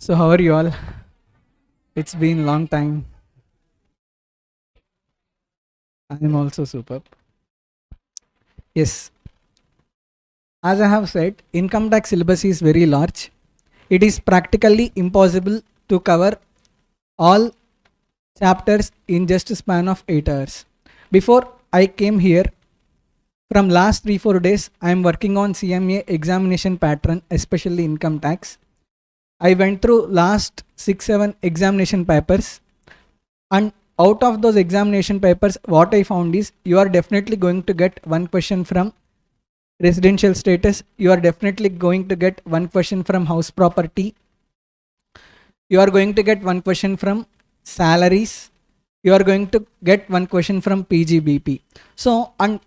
So how are you all? It's been long time. I am also superb. Yes, as I have said, income tax syllabus is very large. It is practically impossible to cover all chapters in just a span of 8 hours. Before I came here, from last 3-4 days, I am working on CMA examination pattern, especially income tax. I went through last 6-7 examination papers, and out of those examination papers, what I found is you are definitely going to get one question from residential status, you are definitely going to get one question from house property, you are going to get one question from salaries, you are going to get one question from PGBP. So on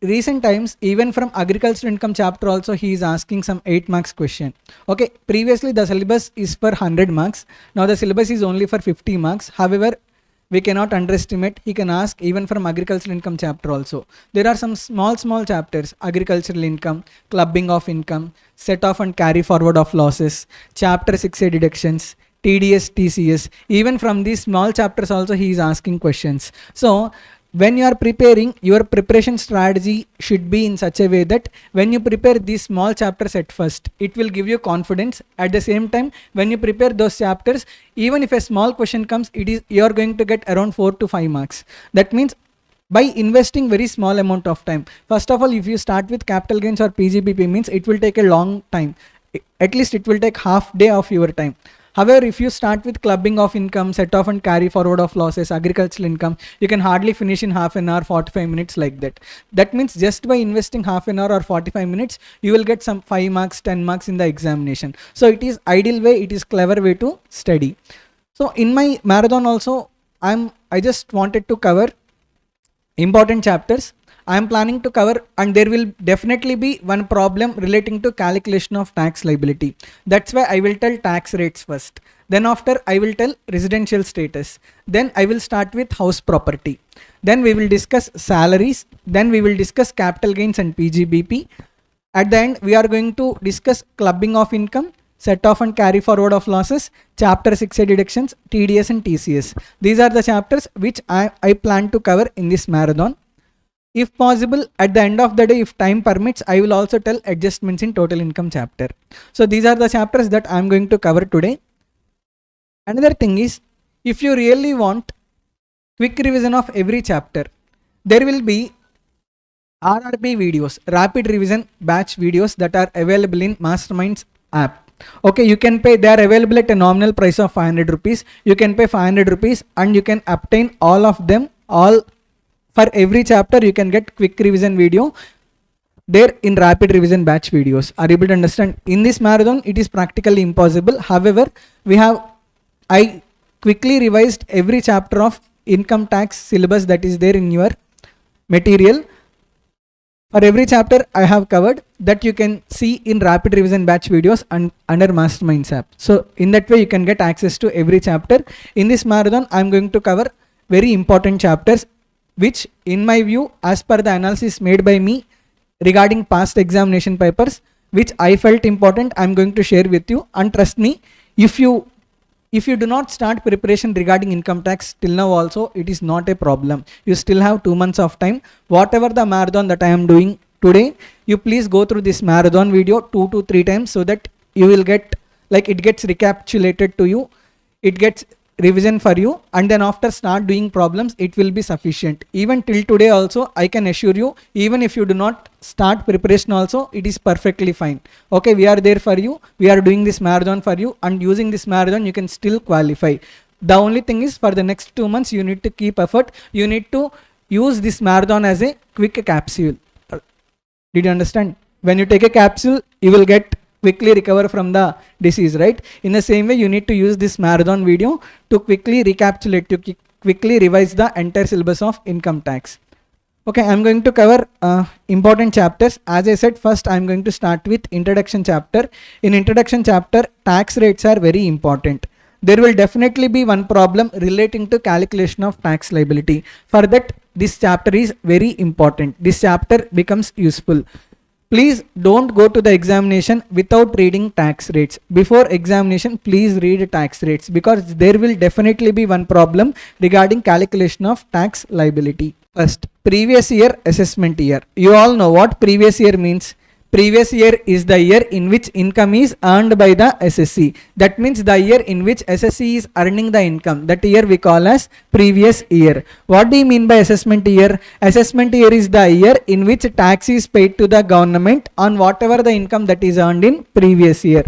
recent times, even from agricultural income chapter also, he is asking some 8 marks question. Okay, previously the syllabus is for 100 marks, now the syllabus is only for 50 marks. However, we cannot underestimate, he can ask even from agricultural income chapter also. There are some small chapters: agricultural income, clubbing of income, set off and carry forward of losses, chapter 6A deductions, TDS, TCS. Even from these small chapters also he is asking questions. So when you are preparing, your preparation strategy should be in such a way that when you prepare these small chapters at first, it will give you confidence. At the same time, when you prepare those chapters, even if a small question comes, you are going to get around 4 to 5 marks. That means by investing very small amount of time. First of all, if you start with capital gains or PGBP, means it will take a long time. At least it will take half day of your time. However, if you start with clubbing of income, set off and carry forward of losses, agricultural income, you can hardly finish in half an hour, 45 minutes like that. That means just by investing half an hour or 45 minutes, you will get some 5 marks, 10 marks in the examination. So it is ideal way, it is clever way to study. So in my marathon also, I just wanted to cover important chapters. I am planning to cover, and there will definitely be one problem relating to calculation of tax liability. That's why I will tell tax rates first. Then after I will tell residential status. Then I will start with house property. Then we will discuss salaries. Then we will discuss capital gains and PGBP. At the end, we are going to discuss clubbing of income, set off and carry forward of losses, chapter 6A deductions, TDS and TCS. These are the chapters which I plan to cover in this marathon. If possible, at the end of the day, if time permits, I will also tell adjustments in total income chapter. So these are the chapters that I am going to cover today. Another thing is, if you really want quick revision of every chapter, there will be RRB videos, rapid revision batch videos, that are available in Masterminds app. Okay, you can pay, they are available at a nominal price of 500 rupees. You can pay 500 rupees and you can obtain all of them, for every chapter you can get quick revision video there in rapid revision batch videos. Are you able to understand? In this marathon, it is practically impossible. However, I quickly revised every chapter of income tax syllabus that is there in your material. For every chapter I have covered, that you can see in rapid revision batch videos and under Masterminds app. So in that way you can get access to every chapter. In this marathon, I am going to cover very important chapters, which in my view, as per the analysis made by me regarding past examination papers, which I felt important, I am going to share with you. And trust me, if you do not start preparation regarding income tax till now also, it is not a problem. You still have 2 months of time. Whatever the marathon that I am doing today, you please go through this marathon video 2 to 3 times, so that you will get, like, it gets recapitulated to you, it gets revision for you, and then after start doing problems, it will be sufficient. Even till today also, I can assure you, even if you do not start preparation also, it is perfectly fine. Okay, we are there for you, we are doing this marathon for you, and using this marathon you can still qualify. The only thing is, for the next 2 months you need to keep effort, you need to use this marathon as a quick capsule. Did you understand? When you take a capsule, you will get quickly recover from the disease, right? In the same way, you need to use this marathon video to quickly recapitulate, to quickly revise the entire syllabus of income tax. Okay, I'm going to cover important chapters. As I said, first I'm going to start with introduction chapter. In introduction chapter, tax rates are very important. There will definitely be one problem relating to calculation of tax liability. For that, this chapter is very important. This chapter becomes useful. Please don't go to the examination without reading tax rates. Before examination, please read tax rates, because there will definitely be one problem regarding calculation of tax liability. First, previous year assessment year. You all know what previous year means. Previous year is the year in which income is earned by the SSC. That means the year in which SSC is earning the income. That year we call as previous year. What do you mean by assessment year? Assessment year is the year in which tax is paid to the government on whatever the income that is earned in previous year.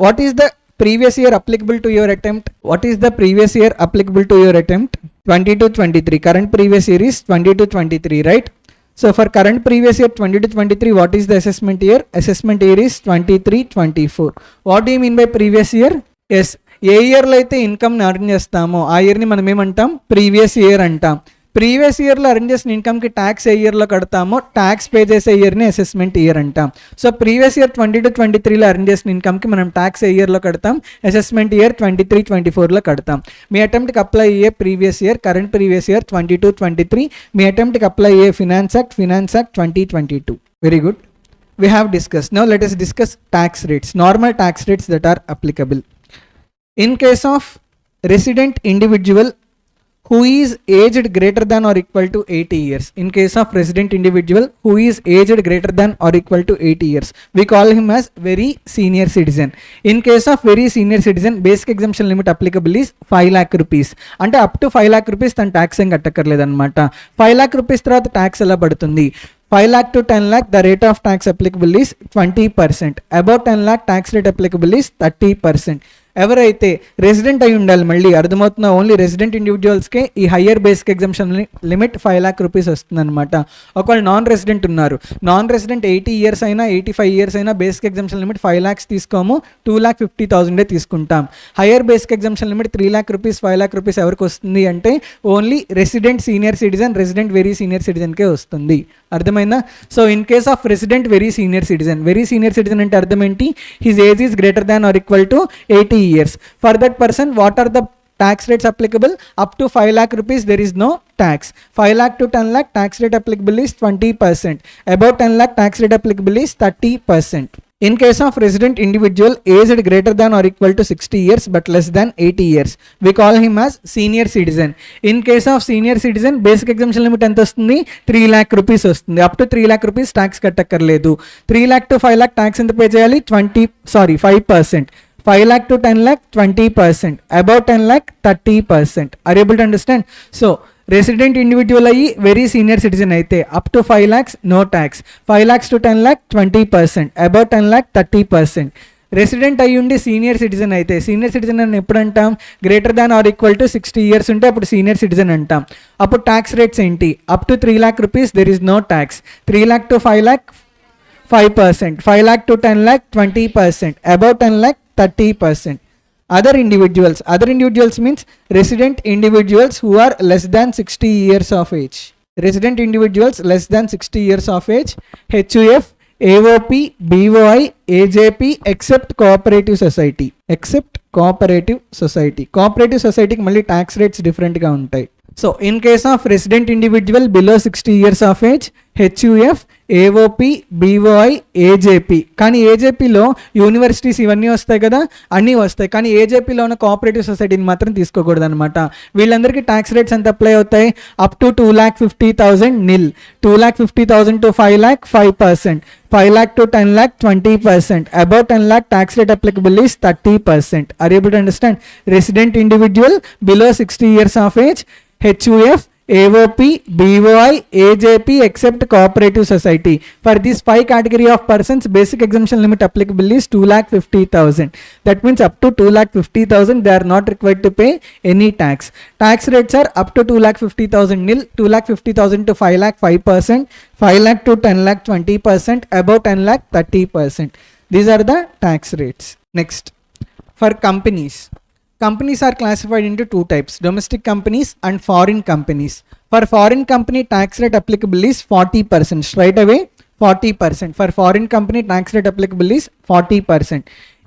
What is the previous year applicable to your attempt? What is the previous year applicable to your attempt? 22-23. Current previous year is 22-23, right? So for current previous year 20-23, what is the assessment year? Assessment year is 23-24. What do you mean by previous year? Yes, ఏ ఇయర్లో అయితే ఇన్కమ్ని earn చేస్తామో ఆ ఇయర్ని మనం ఏమంటాం? Previous year అంటాం. Previous ఇయర్లో earn చేసిన ఇన్కమ్కి tax ఏ ఇయర్లో కడతామో ట్యాక్స్ పే చేసే ఇయర్ని అసెస్మెంట్ ఇయర్ అంటాం. సో ప్రీవియస్ ఇయర్ 22-23లో అర్న్ చేసిన ఇన్కమ్కి మనం ట్యాక్స్ ఏ ఇయర్లో కడతాం? అసెస్మెంట్ ఇయర్ 23-24లో కడతాం. మీ అటెంప్ట్కి అప్లై అయ్యే previous year current previous year 22-23. మీ అటెంప్ట్కి అప్లై అయ్యే finance act 2022. Very good. We have discussed. Now let us discuss tax rates, normal tax rates that are applicable. In case of resident individual who is aged greater than or equal to 80 years. In case of resident individual who is aged greater than or equal to 80 years, we call him as very senior citizen. In case of very senior citizen, basic exemption limit applicable is 5 lakh rupees. అంటే up to 5 lakh rupees తన tax ఏం కట్టక్కర్లేదు అనమాట. 5 lakh rupees తర్వాత tax ఎలా పడుతుంది? 5 lakh to 10 lakh, the rate of tax applicable is 20%. Above 10 lakh, tax rate applicable is 30%. ఎవరైతే resident అయి ఉండాలి, మళ్ళీ అర్థమవుతున్న ఓన్లీ రెసిడెంట్ ఇండివిజువల్స్కే ఈ higher basic exemption limit 5 lakh rupees వస్తుంది అనమాట. ఒకవేళ నాన్ రెసిడెంట్ ఉన్నారు, నాన్ రెసిడెంట్ 80 years అయినా 85 years అయినా బేసిక్ ఎగ్జామ్షన్ లిమిట్ 5 lakhs తీసుకోము, 2,50,000 తీసుకుంటాం. Higher basic exemption limit 3 lakh rupees, 5 lakh rupees ఎవరికి వస్తుంది అంటే only resident senior citizen, resident very senior సిటిజన్కే వస్తుంది. అర్థమైందా? So in case of resident very senior citizen అంటే అర్థం ఏంటి? His age is greater than or equal to 80 years. For that person, what are the tax rates applicable? Up to 5 lakh rupees there is no tax. 5 lakh to 10 lakh tax rate applicable is 20%. Above 10 lakh tax rate applicable is 30%. In case of resident individual aged greater than or equal to 60 years but less than 80 years, we call him as senior citizen. In case of senior citizen, basic exemption limit ఎంత వస్తుంది? 3 lakh rupees వస్తుంది. Up to 3 lakh rupees tax కట్టక్కర్లేదు. 3 lakh to 5 lakh tax ఎంత pay చేయాలి? 5%. 5 lakh to 10 lakh 20%. Above 10 lakh 30%. Are you able to understand? So resident individual అయ్యి very senior citizen అయితే up to 5 lakhs no tax. 5 lakhs to 10 lakh 20%. Above 10 lakh 30%. Resident అయ్యి ఉండి senior citizen అయితే, senior citizen అని ఎప్పుడు అంటాం? Greater than or equal to 60 years ఉంటే అప్పుడు సీనియర్ సిటిజన్ అంటాం. అప్పుడు ట్యాక్స్ రేట్స్ ఏంటి? Up to 3 lakh rupees there is no tax. 3 lakh to 5 lakh 5%. 5 lakh to 10 lakh 20%. Above 10 lakh 30%. Other individuals means resident individuals who are less than 60 years of age. Resident individuals less than 60 years of age, HUF, AOP, BOI, AJP except cooperative society. Cooperative society కి మళ్ళీ tax rates డిఫరెంట్గా ఉంటాయి. So in case of resident individual below 60 years of age, HUF, AOP, BOI, AJP. కానీ ఏజేపీలో universities ఇవన్నీ వస్తాయి కదా, అన్నీ వస్తాయి. కానీ ఏజేపీలో ఉన్న కోఆపరేటివ్ సొసైటీని మాత్రం తీసుకోకూడదు అనమాట. వీళ్ళందరికీ ట్యాక్స్ రేట్స్ ఎంత అప్లై అవుతాయి? Up to 2,50,000 nil. 2,50,000 to 5 lakh 5%. 5 lakh to 10 lakh 20%. Above 10 lakh tax rate applicable is 30%. Are you able to understand? Resident individual below 60 years of age, HUF, AOP, BOI, AJP except cooperative society. For these 5 category of persons, basic exemption limit applicable is 2,50,000. That means up to 2,50,000 they are not required to pay any tax. Tax rates are up to 2,50,000 nil, 2,50,000 to 5 lakh 5%, 5 lakh to 10 lakh 20%, above 10 lakh 30%. These are the tax rates. Next, for companies are classified into 2 types, domestic companies and foreign companies. For foreign company, tax rate applicable is 40%. Straight away 40%. For foreign company, tax rate applicable is 40%.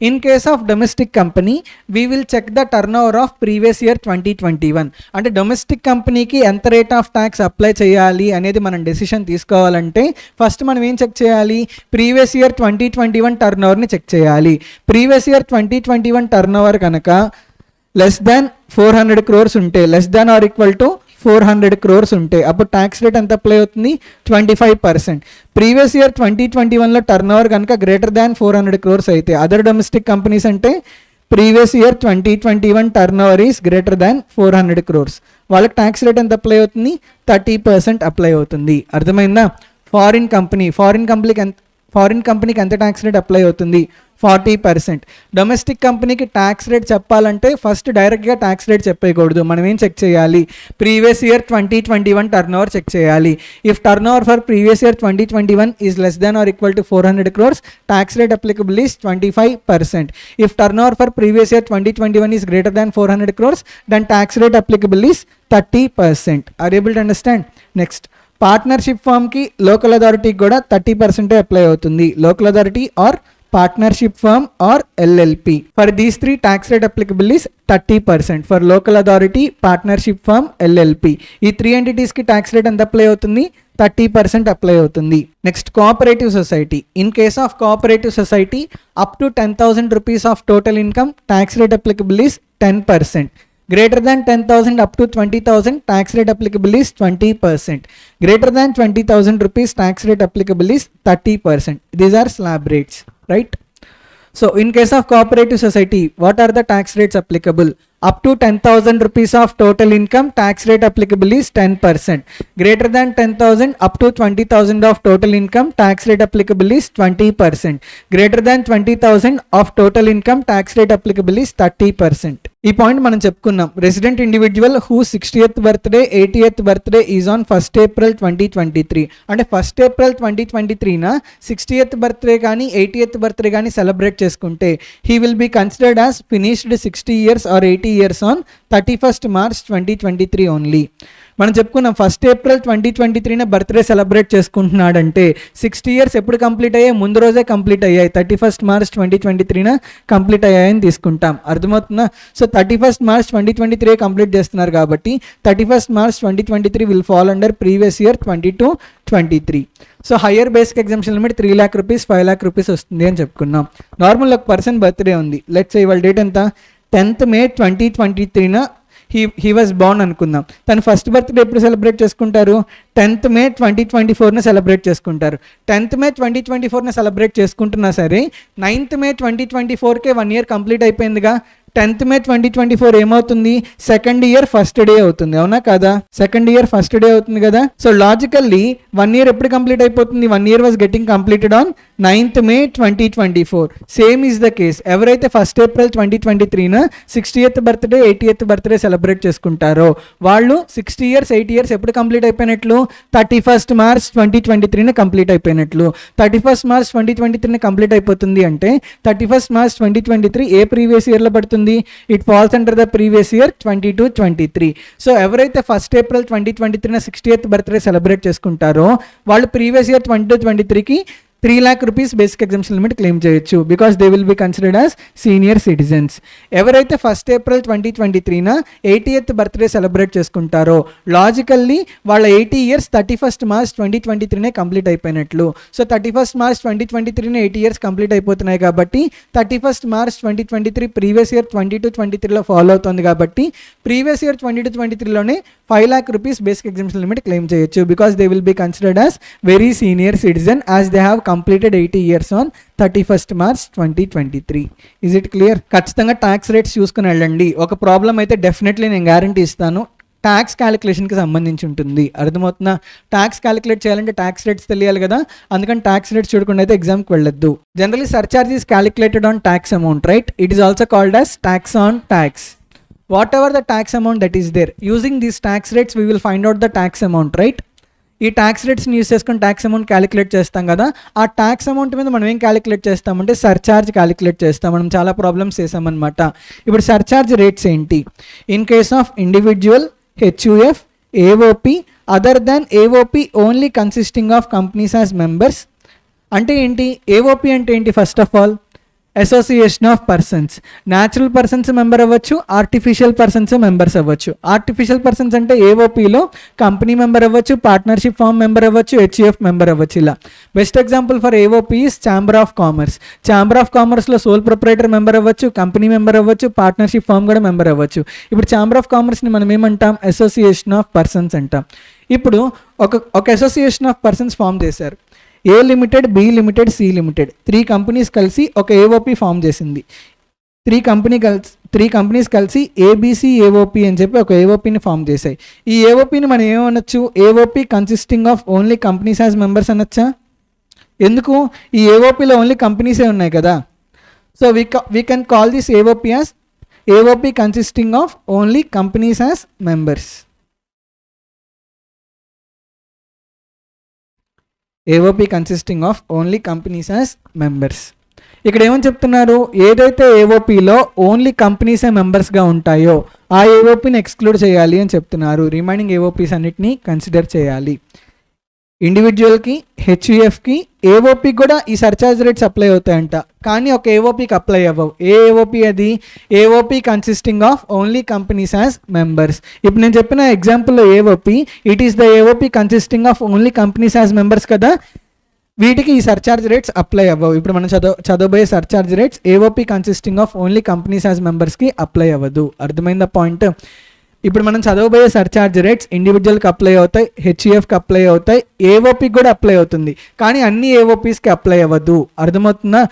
In case of domestic company, we will check the turnover of previous year 2021. అంటే domestic కంపెనీకి ఎంత rate of tax apply చేయాలి అనేది మనం decision తీసుకోవాలంటే first మనం ఏం check చేయాలి, ప్రీవియస్ ఇయర్ 2021 టర్న్ ఓవర్ని చెక్ చేయాలి. ప్రీవియస్ ఇయర్ 2021 టర్న్ ఓవర్ కనుక లెస్ దాన్ 400 crores ఉంటే, less than or equal to 400 crores ఉంటే అప్పుడు ట్యాక్స్ రేట్ ఎంత అప్లై అవుతుంది, 25%. ప్రీవియస్ ఇయర్ 2021లో టర్న్ ఓవర్ కనుక గ్రేటర్ దాన్ 400 crores అయితే, అదర్ డొమెస్టిక్ కంపెనీస్ అంటే previous year 2021 turn over is greater than 400 crores, వాళ్ళకి ట్యాక్స్ రేట్ ఎంత అప్లై అవుతుంది, 30% అప్లై అవుతుంది. అర్థమైందా? ఫారిన్ కంపెనీకి ఎంత ట్యాక్స్ రేట్ అప్లై అవుతుంది, 40%. డొమెస్టిక్ కంపెనీకి ట్యాక్స్ రేట్ చెప్పాలంటే ఫస్ట్ డైరెక్ట్గా ట్యాక్స్ రేట్ చెప్పేయకూడదు, మనం ఏం చెక్ చేయాలి, previous year 2021 turnover check చేయాలి. If turnover for previous year 2021 is less than or equal to 400 crores, tax rate applicable is 25%. If turnover for previous year 2021 is greater than 400 crores, then tax rate applicable is 30%. Are able to understand? Next, partnership ఫామ్కి local అథారిటీకి కూడా 30% apply అవుతుంది. Local authority or partnership firm or LLP. For these three, tax rate applicable is 30%. For local authority, partnership firm, LLP. ఈ 3 entities కి tax rate ఎంత apply అవుతుంది, 30% apply అవుతుంది. Next, cooperative society. In case of cooperative society up to 10,000 rupees of total income, tax rate applicable is 10%. Greater than 10,000 up to 20,000, tax rate applicable is 20%. Greater than 20,000 rupees, tax rate applicable is 30%. These are slab rates, right? So in case of cooperative society, what are the tax rates applicable? Up to 10,000 rupees of total income, tax rate applicable is 10%. Greater than 10,000 up to 20,000 of total income, tax rate applicable is 20%. Greater than 20,000 of total income, tax rate applicable is 30%. ఈ point మనం చెప్పుకున్నాం. Resident individual who 60th birthday 80th birthday is on 1st April 2023. అంటే 1st April 2023న 60th birthday కానీ 80th birthday కానీ celebrate చేసుకుంటే he will be considered as finished 60 years or 80 years on 31st March 2023 ఓన్లీ. మనం చెప్పుకున్నాం 1st April 2023న birthday celebrate చేసుకుంటున్నాడంటే 60 years ఎప్పుడు కంప్లీట్ అయ్యాయి, ముందు రోజే కంప్లీట్ అయ్యాయి, 31st March 2023న కంప్లీట్ అయ్యాయని తీసుకుంటాం. అర్థమవుతుందా? సో 31st March 2023 కంప్లీట్ చేస్తున్నారు కాబట్టి 31st March 2023 will fall under previous year 22-23. So higher basic exemption limit 3 lakh rupees 5 lakh rupees వస్తుంది అని చెప్పుకున్నాం. నార్మల్ ఒక పర్సన్ బర్త్డే ఉంది, లెట్స్ సే ఇవాళ డేట్ ఎంత, 10th May 2023న హీ వాజ్ బోర్న్ అనుకుందాం. తను ఫస్ట్ బర్త్డే ఎప్పుడు సెలబ్రేట్ చేసుకుంటారు, 10th May 2024న సెలబ్రేట్ చేసుకుంటారు. 10th May 2024న సెలబ్రేట్ చేసుకుంటున్నా సరే 9th May 2024కే 1 year కంప్లీట్ అయిపోయిందిగా. 10th May 2024 ఏమవుతుంది, సెకండ్ ఇయర్ ఫస్ట్ డే అవుతుంది, అవునా కదా? సెకండ్ ఇయర్ ఫస్ట్ డే అవుతుంది కదా. సో లాజికల్లీ 1 year ఎప్పుడు కంప్లీట్ అయిపోతుంది, 1 year was getting completed on 9th May 2024. Same is the case. ఎవరైతే 1st April 2023న 60th birthday 80th birthday celebrate చేసుకుంటారో వాళ్ళు 60 years 80 years ఎప్పుడు కంప్లీట్ అయిపోయినట్లు, 31st March 2023న కంప్లీట్ అయిపోయినట్లు. 31st March 2023న కంప్లీట్ అయిపోతుంది అంటే 31st March 2023 ఏ ప్రీవియస్ ఇయర్లో పడుతుంది, it falls under the previous year 22-23. So ఎవరైతే 1st April 2023న 60th బర్త్డే సెలబ్రేట్ చేసుకుంటారో వాళ్ళు ప్రీవియస్ ఇయర్ 22-23కి 3 lakh rupees basic exemption limit claim చేయొచ్చు, because they will be considered as senior citizens. ఎవరైతే 1st April 2023న 80th బర్త్డే సెలబ్రేట్ చేసుకుంటారో logically వాళ్ళ 80 years 31st March 2023నే కంప్లీట్ అయిపోయినట్లు. సో 31st March 2023న 80 years కంప్లీట్ అయిపోతున్నాయి కాబట్టి 31st March 2023 ప్రీవియస్ ఇయర్ 22-23లో ఫాలో అవుతుంది కాబట్టి ప్రీవియస్ ఇయర్ 22-23లోనే 5 lakh rupees basic exemption limit claim చేయొచ్చు, because they will be considered as very senior citizen as they have completed 80 years on 31st March 2023. Is it clear? ఖచ్చితంగా tax rates చూసుకుని వెళ్ళండి. ఒక problem అయితే definitely నేను guarantee ఇస్తాను, tax క్యాలిక్యులేషన్కి సంబంధించి ఉంటుంది. అర్థమవుతుందా? ట్యాక్స్ క్యాలిక్యులేట్ చేయాలంటే ట్యాక్స్ రేట్స్ తెలియాలి కదా, అందుకని ట్యాక్స్ రేట్స్ చూడకుండా అయితే ఎగ్జామ్కి వెళ్ళొద్దు. Generally surcharge is calculated on tax amount, right? It is also called as tax on tax. Whatever the tax amount that is there, using these tax rates we will find out the tax amount, right? ఈ tax రేట్స్ని use చేసుకొని tax amount calculate చేస్తాం కదా, ఆ tax amount మీద మనం ఏం calculate చేస్తామంటే surcharge calculate చేస్తాం. మనం చాలా ప్రాబ్లమ్స్ చేసామన్నమాట. ఇప్పుడు సర్చార్జ్ రేట్స్ ఏంటి? In case of individual, HUF, AOP, other than AOP only consisting of companies as members. అంటే ఏంటి ఏఓపి అంటే ఏంటి? First of all association of persons. Natural persons member అవ్వచ్చు, ఆర్టిఫిషియల్ పర్సన్స్ మెంబర్స్ అవ్వచ్చు. Artificial persons అంటే ఏఓపిలో company member అవ్వచ్చు, partnership firm member అవ్వచ్చు, HUF member అవ్వచ్చు. ఇలా best example for AOP is chamber of commerce. Chamber of కామర్స్లో soul proprietor member అవ్వచ్చు, company member అవ్వచ్చు, పార్ట్నర్షిప్ ఫామ్ కూడా మెంబర్ అవ్వచ్చు. ఇప్పుడు ఛాంబర్ ఆఫ్ కామర్స్ని మనం ఏమంటాం? అసోసియేషన్ ఆఫ్ పర్సన్స్ అంటాం. ఇప్పుడు ఒక అసోసియేషన్ ఆఫ్ పర్సన్స్ ఫామ్ చేశారు. A limited, B limited, C limited 3 companies కలిసి ఒక ఏఓపి ఫామ్ చేసింది. 3 కంపెనీస్ కలిసి ఏబిసి ఏఓపి అని చెప్పి ఒక ఏఓపిని ఫామ్ చేశాయి. ఈ ఏఓపిని మనం ఏమనొచ్చు? AOP consisting of only companies as members అనొచ్చా? ఎందుకు? ఈ ఏఓపిలో ఓన్లీ కంపెనీసే ఉన్నాయి కదా. So we can call this AOP as AOP consisting of only companies as members. AOP consisting of only companies as members. ఇక్కడ ఏమని చెప్తున్నారు? ఏదైతే ఏఓపిలో ఓన్లీ కంపెనీసే మెంబర్స్గా ఉంటాయో ఆ ఏఓపిని ఎక్స్క్లూడ్ చేయాలి అని చెప్తున్నారు. రిమైనింగ్ ఏఓపీస్ అన్నిటినీ కన్సిడర్ చేయాలి. ఇండివిజువల్కి, హెచ్యుఎఫ్కి, ఏఓపికి కూడా ఈ సర్చార్జ్ రేట్స్ అప్లై అవుతాయంట, కానీ ఒక ఏఓపికి అప్లై అవ్వవు. ఏ ఏఓపి అది? AOP consisting of only companies as members. ఇప్పుడు నేను చెప్పిన ఎగ్జాంపుల్లో AOP, it is the AOP consisting of only companies as members కదా, వీటికి ఈ సర్చార్జ్ రేట్స్ అప్లై అవ్వవు. ఇప్పుడు మనం చదవబోయే surcharge rates AOP consisting of only companies as మెంబర్స్కి అప్లై అవ్వదు. అర్థమైందా పాయింట్? ఇప్పుడు మనం చదవబోయే సర్చార్జ్ రేట్స్ ఇండివిజువల్కి అప్లై అవుతాయి, హెచ్యుఎఫ్కి అప్లై అవుతాయి, ఏఓపికి కూడా అప్లై అవుతుంది, కానీ అన్ని ఏఓపీస్కి అప్లై అవ్వదు. అర్థమవుతుందా?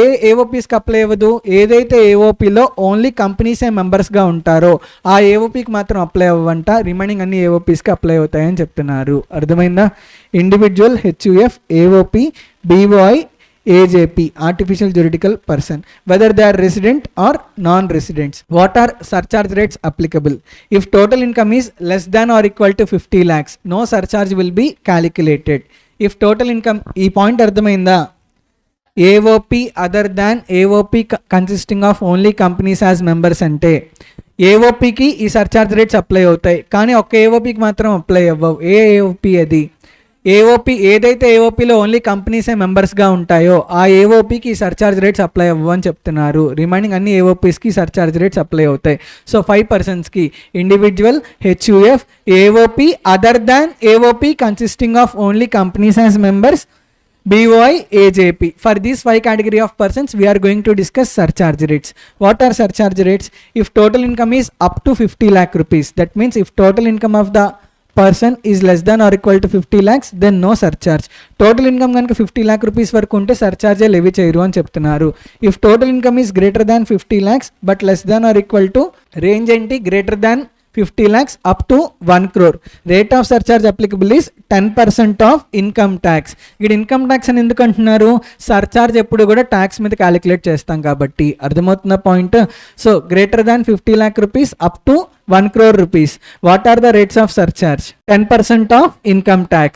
ఏ ఏఓపీస్కి అప్లై అవ్వదు? ఏదైతే ఏఓపిలో ఓన్లీ కంపెనీసే మెంబర్స్గా ఉంటారో ఆ ఏఓపికి మాత్రం అప్లై అవ్వంట, రిమైనింగ్ అన్ని ఏఓపీస్కి అప్లై అవుతాయని చెప్తున్నారు. అర్థమైందా? Individual, HUF, AOP, BOI, AJP, artificial juridical person, whether they are resident or non-residents. What are surcharge rates applicable? If total income is less than or equal to 50 lakhs, no surcharge will be calculated. If total income, ee point ardhamainda? AOP other than AOP consisting of only companies as members ante AOP ki ee surcharge rates apply అవుతాయి, కానీ ఒక్క AOP కి మాత్రం apply అవ్వవు. ఏ AOP అది? AOP ఏదైతే ఏఓపిలో only కంపెనీసే మెంబర్స్గా ఉంటాయో ఆ ఏఓపికి సర్చార్జ్ రేట్స్ అప్లై అవ్వవు అని చెప్తున్నారు. రిమైనింగ్ అన్ని ఏఓపీస్కి సర్చార్జ్ రేట్స్ అప్లై అవుతాయి. సో 5 పర్సన్స్కి individual, HUF, AOP other than AOP consisting of only companies as members, BOI, AJP. For these 5 category of persons, we are going to discuss surcharge rates. What are surcharge rates? If total income is up to 50 lakh rupees, that means if total income of the person is less than or equal to 50 lakhs, then no surcharge. Total income కనుక 50 lakh rupees వరకు ఉంటే surcharge levy చేయరు అని చెప్తున్నారు. If total income is greater than 50 lakhs but less than or equal to, range ఏంటి? Greater than 50 lakhs up to 1 crore. Rate of surcharge applicable is 10% of income tax. ఇక్కడ income tax అని ఎందుకు అంటున్నారు? Surcharge ఎప్పుడు కూడా tax మీద calculate చేస్తాం కాబట్టి. అర్థమవుతున్న point? So greater than 50 lakh rupees up to 1 crore rupees. What are the rates of surcharge? 10% of income tax.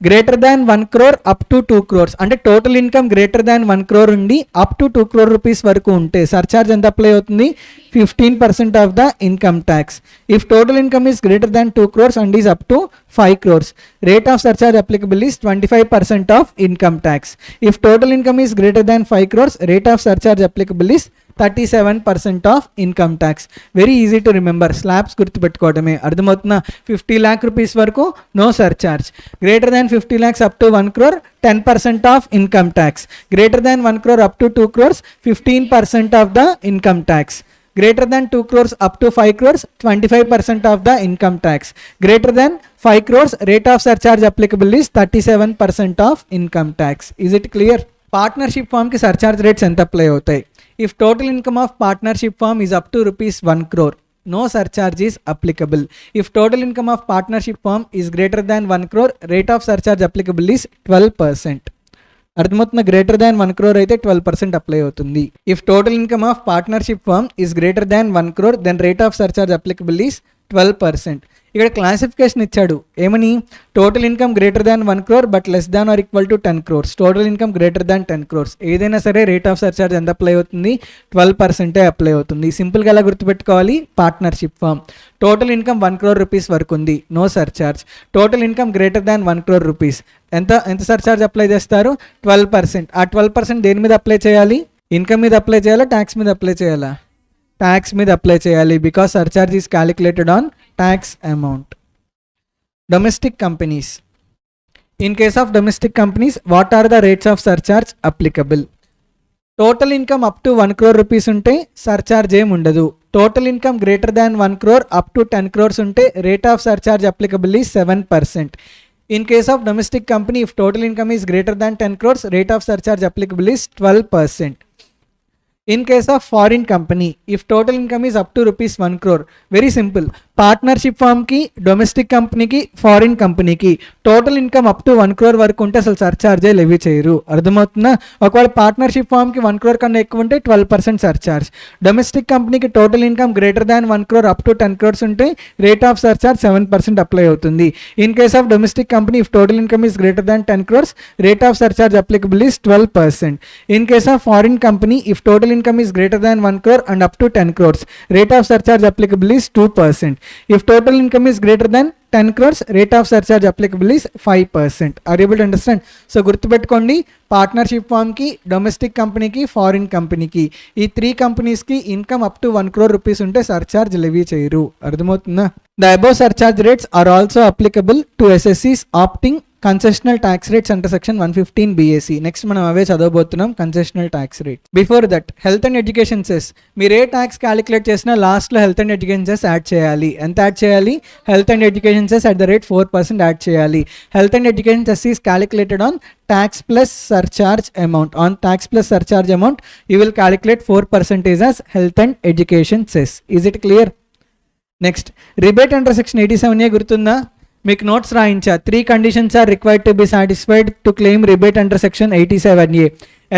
Greater than 1 crore up to 2 crores, అంటే total income greater than 1 crore ఉండి up to 2 crore rupees వరకు ఉంటే surcharge ఎంత apply అవుతుంది? 15% of the income tax. If total income is greater than 2 crores and is up to 5 crores, rate of surcharge applicable is 25% of income tax. If total income is greater than 5 crores, rate of surcharge applicable is 37% of income tax. Very easy to remember, slabs గుర్తుపెట్టుకోవడమే. అర్థమవుతుందా? 50 lakh rupees వరకు no surcharge. Greater than 50 lakhs up to 1 crore 10% of income tax. Greater than 1 crore up to 2 crores 15% of the income tax. Greater than 2 crores up to 5 crores 25% of the income tax. Greater than 5 crores, rate of surcharge applicable is 37% of income tax. Is it clear? Partnership ఫామ్కి surcharge rates ఎంత apply అవుతాయి? If total income of partnership firm is up to rupees 1 crore, no surcharge is applicable. If total income of partnership firm is greater than 1 crore, rate of surcharge applicable is 12%. అర్థమవుతున్న? Greater than 1 crore అయితే 12% apply అవుతుంది. If total income of partnership firm is greater than 1 crore, then rate of surcharge applicable is 12%. ఇక్కడ classification ఇచ్చాడు ఏమని? Total income greater than 1 crore but less than or equal to 10 crores, total income greater than 10 crores, ఏదైనా సరే rate of surcharge ఎంత apply అవుతుంది? 12% apply అవుతుంది. సింపుల్గా ఎలా గుర్తుపెట్టుకోవాలి? Partnership firm total income 1 crore rupees వరకు ఉంది, no surcharge. Total income greater than 1 crore rupees, ఎంత సర్చార్జ్ అప్లై చేస్తారు? 12%. ఆ 12% దేని మీద అప్లై చేయాలి? ఇన్కమ్ మీద అప్లై చేయాలా, ట్యాక్స్ మీద అప్లై చేయాలా? ట్యాక్స్ మీద అప్లై చేయాలి, because surcharge is calculated on tax amount. Domestic companies. In case of domestic companies, what are the rates of surcharge applicable? Total income up to 1 crore rupees unte surcharge em undadu. Total income greater than 1 crore up to 10 crores unte rate of surcharge applicable is 7%. In case of domestic company, if total income is greater than 10 crores, rate of surcharge applicable is 12%. In case of foreign company, if total income is up to rupees 1 crore, very simple. Partnership ఫామ్కి, domestic కంపెనీకి, foreign కంపెనీకి total income up to 1 crore వరకు ఉంటే అసలు సర్చార్జే levy చేయరు. అర్థమవుతుందా? ఒకవేళ partnership ఫామ్కి 1 crore కన్నా ఎక్కువ ఉంటే 12% సర్చార్జ్. డొమెస్టిక్ కంపెనీకి total income greater than 1 crore up to 10 crores ఉంటే రేట్ ఆఫ్ సర్చార్జ్ 7% అప్లై అవుతుంది. In case of domestic company, if total income is greater than 10 crores, rate of surcharge applicable is 12%. In case of foreign company, if total income is greater than 1 crore and up to 10 crores, rate of surcharge applicable is 2%. If total income is greater than 10 crores, rate of surcharge applicable is 5%. Are you able to understand? So గుర్తుపెట్టుకోండి, partnership ఫామ్కి, domestic కంపెనీకి, foreign కంపెనీకి, ఈ 3 కంపెనీస్కి income up to 1 crore rupees ఉంటే surcharge levy చేయరు. అర్థమవుతుందా? The above surcharge rates are also applicable to SSCs opting concessional tax rates under section 115 BAC. Next మనం అవే చదవబోతున్నాం, concessional tax rate. Before that, health and education cess. మీరు ఏ tax calculate చేసినా లాస్ట్లో health and education cess add చేయాలి. ఎంత add చేయాలి? Health and education cess at the rate 4% add చేయాలి. Health and education cess is calculated on tax plus surcharge amount. On tax plus surcharge amount you will calculate 4% as health and education cess. Is it clear? Next, rebate under section 87A గుర్తుందా? మీకు notes రాయించా. 3 conditions are required to be satisfied to claim rebate under section 87A.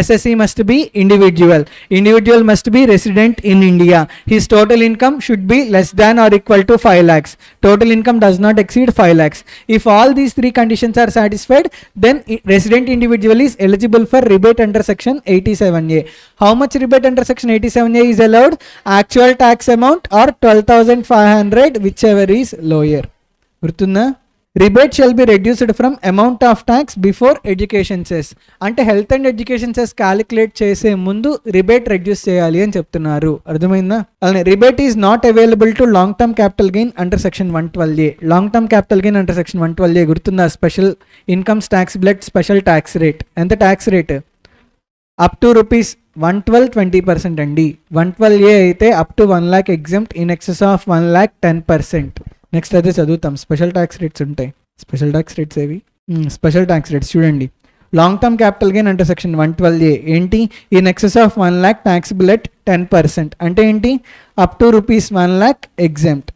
SSC must be individual. Individual must be resident in India. His total income should be less than or equal to 5 lakhs. Total income does not exceed 5 lakhs. If all these 3 conditions are satisfied, then resident individual is eligible for rebate under section 87A. How much rebate under section 87A is allowed? Actual tax amount or 12,500, whichever is lower. గుర్తుందా? Rebate shall be reduced from amount of tax before education cess. అంటే health and education cess calculate చేసే ముందు rebate reduce చేయాలి అని చెప్తున్నారు. అర్థమైందా? అలానే rebate is not available to long term capital gain under section 112A. Long term capital gain under section 112A గుర్తుందా? Special incomes tax blood special tax rate. ఎంత tax rate? Up to rupees 112 20% అండి. 112A అయితే up to 1 lakh exempt, in excess of 1 lakh 10%. Next అయితే చదువుతాం, special tax rates ఉంటాయి. Special tax rates ఏవి? Special tax rates చూడండి. Long term capital gain అంటే section 112A ఏంటి? In excess of 1 lakh taxable at 10%. అంటే ఏంటి? Up to rupees 1 lakh exempt.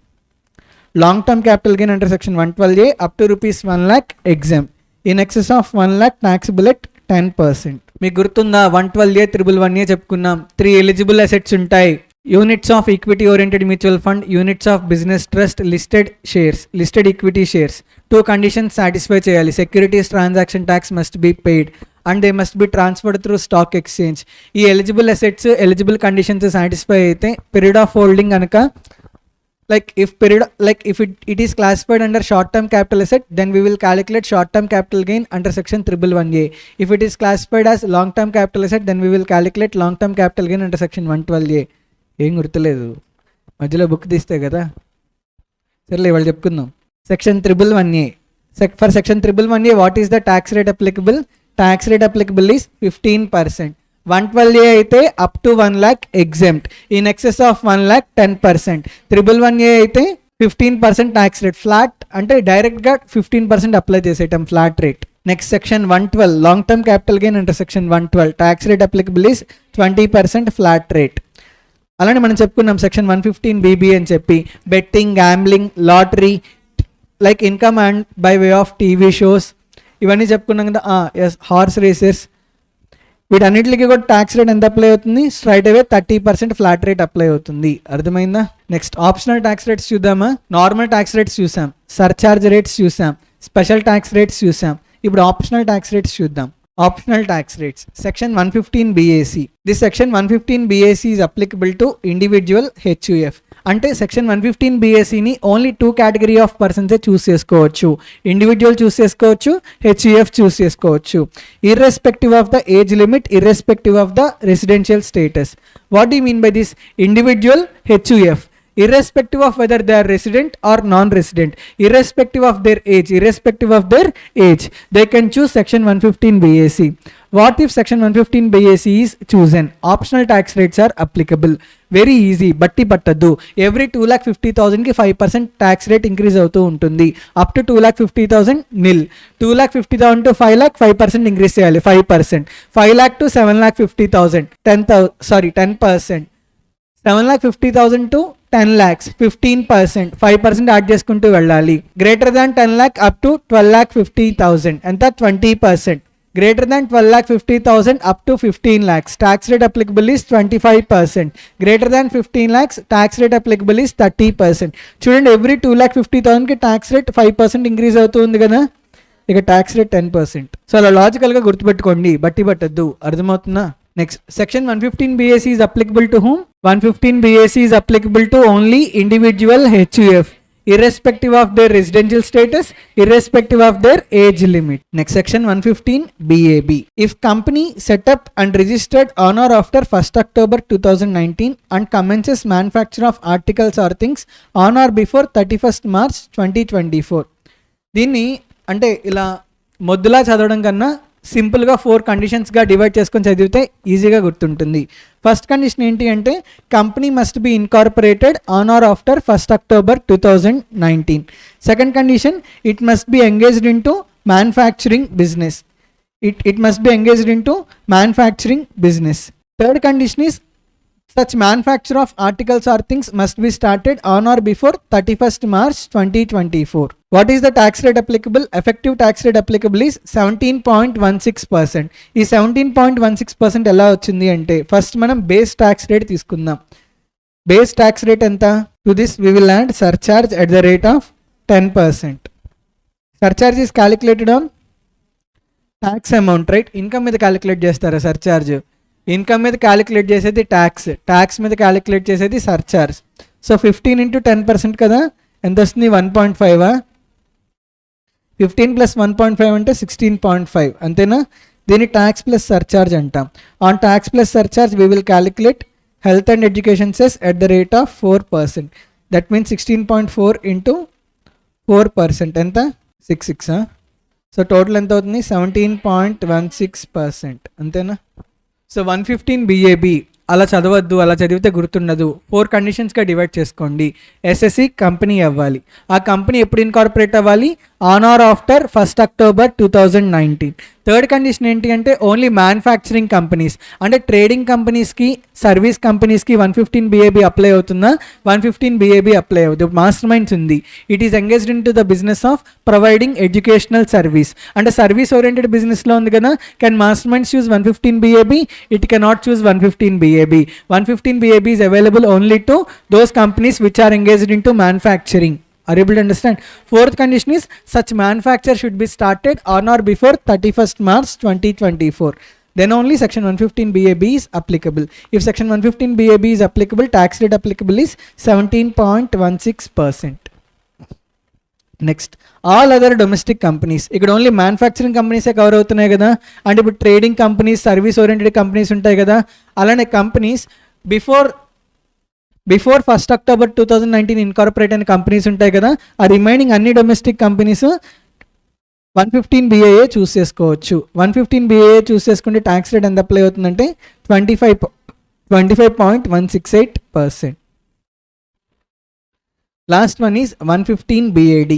Long term capital gain అంటే section 112A up to rupees 1 lakh exempt, in excess of 1 lakh taxable at 10%. మీకు గుర్తుందా? 112A 1111A చెప్పుకున్నాం. 3 eligible assets ఉంటాయి. Units of equity oriented mutual fund, units of business trust, listed shares, listed equity shares. 2 conditions satisfy చేయాలి. Securities transaction tax must be paid and they must be transferred through stock exchange. ఈ eligible assets, eligible conditions satisfy అయితే period of holding కనుక if it is classified under short term capital asset, then we will calculate short term capital gain under section 1111A. If it is classified as long term capital asset, then we will calculate long term capital gain under section 112A. ఏం గుర్తులేదు, మధ్యలో book తీస్తే కదా. సరేలే, ఇవాళ చెప్పుకుందాం. Section 1111A. For section 1111A, what is the tax rate applicable? Tax rate applicable is 15%. 112A అయితే up to 1 lakh exempt, in excess of 1 lakh 10%. 1111A అయితే 15% ట్యాక్స్ రేట్. ఫ్లాట్ అంటే డైరెక్ట్గా 15% అప్లై చేసేయటం, flat rate. Next section 112, long term capital gain అంటే section 112, tax rate applicable is 20% flat rate. అలానే మనం చెప్పుకున్నాం section 115BB అని చెప్పి, betting, gambling, lottery, like income and by way of TV shows, ఇవన్నీ చెప్పుకున్నాం కదా. ఎస్, హార్స్ రేసెస్, వీటన్నిటికి కూడా ట్యాక్స్ రేట్ ఎంత అప్లై అవుతుంది? స్ట్రైట్ అవే 30% ఫ్లాట్ రేట్ అప్లై అవుతుంది. అర్థమైందా? నెక్స్ట్ ఆప్షనల్ ట్యాక్స్ రేట్స్ చూద్దామా? నార్మల్ ట్యాక్స్ రేట్స్ చూసాం, సర్చార్జ్ రేట్స్ చూసాం, స్పెషల్ ట్యాక్స్ రేట్స్ చూసాం. ఇప్పుడు ఆప్షనల్ ట్యాక్స్ రేట్స్ చూద్దాం. Optional tax rates. Section 115 BAC. This section 115 BAC is applicable to individual HUF. అంటే section 115 BACని only 2 category of పర్సన్సే చూస్ చేసుకోవచ్చు. Individual చూస్ చేసుకోవచ్చు, HUF చూస్ చేసుకోవచ్చు, irrespective of the age limit, irrespective of the residential status. What do you mean by this? Individual, HUF, irrespective of whether they are resident or non-resident, irrespective of their age, they can choose section 115 BAC. What if section 115 BAC is chosen? Optional tax rates are applicable. Very easy, batti pattadu. Every 2,50,000 ki 5% tax rate increase అవుతూ ఉంటుంది. Up to 2,50,000 nil. 2,50,000 to 5 lakh 5% increase చేయాలి, 5%. 5 lakh to 7,50,000 10%. 7,50,000 to 10 lakhs 15%, 5% add చేసుకుంటూ వెళ్ళాలి. Greater than 10 lakh up to 12,50,000 ఎంత 20%. Greater than 12,50,000 up to 15 lakhs tax rate applicable is 25%. Greater than 15 lakhs tax rate applicable is 30%. చూడండి, every 2,50,000కి tax rate 5% increase అవుతుంది కదా, ఇక tax rate 10%. So అలా లాజికల్గా గుర్తుపెట్టుకోండి, బట్టి పట్టద్దు. అర్థమవుతుందా? Next, section 115 BAC is applicable to whom? 115 BAC is applicable to only individual HUF, irrespective of their residential status, irrespective of their age limit. Next, section 115 BAB. If company set up and registered on or after 1st October 2019 and commences manufacture of articles or things on or before 31st March 2024. దీన్ని అంటే ఇలా మొద్దులా చదవడం కన్నా సింపుల్గా 4 కండిషన్స్గా divide చేసుకొని చదివితే ఈజీగా గుర్తుంటుంది. ఫస్ట్ కండిషన్ ఏంటి అంటే company must be incorporated on or after 1st October 2019. Second condition, it must be engaged in to manufacturing business. It must be engaged into manufacturing business. Third condition is such manufacture of articles or things must be started on or before 31st March 2024. What is the tax rate applicable? Effective tax rate applicable is 17.16%. ఈ 17.16% ఎలా వచ్చింది అంటే first మనం base tax rate తీసుకుందాం. Base tax rate ఎంత? To this we will add surcharge at the rate of 10%. Surcharge is calculated on tax amount, right? Income మీద calculate చేస్తారా surcharge? Income మీద క్యాలిక్యులేట్ చేసేది ట్యాక్స్ మీద క్యాలిక్యులేట్ చేసేది surcharge. So 15 into 10% కదా, ఎంత వస్తుంది? 1.5. 15 + 1.5 అంటే 16.5, అంతేనా? దీన్ని ట్యాక్స్ ప్లస్ సర్చార్జ్ అంటాం. On tax plus surcharge we will calculate health and education cess at the rate of 4%. That means 16.4 into 4% ఎంత? 66. సో టోటల్ ఎంత అవుతుంది? 17.16%, అంతేనా? సో 115 BAB అలా చదవద్దు, అలా చదివితే గుర్తుండదు. 4 కండిషన్స్గా డివైడ్ చేసుకోండి. ఎస్ఎస్సి కంపెనీ అవ్వాలి. ఆ కంపెనీ ఎప్పుడు ఇన్కార్పొరేట్ అవ్వాలి? On or after 1st October 2019. Third condition ఏంటి అంటే ఓన్లీ మ్యానుఫ్యాక్చరింగ్ కంపెనీస్ అంటే ట్రేడింగ్ కంపెనీస్కి, సర్వీస్ కంపెనీస్కి 115 BAB అప్లై అవుతుందా? 115 BAB అప్లై అవుతుంది. మాస్టర్ మైండ్స్ ఉంది. It is engaged in to the business of providing educational service అంటే సర్వీస్ ఓరియంటెడ్ బిజినెస్లో ఉంది కదా. Can Master Minds choose 115 BAB? It cannot choose 115 BAB. 115 BAB is available only to those companies which are engaged into manufacturing. Are you able to understand? Fourth condition is such manufacture should be started on or before 31st March 2024. Then only section 115 BAB is applicable. If section 115 BAB is applicable, tax rate applicable is 17.16%. Next, all other domestic companies. ఇక్కడ only manufacturing కంపెనీసే cover అవుతున్నాయి కదా. అంటే ఇప్పుడు trading companies, service oriented companies ఉంటాయి కదా. అలానే companies before 1st October 2019 incorporate అయిన companies ఉంటాయి కదా. ఆ రిమైనింగ్ అన్ని డొమెస్టిక్ కంపెనీస్ 115 BAA చూస్ చేసుకోవచ్చు. 115 BAA చూస్ చేసుకుంటే ట్యాక్స్ రేట్ ఎంత అప్లై అవుతుందంటే 25.168%. Last one is 115 BAD.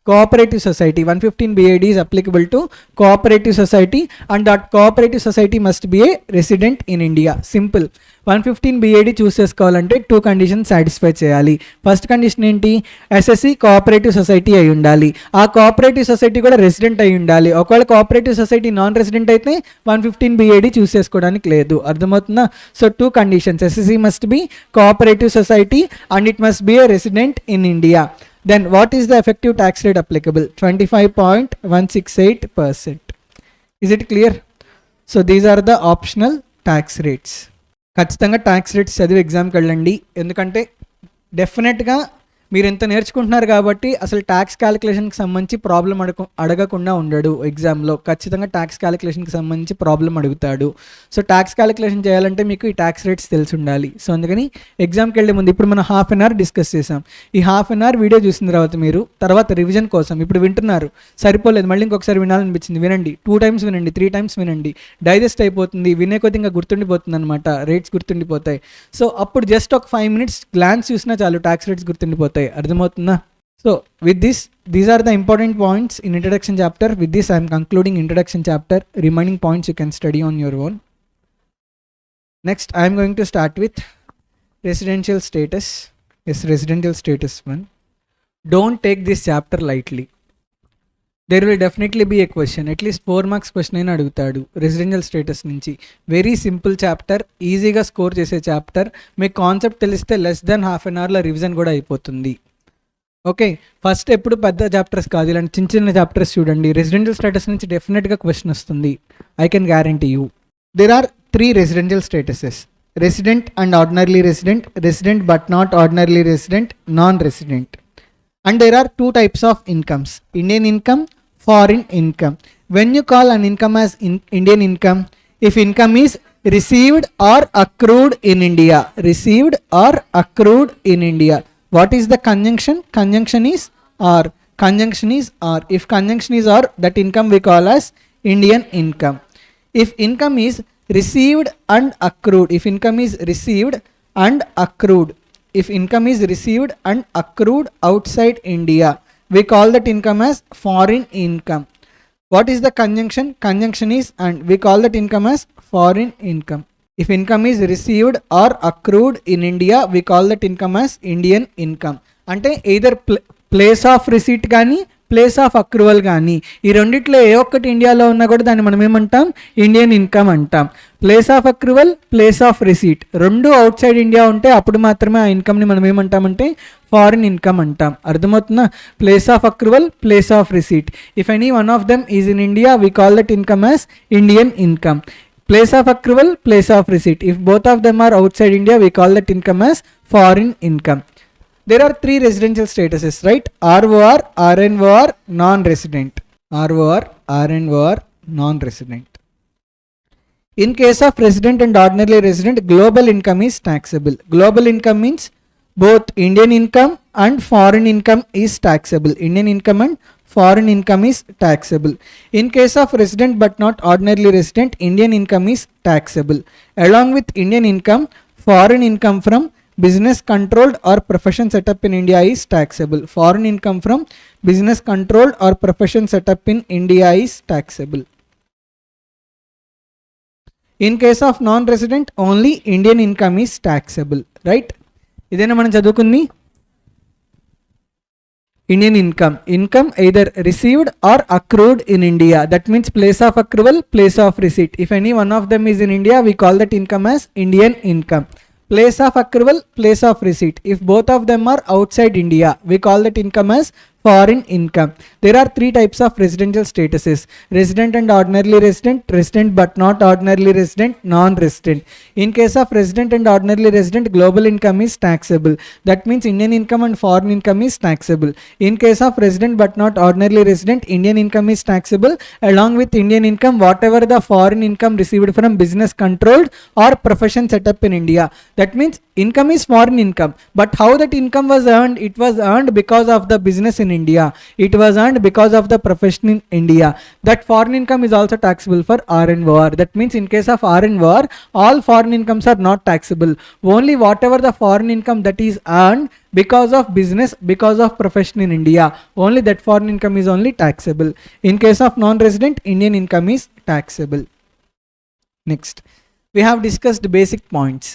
Cooperative society. 115 BAD is applicable to cooperative society and that cooperative society must be a resident in India. Simple. 115 BAD చూస్ చేసుకోవాలంటే 2 conditions satisfy చేయాలి. First condition ఏంటి? SSC cooperative society అయి ఉండాలి. ఆ cooperative society కూడా resident అయి ఉండాలి. ఒకవేళ కోఆపరేటివ్ సొసైటీ నాన్ రెసిడెంట్ అయితే 115 BAD చూస్ చేసుకోవడానికి లేదు. అర్థమవుతుందా? So 2 conditions. SSC must B cooperative society and it must B A resident in India. Then what is the effective tax rate applicable? 25.168%. Is it clear? So these are the optional tax rates. ఖచ్చితంగా tax rates చదివి ఎగ్జామ్కి వెళ్ళండి. ఎందుకంటే డెఫినెట్గా మీరు ఎంత నేర్చుకుంటున్నారు కాబట్టి అసలు ట్యాక్స్ క్యాలిక్యులేషన్కి సంబంధించి ప్రాబ్లం అడగకుండా ఉండడు ఎగ్జామ్లో. ఖచ్చితంగా ట్యాక్స్ క్యాలిక్యులేషన్కి సంబంధించి ప్రాబ్లం అడుగుతాడు. సో ట్యాక్స్ క్యాలిక్యులేషన్ చేయాలంటే మీకు ఈ ట్యాక్స్ రేట్స్ తెలిసి ఉండాలి. సో అందుకని ఎగ్జామ్కి వెళ్ళే ముందు ఇప్పుడు మనం హాఫ్ అన్ అవర్ డిస్కస్ చేసాం. ఈ హాఫ్ అన్ అవర్ వీడియో చూసిన తర్వాత మీరు తర్వాత రివిజన్ కోసం ఇప్పుడు వింటున్నారు, సరిపోలేదు మళ్ళీ ఇంకొకసారి వినాలనిపించింది, వినండి, 2 times వినండి, 3 times వినండి, డైజెస్ట్ అయిపోతుంది, వినే కొద్ది ఇంకా గుర్తుండిపోతుంది అనమాట, రేట్స్ గుర్తుండిపోతాయి. సో అప్పుడు జస్ట్ ఒక 5 minutes గ్లాన్స్ చూసినా చాలు ట్యాక్స్ రేట్స్ గుర్తుండిపోతాయి. అర్థమవుతుందా? So with these are the important points in introduction chapter. With this I'm concluding introduction chapter. Remaining points you can study on your own. Next I'm going to start with residential status. Yes, residential status 1. Don't take this chapter lightly. There will definitely be a question, at least 4 marks question అయినా అడుగుతాడు residential status నుంచి. Very simple chapter, ఈజీగా score చేసే chapter. మీకు concept తెలిస్తే less than half an అవర్లో revision కూడా అయిపోతుంది. ఓకే, ఫస్ట్ ఎప్పుడు పెద్ద చాప్టర్స్ కాదు, ఇలాంటి చిన్న చిన్న చాప్టర్స్ చూడండి. రెసిడెన్షియల్ స్టేటస్ నుంచి డెఫినెట్గా క్వశ్చన్ వస్తుంది, I can guarantee you. There are 3 residential statuses: resident and ordinary resident, resident but not ordinary resident, non resident. And there are 2 types of incomes: Indian income, foreign income. When you call an income as Indian income, if income is received or accrued in India, received or accrued in India. What is the conjunction? Conjunction is or. Conjunction is or. If conjunction is or, that income we call as Indian income. If income is received and accrued, if income is received and accrued, if income is received and accrued outside India, we call that income as foreign income. What is the conjunction? Conjunction is and, we call that income as foreign income. If income is received or accrued in India, we call that income as Indian income. అంటే either place of receipt కానీ place of accrual కానీ, ఈ రెండిట్లో ఏ ఒక్కటి ఇండియాలో ఉన్నా కూడా దాన్ని మనం ఏమంటాం? ఇండియన్ ఇన్కమ్ అంటాం. Place of accrual, place of receipt రెండు అవుట్ సైడ్ ఇండియా ఉంటే అప్పుడు మాత్రమే ఆ ఇన్కమ్ని మనం ఏమంటామంటే ఫారిన్ ఇన్కమ్ అంటాం. అర్థమవుతుందా? Place of accrual, place of receipt. If any one of them is in India, we call that income as Indian income. Place of accrual, place of receipt. If both of them are outside India, we call that income as foreign income. There are 3 residential statuses, right? ROR, RNOR, non-resident. ROR, RNOR, non-resident. In case of resident and ordinary resident, global income is taxable. Global income means both Indian income and foreign income is taxable. Indian income and foreign income is taxable. In case of resident but not ordinarily resident, Indian income is taxable. Along with Indian income, foreign income from business controlled or profession set up in India is taxable. Foreign income from business controlled or profession set up in India is taxable. In case of non-resident, only Indian income is taxable. Right? ఇదేనా మనం చదువుకుంది? Indian income. Income either received or accrued in India. That means place of accrual, place of receipt. If any one of them is in India, we call that income as Indian income. Place of accrual, place of receipt. If both of them are outside India, we call that income as foreign income. There are 3 types of residential statuses: resident and ordinarily resident, resident but not ordinarily resident, non-resident. In case of resident and ordinarily resident, global income is taxable. That means Indian income and foreign income is taxable. In case of resident but not ordinarily resident, Indian income is taxable. Along with Indian income, whatever the foreign income received from business controlled or profession set up in India. That means income is foreign income, but how that income was earned? It was earned because of the business in India. It was earned because of the profession in India. That foreign income is also taxable for RNOR. That means in case of RNOR, all foreign incomes are not taxable. Only whatever the foreign income that is earned because of business, because of profession in India, only that foreign income is only taxable. In case of non-resident, Indian income is taxable. Next, we have discussed basic points.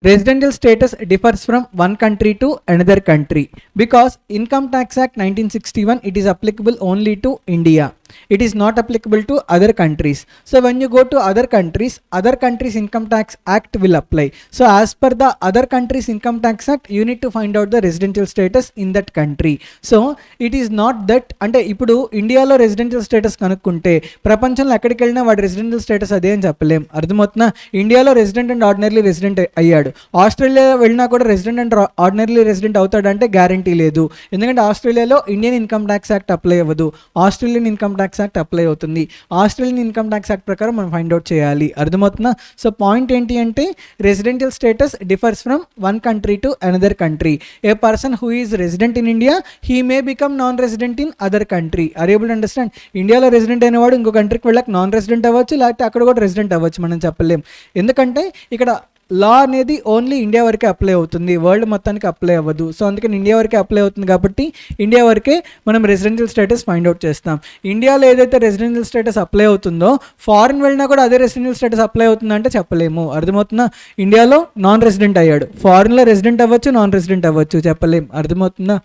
Residential status differs from one country to another country because Income Tax Act 1961, it is applicable only to India. It is not applicable to other countries. So when you go to other countries Income Tax Act will apply. So as per the other countries Income Tax Act, you need to find out the residential status in that country. So it is not that అంటే ఇప్పుడు ఇండియాలో residential status కనుక్కుంటే ప్రపంచంలో ఎక్కడికి వెళ్ళినా వాడి residential status అదే అని చెప్పలేం. అర్థమవుతుందా? ఇండియాలో రెసిడెంట్ అండ్ ఆర్డినరీ రెసిడెంట్ అయ్యాడు, అడిగాడు. ఆస్ట్రేలియా వెళ్ళినా కూడా రెసిడెంట్ అండ్ ఆర్డినరీ రెసిడెంట్ అవుతాడంటే గ్యారంటీ లేదు. ఎందుకంటే ఆస్ట్రేలియాలో Indian income tax act apply అవ్వదు, Australian income tax act apply అవుతుంది. ఆస్ట్రేలియన్ ఇన్కమ్ ట్యాక్స్ యాక్ట్ ప్రకారం మనం ఫైండ్ అవుట్ చేయాలి. అర్థమవుతుందా? సో పాయింట్ ఏంటి అంటే residential status differs from one country to another country. A person who is resident in India he may become non resident in other country. Are able to understand? ఇండియాలో resident అయినవాడు ఇంకో కంట్రీకి వెళ్ళక non resident అవ్వచ్చు, లేకపోతే అక్కడ కూడా resident అవ్వచ్చు, మనం చెప్పలేం. ఎందుకంటే ఇక్కడ లా అనేది ఓన్లీ ఇండియా వరకే అప్లై అవుతుంది, వరల్డ్ మొత్తానికి అప్లై అవ్వదు. సో అందుకని ఇండియా వరకే అప్లై అవుతుంది కాబట్టి ఇండియా వరకే మనం రెసిడెన్షియల్ స్టేటస్ ఫైండ్ అవుట్ చేస్తాం. ఇండియాలో ఏదైతే రెసిడెన్షియల్ స్టేటస్ అప్లై అవుతుందో ఫారిన్ వెళ్ళినా కూడా అదే రెసిడెన్షియల్ స్టేటస్ అప్లై అవుతుందంటే చెప్పలేము. అర్థమవుతుందా? ఇండియాలో నాన్ రెసిడెంట్ అయ్యాడు, ఫారిన్లో రెసిడెంట్ అవ్వచ్చు, నాన్ రెసిడెంట్ అవ్వచ్చు, చెప్పలేం. అర్థమవుతుందా?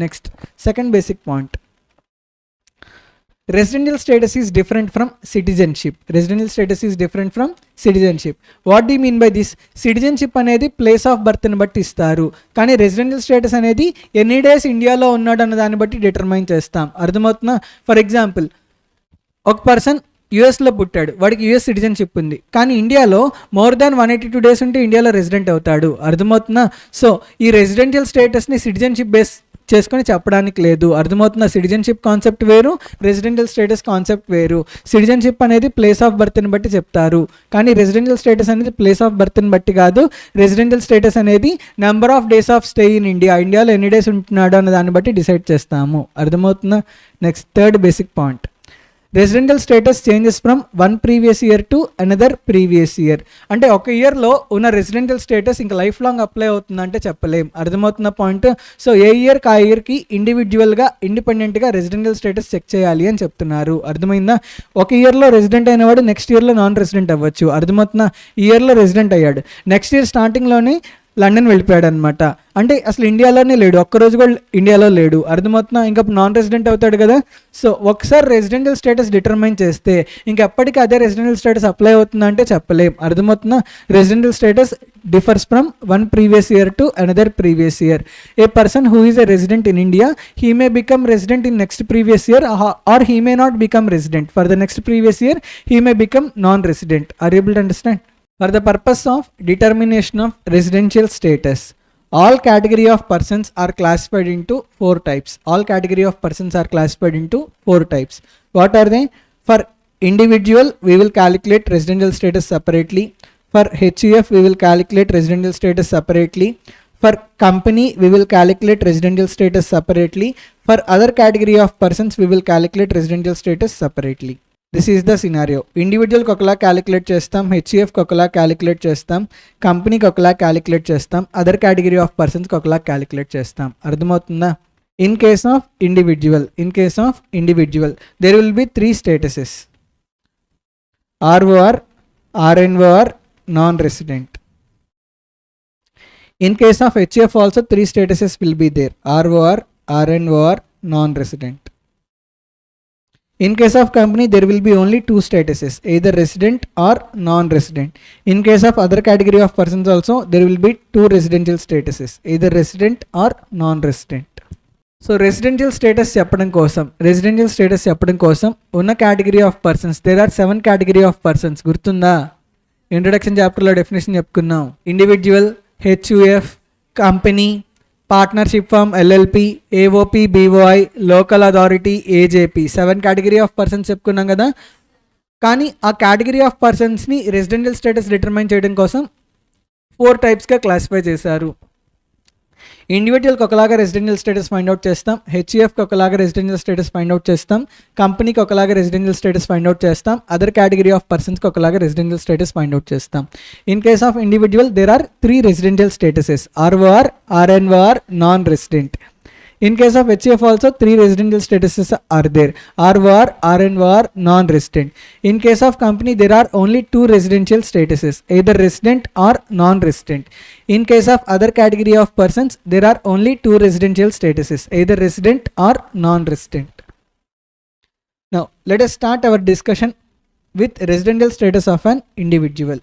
Next second basic point, residential status is different from citizenship. Residential status is different from citizenship. What do you mean by this? Citizenship అనేది ప్లేస్ ఆఫ్ బర్త్ ని బట్టి ఇస్తారు, కానీ రెసిడెన్షియల్ స్టేటస్ అనేది ఎన్ని డేస్ ఇండియాలో ఉన్నాడు అన్న దాన్ని బట్టి డిటర్మైన్ చేస్తాం. అర్థమవుతుందా? ఫర్ ఎగ్జాంపుల్, ఒక పర్సన్ యూఎస్లో పుట్టాడు, వాడికి యూఎస్ సిటిజన్షిప్ ఉంది, కానీ ఇండియాలో మోర్ దాన్ 182 డేస్ ఉంటే ఇండియాలో రెసిడెంట్ అవుతాడు. అర్థమవుతుందా? సో ఈ రెసిడెన్షియల్ స్టేటస్ని సిటిజన్షిప్ బేస్ చేసుకొని చెప్పడానికి లేదు. అర్థమవుతుందా? సిటిజన్షిప్ కాన్సెప్ట్ వేరు, రెసిడెన్షియల్ స్టేటస్ కాన్సెప్ట్ వేరు. సిటిజన్షిప్ అనేది ప్లేస్ ఆఫ్ బర్త్ని బట్టి చెప్తారు, కానీ రెసిడెన్షియల్ స్టేటస్ అనేది ప్లేస్ ఆఫ్ బర్త్ని బట్టి కాదు. రెసిడెన్షియల్ స్టేటస్ అనేది number of days of stay in India, ఇండియాలో ఎన్ని డేస్ ఉంటున్నాడు అన్న దాన్ని బట్టి డిసైడ్ చేస్తాము. అర్థమవుతుందా? Next third basic point, residential status changes from one previous year to another previous year. అంటే ఒక ఇయర్లో ఉన్న రెసిడెన్షియల్ స్టేటస్ ఇంకా లైఫ్ లాంగ్ అప్లై అవుతుందంటే చెప్పలేం. అర్థమవుతున్న పాయింట్? సో ఏ ఇయర్కి ఆ ఇయర్కి ఇండివిజువల్గా ఇండిపెండెంట్గా రెసిడెన్షియల్ స్టేటస్ చెక్ చేయాలి అని చెప్తున్నారు. అర్థమైందా? ఒక ఇయర్లో రెసిడెంట్ అయినవాడు నెక్స్ట్ ఇయర్లో నాన్ రెసిడెంట్ అవ్వచ్చు. అర్థమవుతున్నా? ఈ ఇయర్లో రెసిడెంట్ అయ్యాడు, నెక్స్ట్ ఇయర్ స్టార్టింగ్లోనే లండన్ వెళ్ళిపోయాడు అనమాట, అంటే అసలు ఇండియాలోనే లేడు, ఒక్కరోజు కూడా ఇండియాలో లేడు. అర్థమవుతున్నా? ఇంకా నాన్ రెసిడెంట్ అవుతాడు కదా. సో ఒకసారి రెసిడెన్షియల్ స్టేటస్ డిటర్మైన్ చేస్తే ఇంకెప్పటికీ అదే రెసిడెన్షియల్ స్టేటస్ అప్లై అవుతుందంటే చెప్పలేం. అర్థమవుతున్నా? Residential status differs from one previous year to another previous year. A person who is a resident in India he may become resident in next previous year or he may not become resident for the next previous year, he may become non resident. Are able to understand? For the purpose of determination of residential status, all category of persons are classified into 4 types. All category of persons are classified into 4 types. What are they? For individual, we will calculate residential status separately. For HUF, we will calculate residential status separately. For company, we will calculate residential status separately. For other category of persons, we will calculate residential status separately. This is the scenario. ఇండివిజువల్కి ఒకలా calculate చేస్తాం, హెచ్ఈఎఫ్కి ఒకలా calculate చేస్తాం, కంపెనీకి ఒకలా calculate చేస్తాం, other category of పర్సన్స్కి ఒకలా క్యాలిక్యులేట్ చేస్తాం. అర్థమవుతుందా? In case of individual there will be 3 statuses, ROR, RNOR, non resident. In case of HUF also 3 statuses will be there, ROR, RNOR, non resident. In case of company, there will be only 2 statuses, either resident or non-resident. In case of other category of persons also, there will be 2 residential statuses, either resident or non-resident. So residential status చెప్పడం కోసం ఉన్న category of persons, there are 7 category of persons. గుర్తుందా? Introduction చాప్టర్లో definition చెప్పుకున్నాం. Individual, HUF, company, partnership firm, LLP, AOP, BOI, local authority, AJP, 7 category of persons చెప్పుకున్నాం కదా. కానీ ఆ కేటగిరీ ఆఫ్ పర్సన్స్ని రెసిడెన్షియల్ స్టేటస్ డిటర్మైన్ చేయడం కోసం 4 టైప్స్గా క్లాసిఫై చేశారు. ఇండివిజువల్కి ఒకలాగా రెసిడెన్షియల్ స్టేటస్ ఫైండ్ అవుట్ చేస్తాం, హెచ్ఈఎఫ్కి ఒకలాగా రెసిడెన్షియల్ స్టేటస్ ఫైండ్ అవుట్ చేస్తాం, కంపెనీకి ఒకలాగా రెసిడెన్షియల్ స్టేటస్ ఫైండ్ అవుట్ చేస్తాం, అదర్ కేటగిరీ ఆఫ్ పర్సన్స్కి ఒకలాగా రెసిడెన్షియల్ స్టేటస్ ఫైండ్ అవుట్ చేస్తాం. In case of individual there are 3 residential statuses, ROR, RNOR, non resident. In case of HUF also 3 residential statuses are there, ROR, RNOR, non-resident. In case of company there are only 2 residential statuses, either resident or non-resident. In case of other category of persons there are only 2 residential statuses, either resident or non-resident. Now let us start our discussion with residential status of an individual.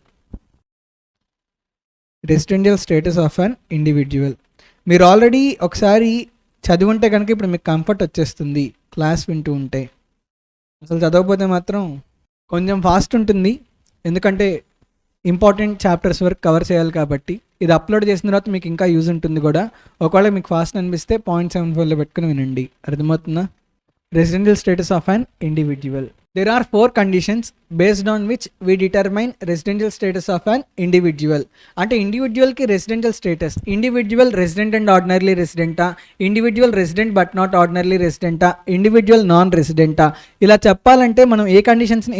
Residential status of an individual. మీరు already ఒకసారి చదివుంటే కనుక ఇప్పుడు మీకు comfort వచ్చేస్తుంది class వింటూ ఉంటే. అసలు చదవకపోతే మాత్రం కొంచెం ఫాస్ట్ ఉంటుంది, ఎందుకంటే ఇంపార్టెంట్ చాప్టర్స్ వరకు కవర్ చేయాలి కాబట్టి. ఇది అప్లోడ్ చేసిన తర్వాత మీకు ఇంకా యూజ్ ఉంటుంది కూడా. ఒకవేళ మీకు ఫాస్ట్ అనిపిస్తే 0.74లో పెట్టుకుని వినండి. అర్థమవుతుందా? Residential status of an individual. There are 4 conditions based on which we determine residential status of an individual. అంటే ఇండివిజువల్కి residential status, individual resident and ordinary రెసిడెంటా, individual resident but not ordinary రెసిడెంటా, ఇండివిజువల్ నాన్ రెసిడెంటా. ఇలా చెప్పాలంటే మనం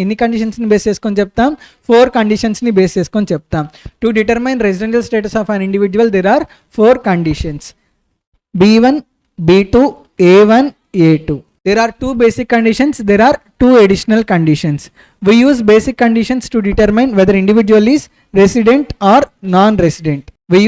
ఎన్ని కండిషన్స్ని base చేసుకొని చెప్తాం? 4 కండిషన్స్ని బేస్ చేసుకొని చెప్తాం. To determine residential status of an individual there are 4 conditions: B1, B2, A1, A2. There are 2 basic conditions, there are 2 additional conditions. We use basic conditions to determine whether individual is resident or non-resident. We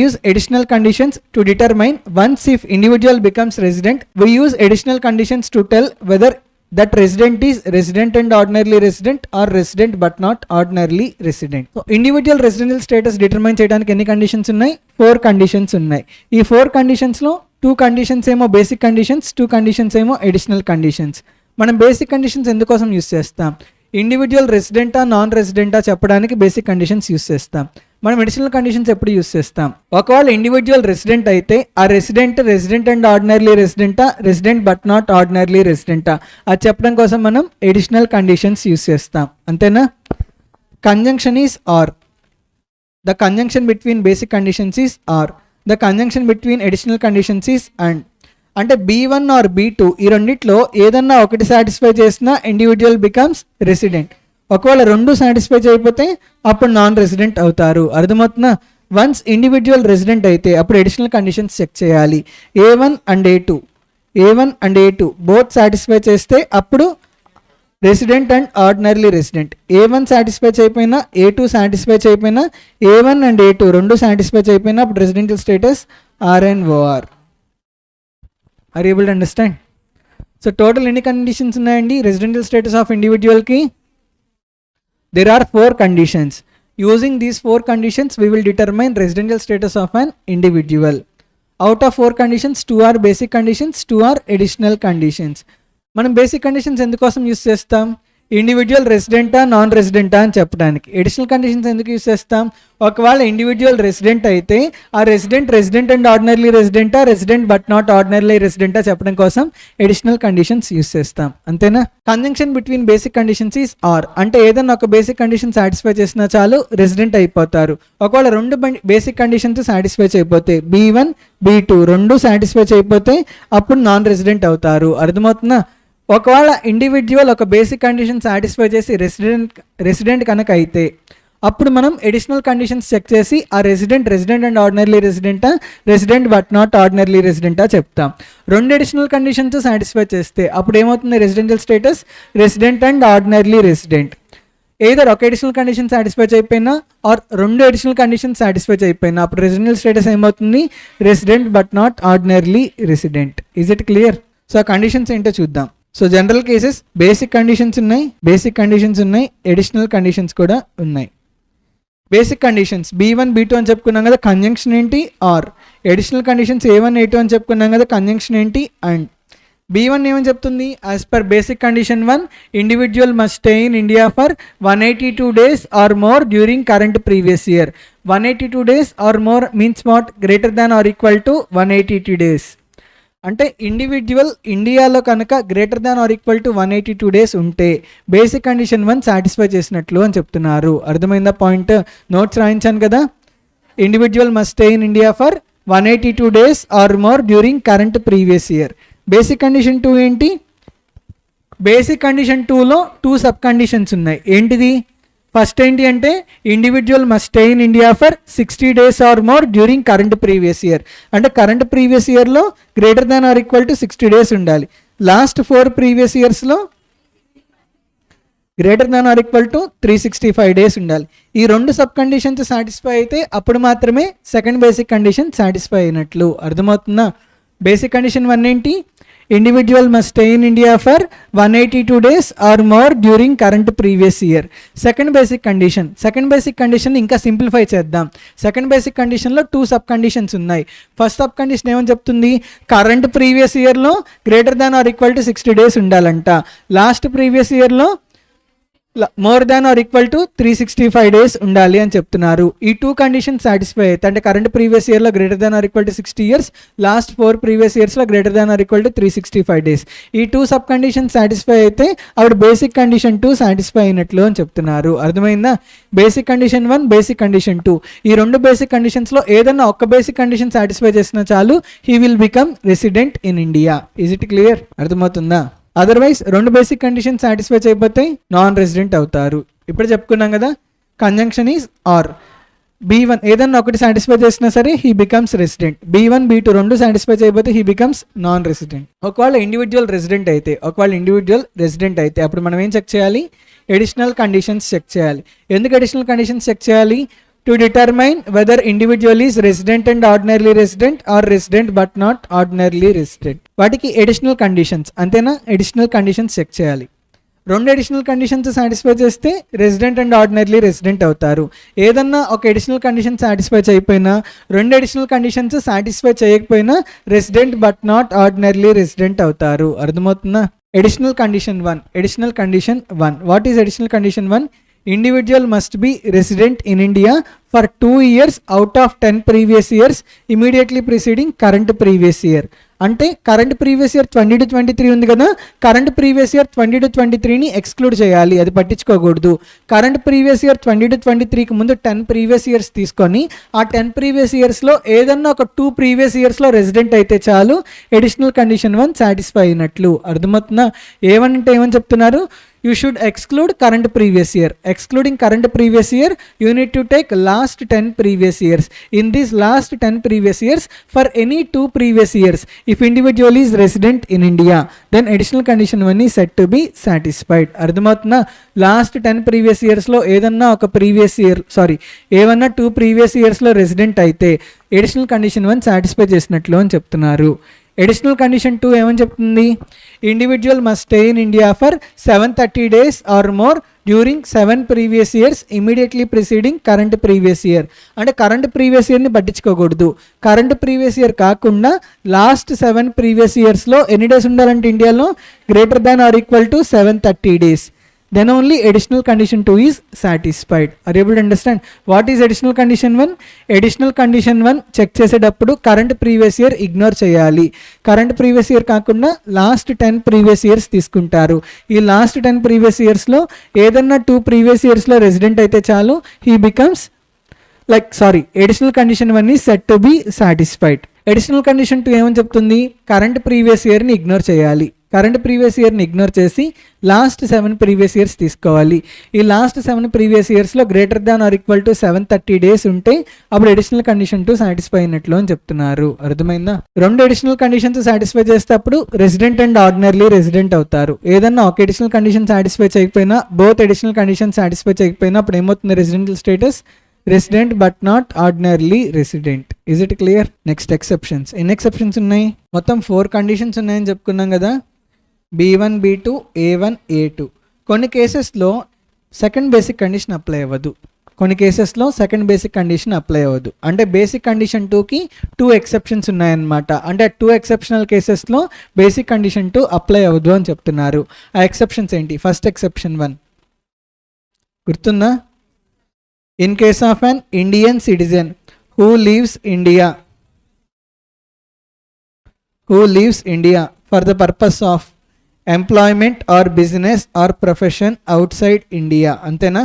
use additional conditions to determine once if individual becomes resident. We use additional conditions to tell whether that resident is resident and ordinarily resident or resident but not ordinarily resident. So individual residential status determine చేయడానికి ఎన్ని conditions ఉన్నాయి? 4 conditions ఉన్నాయి. ఈ 4 కండిషన్స్లో 2 conditions ఏమో basic conditions, 2 conditions ఏమో additional conditions. మనం basic conditions ఎందుకోసం యూస్ చేస్తాం? ఇండివిజువల్ రెసిడెంటా నాన్ రెసిడెంటా చెప్పడానికి బేసిక్ కండిషన్స్ యూస్ చేస్తాం. మనం అడిషనల్ కండిషన్స్ ఎప్పుడు యూస్ చేస్తాం? ఒకవేళ ఇండివిజువల్ రెసిడెంట్ అయితే ఆ రెసిడెంట్ అండ్ ఆర్డినరీ రెసిడెంటా, రెసిడెంట్ బట్ నాట్ ఆర్డినరీ రెసిడెంటా అది చెప్పడం కోసం మనం అడిషనల్ కండిషన్స్ యూస్ చేస్తాం. అంతేనా? Conjunction is or. The conjunction between basic conditions is or. The conjunction between additional conditions is and. అంటే B1 ఆర్ B2 ఈ రెండిట్లో ఏదన్నా ఒకటి సాటిస్ఫై చేసినా ఇండివిజువల్ బికమ్స్ రెసిడెంట్. ఒకవేళ 2 సాటిస్ఫై చేయకపోతే అప్పుడు నాన్ రెసిడెంట్ అవుతారు. అర్థమవుతుందా? వన్స్ ఇండివిజువల్ రెసిడెంట్ అయితే అప్పుడు అడిషనల్ కండిషన్స్ చెక్ చేయాలి. A1 and A2 both satisfy చేస్తే అప్పుడు resident and ordinary resident. A1 satisfy చేయకపోయినా, A2 సాటిస్ఫై చేయకపోయినా, A1 అండ్ A2 2 సాటిస్ఫై చేయకపోయినా అప్పుడు residential status RNOR. Are able to understand? So total ఎన్ని కండిషన్స్ ఉన్నాయండి రెసిడెన్షియల్ స్టేటస్ ఆఫ్ ఇండివిజువల్కి? There are 4 conditions. Using these 4 conditions, we will determine residential status of an individual. Out of 4 conditions, 2 are basic conditions, 2 are additional conditions. మనం basic conditions ఎందుకోసం use చేస్తాం? Individual రెసిడెంటా నాన్ రెసిడెంటా అని చెప్పడానికి. Additional conditions ఎందుకు use చేస్తాం? ఒకవేళ ఇండివిజువల్ రెసిడెంట్ అయితే ఆ రెసిడెంట్ అండ్ ఆర్డినరీ రెసిడెంటా, రెసిడెంట్ బట్ నాట్ ఆర్డినరీ రెసిడెంటా చెప్పడం కోసం అడిషనల్ కండిషన్స్ యూస్ చేస్తాం. అంతేనా? Conjunction between basic conditions is or. అంటే ఏదైనా ఒక బేసిక్ కండిషన్ సాటిస్ఫై చేసినా చాలు రెసిడెంట్ అయిపోతారు. ఒకవేళ 2 బేసిక్ కండిషన్స్ సాటిస్ఫై చేయకపోతే B1, B2 2 సాటిస్ఫై చేయకపోతే అప్పుడు నాన్ రెసిడెంట్ అవుతారు. అర్థమవుతుందా? ఒకవేళ ఇండివిజువల్ ఒక బేసిక్ కండిషన్ సాటిస్ఫై చేసి రెసిడెంట్ కనుక అయితే అప్పుడు మనం అడిషనల్ కండిషన్స్ చెక్ చేసి ఆ రెసిడెంట్ అండ్ ఆర్డినరీ రెసిడెంటా, రెసిడెంట్ బట్ నాట్ ఆర్డినరీ రెసిడెంటా చెప్తాం. 2 అడిషనల్ కండిషన్స్ సాటిస్ఫై చేస్తే అప్పుడు ఏమవుతుంది residential status? Resident and ordinary resident. Either ఒక అడిషనల్ కండిషన్ సాటిస్ఫై చేయకపోయినా ఆర్ 2 అడిషనల్ కండిషన్ సాటిస్ఫై చేయకపోయినా అప్పుడు రెసిడెన్షియల్ స్టేటస్ ఏమవుతుంది? Resident but not ordinary resident. Is it clear? So ఆ కండిషన్స్ ఏంటో చూద్దాం. So general cases basic conditions ఉన్నాయి, additional conditions కూడా ఉన్నాయి. బేసిక్ కండిషన్స్ B1, B2 అని చెప్పుకున్నాం కదా, కంజంక్షన్ ఏంటి? Are. Additional conditions A1, A2 అని చెప్పుకున్నాం కదా, కంజంక్షన్ ఏంటి? అండ్. B1 ఏమని చెప్తుంది? As per basic condition 1, individual must stay in India for 182 days or more during current previous year. 182 days or more means what? Greater than or equal to 182 days. అంటే individual ఇండియాలో కనుక greater than or equal to 182 days ఉంటే basic condition 1 satisfy చేసినట్లు అని చెప్తున్నారు. అర్థమైందా point? Notes రాయించాను కదా. Individual must stay in India for 182 days or more during current previous year. Basic condition 2 ఏంటి? బేసిక్ కండిషన్ 2లో 2 సబ్ కండిషన్స్ ఉన్నాయి. ఏంటిది? ఫస్ట్ ఏంటి అంటే individual must stay in India for 60 days or more during current previous year. అంటే current previous ఇయర్లో greater than or equal to 60 days ఉండాలి. Last 4 previous ఇయర్స్లో greater than or equal to 365 days ఉండాలి. ఈ 2 సబ్ కండిషన్స్ సాటిస్ఫై అయితే అప్పుడు మాత్రమే second basic condition satisfy అయినట్లు. అర్థమవుతుందా? బేసిక్ కండిషన్ 1 ఏంటి? Individual must stay in India for 182 days or more during current previous year. Second basic condition ఇంకా simplify చేద్దాం. సెకండ్ బేసిక్ కండిషన్లో 2 సబ్ కండిషన్స్ ఉన్నాయి. ఫస్ట్ సబ్ కండిషన్ ఏమని చెప్తుంది? కరెంట్ ప్రీవియస్ ఇయర్లో greater than or equal to 60 days ఉండాలంట. Last previous ఇయర్లో more than or equal to 365 days ఉండాలి అని చెప్తున్నారు. ఈ 2 కండిషన్స్ సాటిస్ఫై అయితే, అంటే కరెంట్ ప్రీవియస్ ఇయర్లో greater than or equal to 60 years, last 4 previous ఇయర్స్లో greater than or equal to 365 days. ఈ 2 సబ్ కండిషన్స్ సాటిస్ఫై అయితే అప్పుడు బేసిక్ కండిషన్ 2 సాటిస్ఫై అయినట్లు అని చెప్తున్నారు. అర్థమైందా? బేసిక్ కండిషన్ 1, బేసిక్ కండిషన్ 2, ఈ 2 బేసిక్ కండిషన్స్లో ఏదన్నా ఒక్క బేసిక్ కండిషన్ సాటిస్ఫై చేసినా చాలు, he will become resident in India. Is it clear? అర్థమవుతుందా? అదర్వైజ్ 2 బేసిక్ కండిషన్ సాటిస్ఫై చేయకపోతే నాన్ రెసిడెంట్ అవుతారు. ఇప్పుడు చెప్పుకున్నాం కదా, కంజంక్షన్ ఈజ్ ఆర్. B1 ఏదన్నా ఒకటి సాటిస్ఫై చేసినా సరే he becomes resident. B1, B2 2 satisfy చేయకపోతే హీ బికమ్స్ నాన్ రెసిడెంట్. ఒకవేళ ఇండివిజువల్ రెసిడెంట్ అయితే అప్పుడు మనం ఏం చెక్ చేయాలి? ఎడిషనల్ కండిషన్స్ చెక్ చేయాలి. ఎందుకు ఎడిషనల్ కండిషన్స్ చెక్ చేయాలి? To determine whether individual is resident and ordinarily resident or resident but not ordinarily resident. వాటికి ఎడిషనల్ కండిషన్స్, అంతేనా? ఎడిషనల్ కండిషన్స్ చెక్ చేయాలి. 2 ఎడిషనల్ కండిషన్స్ సాటిస్ఫై చేస్తే రెసిడెంట్ అండ్ ఆర్డినర్లీ రెసిడెంట్ అవుతారు. ఏదన్నా ఒక ఎడిషనల్ కండిషన్ సాటిస్ఫై చేయకపోయినా, 2 additional conditions satisfy చేయకపోయినా resident but not ordinarily resident అవుతారు. అర్థమవుతుందా? Additional condition 1. What is additional condition 1? Individual must be resident in India for 2 years out of 10 previous years immediately preceding current previous year. అంటే current previous year 20-23 ఉంది కదా, current previous year 20-23ని exclude చేయాలి, అది పట్టించుకోకూడదు. Current previous year 20-23కి ముందు 10 previous years తీసుకొని ఆ 10 previous ఇయర్స్లో ఏదన్నా ఒక 2 ప్రీవియస్ ఇయర్స్లో రెసిడెంట్ అయితే చాలు, ఎడిషనల్ కండిషన్ 1 సాటిస్ఫై అయినట్లు. అర్థమవుతుందా? ఏమంటే ఏమని చెప్తున్నారు? You should exclude current previous year. Excluding current previous year, you need to take last 10 previous years. In these last 10 previous years, for any 2 previous years, if individual is resident in India, then additional condition 1 is said to be satisfied. అర్థమవుతుందా? Last 10 previous ఇయర్స్లో ఏదన్నా ఒక ఏమన్నా 2 previous ఇయర్స్లో resident అయితే additional condition 1 satisfy చేసినట్లు అని చెప్తున్నారు. ఎడిషనల్ కండిషన్ 2 ఏమని చెప్తుంది? Individual must stay in India for 730 days or more during 7 previous years immediately preceding current previous year. అంటే కరెంట్ ప్రీవియస్ ఇయర్ని పట్టించుకోకూడదు. కరెంట్ ప్రీవియస్ ఇయర్ కాకుండా లాస్ట్ 7 ప్రీవియస్ ఇయర్స్లో ఎన్ని డేస్ ఉండాలంటే ఇండియాలో? Greater than or equal to 730 days. Then only additional condition 2 is satisfied. Are you able to understand? What is additional condition 1? Additional condition 1 check చేసేటప్పుడు current previous year ignore చేయాలి. Current previous year కాకుండా last 10 previous years తీసుకుంటారు. ఈ last 10 previous ఇయర్స్లో ఏదన్నా 2 previous ఇయర్స్లో resident అయితే చాలు, he becomes additional condition 1 is said to be satisfied. Additional condition 2 ఏమని చెప్తుంది? కరెంట్ ప్రీవియస్ ఇయర్ని ఇగ్నోర్ చేయాలి. కరెంట్ ప్రీవియస్ ఇయర్ని ఇగ్నోర్ చేసి లాస్ట్ 7 ప్రీవియస్ ఇయర్స్ తీసుకోవాలి. ఈ లాస్ట్ 7 ప్రీవియస్ ఇయర్స్లో greater than or equal to 730 days ఉంటే అప్పుడు అడిషనల్ కండిషన్ 2 సాటిస్ఫై అయినట్లు అని చెప్తున్నారు. అర్థమైందా? 2 అడిషనల్ కండిషన్స్ సాటిస్ఫై చేస్తే అప్పుడు రెసిడెంట్ అండ్ ఆర్డినర్లీ రెసిడెంట్ అవుతారు. ఏదన్నా ఒక అడిషనల్ కండిషన్ సాటిస్ఫై చేయకపోయినా, బోత్ అడిషనల్ కండిషన్ సాటిస్ఫై చేయకపోయినా అప్పుడు ఏమవుతుంది? Residential status resident but not ordinarily resident. Is it clear? Next exceptions. ఎన్ని ఎక్సెప్షన్స్ ఉన్నాయి? మొత్తం 4 కండిషన్స్ ఉన్నాయని చెప్పుకున్నాం కదా. B1, B2, A1, A2. కొన్ని కేసెస్లో సెకండ్ బేసిక్ కండిషన్ అప్లై అవ్వదు. అంటే బేసిక్ కండిషన్ 2కి 2 ఎక్సెప్షన్స్ ఉన్నాయన్నమాట. అంటే 2 ఎక్సెప్షనల్ కేసెస్లో బేసిక్ కండిషన్ 2 అప్లై అవ్వదు అని చెప్తున్నారు. ఆ ఎక్సెప్షన్స్ ఏంటి? ఫస్ట్ ఎక్సెప్షన్ 1 గుర్తుందా? In case of an Indian citizen who leaves India for the purpose of employment or business or profession outside India. అంతేనా?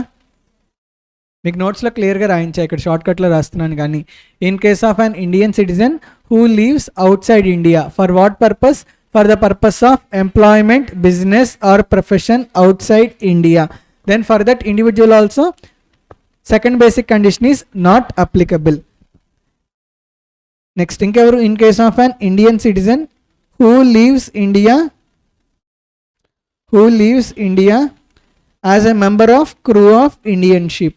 మీకు నోట్స్లో క్లియర్గా రాయించా, ఇక్కడ షార్ట్కట్లో రాస్తున్నాను. కానీ in case of an Indian citizen who leaves outside India for what purpose? For the purpose of employment, business or profession outside India. Then for that individual also second basic condition is not applicable. Next ఇంకెవరు? In case of an Indian citizen who leaves India as a member of crew of Indian ship.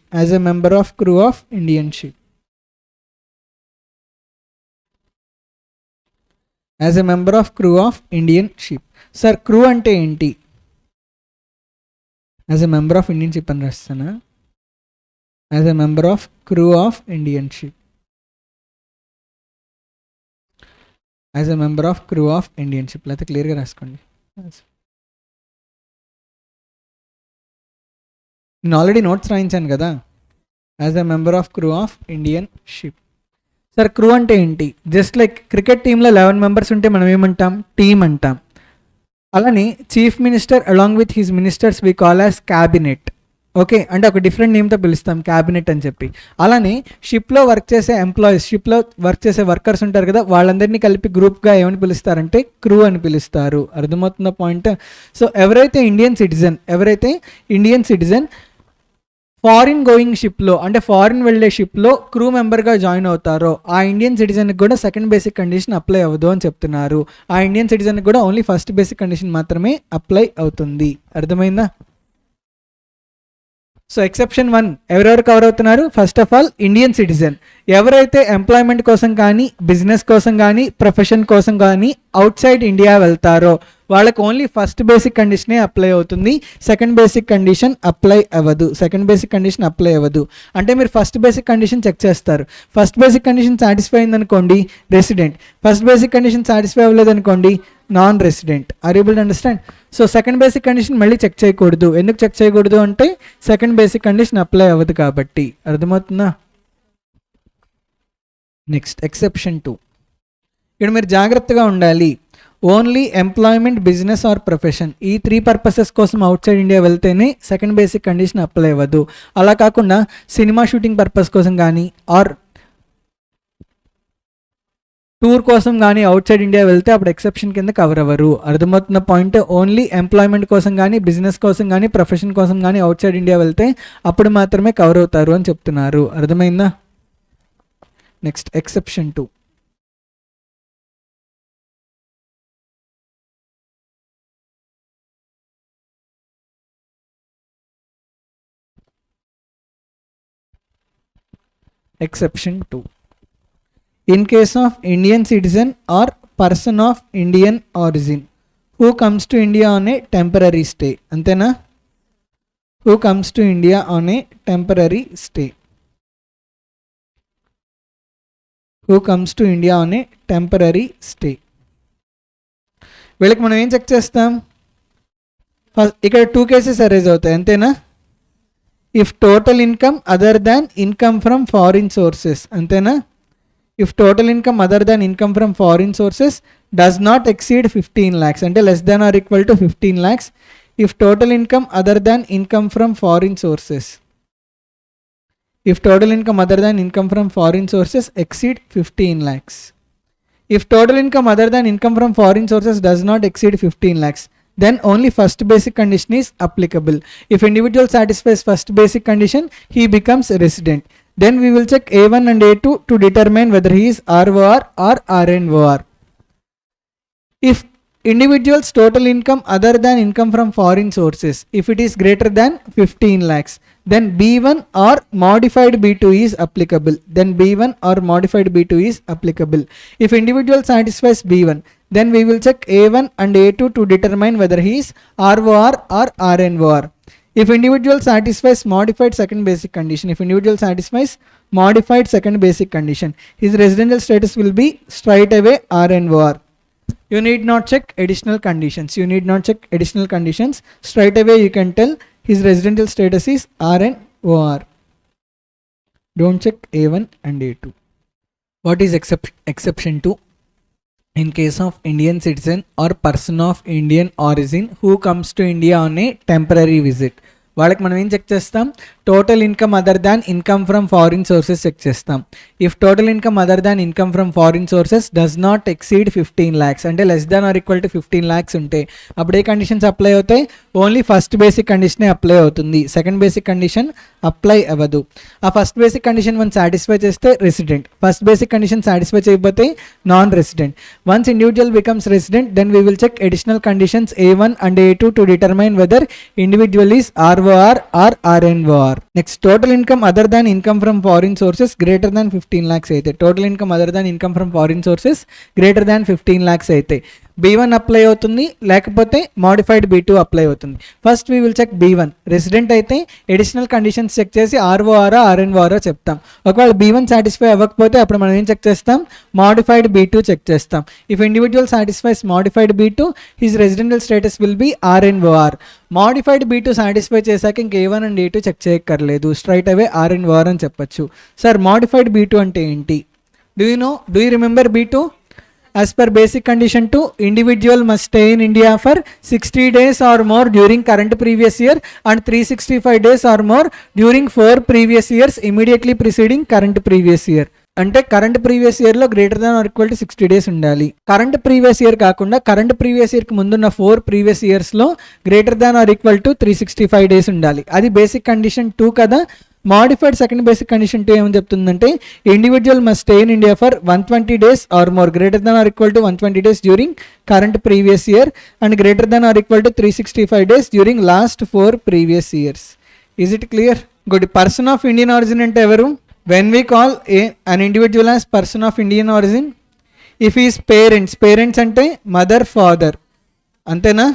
Sir, crew అంటే ఏంటి? As a member of Indian ship అని రాస్తానా? As a member of crew of Indian ship. లేకపోతే క్లియర్గా రాసుకోండి. నేను already notes రాయించాను కదా. As a member of crew of Indian ship. Sir crew అంటే ఏంటి? జస్ట్ లైక్ క్రికెట్ టీంలో 11 మెంబర్స్ ఉంటే మనం ఏమంటాం? టీమ్ అంటాం. అలానే chief minister along with his ministers we call as cabinet. Okay, అంటే ఒక డిఫరెంట్ నేమ్తో పిలుస్తాం క్యాబినెట్ అని చెప్పి. అలానే షిప్లో వర్క్ చేసే ఎంప్లాయీస్, షిప్లో వర్క్ చేసే వర్కర్స్ ఉంటారు కదా, వాళ్ళందరినీ కలిపి గ్రూప్గా ఏమని పిలుస్తారంటే క్రూ అని పిలుస్తారు. అర్థమవుతున్న పాయింట్? సో ఎవరైతే ఇండియన్ సిటిజన్ ఫారిన్ గోయింగ్ షిప్లో, అంటే ఫారిన్ వెళ్ళే షిప్లో క్రూ మెంబర్గా జాయిన్ అవుతారో ఆ ఇండియన్ సిటిజన్కి కూడా సెకండ్ బేసిక్ కండిషన్ అప్లై అవ్వదు అని చెప్తున్నారు. ఆ ఇండియన్ సిటిజన్కి కూడా ఓన్లీ ఫస్ట్ బేసిక్ కండిషన్ మాత్రమే అప్లై అవుతుంది. అర్థమైందా? సో ఎక్సెప్షన్ 1 ఎవరెవరు కవర్ అవుతున్నారు? First of all Indian citizen. ఎవరైతే ఎంప్లాయ్మెంట్ కోసం కానీ, బిజినెస్ కోసం కానీ, ప్రొఫెషన్ కోసం కానీ అవుట్ సైడ్ ఇండియా వెళ్తారో వాళ్ళకి ఓన్లీ ఫస్ట్ బేసిక్ కండిషనే అప్లై అవుతుంది. సెకండ్ బేసిక్ కండిషన్ అప్లై అవ్వదు. అంటే మీరు ఫస్ట్ బేసిక్ కండిషన్ చెక్ చేస్తారు. ఫస్ట్ బేసిక్ కండిషన్ సాటిస్ఫై అయిందనుకోండి resident, first basic condition satisfy అవ్వలేదనుకోండి non resident. Are able to understand? So second basic condition మళ్ళీ check చేయకూడదు. ఎందుకు చెక్ చేయకూడదు అంటే సెకండ్ బేసిక్ కండిషన్ అప్లై అవ్వదు కాబట్టి. అర్థమవుతుందా? Next exception 2. ఇక్కడ మీరు జాగ్రత్తగా ఉండాలి. Only employment, business or profession, ఈ 3 పర్పసెస్ కోసం అవుట్ సైడ్ ఇండియా వెళ్తేనే సెకండ్ బేసిక్ కండిషన్ అప్లై అవ్వదు. అలా కాకుండా సినిమా షూటింగ్ పర్పస్ కోసం కానీ ఆర్ టూర్ కోసం కానీ అవుట్ సైడ్ ఇండియా వెళ్తే అప్పుడు ఎక్సెప్షన్ కింద కవర్ అవ్వరు. అర్థమవుతున్న పాయింట్? ఓన్లీ ఎంప్లాయ్మెంట్ కోసం కానీ, బిజినెస్ కోసం కానీ, ప్రొఫెషన్ కోసం కానీ అవుట్ సైడ్ ఇండియా వెళ్తే అప్పుడు మాత్రమే కవర్ అవుతారు అని చెప్తున్నారు. అర్థమైందా? Next exception 2. Exception 2. In case of Indian citizen or person of Indian origin who comes to India on a temporary stay. Antena? Who comes to India on a temporary stay. వీళ్ళకి మనం ఏం check చేస్తాం? First ఇక్కడ 2 cases arise అవుతాయి. అంతేనా? If total income other than income from foreign sources. అంతేనా? If total income other than income from foreign sources does not exceed 15 lakhs, అంటే less than or equal to 15 lakhs. If total income other than income from foreign sources, if total income other than income from foreign sources exceed 15 lakhs. If total income other than income from foreign sources does not exceed 15 lakhs, then only first basic condition is applicable. If individual satisfies first basic condition, he becomes a resident. Then we will check A1 and A2 to determine whether he is ROR or RNOR. If individual's total income other than income from foreign sources, if it is greater than 15 lakhs, then B1 or modified B2 is applicable. If individual satisfies B1, then we will check A1 and A2 to determine whether he is ROR or RNOR. If individual satisfies modified second basic condition, his residential status will be straight away RNOR. You need not check additional conditions. Straight away you can tell his residential status is RNOR. Don't check A1 and A2. What is exception 2? In case of Indian citizen or person of Indian origin who comes to India on a temporary visit, వాళ్ళకి మనం ఏం check చేస్తాం? Total income other than income from foreign sources check చేస్తాం. If total income other than income from foreign sources does not exceed 15 lakhs, అంటే less than or equal to 15 lakhs ఉంటే అప్పుడు ఏ conditions apply అవుతాయి? Only first basic కండిషనే apply అవుతుంది. Second basic condition apply అవ్వదు. ఆ ఫస్ట్ బేసిక్ కండిషన్ మనం సాటిస్ఫై చేస్తే resident, first basic condition satisfy చేయకపోతే non resident. Once individual becomes resident, then we will check additional conditions A1 and A2 to determine whether individual is ROR or RNOR. Next, total income other than income from foreign sources greater than 15 lakhs అయితే, total income other than income from foreign sources greater than 15 lakhs అయితే B1 apply అవుతుంది, లేకపోతే modified B2 apply అవుతుంది. First we will check B1. Resident అయితే additional conditions check చేసి RORO RNORO చెప్తాం. ఒకవేళ B1 satisfy అవ్వకపోతే అప్పుడు మనం ఏం చెక్ చేస్తాం, మోడిఫైడ్ B2 చెక్ చేస్తాం. If individual satisfies modified B2, his residential status will be RNOR. Modified B2 satisfy చేశాక ఇంక A1 అండ్ A2 చెక్ చేయక్కర్లేదు, స్ట్రైట్ అవే RNOR అని చెప్పచ్చు. సార్ మోడిఫైడ్ B2 అంటే ఏంటి? Do you remember B2? As per basic condition 2, individual must stay in India for 60 days or more during current previous year and 365 days or more during 4 previous years immediately preceding current previous year. అంటే current previous ఇయర్లో greater than or equal to 60 days ఉండాలి. Current previous year కాకుండా current previous ఇయర్కి ముందున్న 4 previous yearsలో greater than or equal to 365 days ఉండాలి. అది basic condition 2 కదా. మోడిఫైడ్ సెకండ్ బేసిక్ కండిషన్ 2 ఏమని చెప్తుందంటే individual must stay in India for 120 days or more greater than or equal to 120 days during current previous year and greater than or equal to 365 days during last 4 previous years. Is it clear? Good. Person of Indian origin అంటే ఎవరు? When we call an individual as person of Indian origin, if he is parents అంటే mother father, అంతేనా?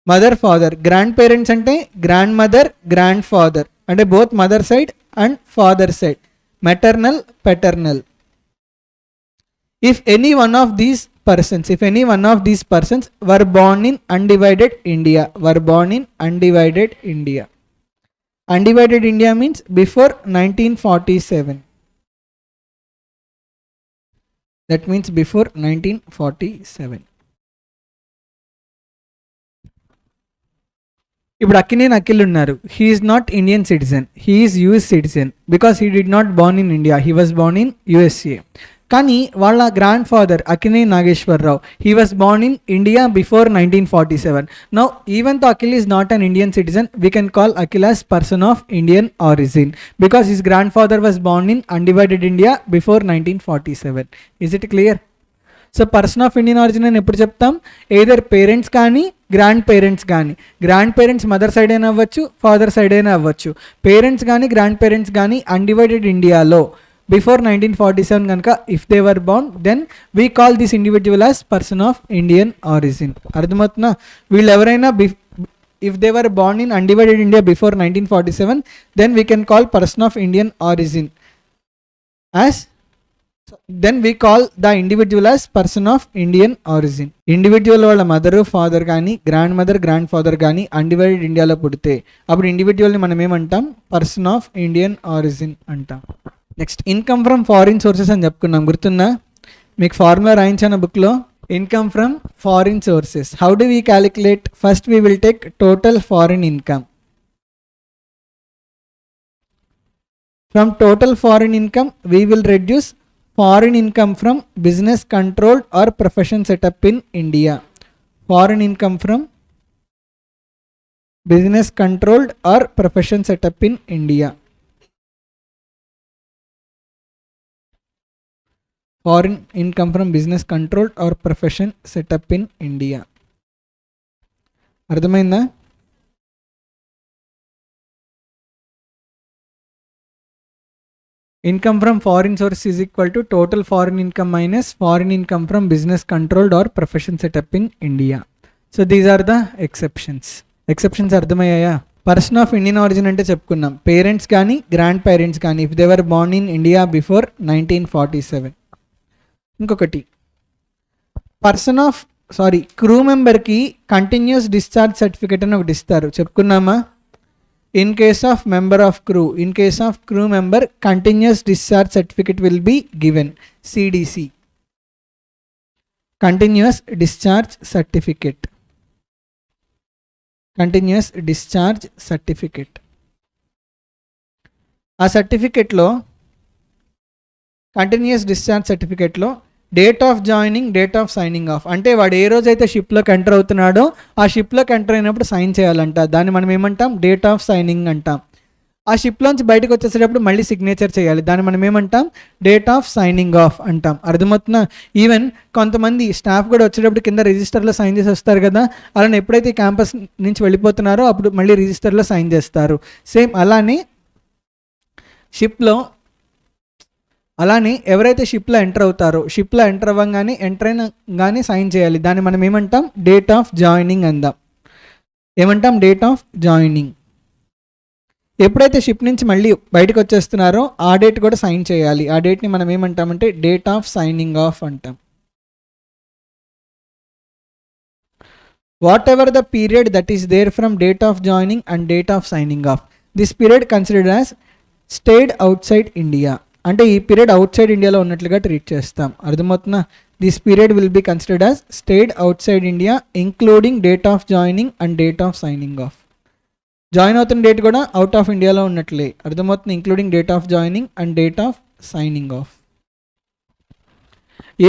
Mother father. Grand parents అంటే grand mother grand father, అంటే both mother side and father side, maternal paternal. If any one of these persons were born in undivided India, Undivided India means before 1947. That means before 1947. ఇప్పుడు అక్కినేని అఖిల్ ఉన్నారు. He is not Indian citizen, he is US citizen because he did not born in India, he was born in USA. కానీ వాళ్ళ grand father Akkineni Nageswara Rao, he was born in India before 1947. Now even though Akhil is not an Indian citizen, we can call Akhil as person of Indian origin because his grand father was born in undivided India before 1947. Is it clear? So person of Indian origin అని ఎప్పుడు చెప్తాం? Either parents కానీ grand parents కానీ. Grand parents mother side అయినా అవ్వచ్చు, father side అయినా అవ్వచ్చు. Parents కానీ గ్రాండ్ పేరెంట్స్ కానీ అన్డివైడెడ్ ఇండియాలో బిఫోర్ 1947 కనుక if they were born, then we call this individual as person of Indian origin. అర్థమవుతుందా? వీళ్ళు ఎవరైనా if they were born in undivided India before 1947, then we can call person of Indian origin as, then we call the individual as person of Indian origin. Individual వాళ్ళ mother father కానీ grand mother grand father కానీ undivided ఇండియాలో పుడితే అప్పుడు ఇండివిజువల్ని మనం ఏమంటాం? Person of Indian origin అంటాం. Next income from foreign sources అని చెప్పుకున్నాం, గుర్తుందా? మీకు ఫార్ములా రాయించాను బుక్లో. Income from foreign sources, how do we calculate? First we will take total foreign income. From total foreign income we will reduce foreign income from business controlled or profession set up in India. Foreign income from business controlled or profession set up in India. Foreign income from business controlled or profession set up in India. అర్థమైందా? Income from foreign source is equal to total foreign income minus foreign income from business controlled or profession set up in India. So these are the exceptions. Exceptions అర్థమయ్యాయా? Person of Indian origin అంటే చెప్పుకున్నాం, parents కానీ grand parents కానీ if they were born in India before 1947. ఇంకొకటి crew మెంబర్కి continuous discharge certificate అని ఒకటి ఇస్తారు, చెప్పుకున్నామా? In case of crew member, continuous discharge certificate will be given. CDC, continuous discharge certificate. ఆ సర్టిఫికేట్లో కంటిన్యూస్ డిశ్చార్జ్ సర్టిఫికేట్లో date of joining, date of signing of, అంటే వాడు ఏ రోజైతే షిప్లోకి ఎంటర్ అవుతున్నాడో ఆ షిప్లోకి ఎంటర్ అయినప్పుడు సైన్ చేయాలంట. దాన్ని మనం ఏమంటాం? డేట్ ఆఫ్ సైనింగ్ అంటాం. ఆ షిప్లోంచి బయటకు వచ్చేసేటప్పుడు మళ్ళీ సిగ్నేచర్ చేయాలి, దాన్ని మనం ఏమంటాం? డేట్ ఆఫ్ సైనింగ్ ఆఫ్ అంటాం. అర్థమవుతుందా? ఈవెన్ కొంతమంది స్టాఫ్ కూడా వచ్చేటప్పుడు కింద రిజిస్టర్లో సైన్ చేసి వస్తారు కదా, అలానే ఎప్పుడైతే క్యాంపస్ నుంచి వెళ్ళిపోతున్నారో అప్పుడు మళ్ళీ రిజిస్టర్లో సైన్ చేస్తారు. సేమ్ అలానే షిప్లో అలానే ఎవరైతే షిప్లో ఎంటర్ అవుతారో షిప్లో ఎంటర్ అవ్వగానే ఎంటర్ అయినగానే సైన్ చేయాలి. దాన్ని మనం ఏమంటాం, డేట్ ఆఫ్ జాయినింగ్ అందాం. ఏమంటాం, డేట్ ఆఫ్ జాయినింగ్. ఎప్పుడైతే షిప్ నుంచి మళ్ళీ బయటకు వచ్చేస్తున్నారో ఆ డేట్ కూడా సైన్ చేయాలి. ఆ డేట్ని మనం ఏమంటామంటే డేట్ ఆఫ్ సైనింగ్ ఆఫ్ అంటాం. Whatever the period that is there from date of joining and date of signing off, this period considered as stayed outside India. అంటే ఈ పీరియడ్ అవుట్ సైడ్ ఇండియాలో ఉన్నట్లుగా ట్రీట్ చేస్తాం. అర్థమవుతుందా? This period will be considered as stayed outside India including date of joining and date of signing off. Join అవుతున్న date కూడా out of ఇండియాలో ఉన్నట్లే. అర్థమవుతుంది? Including date of joining and date of signing off.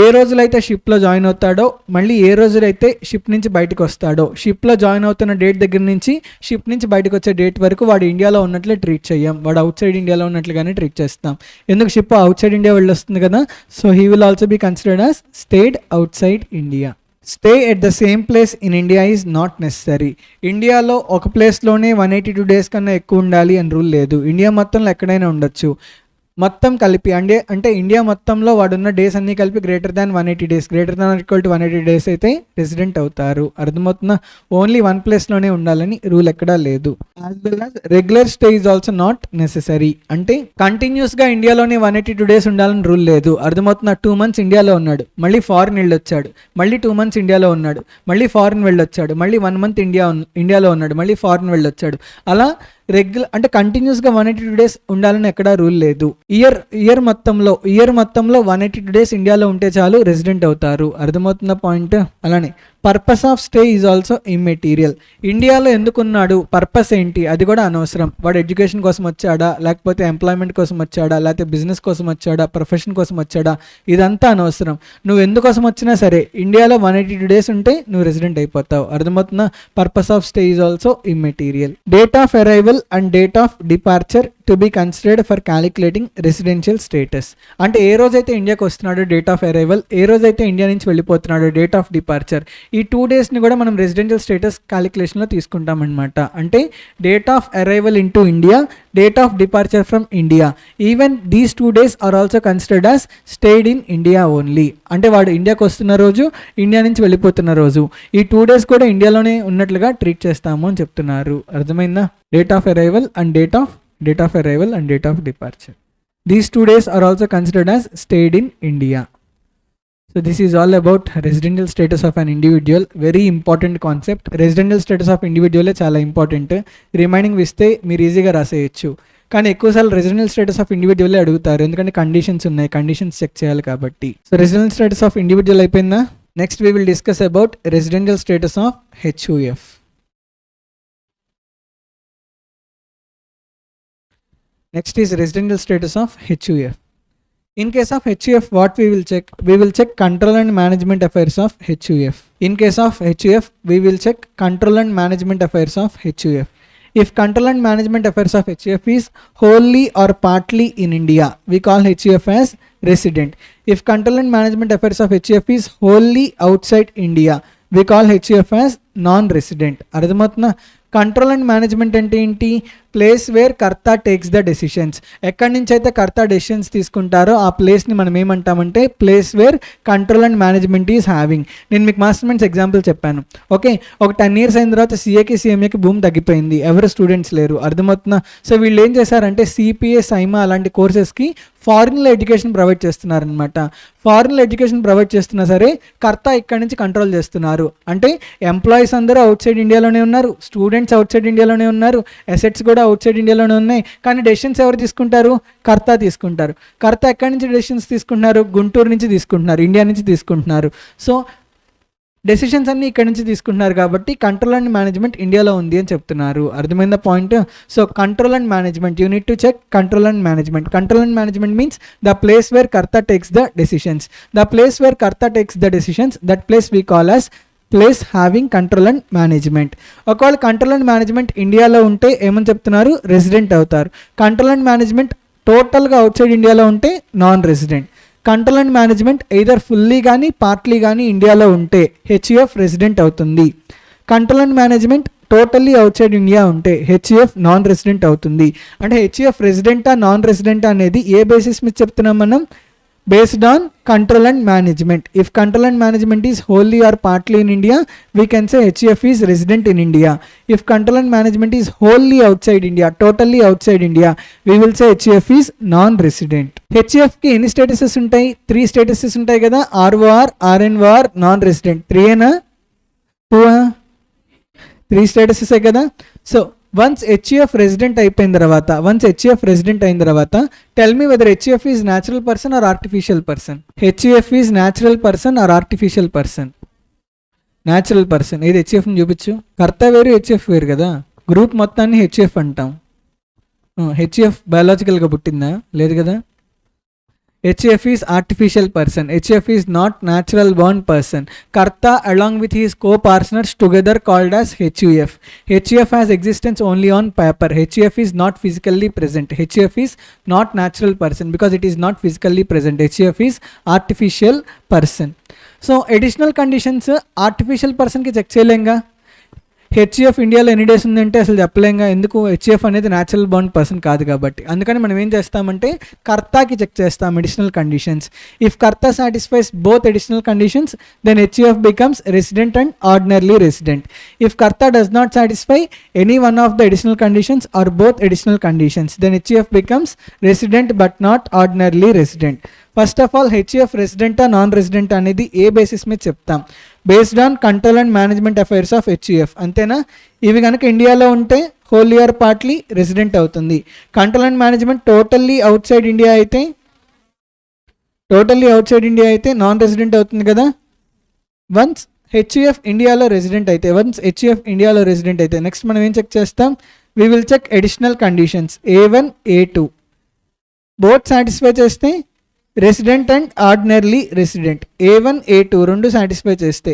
ఏ రోజులైతే షిప్లో join అవుతాడో మళ్ళీ ఏ రోజులైతే షిప్ నుంచి బయటకు వస్తాడో షిప్లో జాయిన్ అవుతున్న డేట్ దగ్గర నుంచి షిప్ నుంచి బయటకు వచ్చే డేట్ వరకు వాడు ఇండియాలో ఉన్నట్లే ట్రీట్ చేయం. వాడు అవుట్ సైడ్ ఇండియాలో ఉన్నట్లుగానే ట్రీట్ చేస్తాం. ఎందుకు? షిప్ అవుట్ సైడ్ ఇండియా వెళ్ళొస్తుంది కదా. So he will also be considered as stayed outside India. Stay at the same place in India is not necessary. ఇండియాలో ఒక ప్లేస్లోనే 182 days కన్నా ఎక్కువ ఉండాలి అని రూల్ లేదు. ఇండియా మొత్తంలో ఎక్కడైనా ఉండొచ్చు. మొత్తం కలిపి అంటే ఇండియా మొత్తంలో వాడున్న డేస్ అన్నీ కలిపి greater than 180 days, greater than equal to 180 days అయితే రెసిడెంట్ అవుతారు. అర్థమవుతుందా? ఓన్లీ వన్ ప్లేస్లోనే ఉండాలని రూల్ ఎక్కడా లేదు. As well as regular stay is also not necessary. అంటే కంటిన్యూస్గా ఇండియాలోనే 182 days ఉండాలని రూల్ లేదు. అర్థమవుతున్నా? 2 months ఇండియాలో ఉన్నాడు, మళ్ళీ ఫారిన్ వెళ్ళొచ్చాడు, మళ్ళీ 2 months ఇండియాలో ఉన్నాడు, మళ్ళీ ఫారిన్ వెళ్ళొచ్చాడు, మళ్ళీ 1 month ఇండియాలో ఉన్నాడు, మళ్ళీ ఫారిన్ వెళ్ళొచ్చాడు. అలా అంటే కంటిన్యూస్గా 182 days ఉండాలని ఎక్కడా రూల్ లేదు. ఇయర్ మొత్తంలో 182 days ఇండియాలో ఉంటే చాలు రెసిడెంట్ అవుతారు. అర్థమవుతున్న పాయింట్? అలానే purpose of stay is also immaterial. ఇండియాలో ఎందుకున్నాడు, పర్పస్ ఏంటి, అది కూడా అనవసరం. వాడు ఎడ్యుకేషన్ కోసం వచ్చాడా, లేకపోతే ఎంప్లాయ్మెంట్ కోసం వచ్చాడా, లేకపోతే బిజినెస్ కోసం వచ్చాడా, ప్రొఫెషన్ కోసం వచ్చాడా, ఇదంతా అనవసరం. నువ్వు ఎందుకోసం వచ్చినా సరే ఇండియాలో 182 days ఉంటే నువ్వు రెసిడెంట్ అయిపోతావు. అర్థమవుతున్నా? Purpose of stay is also immaterial. Date of arrival and date of departure to be considered for calculating residential status. అంటే ఏ రోజైతే ఇండియాకి వస్తున్నాడో డేట్ ఆఫ్ అరైవల్, ఏ రోజైతే ఇండియా నుంచి వెళ్ళిపోతున్నాడో డేట్ ఆఫ్ డిపార్చర్, ఈ 2 daysని కూడా మనం రెసిడెన్షియల్ స్టేటస్ క్యాలిక్యులేషన్లో తీసుకుంటాం అనమాట. అంటే date of arrival into India, date of departure from India, even these 2 days are also considered as stayed in India only. అంటే వాడు ఇండియాకి వస్తున్న రోజు, ఇండియా నుంచి వెళ్ళిపోతున్న రోజు, ఈ 2 days కూడా ఇండియాలోనే ఉన్నట్లుగా ట్రీట్ చేస్తాము అని చెప్తున్నారు. అర్థమైందా? Date of arrival and date of arrival and date of departure, these 2 days are also considered as stayed in India. So this is all about residential status of an individual. Very important concept. Residential status of individual చాలా important. Remaining ఇస్తే మీరు ఈజీగా రాసేయచ్చు. కానీ ఎక్కువసార్లు residential status of individual అడుగుతారు, ఎందుకంటే conditions ఉన్నాయి, conditions check చేయాలి కాబట్టి. So residential status of individual అయిపోయిందా? Next we will discuss about residential status of HUF. Next is residential status of HUF. In case of HUF, what we will check? We will check control and management affairs of HUF. In case of HUF, we will check control and management affairs of HUF. If control and management affairs of HUF is wholly or partly in India, we call HUF as resident. If control and management affairs of HUF is wholly outside India, we call HUF as non-resident. అర్థమవుతుందా? Control and management అంటే ఏంటి? Place where Karta takes the decisions. ఎక్కడి నుంచి అయితే కర్తా decisions తీసుకుంటారో ఆ ప్లేస్ని మనం ఏమంటామంటే place where control and management is having. నేను మీకు మాస్టర్మైండ్స్ ఎగ్జాంపుల్ చెప్పాను. ఓకే, ఒక 10 years అయిన తర్వాత CMAకి భూమి తగ్గిపోయింది, ఎవరు స్టూడెంట్స్ లేరు. అర్థమవుతుందా? సో వీళ్ళు ఏం చేశారంటే CPA, SIMA అలాంటి కోర్సెస్కి ఫారిన్లో ఎడ్యుకేషన్ ప్రొవైడ్ చేస్తున్నారనమాట. ఫారిన్లో ఎడ్యుకేషన్ ప్రొవైడ్ చేస్తున్నా సరే కర్తా ఇక్కడి నుంచి కంట్రోల్ చేస్తున్నారు. అంటే ఎంప్లాయీస్ అందరూ అవుట్ సైడ్ ఇండియాలోనే ఉన్నారు, స్టూడెంట్స్ అవుట్ సైడ్ ఇండియాలోనే ఉన్నారు, అసెట్స్ కూడా అవుట్ సైడ్ ఇండియాలోనే ఉన్నాయి. కానీ డెసిషన్స్ ఎవరు తీసుకుంటారు? కర్తా తీసుకుంటారు. కర్తా ఎక్కడి నుంచి డెసిషన్స్ తీసుకుంటున్నారు? గుంటూరు నుంచి తీసుకుంటున్నారు, ఇండియా నుంచి తీసుకుంటున్నారు. సో డెసిషన్స్ అన్నీ ఇక్కడ నుంచి తీసుకుంటున్నారు కాబట్టి కంట్రోల్ అండ్ మేనేజ్మెంట్ ఇండియాలో ఉంది అని చెప్తున్నారు. అర్థమైందా point? So control and management, you need to check control and management. Control and management means the place where Karta takes the decisions. The place where Karta takes the decisions, that place we call as place having control and management. ఒకవేళ control and management ఇండియాలో ఉంటే ఏమని చెప్తున్నారు? Resident అవుతారు. Control and management టోటల్గా outside ఇండియాలో ఉంటే non resident. Control and management either fully కానీ పార్ట్లీ కానీ ఇండియాలో ఉంటే HUF రెసిడెంట్ అవుతుంది. Control and management totally outside India ఉంటే హెచ్యుఎఫ్ నాన్ రెసిడెంట్ అవుతుంది. అంటే హెచ్యుఎఫ్ రెసిడెంటా నాన్ రెసిడెంటా అనేది ఏ బేసిస్ మీద చెప్తున్నాం మనం? based on control and management. If control and management is wholly or partly in India, we can say HUF is resident in India. If control and management is wholly outside India, totally outside India, we will say HUF is non-resident. HUF ki any statuses untai? 3 statuses untai kada, ROR, RNOR, non-resident. 3 na 2 3 statuses kada. So once HUF resident అయిపోయిన తర్వాత, once HUF resident అయిన తర్వాత, tell me whether HUF is natural person or artificial person. HUF is natural person or artificial person? Natural person. ఇది HUF ని చూపించు. కర్త వేరు HUF వేరు కదా. గ్రూప్ మొత్తాన్ని HUF అంటాం. HUF బయాలజికల్గా పుట్టిందా? లేదు కదా. HUF is artificial person. HUF is not natural born person. Karta along with his co-partners together called as HUF. HUF has existence only on paper. HUF is not physically present. HUF is not natural person because it is not physically present. HUF is artificial person. So additional conditions artificial person ki check cheyalenga. HUF ఇండియాలో ఎన్ని days ఉందంటే అసలు చెప్పలేంగా. ఎందుకు? HUF అనేది natural bond person కాదు కాబట్టి. అందుకని మనం ఏం చేస్తామంటే కర్తాకి చెక్ చేస్తాం additional conditions. If Karta satisfies both additional conditions then HUF becomes resident and ordinarily resident. If Karta does not satisfy any one of the additional conditions or both additional conditions then HUF becomes resident but not ordinarily resident. First of all HUF రెసిడెంటా non resident అనేది ఏ basis మీద చెప్తాం? Based on control and management affairs of HUF. అంతేనా? ఇవి కనుక ఇండియాలో ఉంటే హోల్లీ ఆర్ పార్ట్లీ రెసిడెంట్ అవుతుంది. Control and management totally outside India అయితే నాన్ రెసిడెంట్ అవుతుంది కదా. వన్స్ హెచ్యుఎఫ్ ఇండియాలో రెసిడెంట్ అయితే నెక్స్ట్ మనం ఏం చెక్ చేస్తాం? We will check additional conditions A1 A2 both satisfy చేస్తే resident and ordinarily resident. A1 A2 రెండు సాటిస్ఫై చేస్తే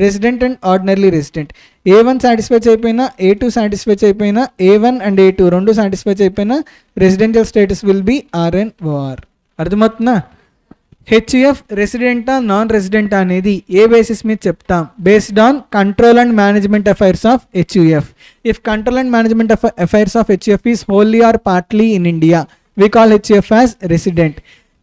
resident and ordinarily resident. A1 satisfy అయిపోయినా A2 సాటిస్ఫై అయిపోయినా A1 అండ్ A2 రెండు సాటిస్ఫై అయిపోయినా residential status will be RNOR. అర్థమవుతుందా? HUF రెసిడెంటా నాన్ రెసిడెంటా అనేది ఏ బేసిస్ మీద చెప్తాం? Based on control and management affairs of HUF. If control and management affairs of HUF is wholly or partly in India, we call HUF as resident.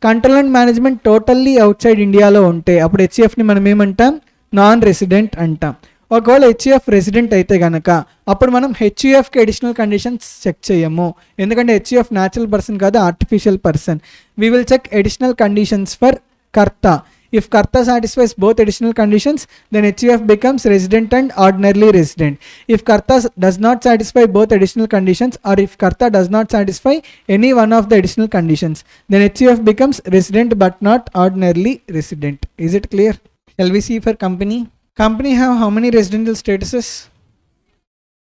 Control and management totally outside ఇండియాలో ఉంటే అప్పుడు హెచ్యుఎఫ్ని మనం ఏమంటాం? Non resident అంటాం. ఒకవేళ HUF resident అయితే కనుక అప్పుడు మనం హెచ్యుఎఫ్కి అడిషనల్ కండిషన్స్ చెక్ చేయము. ఎందుకంటే హెచ్యుఎఫ్ న్యాచురల్ పర్సన్ కాదు, artificial person. We will check additional conditions for Karta. If Karta satisfies both additional conditions, then HUF becomes resident and ordinarily resident. If Karta does not satisfy both additional conditions, or if Karta does not satisfy any one of the additional conditions, then HUF becomes resident but not ordinarily resident. Is it clear? Shall we see for company? Company have how many residential statuses?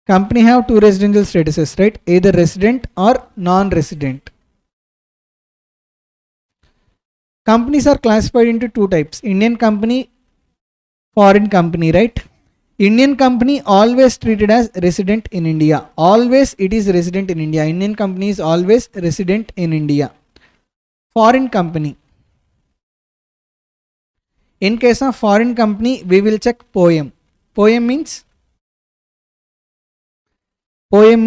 Company have 2 residential statuses, right? Either resident or non-resident. Companies are classified into 2 types: Indian company, foreign company, right? Indian company always treated as resident in India. Always it is resident in India. Indian company is always resident in India. Foreign company. In case of foreign company, we will check POEM. POEM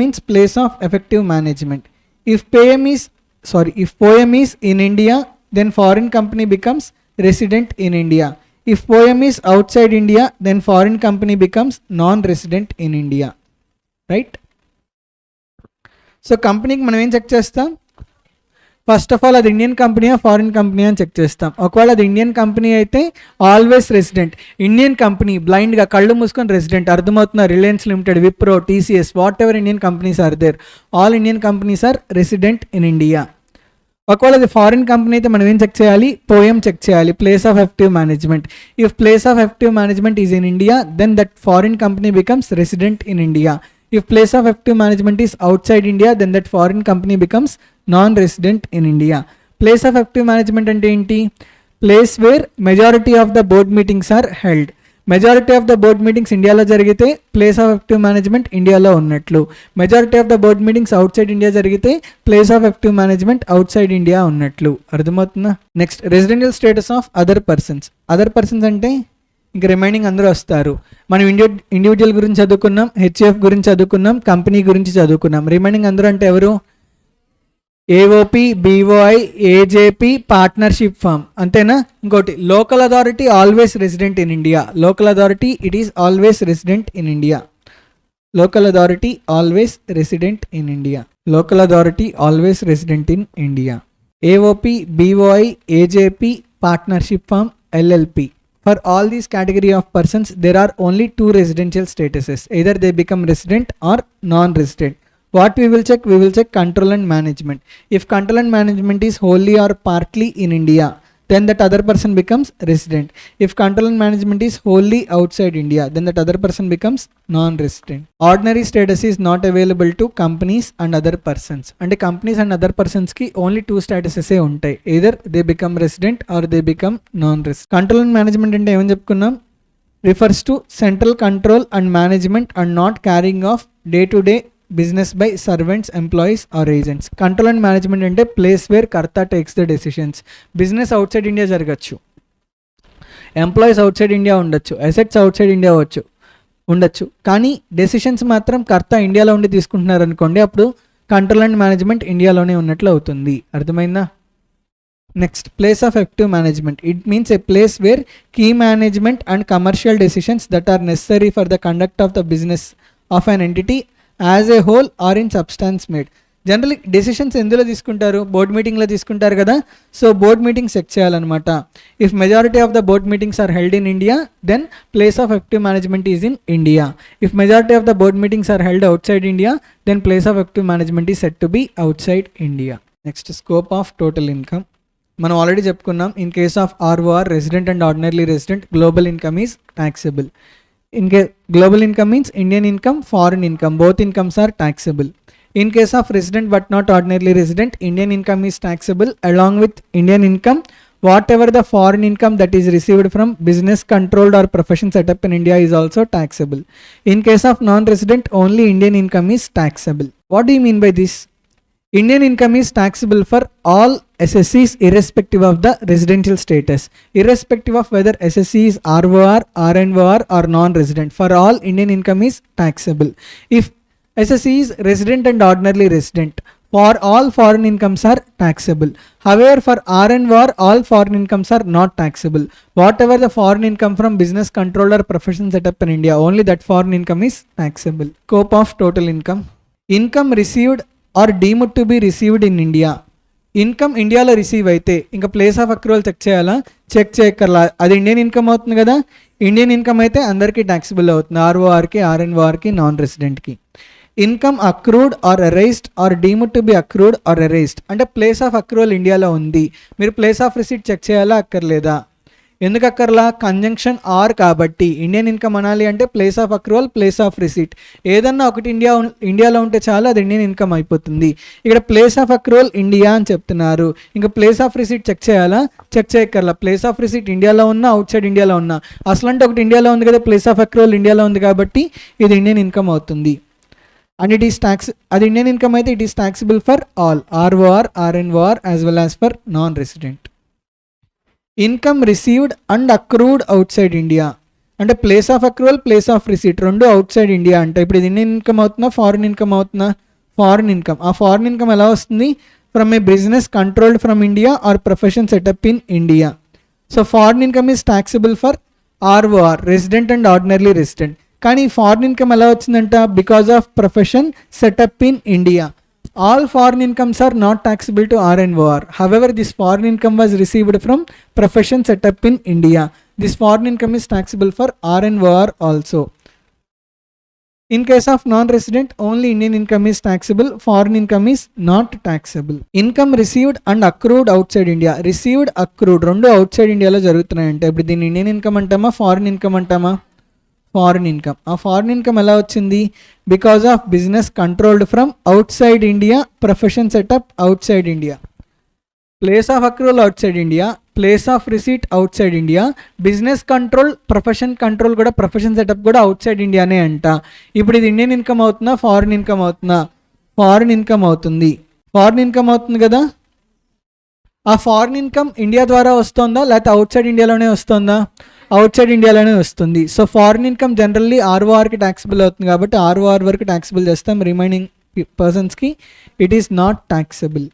means place of effective management. If POEM is in India, then foreign company becomes resident in India. If POEM is outside India, then foreign company becomes non-resident in India, right? So company ki మనం ఏం check చేస్తాం? First of all అది Indian కంపెనీయా foreign company అని check చేస్తాం. ఒకవేళ అది Indian company అయితే ఆల్వేస్ రెసిడెంట్. ఇండియన్ కంపెనీ బ్లైండ్గా కళ్ళు మూసుకొని రెసిడెంట్. అర్థమవుతున్నా? Reliance limited, Wipro, TCS, whatever Indian companies are there, all Indian companies are resident in India. ఒకవేళ అది ఫారిన్ కంపెనీ అయితే మనం ఏం చెక్ చేయాలి? పోయం చెక్ చేయాలి, place of effective management. If place of effective management is in India, then that foreign company becomes resident in India. If place of effective management is outside India, then that foreign company becomes non resident in India. Place of effective management అంటే ఏంటి? Place where majority of the board meetings are held. Majority of the board meetings ఇండియాలో జరిగితే place of effective management ఇండియాలో ఉన్నట్లు. Majority of the board meetings outside India జరిగితే place of effective management outside India ఉన్నట్లు. అర్థమవుతుందా? Next residential status of other persons. Other persons అంటే ఇంకా remaining అందరూ వస్తారు. మనం ఇండివిజువల్ గురించి చదువుకున్నాం, హెచ్ఎఫ్ గురించి చదువుకున్నాం, కంపెనీ గురించి చదువుకున్నాం. రిమైనింగ్ అందరూ అంటే ఎవరు? AOP, BOI, AJP, partnership firm, అంతేనా? ఇంకోటి local authority always resident in India. Local authority it is always resident in India. Local authority always resident in India. Local authority always resident in India. AOP, BOI, AJP, partnership firm, LLP. For all these category of persons, there are only two residential statuses. Either they become resident or non-resident. What we will check? We will check control and management. If control and management is wholly or partly in India, then that other person becomes resident. If control and management is wholly outside India, then that other person becomes non-resident. Ordinary status is not available to companies and other persons. And companies and other persons ki only two statuses e untai. Either they become resident or they become non-resident. Control and management ante em cheptunnam? Refers to central control and management and not carrying of day-to-day business by servants, employees or agents. Control and management అంటే place where కర్త takes the decisions. Business out side India జరగచ్చు, employees out side India ఉండొచ్చు, assets out side India ఉండొచ్చు, కానీ decisions మాత్రం కర్త ఇండియాలో ఉండి తీసుకుంటున్నారు అనుకోండి, అప్పుడు కంట్రోల్ అండ్ మేనేజ్మెంట్ ఇండియాలోనే ఉన్నట్లు అవుతుంది. అర్థమైందా? Next, place of effective management. It means a place where key management and commercial decisions that are necessary for the conduct of the business of an entity as a whole or in substance made. Generally decisions ఎందులో తీసుకుంటారు? Board మీటింగ్లో తీసుకుంటారు కదా. So board meetings check చేయాలన్నమాట. If majority of the board meetings are held in India, then place of effective management is in India. If majority of the board meetings are held outside India, then place of effective management is set to be outside India. Next, scope of total income. మనం already చెప్పుకున్నాం. In case of ROR, resident and ordinary resident, global income is taxable. In global income means Indian income, foreign income, both incomes are taxable. In case of resident but not ordinarily resident, Indian income is taxable along with Indian income. Whatever the foreign income that is received from business controlled or profession set up in India is also taxable. In case of non-resident, only Indian income is taxable. What do you mean by this? Indian income is taxable for all SSCs irrespective of the residential status, irrespective of whether SSC is ROR, RNOR or non-resident. For all, Indian income is taxable. If SSC is resident and ordinarily resident, for all foreign incomes are taxable. However, for RNOR, all foreign incomes are not taxable. Whatever the foreign income from business control or profession set up in India, only that foreign income is taxable. Scope of total income. Income received or deemed to be received in India. Income ఇండియాలో receive అయితే ఇంకా place of accrual check చేయాలా? Check చేయక్కర్లా. అది Indian income అవుతుంది కదా. Indian income అయితే అందరికీ taxable అవుతుంది, ఆర్ఓఆర్కి, ఆర్ఎన్ఓఆర్కి, నాన్ రెసిడెంట్కి. Income accrued or arised or deemed to be accrued or arised అంటే ప్లేస్ ఆఫ్ అక్రూవల్ ఇండియాలో ఉంది, మీరు ప్లేస్ ఆఫ్ రిసీట్ చెక్ చేయాలా అక్కర్లేదా? ఎందుకు అక్కర్లా? కంజంక్షన్ ఆర్ కాబట్టి. ఇండియన్ ఇన్కమ్ అనాలి అంటే place of accrual, place of receipt ఏదన్నా ఒకటి ఇండియాలో ఉంటే చాలు, అది ఇండియన్ ఇన్కమ్ అయిపోతుంది. ఇక్కడ ప్లేస్ ఆఫ్ అక్రూవల్ ఇండియా అని చెప్తున్నారు, ఇంకా ప్లేస్ ఆఫ్ రిసీట్ చెక్ చేయాలా? చెక్ చేయక్కర్లా. ప్లేస్ ఆఫ్ రిసీట్ ఇండియాలో ఉన్నా, అవుట్ సైడ్ ఇండియాలో ఉన్నా, అసలు అంటే ఒకటి ఇండియాలో ఉంది కదా, ప్లేస్ ఆఫ్ అక్రూవల్ ఇండియాలో ఉంది కాబట్టి ఇది ఇండియన్ ఇన్కమ్ అవుతుంది. అండ్ ఇట్ ఈస్ ట్యాక్స్, అది ఇండియన్ ఇన్కమ్ అయితే it is taxable for all, ROR, RNOR as well as for non resident. Income received and accrued outside India అంటే place of accrual, place of receipt రెండు outside India అంటే ఇప్పుడు ఇది Indian income అవుతుందా, foreign income అవుతుందా? Foreign income. ఆ foreign income ఎలా వస్తుంది? From a business controlled from India or profession setup in India. So foreign income is taxable for ROR, resident and ordinary resident. కానీ foreign income ఎలా వచ్చిందంట? Because of profession setup in India. All foreign incomes are not taxable to RNOR. However, this foreign income was received from profession set up in India. This foreign income is taxable for RNOR also. In case of non-resident, only Indian income is taxable. Foreign income is not taxable. Income received and accrued outside India. Received, accrued రెండు outside India లో జరుగుతున్నాయంటే ఇప్పుడు దీన్ని Indian income అంటామా, foreign income అంటామా? Foreign income. ఆ foreign income ఎలా వచ్చింది? Because of business controlled from outside India, profession setup outside India. Place of accrual outside India, place of receipt outside India, business control, profession control కూడా, profession setup కూడా outside ఇండియానే అంట. ఇప్పుడు ఇది Indian income అవుతుందా, foreign income అవుతుందా? Foreign income అవుతుంది. Foreign income అవుతుంది కదా. ఆ ఫారిన్ ఇన్కమ్ ఇండియా ద్వారా వస్తుందా లేకపోతే అవుట్ సైడ్ ఇండియాలోనే వస్తుందా? అవుట్ సైడ్ ఇండియాలోనే వస్తుంది. సో ఫారిన్ ఇన్కమ్ జనరల్లీ ఆర్ఓఆర్కి ట్యాక్సిబుల్ అవుతుంది కాబట్టి ఆర్ఓఆర్ వరకు ట్యాక్సిబుల్ చేస్తాం, రిమైనింగ్ పర్సన్స్కి it is not taxable.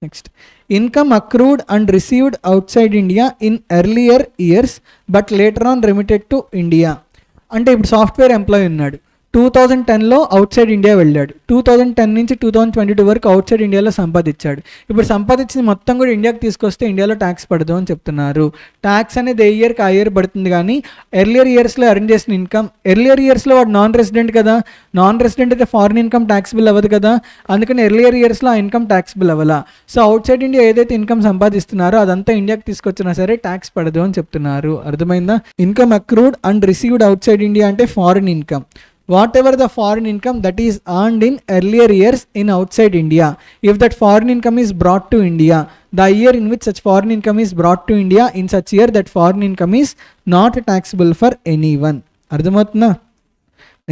Next, income accrued and received outside India in earlier years but later on remitted to India. అంటే ఇప్పుడు సాఫ్ట్వేర్ ఎంప్లాయీ ఉన్నాడు, 2010లో out side India వెళ్ళాడు, 2010 నుంచి 2022 వరకు అవుట్ సైడ్ ఇండియాలో సంపాదించాడు. ఇప్పుడు సంపాదించింది మొత్తం కూడా ఇండియాకి తీసుకొస్తే ఇండియాలో ట్యాక్స్ పడదు అని చెప్తున్నారు. ట్యాక్స్ అనేది ఏ ఇయర్కి ఆ ఇయర్ పడుతుంది, కానీ ఎర్లియర్ ఇయర్స్లో ఎర్న్ చేసిన ఇన్కమ్, ఎర్లియర్ ఇయర్స్లో వాడు నాన్ రెసిడెంట్ కదా, నాన్ రెసిడెంట్ అయితే ఫారిన్ ఇన్కమ్ ట్యాక్సిబుల్ అవ్వదు కదా, అందుకని ఎర్లియర్ ఇయర్స్లో ఆ ఇన్కమ్ ట్యాక్సిబుల్ అవ్వాలా. సో అవుట్ సైడ్ ఇండియా ఏదైతే ఇన్కమ్ సంపాదిస్తున్నారో అదంతా ఇండియాకి తీసుకొచ్చినా సరే ట్యాక్స్ పడదు అని చెప్తున్నారు. అర్థమైందా? Income accrued and received outside India అంటే foreign income. Whatever the foreign income that is earned in earlier years in outside India, if that foreign income is brought to India, the year in which such foreign income is brought to India, in such year that foreign income is not taxable for anyone. అర్థమవుతుందా?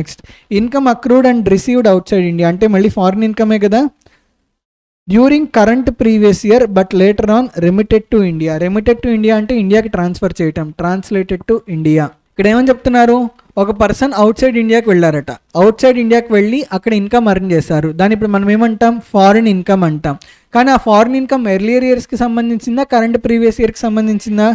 Next, income accrued and received outside India అంటే మళ్ళీ foreign ఇన్కమే కదా. During current previous year but later on remitted to India. Remitted to India అంటే ఇండియాకి transfer చేయటం, translated to India. ఇక్కడ ఏమని చెప్తున్నారు, ఒక పర్సన్ అవుట్ సైడ్ ఇండియాకి వెళ్ళారట, అవుట్ సైడ్ ఇండియాకి వెళ్ళి అక్కడ ఇన్కమ్ అర్న్ చేశారు, దాన్ని ఇప్పుడు మనం ఏమంటాం, ఫారిన్ ఇన్కమ్ అంటాం. కానీ ఆ ఫారిన్ ఇన్కమ్ ఎర్లియర్ ఇయర్స్కి సంబంధించిందా, కరెంట్ ప్రీవియస్ ఇయర్కి సంబంధించిందా?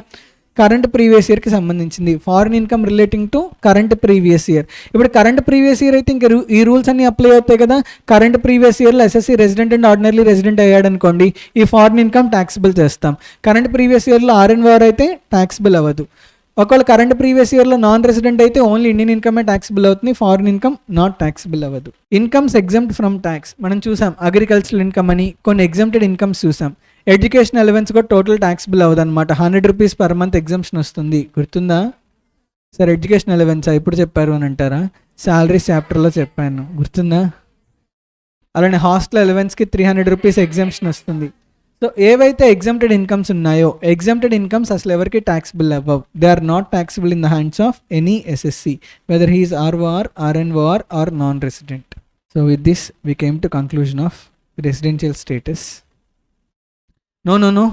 కరెంట్ ప్రీవియస్ ఇయర్కి సంబంధించింది. Foreign income relating to current previous year. ఇప్పుడు కరెంట్ ప్రీవియస్ ఇయర్ అయితే ఇంకా ఈ రూల్స్ అన్ని అప్లై అవుతాయి కదా. కరెంట్ ప్రీవియస్ ఇయర్లో SSC resident and ordinary resident అయ్యాడు అనుకోండి, ఈ ఫారిన్ ఇన్కమ్ ట్యాక్సిబుల్ చేస్తాం. కరెంట్ ప్రీవియస్ ఇయర్లో ఆర్ఎన్ఓఆర్ అయితే ట్యాక్సిబుల్ అవ్వదు. ఒకవేళ కరెంట్ ప్రీవియస్ ఇయర్లో నాన్ రెసిడెంట్ అయితే ఓన్లీ ఇండియన్ ఇన్కమే ట్యాక్సిబుల్ అవుతుంది, ఫారిన్ ఇన్కమ్ నాట్ ట్యాక్సిబుల్ అవ్వదు. ఇన్కమ్స్ ఎగ్జామ్ట్ ఫ్రమ్ ట్యాక్స్ మనం చూసాం, అగ్రికల్చరల్ ఇన్కమ్ అని కొన్ని ఎగ్జామ్టెడ్ ఇన్కమ్స్ చూసాం. ఎడ్యుకేషన్ అలవెన్స్ కూడా టోటల్ ట్యాక్సిబుల్ అవ్వదు అనమాట, 100 రూపీస్ పర్ మంత్ ఎగ్జామ్షన్ వస్తుంది. గుర్తుందా సార్? ఎడ్యుకేషన్ అలవెన్సా ఎప్పుడు చెప్పారు అని అంటారా? సాలరీస్ చాప్టర్లో చెప్పాను, గుర్తుందా? అలానే హాస్టల్ అలవెన్స్కి 300 రూపీస్ ఎగ్జామ్షన్ వస్తుంది. సో ఏవైతే ఎగ్జామ్టెడ్ ఇన్కమ్స్ ఉన్నాయో, ఎగ్జామ్టెడ్ ఇన్కమ్స్ అసలు ఎవరికి ట్యాక్సిబుల్ అవ్వవు. They are not taxable in the hands of any assessee, whether he is ROR, RNOR or non resident. So with this we came to conclusion of residential status. No.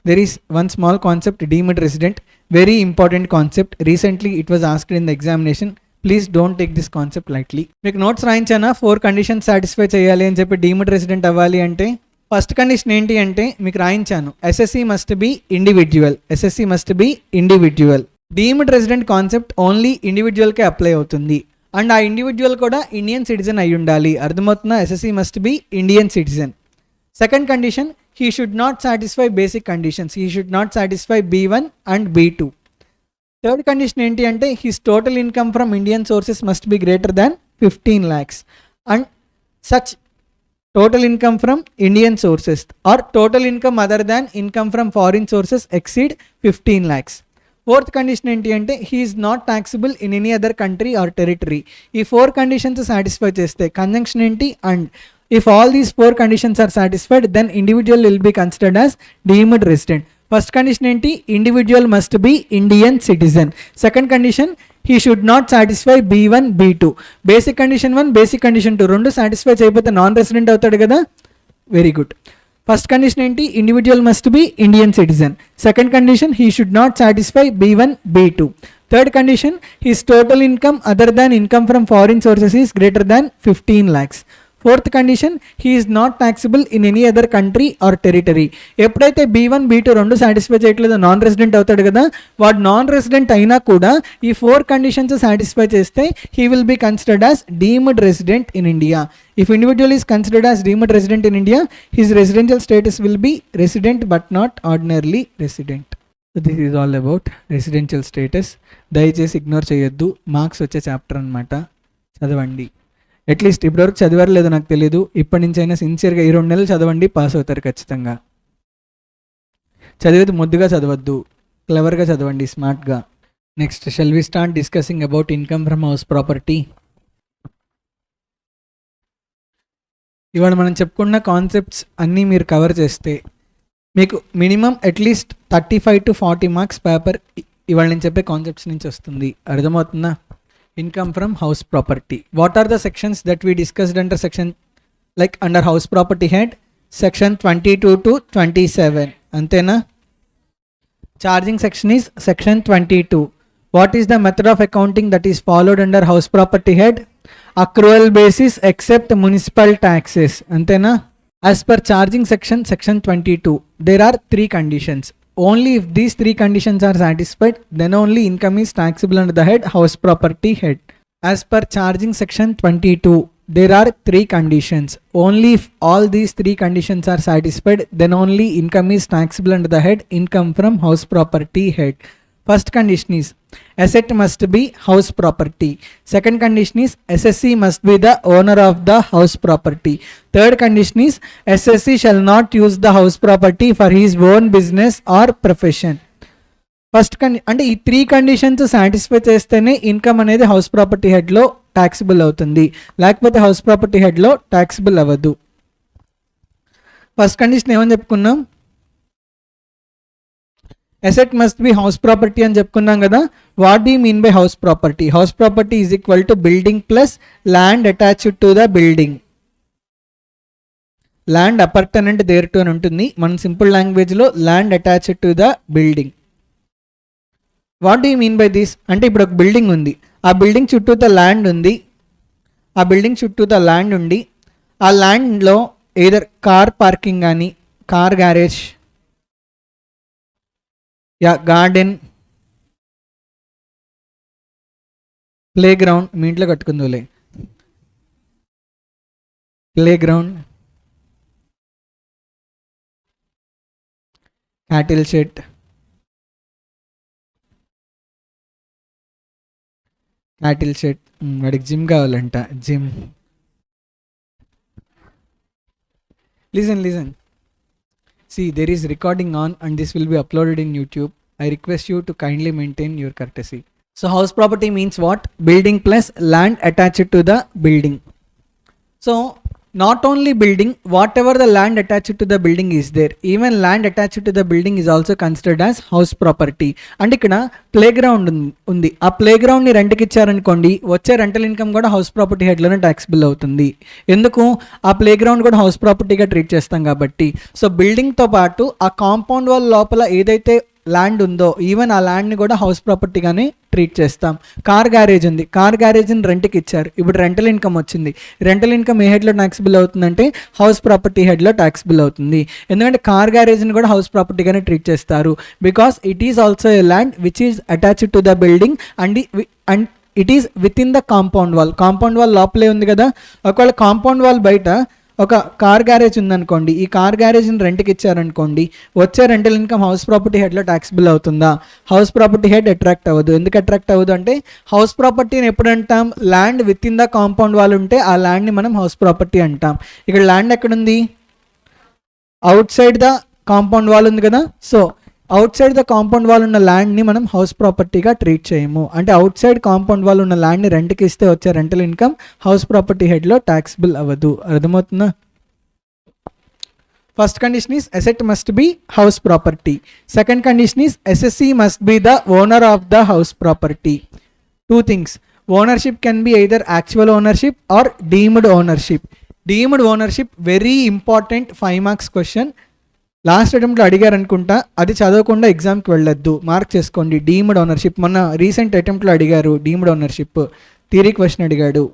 There is one small concept, deemed resident. Very important concept. Recently it was asked in the examination. Please don't take this concept lightly. మీకు notes రాయించానా 4 conditions satisfy చేయాలి అని చెప్పి deemed resident అవ్వాలి అంటే. First condition ఏంటి అంటే మీకు రాయించాను, assessee must be individual. Assessee must be individual. Deemed resident concept only ఇండివిజువల్కే అప్లై అవుతుంది, అండ్ ఆ ఇండివిజువల్ కూడా ఇండియన్ సిటిజన్ అయి ఉండాలి. అర్థమవుతుందా? Assessee must be Indian citizen. Second condition, he should not satisfy basic conditions. He should not satisfy B1 and B2. Third condition ఏంటి అంటే his total income from Indian sources must be greater than 15 lakhs and such total income from Indian sources or total income other than income from foreign sources exceed 15 lakhs. Fourth condition ఏంటి అంటే he is not taxable in any other country or territory. ఈ 4 conditions satisfy చేస్తే conjunction ఏంటి and if all these 4 conditions are satisfied, then individual will be considered as deemed resident. First condition enti, individual must be Indian citizen. Second condition, he should not satisfy B1, B2. Basic condition 1, basic condition 2 రెండు satisfy చేయకపోతే non resident అవుతాడు కదా. Very good. First condition ఏంటి, individual must be Indian citizen. Second condition, he should not satisfy B1, B2. Third condition, his total income other than income from foreign sources is greater than 15 lakhs. Fourth condition, he is not taxable in any other country or territory. ఎప్పుడైతే B1, B2 రెండు satisfy చేయట్లేదు non resident అవుతాడు కదా, వాడు non resident అయినా కూడా ఈ 4 conditions satisfy చేస్తే he will be considered as deemed resident in India. If individual is considered as deemed resident in India, his residential status will be resident but not ordinarily resident. So this is all about residential status. దయచేసి ignore చేయొద్దు, marks వచ్చే chapter అనమాట, చదవండి. At least ఇప్పటివరకు చదివారు లేదో నాకు తెలియదు, ఇప్పటి నుంచి అయినా సిన్సియర్గా ఈ 2 నెలలు చదవండి, పాస్ అవుతారు ఖచ్చితంగా. చదివేది ముద్దుగా చదవద్దు, క్లవర్గా చదవండి, స్మార్ట్గా. Next shall we start discussing about income from house property. ఇవాళ మనం చెప్పుకున్న కాన్సెప్ట్స్ అన్నీ మీరు కవర్ చేస్తే మీకు minimum at least 35 to 40 marks paper ఇవాళ నేను చెప్పే కాన్సెప్ట్స్ నుంచి వస్తుంది. అర్థమవుతుందా? Income from house property. What are the sections that we discussed under section, like under house property head? Section 22 to 27. Antena? Charging section is section 22. What is the method of accounting that is followed under house property head? Accrual basis except municipal taxes. Antena? As per charging section, section 22, there are 3 conditions. Only if these 3 conditions are satisfied, then only income is taxable under the head house property head. As per charging section 22, there are 3 conditions. Only if all these 3 conditions are satisfied, then only income is taxable under the head income from house property head. First condition is asset must be house property. Second condition is SSC must be the owner of the house property. Third condition is SSC shall not use the house property for his own business or profession. First అంటే ఈ 3 conditions satisfy చేస్తేనే income అనేది house property హెడ్లో taxable అవుతుంది, లేకపోతే house property హెడ్లో taxable అవ్వదు. First condition ఏమని చెప్పుకున్నాం? Asset must be house property అని చెప్పుకున్నాం కదా. What do you mean by house property? House property is equal to building plus land attached to the building. Land appurtenant thereto అని ఉంటుంది. మన simple లాంగ్వేజ్లో land attached to the building. What do you mean by this అంటే ఇప్పుడు ఒక building ఉంది, ఆ building చుట్టూత ల్యాండ్ ఉంది, ఆ ల్యాండ్లో ఏదర్ కార్ పార్కింగ్ కానీ, car garage, garden, playground, మీ ఇంట్లో కట్టుకుందులే ప్లే గ్రౌండ్, క్యాటిల్ షెడ్, వాడికి జిమ్ కావాలంట, gym. Listen. See, there is recording on and this will be uploaded in YouTube. I request you to kindly maintain your courtesy. So house property means what? Building plus land attached to the building. So not only building, whatever the land attached to the building is there, even land attached to the building is also considered as house property. And ikkada playground undi, aa playground ni rent ki icharankondi, వచ్చే rental income కూడా house property head లోనే taxable అవుతుంది. ఎందుకు? ఆ playground కూడా house ప్రాపర్టీగా treat చేస్తాం కాబట్టి. So building తో పాటు ఆ కాంపౌండ్ వాల్ లోపల ఏదైతే ల్యాండ్ ఉందో ఈవెన్ ఆ ల్యాండ్ని కూడా హౌస్ ప్రాపర్టీగానే ట్రీట్ చేస్తాం. కార్ గ్యారేజ్ ఉంది, కార్ గ్యారేజ్ని రెంట్కి ఇచ్చారు, ఇప్పుడు రెంటల్ ఇన్కమ్ వచ్చింది. రెంటల్ ఇన్కమ్ ఏ హెడ్లో ట్యాక్సిబుల్ అవుతుందంటే హౌస్ ప్రాపర్టీ హెడ్లో ట్యాక్సిబుల్ అవుతుంది. ఎందుకంటే కార్ గ్యారేజ్ని కూడా హౌస్ ప్రాపర్టీగానే ట్రీట్ చేస్తారు. Because it is also a land which is attached to the building and it is with in the compound wall. Compound wall లోపలే ఉంది కదా. ఒకవేళ కాంపౌండ్ వాల్ బయట ఒక కార్ గ్యారేజ్ ఉందనుకోండి, ఈ కార్ గ్యారేజ్ని రెంట్కి ఇచ్చారనుకోండి, వచ్చే రెంటల్ ఇన్కమ్ హౌస్ ప్రాపర్టీ హెడ్లో ట్యాక్సిబుల్ అవుతుందా? హౌస్ ప్రాపర్టీ హెడ్ అట్రాక్ట్ అవ్వదు. ఎందుకు అట్రాక్ట్ అవ్వదు అంటే హౌస్ ప్రాపర్టీని ఎప్పుడు అంటాం? Land within the compound wall ఉంటే ఆ ల్యాండ్ని మనం హౌస్ ప్రాపర్టీ అంటాం. ఇక్కడ ల్యాండ్ ఎక్కడుంది? Out side the compound wall ఉంది కదా. So out side the compound wall ఉన్న ల్యాండ్ని మనం హౌస్ ప్రాపర్టీగా ట్రీట్ చేయము. అంటే అవుట్ సైడ్ కాంపౌండ్ వాల్ ఉన్న ల్యాండ్ని రెంట్కి ఇస్తే వచ్చే రెంటల్ ఇన్కమ్ హౌస్ ప్రాపర్టీ హెడ్లో ట్యాక్సిబుల్ అవ్వదు. అర్థమవుతుందా? First condition is asset must be house property. Second condition is assessee must be the owner of the house property. 2 things. Ownership can be either actual ownership or deemed ownership. Deemed ownership very important 5 marks question. Last అటెంప్ట్లో అడిగారు అనుకుంటా, అది చదవకుండా ఎగ్జామ్కి వెళ్ళొద్దు, mark చేసుకోండి. Deemed ownership మొన్న recent అటెంప్ట్లో అడిగారు. Deemed ownership theory question అడిగాడు.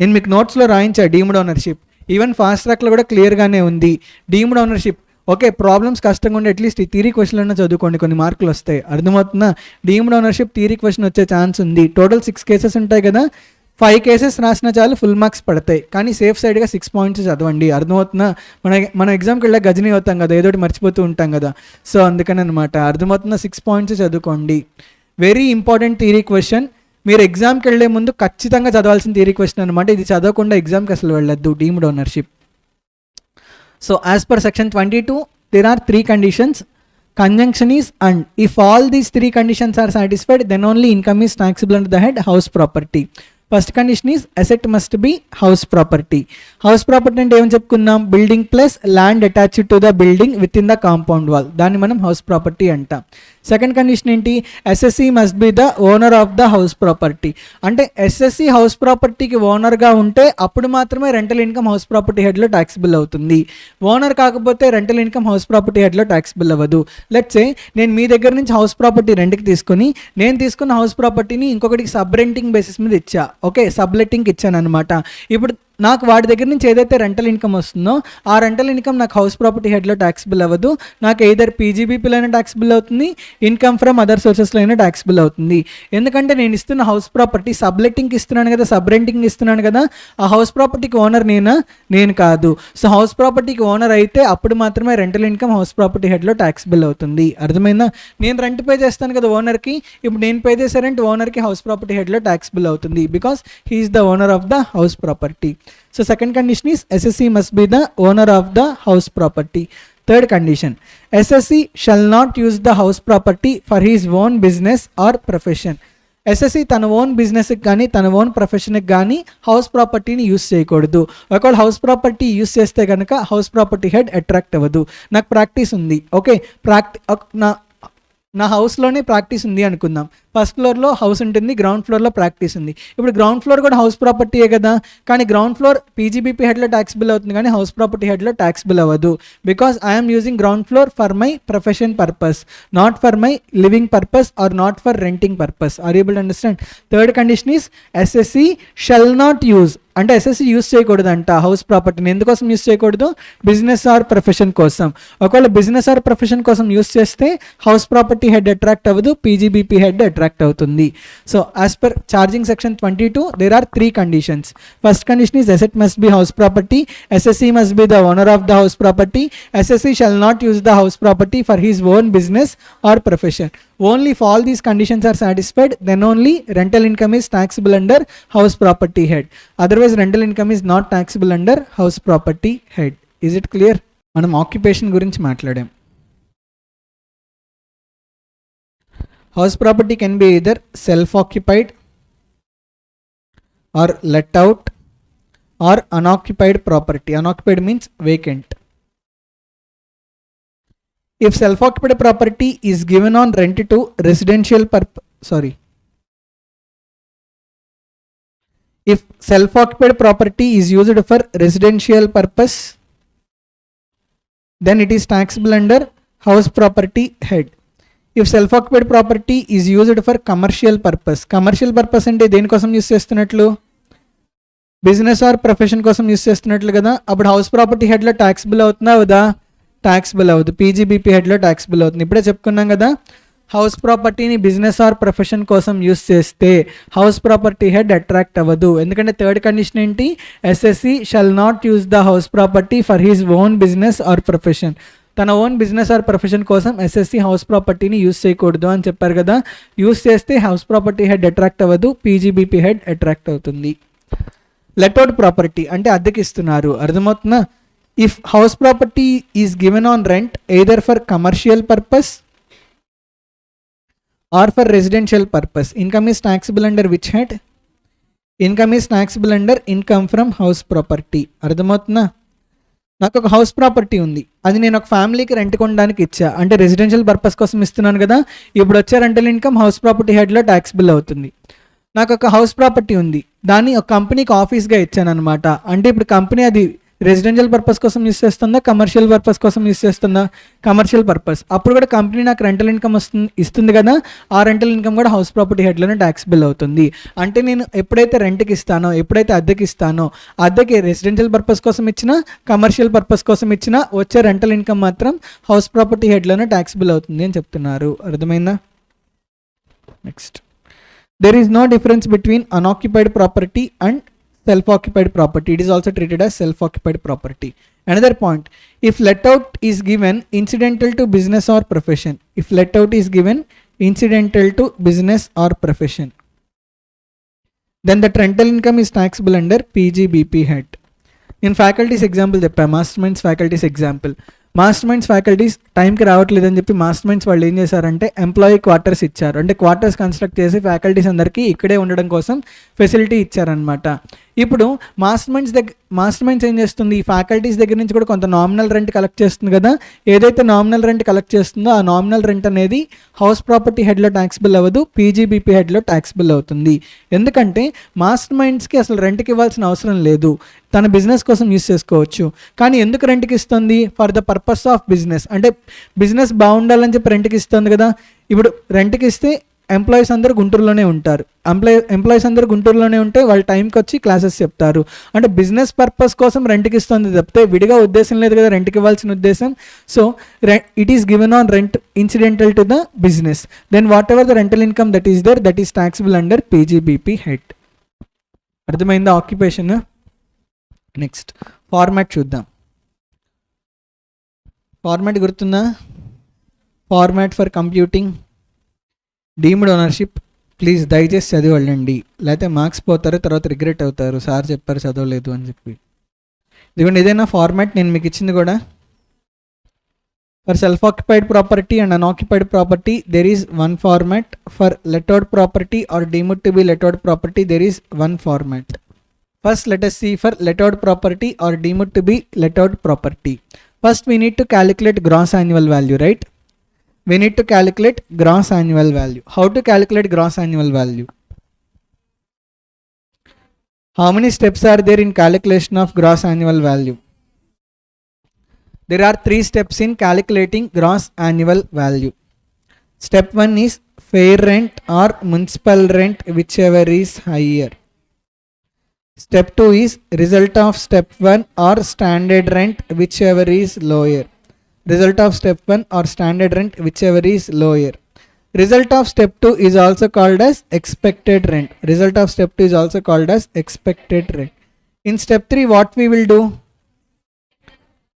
నేను మీకు నోట్స్లో రాయించా డీమ్డ్ ఓనర్షిప్. ఈవెన్ ఫాస్ట్ ట్రాక్లో కూడా క్లియర్గానే ఉంది డీమ్డ్ ఓనర్షిప్. ఓకే, ప్రాబ్లమ్స్ కష్టంగా ఉంటే అట్లీస్ట్ ఈ థియరీ క్వశ్చన్లన్నా చదువుకోండి, కొన్ని మార్కులు వస్తాయి. అర్థమవుతుందా? డీమ్డ్ ఓనర్షిప్ థియరీ క్వశ్చన్ వచ్చే ఛాన్స్ ఉంది. టోటల్ 6 కేసెస్ ఉంటాయి కదా, 5 కేసెస్ రాసిన చాలు ఫుల్ మార్క్స్ పడతాయి. కానీ సేఫ్ సైడ్గా 6 పాయింట్స్ చదవండి. అర్థమవుతుందా? మన ఎగ్జామ్కి వెళ్ళా గజనీ అవుతాం కదా, ఏదోటి మర్చిపోతూ ఉంటాం కదా. సో అందుకని అనమాట. అర్థమవుతుందా? 6 పాయింట్స్ చదువుకోండి. Very important theory question. మీరు ఎగ్జామ్కి వెళ్ళే ముందు ఖచ్చితంగా చదవాల్సిన థియరీ క్వశ్చన్ అనమాట. ఇది చదవకుండా ఎగ్జామ్కి అసలు వెళ్ళొద్దు. Deemed ownership. So as per section 22 there are 3 conditions. Conjunction is and. If all these 3 conditions are satisfied, then only income is taxable under the head house property. First condition is asset must be house property. House property అంటే ఏమని చెప్పుకున్నాం, building plus land attached to the building within the compound wall, దాన్ని మనం house property అంటాం. Second condition ఏంటి, assessee must be the owner of the house property. అంటే assessee house ప్రాపర్టీకి ఓనర్గా ఉంటే అప్పుడు మాత్రమే రెంటల్ ఇన్కమ్ హౌస్ ప్రాపర్టీ హెడ్లో ట్యాక్సిబుల్ అవుతుంది. ఓనర్ కాకపోతే రెంటల్ ఇన్కమ్ హౌస్ ప్రాపర్టీ హెడ్లో ట్యాక్సిబుల్ అవ్వదు. లెట్స్ సే నేను మీ దగ్గర నుంచి హౌస్ ప్రాపర్టీ రెంట్కి తీసుకొని నేను తీసుకున్న హౌస్ ప్రాపర్టీని ఇంకొకటికి సబ్ రెంటింగ్ బేసిస్ మీద ఇచ్చా, ఓకే, సబ్లెట్టింగ్కి ఇచ్చాను అనమాట. ఇప్పుడు నాకు వాడి దగ్గర నుంచి ఏదైతే రెంటల్ ఇన్కమ్ వస్తుందో ఆ రెంటల్ ఇన్కమ్ నాకు హౌస్ ప్రాపర్టీ హెడ్లో ట్యాక్సిబుల్ అవ్వదు. నాకు ఎయిదర్ పీజీబీపీలో అయినా ట్యాక్సిబుల్ అవుతుంది, ఇన్కమ్ ఫ్రమ్ అదర్ సోర్సెస్లో అయినా ట్యాక్సిబుల్ అవుతుంది. ఎందుకంటే నేను ఇస్తున్న హౌస్ ప్రాపర్టీ సబ్లెట్టింగ్కి ఇస్తున్నాను కదా, సబ్ రెంటింగ్కి ఇస్తున్నాను కదా, ఆ హౌస్ ప్రాపర్టీకి ఓనర్ నేను కాదు. సో హౌస్ ప్రాపర్టీకి ఓనర్ అయితే అప్పుడు మాత్రమే రెంటల్ ఇన్కమ్ హౌస్ ప్రాపర్టీ హెడ్లో ట్యాక్సిబుల్ అవుతుంది. అర్థమైందా? నేను రెంట్ పే చేస్తాను కదా ఓనర్కి, ఇప్పుడు నేను పే చేసే రెంట్ ఓనర్కి హౌస్ ప్రాపర్టీ హెడ్లో ట్యాక్సిబుల్ అవుతుంది because he is the owner of the house property. So second condition is SSC must be the owner of the house property. Third condition, SSC shall not use the house property for his own business or profession. SSC తన own బిజినెస్కి కానీ తన own ప్రొఫెషన్కి కానీ house ప్రాపర్టీని use చేయకూడదు. ఒకవేళ house property use చేస్తే కనుక హౌస్ ప్రాపర్టీ హెడ్ అట్రాక్ట్ అవ్వదు. నాకు ప్రాక్టీస్ ఉంది, ఓకే, నా హౌస్లోనే ప్రాక్టీస్ ఉంది అనుకుందాం. ఫస్ట్ ఫ్లోర్లో హౌస్ ఉంటుంది, గ్రౌండ్ ఫ్లోర్లో ప్రాక్టీస్ ఉంది. ఇప్పుడు గ్రౌండ్ ఫ్లోర్ కూడా హౌస్ ప్రాపర్టీయే కదా, కానీ గ్రౌండ్ ఫ్లోర్ పీజీబీపీ హెడ్లో ట్యాక్సిబుల్ అవుతుంది కానీ హౌస్ ప్రాపర్టీ హెడ్లో ట్యాక్సిబుల్ అవ్వదు. Because I'm using ground floor for my profession purpose, not for my living purpose or not for renting purpose. Are able to understand? Third condition is assessee shall not use, అంటే assessee use చేయకూడదు అంట house ప్రాపర్టీని. ఎందుకోసం use చేయకూడదు? Business or profession కోసం. ఒకవేళ business or profession కోసం use చేస్తే హౌస్ ప్రాపర్టీ హెడ్ అట్రాక్ట్ అవ్వదు, పీజీబీపీ హెడ్ అట్రాక్ట్ అవుతుంది. So as per charging section 22 there are 3 conditions. First condition is asset must be house property, assessee must be the owner of the house property, assessee shall not use the house property for his own business or profession. Only if all these conditions are satisfied, then only rental income is taxable under house property head. Otherwise, rental income is not taxable under house property head. Is it clear? మనం occupation గురించి మాట్లాడాం. House property can be either self-occupied or let out or unoccupied property. Unoccupied means vacant. If self-occupied property is given on rent to residential if self-occupied property is used for residential purpose, then it is taxable under house property head. If self-occupied property is used for commercial purpose అంటే దేనికోసం use చేస్తున్నట్లు? Business or profession కోసం use చేస్తున్నట్లు కదా, అప్పుడు house property హెడ్లో taxable అవుతుందా అవుదా? Taxable అవ్వదు, పీజీబీపీ హెడ్లో ట్యాక్సిబుల్ అవుతుంది. ఇప్పుడే చెప్పుకున్నాం కదా, హౌస్ ప్రాపర్టీని బిజినెస్ ఆర్ ప్రొఫెషన్ కోసం యూస్ చేస్తే హౌస్ ప్రాపర్టీ హెడ్ అట్రాక్ట్ అవ్వదు. ఎందుకంటే థర్డ్ కండిషన్ ఏంటి? SSC shall not use the house property for his own business or profession. తన ఓన్ బిజినెస్ ఆర్ ప్రొఫెషన్ కోసం ఎస్ఎస్సి హౌస్ ప్రాపర్టీని యూస్ చేయకూడదు అని చెప్పారు కదా. యూస్ చేస్తే హౌస్ ప్రాపర్టీ హెడ్ అట్రాక్ట్ అవ్వదు, పీజీబీపీ హెడ్ అట్రాక్ట్ అవుతుంది. లెట్అవుట్ ప్రాపర్టీ అంటే అద్దెకి ఇస్తున్నారు, అర్థమవుతుందా? If house property is given on rent either for commercial purpose or for residential purpose, income is taxable under which head? Income is taxable under income from house property. అర్థమవుతుందా? నాకు ఒక house property ఉంది, అది నేను ఒక ఫ్యామిలీకి rent కొనడానికి ఇచ్చా, అంటే రెసిడెన్షియల్ పర్పస్ కోసం ఇస్తున్నాను కదా. ఇప్పుడు వచ్చే రెంటల్ ఇన్కమ్ హౌస్ ప్రాపర్టీ హెడ్లో ట్యాక్సిబుల్ అవుతుంది. నాకు ఒక హౌస్ ప్రాపర్టీ ఉంది, దాన్ని ఒక కంపెనీకి ఆఫీస్గా ఇచ్చాను అనమాట. అంటే ఇప్పుడు కంపెనీ అది రెసిడెన్షియల్ పర్పస్ కోసం యూస్ చేస్తుందా, కమర్షియల్ పర్పస్ కోసం యూస్ చేస్తుందా? Commercial purpose. అప్పుడు కూడా కంపెనీ నాకు రెంటల్ ఇన్కమ్ ఇస్తుంది కదా, ఆ రెంటల్ ఇన్కమ్ కూడా హౌస్ ప్రాపర్టీ హెడ్లోనే ట్యాక్సిబుల్ అవుతుంది. అంటే నేను ఎప్పుడైతే రెంట్కి ఇస్తానో, ఎప్పుడైతే అద్దెకి ఇస్తానో, అద్దెకి రెసిడెన్షియల్ పర్పస్ కోసం ఇచ్చినా, కమర్షియల్ పర్పస్ కోసం ఇచ్చినా వచ్చే రెంటల్ ఇన్కమ్ మాత్రం హౌస్ ప్రాపర్టీ హెడ్లోనే ట్యాక్సిబుల్ అవుతుంది అని చెప్తున్నారు. అర్థమైందా? Next, there is no difference between unoccupied property and self-occupied property. It is also treated as self-occupied property. Another point, if let out is given incidental to business or profession, if let out is given incidental to business or profession, then the rental income is taxable under PGBP head. In faculties example చెప్పా, master minds faculties example. Master minds faculties టైంకి రావట్లేదని చెప్పి master Minds వాళ్ళు ఏం చేశారంటే employee quarters ఇచ్చారు. అంటే quarters construct చేసి ఫ్యాకల్టీస్ అందరికీ ఇక్కడే ఉండడం కోసం ఫెసిలిటీ ఇచ్చారనమాట. ఇప్పుడు మాస్టర్ మైండ్స్ ఏం చేస్తుంది, ఈ ఫ్యాకల్టీస్ దగ్గర నుంచి కూడా కొంత నామినల్ రెంట్ కలెక్ట్ చేస్తుంది కదా. ఏదైతే నామినల్ రెంట్ కలెక్ట్ చేస్తుందో ఆ నామినల్ రెంట్ అనేది హౌస్ ప్రాపర్టీ హెడ్లో ట్యాక్సిబుల్ అవ్వదు, పీజీబీపీ హెడ్లో ట్యాక్సిబుల్ అవుతుంది. ఎందుకంటే మాస్టర్ మైండ్స్కి అసలు రెంట్కి ఇవ్వాల్సిన అవసరం లేదు, తన బిజినెస్ కోసం యూస్ చేసుకోవచ్చు. కానీ ఎందుకు రెంట్కి ఇస్తుంది, for the purpose of business, అంటే బిజినెస్ బాగుండాలని చెప్పి రెంట్కి ఇస్తుంది కదా. ఇప్పుడు రెంట్కి ఇస్తే ఎంప్లాయీస్ అందరూ గుంటూరులోనే ఉంటారు, ఎంప్లాయీస్ అందరూ గుంటూరులోనే ఉంటే వాళ్ళు టైంకి వచ్చి క్లాసెస్ చెప్తారు. అంటే బిజినెస్ పర్పస్ కోసం రెంట్కి ఇస్తుంది తప్పితే విడిగా ఉద్దేశం లేదు కదా రెంట్కి ఇవ్వాల్సిన ఉద్దేశం. So it is given on rent incidental to the business. Then whatever the rental income that is there that is taxable under PGBP head. అర్థమైందా ఆక్యుపేషన్? నెక్స్ట్ ఫార్మాట్ చూద్దాం. ఫార్మాట్ గుర్తుందా? Format for computing deemed ownership. Please దయచేసి చదివి వెళ్ళండి, లేకపోతే marks పోతారు, తర్వాత regret అవుతారు సార్ చెప్పారు చదవలేదు అని చెప్పి. ఇదిగోండి ఏదైనా ఫార్మాట్ నేను మీకు ఇచ్చింది కూడా. For self occupied property and unoccupied property there is one format. For let out property or deemed to be let out property there is one format. First, let us see for let-out property or deemed to be let-out property. First, we need to calculate gross annual value, right? We need to calculate gross annual value. How to calculate gross annual value? How many steps are there in calculation of gross annual value? There are 3 steps in calculating gross annual value. Step 1 is fair rent or municipal rent, whichever is higher. Step 2 is result of step 1 or standard rent, whichever is lower. Result of step 1 or standard rent, whichever is lower. Result of step 2 is also called as expected rent. Result of step 2 is also called as expected rent. In step 3 what we will do?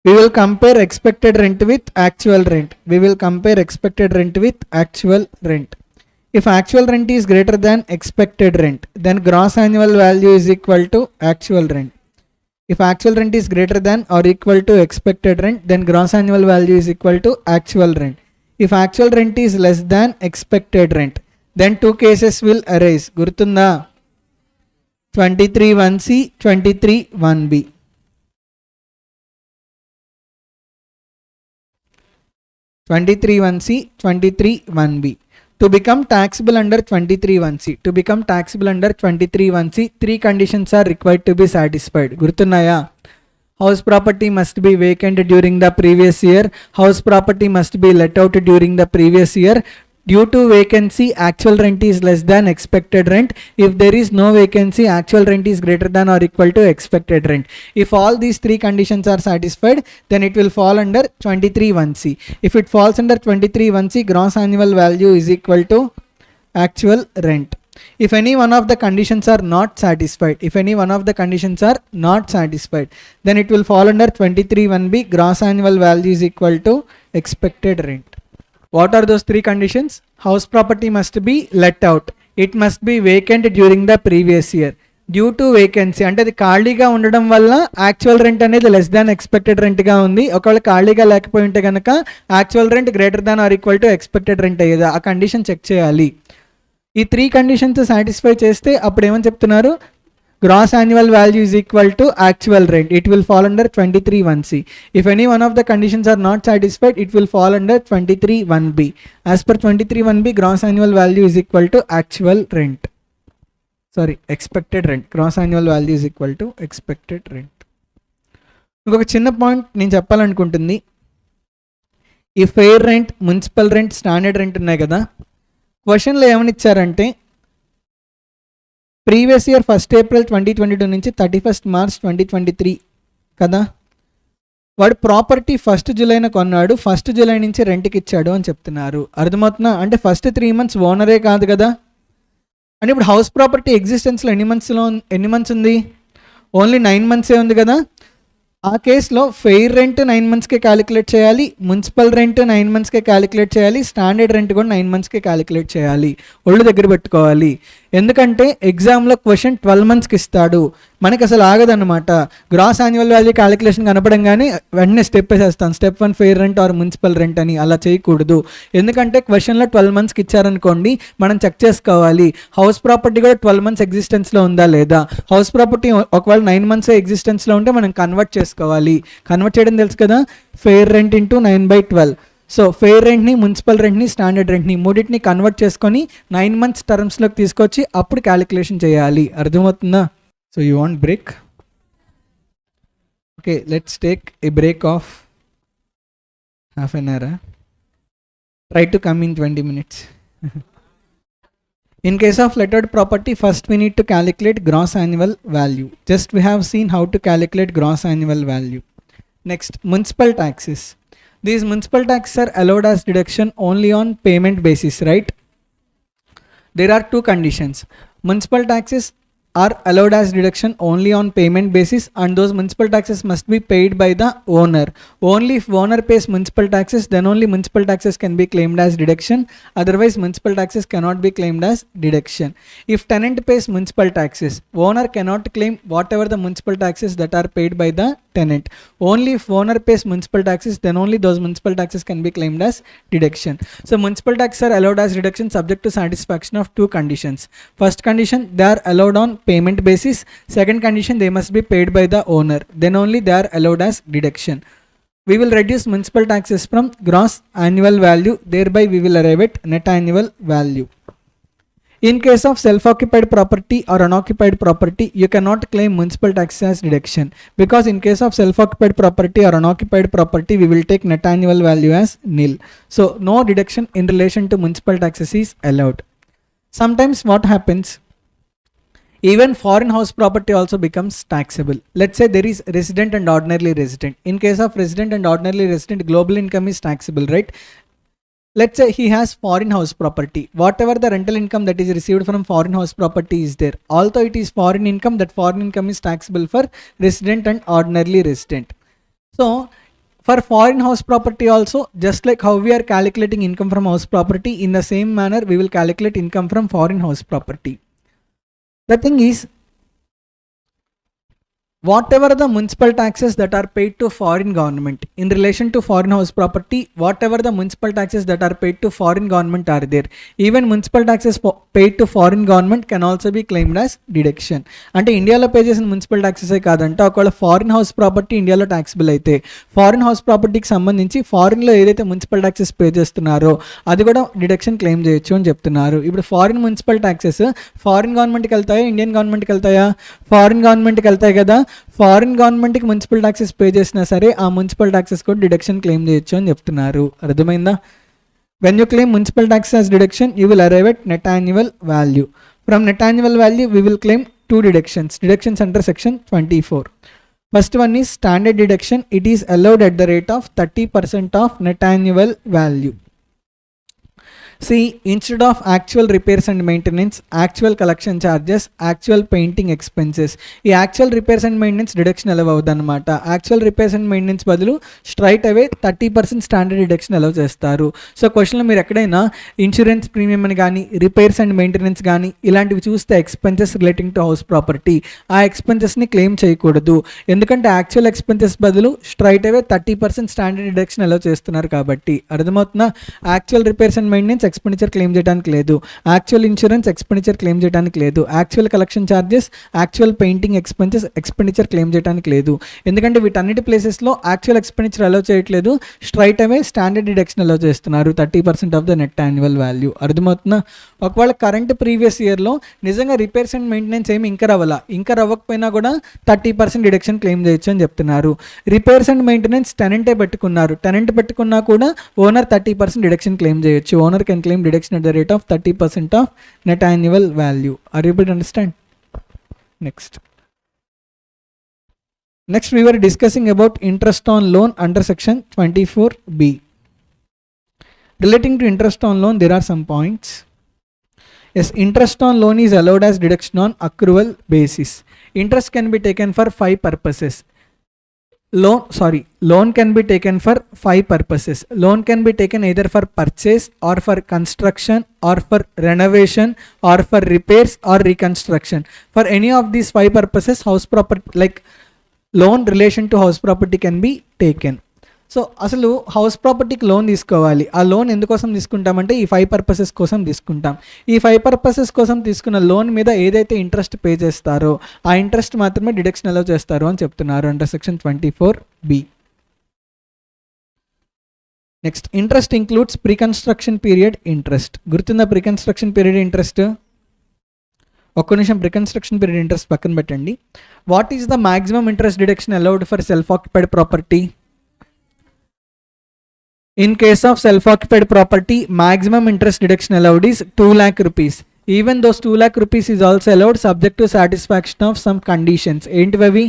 We will compare expected rent with actual rent. We will compare expected rent with actual rent. If actual rent is greater than expected rent, then gross annual value is equal to actual rent. If actual rent is greater than or equal to expected rent, then gross annual value is equal to actual rent. If actual rent is less than expected rent, then 2 cases will arise. Gurtunda 23(1)(c), 23(1)(b). 23(1)(c), 23(1)(b). To become taxable under 23(1)(c), to become taxable under 23(1)(c), 3 conditions are required to be satisfied. Gurutunnaya? House property must be vacant during the previous year. House property must be let out during the previous year. Due to vacancy, actual rent is less than expected rent. If there is no vacancy, actual rent is greater than or equal to expected rent. If all these 3 conditions are satisfied, then it will fall under 23(1)(c). If it falls under 23(1)(c), gross annual value is equal to actual rent. If any one of the conditions are not satisfied, then it will fall under 23(1)(b). Gross annual value is equal to expected rent. What are those 3 conditions? House property must be let out. It must be vacant during the previous year. Due to vacancy, అంటే అది ఖాళీగా ఉండడం వల్ల actual rent అనేది less than expected రెంట్గా ఉంది. ఒకవేళ ఖాళీగా లేకపోయి ఉంటే కనుక actual rent greater than or equal to expected rent అయ్యేదా, ఆ కండిషన్ చెక్ చేయాలి. ఈ 3 కండిషన్స్ సాటిస్ఫై చేస్తే అప్పుడు ఏమని చెప్తున్నారు? Gross annual value is equal to actual rent. It will fall under 23(1)(c). If any one of the conditions are not satisfied, it will fall under 23(1)(b). As per 23(1)(b), gross annual value is equal to actual rent. Sorry, expected rent. Gross annual value is equal to expected rent. ఇంకొక చిన్న point నేను చెప్పాలనుకుంటుంది. ఈ fair rent, municipal rent, standard rent ఉన్నాయి కదా, క్వశ్చన్లో ఏమని ఇచ్చారంటే previous year 1st April 2022 నుంచి 31st March 2023 కదా, వాడు ప్రాపర్టీ 1st Julyన కొన్నాడు, 1st July నుంచి రెంట్కి ఇచ్చాడు అని చెప్తున్నారు. అర్థమవుతున్నా? అంటే ఫస్ట్ 3 months ఓనరే కాదు కదా. అంటే ఇప్పుడు హౌస్ ప్రాపర్టీ ఎగ్జిస్టెన్స్లో ఎన్ని మంత్స్ ఉంది? ఓన్లీ 9 months ఉంది కదా. ఆ కేసులో ఫెయిర్ రెంట్ 9 monthsకే క్యాలిక్యులేట్ చేయాలి, మున్సిపల్ రెంట్ 9 monthsకే క్యాలిక్యులేట్ చేయాలి, స్టాండర్డ్ రెంట్ కూడా 9 monthsకే క్యాలిక్యులేట్ చేయాలి. ఒళ్ళు దగ్గర పెట్టుకోవాలి. ఎందుకంటే ఎగ్జామ్లో క్వశ్చన్ 12 monthsకి ఇస్తాడు, మనకి అసలు ఆగదన్నమాట. గ్రాస్ యాన్యువల్ వాల్యూ క్యాలిక్యులేషన్ కనపడంగానే వెంటనే స్టెప్ వేసేస్తాం, step 1 fair rent are municipal rent అని. అలా చేయకూడదు. ఎందుకంటే క్వశ్చన్లో 12 monthsకి ఇచ్చారనుకోండి, మనం చెక్ చేసుకోవాలి హౌస్ ప్రాపర్టీ కూడా 12 months ఎగ్జిస్టెన్స్లో ఉందా లేదా. హౌస్ ప్రాపర్టీ ఒకవేళ 9 months ఎగ్జిస్టెన్స్లో ఉంటే మనం కన్వర్ట్ చేసుకోవాలి. కన్వర్ట్ చేయడం తెలుసు కదా, fair rent into 9/12. So fair రెంట్ని, మున్సిపల్ రెంట్ని, స్టాండర్డ్ రెంట్ని మూడింటిని కన్వర్ట్ చేసుకొని 9 months టర్మ్స్లోకి తీసుకొచ్చి అప్పుడు క్యాలిక్యులేషన్ చేయాలి. అర్థమవుతుందా? So you want break? Okay, let's take a break of half an hour. Try to come in 20 minutes. In case of lettered property, first we need to calculate gross annual value. Just we have seen how to calculate gross annual value. Next, municipal taxes. These municipal taxes are allowed as deduction only on payment basis, right? There are two conditions. Municipal taxes are allowed as deduction only on payment basis, and those municipal taxes must be paid by the owner. Only if owner pays municipal taxes, then only municipal taxes can be claimed as deduction. Otherwise municipal taxes cannot be claimed as deduction. If tenant pays municipal taxes, owner cannot claim whatever the municipal taxes that are paid by the tenant. Only if owner pays municipal taxes, then only those municipal taxes can be claimed as deduction. So municipal taxes are allowed as deduction subject to satisfaction of two conditions. First condition, they are allowed on payment basis. Second condition, they must be paid by the owner, then only they are allowed as deduction. We will reduce municipal taxes from gross annual value, thereby we will arrive at net annual value. In case of self-occupied property or unoccupied property, you cannot claim municipal tax as deduction, because in case of self-occupied property or unoccupied property, we will take net annual value as nil. So no deduction in relation to municipal taxes is allowed. Sometimes what happens, even foreign house property also becomes taxable. Let's say there is resident and ordinarily resident. In case of resident and ordinarily resident, global income is taxable, right? Let's say he has foreign house property. Whatever the rental income that is received from foreign house property is there. Although it is foreign income, that foreign income is taxable for resident and ordinarily resident. So for foreign house property also, just like how we are calculating income from house property, in the same manner we will calculate income from foreign house property. The thing is, whatever the municipal taxes that are paid to foreign government in relation to foreign house property, whatever the municipal taxes that are paid to foreign government are there, even municipal taxes paid to foreign government can also be claimed as deduction. అంటే ఇండియాలో pay చేసిన municipal ట్యాక్సెసే కాదంటే, ఒకవేళ foreign house property ఇండియాలో taxable అయితే foreign house ప్రాపర్టీకి సంబంధించి ఫారిన్లో ఏదైతే మున్సిపల్ ట్యాక్సెస్ పే చేస్తున్నారో అది కూడా డిడక్షన్ క్లెయిమ్ చేయొచ్చు అని చెప్తున్నారు. ఇప్పుడు ఫారిన్ మున్సిపల్ ట్యాక్సెస్ ఫారిన్ గవర్నమెంట్కి వెళ్తాయా, ఇండియన్ గవర్నమెంట్కి వెళ్తాయా? ఫారిన్ గవర్నమెంట్కి వెళ్తాయి కదా. ఫారిన్ గవర్నమెంట్కి మున్సిపల్ ట్యాక్సెస్ పే చేసినా సరే ఆ మున్సిపల్ ట్యాక్సెస్ కూడా డిడక్షన్ క్లెయిమ్ చేయొచ్చు అని చెప్తున్నారు. అర్థమైందా? When you claim municipal tax as deduction, you will arrive at net annual value. From net annual value, we will claim two deductions. Deductions under section 24. First one is standard deduction. It is allowed at the rate of 30% of net annual value. See, instead of actual repairs and maintenance, actual collection charges, actual painting expenses, ఈ actual repairs and maintenance deduction allow అవుతుంది అనమాట. Actual repairs and maintenance బదులు straight అవే 30% standard deduction allow చేస్తారు. So క్వశ్చన్లో మీరు ఎక్కడైనా insurance premium అని కానీ, రిపేర్స్ అండ్ మెయింటెనెన్స్ కానీ ఇలాంటివి చూస్తే expenses relating to house property, ఆ ఎక్స్పెన్సెస్ని క్లెయిమ్ చేయకూడదు. ఎందుకంటే యాక్చువల్ ఎక్స్పెన్సెస్ బదులు స్ట్రైట్ అవే 30% స్టాండర్డ్ డిడక్షన్ అలవ్ చేస్తున్నారు కాబట్టి. అర్థమవుతుందా? Actual repairs and maintenance expenditure claim చేయడానికి లేదు, యాక్చువల్ ఇన్సూరెన్స్ ఎక్స్పెండిచర్ క్లెయిమ్ చేయడానికి లేదు, actual collection charges, actual painting expenses expenditure claim చేయడానికి లేదు. ఎందుకంటే వీటన్నిటి ప్లేసెస్లో యాక్చువల్ ఎక్స్పెండిచర్ అలౌ చేయట్లేదు, స్ట్రైట్ అవే స్టాండర్డ్ డిడక్షన్ అలౌ చేస్తున్నారు 30% of the net annual value. అర్థమవుతుందా? ఒకవేళ కరెంట్ ప్రీవియస్ ఇయర్లో నిజంగా రిపేర్స్ అండ్ మెయింటెనెన్స్ ఏమి ఇంకా అవ్వకపోయినా కూడా 30% డిడక్షన్ క్లెయిమ్ చేయొచ్చు అని చెప్తున్నారు. రిపేర్స్ అండ్ మెయింటెనెన్స్ టెనెంటే పెట్టుకున్నారు, టెనెంట్ పెట్టుకున్నా కూడా ఓనర్ 30% డిడక్షన్ క్లెయిమ్ చేయొచ్చు. Owner can claim deduction at the rate of 30% of net annual value. Are you able to understand? Next we were discussing about interest on loan under section 24B. Relating to interest on loan, there are some points. Yes, interest on loan is allowed as deduction on accrual basis. Interest can be taken for 5 purposes. loan can be taken for 5 purposes. Loan can be taken either for purchase or for construction or for renovation or for repairs or reconstruction. For any of these 5 purposes, house property, like loan relation to house property can be taken. So అసలు house ప్రాపర్టీకి loan తీసుకోవాలి. ఆ loan ఎందుకోసం తీసుకుంటామంటే ఈ 5 purposes కోసం తీసుకుంటాం. ఈ 5 purposes కోసం తీసుకున్న లోన్ మీద ఏదైతే ఇంట్రెస్ట్ పే చేస్తారో ఆ ఇంట్రెస్ట్ మాత్రమే డిడక్షన్ అలౌ చేస్తారు అని చెప్తున్నారు under section 24B. Next, interest includes pre construction period interest. గుర్తుందా ప్రీ కన్స్ట్రక్షన్ పీరియడ్ ఇంట్రెస్ట్? ఒక్క నిమిషం, ప్రీ కన్స్ట్రక్షన్ పీరియడ్ ఇంట్రెస్ట్ పక్కన పెట్టండి. What is the maximum interest deduction allowed for self occupied property? In case of self-occupied property, maximum interest deduction allowed is 2 lakh rupees. Even those 2 lakh rupees is also allowed subject to satisfaction of some conditions. Enti?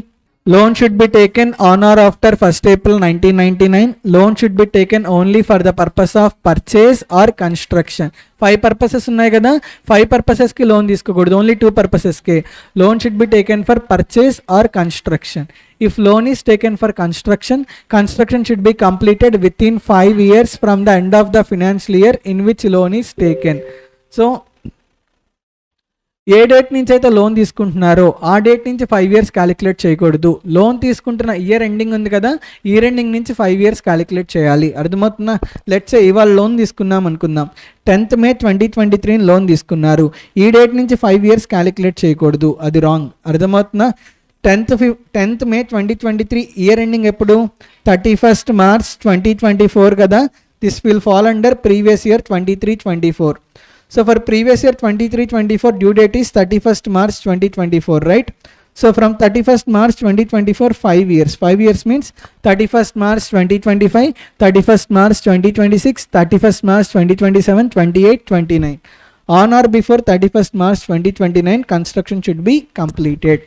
Loan should be taken on or after 1st April 1999. Loan should be taken only for the purpose of purchase or construction. 5 purposes ఉన్నాయి కదా, 5 purposes కి loan తీసుకోకూడదు, only 2 purposes కి. Loan should be taken for purchase or construction. If loan is taken for construction, construction should be completed within 5 years from the end of the financial year in which loan is taken. So A date నుంచి అయితే loan తీసుకుంటున్నారో ఆ date నుంచి 5 years calculate చేయకూడదు. Loan తీసుకుంటున్న year ending ఉంది కదా, year ending నుంచి 5 years క్యాలిక్యులేట్ చేయాలి. అర్థమవుతుందా? లెట్స్ సే ఇవాళ లోన్ తీసుకున్నాం అనుకుందాం, 10th May 2023 లోన్ తీసుకున్నారు. ఈ డేట్ నుంచి 5 years క్యాలిక్యులేట్ చేయకూడదు, అది రాంగ్. అర్థమవుతుందా? 10th May 2023 ఇయర్ ఎండింగ్ ఎప్పుడు? 31st March 2024 కదా. This will fall under previous year 23-24. So for previous year 23-24 due date is 31st March 2024, right? So from 31st March 2024 5 years. 5 years means 31st March 2025, 31st March 2026, 31st March 2027, 28, 29. On or before 31st March 2029 construction should be completed.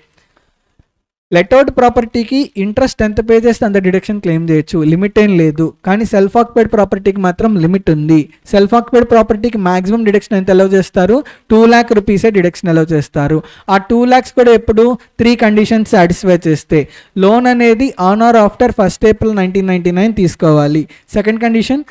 Let out ప్రాపర్టీకి interest ఎంత pay చేస్తే అంత deduction claim చేయొచ్చు, limit ఏం లేదు. కానీ self occupied ప్రాపర్టీకి మాత్రం లిమిట్ ఉంది. సెల్ఫ్ ఆక్యుపైడ్ ప్రాపర్టీకి మాక్సిమం డిడక్షన్ ఎంత అలౌ చేస్తారు? 2 lakh రూపీసే డిడక్షన్ అలౌ చేస్తారు. ఆ 2 lakhs కూడా ఎప్పుడు? 3 conditions సాటిస్ఫై చేస్తే. లోన్ అనేది on or after 1st April 1999 తీసుకోవాలి. సెకండ్ కండిషన్,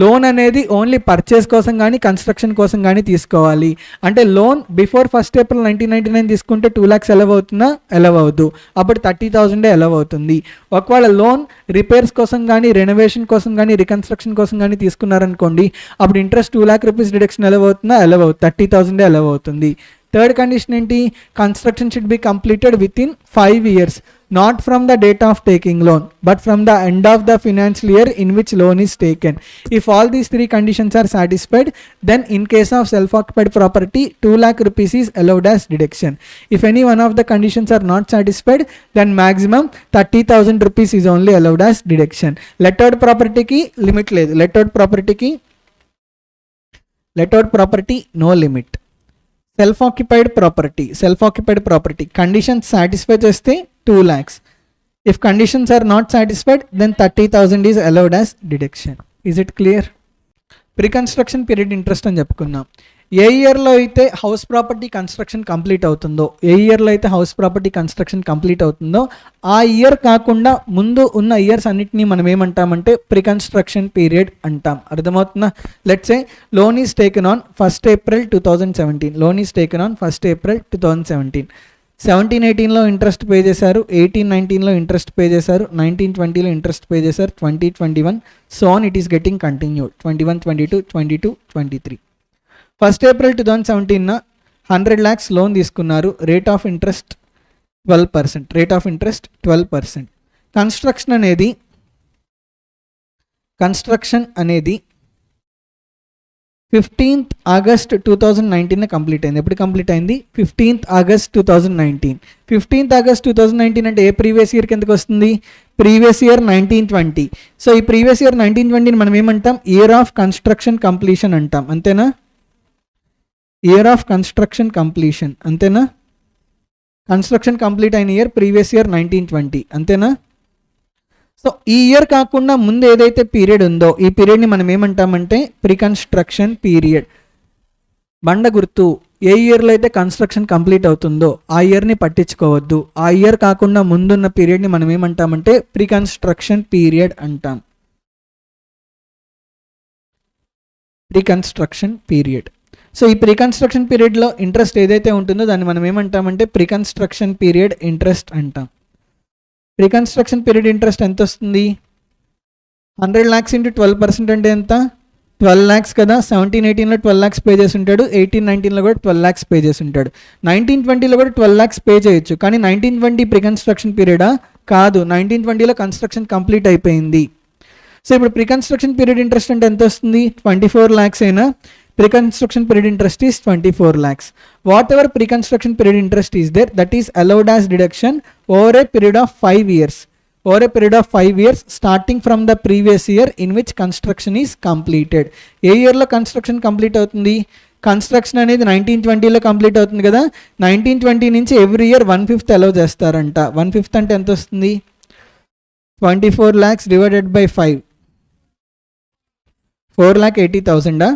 లోన్ అనేది ఓన్లీ పర్చేస్ కోసం కానీ కన్స్ట్రక్షన్ కోసం కానీ తీసుకోవాలి. అంటే లోన్ బిఫోర్ 1st April 1999 తీసుకుంటే 2 lakhs అలవ్ అవుతుందా? అలవ్ అవ్వదు. అప్పుడు 30,000 అలవ్ అవుతుంది. ఒకవేళ లోన్ రిపేర్స్ కోసం కానీ రెనోవేషన్ కోసం కానీ రికన్స్ట్రక్షన్ కోసం కానీ తీసుకున్నారనుకోండి, అప్పుడు interest 2 lakh rupees deduction allow అవుతుందా? అలవ్ అవుతుంది, 30,000 అలవ్ అవుతుంది. థర్డ్ కండిషన్ ఏంటి? Construction should be completed with in 5 years, not from the date of taking loan but from the end of the financial year in which loan is taken. If all these 3 conditions are satisfied, then in case of self occupied property 2 lakh rupees is allowed as deduction. If any one of the conditions are not satisfied, then maximum 30,000 rupees is only allowed as deduction. Lettered property ki limit లేదు. Lettered property no limit. Self occupied property conditions satisfy చేస్తే 2 lakhs. If conditions are not satisfied then 30,000 is allowed as deduction. Is it clear? Pre construction period interest అని చెప్పుకున్నాం. ఏ ఇయర్లో అయితే house property construction complete అవుతుందో ఆ year కాకుండా ముందు ఉన్న ఇయర్స్ అన్నిటినీ మనం ఏమంటామంటే ప్రీ కన్స్ట్రక్షన్ పీరియడ్ అంటాం. అర్థమవుతుందా? Let's say loan is taken on 1st April 2017. 17-18లో ఇంట్రెస్ట్ పే చేశారు, 18-19లో ఇంట్రెస్ట్ పే చేశారు, 19-20లో ఇంట్రెస్ట్ పే చేశారు, 20-21 so on it is getting continued, 21-22, 22-23. 1st April 2017 100 lakhs loan తీసుకున్నారు, రేట్ ఆఫ్ ఇంట్రెస్ట్ 12%. కన్స్ట్రక్షన్ అనేది 15th August 2019 complete అయింది. ఎప్పుడు complete అయింది? 15th August 2019. 15th August 2019 అంటే ఏ ప్రీవియస్ ఇయర్ కిందకి వస్తుంది? Previous year 1920. సో ఈ ప్రీవియస్ ఇయర్ 1920 మనం ఏమంటాం? ఇయర్ ఆఫ్ కన్స్ట్రక్షన్ కంప్లీషన్ అంటాం. అంతేనా? ఇయర్ ఆఫ్ కన్స్ట్రక్షన్ కంప్లీషన్ అంతేనా? కన్స్ట్రక్షన్ కంప్లీట్ అయిన ఇయర్ ప్రీవియస్ ఇయర్ 1920 అంతేనా? సో ఈ ఇయర్ కాకుండా ముందు ఏదైతే పీరియడ్ ఉందో ఈ పీరియడ్ని మనం ఏమంటామంటే ప్రీ కన్స్ట్రక్షన్ పీరియడ్. బండ గుర్తు ఏ ఇయర్లో అయితే కన్స్ట్రక్షన్ కంప్లీట్ అవుతుందో ఆ ఇయర్ని పట్టించుకోవద్దు. ఆ ఇయర్ కాకుండా ముందున్న పీరియడ్ని మనం ఏమంటామంటే ప్రీ కన్స్ట్రక్షన్ పీరియడ్ అంటాం. Pre construction period. సో ఈ ప్రీ కన్స్ట్రక్షన్ పీరియడ్లో ఇంట్రెస్ట్ ఏదైతే ఉంటుందో దాన్ని మనం ఏమంటామంటే ప్రీ కన్స్ట్రక్షన్ పీరియడ్ ఇంట్రెస్ట్ అంటాం. ప్రీ కన్స్ట్రక్షన్ పీరియడ్ ఇంట్రెస్ట్ ఎంత వస్తుంది? 100 lakhs ఇంటూ 12% అంటే ఎంత? 12 lakhs కదా. 17-18లో 12 lakhs పే చేసి ఉంటాడు, 18-19లో కూడా 12 lakhs పే చేసి ఉంటాడు. 19-20లో కూడా 12 lakhs పే చేయొచ్చు. కానీ 19-20 ప్రీ కన్స్ట్రక్షన్ పీరియడా? కాదు. 19-20లో కన్స్ట్రక్షన్ కంప్లీట్ అయిపోయింది. సో ఇప్పుడు ప్రీ కన్స్ట్రక్షన్ పీరియడ్ ఇంట్రెస్ట్ అంటే ఎంత వస్తుంది? 24 lakhs అయినా pre construction period interest is 24 lakhs. Whatever pre construction period interest is there, that is allowed as deduction over a period of 5 years. Over a period of 5 years starting from the previous year in which construction is completed. ఏ ఇయర్లో construction complete అవుతుంది? Construction అనేది 19-20లో complete అవుతుంది కదా. 19-20 నుంచి every year 1/5 allow చేస్తారంట. 1/5 అంటే ఎంత వస్తుంది? 24 lakhs divided by 5, 4,80,000.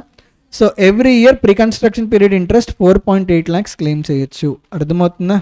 So every year pre construction period interest 4.8 lakhs claim చేయొచ్చు. అర్థమవుతుందా?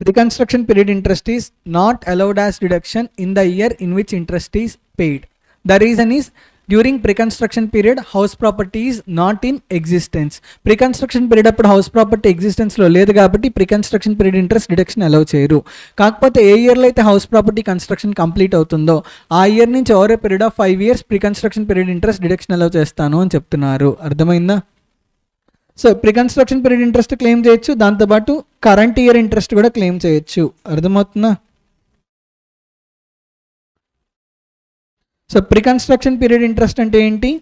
Reconstruction period interest is not allowed as deduction in the year in which interest is paid. The reason is during pre-construction period house property is not in existence. Pre-construction period అప్పుడు house property existence లో లేదు కాబట్టి pre-construction period interest deduction allow చేయరు. కాకపోతే ఏ ఇయర్లో అయితే house property construction complete అవుతుందో ఆ ఇయర్ నుంచి over a period of 5 years pre-construction period interest deduction allow చేస్తాను అని చెప్తున్నారు. అర్థమైందా? So pre construction period interest claim చేయొచ్చు, దాంతోపాటు కరెంట్ ఇయర్ ఇంట్రెస్ట్ కూడా క్లెయిమ్ చేయొచ్చు. అర్థమవుతుందా? So pre construction period interest అంటే ఏంటి?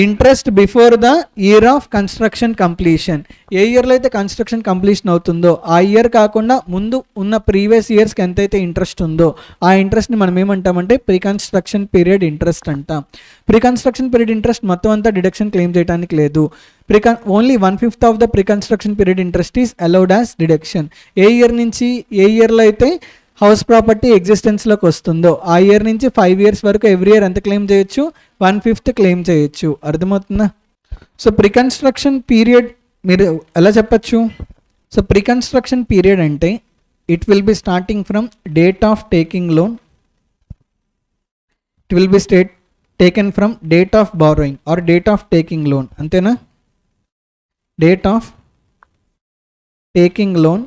Interest before the year of construction completion. ఏ ఇయర్లో అయితే కన్స్ట్రక్షన్ కంప్లీషన్ అవుతుందో ఆ ఇయర్ కాకుండా ముందు ఉన్న ప్రీవియస్ ఇయర్స్కి ఎంతైతే ఇంట్రెస్ట్ ఉందో ఆ ఇంట్రెస్ట్ని మనం ఏమంటామంటే ప్రీ కన్స్ట్రక్షన్ పీరియడ్ ఇంట్రెస్ట్ అంటాం. ప్రీ కన్స్ట్రక్షన్ పీరియడ్ ఇంట్రెస్ట్ మొత్తం అంతా డిడక్షన్ క్లెయిమ్ చేయడానికి లేదు. Only 1/5 of the pre construction period interest is allowed as deduction. A year నుంచి ఏ ఇయర్లో అయితే హౌస్ ప్రాపర్టీ ఎగ్జిస్టెన్స్లోకి వస్తుందో ఆ ఇయర్ నుంచి 5 years వరకు ఎవ్రీ ఇయర్ ఎంత క్లెయిమ్ చేయొచ్చు? 1/5 క్లెయిమ్ చేయొచ్చు. అర్థమవుతుందా? సో ప్రీ కన్స్ట్రక్షన్ పీరియడ్ మీరు ఎలా చెప్పచ్చు? సో ప్రీ కన్స్ట్రక్షన్ పీరియడ్ అంటే it will be starting from date of taking loan, it will be taken from date of borrowing or date of taking loan. అంతేనా? Date of taking loan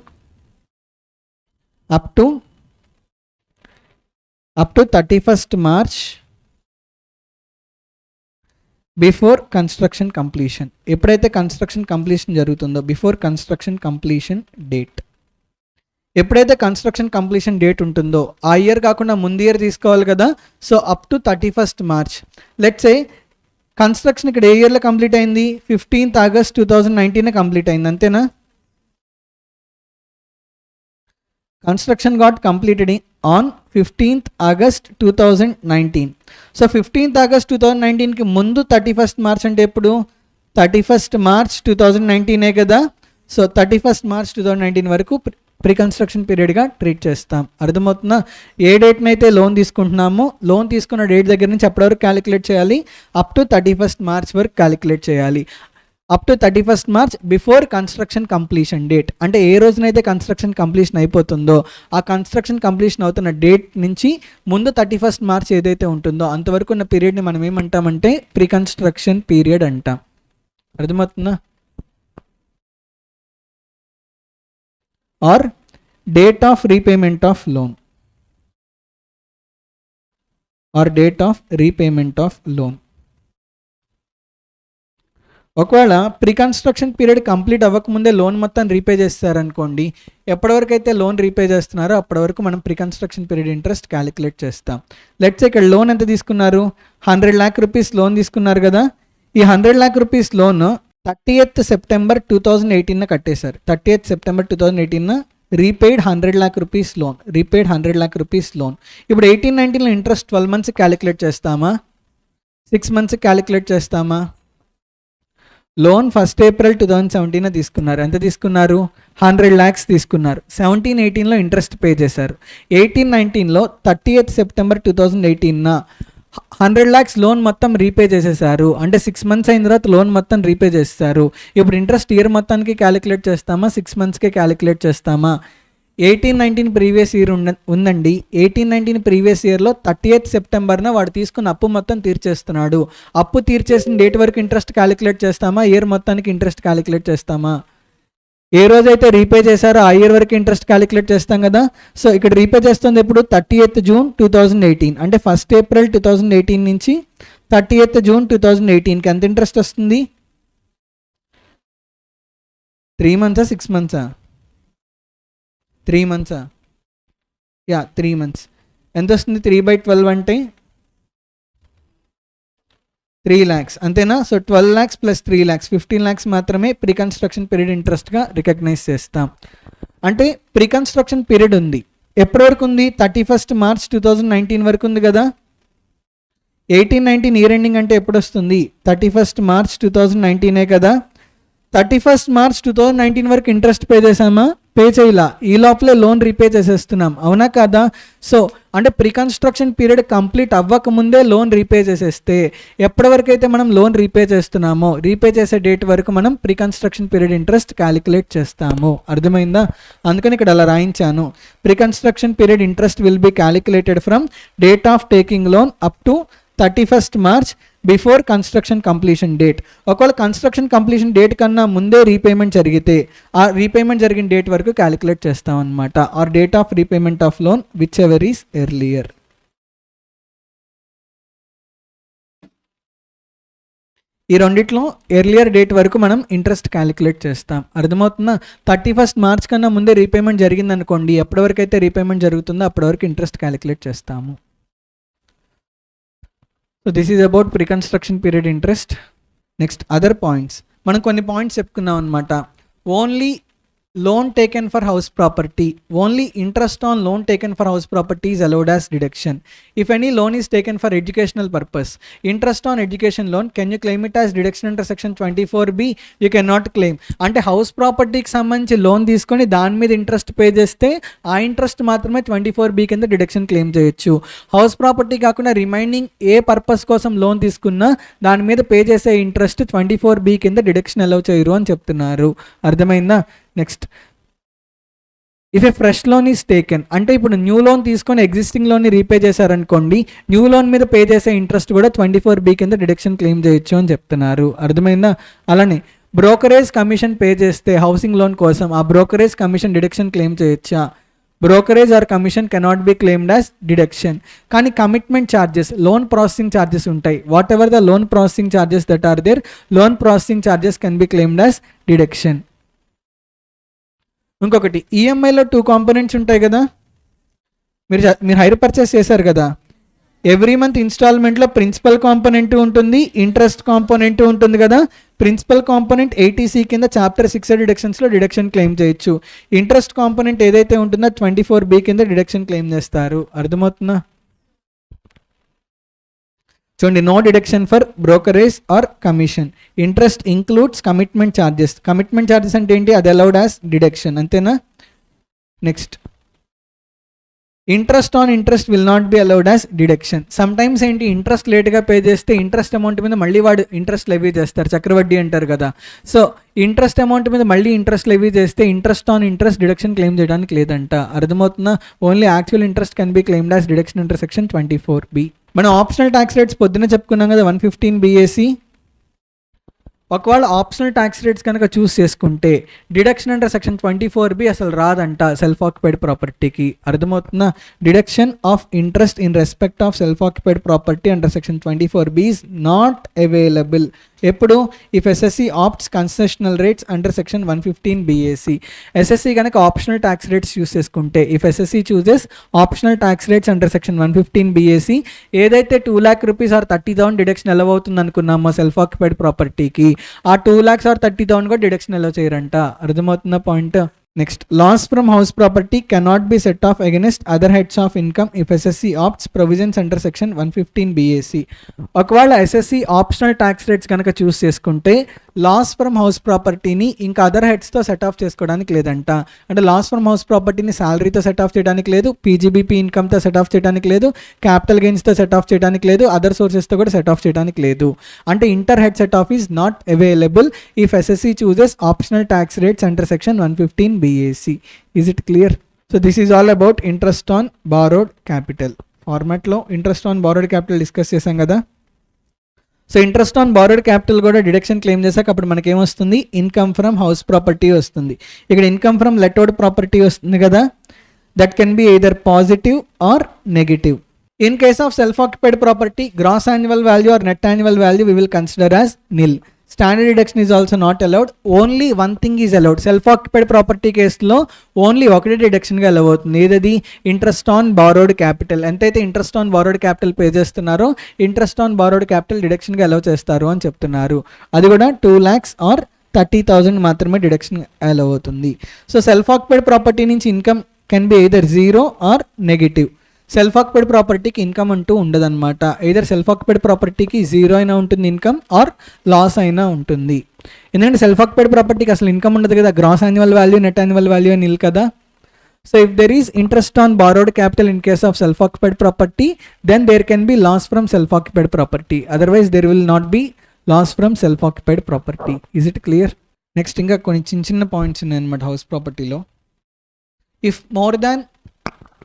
up to 31st March before construction completion. ఎప్పుడైతే construction completion జరుగుతుందో before construction completion date. ఎప్పుడైతే construction completion date ఉంటుందో ఆ year కాకుండా ముందు year తీసుకోవాలి కదా. So up to 31st March. Let's say construction ఇక్కడ ఏ ఇయర్లో కంప్లీట్ అయింది? 15th August 2019 కంప్లీట్ అయింది. అంతేనా? Construction got completed on 15th August 2019. So 15th August 2019కి ముందు 31st March అంటే ఎప్పుడు? 31st March 2019 కదా. సో 31st March 2019 వరకు ప్రీ కన్స్ట్రక్షన్ పీరియడ్గా ట్రీట్ చేస్తాం. అర్థమవుతుందా? ఏ డేట్ని అయితే లోన్ తీసుకుంటున్నామో లోన్ తీసుకున్న డేట్ దగ్గర నుంచి అప్పటి వరకు క్యాలిక్యులేట్ చేయాలి, అప్ టు 31st March వరకు క్యాలిక్యులేట్ చేయాలి. Up to 31st March before construction completion date అంటే ఏ రోజునైతే కన్స్ట్రక్షన్ కంప్లీషన్ అయిపోతుందో ఆ కన్స్ట్రక్షన్ కంప్లీషన్ అవుతున్న డేట్ నుంచి ముందు 31st March ఏదైతే ఉంటుందో అంతవరకు ఉన్న పీరియడ్ని మనం ఏమంటామంటే ప్రీ కన్స్ట్రక్షన్ పీరియడ్ అంటాం. అర్థమవుతుందా? Are date of repayment of loan are date of repayment of loan. ఒకవేళ ప్రీ కన్స్ట్రక్షన్ పీరియడ్ కంప్లీట్ అవ్వకముందే లోన్ మొత్తం రీపే చేస్తారనుకోండి, ఎప్పటివరకు అయితే లోన్ రీపే చేస్తున్నారో అప్పటి వరకు మనం pre construction period interest calculate చేస్తాం. లెట్స్ ఇక్కడ లోన్ ఎంత తీసుకున్నారు? 100 lakh rupees లోన్ తీసుకున్నారు కదా. ఈ 100 lakh rupees loan 30th September 2018 కట్టేశారు. 30th September 2018 repaid 100 lakh rupees loan, repaid 100 lakh rupees loan. ఇప్పుడు 18-19లో ఇంట్రెస్ట్ 12 months క్యాలిక్యులేట్ చేస్తామా, 6 months క్యాలిక్యులేట్ చేస్తామా? లోన్ 1st April 2017 తీసుకున్నారు. ఎంత తీసుకున్నారు? 100 lakhs తీసుకున్నారు. 17-18లో ఇంట్రెస్ట్ పే చేశారు. 18-19లో 30th September 2018 100 lakhs లోన్ మొత్తం రీపే చేసేసారు అంటే 6 months అయిన తర్వాత లోన్ మొత్తం రీపే చేస్తారు. ఇప్పుడు ఇంట్రెస్ట్ ఇయర్ మొత్తానికి క్యాలిక్యులేట్ చేస్తామా 6 monthsకే క్యాలిక్యులేట్ చేస్తామా? 18-19 ప్రీవియస్ ఇయర్ ఉందండి. 18-19 ప్రీవియస్ ఇయర్లో 30th Septemberన వాడు తీసుకున్న అప్పు మొత్తం తీర్చేస్తున్నాడు. అప్పు తీర్చేసిన డేట్ వరకు ఇంట్రెస్ట్ క్యాలిక్యులేట్ చేస్తామా, ఇయర్ మొత్తానికి ఇంట్రెస్ట్ క్యాలిక్యులేట్ చేస్తామా? ఏ రోజైతే రీపే చేశారో ఆ ఇయర్ వరకు ఇంట్రెస్ట్ క్యాలిక్యులేట్ చేస్తాం కదా. సో ఇక్కడ రీపే చేస్తుంది ఎప్పుడు 30th June 2018 అంటే 1st April 2018 నుంచి 30th June 2018కి ఎంత ఇంట్రెస్ట్ వస్తుంది? 3 months 6 months 3 months 3 months. ఎంత వస్తుంది? 3/12 అంటే 3 lakhs అంతేనా? So 12 lakhs plus 3 lakhs 15 lakhs మాత్రమే ప్రీ కన్స్ట్రక్షన్ పీరియడ్ ఇంట్రెస్ట్గా రికగ్నైజ్ చేస్తాం. అంటే ప్రీ కన్స్ట్రక్షన్ పీరియడ్ ఉంది. ఎప్పటి వరకు ఉంది? 31st March 2019 వరకు ఉంది కదా. 18-19 ఇయర్ ఎండింగ్ అంటే ఎప్పుడు వస్తుంది? 31st March 2019 కదా. 31st March 2019 వరకు ఇంట్రెస్ట్ పే చేసామా? పే చేయాల. ఈ లోపలే లోన్ రీపే చేసేస్తున్నాం, అవునా కాదా? సో అంటే ప్రీ కన్స్ట్రక్షన్ పీరియడ్ కంప్లీట్ అవ్వకముందే లోన్ రీపే చేసేస్తే ఎప్పటి వరకు అయితే మనం లోన్ రీపే చేస్తున్నామో రీపే చేసే డేట్ వరకు మనం pre construction period interest calculate చేస్తాము. అర్థమైందా? అందుకని ఇక్కడ అలా రాయించాను. Pre construction period interest will be calculated from date of taking loan up to 31st March before construction completion date. ఒకవేళ కన్స్ట్రక్షన్ కంప్లీషన్ డేట్ కన్నా ముందే రీపేమెంట్ జరిగితే ఆ రీపేమెంట్ జరిగిన డేట్ వరకు క్యాలిక్యులేట్ చేస్తాం అనమాట. Are date of repayment of loan which ever is earlier. ఈ రెండిట్లో ఎర్లియర్ డేట్ వరకు మనం ఇంట్రెస్ట్ క్యాలిక్యులేట్ చేస్తాం. అర్థమవుతుందా? 31st March కన్నా ముందే రీపేమెంట్ జరిగింది అనుకోండి, ఎప్పటి వరకు అయితే రీపేమెంట్ జరుగుతుందో అప్పటి వరకు ఇంట్రెస్ట్ క్యాలిక్యులేట్ చేస్తాము. So this is about pre construction period interest. Next other points. మనం కొన్ని పాయింట్స్ చెప్పుకున్నాం అనమాట. Only loan taken for house property, only interest on loan taken for house property is allowed as deduction. If any loan is taken for educational purpose, interest on education loan can you claim it as deduction under section 24B? You can not claim. అంటే house ప్రాపర్టీకి సంబంధించి loan తీసుకొని దాని మీద interest pay చేస్తే ఆ interest మాత్రమే 24B కింద డిడక్షన్ క్లెయిమ్ చేయొచ్చు. హౌస్ ప్రాపర్టీ కాకుండా రిమైనింగ్ ఏ పర్పస్ కోసం లోన్ తీసుకున్నా దాని మీద పే చేసే ఇంట్రెస్ట్ 24B కింద డిడక్షన్ అలౌ చేయరు అని చెప్తున్నారు. అర్థమైందా? Next, if A fresh loan is taken అంటే ఇప్పుడు న్యూ లోన్ తీసుకొని ఎగ్జిస్టింగ్ లోన్ని రీపే చేశారనుకోండి, న్యూ లోన్ మీద పే చేసే ఇంట్రెస్ట్ కూడా 24B కింద డిడక్షన్ క్లెయిమ్ చేయొచ్చు అని చెప్తున్నారు. అర్థమైందా? అలానే బ్రోకరేజ్ కమిషన్ పే చేస్తే హౌసింగ్ లోన్ కోసం ఆ బ్రోకరేజ్ కమిషన్ డిడక్షన్ క్లెయిమ్ చేయొచ్చా? Brokerage or commission cannot be claimed as deduction. కానీ commitment charges, loan processing charges ఉంటాయి. Whatever the loan processing charges that are there, loan processing charges can be claimed as deduction. ఇంకొకటి, ఈఎంఐలో 2 components ఉంటాయి కదా. మీరు hire purchase చేశారు కదా, every month ఇన్స్టాల్మెంట్లో ప్రిన్సిపల్ కాంపోనెంట్ ఉంటుంది, ఇంట్రెస్ట్ కాంపోనెంట్ ఉంటుంది కదా. ప్రిన్సిపల్ కాంపోనెంట్ 80C కింద చాప్టర్ 6 డిడక్షన్స్లో డిడక్షన్ క్లెయిమ్ చేయొచ్చు. ఇంట్రెస్ట్ కాంపోనెంట్ ఏదైతే ఉంటుందో 24B కింద డిడక్షన్ క్లెయిమ్ చేస్తారు. అర్థమవుతుందా? చూడండి, no deduction for brokerage or commission. Interest includes commitment charges. Commitment charges అంటే ఏంటి? అది అలౌడ్ యాజ్ డిడక్షన్, అంతేనా? Next, interest on interest will not be allowed as deduction. Some times ఏంటి, ఇంట్రెస్ట్ లేట్గా పే చేస్తే ఇంట్రెస్ట్ అమౌంట్ మీద మళ్ళీ వాడు ఇంట్రెస్ట్ లెవీ చేస్తారు, చక్రవడ్డీ అంటారు కదా. సో ఇంట్రెస్ట్ అమౌంట్ మీద మళ్ళీ ఇంట్రెస్ట్ లెవీ చేస్తే interest on interest deduction claim చేయడానికి లేదంట. అర్థమవుతుందా? Only actual interest can be claimed as deduction under section 24B. మనం ఆప్షనల్ ట్యాక్స్ రేట్స్ పొద్దున్న చెప్పుకున్నాం కదా, 115 BAC. ఒకవేళ ఆప్షనల్ ట్యాక్స్ రేట్స్ కనుక చూస్ చేసుకుంటే డిడక్షన్ అండర్ సెక్షన్ 24B అసలు రాదంట సెల్ఫ్ ఆక్యుపైడ్ ప్రాపర్టీకి. అర్థమవుతుందా? Deduction of interest in respect of self occupied property under section 24B is not available. ఎప్పుడు? If assessee opts concessional rates under section 115 BAC. Assessee కనుక optional tax rates choose చేసుకుంటే, if assessee chooses optional tax rates under section 115 BAC, ఏదైతే 2 lakh rupees are 30,000 deduction ఎలా అవుతుంది అనుకున్నామో self occupied ప్రాపర్టీకి, ఆ 2 lakhs are 30,000 కూడా డిడక్షన్ ఎలా చేయరంట. అర్థమవుతున్న point? Next, loss from house property cannot be set off against other heads of income if assessee opts provisions under section 115 BAC. ఒకవేళ ఎస్ఎస్సి ఆప్షనల్ ట్యాక్స్ రేట్స్ కనుక choose చేసుకుంటే loss from house ప్రాపర్టీని ఇంకా other హెడ్స్తో set of చేసుకోవడానికి లేదంట. అంటే loss from house ప్రాపర్టీని శాలరీతో set of చేయడానికి లేదు, పీజీబీపీ ఇన్కమ్తో సెట్ ఆఫ్ చేయడానికి లేదు, క్యాపిటల్ గెయిన్స్తో సెట్ ఆఫ్ చేయడానికి లేదు, అదర్ సోర్సెస్తో కూడా సెట్ ఆఫ్ చేయడానికి లేదు. అంటే inter head set off is not available if assessee chooses optional tax rates under section 115 BAC. Is it clear? So this is all about interest on borrowed capital. ఫార్మాట్లో interest on borrowed capital discuss చేసాం కదా. So interest on borrowed capital కూడా deduction claim చేశాక అప్పుడు మనకి ఏమొస్తుంది? Income from house property వస్తుంది. ఇక్కడ ఇన్కమ్ ఫ్రమ్ లెటౌడ్ ప్రాపర్టీ వస్తుంది కదా, that can be either positive or negative. In case of self occupied property, gross annual value or net annual value we will consider as nil. Standard deduction is also not allowed, only one thing is allowed. Self occupied property కేసులో only ఒకటే డిడక్షన్గా allow అవుతుంది. ఏదది? Interest on borrowed capital. ఎంతైతే interest on borrowed capital pay చేస్తున్నారో interest on borrowed capital డిడక్షన్గా allow చేస్తారు అని చెప్తున్నారు. అది కూడా 2 lakhs or 30,000 మాత్రమే డిడక్షన్ అలౌ అవుతుంది. సో సెల్ఫ్ ఆక్యుపైడ్ ప్రాపర్టీ నుంచి income can be either 0 or negative. Self occupied ప్రాపర్టీకి ఇన్కమ్ అంటూ ఉండదన్నమాట. ఎయిదర్ సెల్ఫ్ ఆక్యుపైడ్ ప్రాపర్టీకి 0 అయినా ఉంటుంది ఇన్కమ్, ఆర్ లాస్ అయినా ఉంటుంది. ఎందుకంటే సెల్ఫ్ ఆక్యుపైడ్ ప్రాపర్టీకి అసలు ఇన్కమ్ ఉండదు కదా, gross annual value net annual value అని నిల్ కదా. So if there is interest on borrowed capital in case of self occupied property, then there can be loss from self occupied property, otherwise there will not be loss from self occupied property. Is it clear? Next ఇంకా కొన్ని చిన్న points ఉన్నాయి అనమాట house ప్రాపర్టీలో. If more than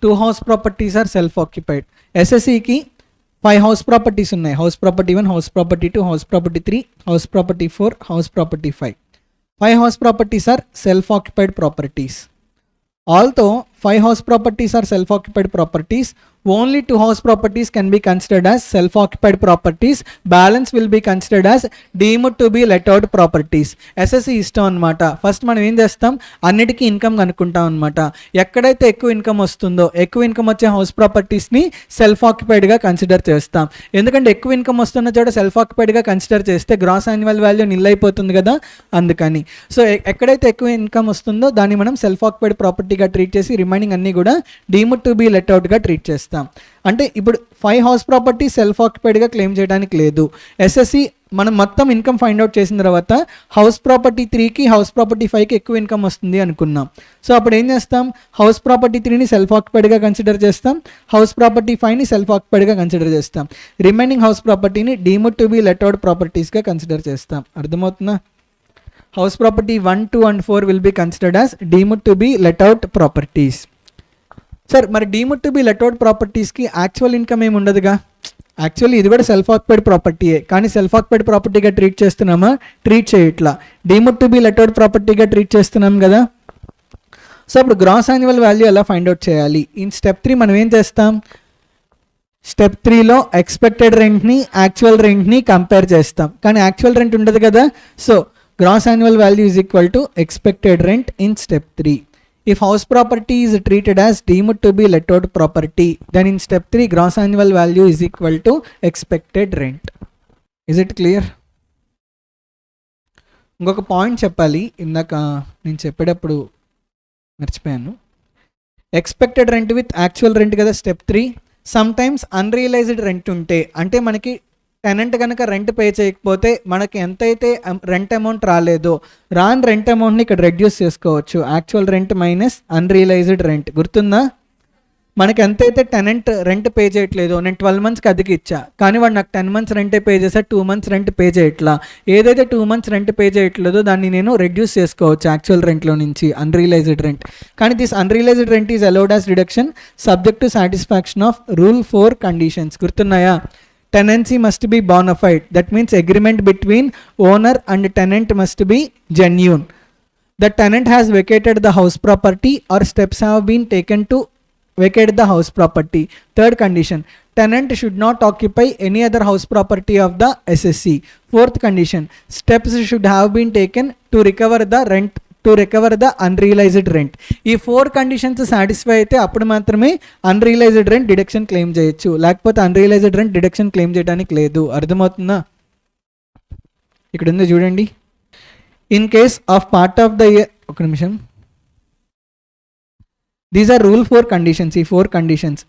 2 house properties are self occupied. SSCకి 5 house properties ఉన్నాయి. House property 1, house property 2, house property 3, house property 4, house property 5. 5 house properties are self occupied properties. Although 5 house properties are self occupied properties, only 2 house properties can be considered as self occupied properties. Balance will be considered as deemed to be let out properties. SSC ఇష్టం అనమాట. First మనం ఏం చేస్తాం? అన్నిటికీ income కనుక్కుంటాం అనమాట. ఎక్కడైతే ఎక్కువ income వస్తుందో, ఎక్కువ ఇన్కమ్ వచ్చే హౌస్ ప్రాపర్టీస్ని సెల్ఫ్ ఆక్యుపైడ్గా కన్సిడర్ చేస్తాం. ఎందుకంటే ఎక్కువ ఇన్కమ్ వస్తున్న చోట సెల్ఫ్ ఆక్యుపైడ్గా కన్సిడర్ చేస్తే గ్రాస్ యాన్యువల్ వాల్యూ నిల్ అయిపోతుంది కదా, అందుకని. సో ఎక్కడైతే ఎక్కువ ఇన్కమ్ వస్తుందో దాన్ని మనం సెల్ఫ్ ఆక్యుపైడ్ ప్రాపర్టీగా ట్రీట్ చేసి రిమైనింగ్ అన్ని కూడా డీమ్డ్ టు బి లెట్ అవుట్గా ట్రీట్ చేస్తాం. అంటే ఇప్పుడు 5 హౌస్ ప్రాపర్టీ సెల్ఫ్ ఆక్యుపైడ్గా క్లెయిమ్ చేయడానికి లేదు. ఎస్ఎస్సి మనం మొత్తం ఇన్కమ్ ఫైండ్ అవుట్ చేసిన తర్వాత హౌస్ ప్రాపర్టీ 3కి హౌస్ ప్రాపర్టీ 5కి ఎక్కువ ఇన్కమ్ వస్తుంది అనుకున్నాం. సో అప్పుడు ఏం చేస్తాం? హౌస్ ప్రాపర్టీ 3ని సెల్ఫ్ ఆక్యుపైడ్గా కన్సిడర్ చేస్తాం, హౌస్ ప్రాపర్టీ 5ని సెల్ఫ్ ఆక్యుపైడ్గా కన్సిడర్ చేస్తాం, రిమైనింగ్ హౌస్ ప్రాపర్టీని deemed to be let out ప్రాపర్టీస్గా కన్సిడర్ చేస్తాం. అర్థమవుతుందా? House property 1, 2 and 4 will be considered as deemed to be let out properties. Sir మరి deemed to be let out ప్రాపర్టీస్కి actual income ఏమి ఉండదుగా. యాక్చువల్లీ ఇది కూడా సెల్ఫ్ ఆక్యుపైడ్ ప్రాపర్టీయే, కానీ సెల్ఫ్ ఆక్యుపైడ్ ప్రాపర్టీగా ట్రీట్ చేస్తున్నామా? ట్రీట్ చేయట్లా. Deemed to be let out ప్రాపర్టీగా ట్రీట్ చేస్తున్నాం కదా. సో అప్పుడు గ్రాస్ యాన్యువల్ వాల్యూ ఎలా ఫైండ్ అవుట్ చేయాలి? ఇన్ స్టెప్ 3 మనం ఏం చేస్తాం? స్టెప్ 3లో ఎక్స్పెక్టెడ్ రెంట్ని యాక్చువల్ రెంట్ని కంపేర్ చేస్తాం, కానీ యాక్చువల్ రెంట్ ఉండదు కదా. So gross annual value is equal to expected rent in step 3. If house property is treated as deemed to be let out property, then in step 3 gross annual value is equal to expected rent. Is it clear? ఇంకొక point చెప్పాలి, ఇందాక నేను చెప్పేటప్పుడు మర్చిపోయాను. Expected rent with actual rent కదా step 3. Sometimes unrealised rent ఉంటే, అంటే మనకి టెనెంట్ కనుక రెంట్ పే చేయకపోతే మనకి ఎంతైతే రెంట్ అమౌంట్ రాలేదో రాని రెంట్ అమౌంట్ని ఇక్కడ రెడ్యూస్ చేసుకోవచ్చు. Actual rent minus unrealised rent. గుర్తుందా? మనకి ఎంతైతే టెనెంట్ రెంట్ పే చేయట్లేదో, నేను 12 monthsకి అద్దెకి ఇచ్చా, కానీ వాడు నాకు 10 months రెంటే పే చేసా, 2 months రెంట్ పే చేయట్లా. ఏదైతే 2 months రెంట్ పే చేయట్లేదో దాన్ని నేను రెడ్యూస్ చేసుకోవచ్చు యాక్చువల్ రెంట్లో నుంచి, అన్రియలైజ్డ్ రెంట్. కానీ this unrealised rent is allowed as reduction subject to satisfaction of rule 4 conditions. గుర్తున్నాయా? Tenancy must be bona fide. That means agreement between owner and tenant must be genuine. The tenant has vacated the house property or steps have been taken to vacate the house property. Third condition, tenant should not occupy any other house property of the SSC. Fourth condition, steps should have been taken to recover the rent, to recover the unrealised rent. ఈ 4 conditions satisfy అయితే అప్పుడు మాత్రమే unrealised rent deduction claim చేయొచ్చు, లేకపోతే unrealised rent deduction claim చేయడానికి లేదు. అర్థమవుతుందా? ఇక్కడ ఉంది చూడండి. In case of part of the year, ఒక నిమిషం, దీస్ ఆర్ రూల్ 4 కండిషన్స్. ఈ 4 కండిషన్స్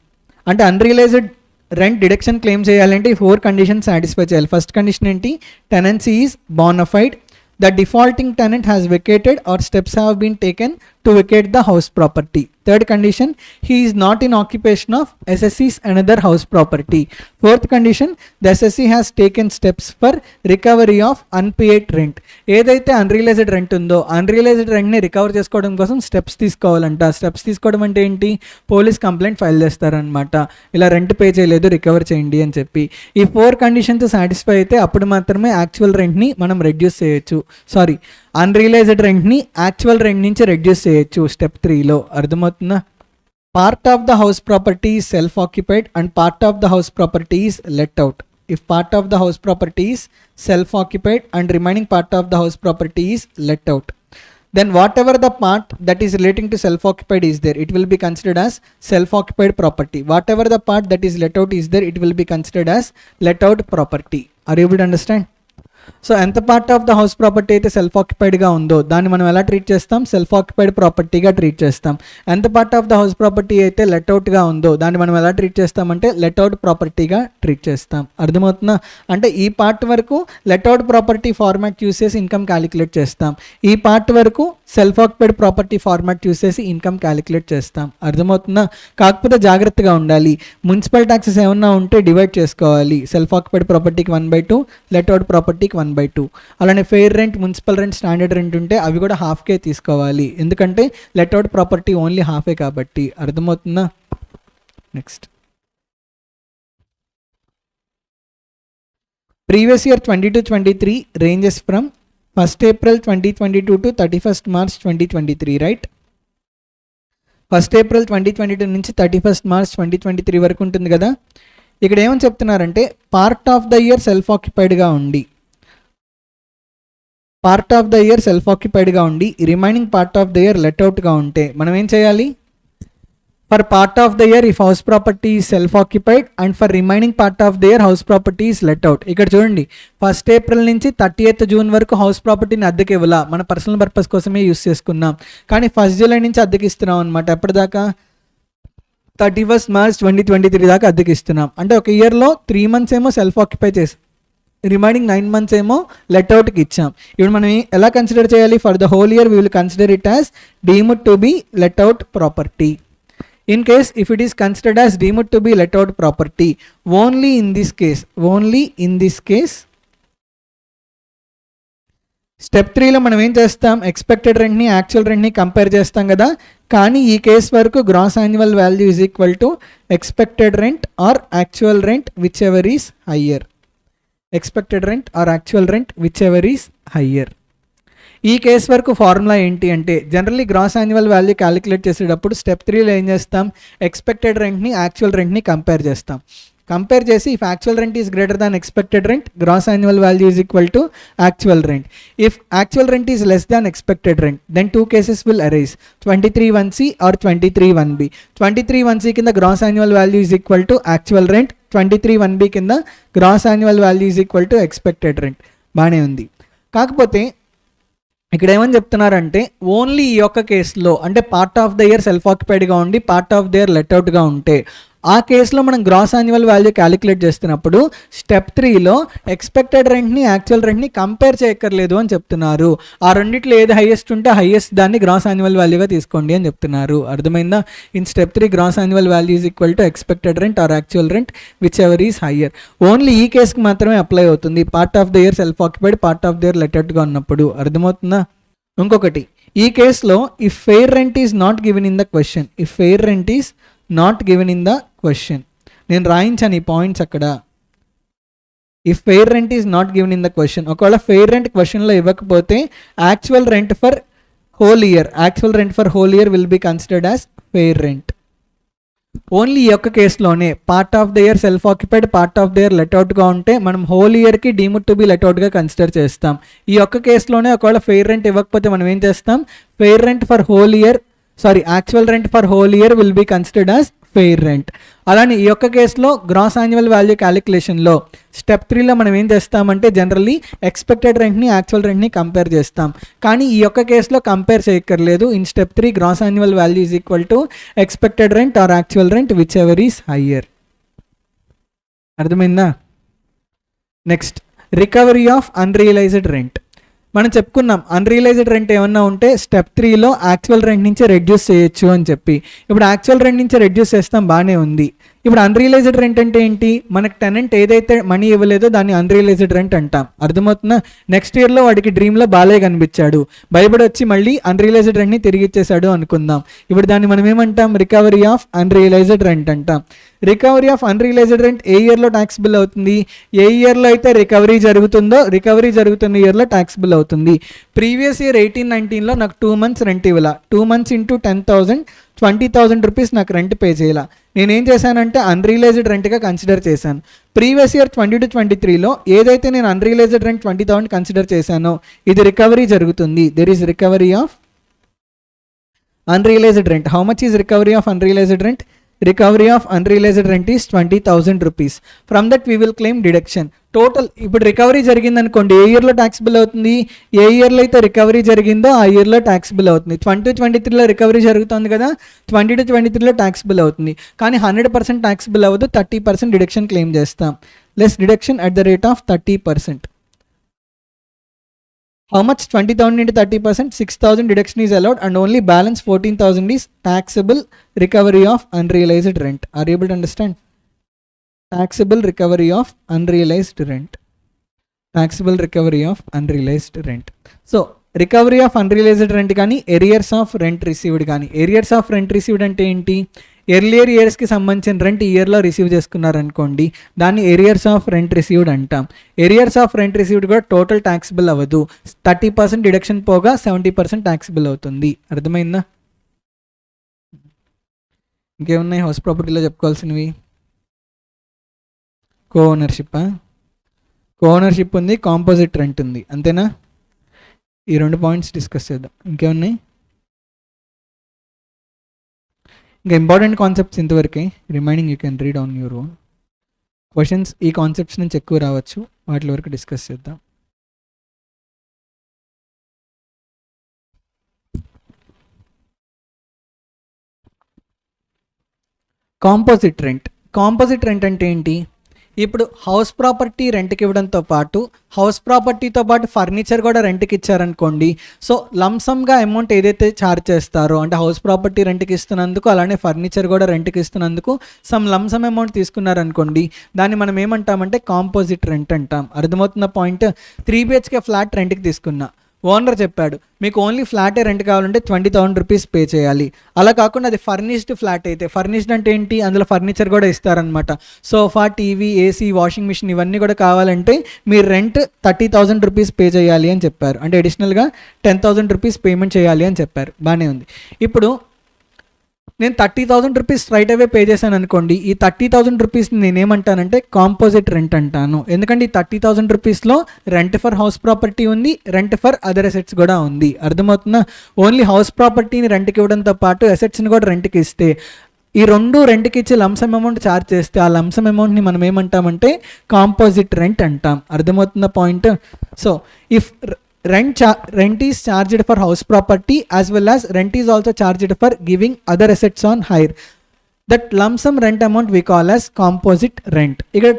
అంటే అన్రియలైజ్డ్ రెంట్ డిడక్షన్ క్లెయిమ్ చేయాలంటే ఈ 4 కండిషన్స్ సాటిస్ఫై చేయాలి. ఫస్ట్ కండిషన్ ఏంటి? Tenancy is bona fide, the defaulting tenant has vacated or steps have been taken to vacate the house property. Third condition, he is not in occupation of SSC's another house property. Fourth condition, the SSC has taken steps for recovery of unpaid rent. ఏదైతే unrealised rent ఉందో unrealised రెంట్ని recover చేసుకోవడం కోసం steps తీసుకోవాలంట. Steps తీసుకోవడం అంటే ఏంటి? Police complaint file చేస్తారనమాట, ఇలా rent pay చేయలేదు రికవర్ చేయండి అని చెప్పి. ఈ 4 కండిషన్స్ సాటిస్ఫై అయితే అప్పుడు మాత్రమే యాక్చువల్ రెంట్ని మనం రెడ్యూస్ చేయొచ్చు. సారీ, అన్రియలైజ్డ్ రెంట్ని యాక్చువల్ రెంట్ నుంచి రెడ్యూస్ చేయొచ్చు స్టెప్ 3లో. అర్థమవుతుందా? Part of the house property is self occupied and part of the house property is let out. If part of the house property is self-occupied and remaining part of the house property is let out, then whatever the part that is relating to self-occupied is there, it will be considered as self-occupied property. Whatever the part that is let out is there, it will be considered as let out property. Are you able to understand? So ఎంత part of the house property అయితే self ఆక్యుపైడ్గా ఉందో దాన్ని మనం ఎలా treat చేస్తాం? Self occupied ప్రాపర్టీగా treat చేస్తాం. ఎంత part of the house property అయితే లెట్అవుట్గా ఉందో దాన్ని మనం ఎలా ట్రీట్ చేస్తామంటే లెట్అవుట్ ప్రాపర్టీగా ట్రీట్ చేస్తాం. అర్థమవుతుందా? అంటే ఈ పార్ట్ వరకు లెట్అవుట్ ప్రాపర్టీ ఫార్మాట్ యూస్ చేసి ఇన్కమ్ క్యాలిక్యులేట్ చేస్తాం, ఈ పార్ట్ వరకు self occupied property format use చేసి ఇన్కమ్ క్యాలిక్యులేట్ చేస్తాం. అర్థమవుతుందా? కాకపోతే జాగ్రత్తగా ఉండాలి, మున్సిపల్ ట్యాక్సెస్ ఏమన్నా ఉంటే డివైడ్ చేసుకోవాలి. సెల్ఫ్ ఆక్యుపైడ్ ప్రాపర్టీకి 1/2, లెట్అవుట్ ప్రాపర్టీకి 1/2. అలానే fair rent, municipal rent, standard rent ఉంటే అవి కూడా హాఫ్కే తీసుకోవాలి, ఎందుకంటే లెట్అవుట్ ప్రాపర్టీ ఓన్లీ హాఫే కాబట్టి. అర్థమవుతుందా? Next, previous year 2022-23 ranges from 1st April 2022 to 31st March 2023, right? 1st April 2022 నుంచి 31st March 2023 వరకు ఉంటుంది కదా. ఇక్కడ ఏమని చెప్తున్నారంటే part of the year self ఆక్యుపైడ్గా ఉండి, part of the year self ఆక్యుపైడ్గా ఉండి remaining part of the year లెట్అవుట్గా ఉంటే మనం ఏం చేయాలి? For part of the year if house property is self occupied and for remaining part of the year house property is let out. ఇక్కడ చూడండి, 1st April నుంచి 30th June వరకు house ప్రాపర్టీని అద్దెకి ఇవ్వాల, మన పర్సనల్ పర్పస్ కోసమే యూస్ చేసుకున్నాం. కానీ 1st July నుంచి అద్దెకి ఇస్తున్నాం అనమాట. ఎప్పటిదాకా? 31st March 2023 దాకా అద్దెకి ఇస్తున్నాం. అంటే ఒక ఇయర్లో 3 months ఏమో సెల్ఫ్ ఆక్యుపై చేసి రిమైనింగ్ 9 months ఏమో లెట్అవుట్కి ఇచ్చాం. ఇప్పుడు మనం ఎలా కన్సిడర్ చేయాలి? For the whole year we will consider it as deemed to B let out property. In case if it is considered as deemed to be let out property, only in this case step 3లో మనం ఏం చేస్తాం? Expected రెంట్ని actual రెంట్ని compare చేస్తాం కదా. కానీ ఈ కేసు వరకు gross annual value is equal to expected rent or actual rent whichever is higher. Expected rent or actual rent whichever is higher. ఈ కేసు వరకు ఫార్ములా ఏంటి అంటే generally gross annual value calculate చేసేటప్పుడు step 3లో ఏం చేస్తాం? Expected రెంట్ని actual రెంట్ని కంపేర్ చేస్తాం. కంపేర్ చేసి if actual rent is greater than expected rent, gross annual value is equal to actual rent. If actual rent is less than expected rent, then 2 cases will arise, 23(1)(c) or 23(1)(b). 23(1)(c) కింద gross annual value is equal to actual rent, 23(1)(b) కింద gross annual value is equal to expected rent. బాగానే ఉంది. కాకపోతే ఇక్కడ ఏమని చెప్తున్నారంటే only ఈ యొక్క కేసులో, అంటే part of the year self ఆక్యుపైడ్గా ఉండి పార్ట్ ఆఫ్ ద ఇయర్ లెట్అవుట్గా ఉంటే ఆ కేసులో మనం గ్రాస్ యాన్యువల్ వాల్యూ క్యాలిక్యులేట్ చేస్తున్నప్పుడు స్టెప్ 3లో ఎక్స్పెక్టెడ్ రెంట్ని యాక్చువల్ రెంట్ని కంపేర్ చేయక్కర్లేదు అని చెప్తున్నారు. ఆ రెండిట్లో ఏది హైయెస్ట్ ఉంటే హైయెస్ట్ దాన్ని గ్రాస్ యాన్యువల్ వాల్యూగా తీసుకోండి అని చెప్తున్నారు. అర్థమైందా? In step 3 gross annual value is equal to expected rent or actual rent whichever is higher. Only ఈ కేసుకి మాత్రమే అప్లై అవుతుంది, part of the year self occupied part of the year లెట్అవుట్గా ఉన్నప్పుడు. అర్థమవుతుందా? ఇంకొకటి, ఈ కేసులో if fair rent is not given in the question, if fair rent is not given in the question, నేను రాయించాను ఈ పాయింట్స్ అక్కడ. If fair rent is not given in the question, ఒకవేళ ఫెయిర్ రెంట్ క్వశ్చన్లో ఇవ్వకపోతే actual rent for whole year, actual rent for whole year will be considered as fair rent. Only ఈ యొక్క కేసులోనే part of the year self occupied part of the year లెట్అవుట్గా ఉంటే మనం whole ఇయర్కి డీమ్డ్ టు బి లెట్అవుట్గా consider చేస్తాం. ఈ యొక్క కేసులోనే ఒకవేళ ఫెయిర్ రెంట్ ఇవ్వకపోతే మనం ఏం చేస్తాం? Fair rent for whole year, actual rent for whole year will be considered as fair rent. అలానే ఈ యొక్క కేసులో గ్రాస్ యాన్యువల్ వాల్యూ క్యాలిక్యులేషన్లో స్టెప్ 3లో మనం ఏం చేస్తామంటే జనరల్లీ ఎక్స్పెక్టెడ్ రెంట్ని యాక్చువల్ రెంట్ని కంపేర్ చేస్తాం. కానీ ఈ యొక్క కేసులో కంపేర్ చేయక్కర్లేదు. In step 3 gross annual value is equal to expected rent or actual rent whichever is higher. అర్థమైందా? Next, recovery of unrealised rent. మనం చెప్పుకున్నాం అన్రియలైజ్డ్ రెంట్ ఏమన్నా ఉంటే స్టెప్ 3లో యాక్చువల్ రెంట్ నుంచి రెడ్యూస్ చేయొచ్చు అని చెప్పి. ఇప్పుడు యాక్చువల్ రెంట్ నుంచి రెడ్యూస్ చేస్తాం, బాగానే ఉంది. ఇప్పుడు అన్రియలైజ్డ్ రెంట్ అంటే ఏంటి? మనకు టెనెంట్ ఏదైతే మనీ ఇవ్వలేదో దాన్ని అన్రియలైజ్డ్ రెంట్ అంటాం. అర్థమవుతుందా? నెక్స్ట్ ఇయర్లో వాడికి డ్రీమ్లో బాలే కనిపించాడు, భయపడి వచ్చి మళ్ళీ అన్రియలైజ్డ్ రెంట్ని తిరిగి ఇచ్చేసాడు అనుకుందాం. ఇప్పుడు దాన్ని మనం ఏమంటాం? రికవరీ ఆఫ్ అన్రియలైజ్డ్ రెంట్ అంటాం. రికవరీ ఆఫ్ అన్రియలైజ్డ్ రెంట్ ఏ ఇయర్లో ట్యాక్సిబుల్ అవుతుంది? ఏ ఇయర్లో అయితే రికవరీ జరుగుతుందో రికవరీ జరుగుతున్న ఇయర్లో ట్యాక్సిబుల్ అవుతుంది. ప్రీవియస్ ఇయర్ 18-19లో నాకు 2 months రెంట్ ఇవ్వాల, 2 months ఇంటూ 10,000 20,000 రూపీస్ నాకు రెంట్ పే చేయాల. నేనేం చేశానంటే అన్రియలైజ్డ్ రెంట్గా కన్సిడర్ చేశాను. ప్రీవియస్ ఇయర్ 20-23లో ఏదైతే నేను అన్రియలైజ్డ్ రెంట్ 20,000 కన్సిడర్ చేశానో ఇది రికవరీ జరుగుతుంది. There is recovery of unrealized rent. How much is recovery of unrealized rent? Recovery of unrealized rent is 20,000 rupees. From that we will claim deduction. Total ఇప్పుడు recovery జరిగింది అనుకోండి, ఏ ఇయర్లో taxable అవుతుంది? ఏ ఇయర్లో అయితే రికవరీ జరిగిందో ఆ ఇయర్లో ట్యాక్సిబుల్ అవుతుంది. 20-23లో రికవరీ జరుగుతుంది కదా, 20-23లో ట్యాక్సిబుల్ అవుతుంది. కానీ 100% ట్యాక్సిబుల్ అవ్వదు, 30% డిడక్షన్ క్లెయిమ్ చేస్తాం. Less deduction at the rate of 30%. How much? 20,000 into 30%, 6,000 deduction is allowed and only balance 14,000 is taxable recovery of unrealized rent. Are you able to understand? Taxable recovery of unrealized rent. Taxable recovery of unrealized rent. So, recovery of unrealized rent కానీ arrears of rent received కానీ. arrears of rent received అంటే ఏంటి? Earlier ఇయర్స్కి సంబంధించిన rent ఈ ఇయర్లో receive చేసుకున్నారనుకోండి, దాన్ని arrears of rent received అంటాం. ఏరియర్స్ ఆఫ్ రెంట్ రిసీవ్డ్ కూడా టోటల్ ట్యాక్సిబుల్ అవ్వదు, 30% డిడక్షన్ పోగా 70% ట్యాక్సిబుల్ అవుతుంది. అర్థమైందా? ఇంకేమున్నాయి హౌస్ ప్రాపర్టీలో చెప్పుకోవాల్సినవి? కో ఓనర్షిప్ ఉంది, కాంపోజిట్ రెంట్ ఉంది, అంతేనా? ఈ 2 పాయింట్స్ డిస్కస్ చేద్దాం. ఇంకేమున్నాయి? ఇంకా ఇంపార్టెంట్ కాన్సెప్ట్స్ ఇంతవరకే, remaining you can read on your own. Questions ఈ కాన్సెప్ట్స్ నుంచి ఎక్కువ రావచ్చు, వాటి వరకు డిస్కస్ చేద్దాం. కాంపోజిట్ రెంట్ అంటే ఏంటి? ఇప్పుడు హౌస్ ప్రాపర్టీ రెంట్కి ఇవ్వడంతో పాటు హౌస్ ప్రాపర్టీతో పాటు ఫర్నిచర్ కూడా రెంట్కి ఇచ్చారనుకోండి, సో లంసమ్గా అమౌంట్ ఏదైతే ఛార్జ్ చేస్తారో, అంటే హౌస్ ప్రాపర్టీ రెంట్కి ఇస్తున్నందుకు అలానే ఫర్నిచర్ కూడా రెంట్కి ఇస్తున్నందుకు సమ్ లంసమ్ అమౌంట్ తీసుకున్నారనుకోండి, దాన్ని మనం ఏమంటామంటే కాంపోజిట్ రెంట్ అంటాం. అర్థమవుతున్న పాయింట్? 3 BHK ఫ్లాట్ రెంట్కి తీసుకున్నా, ఓనర్ చెప్పాడు మీకు ఓన్లీ ఫ్లాటే రెంట్ కావాలంటే 20,000 రూపీస్ పే చేయాలి. అలా కాకుండా అది ఫర్నిష్డ్ ఫ్లాట్ అయితే, ఫర్నిష్డ్ అంటే ఏంటి? అందులో ఫర్నిచర్ కూడా ఇస్తారనమాట. Sofa, TV, AC, washing machine ఇవన్నీ కూడా కావాలంటే మీరు రెంట్ 30,000 రూపీస్ పే చేయాలి అని చెప్పారు. అంటే అడిషనల్గా 10,000 రూపీస్ పేమెంట్ చేయాలి అని చెప్పారు. బాగానే ఉంది. ఇప్పుడు నేను 30,000 రూపీస్ స్ట్రైట్ అవే పే చేశాను అనుకోండి, ఈ 30,000 రూపీస్ని నేనేమంటానంటే కాంపోజిట్ రెంట్ అంటాను. ఎందుకంటే ఈ 30,000 రూపీస్లో రెంట్ ఫర్ హౌస్ ప్రాపర్టీ ఉంది, రెంట్ ఫర్ అదర్ అసెట్స్ కూడా ఉంది. అర్థమవుతుందా? ఓన్లీ హౌస్ ప్రాపర్టీని రెంట్కి ఇవ్వడంతో పాటు అసెట్స్ని కూడా రెంట్కి ఇస్తే, ఈ 2 రెంట్కి ఇచ్చి లంసమ్ అమౌంట్ ఛార్జ్ చేస్తే ఆ లంసమ్ అమౌంట్ని మనం ఏమంటామంటే కాంపోజిట్ రెంట్ అంటాం. అర్థమవుతున్న point? So if rent is charged for house property as well as rent is also charged for giving other assets on hire, that lump sum rent amount we call as composite rent. ఇక్కడ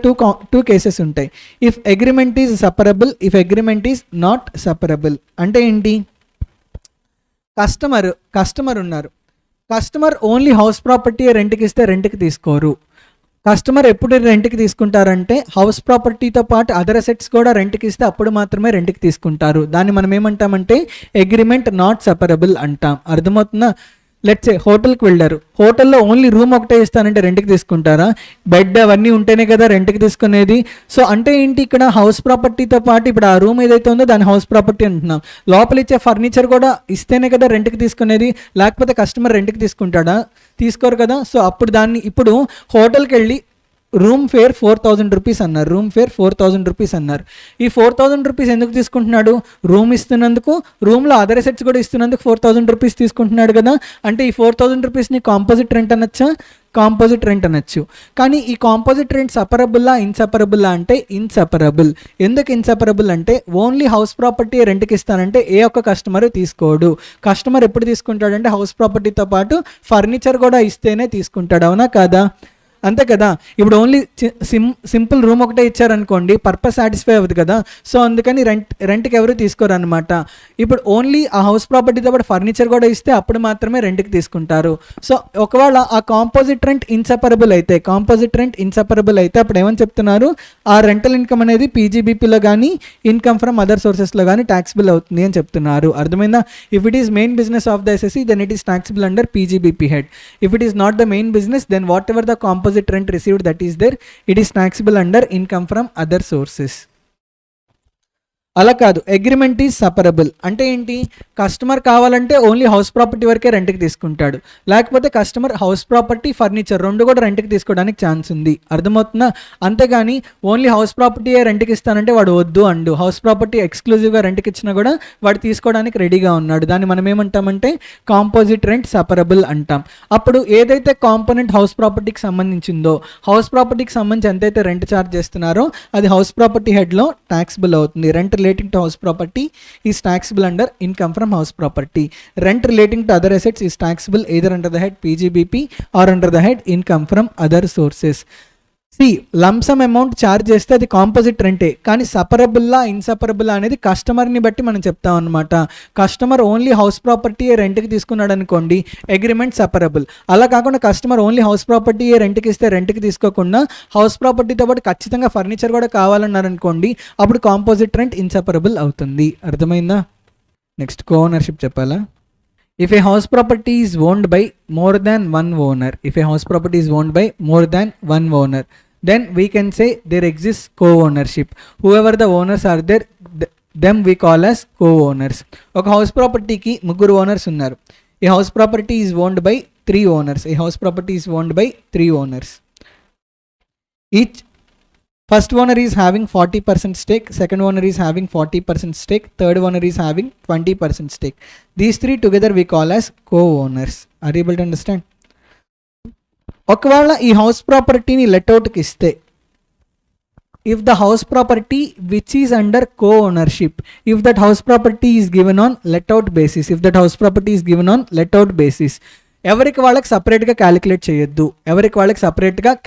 two cases ఉంటాయి. if agreement is separable, if agreement is not separable. అంటే ఏంటి? Customer ఉన్నారు, customer only house property రెంట్కి ఇస్తే రెంట్కి తీసుకోరు. Customer ఎప్పుడు రెంట్కి తీసుకుంటారంటే హౌస్ ప్రాపర్టీతో పాటు అదర్ అసెట్స్ కూడా రెంట్కి ఇస్తే అప్పుడు మాత్రమే రెంట్కి తీసుకుంటారు. దాన్ని మనం ఏమంటామంటే అగ్రిమెంట్ నాట్ సెపరబుల్ అంటాం. అర్థమవుతుందా? లెట్స్ సే హోటల్కి వెళ్ళారు, హోటల్లో ఓన్లీ రూమ్ ఒకటే ఇస్తానంటే రెంట్కి తీసుకుంటారా? బెడ్ అవన్నీ ఉంటేనే కదా రెంట్కి తీసుకునేది. సో అంటే ఏంటి? ఇక్కడ హౌస్ ప్రాపర్టీతో పాటు ఇప్పుడు ఆ రూమ్ ఏదైతే ఉందో దాని హౌస్ ప్రాపర్టీ అంటున్నాం, లోపల ఇచ్చే ఫర్నిచర్ కూడా ఇస్తేనే కదా రెంట్కి తీసుకునేది. లేకపోతే కస్టమర్ రెంట్కి తీసుకుంటాడా? తీసుకోరు కదా. సో అప్పుడు దాన్ని ఇప్పుడు హోటల్కి వెళ్ళి రూమ్ ఫేర్ 4,000 రూపీస్ అన్నారు, రూమ్ ఫేర్ 4,000 రూపీస్ అన్నారు. ఈ 4,000 రూపీస్ ఎందుకు తీసుకుంటున్నాడు? రూమ్ ఇస్తున్నందుకు, రూమ్లో అదర్ అసెట్స్ కూడా ఇస్తున్నందుకు 4,000 రూపీస్ తీసుకుంటున్నాడు కదా. అంటే ఈ 4,000 రూపీస్ని కాంపోజిట్ రెంట్ అనొచ్చా? కాంపోజిట్ రెంట్ అనొచ్చు. కానీ ఈ కాంపోజిట్ రెంట్ సపరబుల్లా ఇన్సపరబుల్లా అంటే ఇన్సపరబుల్. ఎందుకు ఇన్సపరబుల్ అంటే ఓన్లీ హౌస్ ప్రాపర్టీ రెంట్కి ఇస్తానంటే ఏ ఒక్క కస్టమర్ తీసుకోడు. కస్టమర్ ఎప్పుడు తీసుకుంటాడంటే హౌస్ ప్రాపర్టీతో పాటు ఫర్నిచర్ కూడా ఇస్తేనే తీసుకుంటాడు. అవునా కాదా? అంతే కదా. ఇప్పుడు ఓన్లీ సింపుల్ రూమ్ ఒకటే ఇచ్చారనుకోండి, పర్పస్ సాటిస్ఫై అవ్వదు కదా. సో అందుకని రెంట్కి ఎవరు తీసుకోరు అనమాట. ఇప్పుడు ఓన్లీ ఆ హౌస్ ప్రాపర్టీతో పాటు ఫర్నిచర్ కూడా ఇస్తే అప్పుడు మాత్రమే రెంట్కి తీసుకుంటారు. సో ఒకవేళ ఆ కాంపోజిట్ రెంట్ ఇన్సెపరబుల్ అయితే అప్పుడు ఏమని చెప్తున్నారు, ఆ రెంటల్ ఇన్కమ్ అనేది పీజీబీపీలో కానీ ఇన్కమ్ ఫ్రమ్ అదర్ సోర్సెస్లో కానీ ట్యాక్సిబుల్ అవుతుంది అని చెప్తున్నారు. అర్థమైందా? If it is main business of the assessee then it is taxable under PGBP head. If it is not the main business then whatever the composite rent received that is there, it is taxable under income from other sources. అలా కాదు, agreement is separable. అంటే ఏంటి, customer కావాలంటే only house property వరకే రెంట్కి తీసుకుంటాడు, లేకపోతే customer house property furniture రెండు కూడా రెంట్కి తీసుకోవడానికి ఛాన్స్ ఉంది. అర్థమవుతుందా? అంతేగాని ఓన్లీ హౌస్ ప్రాపర్టీయే రెంట్కి ఇస్తానంటే వాడు వద్దు అండు, హౌస్ ప్రాపర్టీ ఎక్స్క్లూజివ్గా రెంట్కి ఇచ్చినా కూడా వాడు తీసుకోవడానికి రెడీగా ఉన్నాడు. దాన్ని మనం ఏమంటామంటే కాంపోజిట్ రెంట్ సపరబుల్ అంటాం. అప్పుడు ఏదైతే కాంపోనెంట్ హౌస్ ప్రాపర్టీకి సంబంధించిందో, హౌస్ ప్రాపర్టీకి సంబంధించి ఎంతైతే రెంట్ ఛార్జ్ చేస్తున్నారో అది హౌస్ ప్రాపర్టీ హెడ్లో ట్యాక్సిబుల్ అవుతుంది. Rent relating to house property is taxable under income from house property. Rent relating to other assets is taxable either under the head PGBP or under the head income from other sources. Lump sum amount charge చేస్తే అది composite రెంటే, కానీ సపరబుల్లా ఇన్సపరబుల్లా అనేది కస్టమర్ని బట్టి మనం చెప్తాం అనమాట. Customer only house property రెంట్కి తీసుకున్నాడు అనుకోండి, అగ్రిమెంట్ సపరబుల్. అలా కాకుండా కస్టమర్ ఓన్లీ హౌస్ ప్రాపర్టీ రెంట్కి ఇస్తే రెంట్కి తీసుకోకుండా హౌస్ ప్రాపర్టీతో పాటు ఖచ్చితంగా ఫర్నిచర్ కూడా కావాలన్నారనుకోండి, అప్పుడు కాంపోజిట్ రెంట్ ఇన్సపరబుల్ అవుతుంది. అర్థమైందా? నెక్స్ట్ కో ఓనర్షిప్ చెప్పాలా. If a house property is owned by more than one owner, then we can say there exists co-ownership. Whoever the owners are there, them we call as co-owners. ఒక house ప్రాపర్టీకి ముగ్గురు owners ఉన్నారు. A house property is owned by three owners. Each first owner is having 40% stake, second owner is having 40% stake, third owner is having 20% stake. These three together we call as co-owners. Are you able to understand? ఒకవేళ ఈ house ప్రాపర్టీని లెట్అవుట్కి ఇస్తే, if the house property which is under co-ownership, if that house property is given on let-out basis, ఎవరికి వాళ్ళకి సపరేట్గా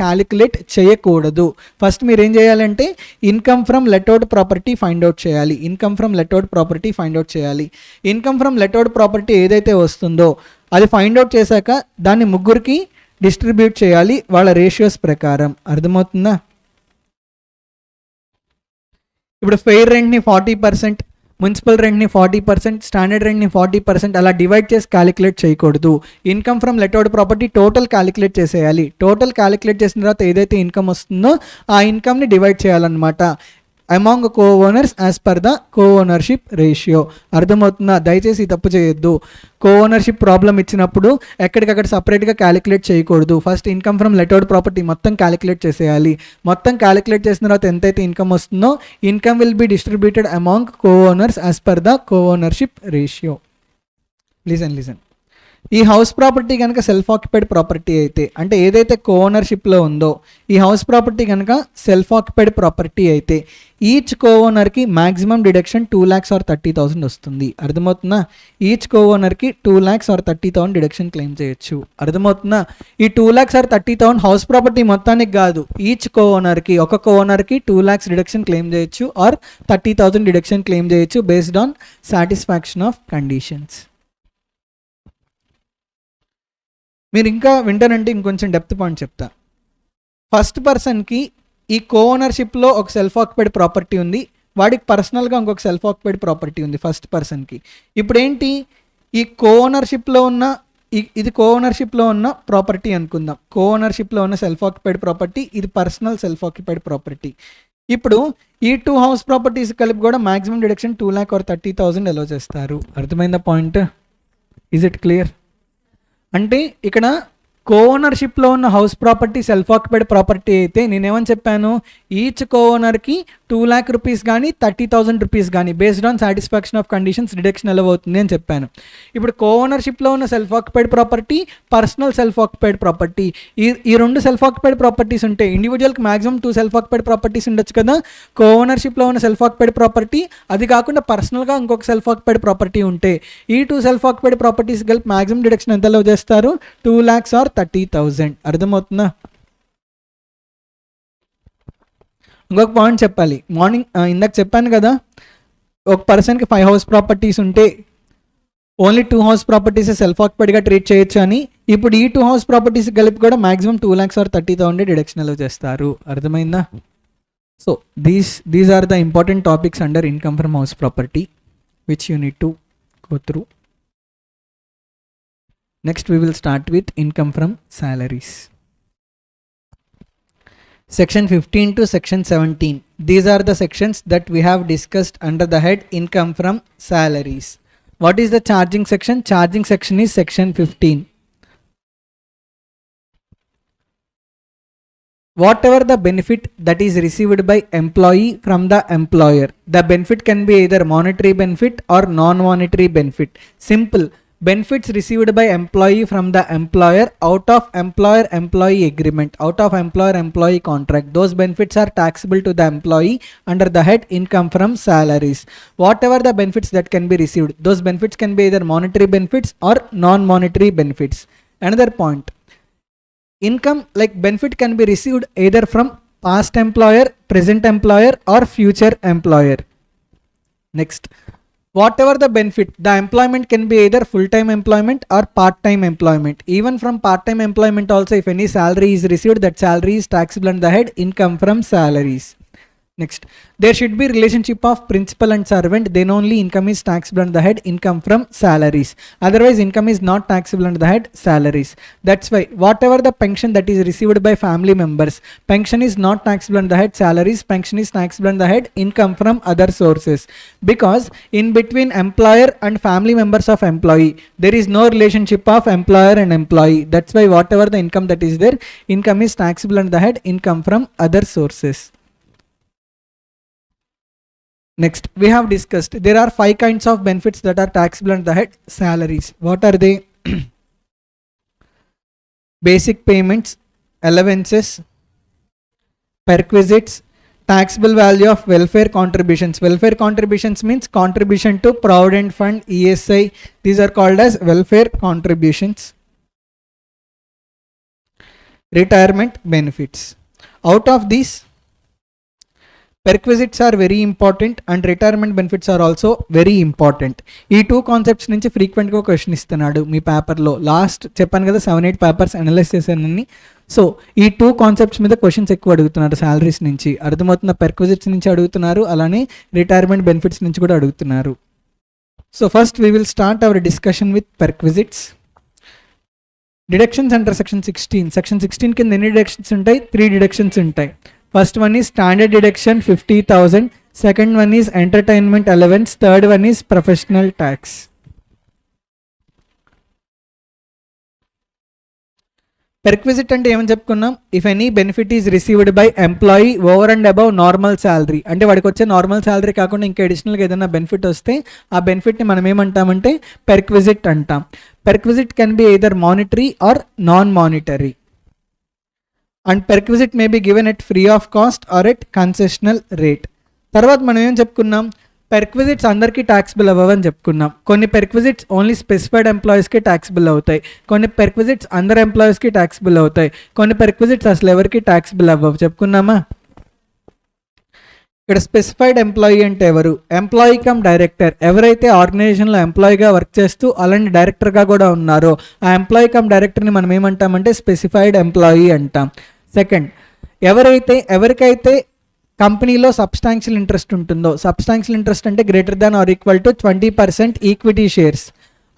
calculate చేయకూడదు. First మీరు ఏం చేయాలంటే income from let out property find out చేయాలి. ఇన్కమ్ ఫ్రమ్ లెట్అవుట్ ప్రాపర్టీ ఏదైతే వస్తుందో అది ఫైండ్ అవుట్ చేశాక దాన్ని ముగ్గురికి డిస్ట్రిబ్యూట్ చేయాలి వాళ్ళ రేషియోస్ ప్రకారం. అర్థమవుతుందా? ఇప్పుడు ఫెయిర్ రెంట్ని 40%, మున్సిపల్ రెంట్ని 40%, స్టాండర్డ్ రెంట్ని 40% అలా డివైడ్ చేసి క్యాలిక్యులేట్ చేయకూడదు. Income from let out property total calculate చేసేయాలి. టోటల్ క్యాలిక్యులేట్ చేసిన తర్వాత ఏదైతే ఇన్కమ్ వస్తుందో ఆ ఇన్కమ్ని డివైడ్ చేయాలన్నమాట among co-owners as per the co-ownership ratio. అర్థమవుతుందా? దయచేసి తప్పు చేయొద్దు. co-ownership ప్రాబ్లం ఇచ్చినప్పుడు ఎక్కడికక్కడ సపరేట్గా క్యాలిక్యులేట్ చేయకూడదు. First income from let out property మొత్తం క్యాలిక్యులేట్ చేసేయాలి. మొత్తం క్యాలిక్యులేట్ చేసిన తర్వాత ఎంతైతే ఇన్కమ్ వస్తుందో income will be distributed among co-owners as per the co-ownership ratio. Listen. ఈ హౌస్ ప్రాపర్టీ కనుక సెల్ఫ్ ఆక్యుపైడ్ ప్రాపర్టీ అయితే, అంటే ఏదైతే కో-ఓనర్షిప్లో ఉందో ఈ హౌస్ ప్రాపర్టీ కనుక సెల్ఫ్ ఆక్యుపైడ్ ప్రాపర్టీ అయితే ఈచ్ కో-ఓనర్కి మ్యాక్సిమం డిడక్షన్ 2 lakhs or 30,000 వస్తుంది. అర్థమవుతుందా? ఈచ్ కో-ఓనర్కి 2 lakhs or 30,000 డిడక్షన్ క్లెయిమ్ చేయొచ్చు. అర్థమవుతుందా? ఈ 2 lakhs or 30,000 హౌస్ ప్రాపర్టీ మొత్తానికి కాదు, ఈచ్ కో-ఓనర్కి, ఒక కో-ఓనర్కి 2 lakhs డిడక్షన్ క్లెయిమ్ చేయొచ్చు ఆర్ 30,000 డిడక్షన్ క్లెయిమ్ చేయొచ్చు based on satisfaction of conditions. మీరు ఇంకా వింటానంటే ఇంకొంచెం డెప్త్ పాయింట్ చెప్తా. ఫస్ట్ పర్సన్కి ఈ కో-ఓనర్షిప్లో ఒక సెల్ఫ్ ఆక్యుపైడ్ ప్రాపర్టీ ఉంది, వాడికి పర్సనల్గా ఇంకొక సెల్ఫ్ ఆక్యుపైడ్ ప్రాపర్టీ ఉంది ఫస్ట్ పర్సన్కి. ఇప్పుడు ఏంటి, ఈ కో-ఓనర్షిప్లో ఉన్న ఇది కో-ఓనర్షిప్లో ఉన్న ప్రాపర్టీ అనుకుందాం. కో-ఓనర్షిప్లో ఉన్న సెల్ఫ్ ఆక్యుపైడ్ ప్రాపర్టీ, ఇది పర్సనల్ సెల్ఫ్ ఆక్యుపైడ్ ప్రాపర్టీ. ఇప్పుడు ఈ 2 హౌస్ ప్రాపర్టీస్ కలిపి కూడా మ్యాక్సిమం డిడక్షన్ 2 lakh or 30,000 అలో చేస్తారు. అర్థమైందా పాయింట్? Is it clear? అంటే ఇక్కడ కో-ఓనర్షిప్లో ఉన్న house property self occupied property అయితే నేనేమని చెప్పాను, ఈచ్ కో-ఓనర్కి 2 lakh rupees కానీ 30,000 rupees కానీ based on satisfaction of conditions deduction ఎలా అవుతుంది అని చెప్పాను. ఇప్పుడు కో-ఓనర్షిప్లో ఉన్న self occupied property, personal self occupied property, ఈ రెండు సెల్ఫ్ ఆక్యుపైడ్ ప్రాపర్టీస్ ఉంటే ఇండివిజువల్కి మ్యాక్సిమం 2 సెల్ఫ్ ఆక్యుపైడ్ ప్రాపర్టీస్ ఉండొచ్చు కదా. కో-ఓనర్షిప్లో ఉన్న సెల్ఫ్ ఆక్యుపైడ్ ప్రాపర్టీ, అది కాకుండా పర్సనల్గా ఇంకొక సెల్ఫ్ ఆక్యుపైడ్ ప్రాపర్టీ ఉంటే ఈ 2 సెల్ఫ్ ఆక్యుపైడ్ ప్రాపర్టీస్ కలిపి మ్యాక్సిమం డిడక్షన్ ఎంతలో చేస్తారు, 2 lakhs or 30,000. అర్థమవుతుందా? ఇంకొక పాయింట్ చెప్పాలి. మార్నింగ్ ఇందాక చెప్పాను కదా, ఒక పర్సన్కి 5 హౌస్ ప్రాపర్టీస్ ఉంటే ఓన్లీ 2 హౌస్ ప్రాపర్టీస్ సెల్ఫ్ ఆక్యుపైడ్గా ట్రీట్ చేయొచ్చు అని. ఇప్పుడు ఈ 2 హౌస్ ప్రాపర్టీస్ కలిపి కూడా maximum 2 lakhs or 30,000 deduction allow చేస్తారు. అర్థమైందా? So these are the important topics under income from house property which you need to go through. Next we will start with income from salaries. Section 15 to section 17. These are the sections that we have discussed under the head income from salaries. What is the charging section? Charging section is section 15. Whatever the benefit that is received by employee from the employer, the benefit can be either monetary benefit or non-monetary benefit. Simple. Benefits received by employee from the employer out of employer-employee agreement, out of employer-employee contract. Those benefits are taxable to the employee under the head income from salaries. Whatever the benefits that can be received, those benefits can be either monetary benefits or non-monetary benefits. Another point. Income like benefit can be received either from past employer, present employer or future employer. Next, whatever the benefit, the employment can be either full-time employment or part-time employment. Even from part-time employment also, if any salary is received, that salary is taxable on the head income from salaries. Next, there should be relationship of principal and servant, then only income is taxable on the head income from salaries. Otherwise income is not taxable on the head salaries. That's why whatever the pension that is received by family members, pension is not taxable on the head salaries, pension is taxable on the head income from other sources. Because in between employer and family members of employee, there is no relationship of employer and employee. That's why whatever the income that is there, income is taxable on the head income from other sources. Next, we have discussed there are 5 kinds of benefits that are taxable on the head salaries. What are they? Basic payments, allowances, perquisites, taxable value of welfare contributions. Welfare contributions means contribution to Provident Fund, ESI. These are called as welfare contributions. Retirement benefits. Out of these, perquisites are very important and retirement benefits are also very important. ఈ 2 concepts నుంచి ఫ్రీక్వెంట్గా question ఇస్తున్నాడు మీ పేపర్లో. Last చెప్పాను కదా 7-8 papers analyse చేశానని. So ఈ 2 concepts మీద క్వశ్చన్స్ ఎక్కువ అడుగుతున్నారు సాలరీస్ నుంచి. అర్థమవుతున్న పెర్క్విజిట్స్ నుంచి అడుగుతున్నారు, అలానే రిటైర్మెంట్ బెనిఫిట్స్ నుంచి కూడా అడుగుతున్నారు. So first we will start our discussion with perquisites. Deductions under section 16. Section 16 కింద ఎన్ని డిడక్షన్స్ ఉంటాయి? 3 డిడక్షన్స్ ఉంటాయి. First one is standard deduction 50,000. Second one is entertainment allowance. Third one is professional tax. Perquisite అంటే ఏమని చెప్పుకున్నాం? If any benefit is received by employee over and above normal salary, అంటే వాడికి వచ్చే నార్మల్ శాలరీ కాకుండా ఇంకా అడిషనల్గా ఏదైనా బెనిఫిట్ వస్తే ఆ బెనిఫిట్ని మనం ఏమంటామంటే పెర్క్విజిట్ అంటాం. Perquisite can be either monetary or non monetary. And perquisite may be given at free of cost or at concessional rate. తర్వాత మనం ఏం చెప్పుకున్నాం? పెర్క్విజిట్స్ అందరికీ ట్యాక్సిబుల్ అవ్వని చెప్పుకున్నాం. కొన్ని పెర్క్విజిట్స్ ఓన్లీ స్పెసిఫైడ్ ఎంప్లాయీస్కి ట్యాక్సిబుల్ అవుతాయి, కొన్ని పెర్క్విజిట్స్ అందరు ఎంప్లాయీస్కి ట్యాక్సిబుల్ అవుతాయి, కొన్ని పెర్క్విజిట్స్ అసలు ఎవరికి ట్యాక్సిబుల్ అవ్వవు. చెప్పుకున్నామా? ఇక్కడ స్పెసిఫైడ్ ఎంప్లాయీ అంటే ఎవరు? Employee come director. ఎవరైతే ఆర్గనైజేషన్లో ఎంప్లాయీగా వర్క్ చేస్తూ అలాంటి డైరెక్టర్గా కూడా ఉన్నారో ఆ ఎంప్లాయీ కమ్ డైరెక్టర్ని మనం ఏమంటామంటే స్పెసిఫైడ్ ఎంప్లాయీ అంటాం. సెకండ్, ఎవరికైతే కంపెనీలో సబ్స్టాన్షియల్ ఇంట్రెస్ట్ ఉంటుందో, సబ్స్టాన్షియల్ ఇంట్రెస్ట్ అంటే greater than or equal to 20% equity shares,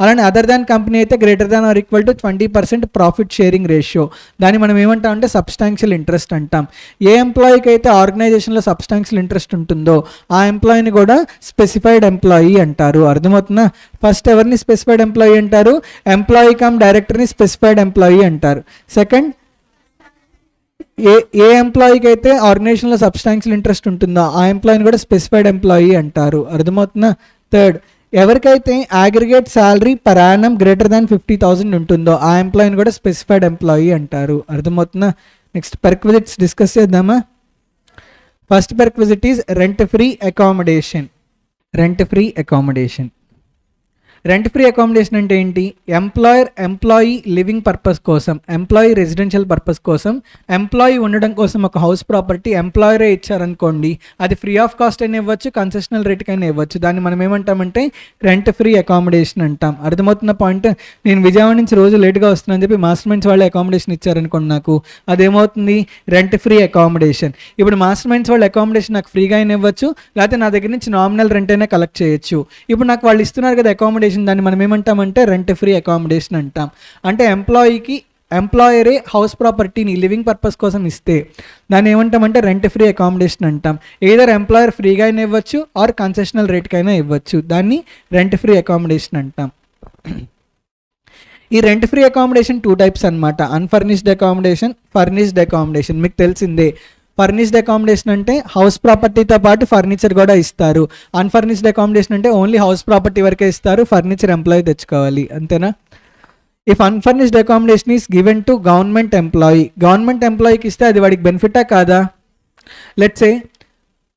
అలానే అదర్ దాన్ కంపెనీ అయితే greater than or equal to 20% profit sharing ratio, దాన్ని మనం ఏమంటాం అంటే సబ్స్టాన్షియల్ ఇంట్రెస్ట్ అంటాం. ఏ ఎంప్లాయీకి అయితే ఆర్గనైజేషన్లో సబ్స్టాన్షియల్ ఇంట్రెస్ట్ ఉంటుందో ఆ ఎంప్లాయీని కూడా స్పెసిఫైడ్ ఎంప్లాయీ అంటారు. అర్థమవుతుందా? ఫస్ట్ ఎవరిని స్పెసిఫైడ్ ఎంప్లాయీ అంటారు? ఎంప్లాయీ కమ్ డైరెక్టర్ని స్పెసిఫైడ్ ఎంప్లాయీ అంటారు. సెకండ్, ఏ ఎంప్లాయీకి అయితే ఆర్గనైజేషన్లో సబ్స్టాన్షియల్ ఇంట్రెస్ట్ ఉంటుందో ఆ ఎంప్లాయీని కూడా స్పెసిఫైడ్ ఎంప్లాయీ అంటారు. అర్థమవుతుందా? థర్డ్, ఎవరికైతే aggregate salary per annum greater than 50,000 ఉంటుందో ఆ ఎంప్లాయీని కూడా స్పెసిఫైడ్ ఎంప్లాయీ అంటారు. అర్థమవుతుందా? నెక్స్ట్ పెర్క్విజిట్స్ డిస్కస్ చేద్దామా? First perquisite is rent free accommodation. Rent free accommodation rent free accommodation అంటే ఏంటి? ఎంప్లాయీ లివింగ్ పర్పస్ కోసం, ఎంప్లాయీ రెసిడెన్షియల్ పర్పస్ కోసం, ఎంప్లాయీ ఉండడం కోసం ఒక హౌస్ ప్రాపర్టీ ఎంప్లాయరే ఇచ్చారనుకోండి, అది ఫ్రీ ఆఫ్ కాస్ట్ అయినా ఇవ్వచ్చు, కన్సెషనల్ రేట్కి అయినా ఇవ్వచ్చు. దాన్ని మనం ఏమంటామంటే రెంట్ ఫ్రీ అకామిడేషన్ అంటాం. అర్థమవుతున్న పాయింట్? నేను విజయవాడ నుంచి రోజు లేట్గా వస్తున్నాను చెప్పి మాస్టర్ మైండ్స్ వాళ్ళు అకామిడేషన్ ఇచ్చారనుకోండి, నాకు అదేమవుతుంది? Rent free accommodation. ఇప్పుడు మాస్టర్ మైండ్స్ వాళ్ళు అకామిడేషన్ నాకు ఫ్రీగా అయినా ఇవ్వచ్చు, లేకపోతే నా దగ్గర నుంచి నామినల్ రెంట్ అయినా కలెక్ట్ చేయొచ్చు. ఇప్పుడు నాకు వాళ్ళు ఇస్తున్నారు కదా అకామిడేషన్, దాన్ని మనం ఏమంటామంటే రెంట్ ఫ్రీ అకామిడేషన్ అంటాం. అంటే ఎంప్లాయరే హౌస్ ప్రాపర్టీని లివింగ్ పర్పస్ కోసం ఇస్తే దాన్ని ఏమంటామంటే రెంట్ ఫ్రీ అకామిడేషన్ అంటాం. ఏదర్ ఎంప్లాయర్ ఫ్రీగా అయినా ఇవ్వచ్చు ఆర్ కన్సెషనల్ రేట్కైనా ఇవ్వచ్చు. దాన్ని రెంట్ ఫ్రీ అకామిడేషన్ అంటాం. ఈ రెంట్ ఫ్రీ అకామిడేషన్ 2 టైప్స్ అనమాట. Unfurnished accommodation, furnished accommodation. మీకు తెలిసిందే. ఫర్నిష్డ్ అకామిడేషన్ అంటే హౌస్ ప్రాపర్టీతో పాటు ఫర్నిచర్ కూడా ఇస్తారు. అన్ఫర్నిష్డ్ అకామిడేషన్ అంటే ఓన్లీ హౌస్ ప్రాపర్టీ వరకే ఇస్తారు, ఫర్నిచర్ ఎంప్లాయీ తెచ్చుకోవాలి, అంతేనా? If unfurnished accommodation is given to government ఎంప్లాయీకి ఇస్తే అది వాడికి బెనిఫిటా కాదా? Let's say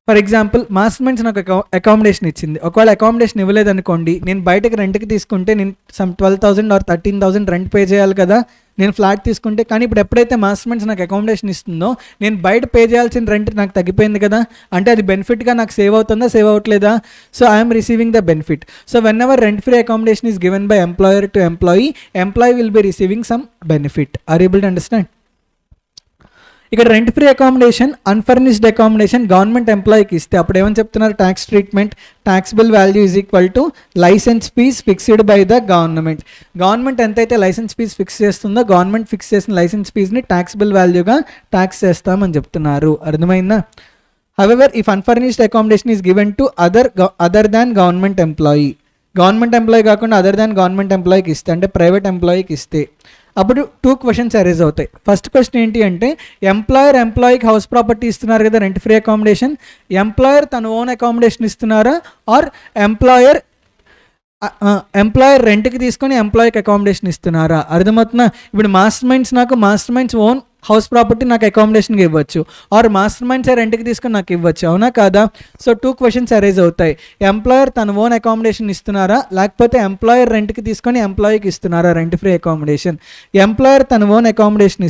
for example Master Minds నాకు అకామిడేషన్ ఇచ్చింది. ఒకవేళ అకామిడేషన్ ఇవ్వలేదు అనుకోండి, నేను బయటకు రెంట్కి తీసుకుంటే నేను సమ్ 12,000 ఆర్ 13,000 రెంట్ పే చేయాలి కదా నేను ఫ్లాట్ తీసుకుంటే. కానీ ఇప్పుడు ఎప్పుడైతే మాస్టర్ మైండ్స్ నాకు అకామిడేషన్ ఇస్తుందో నేను బయట పే చేయాల్సిన రెంట్ నాకు తగ్గిపోయింది కదా, అంటే అది బెనిఫిట్గా నాకు సేవ్ అవుతుందా, సేవ్ అవ్వట్లేదా? So I'm receiving the benefit. So whenever rent free accommodation is given by employer to employee will be receiving some benefit. Are able to understand? ఇక్కడ rent free accommodation, unfurnished accommodation government ఎంప్లాయీకి ఇస్తే అప్పుడు ఏమని చెప్తున్నారు? Tax treatment, taxable value is equal to licence fee fixed by the government. Government ఎంతైతే licence fee fix చేస్తుందో government fix చేసిన licence ఫీజ్ని ట్యాక్సిబుల్ వాల్యూగా ట్యాక్స్ చేస్తామని చెప్తున్నారు. అర్థమైందా? However if unfurnished accommodation is given to other than government employee కాకుండా other than government ఎంప్లాయీకి ఇస్తే, అంటే ప్రైవేట్ ఎంప్లాయీకి ఇస్తే అప్పుడు 2 క్వశ్చన్స్ అరైజ్ అవుతాయి. ఫస్ట్ క్వశ్చన్ ఏంటి అంటే ఎంప్లాయీకి హౌస్ ప్రాపర్టీ ఇస్తున్నారు కదా రెంట్ ఫ్రీ అకామిడేషన్, ఎంప్లాయర్ తన ఓన్ అకామిడేషన్ ఇస్తున్నారా ఆర్ ఎంప్లాయర్ రెంట్కి తీసుకొని ఎంప్లాయీకి అకామిడేషన్ ఇస్తున్నారా? అర్థమవుతుందా? ఇప్పుడు Master minds own house property నాకు అకామిడేషన్కి ఇవ్వచ్చు ఆర్ మాస్టర్ మైండ్స్ రెంట్కి తీసుకొని నాకు ఇవ్వచ్చు, అవునా కాదా? సో 2 క్వశ్చన్స్ అరైజ్ అవుతాయి. ఎంప్లాయర్ తన ఓన్ అకామిడేషన్ ఇస్తున్నారా, లేకపోతే ఎంప్లాయర్ రెంట్కి తీసుకొని ఎంప్లాయీకి ఇస్తున్నారా రెంట్ ఫ్రీ అకామిడేషన్? ఎంప్లాయర్ తన ఓన్ అకామిడేషన్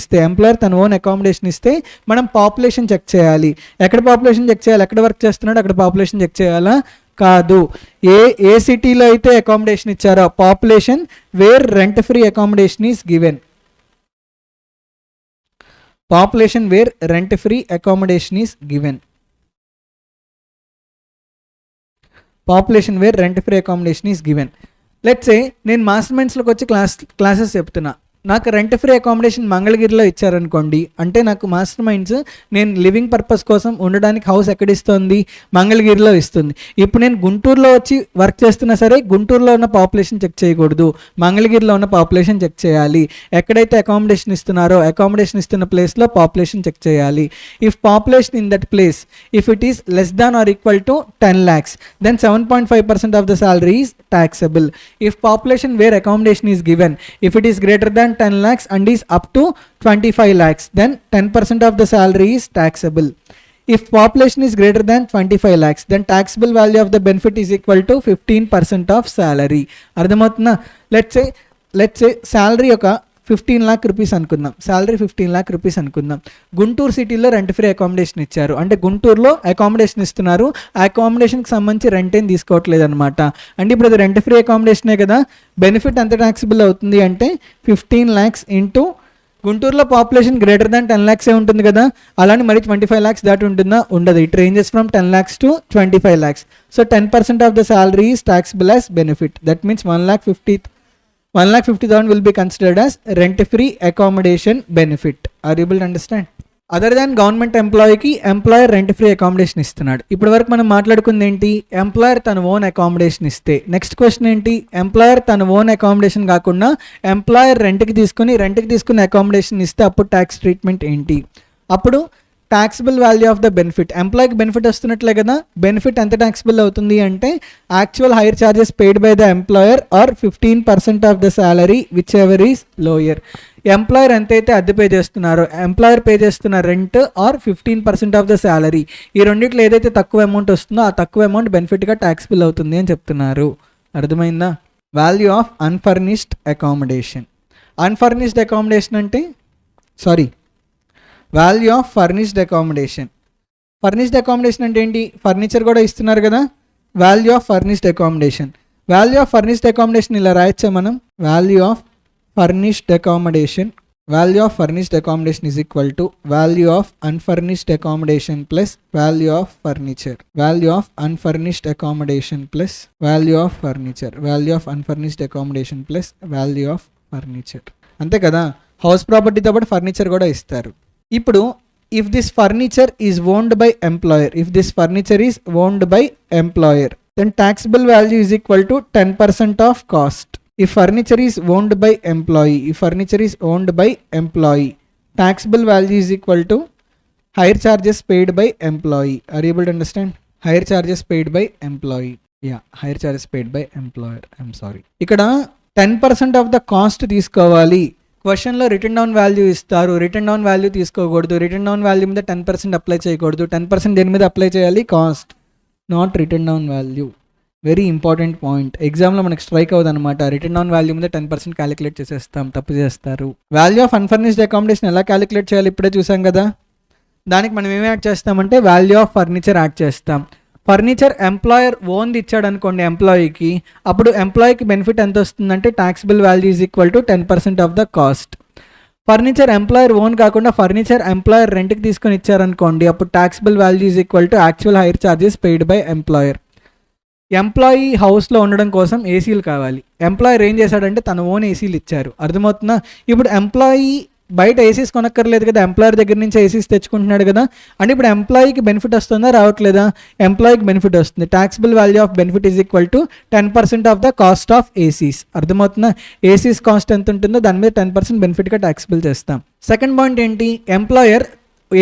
ఇస్తే మనం పాపులేషన్ చెక్ చేయాలి. ఎక్కడ పాపులేషన్ చెక్ చేయాలి? ఎక్కడ వర్క్ చేస్తున్నాడు అక్కడ పాపులేషన్ చెక్ చేయాలా? కాదు. ఏ సిటీలో అయితే అకామిడేషన్ ఇచ్చారో population where rent free accommodation is given. Population where rent free accommodation is given. Let's say నేను మాస్టర్ మైండ్స్లోకి వచ్చి క్లాసెస్ చెప్తున్నా. నాకు రెంట్ ఫ్రీ అకామిడేషన్ మంగళగిరిలో ఇచ్చారనుకోండి, అంటే నాకు మాస్టర్ మైండ్స్ నేను లివింగ్ పర్పస్ కోసం ఉండడానికి హౌస్ ఎక్కడ ఇస్తుంది? మంగళగిరిలో ఇస్తుంది. ఇప్పుడు నేను గుంటూరులో వచ్చి వర్క్ చేస్తున్నా సరే గుంటూరులో ఉన్న పాపులేషన్ చెక్ చేయకూడదు, మంగళగిరిలో ఉన్న పాపులేషన్ చెక్ చేయాలి. ఎక్కడైతే అకామిడేషన్ ఇస్తున్నారో అకామిడేషన్ ఇస్తున్న ప్లేస్లో పాపులేషన్ చెక్ చేయాలి. If population in that place if it is less than or equal to 10 lakhs then 7.5% of the salary is taxable. If population where accommodation is given if it is greater than 10 lakhs and is up to 25 lakhs then 10% of the salary is taxable. If population is greater than 25 lakhs then taxable value of the benefit is equal to 15% of salary. అర్థమవుతుందా? Let's say salary ఒక 15 lakh rupees అనుకుందాం. Salary 15 lakh rupees అనుకుందాం. గుంటూరు సిటీలో rent free accommodation ఇచ్చారు, అంటే గుంటూరులో accommodation ఇస్తున్నారు, ఆ అకామిడేషన్కి సంబంధించి రెంట్ ఏం తీసుకోవట్లేదు అనమాట. అంటే ఇప్పుడు అది రెంట్ ఫ్రీ అకామిడేషనే కదా, బెనిఫిట్ ఎంత ట్యాక్సిబుల్ అవుతుంది అంటే 15 lakhs ఇంటూ గుంటూరులో పాపులేషన్ గ్రేటర్ దాన్ 10 lakhs ఉంటుంది కదా, అలానే మరి 25 lakhs దాటి ఉంటుందా? ఉండదు. It ranges from 10 lakhs to 25 lakhs. So 10% of the salary is taxable as benefit. That means 1,50,000 will be considered as rent-free accommodation benefit. Are you able to understand? Other than government ఎంప్లాయీకి employer rent free accommodation ఇస్తున్నాడు. ఇప్పటి వరకు మనం మాట్లాడుకుంది ఏంటి? Employer తన own accommodation ఇస్తే. Next question ఏంటి? ఎంప్లాయర్ తన ఓన్ అకామిడేషన్ కాకుండా ఎంప్లాయర్ రెంట్కి తీసుకుని అకామిడేషన్ ఇస్తే అప్పుడు ట్యాక్స్ ట్రీట్మెంట్ ఏంటి? అప్పుడు taxable value of the benefit. ఎంప్లాయీకి బెనిఫిట్ వస్తున్నట్లే కదా, బెనిఫిట్ ఎంత ట్యాక్సిబుల్ అవుతుంది అంటే actual hire charges paid by the employer or 15% of the salary whichever is lower. Employer ఎంతైతే అద్దె పే చేస్తున్నారో ఎంప్లాయర్ పే చేస్తున్న rent or 15% of the salary, ఈ రెండిట్లో ఏదైతే తక్కువ అమౌంట్ వస్తుందో ఆ తక్కువ అమౌంట్ బెనిఫిట్గా ట్యాక్సిబుల్ అవుతుంది అని చెప్తున్నారు. అర్థమైందా? Value of unfurnished accommodation. Unfurnished accommodation అంటే value of furnished accommodation. Furnished accommodation అంటే ఏంటి? ఫర్నిచర్ కూడా ఇస్తున్నారు కదా. Value of furnished accommodation. Value of furnished accommodation ఇలా రాయొచ్చా మనం? Value of furnished accommodation, value of furnished accommodation is equal to value of unfurnished accommodation plus value of furniture. Value of unfurnished accommodation plus value of furniture. Value of unfurnished accommodation plus value of furniture. అంతే కదా. House ప్రాపర్టీతో పాటు furniture కూడా ఇస్తారు. ఇప్పుడు if this furniture is owned by employer, if this furniture is owned by employer, then taxable value is equal to 10% of cost. If furniture is owned by employee, if furniture is owned by employee, taxable value is equal to higher charges paid by employee. Are you able to understand? Higher charges paid by employee. Yeah, higher charges paid by employer. I'm sorry. ఇక్కడ 10% of the cost తీసుకోవాలి. క్వశ్చన్లో return down value ఇస్తారు, return down value తీసుకోకూడదు. Return down value మీద 10% apply చేయకూడదు. 10% దేని మీద apply చేయాలి? Cost, not return down value. Very important point. ఎగ్జామ్లో మనకు స్ట్రైక్ అవుతుంది అనమాట. రిటర్న్ డౌన్ వాల్యూ మీద 10% క్యాలిక్యులేట్ చేసేస్తాం, తప్పు చేస్తారు. వాల్యూ ఆఫ్ అన్ఫర్నిష్డ్ అకామిడేషన్ ఎలా క్యాలిక్యులేట్ చేయాలి ఇప్పుడే చూసాం కదా. దానికి మనం ఏమి యాడ్ చేస్తామంటే వాల్యూ ఆఫ్ ఫర్నిచర్ యాడ్ చేస్తాం. ఫర్నిచర్ ఎంప్లాయర్ ఓన్ది ఇచ్చాడు అనుకోండి ఎంప్లాయీకి, అప్పుడు ఎంప్లాయీకి బెనిఫిట్ ఎంత వస్తుందంటే taxable value is equal to 10% of the cost. Furniture employer own కాకుండా ఫర్నిచర్ ఎంప్లాయర్ రెంట్కి తీసుకొని ఇచ్చారనుకోండి, అప్పుడు taxable value is equal to actual higher charges paid by employer. Employee హౌస్లో ఉండడం కోసం ఏసీలు కావాలి. ఎంప్లాయర్ ఏం చేశాడంటే తన ఓన్ ఏసీలు ఇచ్చారు. అర్థమవుతుందా? ఇప్పుడు ఎంప్లాయీ బయట ఏసీస్ కొనక్కర్లేదు కదా, ఎంప్లాయర్ దగ్గర నుంచి ఏసీస్ తెచ్చుకుంటున్నాడు కదా. అంటే ఇప్పుడు ఎంప్లాయీకి బెనిఫిట్ వస్తుందా రావట్లేదా? ఎంప్లాయీకి బెనిఫిట్ వస్తుంది. taxable value of benefit is equal to 10% of the cost of ACs. అర్థమవుతుందా? ఏసీస్ కాస్ట్ ఎంత ఉంటుందో దాని మీద 10% బెనిఫిట్గా ట్యాక్సిబుల్ చేస్తాం. సెకండ్ పాయింట్ ఏంటి? ఎంప్లాయర్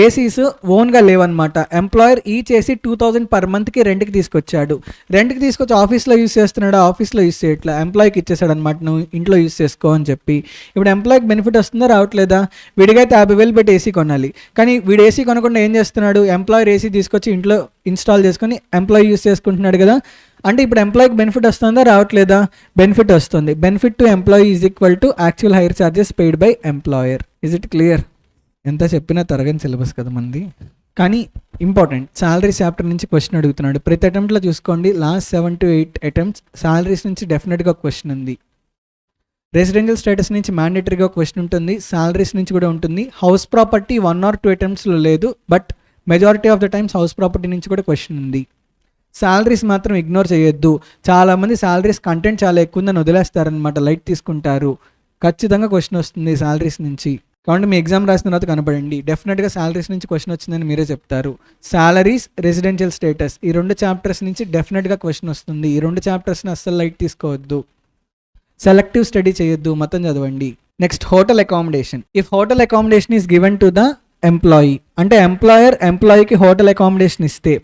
ఏసీస్ ఓన్గా లేవన్నమాట. ఎంప్లాయర్ ఈచ్ ఏసీ 2000 పర్ మంత్కి రెంట్కి తీసుకొచ్చాడు. రెంట్కి తీసుకొచ్చి ఆఫీస్లో యూస్ చేస్తున్నాడు, ఆఫీస్లో యూస్ చేయట్లా, ఎంప్లాయీకి ఇచ్చేసాడు అనమాట, నువ్వు ఇంట్లో యూస్ చేసుకో అని చెప్పి. ఇప్పుడు ఎంప్లాయీకి బెనిఫిట్ వస్తుందా రావట్లేదా? విడిగా అయితే 50,000 పెట్టి ఏసీ కొనాలి, కానీ వీడు ఏసీ కొనకుండా ఏం చేస్తున్నాడు? ఎంప్లాయర్ ఏసీ తీసుకొచ్చి ఇంట్లో ఇన్స్టాల్ చేసుకొని ఎంప్లాయీ యూస్ చేసుకుంటున్నాడు కదా. అంటే ఇప్పుడు ఎంప్లాయీకి బెనిఫిట్ వస్తుందా రావట్లేదా? బెనిఫిట్ వస్తుంది. Benefit to employee is equal to actual hire charges paid by employer. Is it clear? ఎంత చెప్పినా తరగని సిలబస్ కదా మంది, కానీ ఇంపార్టెంట్. సాలరీస్ చాప్టర్ నుంచి క్వశ్చన్ అడుగుతున్నాడు. ప్రతి అటెంప్ట్లో చూసుకోండి, లాస్ట్ 7 to 8 అటెంప్ట్స్ సాలరీస్ నుంచి డెఫినెట్గా క్వశ్చన్ ఉంది. రెసిడెన్షియల్ స్టేటస్ నుంచి మ్యాండేటరీగా క్వశ్చన్ ఉంటుంది, సాలరీస్ నుంచి కూడా ఉంటుంది. హౌస్ ప్రాపర్టీ 1 or 2 అటెంప్ట్స్లో లేదు, but majority of the times house property నుంచి కూడా క్వశ్చన్ ఉంది. సాలరీస్ మాత్రం ఇగ్నోర్ చేయొద్దు. చాలామంది సాలరీస్ కంటెంట్ చాలా ఎక్కువ ఉందని వదిలేస్తారనమాట, లైట్ తీసుకుంటారు. ఖచ్చితంగా క్వశ్చన్ వస్తుంది సాలరీస్ నుంచి. కాబట్టి మీ ఎగ్జామ్ రాసిన తర్వాత కనపడండి, డెఫినెట్గా సాలరీస్ నుంచి క్వశ్చన్ వచ్చిందని మీరే చెప్తారు. సాలరీస్, రెసిడెన్షియల్ స్టేటస్, ఈ 2 చాప్టర్స్ నుంచి డెఫినెట్గా క్వశ్చన్ వస్తుంది. ఈ 2 చాప్టర్స్ని అస్సలు లైట్ తీసుకోవద్దు, సెలెక్టివ్ స్టడీ చేయొద్దు, మొత్తం చదవండి. Next, hotel accommodation. If hotel accommodation is given to the employee, అంటే ఎంప్లాయీకి హోటల్ అకామిడేషన్ ఇస్తే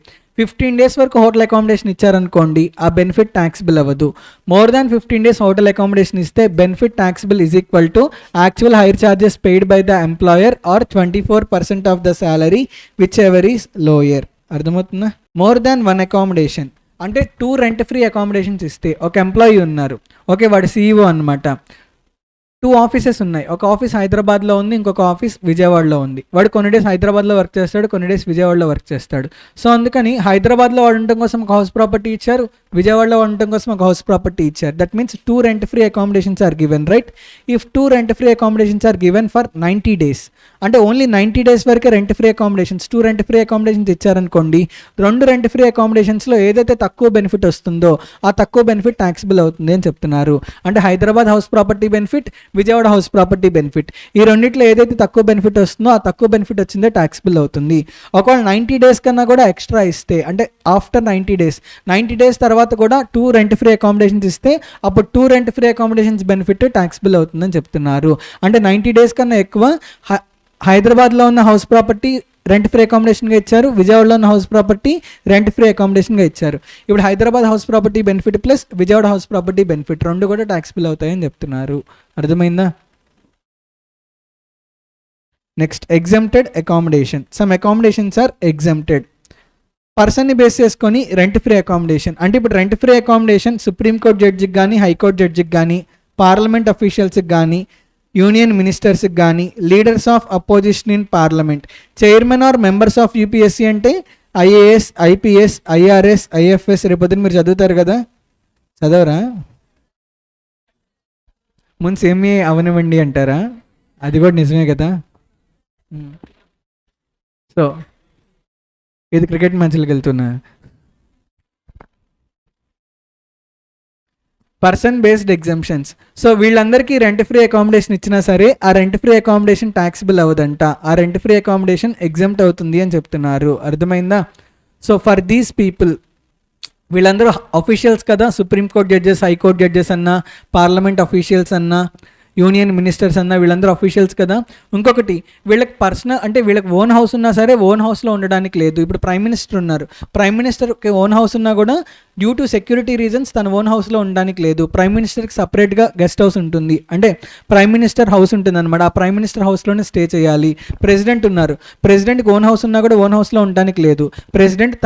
15 days వరకు హోటల్ అకామిడేషన్ ఇచ్చారనుకోండి, ఆ బెనిఫిట్ ట్యాక్సిబుల్ అవ్వదు. More than 15 days hotel accommodation ఇస్తే benefit taxable is equal to actual hire charges paid by the employer or 24% of the salary whichever is lower. అర్థమవుతుందా? More than 1 accommodation అంటే 2 rent free accommodations ఇస్తే, ఒక employee ఉన్నారు, okay, వాడు CEO అనమాట. 2 offices ఉన్నాయి, ఒక ఆఫీస్ హైదరాబాద్లో ఉంది, ఇంకొక ఆఫీస్ విజయవాడలో ఉంది. వాడు కొన్ని డేస్ హైదరాబాద్లో వర్క్ చేస్తాడు, కొన్ని డేస్ విజయవాడలో వర్క్ చేస్తాడు. సో అందుకని హైదరాబాద్లో ఉండటం కోసం ఒక హౌస్ ప్రాపర్టీ ఇచ్చారు, విజయవాడలో ఉండటం కోసం ఒక హౌస్ ప్రాపర్టీ ఇచ్చారు. That means 2 rent free accommodations are given, right? If 2 rent free accommodations are given for 90 days, అంటే ఓన్లీ 90 days వరకే rent free accommodations, 2 rent free accommodations ఇచ్చారనుకోండి, 2 రెంట్ ఫ్రీ అకామిడేషన్స్లో ఏదైతే తక్కువ బెనిఫిట్ వస్తుందో ఆ తక్కువ బెనిఫిట్ ట్యాక్సిబుల్ అవుతుంది అని చెప్తున్నారు. అంటే Hyderabad house property benefit, Vijayawada house property benefit, ఈ రెండిట్లో ఏదైతే తక్కువ బెనిఫిట్ వస్తుందో ఆ తక్కువ బెనిఫిట్ వచ్చిందే ట్యాక్సిబుల్ అవుతుంది. ఒకవేళ 90 days కన్నా కూడా ఎక్స్ట్రా ఇస్తే, అంటే ఆఫ్టర్ 90 days తర్వాత కూడా 2 రెంట్ ఫ్రీ అకామిడేషన్స్ ఇస్తే అప్పుడు 2 rent free accommodations benefit taxable అవుతుందని చెప్తున్నారు. అంటే 90 days కన్నా ఎక్కువ హైదరాబాద్లో ఉన్న హౌస్ ప్రాపర్టీ రెంట్ ఫ్రీ అకామిడేషన్గా ఇచ్చారు, విజయవాడలో ఉన్న హౌస్ ప్రాపర్టీ రెంట్ ఫ్రీ అకామిడేషన్గా ఇచ్చారు. ఇప్పుడు Hyderabad house property benefit plus Vijayawada house property benefit 2 కూడా ట్యాక్సిబుల్ అవుతాయని చెప్తున్నారు. అర్థమైందా? Next, exempted accommodation. Some accommodations are exempted. పర్సన్ని బేస్ చేసుకొని రెంట్ ఫ్రీ అకామిడేషన్. అంటే ఇప్పుడు రెంట్ ఫ్రీ అకామిడేషన్ సుప్రీంకోర్టు జడ్జికి కానీ, హైకోర్టు జడ్జికి కానీ, పార్లమెంట్ అఫీషియల్స్కి కానీ, యూనియన్ మినిస్టర్స్కి కానీ, leaders of opposition in parliament, chairman or members of UPSC అంటే ఐఏఎస్, ఐపీఎస్, ఐఆర్ఎస్, ఐఎఫ్ఎస్. రేపొద్దున మీరు చదువుతారు కదా, చదవరా? ముందు CMA అవనివ్వండి అంటారా? అది కూడా నిజమే కదా. సో ఇది క్రికెట్ మ్యాచ్లకు వెళ్తున్నా. Person based exemptions. సో వీళ్ళందరికీ రెంట్ ఫ్రీ అకామిడేషన్ ఇచ్చినా సరే ఆ రెంట్ ఫ్రీ అకామిడేషన్ ట్యాక్సిబుల్ అవ్వదంట, ఆ రెంట్ ఫ్రీ అకామిడేషన్ ఎగ్జామ్ట్ అవుతుంది అని చెప్తున్నారు. అర్థమైందా? సో ఫర్ దీస్ పీపుల్, వీళ్ళందరూ అఫీషియల్స్ కదా, సుప్రీంకోర్టు జడ్జెస్, హైకోర్టు జడ్జెస్ అన్నా, పార్లమెంట్ అఫీషియల్స్ అన్నా, యూనియన్ మినిస్టర్స్ అన్న, వీళ్ళందరూ అఫీషియల్స్ కదా. ఇంకొకటి, వీళ్ళకి పర్సనల్ అంటే వీళ్ళకి ఓన్ హౌస్ ఉన్నా సరే ఓన్ హౌస్లో ఉండడానికి లేదు. ఇప్పుడు ప్రైమ్ మినిస్టర్ ఉన్నారు, ప్రైమ్ మినిస్టర్కి ఓన్ హౌస్ ఉన్నా కూడా డ్యూ టు సెక్యూరిటీ రీజన్స్ తన ఓన్ హౌస్లో ఉండడానికి లేదు. ప్రైమ్ మినిస్టర్కి సపరేట్గా గెస్ట్ హౌస్ ఉంటుంది, అంటే ప్రైమ్ మినిస్టర్ హౌస్ ఉంటుంది అనమాట. ఆ ప్రైమ్ మినిస్టర్ హౌస్లోనే స్టే చేయాలి. ప్రెసిడెంట్ ఉన్నారు, ప్రెసిడెంట్కి ఓన్ హౌస్ ఉన్నా కూడా ఓన్ హౌస్లో ఉండడానికి లేదు. ప్రెసిడెంట్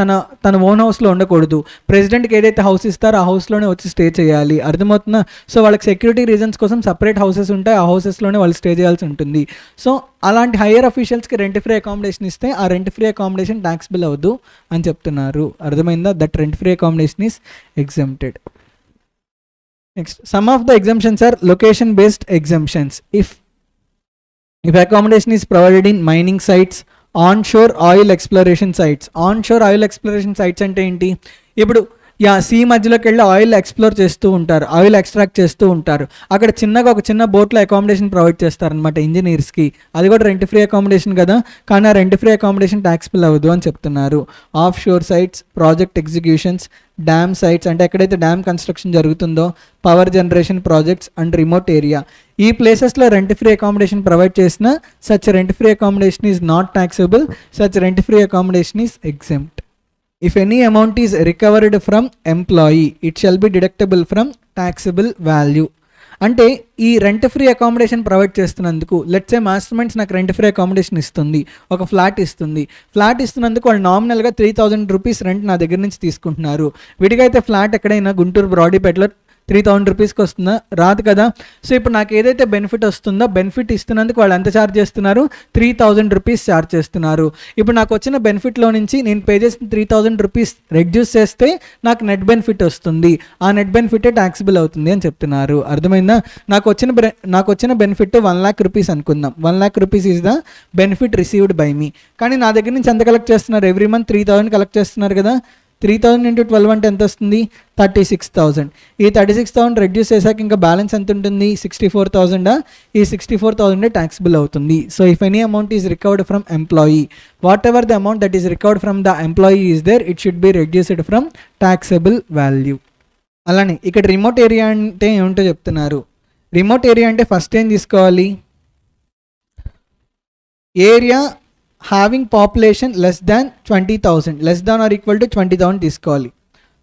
తన ఓన్ హౌస్లో ఉండకూడదు. ప్రెసిడెంట్కి ఏదైతే హౌస్ ఇస్తారో ఆ హౌస్లోనే వచ్చి స్టే చేయాలి. అర్థమవుతుందా? సో వాళ్ళకి సెక్యూరిటీ రీజన్స్ కోసం సపరేట్ హౌసెస్ ఉంటాయి, ఆ హౌసెస్లోనే వాళ్ళు స్టే చేయాల్సి ఉంటుంది. సో అలాంటి హైయర్ అఫీషియల్స్కి రెంట్ ఫ్రీ అకామిడేషన్ ఇస్తే ఆ రెంట్ ఫ్రీ అకామిడేషన్ ట్యాక్సిబుల్ అవ్వదు అని చెప్తున్నారు. అర్థమైందా? That rent free accommodation is exempted. Next, some of the exemptions are location based exemptions. If accommodation is provided in mining sites, onshore oil exploration sites. Onshore oil exploration sites అంటే ఏంటి? ఇప్పుడు see మధ్యలోకి వెళ్ళి oil explore చేస్తూ ఉంటారు, oil extract చేస్తూ ఉంటారు. అక్కడ ఒక చిన్న బోట్లో అకామిడేషన్ ప్రొవైడ్ చేస్తారనమాట ఇంజనీర్స్కి. అది కూడా రెంట్ ఫ్రీ అకామిడేషన్ కదా, కానీ ఆ రెంట్ ఫ్రీ అకామిడేషన్ ట్యాక్సిబుల్ అవ్వదు అని చెప్తున్నారు. Offshore sites, project executions, dam sites అంటే ఎక్కడైతే డ్యామ్ కన్స్ట్రక్షన్ జరుగుతుందో, power generation projects and remote area, ఈ ప్లేసెస్లో రెంట్ ఫ్రీ అకామిడేషన్ ప్రొవైడ్ చేసిన such rent free accommodation is not taxable, such rent free accommodation is exempt. If any amount is recovered from employee, it shall be deductible from taxable value. అంటే ఈ rent free accommodation provide చేస్తున్నందుకు, let's say master Minds నాకు rent free accommodation ఇస్తుంది, ఒక flat ఇస్తున్నందుకు వాళ్ళు నామినల్గా 3000 rupees rent నా దగ్గర నుంచి తీసుకుంటున్నారు. విడిగా అయితే ఫ్లాట్ ఎక్కడైనా గుంటూరు బ్రాడీపేటలో 3000 రూపీస్కి వస్తుందా? రాదు కదా. సో ఇప్పుడు నాకు ఏదైతే బెనిఫిట్ వస్తుందో, బెనిఫిట్ ఇస్తున్నందుకు వాళ్ళు ఎంత ఛార్జ్ చేస్తున్నారు? 3000 రూపీస్ ఛార్జ్ చేస్తున్నారు. ఇప్పుడు నాకు వచ్చిన బెనిఫిట్లో నుంచి నేను పే చేసిన 3000 రూపీస్ రెడ్యూస్ చేస్తే నాకు నెట్ బెనిఫిట్ వస్తుంది, ఆ నెట్ బెనిఫిటే ట్యాక్సిబుల్ అవుతుంది అని చెప్తున్నారు. అర్థమైందా? నాకు వచ్చిన బెనిఫిట్ 1 lakh రూపీస్ అనుకుందాం. 1 lakh rupees is the benefit received by me. కానీ నా దగ్గర నుంచి ఎంత కలెక్ట్ చేస్తున్నారు? ఎవ్రీ మంత్ 3000 కలెక్ట్ చేస్తున్నారు కదా. 3000 into 12 అంటే ఎంత వస్తుంది? 36,000. ఈ 36,000 రెడ్యూస్ చేశాక ఇంకా బ్యాలెన్స్ ఎంత ఉంటుంది? 64,000. ఈ 64,000 ట్యాక్సిబుల్ అవుతుంది. So if any amount is recovered from employee, whatever the amount that is recovered from the employee is there, it should be reduced from taxable value. అలానే ఇక్కడ రిమోట్ ఏరియా అంటే ఏమిటో చెప్తున్నారు. Remote area అంటే first ఏం తీసుకోవాలి? Area having population less than 20,000, less than or equal to 20,000 తీసుకోవాలి.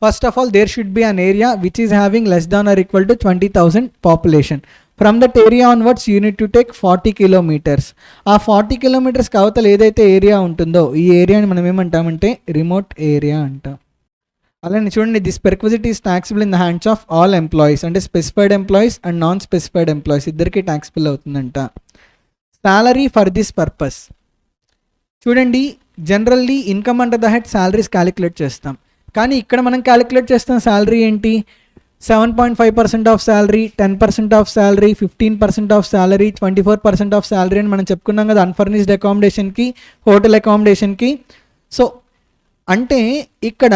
First of all there should be an area which is having less than or equal to 20,000 population. From that area onwards you need to take 40 kilometres. ఆ 40 kilometres అవతల ఏదైతే area ఉంటుందో ఈ ఏరియాని మనం ఏమంటామంటే remote area అంటాం. అలానే చూడండి, this perquisite is taxable in the hands of all employees, అంటే specified employees and non specified employees ఇద్దరికి ట్యాక్సిబుల్ అవుతుందంట. Salary for this purpose. చూడండి, generally income under the head salaries calculate చేస్తాం, కానీ ఇక్కడ మనం క్యాలిక్యులేట్ చేస్తున్న సాలరీ ఏంటి? 7.5% of salary, 10% of salary, 15% of salary, 24% of salary అని మనం చెప్పుకున్నాం కదా అన్ఫర్నిష్డ్ అకామిడేషన్కి, హోటల్ అకామిడేషన్కి. సో అంటే ఇక్కడ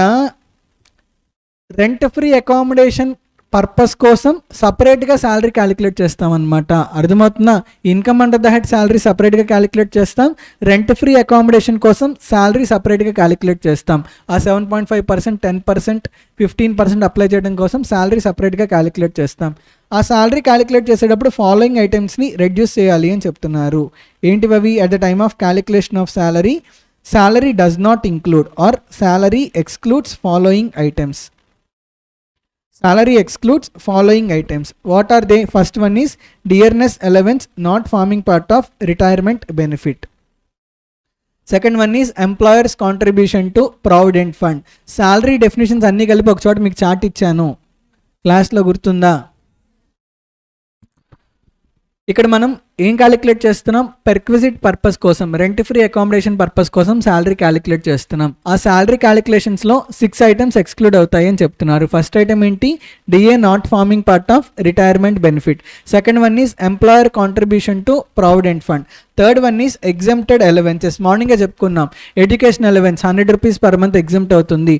రెంట్ ఫ్రీ అకామిడేషన్ పర్పస్ కోసం సపరేట్గా శాలరీ క్యాలిక్యులేట్ చేస్తామన్నమాట. అర్థమవుతుందా? Income under the head salary సపరేట్గా క్యాలిక్యులేట్ చేస్తాం, రెంట్ ఫ్రీ అకామిడేషన్ కోసం శాలరీ సపరేట్గా క్యాలిక్యులేట్ చేస్తాం. ఆ 7.5%, 10%, 15% అప్లై చేయడం కోసం శాలరీ సపరేట్గా క్యాలిక్యులేట్ చేస్తాం. ఆ శాలరీ క్యాలిక్యులేట్ చేసేటప్పుడు ఫాలోయింగ్ ఐటమ్స్ని రెడ్యూస్ చేయాలి అని చెప్తున్నారు. ఏంటివి? At the time of calculation of salary, salary does not include are salary excludes following items. Salary excludes following items. What are they? First one is dearness allowance not forming part of retirement benefit. Second one is employers contribution to provident fund. Salary definitions అన్నీ కలిపి ఒక చోట మీకు chart ఇచ్చాను, క్లాస్లో గుర్తుందా? ఇక్కడ మనం ఏం క్యాలిక్యులేట్ చేస్తున్నాం? పెర్క్విజిట్ పర్పస్ కోసం, రెంట్ ఫ్రీ అకామిడేషన్ పర్పస్ కోసం శాలరీ క్యాలిక్యులేట్ చేస్తున్నాం. ఆ శాలరీ క్యాలిక్యులేషన్స్లో 6 ఐటమ్స్ ఎక్స్క్లూడ్ అవుతాయి అని చెప్తున్నారు. ఫస్ట్ ఐటమ్ ఏంటి? DA not forming part of retirement benefit. Second one is employer contribution to provident fund. Third one is exempted allowances. మార్నింగే చెప్పుకున్నాం, education allowance 100 rupees per month exempt అవుతుంది.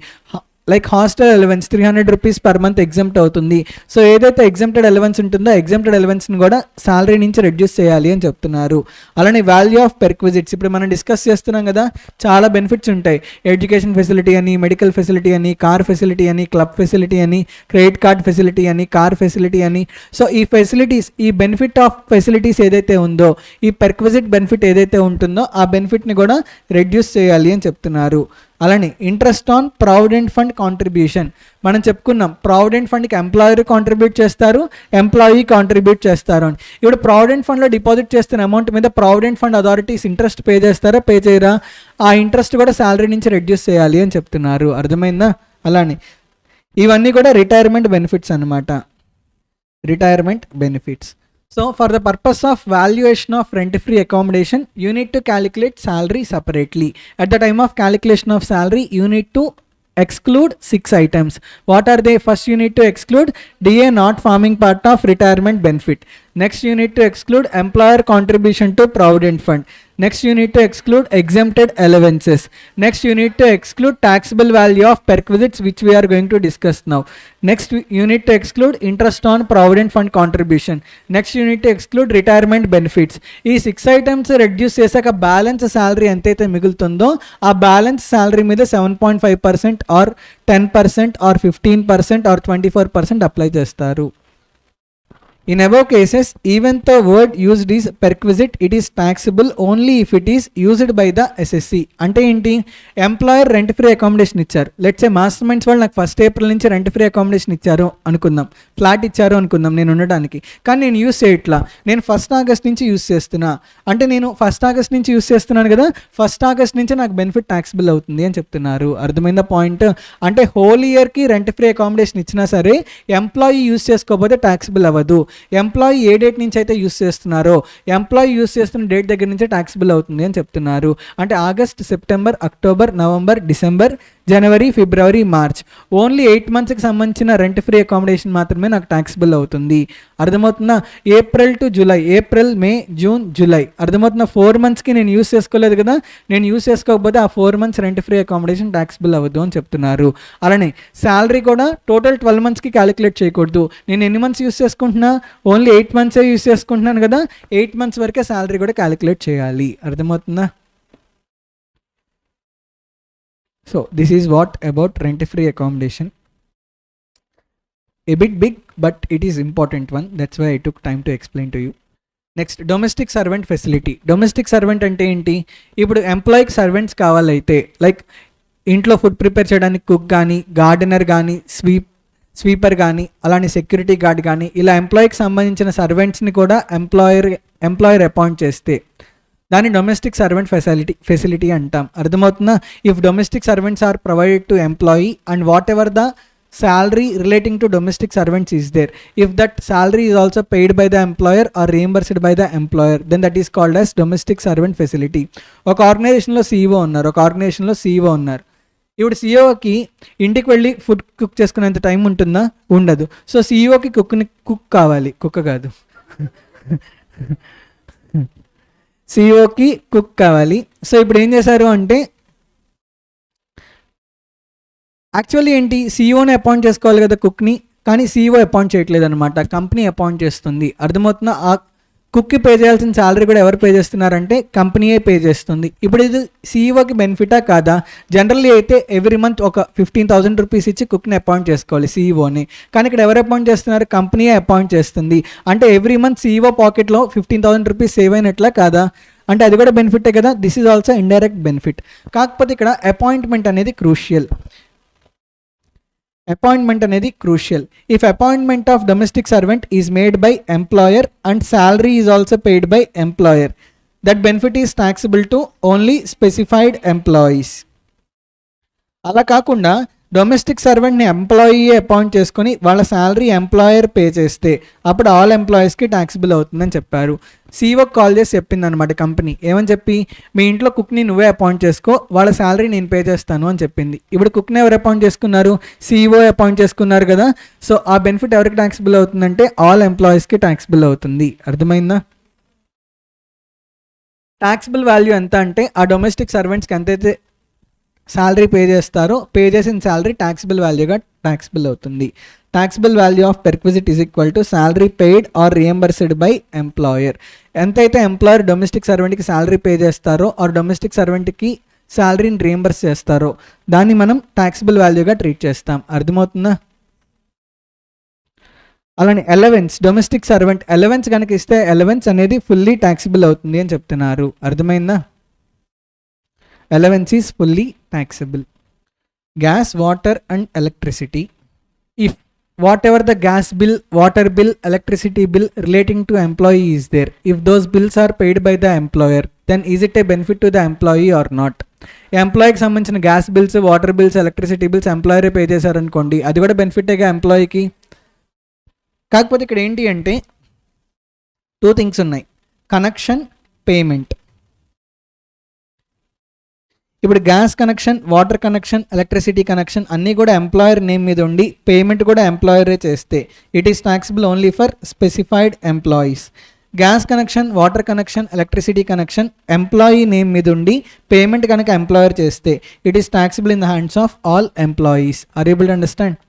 Like hostel allowance 300 rupees per month exempt అవుతుంది. So ఏదైతే exempted allowance ఉంటుందో exempted అలవెన్స్ని కూడా salary నుంచి reduce చేయాలి అని చెప్తున్నారు. అలానే వాల్యూ ఆఫ్ పెర్క్విజిట్స్, ఇప్పుడు మనం డిస్కస్ చేస్తున్నాం కదా, చాలా బెనిఫిట్స్ ఉంటాయి. ఎడ్యుకేషన్ ఫెసిలిటీ అని, మెడికల్ ఫెసిలిటీ అని, కార్ ఫెసిలిటీ అని, క్లబ్ ఫెసిలిటీ అని, క్రెడిట్ కార్డ్ ఫెసిలిటీ అని, కార్ ఫెసిలిటీ అని. సో ఈ ఫెసిలిటీస్, ఈ బెనిఫిట్ ఆఫ్ ఫెసిలిటీస్ ఏదైతే ఉందో, ఈ పెర్క్విజిట్ బెనిఫిట్ ఏదైతే ఉంటుందో ఆ బెనిఫిట్ని కూడా రెడ్యూస్ చేయాలి అని చెప్తున్నారు. అలానే interest on provident fund contribution, మనం చెప్పుకున్నాం ప్రావిడెంట్ ఫండ్కి ఎంప్లాయర్ కాంట్రిబ్యూట్ చేస్తారు, ఎంప్లాయీ కాంట్రిబ్యూట్ చేస్తారు అని. ఇప్పుడు ప్రావిడెంట్ ఫండ్లో డిపాజిట్ చేస్తున్న అమౌంట్ మీద provident fund authorities interest pay చేస్తారా, పే చేయరా? ఆ ఇంట్రెస్ట్ కూడా శాలరీ నుంచి రెడ్యూస్ చేయాలి అని చెప్తున్నారు. అర్థమైందా? అలానే ఇవన్నీ కూడా రిటైర్మెంట్ బెనిఫిట్స్ అన్నమాట, retirement benefits. So for the purpose of valuation of rent-free accommodation, you need to calculate salary separately. At the time of calculation of salary, you need to exclude 6 items. What are they? First you need to exclude DA not forming part of retirement benefit. Next you need to exclude employer contribution to provident fund. Next you need to exclude exempted allowances. Next you need to exclude taxable value of perquisites, which we are going to discuss now. Next you need to exclude interest on provident fund contribution. Next you need to exclude retirement benefits. ఈ 6 items reduce చేశాక balance salary ఎంతైతే మిగులుతుందో ఆ balance salary మీద 7.5% are 10% are 15% are 24% apply చేస్తారు. In above cases, even the word used is perquisite, it is taxable only if it is used by the SSC. అంటే ఏంటి? Employer rent free accommodation ఇచ్చారు, let's say master Minds వాళ్ళు నాకు 1 April నుంచి rent free accommodation ఇచ్చారు అనుకుందాం, flat ఇచ్చారు అనుకుందాం నేను ఉండడానికి. కానీ నేను యూస్ చేయట్లా, నేను 1 ఆగస్ట్ నుంచి యూస్ చేస్తున్నా. అంటే నేను 1 ఆగస్ట్ నుంచి యూస్ చేస్తున్నాను కదా, 1 ఆగస్ట్ నుంచి నాకు బెనిఫిట్ ట్యాక్సిబుల్ అవుతుంది అని చెప్తున్నారు. అర్థమైందా పాయింట్? అంటే హోల్ ఇయర్కి రెంట్ ఫ్రీ అకామిడేషన్ ఇచ్చినా సరే ఎంప్లాయీ యూస్ చేసుకోకపోతే ట్యాక్సిబుల్ అవ్వదు. ఎంప్లాయీ ఏ డేట్ నుంచి అయితే యూస్ చేస్తున్నారో ఎంప్లాయీ యూస్ చేస్తున్న డేట్ దగ్గర నుంచే ట్యాక్సిబుల్ అవుతుంది అని చెప్తున్నారు. అంటే August, September, October, November, December, January, February, March, only 8 మంత్స్కి సంబంధించిన రెంట్ ఫ్రీ అకామిడేషన్ మాత్రమే నాకు ట్యాక్సిబుల్ అవుతుంది. అర్థమవుతుందా? April to July, April, May, June, July, అర్థమవుతుందా? 4 మంత్స్కి నేను యూస్ చేసుకోలేదు కదా, నేను యూస్ చేసుకోకపోతే ఆ 4 months rent free accommodation taxable అవ్వదు అని చెప్తున్నారు. అలానే శాలరీ కూడా టోటల్ 12 మంత్స్కి క్యాలిక్యులేట్ చేయకూడదు. నేను ఎన్ని మంత్స్ యూస్ చేసుకుంటున్నా? ఓన్లీ 8 మంత్సే యూస్ చేసుకుంటున్నాను కదా, 8 మంత్స్ వరకే శాలరీ కూడా క్యాలిక్యులేట్ చేయాలి. అర్థమవుతుందా? So this is what about rent-free accommodation. A bit big, but it is important one. That's why I took time to explain to you. Next domestic servant facility. Domestic servant అంటే ఏంటి? ఇప్పుడు ఎంప్లాయీకి servants కావాలైతే, like ఇంట్లో food prepare చేయడానికి cook కానీ, gardener కానీ, sweeper కానీ, అలానే security guard కానీ, ఇలా ఎంప్లాయీకి సంబంధించిన సర్వెంట్స్ని కూడా ఎంప్లాయర్ అపాయింట్ చేస్తే దాన్ని డొమెస్టిక్ సర్వెంట్ ఫెసిలిటీ అంటాం. అర్థమవుతుందా? If domestic servants are provided to employee and whatever the salary relating to domestic servants is there, if that salary is also paid by the employer or reimbursed by the employer, then that is called as domestic servant facility. ఒక ఆర్గనైజేషన్లో CEO ఉన్నారు, ఇప్పుడు CEOకి ఇంటికి వెళ్ళి food cook చేసుకునేంత time ఉంటుందా? ఉండదు. So CEOకి cook కావాలి, కుక్క కాదు, CEOకి కుక్ కావాలి. సో ఇప్పుడు ఏం చేశారు అంటే, యాక్చువల్లీ ఏంటి, సీఈఓని అపాయింట్ చేసుకోవాలి కదా కుక్ని, కానీ సీఈఓ అపాయింట్ చేయట్లేదు అనమాట, కంపెనీ అపాయింట్ చేస్తుంది. అర్థమవుతుందా? ఆ కుక్కి పే చేయాల్సిన శాలరీ కూడా ఎవరు పే చేస్తున్నారంటే కంపెనీయే పే చేస్తుంది. ఇప్పుడు ఇది సీఈఓకి బెనిఫిటా కాదా? జనరల్లీ అయితే ఎవ్రీ మంత్ ఒక 15,000 రూపీస్ ఇచ్చి కుక్ని అపాయింట్ చేసుకోవాలి సీఈఓని, కానీ ఇక్కడ ఎవరు అపాయింట్ చేస్తున్నారు? కంపెనీయే అపాయింట్ చేస్తుంది. అంటే ఎవ్రీ మంత్ సీఈఓ పాకెట్లో 15,000 రూపీస్ సేవ్ అయినట్లా కాదా? అంటే అది కూడా బెనిఫిటే కదా. This is also indirect benefit. కాకపోతే ఇక్కడ అపాయింట్మెంట్ అనేది క్రూషియల్. Appointment అనేది crucial. If appointment of domestic servant is made by employer and salary is also paid by employer, that benefit is taxable to only specified employees. అలా కాకుండా domestic సర్వెంట్ని employee appoint చేసుకొని వాళ్ళ salary employer pay చేస్తే అప్పుడు all ఎంప్లాయీస్కి taxable అవుతుందని చెప్పారు. CO call చేసి చెప్పింది అనమాట కంపెనీ. ఏమని చెప్పి, మీ ఇంట్లో కుక్ని నువ్వే అపాయింట్ చేసుకో, వాళ్ళ శాలరీ నేను పే చేస్తాను అని చెప్పింది. ఇప్పుడు కుక్ని ఎవరు అపాయింట్ చేసుకున్నారు? సీఓ అపాయింట్ చేసుకున్నారు కదా. సో ఆ బెనిఫిట్ ఎవరికి ట్యాక్సిబుల్ అవుతుందంటే ఆల్ ఎంప్లాయీస్కి ట్యాక్సిబుల్ అవుతుంది. అర్థమైందా? ట్యాక్సిబుల్ వాల్యూ ఎంత అంటే ఆ డొమెస్టిక్ సర్వెంట్స్కి ఎంతైతే శాలరీ పే చేస్తారో పే చేసిన శాలరీ ట్యాక్సిబుల్ వాల్యూగా ట్యాక్సిబుల్ అవుతుంది. Taxable value of perquisite is equal to salary paid or reimbursed by employer. ఎంతైతే ఎంప్లాయర్ డొమెస్టిక్ సర్వెంట్కి శాలరీ పే చేస్తారో ఆర్ డొమెస్టిక్ సర్వెంట్కి శాలరీని రియంబర్స్ చేస్తారో దాన్ని మనం ట్యాక్సిబుల్ వాల్యూగా ట్రీట్ చేస్తాం. అర్థమవుతుందా? అలానే అలవెన్స్, డొమెస్టిక్ సర్వెంట్ అలవెన్స్ కనుక ఇస్తే అలవెన్స్ అనేది ఫుల్లీ ట్యాక్సిబుల్ అవుతుంది అని చెప్తున్నారు. అర్థమైందా? Allowance is fully taxable. Gas, water and electricity. If whatever the gas bill, water bill, electricity bill relating to employee is there, if those bills are paid by the employer, then is it a benefit to the employee or not? ఎంప్లాయీకి సంబంధించిన gas bills, water bills, electricity bills ఎంప్లాయరే pay చేశారనుకోండి, అది కూడా బెనిఫిటేగా ఎంప్లాయీకి. కాకపోతే ఇక్కడ ఏంటి అంటే 2 థింగ్స్ ఉన్నాయి, కనెక్షన్, పేమెంట్. ఇప్పుడు gas connection, water connection, electricity connection అన్నీ కూడా ఎంప్లాయర్ నేమ్ మీద ఉండి పేమెంట్ కూడా ఎంప్లాయరే చేస్తే it is taxable only for specified employees. Gas connection, water connection, electricity connection employee name మీద ఉండి పేమెంట్ కనుక ఎంప్లాయర్ చేస్తే it is taxable in the hands of all employees. Are able to understand?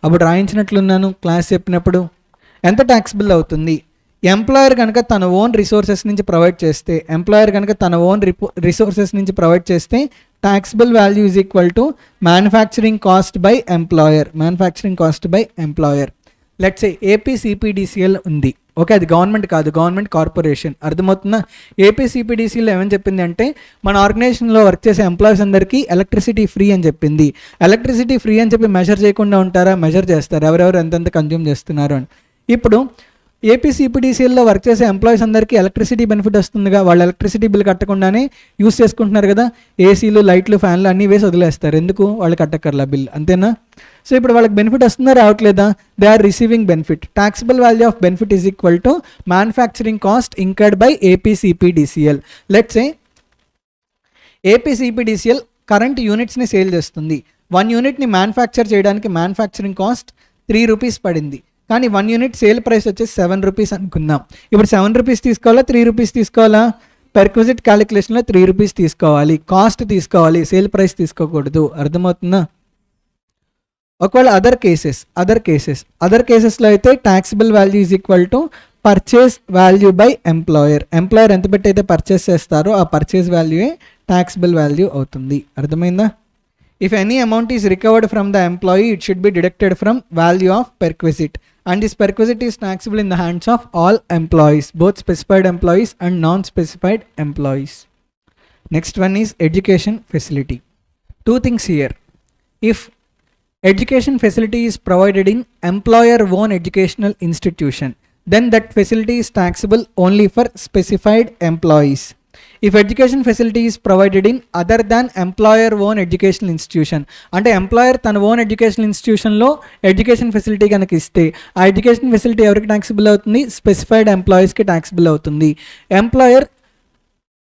అప్పుడు రాయించినట్లున్నాను class చెప్పినప్పుడు. ఎంత taxable అవుతుంది? Employer కనుక తన ఓన్ రిసోర్సెస్ నుంచి ప్రొవైడ్ చేస్తే taxable value is equal to manufacturing cost by employer. Let's say APCPDCL ఉంది. ఓకే, అది గవర్నమెంట్ కాదు, గవర్నమెంట్ కార్పొరేషన్. అర్థమవుతుందా? ఏపీసీపీడీసీఎల్ ఏమని చెప్పింది అంటే మన ఆర్గనైజేషన్లో వర్క్ చేసే ఎంప్లాయీస్ అందరికీ ఎలక్ట్రిసిటీ ఫ్రీ అని చెప్పింది. ఎలక్ట్రిసిటీ ఫ్రీ అని చెప్పి మెజర్ చేయకుండా ఉంటారా? మెజర్ చేస్తారు, ఎవరెవరు ఎంతెంత కన్జ్యూమ్ చేస్తున్నారు అని. ఇప్పుడు ఏపీసీపీడీసీఎల్లో వర్క్ చేసే ఎంప్లాయీస్ అందరికీ ఎలక్ట్రిసిటీ బెనిఫిట్ వస్తుందిగా, వాళ్ళు ఎలక్ట్రిసిటీ బిల్ కట్టకుండానే యూస్ చేసుకుంటున్నారు కదా, ఏసీలు, లైట్లు, ఫ్యాన్లు అన్నీ వేసి వదిలేస్తారు. ఎందుకు? వాళ్ళు కట్టక్కర్లా బిల్, అంతేనా? సో ఇప్పుడు వాళ్ళకి బెనిఫిట్ వస్తుందా రావట్లేదా? They are receiving benefit. Taxable value of benefit is equal to manufacturing cost incurred by APCPDCL. Let's say APCPDCL current యూనిట్స్ని సేల్ చేస్తుంది. 1 యూనిట్ని మ్యానుఫ్యాక్చర్ చేయడానికి మ్యానుఫ్యాక్చరింగ్ కాస్ట్ 3 రూపీస్ పడింది. కానీ 1 యూనిట్ సేల్ ప్రైస్ వచ్చేసి 7 రూపీస్ అనుకుందాం. ఇప్పుడు 7 రూపీస్ తీసుకోవాలా, 3 రూపీస్ తీసుకోవాలా? పెర్క్విజిట్ క్యాలిక్యులేషన్లో 3 రూపీస్ తీసుకోవాలి, కాస్ట్ తీసుకోవాలి, సేల్ ప్రైస్ తీసుకోకూడదు. అర్థమవుతుందా? ఒకవేళ అదర్ కేసెస్లో అయితే taxable value is equal to purchase value by employer ఎంత పెట్టి అయితే పర్చేస్ చేస్తారో ఆ పర్చేస్ వాల్యూయే ట్యాక్సిబుల్ వాల్యూ అవుతుంది. అర్థమైందా? If any amount is recovered from the employee, it should be deducted from value of perquisite, and this perquisite is taxable in the hands of all employees, both specified employees and non-specified employees. Next one is education facility. 2 things here. If education facility is provided in employer own educational institution, then that facility is taxable only for specified employees. If education facility is provided in other than employer own educational institution, అంటే employer తన own educational ఇన్స్టిట్యూషన్లో education facility కనుక ఇస్తే ఆ education facility ఎవరికి taxable అవుతుంది? Specified ఎంప్లాయీస్కి taxable అవుతుంది. Employer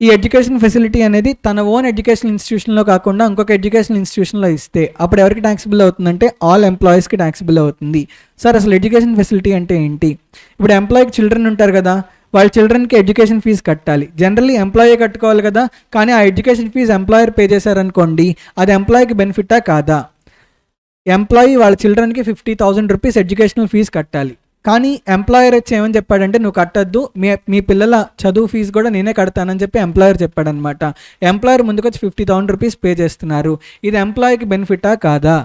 ఈ ఎడ్యుకేషన్ ఫెసిలిటీ అనేది తన ఓన్ ఎడ్యుకేషన్ ఇన్స్టిట్యూషన్లో కాకుండా ఇంకొక ఎడ్యుకేషన్ ఇన్స్టిట్యూషన్లో ఇస్తే అప్పుడు ఎవరికి ట్యాక్సిబుల్ అవుతుందంటే ఆల్ ఎంప్లాయీస్కి ట్యాక్సిబుల్ అవుతుంది. సార్ అసలు ఎడ్యుకేషన్ ఫెసిలిటీ అంటే ఏంటి? ఇప్పుడు ఎంప్లాయీకి చిల్డ్రన్ ఉంటారు కదా, వాళ్ళ చిల్డ్రన్కి ఎడ్యుకేషన్ ఫీజు కట్టాలి. జనరల్లీ ఎంప్లాయీ కట్టుకోవాలి కదా, కానీ ఆ ఎడ్యుకేషన్ ఫీజు ఎంప్లాయర్ పే చేశారనుకోండి, అది ఎంప్లాయీకి బెనిఫిటా కాదా? ఎంప్లాయీ వాళ్ళ చిల్డ్రన్కి 50,000 రూపీస్ ఎడ్యుకేషనల్ ఫీజు కట్టాలి. కానీ ఎంప్లాయర్ వచ్చి ఏమని చెప్పాడంటే నువ్వు కట్టద్దు, మీ పిల్లల చదువు ఫీజు కూడా నేనే కడతానని చెప్పి ఎంప్లాయర్ చెప్పాడనమాట. ఎంప్లాయర్ ముందుకొచ్చి 50,000 రూపీస్ పే చేస్తున్నారు. ఇది ఎంప్లాయీకి బెనిఫిటా కాదా?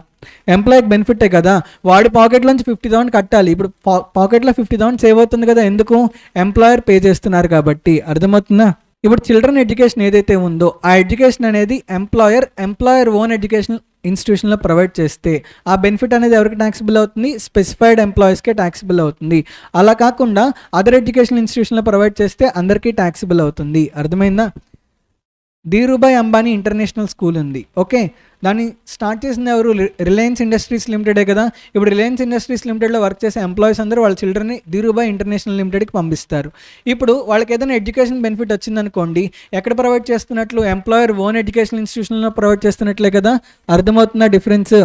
ఎంప్లాయీకి బెనిఫిటే కదా, వాడి పాకెట్లోంచి 50,000 కట్టాలి. ఇప్పుడు పాకెట్లో 50,000 సేవ్ అవుతుంది కదా, ఎందుకు? ఎంప్లాయర్ పే చేస్తున్నారు కాబట్టి. అర్థమవుతుందా? ఇప్పుడు చిల్డ్రన్ ఎడ్యుకేషన్ ఏదైతే ఉందో ఆ ఎడ్యుకేషన్ అనేది ఎంప్లాయర్ ఓన్ ఎడ్యుకేషన్ ఇన్స్టిట్యూషన్లో ప్రొవైడ్ చేస్తే ఆ బెనిఫిట్ అనేది ఎవరికి ట్యాక్సిబుల్ అవుతుంది? స్పెసిఫైడ్ ఎంప్లాయీస్కే ట్యాక్సిబుల్ అవుతుంది. అలా కాకుండా అదర్ ఎడ్యుకేషన్ ఇన్స్టిట్యూషన్లో ప్రొవైడ్ చేస్తే అందరికీ ట్యాక్సిబుల్ అవుతుంది. అర్థమైందా? ధీరుభాయ్ అంబానీ ఇంటర్నేషనల్ స్కూల్ ఉంది. ఓకే, దాన్ని స్టార్ట్ చేసింది ఎవరు? రిలయన్స్ ఇండస్ట్రీస్ లిమిటెడే కదా. ఇప్పుడు రిలయన్స్ ఇండస్ట్రీస్ లిమిటెడ్లో వర్క్ చేసే ఎంప్లాయీస్ అందరూ వాళ్ళ చిల్డ్రన్ని ధీరుభాయ్ ఇంటర్నేషనల్ లిమిటెడ్కి పంపిస్తారు. ఇప్పుడు వాళ్ళకి ఏదైనా ఎడ్యుకేషన్ బెనిఫిట్ వచ్చిందనుకోండి, ఎక్కడ ప్రొవైడ్ చేస్తున్నట్లు? ఎంప్లాయర్ ఓన్ ఎడ్యుకేషన్ ఇన్స్టిట్యూషన్లో ప్రొవైడ్ చేస్తున్నట్లే కదా. అర్థమవుతుందా డిఫరెన్స్?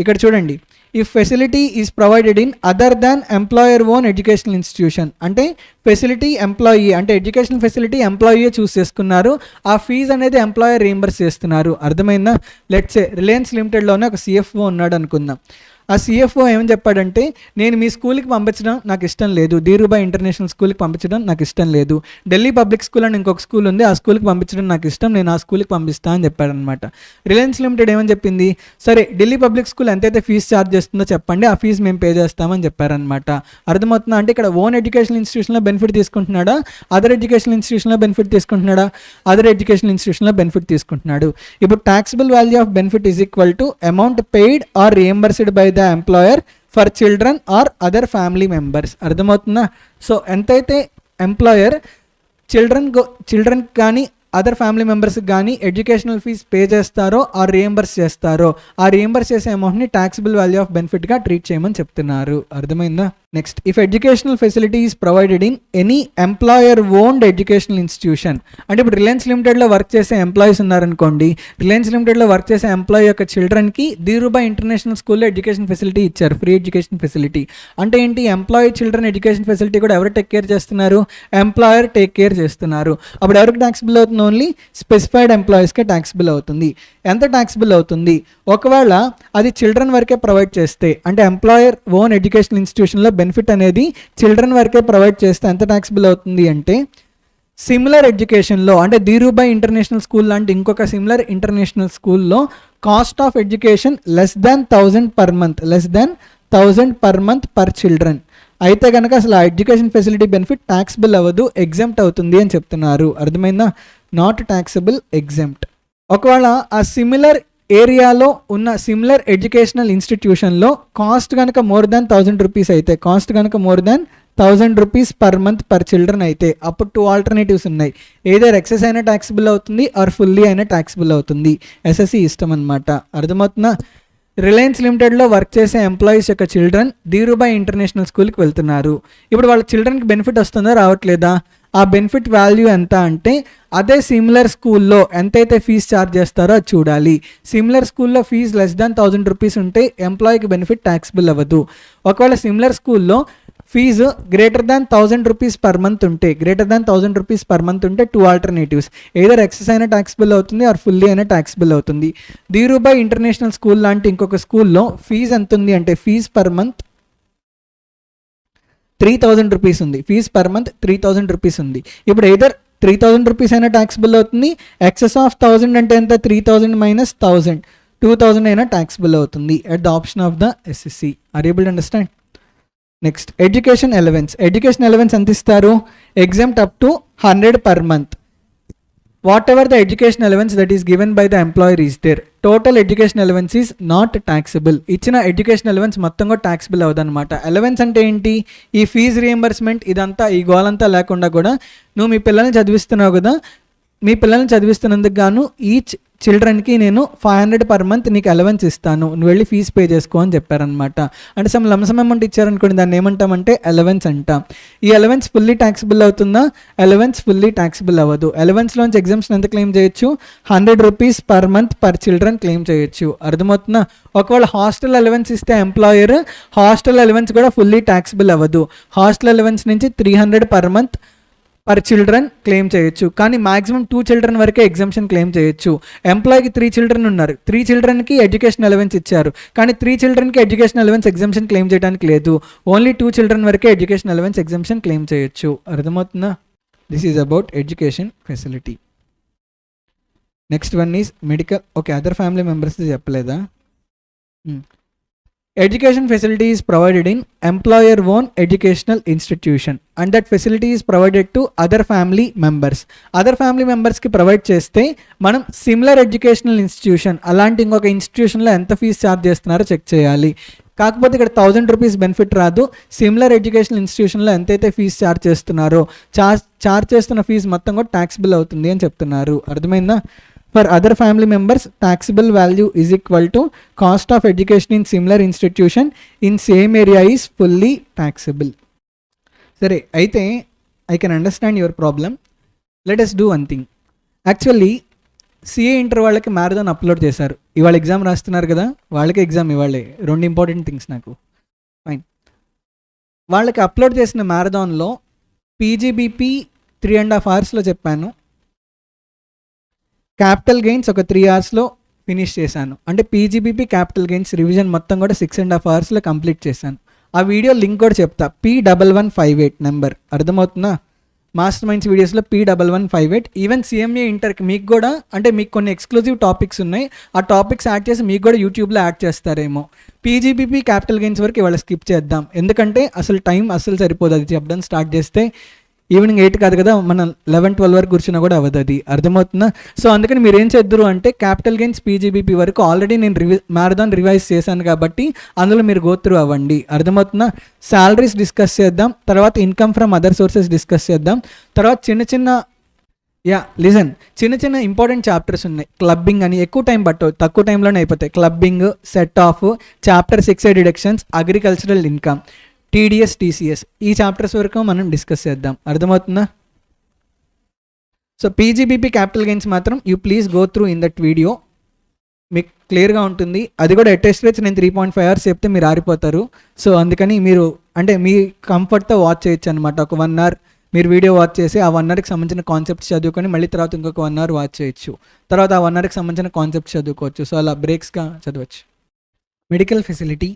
ఇక్కడ చూడండి, ఈ facility is provided in other than employer own educational institution. అంటే ఫెసిలిటీ ఎంప్లాయీ, అంటే ఎడ్యుకేషన్ ఫెసిలిటీ ఎంప్లాయీయే చూస్ చేసుకున్నారు, ఆ ఫీజు అనేది ఎంప్లాయర్ రీయింబర్స్ చేస్తున్నారు. అర్థమైందా? లెట్స్ సే రిలయన్స్ లిమిటెడ్లోనే ఒక సిఎఫ్ఓ ఉన్నాడు అనుకుందాం. ఆ సిఎఫ్ఓ ఏమని చెప్పాడంటే, నేను మీ స్కూల్కి పంపించడం నాకు ఇష్టం లేదు, ధీరుభాయ్ ఇంటర్నేషనల్ స్కూల్కి పంపించడం నాకు ఇష్టం లేదు, ఢిల్లీ పబ్లిక్ స్కూల్ అని ఇంకొక స్కూల్ ఉంది, ఆ స్కూల్కి పంపించడం నాకు ఇష్టం, నేను ఆ స్కూల్కి పంపిస్తా అని చెప్పాడనమాట. రిలయన్స్ లిమిటెడ్ ఏమని చెప్పింది? సరే, ఢిల్లీ పబ్లిక్ స్కూల్ ఎంతైతే ఫీజు ఛార్జ్ చేస్తుందో చెప్పండి, ఆ ఫీజు మేము పే చేస్తామని చెప్పారనమాట. అర్థమవుతుందా? అంటే ఇక్కడ ఓన్ ఎడ్యుకేషన్ ఇన్స్టిట్యూషన్లో బెనిఫిట్ తీసుకుంటున్నాడా, అదర్ ఎడ్యుకేషన్ ఇన్స్టిట్యూషన్లో బెనిఫిట్ తీసుకుంటున్నాడా? అదర్ ఎడ్యుకేషన్ ఇన్స్టిట్యూషన్లో బెనిఫిట్ తీసుకుంటున్నాడు. ఇప్పుడు taxable value of benefit is equal to amount paid or reimbursed by the employer for children or other family members. అర్థమవుతుందా? సో ఎంతైతే ఎంప్లాయర్ చిల్డ్రన్ కానీ అదర్ ఫ్యామిలీ మెంబర్స్కి కానీ ఎడ్యుకేషనల్ ఫీజ్ పే చేస్తారో ఆ రియంబర్స్ చేస్తారో, ఆ రియంబర్స్ చేసే అమౌంట్ని టాక్సిబుల్ వాల్యూ ఆఫ్ బెనిఫిట్గా ట్రీట్ చేయమని చెప్తున్నారు. అర్థమైందా? Next, if educational facility is provided in any employer owned educational institution. అంటే ఇప్పుడు రిలయన్స్ లిమిటెడ్లో వర్క్ చేసే ఎంప్లాయీస్ ఉన్నారనుకోండి, రిలయన్స్ లిమిటెడ్లో వర్క్ చేసే ఎంప్లాయీ యొక్క చిల్డ్రన్కి ధీరుభాయ్ ఇంటర్నేషనల్ స్కూల్లో ఎడ్యుకేషన్ ఫెసిలిటీ ఇచ్చారు, ఫ్రీ ఎడ్యుకేషన్ ఫెసిలిటీ. అంటే ఏంటి? ఎంప్లాయీ చిల్డ్రన్ ఎడ్యుకేషన్ ఫెసిలిటీ కూడా ఎవరు టేక్ కేర్ చేస్తున్నారు? ఎంప్లాయర్ టేక్ కేర్ చేస్తున్నారు. అప్పుడు ఎవరికి ట్యాక్సిబుల్ అవుతుంది? ఓన్లీ స్పెసిఫైడ్ ఎంప్లాయీస్కే ట్యాక్సిబుల్ అవుతుంది. ఎంత ట్యాక్సిబుల్ అవుతుంది? ఒకవేళ అది చిల్డ్రన్ వరకే ప్రొవైడ్ చేస్తే, అంటే ఎంప్లాయర్ ఓన్ ఎడ్యుకేషన్ ఇన్స్టిట్యూషన్లో బెనిఫిట్ అనేది చిల్డ్రన్ వరకే ప్రొవైడ్ చేస్తే ఎంత ట్యాక్సిబుల్ అవుతుంది అంటే, సిమిలర్ ఎడ్యుకేషన్లో, అంటే ధీరుభాయ్ ఇంటర్నేషనల్ స్కూల్ లాంటి ఇంకొక సిమిలర్ ఇంటర్నేషనల్ స్కూల్లో cost of education less than 1000 per month per children అయితే కనుక అసలు ఆ ఎడ్యుకేషన్ ఫెసిలిటీ బెనిఫిట్ ట్యాక్సిబుల్ అవ్వదు, ఎగ్జెంప్ట్ అవుతుంది అని చెప్తున్నారు. అర్థమైందా? Not taxable, exempt. ఒకవేళ ఆ సిమిలర్ ఏరియాలో ఉన్న సిమిలర్ ఎడ్యుకేషనల్ ఇన్స్టిట్యూషన్లో కాస్ట్ కనుక మోర్ దాన్ 1000 రూపీస్ అయితే, కాస్ట్ కనుక more than 1000 rupees per month per children అయితే, అప్పుడు 2 ఆల్టర్నేటివ్స్ ఉన్నాయి. ఏదర్ ఎక్సెస్ అయినా ట్యాక్సిబుల్ అవుతుంది ఆర్ ఫుల్లీ అయినా ట్యాక్సిబుల్ అవుతుంది. ఎస్ఎస్సి ఇష్టం అనమాట. అర్థమవుతుందా? రిలయన్స్ లిమిటెడ్లో వర్క్ చేసే ఎంప్లాయీస్ యొక్క చిల్డ్రన్ ధీరుభాయ్ ఇంటర్నేషనల్ స్కూల్కి వెళ్తున్నారు. ఇప్పుడు వాళ్ళ చిల్డ్రన్కి బెనిఫిట్ వస్తుందా, రావట్లేదా? ఆ బెనిఫిట్ వాల్యూ ఎంత అంటే అదే సిమిలర్ స్కూల్లో ఎంతైతే ఫీజు ఛార్జ్ చేస్తారో అది చూడాలి. సిమిలర్ స్కూల్లో ఫీజు లెస్ దాన్ 1000 రూపీస్ ఉంటే ఎంప్లాయీకి బెనిఫిట్ ట్యాక్సిబుల్ అవ్వదు. ఒకవేళ సిమిలర్ స్కూల్లో fees greater than 1000 rupees per month ఉంటే, 2 ఆల్టర్నేటివ్స్, ఏదర్ ఎక్సెస్ అయినా ట్యాక్సిబుల్ అవుతుంది ఆర్ ఫుల్లీ అయినా ట్యాక్సిబుల్ అవుతుంది. ధీరుభాయ్ ఇంటర్నేషనల్ స్కూల్ లాంటి ఇంకొక స్కూల్లో ఫీజు ఎంత ఉంది అంటే, ఫీజు పర్ మంత్ 3000 రూపీస్ ఉంది. ఫీజు పర్ మంత్ 3000 రూపీస్ ఉంది. ఇప్పుడు ఏదర్ 3000 రూపీస్ అయినా ట్యాక్సిబుల్ అవుతుంది, ఎక్సెస్ ఆఫ్ 1000 అంటే ఎంత? 3000 మైనస్ 1000, 2000 అయినా ట్యాక్సిబుల్ అవుతుంది at the option of the assessee. Are able to understand? Next, education allowance. Education allowance ఎంత ఇస్తారు? Exempt up to 100 per month. Whatever the education allowance that is given by the employer is there, total education allowance is not taxable. ఇచ్చిన education allowance మొత్తం కూడా taxable అవ్వదన్నమాట. Allowance అంటే ఏంటి? ఈ fee reimbursement ఇదంతా, ఈ గోలంతా లేకుండా కూడా నువ్వు మీ పిల్లల్ని చదివిస్తున్నావు కదా, మీ పిల్లల్ని చదివిస్తున్నందుకు గాను ఈచ్ చిల్డ్రన్కి నేను 500 per month నీకు అలవెన్స్ ఇస్తాను, నువ్వు వెళ్ళి ఫీజు పే చేసుకో అని చెప్పారనమాట. అంటే సమ్ లంసమ్ అమౌంట్ ఇచ్చారనుకోండి, దాన్ని ఏమంటామంటే అలవెన్స్ అంటాం. ఈ అలవెన్స్ ఫుల్లీ ట్యాక్సిబుల్ అవుతుందా? అలవెన్స్ ఫుల్లీ ట్యాక్సిబుల్ అవ్వదు. అలవెన్స్లోంచి ఎగ్జామ్షన్ ఎంత క్లెయిమ్ చేయొచ్చు? 100 rupees per month per children claim చేయొచ్చు. అర్థమవుతుందా? ఒకవేళ హాస్టల్ అలవెన్స్ ఇస్తే ఎంప్లాయర్, హాస్టల్ అలవెన్స్ కూడా ఫుల్లీ ట్యాక్సిబుల్ అవ్వదు. హాస్టల్ అలవెన్స్ నుంచి 300 per month per children claim చేయొచ్చు, కానీ మాక్సిమం 2 children వరకే ఎగ్జామ్షన్ క్లెయిమ్ చేయొచ్చు. ఎంప్లాయీకి 3 children ఉన్నారు, 3 childrenకి ఎడ్యుకేషన్ అలవెన్స్ ఇచ్చారు, కానీ 3 childrenకి ఎడ్యుకేషన్ అలవెన్స్ ఎగ్జామ్షన్ క్లెయిమ్ చేయడానికి లేదు. ఓన్లీ 2 children వరకే ఎడ్యుకేషన్ అలవెన్స్ ఎగ్జామ్షన్ క్లెయిమ్ చేయొచ్చు. అర్థమవుతుందా? This is about education facility. Next one is medical. Okay, other family members చెప్పలేదా? education facility is provided in employer own educational institution and that facility is provided to other family members కి provide చేస్తే మనం similar educational institution అలాంటి ఇంకొక ఇన్స్టిట్యూషన్లో ఎంత fee charge చేస్తున్నారో check చేయాలి. కాకపోతే ఇక్కడ 1000 రూపీస్ బెనిఫిట్ రాదు. సిమిలర్ ఎడ్యుకేషనల్ ఇన్స్టిట్యూషన్లో ఎంతైతే ఫీజు ఛార్జ్ చేస్తున్నారో ఛార్జ్ చేస్తున్న ఫీజు మొత్తం కూడా ట్యాక్సిబుల్ అవుతుంది అని చెప్తున్నారు. అర్థమైందా? For other family members, taxable value is equal to cost of education in similar institution in same area is fully taxable. సరే, అయితే I can understand your problem. Let us do one thing. Actually, CA inter వాళ్ళకి marathon upload చేశారు. ఇవాళ exam రాస్తున్నారు కదా, వాళ్ళకి exam ఇవాళే. 2 important things నాకు. ఫైన్. వాళ్ళకి అప్లోడ్ చేసిన మ్యారథాన్లో పీజీబీపీ 3.5 అవర్స్లో చెప్పాను. క్యాపిటల్ గెయిన్స్ ఒక 3 అవర్స్లో ఫినిష్ చేశాను. అంటే పీజీబీపీ క్యాపిటల్ గెయిన్స్ రివిజన్ మొత్తం కూడా 6.5 అవర్స్లో కంప్లీట్ చేశాను. ఆ వీడియో లింక్ కూడా చెప్తా. P1158 number. అర్థమవుతుందా? మాస్టర్ మైండ్స్ వీడియోస్లో P1158. ఈవెన్ CMA ఇంటర్కి మీకు కూడా, అంటే మీకు కొన్ని ఎక్స్క్లూజివ్ టాపిక్స్ ఉన్నాయి, ఆ టాపిక్స్ యాడ్ చేసి మీకు కూడా యూట్యూబ్లో యాడ్ చేస్తారేమో. పీజీబీపీ క్యాపిటల్ గెయిన్స్ వరకు ఇవాళ స్కిప్ చేద్దాం, ఎందుకంటే అసలు టైం అసలు సరిపోదు. అది చెప్పడం స్టార్ట్ చేస్తే ఈవినింగ్ 8 కాదు కదా, మనం 11-12 వరకు కూర్చున్నా కూడా అవ్వదు. అది అర్థమవుతుందా? సో అందుకని మీరు ఏం చేద్దరు అంటే క్యాపిటల్ గెయిన్స్ పీజీబీపీ వరకు ఆల్రెడీ నేను మ్యారథాన్ రివైజ్ చేశాను కాబట్టి అందులో మీరు గో త్రూ అవ్వండి. అర్థమవుతుందా? సాలరీస్ డిస్కస్ చేద్దాం, తర్వాత income from other sources discuss చేద్దాం, తర్వాత చిన్న ఇంపార్టెంట్ చాప్టర్స్ ఉన్నాయి. క్లబ్బింగ్ అని ఎక్కువ టైం పట్టవు, తక్కువ టైంలోనే అయిపోతాయి. Clubbing, set of, chapter 6 deductions, agricultural income, TDS, TCS, ఈ చాప్టర్స్ వరకు మనం డిస్కస్ చేద్దాం. అర్థమవుతుందా? సో పీజీబీపీ క్యాపిటల్ గెయిన్స్ మాత్రం you please go through in that video, మీకు క్లియర్గా ఉంటుంది. అది కూడా అటెస్ట్ రేట్స్ నేను 3.5 అవర్స్ చెప్తే మీరు ఆరిపోతారు. సో అందుకని మీరు అంటే మీ కంఫర్ట్తో వాచ్ చేయొచ్చు అనమాట. ఒక 1 అవర్ మీరు వీడియో వాచ్ చేసి ఆ 1 అవర్కి సంబంధించిన కాన్సెప్ట్స్ చదువుకొని మళ్ళీ తర్వాత ఇంకొక 1 అవర్ వాచ్ చేయొచ్చు, తర్వాత ఆ 1 అవర్కి సంబంధించిన కాన్సెప్ట్స్ చదువుకోవచ్చు. సో అలా బ్రేక్స్గా చదవచ్చు. Medical facility.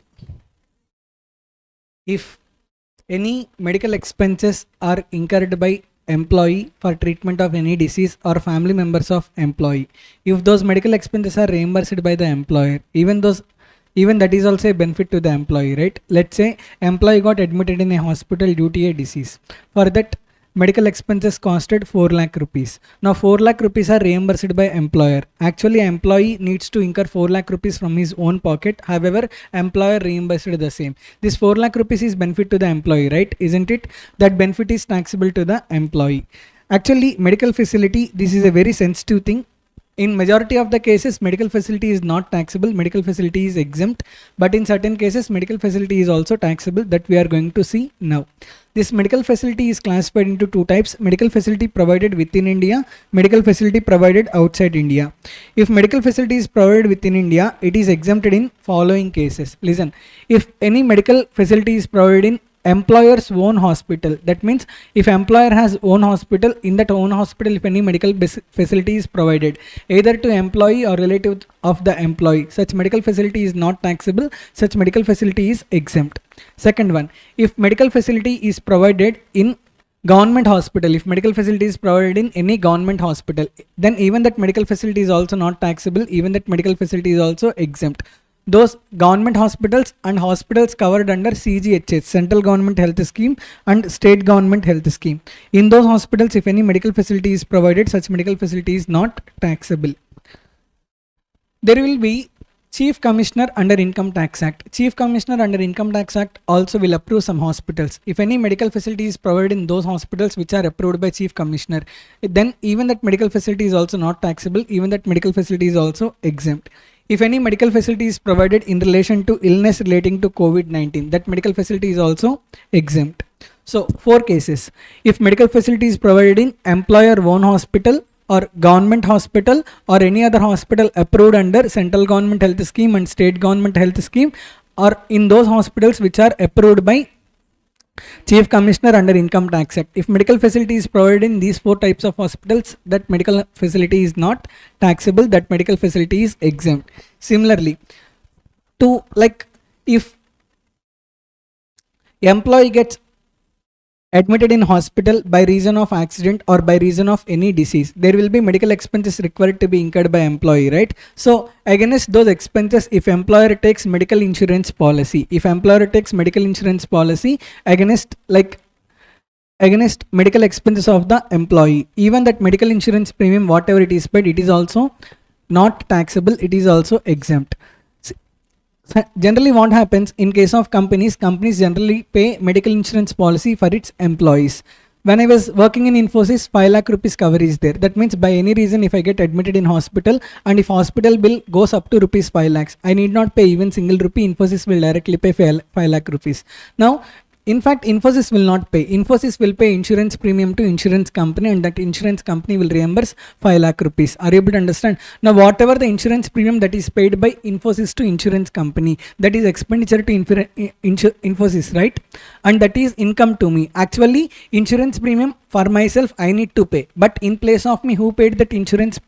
If any medical expenses are incurred by employee for treatment of any disease or family members of employee, if those medical expenses are reimbursed by the employer, even that is also a benefit to the employee, right? Let's say employee got admitted in a hospital due to a disease. For that medical expenses costed 4 lakh rupees. Now 4 lakh rupees are reimbursed by employer. Actually employee needs to incur 4 lakh rupees from his own pocket. However, employer reimbursed the same. This 4 lakh rupees is benefit to the employee, right? Isn't it? That benefit is taxable to the employee. Actually medical facility, this is a very sensitive thing. In majority of the cases medical facility is not taxable, medical facility is exempt, but in certain cases medical facility is also taxable, that we are going to see now. This medical facility is classified into 2 types: medical facility provided within India, medical facility provided outside India. If medical facility is provided within India, it is exempted in following cases. Listen, if any medical facility is provided in employer's own hospital, that means if employer has own hospital, in that own hospital if any medical facility is provided either to employee or relative of the employee, such medical facility is not taxable, such medical facility is exempt. Second one, if medical facility is provided in government hospital, if medical facility is provided in any government hospital, then even that medical facility is also not taxable, even that medical facility is also exempt. Those government hospitals and hospitals covered under CGHS, Central Government Health Scheme, and State Government Health Scheme, in those hospitals if any medical facility is provided, such medical facility is not taxable. There will be Chief Commissioner under Income Tax Act. Chief Commissioner under Income Tax Act also will approve some hospitals. If any medical facility is provided in those hospitals which are approved by Chief Commissioner, then even that medical facility is also not taxable, even that medical facility is also exempt. If any medical facility is provided in relation to illness relating to COVID-19, that medical facility is also exempt. So 4 cases. If medical facility is provided in employer own hospital or government hospital or any other hospital approved under Central Government Health Scheme and State Government Health Scheme, or in those hospitals which are approved by Chief Commissioner under Income Tax Act, if medical facility is provided in these 4 types of hospitals, that medical facility is not taxable, that medical facility is exempt. Similarly, if employee gets admitted in hospital by reason of accident or by reason of any disease, there will be medical expenses required to be incurred by employee, right? So against those expenses, if employer takes medical insurance policy, against medical expenses of the employee, even that medical insurance premium, whatever it is paid, it is also not taxable, it is also exempt. Generally what happens in case of companies generally pay medical insurance policy for its employees. When I was working in Infosys, 5 lakh rupees cover is there. That means by any reason if I get admitted in hospital and if hospital bill goes up to rupees 5 lakhs, I need not pay even single rupee. Infosys will directly pay 5 lakh rupees. Now in fact, Infosys will not pay. Infosys will pay insurance premium to insurance company, and that insurance company will reimburse 5 lakh rupees. Are you able to understand? Now, whatever the insurance premium that is paid by Infosys to insurance company, that is expenditure to Infosys, right? And that is income to me. Actually, insurance premium for myself, I need to pay. But in place of me, who paid that insurance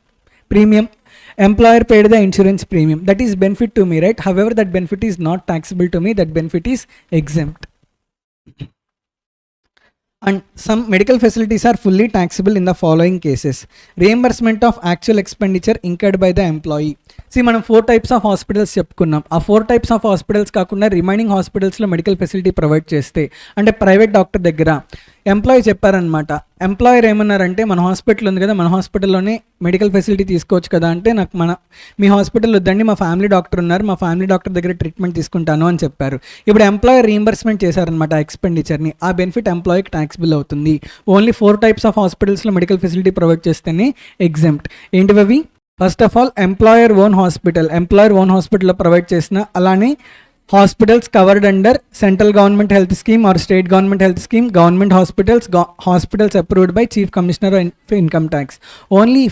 premium? Employer paid the insurance premium. That is benefit to me, right? However, that benefit is not taxable to me. That benefit is exempt. And some medical facilities are fully taxable in the following cases. Reimbursement of actual expenditure incurred by the employee. See, మనం 4 types of hospitals చెప్పుకున్నాం. ఆ 4 types of hospitals కాకుండా remaining హాస్పిటల్స్లో medical facility provide చేస్తే, అంటే private doctor దగ్గర employee చెప్పారనమాట. Employer ఏమన్నారంటే, మన హాస్పిటల్ ఉంది కదా, మన హాస్పిటల్లోనే మెడికల్ ఫెసిలిటీ తీసుకోవచ్చు కదా అంటే, నాకు మీ హాస్పిటల్ వద్దండి, మా ఫ్యామిలీ డాక్టర్ ఉన్నారు, మా ఫ్యామిలీ డాక్టర్ దగ్గర ట్రీట్మెంట్ తీసుకుంటాను అని చెప్పారు. ఇప్పుడు ఎంప్లాయర్ రీయింబర్స్మెంట్ చేశారనమాట ఆ ఎక్స్పెండిచర్ని. ఆ బెనిఫిట్ ఎంప్లాయీకి ట్యాక్సిబుల్ అవుతుంది. ఓన్లీ 4 types ఆఫ్ హాస్పిటల్స్లో మెడికల్ ఫెసిలిటీ ప్రొవైడ్ చేస్తేనే ఎగ్జామ్ట్. ఏంటివి? First of all employer own హాస్పిటల్లో ప్రొవైడ్ చేసిన, అలానే hospitals covered under central government health scheme or state government health scheme, government hospitals approved by chief commissioner of income tax. Only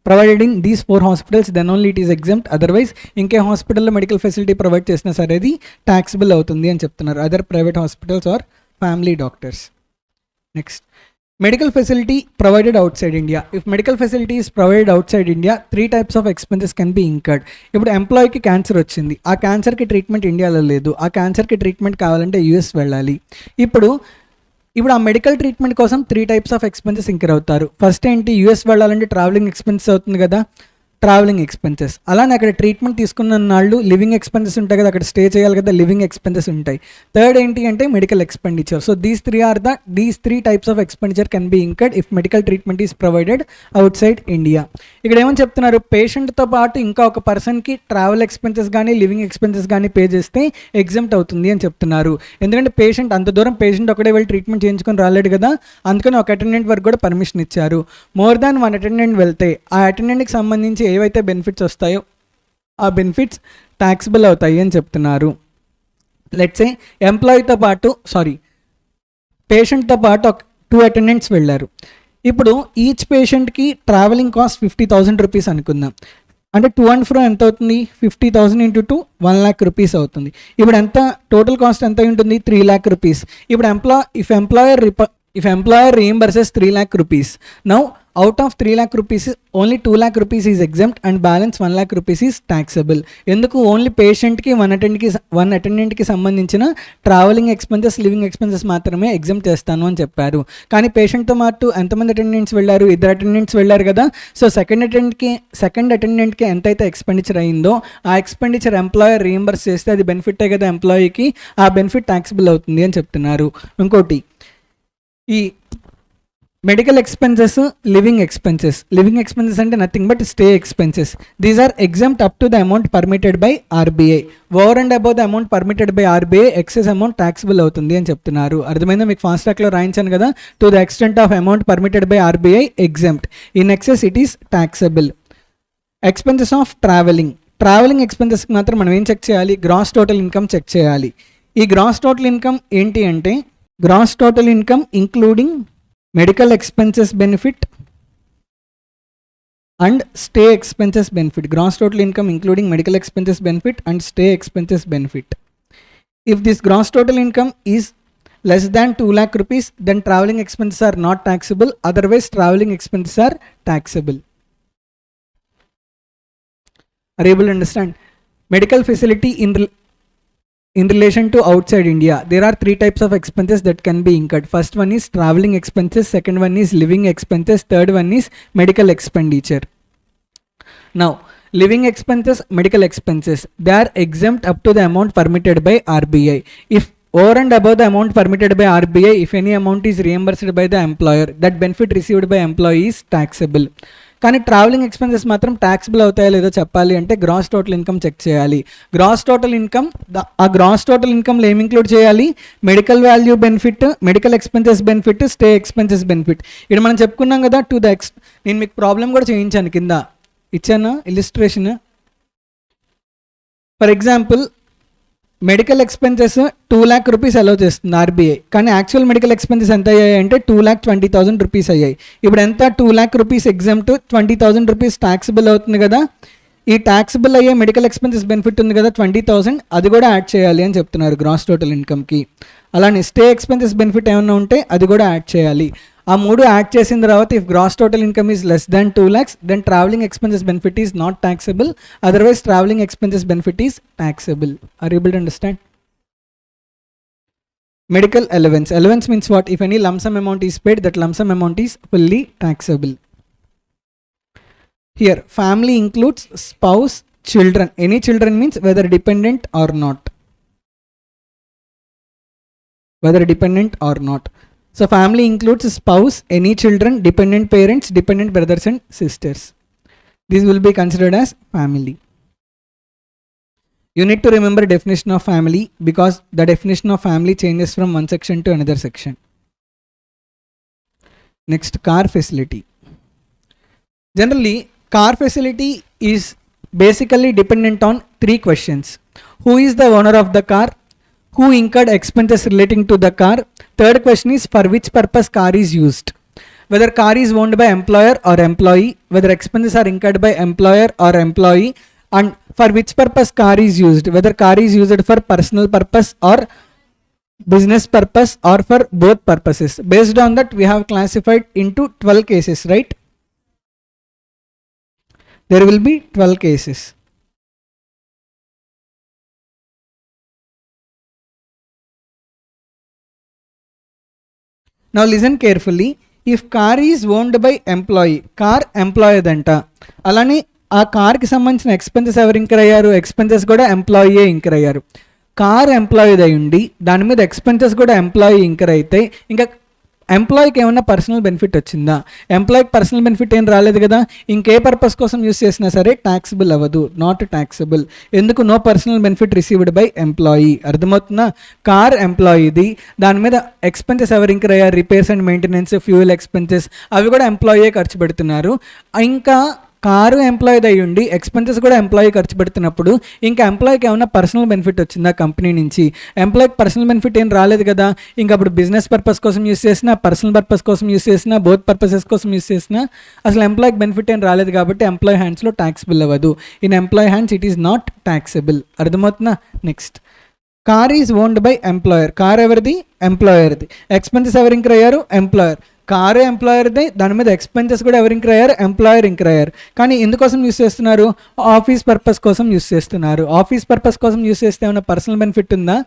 provided in these 4 hospitals, then only it is exempt. Otherwise ఇంకే హాస్పిటల్లో medical facility provide చేసినా సరే అది taxable అవుతుంది అని చెప్తున్నారు. Other private hospitals or family doctors. Next, medical facility provided outside India. If medical facility is provided outside India, 3 types of expenses can be incurred. ఇప్పుడు ఎంప్లాయీకి cancer వచ్చింది, ఆ క్యాన్సర్కి ట్రీట్మెంట్ ఇండియాలో లేదు, ఆ క్యాన్సర్కి ట్రీట్మెంట్ కావాలంటే యూఎస్ వెళ్ళాలి. ఇప్పుడు ఆ మెడికల్ ట్రీట్మెంట్ కోసం 3 types ఆఫ్ ఎక్స్పెన్సెస్ ఇంకర్ అవుతారు. ఫస్ట్ ఏంటి? యూఎస్ వెళ్ళాలంటే ట్రావెలింగ్ ఎక్స్పెన్సెస్ అవుతుంది కదా, ట్రావెలింగ్ ఎక్స్పెన్సెస్. అలానే అక్కడ ట్రీట్మెంట్ తీసుకున్న నాళ్ళు లివింగ్ ఎక్స్పెన్సెస్ ఉంటాయి కదా, అక్కడ స్టే చేయాలి కదా, లివింగ్ ఎక్స్పెన్సెస్ ఉంటాయి. థర్డ్ ఏంటి అంటే medical expenditure. So these three types of expenditure can be incurred if medical treatment is provided out side India. ఇక్కడ ఏమని చెప్తున్నారు? పేషెంట్తో పాటు ఇంకా ఒక పర్సన్కి ట్రావెల్ ఎక్స్పెన్సెస్ కానీ లివింగ్ ఎక్స్పెన్సెస్ కానీ పే చేస్తే ఎగ్జామ్ట్ అవుతుంది అని చెప్తున్నారు. ఎందుకంటే పేషెంట్ అంత దూరం ఒకడే వెళ్ళి ట్రీట్మెంట్ చేయించుకొని రాలేడు కదా, అందుకని ఒక అటెండెంట్ వరకు కూడా పర్మిషన్ ఇచ్చారు. మోర్ దాన్ 1 అటెండెంట్ వెళ్తే ఆ అటెండెంట్కి సంబంధించి ఏవైతే బెనిఫిట్స్ వస్తాయో ఆ బెనిఫిట్స్ ట్యాక్సిబుల్ అవుతాయి అని చెప్తున్నారు. లెట్స్ సే పేషెంట్తో పాటు 2 అటెండెంట్స్ వెళ్ళారు. ఇప్పుడు ఈచ్ పేషెంట్కి ట్రావెలింగ్ కాస్ట్ 50,000 రూపీస్ అనుకుందాం. అంటే 2 and fro ఎంత అవుతుంది? 50,000 into 2 1 lakh rupees అవుతుంది. ఇప్పుడు ఎంత టోటల్ కాస్ట్ ఎంత ఉంటుంది? 3 lakh rupees. ఇప్పుడు if employer reimburses 3 lakh rupees, now out of 3 lakh rupees only 2 lakh rupees is exempt and balance 1 lakh rupees is taxable. ఎందుకు? ఓన్లీ పేషెంట్కి 1 అటెండెంట్కి సంబంధించిన ట్రావెలింగ్ ఎక్స్పెన్సెస్ లివింగ్ ఎక్స్పెన్సెస్ మాత్రమే ఎగ్జామ్ చేస్తాను అని చెప్పారు. కానీ పేషెంట్తో పాటు ఎంతమంది అటెండెంట్స్ వెళ్ళారు? 2 అటెండెంట్స్ వెళ్ళారు కదా. సో సెకండ్ అటెండెంట్కి ఎంతైతే ఎక్స్పెండిచర్ అయిందో ఆ ఎక్స్పెండిచర్ ఎంప్లాయర్ రీయింబర్స్ చేస్తే అది బెనిఫిటే కదా ఎంప్లాయీకి, ఆ బెనిఫిట్ ట్యాక్సిబుల్ అవుతుంది అని చెప్తున్నారు. ఇంకోటి, ఈ మెడికల్ ఎక్స్పెన్సెస్ లివింగ్ ఎక్స్పెన్సెస్ అంటే nothing but stay expenses. These are exempt up to the amount permitted by RBI. Over and above the amount permitted by RBI excess amount taxable అవుతుంది అని చెప్తున్నారు. అర్థమైందా? మీకు ఫాస్ట్ ట్రాక్లో రాయించాను కదా, to the extent of amount permitted by RBI exempt, in excess it is taxable. Expenses of travelling ఎక్స్పెన్సెస్కి మాత్రం మనం ఏం చెక్ చేయాలి? గ్రాస్ టోటల్ ఇన్కమ్ చెక్ చేయాలి. ఈ గ్రాస్ టోటల్ ఇన్కమ్ ఏంటి అంటే, gross total income including medical expenses benefit and stay expenses benefit. Gross total income including medical expenses benefit and stay expenses benefit. If this gross total income is less than 2 lakh rupees, then traveling expenses are not taxable. Otherwise traveling expenses are taxable. Are you able to understand? Medical facility in relation to outside India, there are three types of expenses that can be incurred. First one is traveling expenses, second one is living expenses, third one is medical expenditure. Now, living expenses, medical expenses, they are exempt up to the amount permitted by RBI. If over and above the amount permitted by RBI, if any amount is reimbursed by the employer, that benefit received by employee is taxable. కానీ travelling expenses మాత్రం taxable అవుతాయో లేదో చెప్పాలి అంటే gross total income check చేయాలి. Gross total income, ఆ gross total ఇన్కమ్లో ఏమి include చేయాలి? Medical value benefit, medical expenses benefit, stay expenses benefit. ఇక్కడ మనం చెప్పుకున్నాం కదా టు ద నేను మీకు ప్రాబ్లం కూడా చేయించాను, కింద ఇచ్చాను illustration. For example medical expenses 2 lakh rupees allow చేస్తుంది ఆర్బీఐ, కానీ యాక్చువల్ మెడికల్ ఎక్స్పెన్సెస్ ఎంత అయ్యాయి అంటే 2,20,000 రూపీస్ అయ్యాయి. ఇప్పుడు ఎంత? 2 lakh rupees exempt, 20,000 rupees taxable అవుతుంది కదా. ఈ ట్యాక్సిబుల్ అయ్యే మెడికల్ ఎక్స్పెన్సెస్ బెనిఫిట్ ఉంది కదా 20,000, అది కూడా యాడ్ చేయాలి అని చెప్తున్నారు గ్రాస్ టోటల్ ఇన్కమ్కి. అలానే స్టే ఎక్స్పెన్సెస్ బెనిఫిట్ ఏమైనా ఉంటే అది కూడా యాడ్ చేయాలి. ఆ మూడు యాడ్ చేసిన తర్వాత if gross total income is less than 2 lakhs, then travelling expenses benefit is not taxable, otherwise travelling expenses benefit is taxable. Are you able to understand? Medical allowance. Allowance means what? If any lump sum amount is paid, that lump sum amount is fully taxable. Here, family includes spouse, children. Any children means whether dependent or not. Whether dependent or not. So, family includes spouse, any children, dependent parents, dependent brothers and sisters. This will be considered as family. You need to remember definition of family because the definition of family changes from one section to another section. Next, car facility. Generally, car facility is basically dependent on three questions. Who is the owner of the car? Who incurred expenses relating to the car? Third question is for which purpose car is used. Whether car is owned by employer or employee, whether expenses are incurred by employer or employee, and for which purpose car is used, whether car is used for personal purpose or business purpose or for both purposes. Based on that, we have classified into 12 cases, right? There will be 12 cases. Now listen carefully. If car is owned by employee, car employee danta, alani ఆ కార్కి సంబంధించిన expenses ఎవరు incur అయ్యారు? Expenses కూడా ఎంప్లాయీయే incur అయ్యారు. Car employee అయి ఉండి దాని మీద ఎక్స్పెన్సెస్ కూడా ఎంప్లాయీ ఇంకర్ అయితే ఇంకా ఎంప్లాయీకి ఏమన్నా పర్సనల్ బెనిఫిట్ వచ్చిందా? ఎంప్లాయీకి పర్సనల్ బెనిఫిట్ ఏం రాలేదు కదా. ఇంకే పర్పస్ కోసం యూస్ చేసినా సరే ట్యాక్సిబుల్ అవ్వదు, నాట్ ట్యాక్సిబుల్. ఎందుకు? No personal benefit received by employee. అర్థమవుతుందా? కార్ ఎంప్లాయీది, దాని మీద ఎక్స్పెన్సెస్ ఎవరు ఇంకర్ అయ్యారు? Repairs and maintenance, fuel expenses, అవి కూడా ఎంప్లాయీయే ఖర్చు పెడుతున్నారు. ఇంకా కారు ఎంప్లాయీ అయ్యి ఉండి ఎక్స్పెన్సెస్ కూడా ఎంప్లాయీ ఖర్చు పెడుతున్నప్పుడు ఇంకా ఎంప్లాయీకి ఏమైనా పర్సనల్ బెనిఫిట్ వచ్చిందా కంపెనీ నుంచి? ఎంప్లాయీకి పర్సనల్ బెనిఫిట్ ఏం రాలేదు కదా. ఇంకా అప్పుడు బిజినెస్ పర్పస్ కోసం యూస్ చేసినా, పర్సనల్ పర్పస్ కోసం యూస్ చేసినా, బోత్ పర్పసెస్ కోసం యూస్ చేసినా అసలు ఎంప్లాయీకి బెనిఫిట్ ఏం రాలేదు కాబట్టి ఎంప్లాయీ హ్యాండ్స్లో ట్యాక్సిబుల్ అవ్వదు. In employee hands it is not taxable. అర్థమవుతుందా? Next, car is owned by employer. Car ఎవరిది? ఎంప్లాయర్ది. ఎక్స్పెన్సెస్ ఎవరు ఇంకర్ అయ్యారు? ఎంప్లాయర్. కారు ఎంప్లాయర్దే, దాని మీద ఎక్స్పెన్సెస్ కూడా ఎవరు ఇంకర్ అయ్యారు? ఎంప్లాయర్ ఇంకర్ అయ్యారు. కానీ ఎందుకోసం యూస్ చేస్తున్నారు? ఆఫీస్ పర్పస్ కోసం యూస్ చేస్తున్నారు. ఆఫీస్ పర్పస్ కోసం యూస్ చేస్తే ఏమైనా పర్సనల్ బెనిఫిట్ ఉందా?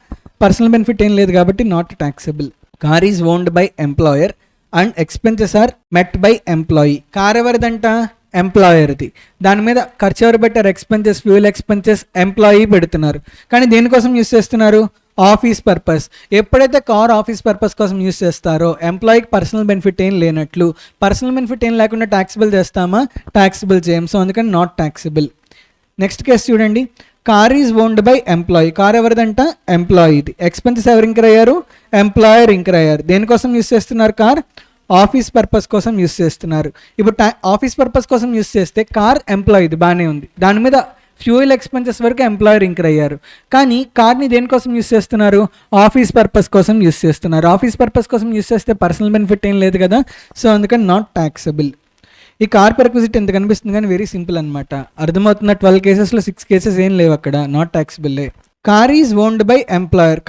పర్సనల్ బెనిఫిట్ ఏం లేదు కాబట్టి not taxable. Car is owned by employer and expenses are met by employee. Car ఎవరిదంట? ఎంప్లాయర్ది. దాని మీద ఖర్చు ఎవరు పెట్టారు? ఎక్స్పెన్సెస్, ఫ్యూయల్ ఎక్స్పెన్సెస్ ఎంప్లాయీ పెడుతున్నారు. కానీ దేనికోసం యూస్ చేస్తున్నారు? Office purpose. ఎప్పుడైతే కార్ ఆఫీస్ పర్పస్ కోసం యూస్ చేస్తారో ఎంప్లాయీకి పర్సనల్ బెనిఫిట్ ఏం లేనట్లు. పర్సనల్ బెనిఫిట్ ఏం లేకుండా ట్యాక్సిబుల్ చేస్తామా? ట్యాక్సిబుల్ చేయం. సో అందుకని నాట్ ట్యాక్సిబుల్. నెక్స్ట్ కేసు చూడండి. Car is owned by employee. Car ఎవరిదంట? ఎంప్లాయీది. ఎక్స్పెన్సెస్ ఎవరు ఇంకర్ అయ్యారు? ఎంప్లాయర్ ఇంకర్ అయ్యారు. దేనికోసం యూస్ చేస్తున్నారు? కార్ ఆఫీస్ పర్పస్ కోసం యూస్ చేస్తున్నారు. ఇప్పుడు ఆఫీస్ పర్పస్ కోసం యూస్ చేస్తే కార్ ఎంప్లాయీది బాగానే ఉంది, దాని మీద ఫ్యూయల్ ఎక్స్పెన్సెస్ వరకు ఎంప్లాయర్ ఇంకర్ అయ్యారు. కానీ కార్ని దేనికోసం యూస్ చేస్తున్నారు? ఆఫీస్ పర్పస్ కోసం యూస్ చేస్తున్నారు. ఆఫీస్ పర్పస్ కోసం యూస్ చేస్తే పర్సనల్ బెనిఫిట్ ఏం లేదు కదా. సో అందుకని నాట్ ట్యాక్సబుల్. ఈ కార్ పెర్క్విజిట్ ఎంత కనిపిస్తుంది కానీ వెరీ సింపుల్ అనమాట. అర్థమవుతున్న 12 కేసెస్లో 6 కేసెస్ ఏం లేవు అక్కడ, నాట్ ట్యాక్సబుల్లే. Car is owned by employer.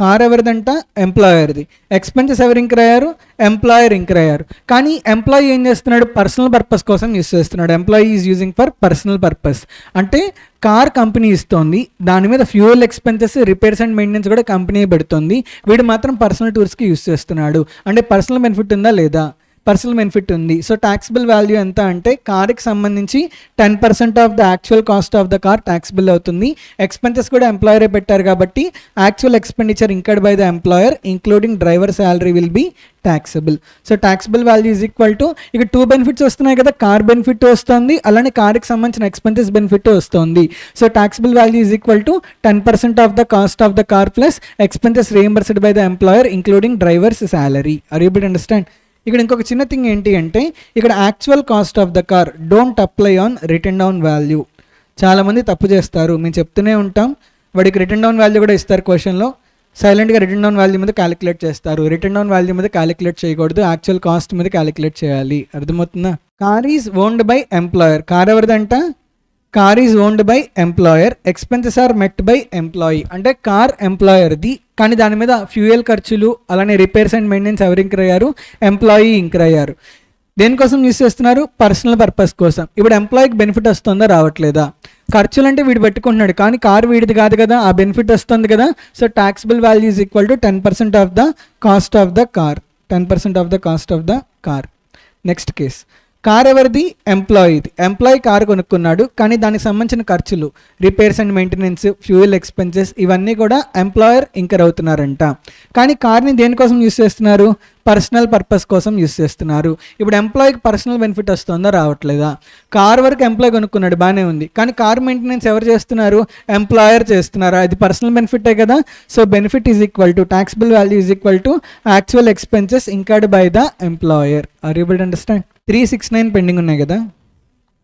Car ఎవరిదంట? ఎంప్లాయర్ది. ఎక్స్పెన్సెస్ ఎవరు ఇంక్ర్ అయ్యారు? ఎంప్లాయర్ ఇంక్ర్ అయ్యారు. కానీ ఎంప్లాయీ ఏం చేస్తున్నాడు? పర్సనల్ పర్పస్ కోసం యూస్ చేస్తున్నాడు. Employee is using for personal purpose. అంటే కార్ కంపెనీ ఇస్తోంది, దాని మీద fuel expenses, repairs and maintenance కూడా కంపెనీ పెడుతుంది, వీడు మాత్రం పర్సనల్ టూర్స్కి యూస్ చేస్తున్నాడు. అంటే పర్సనల్ బెనిఫిట్ ఉందా లేదా? పర్సనల్ బెనిఫిట్ ఉంది. సో ట్యాక్సిబుల్ వాల్యూ ఎంత అంటే కార్కి సంబంధించి 10% of the actual cost of the car taxable అవుతుంది. ఎక్స్పెన్సెస్ కూడా ఎంప్లాయరే పెట్టారు కాబట్టి actual expenditure incurred by the employer including driver salary will be taxable. So taxable value is equal to, ఇక 2 బెనిఫిట్స్ వస్తున్నాయి కదా, కార్ బెనిఫిట్ వస్తుంది, అలానే కార్కి సంబంధించిన ఎక్స్పెన్సెస్ బెనిఫిట్ వస్తుంది. So taxable value is equal to 10% of the cost of the car plus expenses reimbursed by the employer including driver's salary. Are you bit understand? ఇక్కడ ఇంకొక చిన్న థింగ్ ఏంటి అంటే, ఇక్కడ actual cost of the car don't apply on written down value. చాలామంది తప్పు చేస్తారు, మేము చెప్తూనే ఉంటాం. వాడికి రిటర్న్ డౌన్ వాల్యూ కూడా ఇస్తారు క్వశ్చన్లో, సైలెంట్గా రిటర్న్ డౌన్ వాల్యూ మీద క్యాలిక్యులేట్ చేస్తారు. రిటర్న్ డౌన్ వాల్యూ మీద క్యాలిక్యులేట్ చేయకూడదు, యాక్చువల్ కాస్ట్ మీద క్యాలిక్యులేట్ చేయాలి. అర్థమవుతుందా? Car is owned by employer. Car ఎవరిదంట? Car is owned by employer. Expenses are met by employee. అంటే కార్ ఎంప్లాయర్ది, కానీ దాని మీద ఫ్యూయల్ ఖర్చులు అలానే రిపేర్స్ అండ్ మెయింటెనెన్స్ ఎవరు ఇంక్ర్ అయ్యారు? ఎంప్లాయీ ఇంక్ర్ అయ్యారు. దేనికోసం యూస్ చేస్తున్నారు? పర్సనల్ పర్పస్ కోసం. ఇప్పుడు ఎంప్లాయీకి బెనిఫిట్ వస్తుందా రావట్లేదా? ఖర్చులు అంటే వీడు పెట్టుకుంటున్నాడు, కానీ కార్ వీడిది కాదు కదా, ఆ బెనిఫిట్ వస్తుంది కదా. So taxable value is equal to 10% of the cost of the car. 10% of the cost of the car. Next case, car ఎవరిది? ఎంప్లాయీది. ఎంప్లాయీ కారు కొనుక్కున్నాడు, కానీ దానికి సంబంధించిన ఖర్చులు, repairs and maintenance, fuel expenses ఇవన్నీ కూడా ఎంప్లాయర్ ఇంకర్ అవుతున్నారంట. కానీ కార్ని దేనికోసం యూస్ చేస్తున్నారు? పర్సనల్ పర్పస్ కోసం యూస్ చేస్తున్నారు. ఇప్పుడు ఎంప్లాయీకి పర్సనల్ బెనిఫిట్ వస్తుందా రావట్లేదా? కార్ వరకు ఎంప్లాయీ కొనుక్కున్నాడు, బాగానే ఉంది, కానీ కార్ మెయింటెనెన్స్ ఎవరు చేస్తున్నారు? ఎంప్లాయర్ చేస్తున్నారు. అది పర్సనల్ బెనిఫిటే కదా. So benefit is equal to, taxable value is equal to actual expenses incurred by the employer. Are you able to understand? 369 pending ఉన్నాయి కదా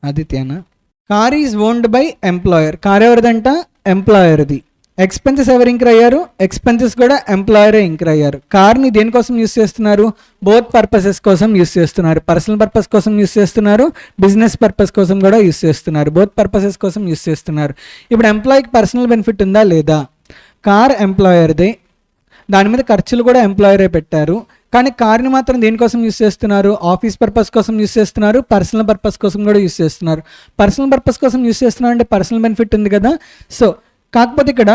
ఆదిత్యనా. Car is owned by employer. Car ఎవరిదంట? ఎంప్లాయర్ది. ఎక్స్పెన్సెస్ ఎవరు ఇంక్ర్ అయ్యారు? Expenses కూడా ఎంప్లాయరే ఇంక్ర్ అయ్యారు. కార్ని దేనికోసం యూస్ చేస్తున్నారు? బోత్ పర్పసెస్ కోసం యూస్ చేస్తున్నారు. పర్సనల్ పర్పస్ కోసం యూస్ చేస్తున్నారు, బిజినెస్ పర్పస్ కోసం కూడా యూస్ చేస్తున్నారు. బోత్ పర్పసెస్ కోసం యూస్ చేస్తున్నారు. ఇప్పుడు ఎంప్లాయీకి పర్సనల్ బెనిఫిట్ ఉందా లేదా? కార్ ఎంప్లాయర్దే, దాని మీద ఖర్చులు కూడా ఎంప్లాయరే పెట్టారు, కానీ కార్ని మాత్రం దేనికోసం యూస్ చేస్తున్నారు? ఆఫీస్ పర్పస్ కోసం యూస్ చేస్తున్నారు, పర్సనల్ పర్పస్ కోసం కూడా యూస్ చేస్తున్నారు. పర్సనల్ పర్పస్ కోసం యూస్ చేస్తున్నారు అంటే పర్సనల్ బెనిఫిట్ ఉంది కదా. సో కాకపోతే ఇక్కడ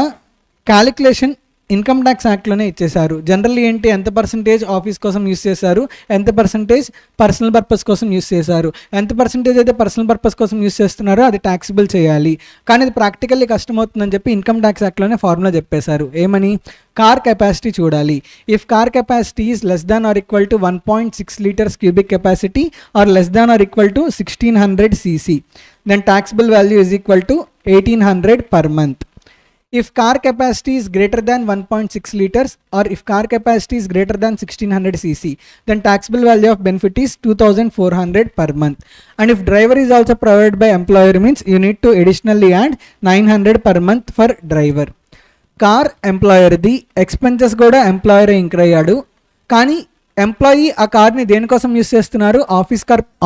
క్యాలిక్యులేషన్ ఇన్కమ్ ట్యాక్స్ యాక్ట్లోనే ఇచ్చేశారు. జనరల్లీ ఏంటి, ఎంత పర్సంటేజ్ ఆఫీస్ కోసం యూస్ చేశారు, ఎంత పర్సంటేజ్ పర్సనల్ పర్పస్ కోసం యూస్ చేశారు. ఎంత పర్సంటేజ్ అయితే పర్సనల్ పర్పస్ కోసం యూస్ చేస్తున్నారో అది ట్యాక్సిబుల్ చేయాలి. కానీ అది ప్రాక్టికల్లీ కష్టమవుతుందని చెప్పి ఇన్కమ్ ట్యాక్స్ యాక్ట్లోనే ఫార్ములా చెప్పేశారు. ఏమని? కార్ కెపాసిటీ చూడాలి. If car capacity is less than or equal to 1.6 litres cubic capacity or less than or equal to 1600 cc, then taxable value is equal to 1800 per month. If car capacity is greater than 1.6 liters or if car capacity is greater than 1600 cc, then taxable value of benefit is 2400 per month. And if driver is also provided by employer, means you need to additionally add 900 per month for driver. Car ఎంప్లాయర్ది, expenses కూడా employer incur అయ్యాడు, కానీ employee ఆ కార్ని దేనికోసం use చేస్తున్నారు?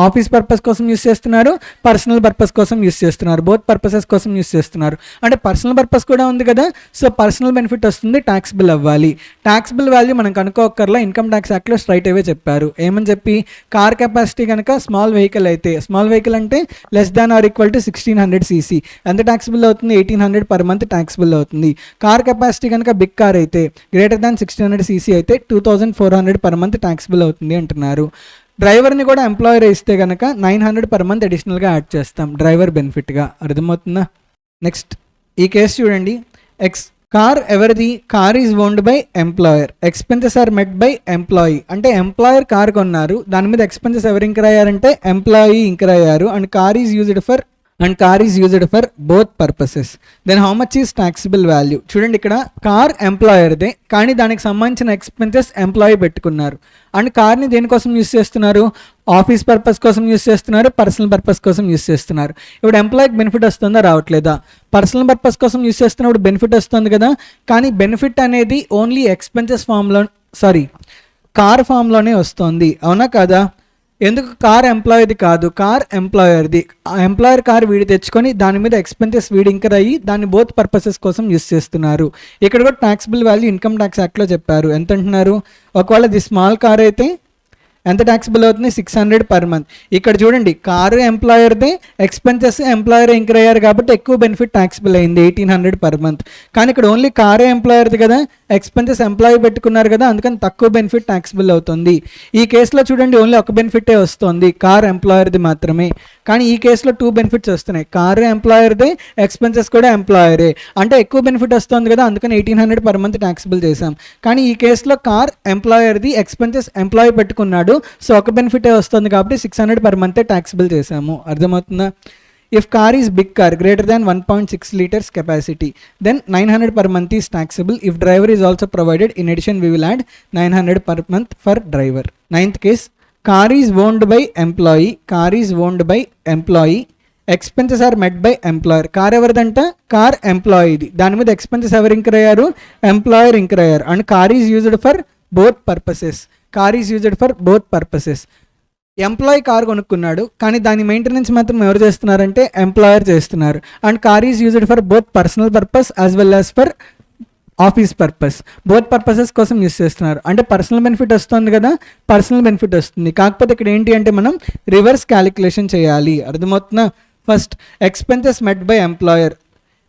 Office purpose కోసం use చేస్తున్నారు, పర్సనల్ పర్పస్ కోసం యూస్ చేస్తున్నారు. బోత్ పర్పసెస్ కోసం యూస్ చేస్తున్నారు. అంటే పర్సనల్ పర్పస్ కూడా ఉంది కదా. సో పర్సనల్ బెనిఫిట్ వస్తుంది, ట్యాక్సిబుల్ అవ్వాలి. ట్యాక్సిబుల్ వాల్యూ మనం కనుక్కోక్కర్లా, ఇన్కమ్ ట్యాక్స్ యాక్ట్లో స్ట్రైట్ అవే చెప్పారు. ఏమని చెప్పి, కార్ కెపాసిటీ కనుక స్మాల్ వెహికల్ అయితే, స్మాల్ వెహికల్ అంటే less than or equal to 1600 cc, ఎంత ట్యాక్సిబుల్ అవుతుంది? 1800 per month ట్యాక్సిబుల్ అవుతుంది. కార్ కెపాసిటీ కనుక బిగ్ కార్ అయితే, గ్రేటర్ దాన్ 1600 cc అయితే 2400 per month ట్యాక్సిబుల్ అవుతుంది అంటున్నారు. డ్రైవర్ని కూడా ఎంప్లాయర్ ఇస్తే కనుక 900 per month అడిషనల్గా యాడ్ చేస్తాం డ్రైవర్ బెనిఫిట్గా. అర్థమవుతుందా? నెక్స్ట్ ఈ కేసు చూడండి. కార్ ఎవరిది? Car is owned by employer. Expenses are met by employee. అంటే ఎంప్లాయర్ కార్ కొన్నారు, దాని మీద ఎక్స్పెన్సెస్ ఎవరు ఇంకర్ అయ్యారంటే ఎంప్లాయీ ఇంకర్ అయ్యారు. And car is used for both purposes. Then how much is taxable value? చూడండి, ఇక్కడ కార్ ఎంప్లాయర్దే, కానీ దానికి సంబంధించిన ఎక్స్పెన్సెస్ ఎంప్లాయీ పెట్టుకున్నారు. అండ్ కార్ని దేనికోసం యూస్ చేస్తున్నారు? ఆఫీస్ పర్పస్ కోసం యూస్ చేస్తున్నారు, పర్సనల్ పర్పస్ కోసం యూస్ చేస్తున్నారు. ఇప్పుడు ఎంప్లాయీకి బెనిఫిట్ వస్తుందా రావట్లేదా? పర్సనల్ పర్పస్ కోసం యూస్ చేస్తున్నప్పుడు బెనిఫిట్ వస్తుంది కదా, కానీ బెనిఫిట్ అనేది ఓన్లీ ఎక్స్పెన్సెస్ ఫామ్లో, కార్ ఫామ్లోనే వస్తుంది, అవునా కాదా? ఎందుకు కార్ ఎంప్లాయర్ది కాదు, కార్ ఎంప్లాయర్ది. ఆ ఎంప్లాయర్ కార్ వీడి తెచ్చుకొని దాని మీద ఎక్స్పెన్సెస్ వీడి ఇంకర్ అయ్యి దాన్ని బోత్ పర్పసెస్ కోసం యూస్ చేస్తున్నారు. ఇక్కడ కూడా ట్యాక్సిబుల్ వాల్యూ ఇన్కమ్ ట్యాక్స్ యాక్ట్లో చెప్పారు. ఎంత అంటున్నారు, ఒకవేళ ఇది స్మాల్ కార్ అయితే ఎంత ట్యాక్సిబుల్ అవుతుంది, 600 పర్ మంత్. ఇక్కడ చూడండి, కారు ఎంప్లాయర్దే, ఎక్స్పెన్సెస్ ఎంప్లాయర్ ఇంకర్ అయ్యారు కాబట్టి ఎక్కువ బెనిఫిట్ ట్యాక్సిబుల్ అయింది 1800 పర్ మంత్. కానీ ఇక్కడ ఓన్లీ కారే ఎంప్లాయర్ది కదా, ఎక్స్పెన్సెస్ ఎంప్లాయీ పెట్టుకున్నారు కదా, అందుకని తక్కువ బెనిఫిట్ ట్యాక్సిబుల్ అవుతుంది. ఈ కేసులో చూడండి ఓన్లీ ఒక బెనిఫిటే వస్తుంది, కార్ ఎంప్లాయర్ది మాత్రమే. కానీ ఈ కేసులో 2 బెనిఫిట్స్ వస్తున్నాయి, కారు ఎంప్లాయర్దే, ఎక్స్పెన్సెస్ కూడా ఎంప్లాయరే. అంటే ఎక్కువ బెనిఫిట్ వస్తుంది కదా, అందుకని 1800 పర్ మంత్ ట్యాక్సిబుల్ చేసాం. కానీ ఈ కేసులో కార్ ఎంప్లాయర్ది, ఎక్స్పెన్సెస్ ఎంప్లాయీ పెట్టుకున్నాడు, సో ఒక బెనిఫిటే వస్తుంది కాబట్టి 600 పర్ మంతే ట్యాక్సిబుల్ చేసాము. అర్థమవుతుందా? If car is big car greater than 1.6 liters capacity, then 900 per month is taxable. If driver is also provided, in addition we will add 900 per month for driver. Ninth case, car is owned by employee, car is owned by employee, expenses are met by employer. Car ఎవరిదంట, car ఎంప్లాయీది, దాని మీద expenses ఎవరు incur అయ్యారు, employer incur అయ్యారు. And car is used for both purposes, car is used for both purposes. Employee car కొనుక్కున్నాడు కానీ దాని మెయింటెనెన్స్ మాత్రం ఎవరు చేస్తున్నారంటే ఎంప్లాయర్ చేస్తున్నారు. And car is used for both personal purpose as well as for office purpose, both purposes కోసం use చేస్తున్నారు. అంటే పర్సనల్ బెనిఫిట్ వస్తుంది కదా, పర్సనల్ బెనిఫిట్ వస్తుంది. కాకపోతే ఇక్కడ ఏంటి అంటే మనం రివర్స్ క్యాలిక్యులేషన్ చేయాలి. అర్థమవుతుందా? First expenses met by employer,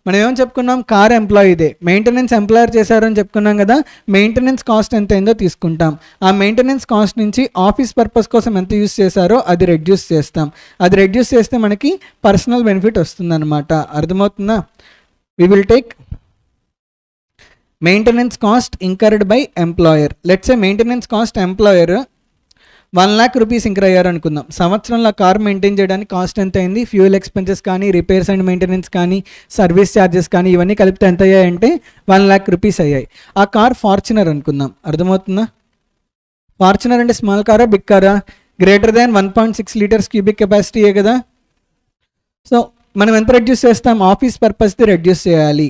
మనం ఏమని చెప్పుకున్నాం, కార్ ఎంప్లాయీదే, మెయింటెనెన్స్ ఎంప్లాయర్ చేశారని చెప్పుకున్నాం కదా, మెయింటెనెన్స్ కాస్ట్ ఎంత అయిందో తీసుకుంటాం. ఆ మెయింటెనెన్స్ కాస్ట్ నుంచి ఆఫీస్ పర్పస్ కోసం ఎంత యూస్ చేశారో అది రెడ్యూస్ చేస్తాం. అది రెడ్యూస్ చేస్తే మనకి పర్సనల్ బెనిఫిట్ వస్తుందన్నమాట. అర్థమవుతుందా? We will take maintenance cost incurred by employer. Let's a maintenance cost employer 1 lakh rupees incur అయ్యారు అనుకుందాం. సంవత్సరంలో కార్ మెయింటైన్ చేయడానికి కాస్ట్ ఎంత అయింది, ఫ్యూయల్ ఎక్స్పెన్సెస్ కానీ, రిపేర్స్ అండ్ మెయింటెనెన్స్ కానీ, సర్వీస్ ఛార్జెస్ కానీ, ఇవన్నీ కలిపితే ఎంత అయ్యాయంటే 1 lakh rupees అయ్యాయి. ఆ కార్ ఫార్చునర్ అనుకుందాం. అర్థమవుతుందా? ఫార్చునర్ అంటే స్మాల్ కారా బిగ్ కారా, గ్రేటర్ దాన్ 1.6 liters cubic కెపాసిటీయే కదా. సో మనం ఎంత రెడ్యూస్ చేస్తాం, ఆఫీస్ పర్పస్ది రెడ్యూస్ చేయాలి,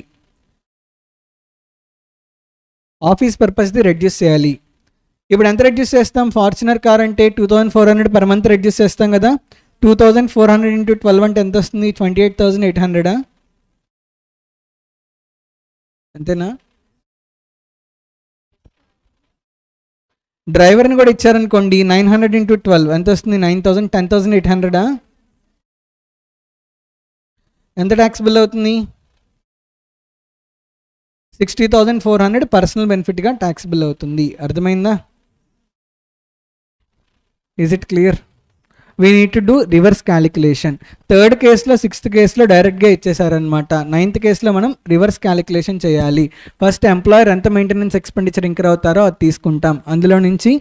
ఆఫీస్ పర్పస్ది రెడ్యూస్ చేయాలి. ఇప్పుడు ఎంత రెడ్యూస్ చేస్తాం, ఫార్చునర్ కార్ అంటే 2400 పర్ మంత్ రెడ్యూస్ చేస్తాం కదా. 2400 into 12 అంటే ఎంత వస్తుంది, 28,800. అంతేనా? డ్రైవర్ని కూడా ఇచ్చారనుకోండి, 900 into 12 ఎంత వస్తుంది, 9,000, 10,800. ఎంత ట్యాక్సిబుల్ అవుతుంది, 60,400 పర్సనల్ బెనిఫిట్గా ట్యాక్సిబుల్ అవుతుంది. అర్థమైందా? Is it clear? We need to do reverse calculation. Third కేసులో, సిక్స్త్ కేసులో డైరెక్ట్గా ఇచ్చేసారనమాట. నైన్త్ కేసులో మనం రివర్స్ క్యాలిక్యులేషన్ చేయాలి. ఫస్ట్ ఎంప్లాయర్ ఎంత మెయింటెనెన్స్ ఎక్స్పెండిచర్ ఇంకర్ అవుతారో అది తీసుకుంటాం. అందులో నుంచి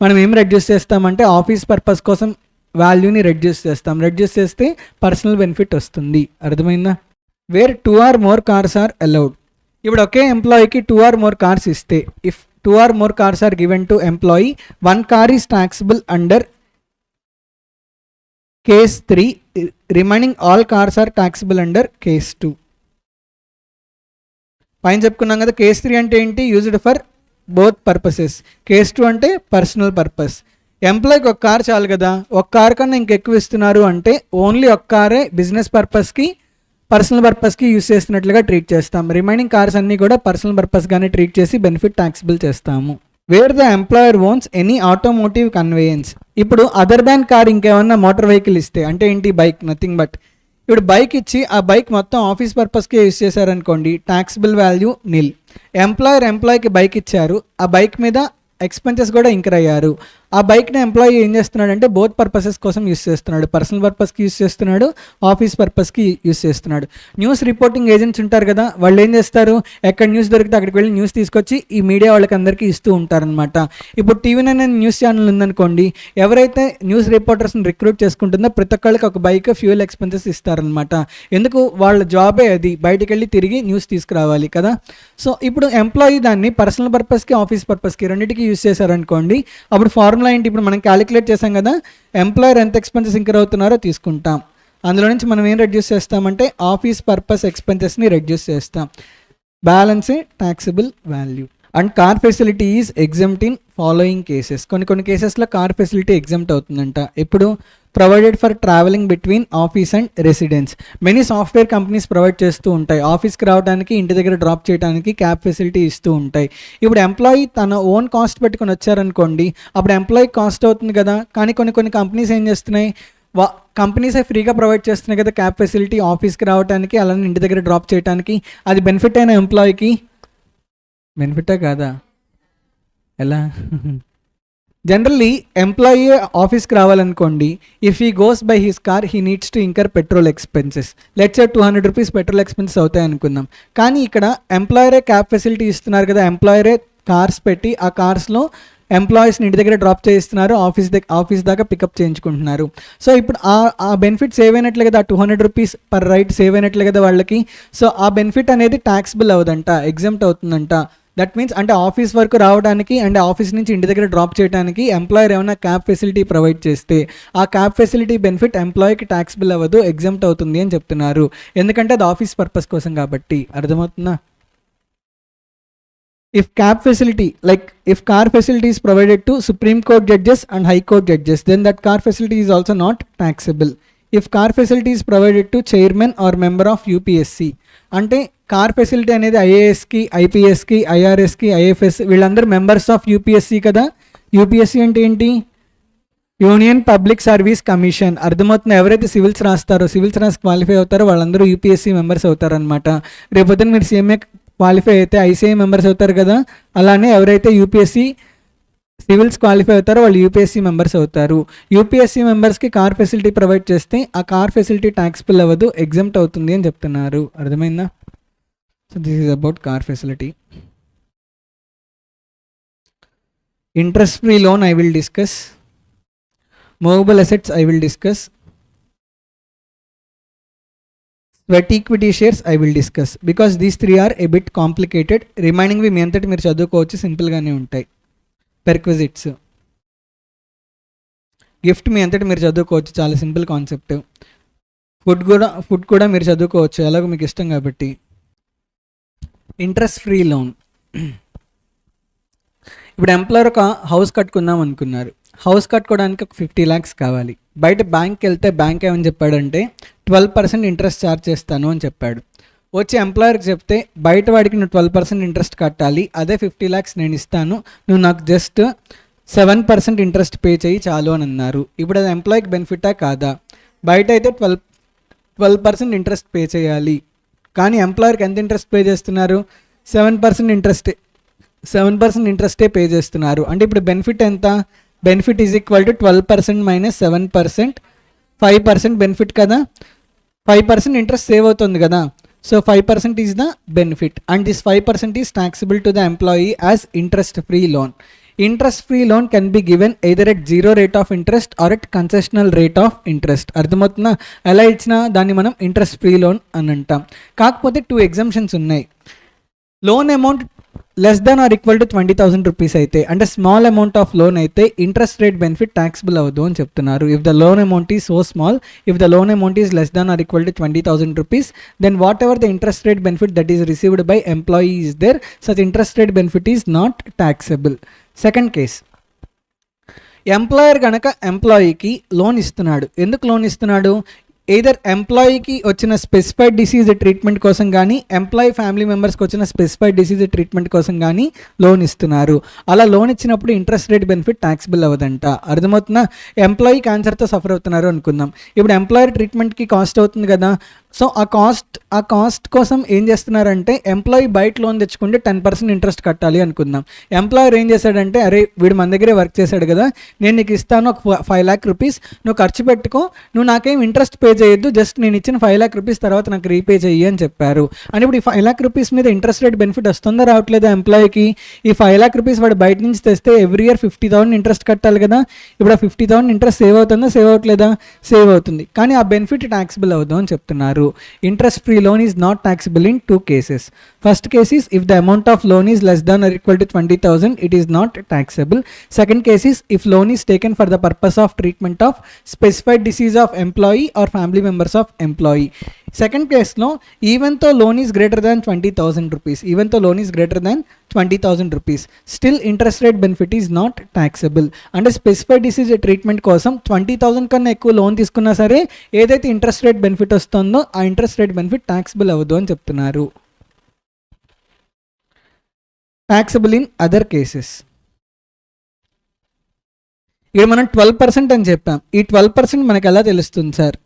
మనం ఏం రెడ్యూస్ చేస్తామంటే ఆఫీస్ పర్పస్ కోసం వాల్యూని రెడ్యూస్ చేస్తాం. రెడ్యూస్ చేస్తే పర్సనల్ బెనిఫిట్ వస్తుంది. అర్థమైందా? Where 2 or more cars are allowed. ఇప్పుడు ఒకే ఎంప్లాయీకి 2 or more కార్స్ ఇస్తే, if 2 or more cars are given to employee, 1 car is taxable under case 3, remaining all cars are taxable under case 2. పైన చెప్పుకున్నాం కదా, case 3 అంటే ఏంటి, used for both purposes. Case 2 అంటే పర్సనల్ పర్పస్. ఎంప్లాయీకి ఒక car చాలు కదా, ఒక కార్ కన్నా ఇంకెక్కువ ఇస్తున్నారు అంటే ఓన్లీ ఒక కారే బిజినెస్ పర్పస్కి, పర్సనల్ పర్పస్కి యూస్ చేస్తున్నట్లుగా ట్రీట్ చేస్తాం. రిమైనింగ్ కార్స్ అన్నీ కూడా పర్సనల్ పర్పస్గానే ట్రీట్ చేసి బెనిఫిట్ ట్యాక్సిబుల్ చేస్తాము. Where the employer owns any automotive conveyance. ఇప్పుడు అదర్ దాన్ కార్ ఇంకేమన్నా మోటార్ వెహికల్ ఇస్తే, అంటే ఏంటి, బైక్, నథింగ్ బట్. ఇప్పుడు బైక్ ఇచ్చి ఆ బైక్ మొత్తం ఆఫీస్ పర్పస్కే యూస్ చేశారనుకోండి, ట్యాక్సిబుల్ వాల్యూ నిల్. ఎంప్లాయీకి బైక్ ఇచ్చారు, ఆ బైక్ మీద ఎక్స్పెన్సెస్ కూడా ఇంకర్ అయ్యారు. ఆ బైక్ని ఎంప్లాయీ ఏం చేస్తున్నాడంటే బోత్ పర్పసెస్ కోసం యూస్ చేస్తున్నాడు. పర్సనల్ పర్పస్కి యూస్ చేస్తున్నాడు, ఆఫీస్ పర్పస్కి యూస్ చేస్తున్నాడు. న్యూస్ రిపోర్టింగ్ ఏజెంట్స్ ఉంటారు కదా, వాళ్ళు ఏం చేస్తారు, ఎక్కడ న్యూస్ దొరికితే అక్కడికి వెళ్ళి న్యూస్ తీసుకొచ్చి ఈ మీడియా వాళ్ళకి అందరికీ ఇస్తూ ఉంటారనమాట. ఇప్పుడు టీవీ9 న్యూస్ ఛానల్ ఉందనుకోండి, ఎవరైతే న్యూస్ రిపోర్టర్స్ని రిక్రూట్ చేసుకుంటుందో ప్రతి ఒక్కళ్ళకి ఒక బైక్, ఫ్యూయల్ ఎక్స్పెన్సెస్ ఇస్తారనమాట. ఎందుకు, వాళ్ళ జాబే అది, బయటికి వెళ్ళి తిరిగి న్యూస్ తీసుకురావాలి కదా. సో ఇప్పుడు ఎంప్లాయీ దాన్ని పర్సనల్ పర్పస్కి, ఆఫీస్ పర్పస్కి రెండింటికి యూస్ చేశారనుకోండి, అప్పుడు ఫార్ములా ఏంటి, ఇప్పుడు మనం క్యాలిక్యులేట్ చేసాం కదా, ఎంప్లాయర్ ఎంత ఎక్స్పెన్సెస్ ఇంకర్ అవుతున్నారో తీసుకుంటాం. అందులో నుంచి మనం ఏం రెడ్యూస్ చేస్తామంటే ఆఫీస్ పర్పస్ ఎక్స్పెన్సెస్ని రెడ్యూస్ చేస్తాం. బ్యాలెన్సే taxable value. And car facility is exempt in following cases. కొన్ని కేసెస్లో కార్ ఫెసిలిటీ ఎగ్జామ్ట్ అవుతుందంట. ఇప్పుడు provided for travelling between office and residence. Many software companies provide చేస్తూ ఉంటాయి. ఆఫీస్కి రావడానికి, ఇంటి దగ్గర డ్రాప్ చేయడానికి క్యాబ్ ఫెసిలిటీ ఇస్తూ ఉంటాయి. ఇప్పుడు ఎంప్లాయీ తన ఓన్ కాస్ట్ పెట్టుకొని వచ్చారనుకోండి, అప్పుడు ఎంప్లాయీ కాస్ట్ అవుతుంది కదా. కానీ కొన్ని కంపెనీస్ ఏం చేస్తున్నాయి, కంపెనీసే ఫ్రీగా ప్రొవైడ్ చేస్తున్నాయి కదా క్యాబ్ ఫెసిలిటీ ఆఫీస్కి రావడానికి, అలానే ఇంటి దగ్గర డ్రాప్ చేయడానికి. అది బెనిఫిట్ అయిన ఎంప్లాయీకి బెనిఫిటే కాదా? ఎలా? జనరల్లీ ఎంప్లాయీ ఆఫీస్కి రావాలనుకోండి, if he goes by his car he needs to incur petrol expenses. Let's say 200 rupees petrol expenses అవుతాయి అనుకుందాం. కానీ ఇక్కడ ఎంప్లాయరే క్యాబ్ ఫెసిలిటీ ఇస్తున్నారు కదా, ఎంప్లాయరే కార్స్ పెట్టి ఆ కార్స్లో ఎంప్లాయీస్ని ఇంటి దగ్గర డ్రాప్ చేయిస్తున్నారు, ఆఫీస్ దాకా పికప్ చేయించుకుంటున్నారు. సో ఇప్పుడు ఆ బెనిఫిట్ సేవ్ అయినట్లే కదా, 200 రూపీస్ పర్ రైడ్ సేవ్ అయినట్లే కదా వాళ్ళకి. సో ఆ బెనిఫిట్ అనేది ట్యాక్సిబుల్ అవ్వదంట, ఎగ్జామ్ట్ అవుతుందంట. దట్ మీన్స్ అంటే ఆఫీస్ వరకు రావడానికి అండ్ ఆఫీస్ నుంచి ఇంటి దగ్గర డ్రాప్ చేయడానికి ఎంప్లాయర్ ఏమైనా క్యాబ్ ఫెసిలిటీ ప్రొవైడ్ చేస్తే ఆ క్యాబ్ ఫెసిలిటీ బెనిఫిట్ ఎంప్లాయీకి ట్యాక్సిబుల్ అవ్వదు, ఎగ్జామ్ట్ అవుతుంది అని చెప్తున్నారు. ఎందుకంటే అది ఆఫీస్ పర్పస్ కోసం కాబట్టి. అర్థమవుతుందా? If cab facility, like if car facility is provided to Supreme Court judges and High Court judges, then that car facility is also not taxable. If car facility is provided to chairman or member of UPSC, అంటే car facility అనేది ఐఏఎస్కి, ఐపీఎస్కి, ఐఆర్ఎస్కి, IFS వీళ్ళందరూ members of UPSC కదా. UPSC అంటే ఏంటి? Union public service commission. అర్థమవుతుంది? ఎవరైతే civils రాస్తారో, civils రాసి qualify అవుతారో వాళ్ళందరూ యూపీఎస్సీ మెంబర్స్ అవుతారనమాట. రేపొద్దున మీరు CMA క్వాలిఫై అయితే ICI మెంబర్స్ అవుతారు కదా. అలానే ఎవరైతే యూపీఎస్సీ సివిల్స్ క్వాలిఫై అవుతారో వాళ్ళు యూపీఎస్సీ మెంబర్స్ అవుతారు. యూపీఎస్సీ మెంబర్స్కి కార్ ఫెసిలిటీ ప్రొవైడ్ చేస్తే ఆ కార్ ఫెసిలిటీ ట్యాక్సిబుల్ అవ్వదు, ఎగ్జామ్ట్ అవుతుంది అని చెప్తున్నారు. అర్థమైందా? So this is about car facility. Interest free loan I will discuss. Movable assets I will discuss. Sweat equity shares I will discuss. Because these 3 are a bit complicated. రిమైనింగ్వి మీ అంతటి మీరు చదువుకోవచ్చు, సింపుల్గానే ఉంటాయి. పెర్క్విజిట్స్, గిఫ్ట్ మీ అంతటి మీరు చదువుకోవచ్చు, చాలా సింపుల్ కాన్సెప్ట్. ఫుడ్ కూడా మీరు చదువుకోవచ్చు, ఎలాగో మీకు ఇష్టం కాబట్టి. Interest free loan. ఇప్పుడు ఎంప్లాయర్ ఒక హౌస్ కట్టుకుందాం అనుకున్నారు. హౌస్ కట్టుకోవడానికి ఒక 50 lakhs కావాలి. బయట బ్యాంక్కి వెళ్తే బ్యాంక్ ఏమని చెప్పాడంటే 12% ఇంట్రెస్ట్ ఛార్జ్ చేస్తాను అని చెప్పాడు. వచ్చి ఎంప్లాయర్కి చెప్తే బయట వాడికి నువ్వు 12% ఇంట్రెస్ట్ కట్టాలి, అదే 50 lakhs నేను ఇస్తాను, నువ్వు నాకు జస్ట్ 7% ఇంట్రెస్ట్ పే చేయి చాలు అని అన్నారు. ఇప్పుడు అది ఎంప్లాయీకి బెనిఫిటా కాదా? బయట అయితే 12% ఇంట్రెస్ట్ పే చేయాలి, కానీ ఎంప్లాయర్కి ఎంత ఇంట్రెస్ట్ పే చేస్తున్నారు? 7% ఇంట్రెస్టే పే చేస్తున్నారు. అంటే ఇప్పుడు బెనిఫిట్ ఎంత? Benefit is equal to 12% minus 7%, 5% benefit కదా. 5% ఇంట్రెస్ట్ సేవ్ అవుతుంది కదా. So 5% is the benefit and this 5% is taxable to the employee as interest free loan. Interest free loan can be given either at 0 rate of interest or at concessional rate of interest. అర్థమవుతుందా? ఎలా ఇచ్చినా దాన్ని మనం interest free loan అని అంటాం. కాకపోతే 2 exemptions ఉన్నాయి. Loan amount less than or equal to 20,000 rupees అయితే, అంటే స్మాల్ అమౌంట్ ఆఫ్ లోన్ అయితే ఇంట్రెస్ట్ రేట్ బెనిఫిట్ ట్యాక్సిబుల్ అవ్వదు అని చెప్తున్నారు. If the loan amount is so small, if the loan amount is less than or equal to 20,000 rupees, then whatever the interest rate benefit that is received by employee is there, such interest rate benefit is not taxable. Second case, employer కనుక ఎంప్లాయీకి loan ఇస్తున్నాడు. ఎందుకు loan ఇస్తున్నాడు? Either ఎంప్లాయీకి వచ్చిన specified disease treatment కోసం కానీ, employee family మెంబర్స్కి వచ్చిన specified disease treatment కోసం కానీ లోన్ ఇస్తున్నారు. అలా లోన్ ఇచ్చినప్పుడు ఇంట్రెస్ట్ రేట్ బెనిఫిట్ ట్యాక్సిబుల్ అవ్వదంట. అర్థమవుతుందా? ఎంప్లాయీ క్యాన్సర్తో సఫర్ అవుతున్నారు అనుకుందాం. ఇప్పుడు ఎంప్లాయర్ ట్రీట్మెంట్కి కాస్ట్ అవుతుంది కదా. సో ఆ కాస్ట్ కోసం ఏం చేస్తున్నారంటే ఎంప్లాయీ బయట లోన్ తెచ్చుకుంటే 10% ఇంట్రెస్ట్ కట్టాలి అనుకుందాం. ఎంప్లాయర్ ఏం చేశాడంటే, అరే వీడు మన దగ్గరే వర్క్ చేశాడు కదా, నేను నీకు ఇస్తాను ఒక 5 lakh రూపీస్, నువ్వు ఖర్చు పెట్టుకో, నువ్వు నాకేం ఇంట్రెస్ట్ పే చేయొద్దు, జస్ట్ నేను ఇచ్చిన 5 lakh రూపీస్ తర్వాత నాకు రీపే చెయ్యి అని చెప్పారు. అని ఇప్పుడు ఈ 5 lakh రూపీస్ మీద ఇంట్రెస్ట్ రేట్ బెనిఫిట్ వస్తుందా రావట్లేదా ఎంప్లాయీకి? ఈ 5 lakh రూపీస్ వాడు బయట నుంచి తెస్తే ఎవ్రీ ఇయర్ 50,000 ఇంట్రెస్ట్ కట్టాలి కదా. ఇప్పుడు ఆ 50,000 ఇంట్రెస్ట్ సేవ్ అవుతుందా? సేవ్ అవ్వట్లేదా? సేవ్ అవుతుంది, కానీ ఆ బెనిఫిట్ ట్యాక్సిబుల్ అవ్వదు అని చెప్తున్నారు. Interest free loan is not taxable in 2 cases. First case is if the amount of loan is less than or equal to 20,000, it is not taxable. Second case is if loan is taken for the purpose of treatment of specified disease of employee or family members of employee. Second కేసులో even though loan is greater than 20,000 rupees, even though loan is greater than 20,000 rupees, still interest rate benefit is not taxable. అంటే specified disease treatment కోసం 20,000 కన్నా ఎక్కువ loan తీసుకున్నా సరే ఏదైతే interest rate benefit వస్తుందో ఆ ఇంట్రెస్ట్ రేట్ బెనిఫిట్ ట్యాక్సబుల్ అవ్వదు అని చెప్తున్నారు. Taxable in other cases. ఇక్కడ మనం 12% అని చెప్పాం. ఈ 12% మనకు ఎలా తెలుస్తుంది సార్?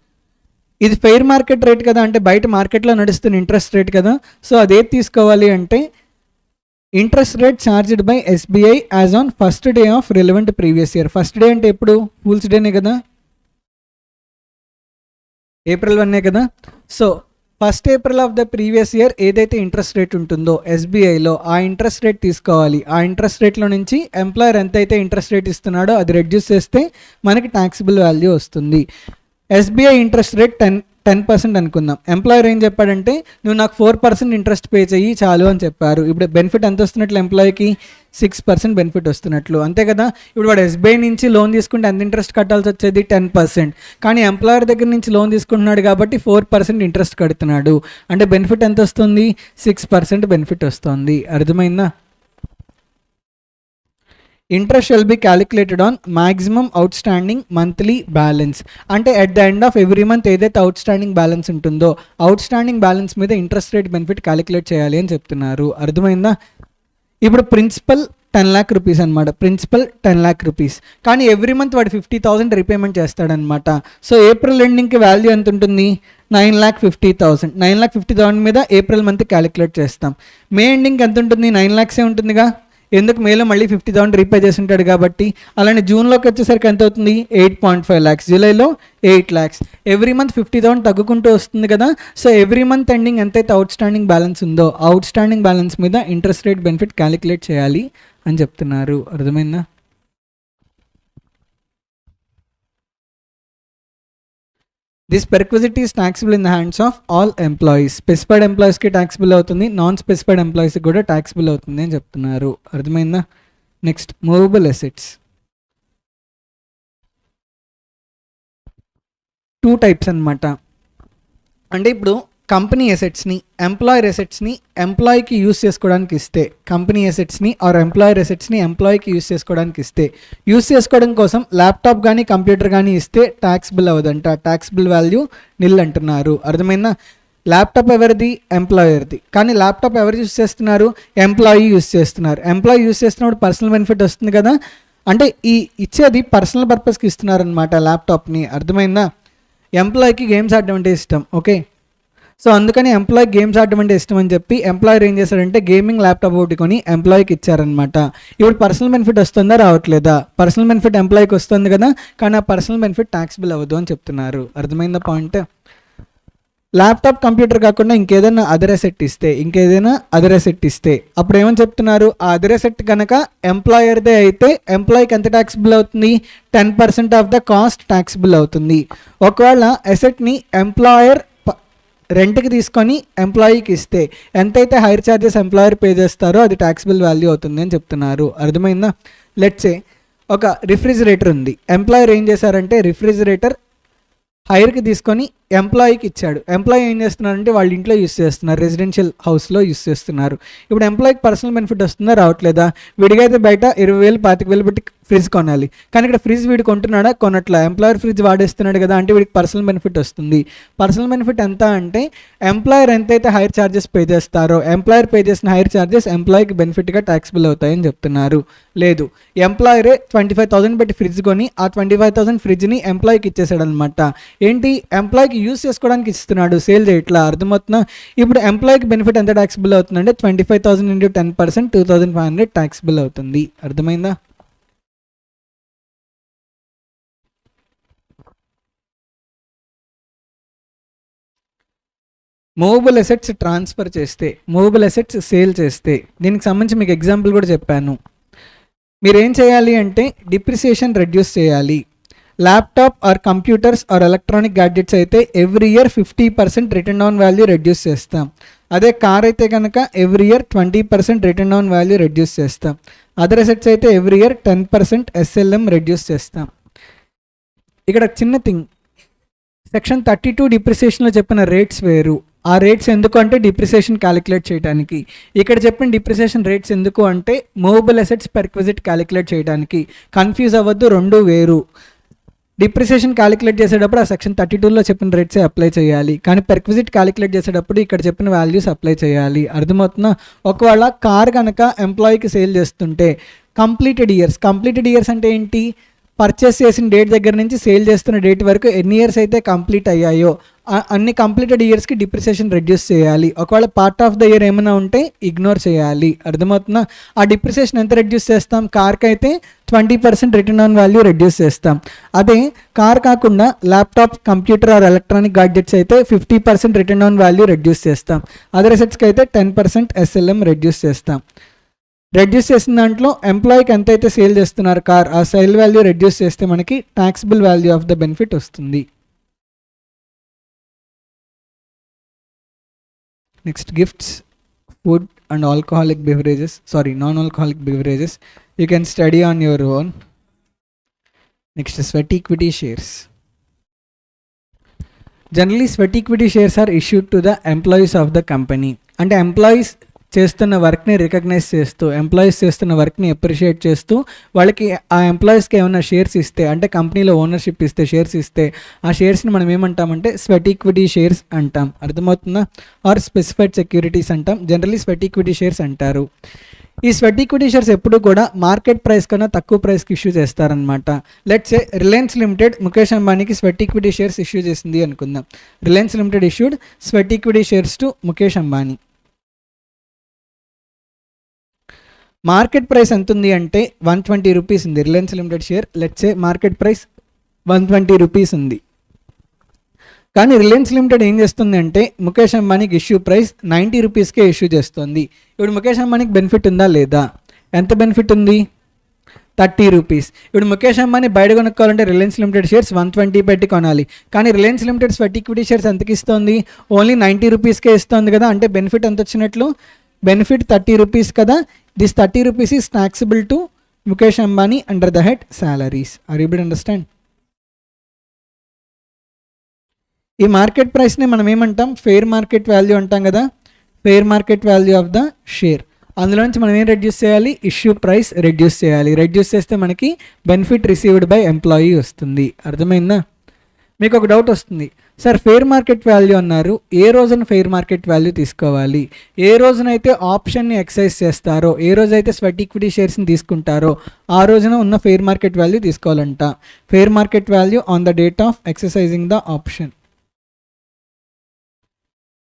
ఇది ఫెయిర్ మార్కెట్ రేట్ కదా, అంటే బయట మార్కెట్లో నడుస్తున్న ఇంట్రెస్ట్ రేట్ కదా. సో అదేది తీసుకోవాలి అంటే interest rate charged by SBI as on first day of relevant previous year. First day అంటే ఎప్పుడు? ఫూల్స్ డేనే కదా, April 1 కదా. So first April of the previous year ఏదైతే ఇంట్రెస్ట్ రేట్ ఉంటుందో ఎస్బీఐలో ఆ ఇంట్రెస్ట్ రేట్ తీసుకోవాలి. ఆ ఇంట్రెస్ట్ రేట్లో నుంచి ఎంప్లాయర్ ఎంతైతే ఇంట్రెస్ట్ రేట్ ఇస్తున్నాడో అది రెడ్యూస్ చేస్తే మనకి ట్యాక్సిబుల్ వాల్యూ వస్తుంది. ఎస్బీఐ ఇంట్రెస్ట్ రేట్ 10% అనుకుందాం. ఎంప్లాయర్ ఏం చెప్పాడంటే నువ్వు నాకు 4% ఇంట్రెస్ట్ పే చెయ్యి చాలు అని చెప్పారు. ఇప్పుడు బెనిఫిట్ ఎంత వస్తున్నట్లు ఎంప్లాయీకి? 6% బెనిఫిట్ వస్తున్నట్లు, అంతే కదా. ఇప్పుడు వాడు ఎస్బీఐ నుంచి లోన్ తీసుకుంటే ఎంత ఇంట్రెస్ట్ కట్టాల్సి వచ్చేది? 10%. కానీ ఎంప్లాయర్ దగ్గర నుంచి లోన్ తీసుకుంటున్నాడు కాబట్టి 4% ఇంట్రెస్ట్ కడుతున్నాడు. అంటే బెనిఫిట్ ఎంత వస్తుంది? 6% బెనిఫిట్ వస్తుంది. అర్థమైందా? Interest shall be calculated on maximum outstanding monthly balance. అంటే at the end of every month ఏదైతే అవుట్ స్టాండింగ్ బ్యాలెన్స్ ఉంటుందో అవుట్ స్టాండింగ్ బ్యాలెన్స్ మీద ఇంట్రెస్ట్ రేట్ బెనిఫిట్ క్యాలిక్యులేట్ చేయాలి అని చెప్తున్నారు. అర్థమైందా? ఇప్పుడు ప్రిన్సిపల్ 10 lakh రూపీస్ అనమాట. ప్రిన్సిపల్ 10 lakh రూపీస్, కానీ ఎవ్రీ మంత్ వాడు 50,000 రీపేమెంట్ చేస్తాడనమాట. సో ఏప్రిల్ ఎండింగ్కి వాల్యూ ఎంత ఉంటుంది? 9,50,000. 9,50,000 మీద ఏప్రిల్ మంత్ క్యాలిక్యులేట్ చేస్తాం. మే ఎండింగ్కి ఎంత ఉంటుంది? 9 lakhs ఉంటుందిగా. ఎందుకు? మేలో మళ్ళీ 50,000 రీపే చేసి ఉంటాడు కాబట్టి. అలానే జూన్లోకి వచ్చేసరికి ఎంత అవుతుంది? 8.5 lakhs. జూలైలో 8 lakhs. ఎవ్రీ మంత్ 50,000 తగ్గుకుంటూ వస్తుంది కదా. సో ఎవ్రీ మంత్ ఎండింగ్ ఎంతైతే అవుట్ స్టాండింగ్ బ్యాలెన్స్ ఉందో అవుట్ స్టాండింగ్ బ్యాలెన్స్ మీద ఇంట్రెస్ట్ రేట్ బెనిఫిట్ క్యాలిక్యులేట్ చేయాలి అని చెప్తున్నారు. అర్థమైందా? This perquisite is taxable in the hands of all employees. Specified ఎంప్లాయీస్కి ట్యాక్సిబుల్ అవుతుంది, నాన్ స్పెసిఫైడ్ ఎంప్లాయీస్కి కూడా ట్యాక్సిబుల్ అవుతుంది అని చెప్తున్నారు. అర్థమైందా? Next movable assets. 2 types అనమాట. అంటే ఇప్పుడు కంపెనీ అసెట్స్ని ఎంప్లాయర్ అసెట్స్ని ఎంప్లాయీకి యూస్ చేసుకోవడానికి ఇస్తే, కంపెనీ అసెట్స్ని ఆర్ ఎంప్లాయర్ అసెట్స్ని ఎంప్లాయీకి యూస్ చేసుకోవడానికి ఇస్తే, యూస్ చేసుకోవడం కోసం ల్యాప్టాప్ కానీ కంప్యూటర్ కానీ ఇస్తే ట్యాక్సిబుల్ అవ్వదంట. ట్యాక్సిబుల్ వాల్యూ నిల్ అంటున్నారు. అర్థమైందా? ల్యాప్టాప్ ఎవరిది? ఎంప్లాయర్ది. కానీ ల్యాప్టాప్ ఎవరు యూస్ చేస్తున్నారు? ఎంప్లాయీ యూస్ చేస్తున్నారు. ఎంప్లాయీ యూస్ చేస్తున్నప్పుడు పర్సనల్ బెనిఫిట్ వస్తుంది కదా. అంటే ఈ ఇచ్చేది పర్సనల్ పర్పస్కి ఇస్తున్నారనమాట ల్యాప్టాప్ని. అర్థమైందా? ఎంప్లాయీకి గేమ్స్ ఆడడం అంటే ఇష్టం. ఓకే, సో అందుకని ఎంప్లాయీ గేమ్స్ ఆడడం అంటే ఇష్టం అని చెప్పి ఎంప్లాయర్ ఏం చేశారంటే గేమింగ్ ల్యాప్టాప్ ఒకటి కొని ఎంప్లాయీకి ఇచ్చారనమాట. ఇప్పుడు పర్సనల్ బెనిఫిట్ వస్తుందా రావట్లేదా? పర్సనల్ బెనిఫిట్ ఎంప్లాయీకి వస్తుంది కదా, కానీ ఆ పర్సనల్ బెనిఫిట్ ట్యాక్సిబుల్ అవ్వదు అని చెప్తున్నారు. అర్థమైందా పాయింట్? ల్యాప్టాప్ కంప్యూటర్ కాకుండా ఇంకేదైనా అదర్ అసెట్ ఇస్తే అప్పుడు ఏమని చెప్తున్నారు? ఆ అదర్ అసెట్ కనుక ఎంప్లాయర్దే అయితే ఎంప్లాయీకి ఎంత ట్యాక్సిబుల్ అవుతుంది? 10% ఆఫ్ ద కాస్ట్ ట్యాక్సిబుల్ అవుతుంది. ఒకవేళ అసెట్ని ఎంప్లాయర్ రెంట్కి తీసుకొని ఎంప్లాయీకి ఇస్తే ఎంతైతే హైర్ ఛార్జెస్ ఎంప్లాయర్ పే చేస్తారో అది ట్యాక్సిబుల్ వాల్యూ అవుతుంది అని చెప్తున్నారు. అర్థమైందా? లెట్స్ సే ఒక రిఫ్రిజిరేటర్ ఉంది. ఎంప్లాయర్ ఏం చేశారంటే రిఫ్రిజిరేటర్ హైర్కి తీసుకొని ఎంప్లాయీకి ఇచ్చాడు. ఎంప్లాయీ ఏం చేస్తున్నారంటే వాళ్ళ ఇంట్లో యూస్ చేస్తున్నారు, రెసిడెన్షియల్ హౌస్లో యూస్ చేస్తున్నారు. ఇప్పుడు ఎంప్లాయీకి పర్సనల్ బెనిఫిట్ వస్తుందా రావట్లేదా? విడిగా అయితే బయట 20,000 25,000 పెట్టి ఫ్రిడ్జ్ కొనాలి, కానీ ఇక్కడ ఫ్రిడ్జ్ వీడు కొంటున్నాడా? కొనట్లా. ఎంప్లాయర్ ఫ్రిడ్జ్ వాడేస్తున్నాడు కదా, అంటే వీడికి పర్సనల్ బెనిఫిట్ వస్తుంది. పర్సనల్ బెనిఫిట్ ఎంత అంటే ఎంప్లాయర్ ఎంతైతే హైర్ ఛార్జెస్ పే చేస్తారో ఎంప్లాయర్ పే చేసిన హైర్ ఛార్జెస్ ఎంప్లాయీకి బెనిఫిట్గా ట్యాక్సిబుల్ అవుతాయని చెప్తున్నారు. లేదు, ఎంప్లాయరే 25,000 పెట్టి ఫ్రిడ్జ్ కొని ఆ 25,000 ఫ్రిడ్జ్ని ఎంప్లాయీకి ఇచ్చేసాడు అనమాట. ఏంటి? ఎంప్లాయీకి యూస్ చేసుకోవడానికి ఇస్తున్నాడు, సేల్ చేయట్లా. అర్థమవుతుందా? ఇప్పుడు ఎంప్లాయీకి బెనిఫిట్ ఎంత ట్యాక్సిబుల్ అవుతుందంటే 25,000 into 10% 2,500 ట్యాక్సిబుల్ అవుతుంది. అర్థమైందా? మూవబుల్ అసెట్స్ ట్రాన్స్ఫర్ చేస్తే, మూవబుల్ అసెట్స్ సేల్ చేస్తే, దీనికి సంబంధించి మీకు ఎగ్జాంపుల్ కూడా చెప్పాను. మీరేం చేయాలి అంటే డిప్రిసియేషన్ రెడ్యూస్ చేయాలి. Laptop or computers or electronic gadgets అయితే every year 50% written on value reduce చేస్తాం. అదే కార్ అయితే కనుక every year 20% written on value reduce చేస్తాం. అదర్ అసెట్స్ అయితే ఎవ్రీ ఇయర్ 10% SLM రెడ్యూస్ చేస్తాం. ఇక్కడ చిన్న థింగ్, సెక్షన్ 32 డిప్రిసియేషన్లో చెప్పిన రేట్స్ వేరు. ఆ రేట్స్ ఎందుకు అంటే డిప్రిసియేషన్ క్యాలిక్యులేట్ చేయడానికి. ఇక్కడ చెప్పిన డిప్రిసియేషన్ రేట్స్ ఎందుకు అంటే మూవబుల్ అసెట్స్ పెర్క్విజిట్ క్యాలిక్యులేట్ చేయడానికి. కన్ఫ్యూజ్ అవ్వద్దు, రెండు వేరు. డిప్రిసియేషన్ క్యాలిక్యులేట్ చేసేటప్పుడు ఆ సెక్షన్ 32లో చెప్పిన రేట్సే అప్లై చేయాలి, కానీ పెర్క్విజిట్ క్యాలిక్యులేట్ చేసేటప్పుడు ఇక్కడ చెప్పిన వాల్యూస్ అప్లై చేయాలి. అర్థమవుతుందా? ఒకవేళ కార్ కనుక ఎంప్లాయీకి సేల్ చేస్తుంటే కంప్లీటెడ్ ఇయర్స్ అంటే ఏంటి? పర్చేస్ చేసిన డేట్ దగ్గర నుంచి సేల్ చేస్తున్న డేట్ వరకు ఎన్ని ఇయర్స్ అయితే కంప్లీట్ అయ్యాయో అన్ని కంప్లీటెడ్ ఇయర్స్కి డిప్రిసియేషన్ రెడ్యూస్ చేయాలి. ఒకవేళ పార్ట్ ఆఫ్ ద ఇయర్ ఏమైనా ఉంటే ఇగ్నోర్ చేయాలి. అర్థమవుతుందా? ఆ డిప్రిసియేషన్ ఎంత రెడ్యూస్ చేస్తాం? కార్కి అయితే 20% రిటర్న్ ఆన్ వాల్యూ రెడ్యూస్ చేస్తాం. అదే కార్ కాకుండా laptop, computer are electronic gadgets అయితే 50% రిటర్న్ ఆన్ వాల్యూ రెడ్యూస్ చేస్తాం. అదర్ అసెట్స్కి అయితే 10% SLM రెడ్యూస్ చేస్తాం. రెడ్యూస్ చేసిన దాంట్లో ఎంప్లాయీకి ఎంతైతే సేల్ చేస్తున్నారు కార్, ఆ సేల్ వాల్యూ రెడ్యూస్ చేస్తే మనకి taxable value of the benefit వస్తుంది. Next gifts, food and alcoholic beverages, non alcoholic beverages you can study on your own. Next sweat equity shares. Generally sweat equity shares are issued to the employees of the company. అంటే employees చేస్తున్న వర్క్ని recognise చేస్తూ, employees చేస్తున్న వర్క్ని appreciate చేస్తూ వాళ్ళకి ఆ ఎంప్లాయీస్కి ఏమైనా షేర్స్ ఇస్తే, అంటే కంపెనీలో ఓనర్షిప్ ఇస్తే, షేర్స్ ఇస్తే, ఆ షేర్స్ని మనం ఏమంటామంటే స్వెట్ ఈక్విటీ షేర్స్ అంటాం. అర్థమవుతుందా? ఆర్ స్పెసిఫైడ్ సెక్యూరిటీస్ అంటాం. జనరలీ స్వెట్ ఈక్విటీ షేర్స్ అంటారు. ఈ స్వెట్ ఈక్విటీ షేర్స్ ఎప్పుడు కూడా మార్కెట్ ప్రైస్ కన్నా తక్కువ ప్రైస్కి ఇష్యూ చేస్తారనమాట. Let's say Reliance limited Mukesh అంబానీకి స్వెట్ ఈక్విటీ షేర్స్ ఇష్యూ చేసింది అనుకుందాం. Reliance limited issued sweat equity shares to Mukesh Ambani. Market price ఎంత ఉంది అంటే 120 రూపీస్ ఉంది Reliance limited share. Let's say market price 120 rupees ఉంది. కానీ రిలయన్స్ లిమిటెడ్ ఏం చేస్తుంది అంటే ముఖేష్ అంబానీకి ఇష్యూ ప్రైస్ 90 రూపీస్కే ఇష్యూ చేస్తుంది. ఇప్పుడు ముఖేష్ అంబానీకి బెనిఫిట్ ఉందా లేదా? ఎంత బెనిఫిట్ ఉంది? 30 రూపీస్. ఇప్పుడు ముఖేష్ అంబానీ బయట కొనుక్కోవాలంటే రిలయన్స్ లిమిటెడ్ షేర్స్ 120 పెట్టి కొనాలి. కానీ Reliance limited sweat equity shares ఎంతకి ఇస్తుంది? ఓన్లీ 90 రూపీస్కే ఇస్తుంది కదా. అంటే బెనిఫిట్ ఎంత వచ్చినట్లు? బెనిఫిట్ 30 రూపీస్ కదా. This 30 rupees is taxable to Mukesh Ambani under the head salaries. Are you able to understand? ఈ మార్కెట్ ప్రైస్ని మనం ఏమంటాం? ఫెయిర్ మార్కెట్ వాల్యూ అంటాం కదా. Fair market value of the share. అందులో నుంచి మనం ఏం రెడ్యూస్ చేయాలి? ఇష్యూ ప్రైస్ రెడ్యూస్ చేయాలి. రెడ్యూస్ చేస్తే మనకి బెనిఫిట్ రిసీవ్డ్ బై ఎంప్లాయీ వస్తుంది. అర్థమైందా? మీకు ఒక డౌట్ వస్తుంది, సార్ ఫెయిర్ మార్కెట్ వాల్యూ అన్నారు, ఏ రోజున ఫెయిర్ మార్కెట్ వాల్యూ తీసుకోవాలి? ఏ రోజునైతే ఆప్షన్ని ఎక్సైజ్ చేస్తారో, ఏ రోజైతే స్వెట్ ఈక్విటీ షేర్స్ని తీసుకుంటారో ఆ రోజున ఉన్న ఫెయిర్ మార్కెట్ వాల్యూ తీసుకోవాలంట. Fair market value on the date of exercising the option.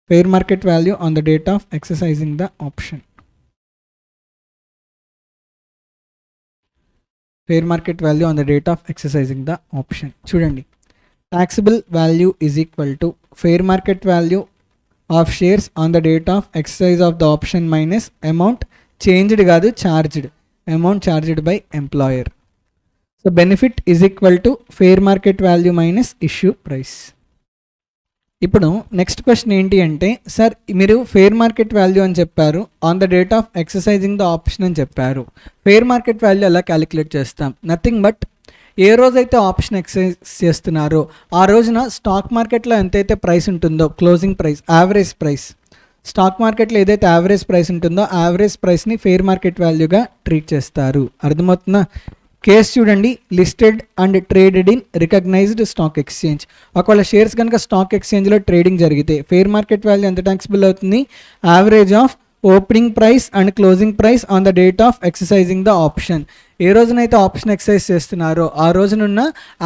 Fair market value on the date of exercising the option. Fair market value on the date of exercising the option. చూడండి, taxable value is equal to fair market value of shares on the date of exercise of the option minus amount changed కాదు charged, amount charged by employer. So benefit is equal to fair market value minus issue price. ఇప్పుడు next question ఏంటి అంటే, sir మీరు fair market value అని చెప్పారు, on the date of exercising the option అని చెప్పారు. Fair market value ఎలా calculate చేస్తాం? నథింగ్ బట్ ఏ రోజైతే ఆప్షన్ ఎక్సైజ్ చేస్తున్నారో ఆ రోజున స్టాక్ మార్కెట్లో ఎంతైతే ప్రైస్ ఉంటుందో, closing price, average price, stock మార్కెట్లో ఏదైతే యావరేజ్ ప్రైస్ ఉంటుందో యావరేజ్ ప్రైస్ని ఫెయిర్ మార్కెట్ వాల్యూగా ట్రీట్ చేస్తారు. అర్థమవుతుందా? కేసు చూడండి, listed and traded in recognised stock exchange. ఒకవేళ షేర్స్ కనుక స్టాక్ ఎక్స్చేంజ్లో ట్రేడింగ్ జరిగితే ఫెయిర్ మార్కెట్ వాల్యూ ఎంత ట్యాక్సిబుల్ అవుతుంది? Average of opening price and closing price on the date of exercising the option. ఏ రోజునైతే ఆప్షన్ ఎక్సర్సైజ్ చేస్తున్నారో ఆ రోజునున్న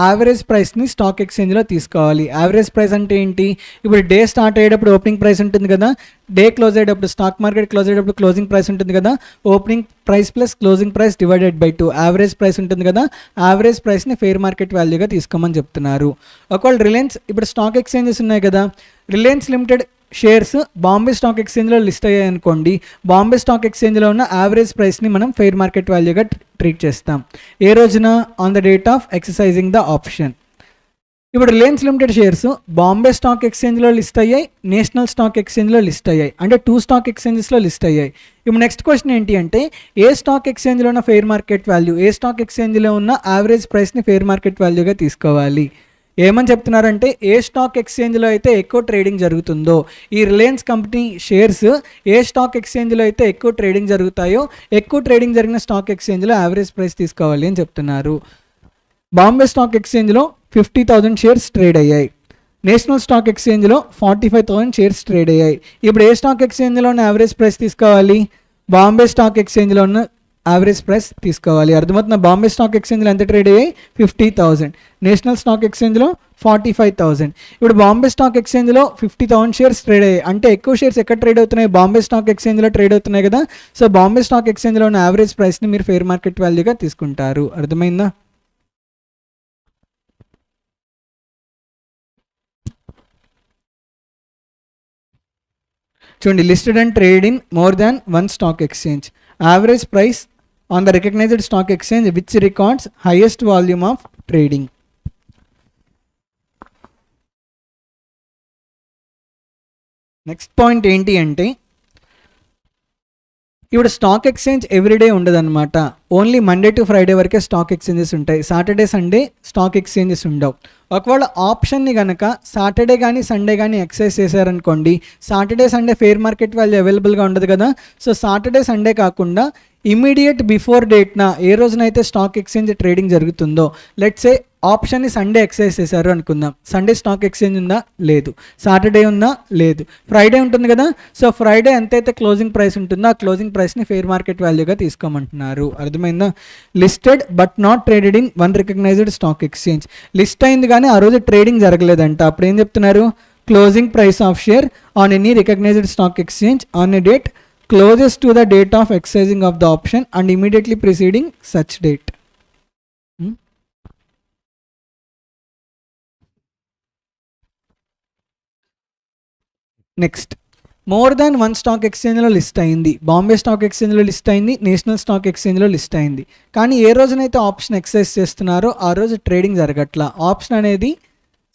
యావరేజ్ ప్రైస్ని స్టాక్ ఎక్స్చేంజ్లో తీసుకోవాలి. యావరేజ్ ప్రైస్ అంటే ఏంటి? ఇప్పుడు డే స్టార్ట్ అయ్యేటప్పుడు ఓపెనింగ్ ప్రైస్ ఉంటుంది కదా, డే క్లోజ్ అయ్యేటప్పుడు, స్టాక్ మార్కెట్ క్లోజ్ అయ్యేటప్పుడు క్లోజింగ్ ప్రైస్ ఉంటుంది కదా. Opening price plus closing price divided by 2 average price ఉంటుంది కదా. యావరేజ్ ప్రైస్ని ఫెయిర్ మార్కెట్ వాల్యూగా తీసుకోమని చెప్తున్నారు. ఒకవేళ రిలయన్స్, ఇప్పుడు స్టాక్ ఎక్స్చేంజెస్ ఉన్నాయి కదా, Reliance limited shares Bombay stock ఎక్స్చేంజ్లో లిస్ట్ అయ్యాయి అనుకోండి, బాంబే స్టాక్ ఎక్స్చేంజ్లో ఉన్న యావరేజ్ ప్రైస్ని మనం ఫెయిర్ మార్కెట్ వాల్యూగా ట్రీట్ చేస్తాం. ఏ రోజున? On the date of exercising the option. ఇప్పుడు Reliance limited shares Bombay stock ఎక్స్చేంజ్లో లిస్ట్ అయ్యాయి, నేషనల్ స్టాక్ ఎక్స్చేంజ్లో లిస్ట్ అయ్యాయి, అంటే 2 స్టాక్ ఎక్స్చేంజెస్లో లిస్ట్ అయ్యాయి. ఇప్పుడు నెక్స్ట్ క్వశ్చన్ ఏంటి అంటే, ఏ స్టాక్ ఎక్స్చేంజ్లో ఉన్న ఫెయిర్ మార్కెట్ వాల్యూ, ఏ స్టాక్ ఎక్స్చేంజ్లో ఉన్న యావరేజ్ ప్రైస్ని ఫెయిర్ మార్కెట్ వాల్యూగా తీసుకోవాలి? ఏమని చెప్తున్నారంటే ఏ స్టాక్ ఎక్స్చేంజ్లో అయితే ఎక్కువ ట్రేడింగ్ జరుగుతుందో, ఈ రిలయన్స్ కంపెనీ షేర్స్ ఏ స్టాక్ ఎక్స్చేంజ్లో అయితే ఎక్కువ ట్రేడింగ్ జరుగుతాయో ఎక్కువ ట్రేడింగ్ జరిగిన స్టాక్ ఎక్స్చేంజ్లో యావరేజ్ ప్రైస్ తీసుకోవాలి అని చెప్తున్నారు. బాంబే స్టాక్ ఎక్స్చేంజ్లో 50,000 షేర్స్ ట్రేడ్ అయ్యాయి. నేషనల్ స్టాక్ ఎక్స్చేంజ్లో 45,000 షేర్స్ ట్రేడ్ అయ్యాయి. ఇప్పుడు ఏ స్టాక్ ఎక్స్చేంజ్లో ఉన్న యావరేజ్ ప్రైస్ తీసుకోవాలి? బాంబే స్టాక్ ఎక్స్చేంజ్లో ఉన్న యావరేజ్ ప్రైస్ తీసుకోవాలి. అర్థమవుతున్న బాంబే స్టాక్ ఎక్స్చేంజ్లో ఎంత ట్రేడ్ అయ్యాయి? 50,000. నేషనల్ స్టాక్ ఎక్స్చేంజ్లో 45,000. ఇప్పుడు బాంబే స్టాక్ ఎక్స్చేంజ్లో 50,000 షేర్స్ ట్రేడ్ అయ్యాయి. అంటే ఎక్కువ షేర్స్ ఎక్కడ ట్రేడ్ అవుతున్నాయి? బాంబే స్టాక్ ఎక్స్చేంజ్లో ట్రేడ్ అవుతున్నాయి కదా. సో బాంబే స్టాక్ ఎక్స్చేంజ్లో ఉన్న యావరేజ్ ప్రైస్ని మీరు ఫెయిర్ మార్కెట్ వాల్యూగా తీసుకుంటారు. అర్థమైందా? చూడండి, listed and trade in more than one stock exchange. Average price on the recognised stock exchange which records highest volume of trading. Next point ఏంటి అంటే, ఇప్పుడు స్టాక్ ఎక్స్చేంజ్ ఎవ్రీడే ఉండదన్నమాట. Only Monday to Friday వరకే stock exchanges ఉంటాయి. Saturday Sunday stock exchanges ఉండవు. ఒకవేళ ఆప్షన్ని కనుక సాటర్డే కానీ సండే కానీ ఎక్సైజ్ చేశారనుకోండి, Saturday Sunday fair market value అవైలబుల్గా ఉండదు కదా. సో సాటర్డే సండే కాకుండా ఇమీడియట్ బిఫోర్ డేట్న ఏ రోజునైతే స్టాక్ ఎక్స్చేంజ్ ట్రేడింగ్ జరుగుతుందో, లెట్స్ సే ఆప్షన్ని సండే ఎక్సైజ్ చేశారు అనుకుందాం. సండే స్టాక్ ఎక్స్చేంజ్ ఉందా? లేదు. సాటర్డే ఉందా? లేదు. ఫ్రైడే ఉంటుంది కదా. సో ఫ్రైడే ఎంతైతే క్లోజింగ్ ప్రైస్ ఉంటుందో ఆ క్లోజింగ్ ప్రైస్ని ఫెయిర్ మార్కెట్ వాల్యూగా తీసుకోమంటున్నారు. అర్థమైందా? Listed but not traded in one recognised stock exchange. List అయింది కానీ ఆ రోజు ట్రేడింగ్ జరగలేదంట. అప్పుడు ఏం చెప్తున్నారు? Closing price of share on any recognised stock exchange on a date closest to the date of exercising of the option and immediately preceding such date. Next, more than one stock ఎక్స్చేంజ్లో list అయింది. Bombay stock ఎక్స్చేంజ్లో list అయింది, national stock ఎక్స్చేంజ్లో list అయింది. కానీ ఏ రోజునైతే option excise చేస్తున్నారో ఆ రోజు ట్రేడింగ్ జరగట్లా. ఆప్షన్ అనేది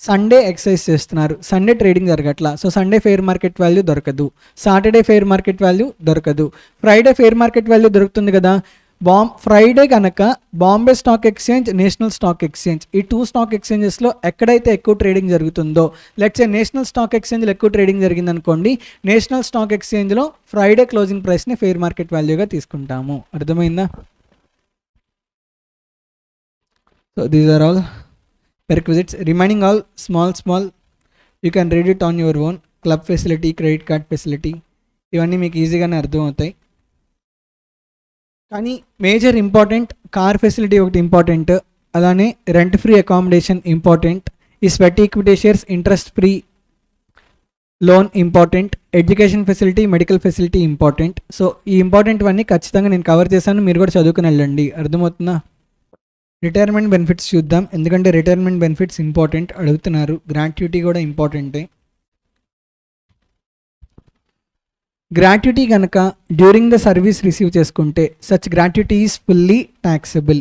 సండే ఎక్సైజ్ చేస్తున్నారు, సండే ట్రేడింగ్ జరగట్లా. So Sunday fair market value దొరకదు, సాటర్డే ఫెయిర్ మార్కెట్ వాల్యూ దొరకదు, ఫ్రైడే ఫెయిర్ మార్కెట్ వాల్యూ దొరుకుతుంది కదా. ఫ్రైడే కనుక Bombay stock exchange, national stock exchange ఈ టూ స్టాక్ ఎక్స్చేంజెస్లో ఎక్కడైతే ఎక్కువ ట్రేడింగ్ జరుగుతుందో, లెట్స్ సే నేషనల్ స్టాక్ ఎక్స్చేంజ్లో ఎక్కువ ట్రేడింగ్ జరిగింది అనుకోండి, నేషనల్ స్టాక్ ఎక్స్చేంజ్లో ఫ్రైడే క్లోజింగ్ ప్రైస్ని ఫెయిర్ మార్కెట్ వాల్యూగా తీసుకుంటాము. అర్థమైందా? So these are all prerequisites. Remaining all small you can read it on your own. Club facility, credit card facility ఇవన్నీ మీకు ఈజీగానే అర్థం అవుతాయి. కానీ మేజర్ ఇంపార్టెంట్ కార్ ఫెసిలిటీ ఒకటి ఇంపార్టెంట్, అలానే రెంట్ ఫ్రీ అకామిడేషన్ ఇంపార్టెంట్, ఈ sweat equity shares interest free loan important, education facility, medical facility important. So ఈ ఇంపార్టెంట్ అన్నీ ఖచ్చితంగా నేను కవర్ చేశాను, మీరు కూడా చదువుకుని వెళ్ళండి. అర్థమవుతుందా? రిటైర్మెంట్ బెనిఫిట్స్ చూద్దాం, ఎందుకంటే రిటైర్మెంట్ బెనిఫిట్స్ ఇంపార్టెంట్ అడుగుతున్నారు. గ్రాట్యుటీ కూడా ఇంపార్టెంటే. గ్రాట్యుటీ కనుక డ్యూరింగ్ ద సర్వీస్ రిసీవ్ చేసుకుంటే such gratuity is fully taxable.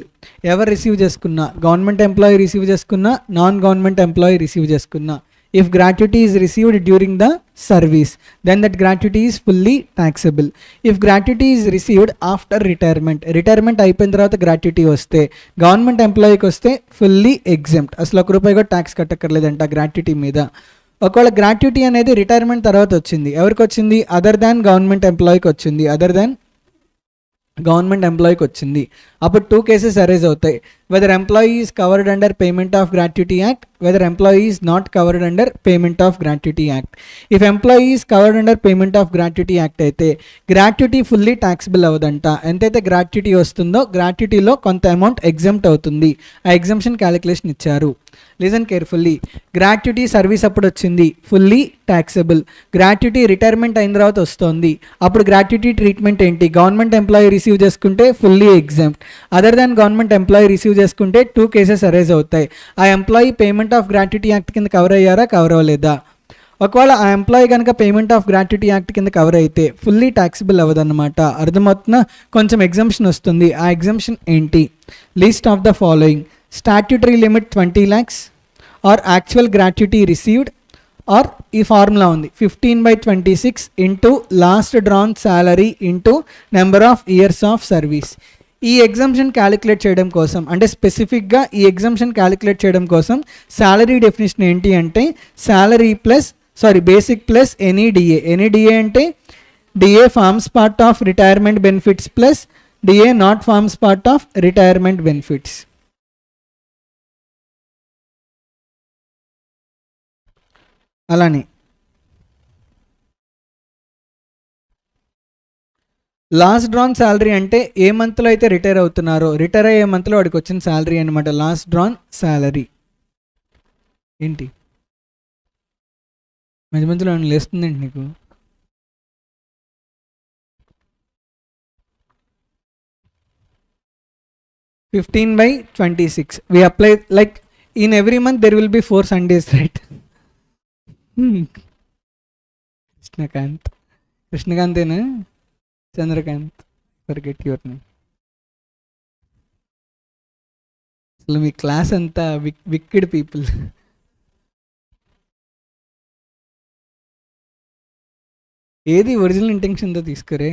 ఎవరు రిసీవ్ చేసుకున్నా, గవర్నమెంట్ ఎంప్లాయీ రిసీవ్ చేసుకున్నా, నాన్ గవర్నమెంట్ ఎంప్లాయీ రిసీవ్ చేసుకున్నా, if gratuity is received during the service, then that gratuity is fully taxable. If gratuity is received after retirement అయిపోయిన తర్వాత gratuity వస్తే, government ఎంప్లాయీకి వస్తే fully exempt, అసలు ఒక రూపాయి కూడా ట్యాక్స్ కట్టక్కర్లేదంట గ్రాట్యుటీ మీద. ఒకవేళ గ్రాట్యుటీ అనేది రిటైర్మెంట్ తర్వాత వచ్చింది, ఎవరికి వచ్చింది? అదర్ దాన్ గవర్నమెంట్ ఎంప్లాయీకి వచ్చింది, అప్పుడు 2 కేసెస్ అరైజ్ అవుతాయి. Whether employee is covered under payment of gratuity act, whether employee is not covered under payment of gratuity act. If employee is covered under payment of gratuity act అయితే gratuity fully taxable అవ్వదంట. ఎంతైతే gratuity వస్తుందో గ్రాట్యుటీలో కొంత amount exempt అవుతుంది. ఆ exemption calculation ఇచ్చారు. Listen carefully. Gratuity service అప్పుడు వచ్చింది, ఫుల్లీ ట్యాక్సబుల్. గ్రాట్యుటీ రిటైర్మెంట్ అయిన తర్వాత వస్తుంది, అప్పుడు గ్రాట్యుటీ ట్రీట్మెంట్ ఏంటి? గవర్నమెంట్ ఎంప్లాయీ రిసీవ్ చేసుకుంటే fully exempt, other than government employee receive చేసుకుంటే 2 కేసెస్ అరైజ్ అవుతాయి. ఆ employee payment of gratuity act కింద కవర్ అయ్యారా, కవర్ అవ్వలేదా? ఒకవేళ ఆ ఎంప్లాయీ కనుక పేమెంట్ ఆఫ్ గ్రాట్యుటీ యాక్ట్ కింద కవర్ అయితే ఫుల్లీ ట్యాక్సిబుల్ అవ్వదన్నమాట. అర్థమవుతున్నా? కొంచెం ఎగ్జంప్షన్ వస్తుంది. ఆ ఎగ్జంప్షన్ ఏంటి? List of the following: statutory limit 20 lakhs, or actual gratuity received, or ఈ ఫార్ములా ఉంది 15/26 into last drawn salary into number of years of service. ఈ ఎగ్జామ్షన్ క్యాలిక్యులేట్ చేయడం కోసం, అంటే స్పెసిఫిక్గా ఈ ఎగ్జామ్షన్ క్యాలిక్యులేట్ చేయడం కోసం శాలరీ డెఫినేషన్ ఏంటి అంటే salary plus basic plus any DA. Any DA అంటే DA forms part of retirement benefits plus DA not forms part of retirement benefits. అలానే లాస్ట్ డ్రాన్ శాలరీ అంటే ఏ మంత్లో అయితే రిటైర్ అవుతున్నారో, రిటైర్ అయ్యే మంత్లో వాడికి వచ్చిన శాలరీ అనమాట లాస్ట్ డ్రాన్ శాలరీ. ఏంటి మధ్య మధ్యలో లేస్తుందండి నీకు? $15/26. We apply like in every month there will be 4 Sundays, right? Krishnakant ena Chandrakant, forget your name. అసలు మీ క్లాస్ అంతా విక్కిడ్ పీపుల్. ఏది ఒరిజినల్ ఇంటెన్షన్తో తీసుకురే.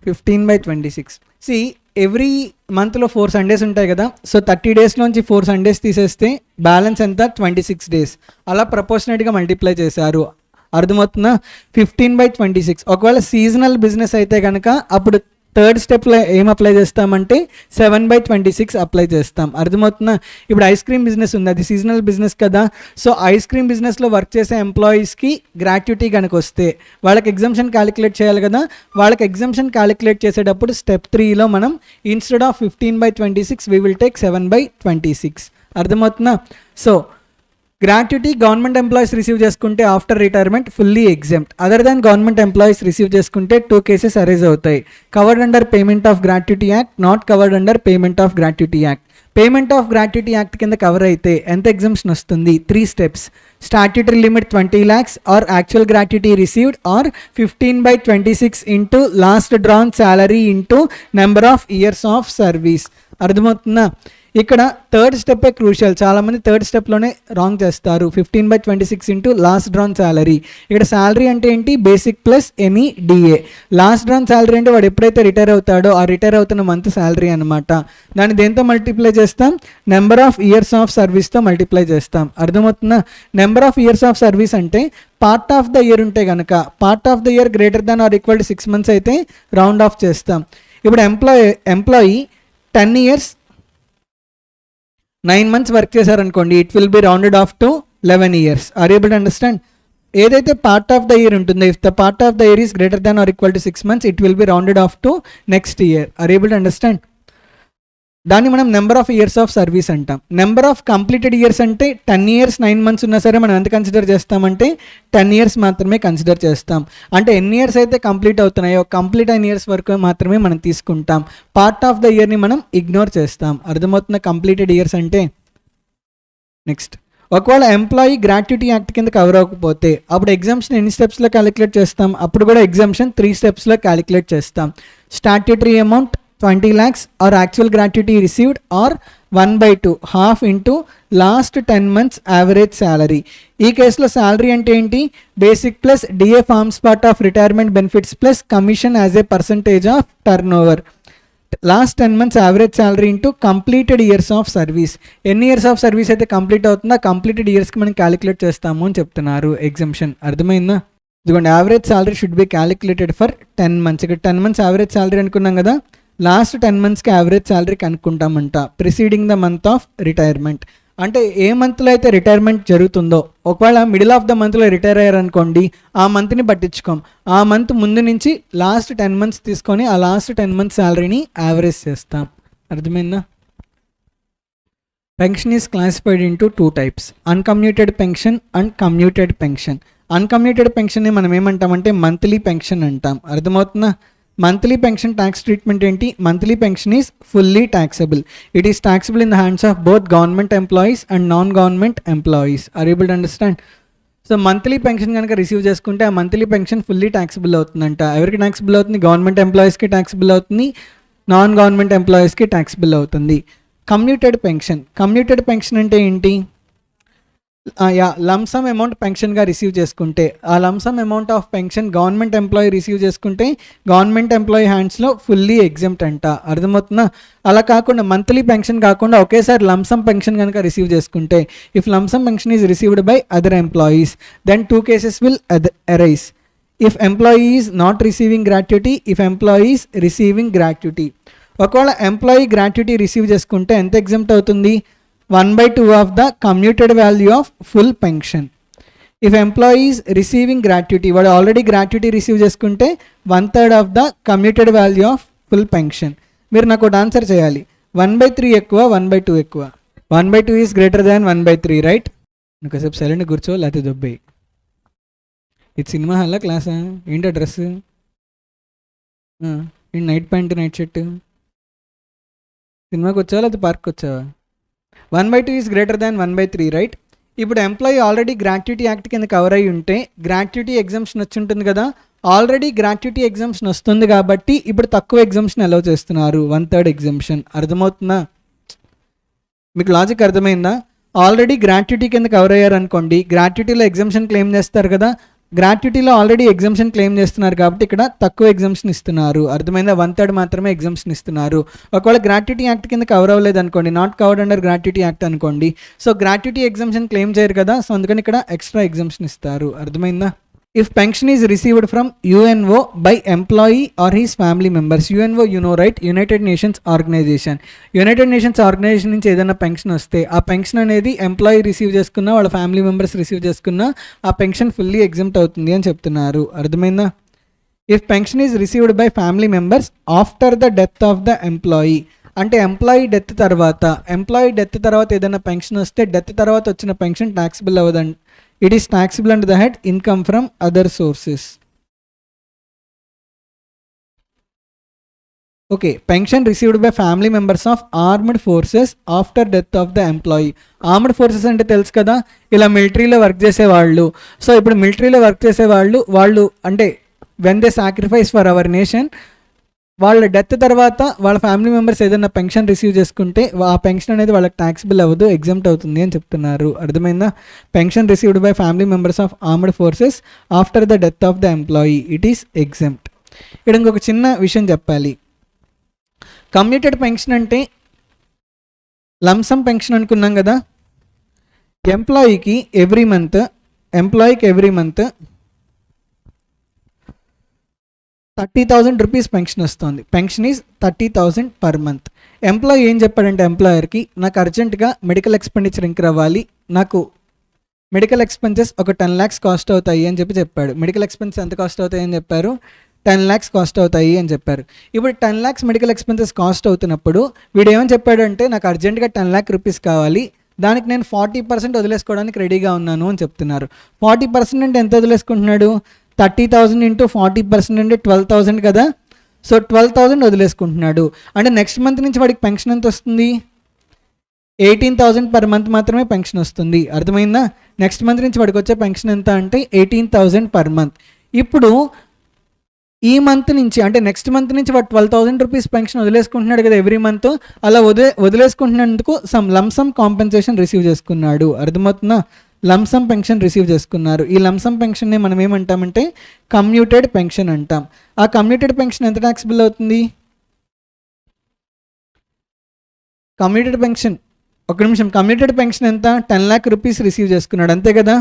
15/26. సి ఎవ్రీ మంత్లో 4 Sundays ఉంటాయి కదా. సో 30 days నుంచి 4 Sundays తీసేస్తే బ్యాలెన్స్ ఎంత? 26 days. అలా ప్రపోర్షనేట్గా మల్టిప్లై చేశారు. అర్థమవుతుందా? 15/26. ఒకవేళ సీజనల్ బిజినెస్ అయితే కనుక అప్పుడు థర్డ్ స్టెప్లో ఏం అప్లై చేస్తామంటే 7/26 అప్లై చేస్తాం. అర్థమవుతుందా? ఇప్పుడు ఐస్ క్రీమ్ బిజినెస్ ఉంది, అది సీజనల్ బిజినెస్ కదా. సో ఐస్ క్రీమ్ బిజినెస్లో వర్క్ చేసే ఎంప్లాయీస్కి గ్రాట్యుటీ కనుక వస్తే వాళ్ళకి ఎగ్జామ్షన్ క్యాలిక్యులేట్ చేయాలి కదా. వాళ్ళకి ఎగ్జామ్షన్ క్యాలిక్యులేట్ చేసేటప్పుడు స్టెప్ 3లో మనం instead of 15/26 we will take 7/26. అర్థమవుతుందా? So gratuity government employees receive చేసుకుంటే after retirement fully exempt. Other than government employees receive చేసుకుంటే 2 cases అరైజ్ అవుతాయి. Covered under payment of gratuity act, not covered under payment of gratuity act. Payment of gratuity act కింద cover అయితే ఎంత exemption వస్తుంది? 3 steps. Statutory limit 20 lakhs or actual gratuity received or 15/26 into last drawn salary into number of years of service. అర్థమవుతుందా? ఇక్కడ third స్టెప్పే crucial. చాలామంది third స్టెప్లోనే wrong చేస్తారు. 15/26 ఇంటూ లాస్ట్ డ్రాన్ శాలరీ. ఇక్కడ శాలరీ అంటే ఏంటి? Basic plus any DA. Last drawn salary అంటే వాడు ఎప్పుడైతే రిటైర్ అవుతాడో ఆ రిటైర్ అవుతున్న మంత్ శాలరీ అనమాట. దాన్ని దేంతో మల్టిప్లై చేస్తాం? నెంబర్ ఆఫ్ ఇయర్స్ ఆఫ్ సర్వీస్తో మల్టిప్లై చేస్తాం. అర్థమవుతుందా? Number of years of service అంటే పార్ట్ ఆఫ్ ద ఇయర్ ఉంటే కనుక part of the year greater than or equal to 6 months అయితే రౌండ్ ఆఫ్ చేస్తాం. ఇప్పుడు ఎంప్లాయీ 10 years 9 months వర్క్ చేశారనుకోండి, it will be rounded off to 11 years. Are able to understand? ఏదైతే part of the year ఉంటుందో, if the part of the year is greater than or equal to 6 months, it will be rounded off to next year. Are able to understand? దాన్ని మనం number of years of service అంటాం. Number of completed years అంటే 10 years 9 months ఉన్నా సరే మనం ఎంత consider చేస్తామంటే 10 years మాత్రమే కన్సిడర్ చేస్తాం. అంటే ఎన్ని ఇయర్స్ అయితే కంప్లీట్ అవుతున్నాయో కంప్లీట్ అయిన ఇయర్స్ వరకు మాత్రమే మనం తీసుకుంటాం. పార్ట్ ఆఫ్ ద ఇయర్ని మనం ఇగ్నోర్ చేస్తాం. అర్థమవుతున్న? కంప్లీటెడ్ ఇయర్స్ అంటే. నెక్స్ట్, ఒకవేళ ఎంప్లాయీ గ్రాట్యుటీ యాక్ట్ కింద కవర్ అవ్వకపోతే అప్పుడు ఎగ్జామ్షన్ ఎన్ని స్టెప్స్లో క్యాలిక్యులేట్ చేస్తాం? అప్పుడు కూడా ఎగ్జామ్షన్ 3 steps క్యాలిక్యులేట్ చేస్తాం. Statutory amount 20 lakhs or actual gratuity received or 1/2 half into last 10 months average salary. ఈ కేసులో శాలరీ అంటే ఏంటి? Basic plus DA forms part of retirement benefits plus commission as a percentage of turnover. Last 10 months average salary into completed years of service. ఎన్ని years of service అయితే complete అవుతుందో completed ఇయర్స్కి మనం calculate చేస్తాము అని చెప్తున్నారు exemption. అర్థమైందా? ఇదిగోండి, average salary should be calculated for 10 months. ఇక్కడ 10 months యావరేజ్ శాలరీ అనుకున్నాం కదా. లాస్ట్ 10 monthsకి యావరేజ్ శాలరీ కనుక్కుంటామంట preceding the month of retirement. అంటే ఏ మంత్లో అయితే రిటైర్మెంట్ జరుగుతుందో, ఒకవేళ మిడిల్ ఆఫ్ ద మంత్లో రిటైర్ అయ్యారనుకోండి, ఆ మంత్ని పట్టించుకోం. ఆ మంత్ ముందు నుంచి లాస్ట్ 10 months తీసుకొని ఆ లాస్ట్ 10 months శాలరీని యావరేజ్ చేస్తాం. అర్థమైందా? Pension is classified into 2 types, uncommuted pension and commuted pension. Uncommuted పెన్షన్ని మనం ఏమంటామంటే మంత్లీ పెన్షన్ అంటాం. అర్థమవుతుందా? మంత్లీ పెన్షన్ ట్యాక్స్ ట్రీట్మెంట్ ఏంటి? Monthly pension is fully taxable. It is taxable in the hands of both government employees and non government employees. Are able to understand? So monthly pension కనుక receive చేసుకుంటే ఆ monthly pension fully taxable అవుతుందంట. ఎవరికి taxable అవుతుంది? Government ఎంప్లాయీస్కి taxable అవుతుంది, non government ఎంప్లాయీస్కి taxable అవుతుంది. కమ్యూటెడ్ పెన్షన్ అంటే ఏంటి? యా లంసమ్ అమౌంట్ పెన్షన్గా రిసీవ్ చేసుకుంటే, ఆ lump sum amount of pension government employee receive చేసుకుంటే గవర్నమెంట్ ఎంప్లాయీ హ్యాండ్స్లో ఫుల్లీ ఎగ్జామ్ట్ అంట. అర్థమవుతుందా? అలా కాకుండా మంత్లీ పెన్షన్ కాకుండా ఒకేసారి లంసమ్ పెన్షన్ కనుక రిసీవ్ చేసుకుంటే, if lump sum pension is received by other employees then 2 cases will arise. If employee is not receiving gratuity, if employee is receiving gratuity. ఒకవేళ ఎంప్లాయీ గ్రాట్యుటీ రిసీవ్ చేసుకుంటే ఎంత exempt అవుతుంది? 1/2 of the commuted value of full pension. If employee is receiving gratuity, వాడు already gratuity receive చేసుకుంటే 1/3 of the commuted value of full pension. మీరు నాకు ఒకటి answer చేయాలి. 1/3 ఎక్కువ 1/2 ఎక్కువ? 1/2 ఈజ్ గ్రేటర్ దాన్ 1/3, రైట్? ఒకసేపు సైలెంట్ కూర్చో, లేకపోతే దొబ్బేయి. ఇది సినిమా హాల్లో క్లాసా? ఏంటో డ్రెస్? ఏంటి నైట్ ప్యాంట్ నైట్ షర్ట్? సినిమాకి వచ్చావా లేకపోతే పార్క్కి వచ్చావా? 1/2 ఈజ్ గ్రేటర్ దాన్ 1/3, రైట్? ఇప్పుడు ఎంప్లాయీ ఆల్రెడీ గ్రాట్యుటీ యాక్ట్ కింద కవర్ అయ్యి ఉంటే గ్రాట్యుటీ ఎగ్జామ్షన్ వచ్చి ఉంటుంది కదా, ఆల్రెడీ గ్రాట్యుటీ ఎగ్జామ్షన్ వస్తుంది కాబట్టి ఇప్పుడు తక్కువ ఎగ్జామ్షన్ అలౌ చేస్తున్నారు, 1/3 ఎగ్జామ్షన్. అర్థమవుతుందా? మీకు లాజిక్ అర్థమైందా? ఆల్రెడీ గ్రాట్యుటీ కింద కవర్ అయ్యారు అనుకోండి, గ్రాట్యుటీలో ఎగ్జామ్షన్ క్లెయిమ్ చేస్తారు కదా, గ్రాట్యుటీలో ఆల్రెడీ ఎగ్జామ్షన్ క్లెయిమ్ చేస్తున్నారు కాబట్టి ఇక్కడ తక్కువ ఎగ్జామ్షన్ ఇస్తున్నారు. అర్థమైందా? 1/3 మాత్రమే ఎగ్జామ్షన్ ఇస్తున్నారు. ఒకవేళ గ్రాట్యుటీ యాక్ట్ కింద కవర్ అవ్వలేదు అనుకోండి, not covered under gratuity act అనుకోండి, సో గ్రాట్యుటీ ఎగ్జామ్షన్ క్లెయిమ్ చేయరు కదా, సో అందుకని ఇక్కడ ఎక్స్ట్రా ఎగ్జామ్షన్ ఇస్తారు. అర్థమైందా? If pension is received from UNO by employee or his family members, UNO you know right, United Nations Organization. United Nations Organization నుంచి ఏదైనా pension వస్తే ఆ పెన్షన్ అనేది ఎంప్లాయీ రిసీవ్ చేసుకున్నా వాళ్ళ ఫ్యామిలీ మెంబర్స్ రిసీవ్ చేసుకున్నా ఆ పెన్షన్ ఫుల్లీ ఎగ్జామ్ట్ అవుతుంది అని చెప్తున్నారు. అర్థమైందా? If pension is received by family members after the death of the employee, అంటే ఎంప్లాయీ డెత్ తర్వాత ఏదైనా పెన్షన్ వస్తే డెత్ తర్వాత వచ్చిన పెన్షన్ ట్యాక్సిబుల్ అవ్వదండి. It is taxable under the head income from other sources. Okay, pension received by family members of armed forces after death of the employee. Armed forces అంటే తెలుసు కదా, ఇలా మిలిటరీలో వర్క్ చేసేవాళ్ళు. సో ఇప్పుడు మిలిటరీలో వర్క్ చేసేవాళ్ళు వాళ్ళు అంటే when they sacrifice for our nation, వాళ్ళ డెత్ తర్వాత వాళ్ళ ఫ్యామిలీ మెంబర్స్ ఏదైనా పెన్షన్ రిసీవ్ చేసుకుంటే ఆ పెన్షన్ అనేది వాళ్ళకి ట్యాక్సిబుల్ అవ్వదు, ఎగ్జామ్ట్ అవుతుంది అని చెప్తున్నారు. అర్థమైందా? Pension received by family members of armed forces after the death of the employee, it is exempt. ఇక్కడ ఇంకొక చిన్న విషయం చెప్పాలి. కమ్యూటెడ్ పెన్షన్ అంటే లంసమ్ పెన్షన్ అనుకున్నాం కదా, ఎంప్లాయీకి ఎవ్రీ మంత్ 30,000 రూపీస్ పెన్షన్ వస్తుంది. Pension is 30,000 per month. Employee ఏం చెప్పాడంటే ఎంప్లాయర్కి, నాకు అర్జెంటుగా మెడికల్ ఎక్స్పెండిచర్ ఇంక్రీజ్ అవ్వాలి, నాకు మెడికల్ ఎక్స్పెన్సెస్ ఒక 10 lakhs కాస్ట్ అవుతాయి అని చెప్పాడు. మెడికల్ ఎక్స్పెన్సెస్ ఎంత కాస్ట్ అవుతాయి అని చెప్పారు? 10 lakhs కాస్ట్ అవుతాయి అని చెప్పారు. ఇప్పుడు 10 lakhs మెడికల్ ఎక్స్పెన్సెస్ కాస్ట్ అవుతున్నప్పుడు వీడు ఏమని చెప్పాడంటే, నాకు అర్జెంటుగా 10 lakh రూపీస్ కావాలి, దానికి నేను 40% వదిలేసుకోవడానికి రెడీగా ఉన్నాను అని చెప్తున్నారు. 40% అంటే ఎంత వదిలేసుకుంటున్నాడు? 30,000 ఇంటూ 40% అంటే 12,000 కదా, సో 12,000 వదిలేసుకుంటున్నాడు. అంటే నెక్స్ట్ మంత్ నుంచి వాడికి పెన్షన్ ఎంత వస్తుంది? 18,000 పర్ మంత్ మాత్రమే పెన్షన్ వస్తుంది. అర్థమైందా? నెక్స్ట్ మంత్ నుంచి వాడికి వచ్చే పెన్షన్ ఎంత అంటే 18,000 పర్ మంత్. ఇప్పుడు ఈ మంత్ నుంచి అంటే నెక్స్ట్ మంత్ నుంచి వాడు 12,000 రూపీస్ పెన్షన్ వదిలేసుకుంటున్నాడు కదా ఎవ్రీ మంత్, అలా వదిలేసుకుంటున్నందుకు సమ్ లంసమ్ కాంపెన్సేషన్ రిసీవ్ చేసుకున్నాడు. అర్థమవుతుందా? లంసమ్ పెన్షన్ రిసీవ్ చేసుకున్నారు. ఈ లంసమ్ పెన్షన్ని మనం ఏమంటామంటే కమ్యూటెడ్ పెన్షన్ అంటాం. ఆ కమ్యూటెడ్ పెన్షన్ ఎంత ట్యాక్సిబుల్ అవుతుంది? కమ్యూటెడ్ పెన్షన్ కమ్యూటెడ్ పెన్షన్ ఎంత? 10 lakh రూపీస్ రిసీవ్ చేసుకున్నాడు, అంతే కదా.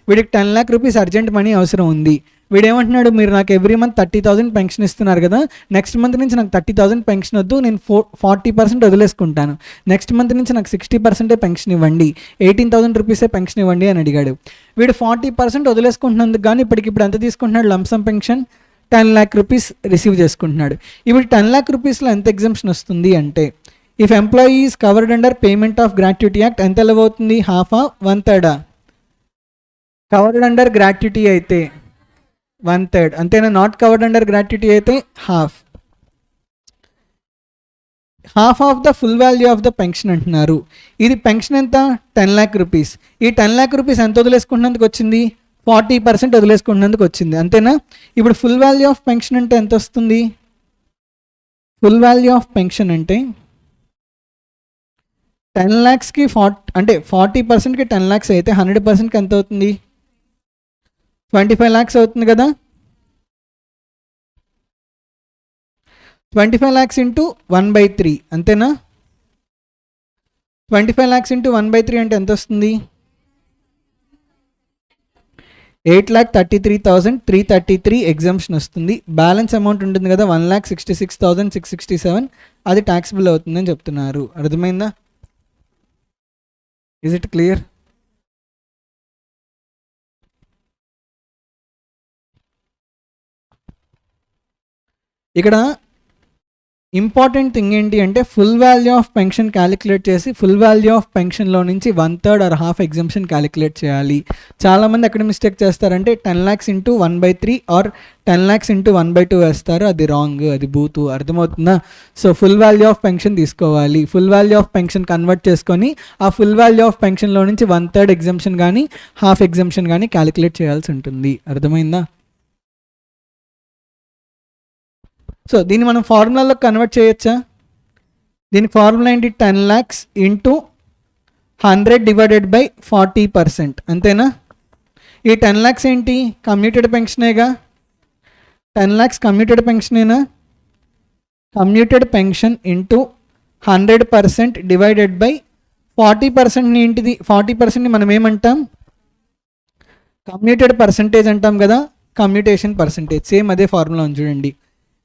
వీడికి 10 lakh రూపీస్ అర్జెంట్ మనీ అవసరం ఉంది. వీడేమంటున్నాడు, మీరు నాకు ఎవ్రీ మంత్ 30,000 పెన్షన్ ఇస్తున్నారు కదా, నెక్స్ట్ మంత్ నుంచి నాకు 30,000 పెన్షన్ వద్దు, నేను 40% వదిలేసుకుంటాను, నెక్స్ట్ మంత్ నుంచి నాకు 60% పెన్షన్ ఇవ్వండి, 18,000 రూపీసే పెన్షన్ ఇవ్వండి అని అడిగాడు. వీడు 40% వదిలేసుకుంటున్నందుకు కానీ ఇప్పటికిప్పుడు ఎంత తీసుకుంటున్నాడు lump sum pension? 10 lakh rupees receive చేసుకుంటున్నాడు. ఇప్పుడు 10 lakh రూపీస్లో ఎంత ఎగ్జామ్షన్ వస్తుంది అంటే, if employee is covered under payment of gratuity act ఎంత అవుతుంది? 1/2 1/3? కవర్డ్ అండర్ గ్రాట్యుటీ అయితే 1/3, అంతేనా? నాట్ కవర్డ్ అండర్ గ్రాట్యుటీ అయితే half of the full value of the pension అంటున్నారు. ఇది పెన్షన్ ఎంత? 10 lakh రూపీస్. ఈ 10 lakh రూపీస్ ఎంత వదిలేసుకుంటున్నందుకు వచ్చింది? 40% వదిలేసుకుంటున్నందుకు వచ్చింది, అంతేనా? ఇప్పుడు ఫుల్ వాల్యూ ఆఫ్ పెన్షన్ అంటే ఎంత వస్తుంది? ఫుల్ వాల్యూ ఆఫ్ పెన్షన్ అంటే 10 lakhsకి అంటే 40%కి 10 lakhs అయితే 100%కి ఎంత అవుతుంది? 25 lakhs అవుతుంది కదా. 25 lakhs ఇంటూ 1/3 అంతేనా? 25 lakhs ఇంటూ 1/3 అంటే ఎంత వస్తుంది? 8,33,333 ఎగ్జామ్షన్ వస్తుంది. బ్యాలెన్స్ అమౌంట్ ఉంటుంది కదా 1,66,667, అది ట్యాక్సిబుల్ అవుతుందని చెప్తున్నారు. అర్థమైందా? Is it clear? ఇక్కడ ఇంపార్టెంట్ థింగ్ ఏంటి అంటే full value of pension calculate చేసి ఫుల్ వాల్యూ ఆఫ్ పెన్షన్లో నుంచి 1/3 or half ఎగ్జామ్షన్ క్యాలిక్యులేట్ చేయాలి. చాలామంది అక్కడ మిస్టేక్ చేస్తారంటే 10 lakhs into 1/3 or 10 lakhs into 1/2 వేస్తారు. అది రాంగ్, అది బూతు. అర్థమవుతుందా? So full value of pension తీసుకోవాలి. Full value of pension convert చేసుకొని ఆ ఫుల్ వాల్యూ ఆఫ్ పెన్షన్లో నుంచి 1/3 ఎగ్జామ్షన్ కానీ హాఫ్ ఎగ్జామ్షన్ కానీ క్యాలిక్యులేట్ చేయాల్సి ఉంటుంది. అర్థమైందా? సో దీన్ని మనం ఫార్ములాలో కన్వర్ట్ చేయొచ్చా? దీని ఫార్ములా ఏంటి? 10 lakhs ఇంటూ 100 డివైడెడ్ బై 40%. అంతేనా? ఈ 10 lakhs ఏంటి? కమ్యూటెడ్ పెన్షనేగా. 10 lakhs కమ్యూటెడ్ పెన్షనేనా? Commuted pension into 100% divided by 40%ని ఏంటిది? 40%ని మనం ఏమంటాం? కమ్యూటెడ్ పర్సంటేజ్ అంటాం కదా, కమ్యూటేషన్ పర్సంటేజ్. సేమ్ అదే ఫార్ములా ఉంది చూడండి.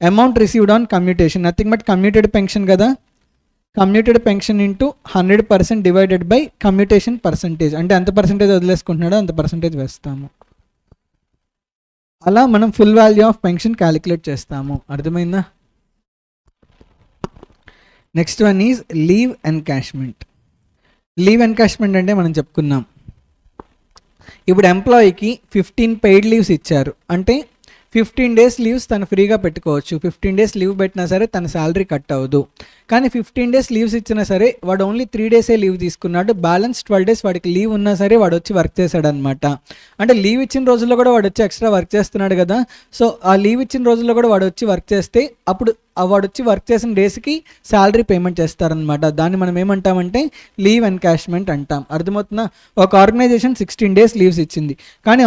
Amount received on commutation nothing but commuted pension కదా. Commuted pension into 100% divided by commutation percentage. అంటే ఎంత పర్సంటేజ్ వదిలేసుకుంటున్నాడో అంత పర్సంటేజ్ వేస్తాము. అలా మనం full value of pension calculate చేస్తాము. అర్థమైందా? Next one is leave encashment. Leave encashment అంటే మనం చెప్పుకున్నాం, ఇప్పుడు ఎంప్లాయీకి 15 పెయిడ్ లీవ్స్ ఇచ్చారు అంటే 15 days లీవ్స్ తను ఫ్రీగా పెట్టుకోవచ్చు. 15 days లీవ్ పెట్టినా సరే తన శాలరీ కట్ అవ్వదు. కానీ 15 days లీవ్స్ ఇచ్చినా సరే వాడు ఓన్లీ 3 days లీవ్ తీసుకున్నాడు. బ్యాలెన్స్ 12 days వాడికి లీవ్ ఉన్నా సరే వాడు వచ్చి వర్క్ చేశాడు అనమాట. అంటే లీవ్ ఇచ్చిన రోజుల్లో కూడా వాడు వచ్చి ఎక్స్ట్రా వర్క్ చేస్తున్నాడు కదా. సో ఆ లీవ్ ఇచ్చిన రోజుల్లో కూడా వాడు వచ్చి వర్క్ చేస్తే అప్పుడు వాడు వచ్చి వర్క్ చేసిన డేస్కి శాలరీ పేమెంట్ చేస్తారనమాట. దాన్ని మనం ఏమంటామంటే లీవ్ ఎన్కాష్మెంట్ అంటాం. అర్థమవుతుందా? ఒక ఆర్గనైజేషన్ 16 days లీవ్స్ ఇచ్చింది, కానీ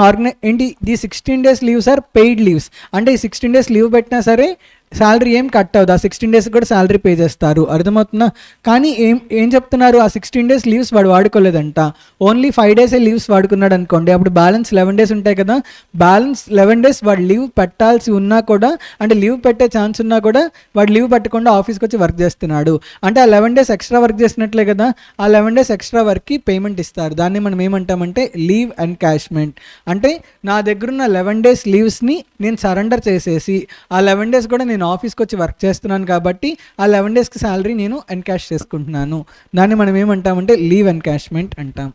ఏంటి ఈ 16 days leaves are paid leaves. అంటే ఈ 16 days లీవ్ పెట్టినా సరే శాలరీ ఏం కట్ అవ్వదు. ఆ 16 days కూడా శాలరీ పే చేస్తారు. అర్థమవుతుందా? కానీ ఏం చెప్తున్నారు, ఆ 16 days లీవ్స్ వాడు వాడుకోలేదంట. ఓన్లీ 5 days లీవ్స్ వాడుకున్నాడు అనుకోండి, అప్పుడు బ్యాలెన్స్ 11 days ఉంటాయి కదా. బ్యాలెన్స్ 11 days వాడు లీవ్ పెట్టాల్సి ఉన్నా కూడా, అంటే లీవ్ పెట్టే ఛాన్స్ ఉన్నా కూడా వాడు లీవ్ పెట్టకుండా ఆఫీస్కి వచ్చి వర్క్ చేస్తున్నాడు అంటే ఆ 11 days ఎక్స్ట్రా వర్క్ చేసినట్లే కదా. ఆ 11 days ఎక్స్ట్రా వర్క్కి పేమెంట్ ఇస్తారు. దాన్ని మనం ఏమంటామంటే లీవ్ ఎన్కాష్మెంట్. అంటే నా దగ్గరున్న 11 days లీవ్స్ని నేను సరెండర్ చేసేసి ఆ 11 days కూడా నేను ఆఫీస్కి వచ్చి వర్క్ చేస్తున్నాను కాబట్టి ఆ 11 daysకి శాలరీ నేను ఎన్కాష్ చేసుకుంటున్నాను. దాన్ని మనం ఏమంటామంటే లీవ్ ఎన్కాష్మెంట్ అంటాం.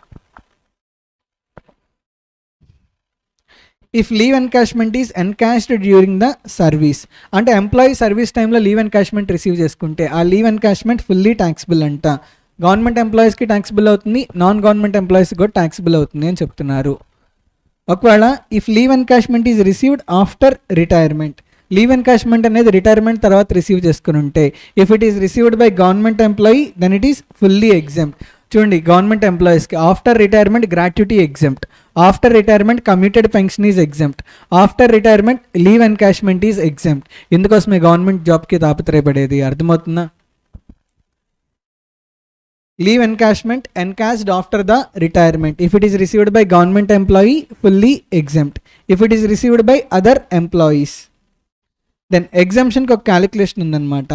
If leave encashment is encashed during the service, అంటే ఎంప్లాయీ సర్వీస్ టైంలో లీవ్ ఎన్కాష్మెంట్ రిసీవ్ చేసుకుంటే ఆ లీవ్ ఎన్కాష్మెంట్ ఫుల్లీ ట్యాక్సిబుల్ అంట. గవర్నమెంట్ ఎంప్లాయీస్కి ట్యాక్సిబుల్ అవుతుంది, నాన్ గవర్నమెంట్ ఎంప్లాయీస్కి కూడా ట్యాక్సిబుల్ అవుతుంది అని చెప్తున్నారు. ఒకవేళ if leave encashment is received after retirement, leave encashment అనేది రిటైర్మెంట్ తర్వాత రిసీవ్ చేసుకుని ఉంటే, if it is received by government employee then it is fully exempt. చూడండి, గవర్నమెంట్ ఎంప్లాయీస్కి after retirement gratuity exempt, after retirement commuted pension is exempt, after retirement leave encashment is exempt. ఇందుకోసమే government జాబ్కి తాపత్రయపడేది. అర్థమవుతుందా? Leave encashment encashed after the retirement. If it is received by government employee fully exempt. If it is received by other employees then ఎగ్జామ్షన్కి ఒక calculation ఉందన్నమాట.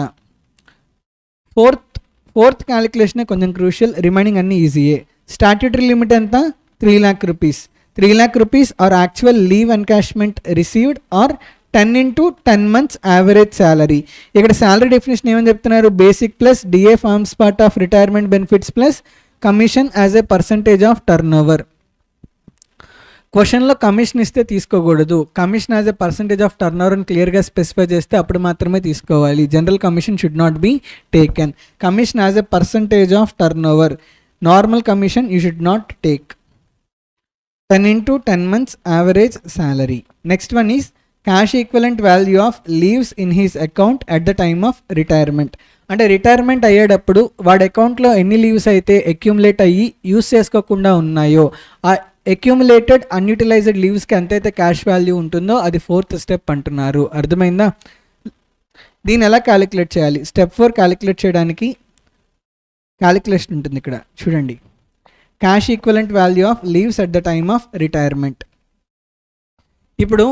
Fourth క్యాలిక్యులేషనే కొంచెం crucial, remaining అన్నీ ఈజీయే. Statutory limit ఎంత? 3 lakh rupees. 3 lakh rupees or actual leave encashment received or 10 into 10 months average salary. ఇక్కడ salary definition ఏమని చెప్తున్నారు? Basic plus DA forms part of retirement benefits plus commission as a percentage of turnover. క్వశ్చన్లో commission ఇస్తే తీసుకోకూడదు. Commission as a percentage of turnover అని క్లియర్గా specify చేస్తే అప్పుడు మాత్రమే తీసుకోవాలి. General commission should not be taken. Commission as a percentage of turnover, normal commission you should not take. 10 into 10 months average salary. Next one is cash equivalent value of leaves in his account at the time of retirement. అంటే retirement అయ్యేటప్పుడు వాడి అకౌంట్లో ఎన్ని leaves అయితే accumulate అయ్యి use చేసుకోకుండా ఉన్నాయో ఆ అక్యూములేటెడ్ అన్యూటిలైజ్డ్ లీవ్స్కి ఎంతైతే క్యాష్ వాల్యూ ఉంటుందో అది 4th స్టెప్ అంటున్నారు. అర్థమైందా? దీన్ని ఎలా క్యాలిక్యులేట్ చేయాలి? స్టెప్ 4 క్యాలిక్యులేట్ చేయడానికి క్యాలిక్యులేషన్ ఉంటుంది ఇక్కడ చూడండి. Cash equivalent value of leaves at the time of retirement. ఇప్పుడు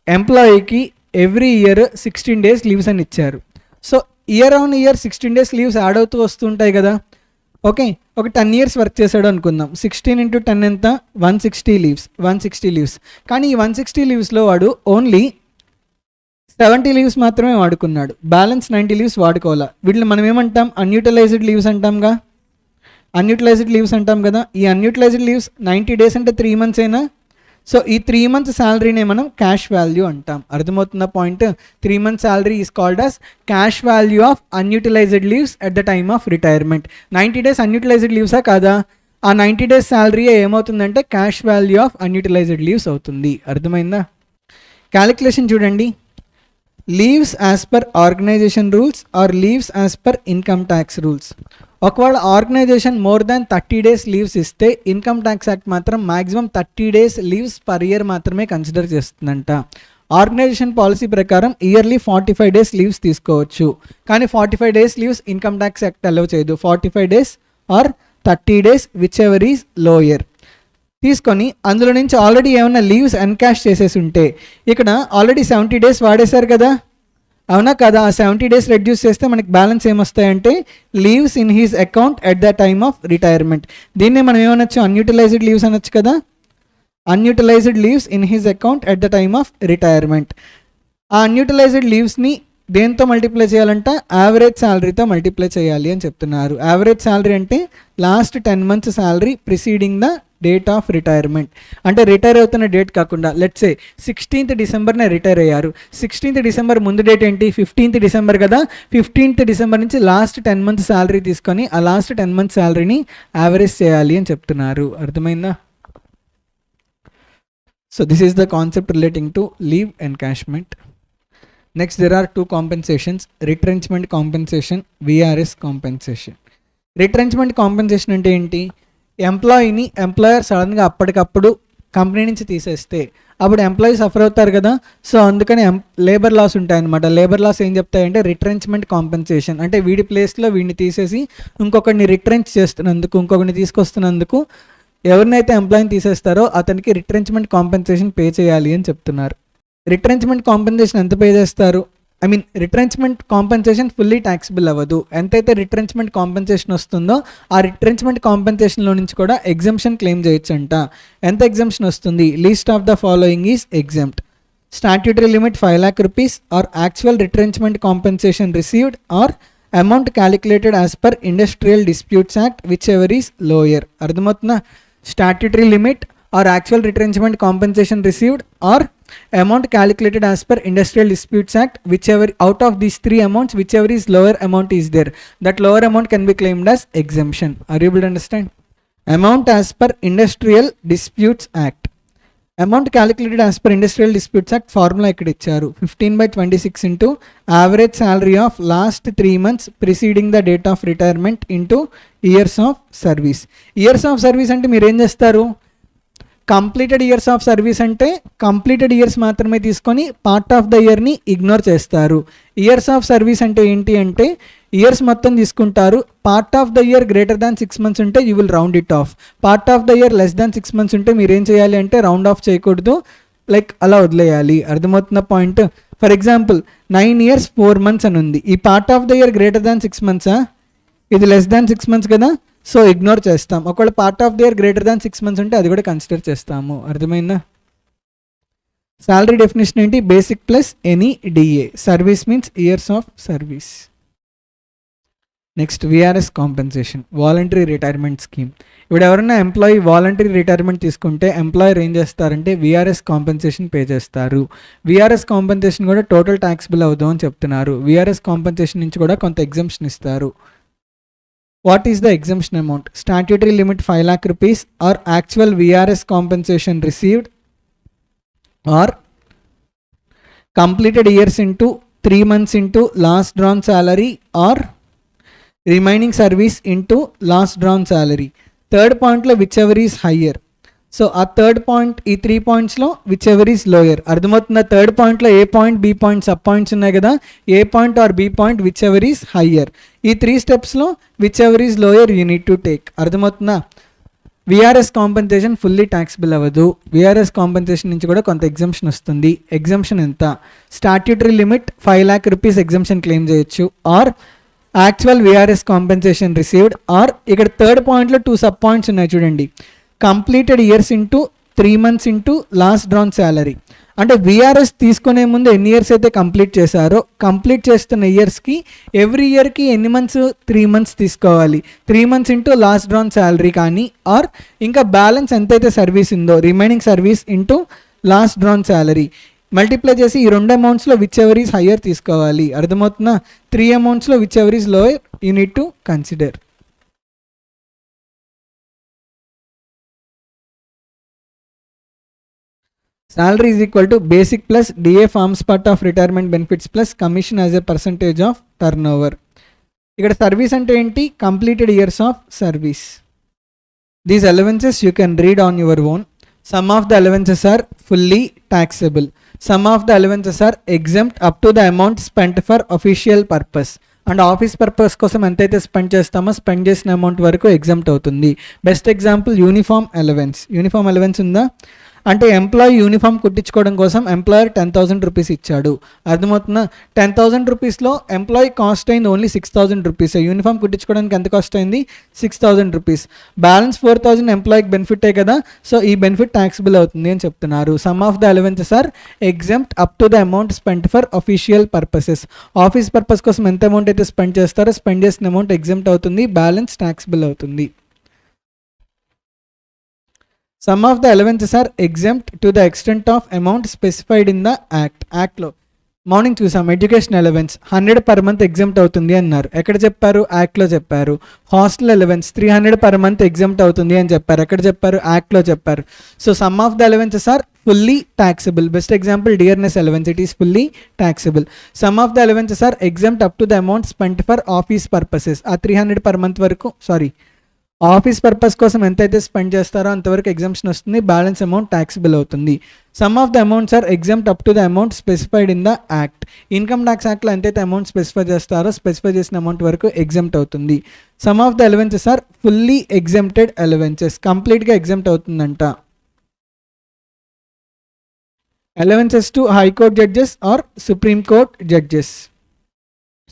ఎంప్లాయీకి ఎవ్రీ ఇయర్ 16 days లీవ్స్ అని ఇచ్చారు. So year on year 16 days leaves add అవుతూ వస్తుంటాయి కదా. ఓకే, ఒక 10 years వర్క్ చేశాడు అనుకుందాం. 16 into 10 ఎంత? 160 లీవ్స్. కానీ ఈ 160 లీవ్స్లో వాడు ఓన్లీ 70 లీవ్స్ మాత్రమే వాడుకున్నాడు. బ్యాలెన్స్ 90 లీవ్స్ వాడుకోవాలా. వీటిని మనం ఏమంటాం? అన్యూటిలైజ్డ్ లీవ్స్ అంటాం కదా. ఈ అన్యూటిలైజ్డ్ లీవ్స్ 90 days అంటే 3 months అయినా. సో ఈ 3 months శాలరీనే మనం క్యాష్ వాల్యూ అంటాం. అర్థమవుతున్న point? 3 months salary is called as cash value of unutilized leaves at the time of retirement. 90 days unutilized లీవ్సా కాదా? ఆ 90 days శాలరీ ఏమవుతుందంటే cash value of unutilized leaves అవుతుంది. అర్థమైందా? క్యాలిక్యులేషన్ చూడండి. Leaves as per organization rules or leaves as per income tax rules. ఒకవేళ organization more than 30 days leaves ఇస్తే income tax act మాత్రం maximum 30 days leaves per year మాత్రమే కన్సిడర్ చేస్తుందంట. Organisation policy ప్రకారం ఇయర్లీ 45 days లీవ్స్ తీసుకోవచ్చు. కానీ 45 days leaves income tax act allow చేయదు. 45 days or 30 days whichever is lower తీసుకొని అందులో నుంచి ఆల్రెడీ ఏమైనా లీవ్స్ ఎన్కాష్ చేసేసి ఉంటే ఇక్కడ ఆల్రెడీ 70 days వాడేశారు కదా, అవునా కదా? ఆ 70 days రెడ్యూస్ చేస్తే మనకి బ్యాలెన్స్ ఏమొస్తాయంటే leaves in his account at the time of retirement. దీన్నే మనం ఏమనొచ్చు? అన్యూటిలైజ్డ్ లీవ్స్ అనొచ్చు కదా. Unutilized leaves in his account at the time of retirement. ఆ అన్యూటిలైజ్డ్ లీవ్స్ని దేంతో మల్టిప్లై చేయాలంట? యావరేజ్ శాలరీతో మల్టిప్లై చేయాలి అని చెప్తున్నారు. యావరేజ్ శాలరీ అంటే last 10 months salary preceding the date of retirement. అంటే రిటైర్ అవుతున్న డేట్ కాకుండా let's say 16th December retire అయ్యారు. 16th December ముందు డేట్ ఏంటి? 15th December కదా. 15th December నుంచి లాస్ట్ 10 months శాలరీ తీసుకొని ఆ లాస్ట్ 10 months శాలరీని యావరేజ్ చేయాలి అని చెప్తున్నారు. అర్థమైందా? So this is the concept relating to leave encashment. Next there are 2 compensations, retrenchment compensation, VRS compensation. Retrenchment compensation అంటే ఏంటి? ఎంప్లాయీని ఎంప్లాయర్ సడన్గా అప్పటికప్పుడు కంపెనీ నుంచి తీసేస్తే అప్పుడు ఎంప్లాయీ సఫర్ అవుతారు కదా. సో అందుకని లేబర్ లాస్ ఉంటాయన్నమాట. లేబర్ లాస్ ఏం చెప్తాయంటే రిట్రెంచ్మెంట్ కాంపెన్సేషన్ అంటే వీడి ప్లేస్లో వీడిని తీసేసి ఇంకొకరిని రిట్రెంచ్ చేస్తున్నందుకు, ఇంకొకరిని తీసుకొస్తున్నందుకు ఎవరినైతే ఎంప్లాయీని తీసేస్తారో అతనికి రిట్రెంచ్మెంట్ కాంపెన్సేషన్ పే చేయాలి అని చెప్తున్నారు. రిట్రెంచ్మెంట్ కాంపెన్సేషన్ ఎంత పే చేస్తారు? రిట్రెంచ్మెంట్ కాంపెన్సేషన్ ఫుల్లీ ట్యాక్సిబుల్ అవ్వదు. ఎంతైతే రిట్రెంచ్మెంట్ కాంపెన్సేషన్ వస్తుందో ఆ రిట్రెంచ్మెంట్ కాంపెన్సేషన్లో నుంచి కూడా ఎగ్జంప్షన్ క్లెయిమ్ చేయొచ్చంట. ఎంత ఎగ్జంప్షన్ వస్తుంది? Least of the following is exempt. Statutory limit 5 lakh rupees or actual retrenchment compensation received or amount calculated as per Industrial Disputes Act whichever is lower. అర్థమవుతుందా? Statutory limit or actual retrenchment compensation received or amount calculated as per Industrial Disputes Act, whichever out of these 3 amounts, whichever is lower amount is there, that lower amount can be claimed as exemption. Are you able to understand? Amount as per Industrial Disputes Act. Amount calculated as per Industrial Disputes Act formula ikkada icharu 15/26 into average salary of last 3 months preceding the date of retirement into years of service. Years of service ante meer em chestaru? Completed years of service అంటే completed years మాత్రమే తీసుకొని part of the ఇయర్ని ignore చేస్తారు. Years of service అంటే ఏంటి అంటే years మొత్తం తీసుకుంటారు. Part of the year greater than 6 months ఉంటే you will round it of. Part of the year less than 6 months ఉంటే మీరు ఏం చేయాలి అంటే రౌండ్ ఆఫ్ చేయకూడదు, లైక్ అలా వదిలేయాలి. అర్థమవుతున్న point? For example 9 years 4 months అని ఉంది. ఈ part of the year greater than 6 months, ఇది లెస్ దాన్ 6 months కదా, సో ఇగ్నోర్ చేస్తాం. ఒకవేళ part of the year greater than 6 months ఉంటే అది కూడా కన్సిడర్ చేస్తాము. అర్థమైందా? శాలరీ డెఫినేషన్ ఏంటి? Basic plus any DA. Service means years of service. Next VRS compensation, voluntary retirement scheme. ఇప్పుడు ఎవరైనా ఎంప్లాయీ వాలంటరీ రిటైర్మెంట్ తీసుకుంటే ఎంప్లాయర్ ఏం చేస్తారంటే విఆర్ఎస్ కాంపెన్సేషన్ పే చేస్తారు. విఆర్ఎస్ కాంపెన్సేషన్ కూడా టోటల్ ట్యాక్సిబుల్ అవుదాం అని చెప్తున్నారు. విఆర్ఎస్ కాంపెన్సేషన్ నుంచి కూడా కొంత ఎగ్జంప్షన్ ఇస్తారు. What is the exemption amount? Statutory limit 5 lakh rupees or actual VRS compensation received or completed years into 3 months into last drawn salary or remaining service into last drawn salary. Third పాయింట్లో whichever is higher. So ఆ third point, ఈ 3 పాయింట్స్లో whichever is lower. అర్థమవుతుందా? Third పాయింట్లో A point, B point, sub points ఉన్నాయి కదా, A point or B point whichever is higher. ఈ 3 స్టెప్స్లో whichever is lower you need to take. అర్థమవుతుందా? విఆర్ఎస్ కాంపెన్సేషన్ ఫుల్లీ ట్యాక్సిబుల్ అవ్వదు. VRS compensation నుంచి కూడా కొంత ఎగ్జంప్షన్ వస్తుంది. ఎగ్జంప్షన్ ఎంత? Statutory limit 5 lakh rupees exemption claim చేయొచ్చు, or actual VRS compensation received, or ఇక్కడ థర్డ్ పాయింట్లో 2 సబ్ పాయింట్స్ ఉన్నాయి చూడండి. Completed years into 3 months into last drawn salary. అంటే విఆర్ఎస్ తీసుకునే ముందు ఎన్ని ఇయర్స్ అయితే కంప్లీట్ చేశారో, కంప్లీట్ చేస్తున్న ఇయర్స్కి ఎవ్రీ ఇయర్కి ఎన్ని మంత్స్, 3 months తీసుకోవాలి. 3 months into last drawn salary కానీ, ఆర్ ఇంకా బ్యాలెన్స్ ఎంతైతే సర్వీస్ ఉందో remaining service into last drawn salary multiply చేసి ఈ 2 amountsలో విచ్ ఎవర్ ఈస్ హయ్యర్ తీసుకోవాలి. అర్థమవుతుందా? 3 amountsలో whichever is lower you need to consider. Salary is equal to basic plus DA forms part of retirement benefits plus commission as a percentage of turnover. ఇక్కడ service అంటే ఏంటి? Completed years of service. These allowances you can read on your own. Some of the allowances are fully taxable. Some of the allowances are exempt up to the amount spent for official purpose. And office purpose కోసం ఎంతైతే spend చేస్తామో spend చేసిన amount వరకు exempt అవుతుంది. Best example uniform allowance. Uniform allowance ఉందా అంటే employee uniform కుట్టించుకోవడం కోసం employer 10,000 rupees ఇచ్చాడు. అర్థమవుతుందా? 10,000 రూపీస్లో ఎంప్లాయీ కాస్ట్ అయింది ఓన్లీ 6,000 రూపీస్. యూనిఫామ్ కుట్టించుకోవడానికి ఎంత కాస్ట్ అయింది? 6,000 రూపీస్. బ్యాలెన్స్ 4,000 ఎంప్లాయీకి బెనిఫిటే కదా, సో ఈ బెనిఫిట్ ట్యాక్సిబుల్ అవుతుంది అని చెప్తున్నారు. Some of the allowances are exempt up to the amount spend for official purposes. Office purpose కోసం ఎంత అమౌంట్ అయితే స్పెండ్ చేస్తారో స్పెండ్ చేసిన అమౌంట్ ఎగ్జామ్ట్ అవుతుంది, బ్యాలెన్స్ ట్యాక్సిబుల్ అవుతుంది. Some of the allowances are exempt to the extent of amount specified in the Act. యాక్ట్లో morning చూసాం education allowance 100 per month exempt అవుతుంది అన్నారు. ఎక్కడ చెప్పారు? యాక్ట్లో చెప్పారు. Hostel allowance 300 per month exempt అవుతుంది అని చెప్పారు. ఎక్కడ చెప్పారు? యాక్ట్లో చెప్పారు. So some of the allowances are fully taxable. Best example dearness allowance, it is fully taxable. Some of the allowances are exempt up to the amount spent for office purposes. ఆ 300 per month వరకు office purpose కోసం ఎంతైతే spend చేస్తారో అంతవరకు exemption వస్తుంది, balance amount taxable అవుతుంది. Some of the amounts are exempt up to the amount specified in the act. Income tax యాక్ట్లో ఎంతైతే అమౌంట్ స్పెసిఫై చేస్తారో స్పెసిఫై చేసిన అమౌంట్ వరకు ఎగ్జామ్ట్ అవుతుంది. Some of the allowances are fully exempted allowances. కంప్లీట్గా exempt అవుతుందంట. Allowances to high court judges or supreme court judges.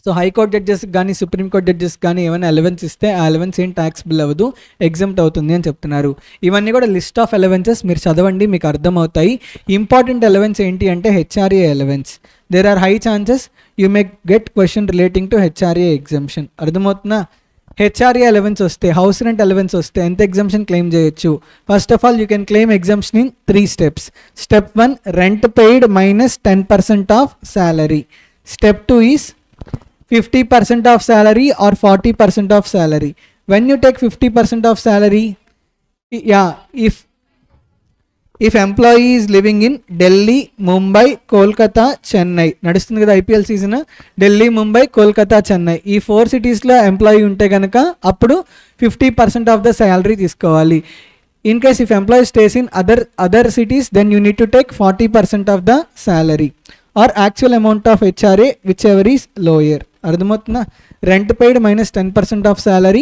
So high court judges కానీ supreme court judges కానీ ఏమైనా అలవెన్స్ ఇస్తే ఆ అలవెన్స్ ఏం ట్యాక్సిబుల్ అవ్వదు, ఎగ్జామ్ట్ అవుతుంది అని చెప్తున్నారు. ఇవన్నీ కూడా లిస్ట్ ఆఫ్ అలవెన్సెస్ మీరు చదవండి, మీకు అర్థమవుతాయి. ఇంపార్టెంట్ అలవెన్స్ ఏంటి అంటే HRA allowance. There are high chances you may get question relating to HRA exemption. అర్థమవుతుందా? హెచ్ఆర్ఏ అలవెన్స్ వస్తే, హౌస్ రెంట్ అలవెన్స్ వస్తే ఎంత ఎగ్జామ్షన్ క్లెయిమ్ చేయొచ్చు? First of all you can claim exemption in 3 steps. Step 1 rent paid minus 10% of salary. Step 2 is 50% of salary or 40% of salary. When you take 50% of salary, if employee is living in Delhi, Mumbai, Kolkata, Chennai, నడుస్తుంది కదా IPL season, Delhi, Mumbai, Kolkata, Chennai, ఈ 4 cities-లో employee ఉంటే కనుక అప్పుడు 50% of the salary తీసుకోవాలి. In case if employee stays in other cities, then you need to take 40% of the salary or actual amount of HRA, whichever is lower. అర్థమవుతుందా? Rent paid minus 10% of salary,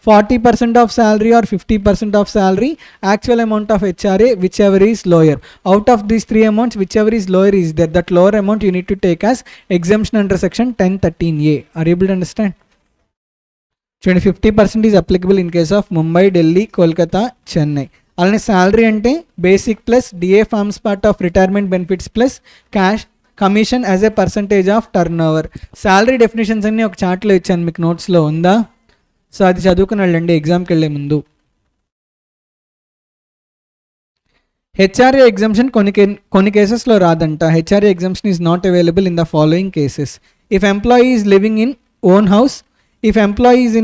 40% of salary or 50% of salary, actual amount of HRA whichever is lower. Out of these 3 amounts whichever is lower is that that lower amount you need to take as exemption under section 1013A. Are able to understand? చూడండి, 50% is applicable in case of Mumbai, Delhi, Kolkata, Chennai. అలానే salary అంటే basic plus DA forms part of retirement benefits plus cash commission as a percentage of turn over. Salary definitions అన్ని ఒక చార్ట్లో ఇచ్చాను, మీకు నోట్స్లో ఉందా? So అది చదువుకుని వెళ్ళండి ఎగ్జామ్కి వెళ్ళే ముందు. హెచ్ఆర్ఏ ఎగ్జామ్షన్ కొన్ని కేసెస్లో రాదంట. HRA exemption is not available in the following cases. If employee is living in own house, if employee is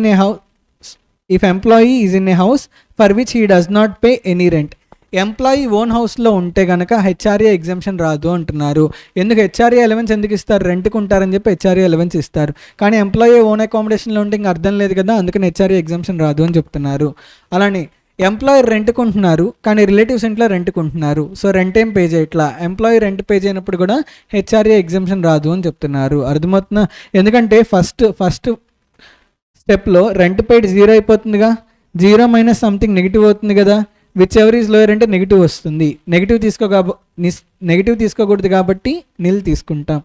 in a house for which he does not pay any rent. Employee own హౌస్లో ఉంటే కనుక HRA exemption రాదు అంటున్నారు. ఎందుకు HRA allowance ఎందుకు ఇస్తారు? రెంట్కి ఉంటారని చెప్పి హెచ్ఆర్ఏ అలవెన్స్ ఇస్తారు. కానీ ఎంప్లాయీ ఓన్ అకామిడేషన్లో ఉంటే ఇంకా అర్థం లేదు కదా, అందుకని హెచ్ఆర్ఏ ఎగ్జామ్షన్ రాదు అని చెప్తున్నారు. అలానే ఎంప్లాయర్ రెంట్కుంటున్నారు కానీ రిలేటివ్స్ ఇంట్లో రెంట్కుంటున్నారు, సో రెంట్ ఏం పే చేయట్లా, ఎంప్లాయీ రెంట్ పే చేయనప్పుడు కూడా హెచ్ఆర్ఏ ఎగ్జామ్షన్ రాదు అని చెప్తున్నారు. అర్థమవుతుందా? ఎందుకంటే ఫస్ట్ స్టెప్లో రెంట్ పెయిడ్ 0 అయిపోతుందిగా, 0 మైనస్ సంథింగ్ నెగిటివ్ అవుతుంది కదా, విచ్ ఎవర్ ఈజ్ లోయర్ అంటే నెగిటివ్ వస్తుంది. నెగిటివ్ తీసుకోకూడదు కాబట్టి నిల్ తీసుకుంటాం.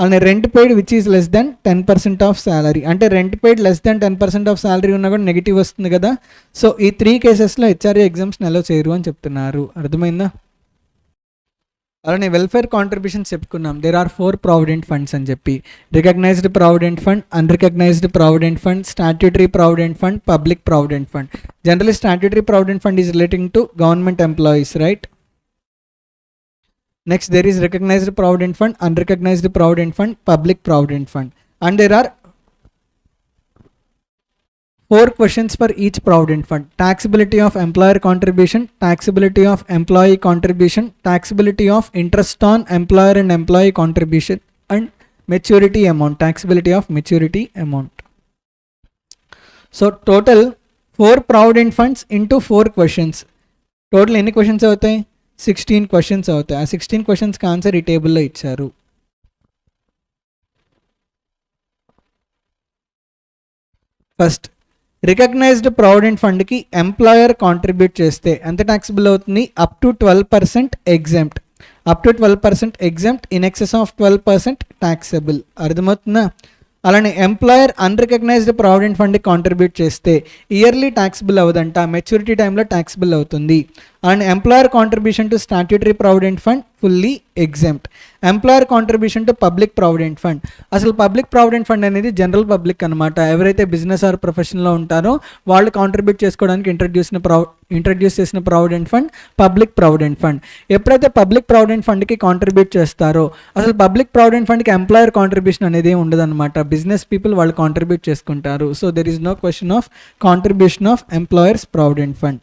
అలానే rent paid which is less than 10% of salary, అంటే rent paid less than 10% of salary ఉన్నా కూడా నెగిటివ్ వస్తుంది కదా, సో ఈ 3 కేసెస్లో హెచ్ఆర్ఏ ఎగ్జామ్షన్ అలో చేయరు అని చెప్తున్నారు. అర్థమైందా? అలానే వెల్ఫేర్ కాంట్రిబ్యూషన్స్ చెప్పుకున్నాం. దేర్ ఆర్ 4 ప్రావిడెంట్ ఫండ్స్ అని చెప్పి, recognised provident fund, unrecognised provident fund, statutory provident fund, public provident fund. Generally statutory provident fund is relating to government employees, right? Next, there is recognized provident fund, unrecognized provident fund, public provident fund, and there are 4 questions for each provident fund. Taxability of employer contribution, taxability of employee contribution, taxability of interest on employer and employee contribution, and maturity amount, taxability of maturity amount. So total 4 provident funds into 4 questions. Total ఎన్ని questions అవుతాయి? 16 questions అవుతాయి. ఆ 16 క్వశ్చన్స్కి answer ఈ టేబుల్లో ఇచ్చారు. First, recognised provident ఫండ్కి employer contribute చేస్తే ఎంత ట్యాక్సిబుల్ అవుతుంది? Up to 12% exempt, up to 12% exempt, in excess of 12% taxable. అర్థమవుతుందా? అలానే ఎంప్లాయర్ అన్రికగ్నైజ్డ్ ప్రావిడెంట్ ఫండ్కి కాంట్రిబ్యూట్ చేస్తే ఇయర్లీ ట్యాక్సిబుల్ అవ్వదంట, మెచ్యూరిటీ టైంలో ట్యాక్సిబుల్ అవుతుంది. అలానే employer contribution to statutory provident fund fully exempt. Employer contribution to public provident fund, అసలు public provident fund అనేది జనరల్ పబ్లిక్ అనమాట. ఎవరైతే బిజినెస్ ఆర్ ప్రొఫెషన్లో ఉంటారో వాళ్ళు కాంట్రిబ్యూట్ చేసుకోవడానికి ఇంట్రడ్యూస్ చేసిన provident fund public provident fund. ఎప్పుడైతే పబ్లిక్ ప్రావిడెంట్ ఫండ్కి కాంట్రిబ్యూట్ చేస్తారో అసలు పబ్లిక్ ప్రావిడెంట్ ఫండ్కి ఎంప్లాయర్ కాంట్రిబ్యూషన్ అనేది ఉండదు అనమాట. బిజినెస్ పీపుల్ వాళ్ళు కాంట్రిబ్యూట్ చేసుకుంటారు. So there is no question of contribution of employers provident fund.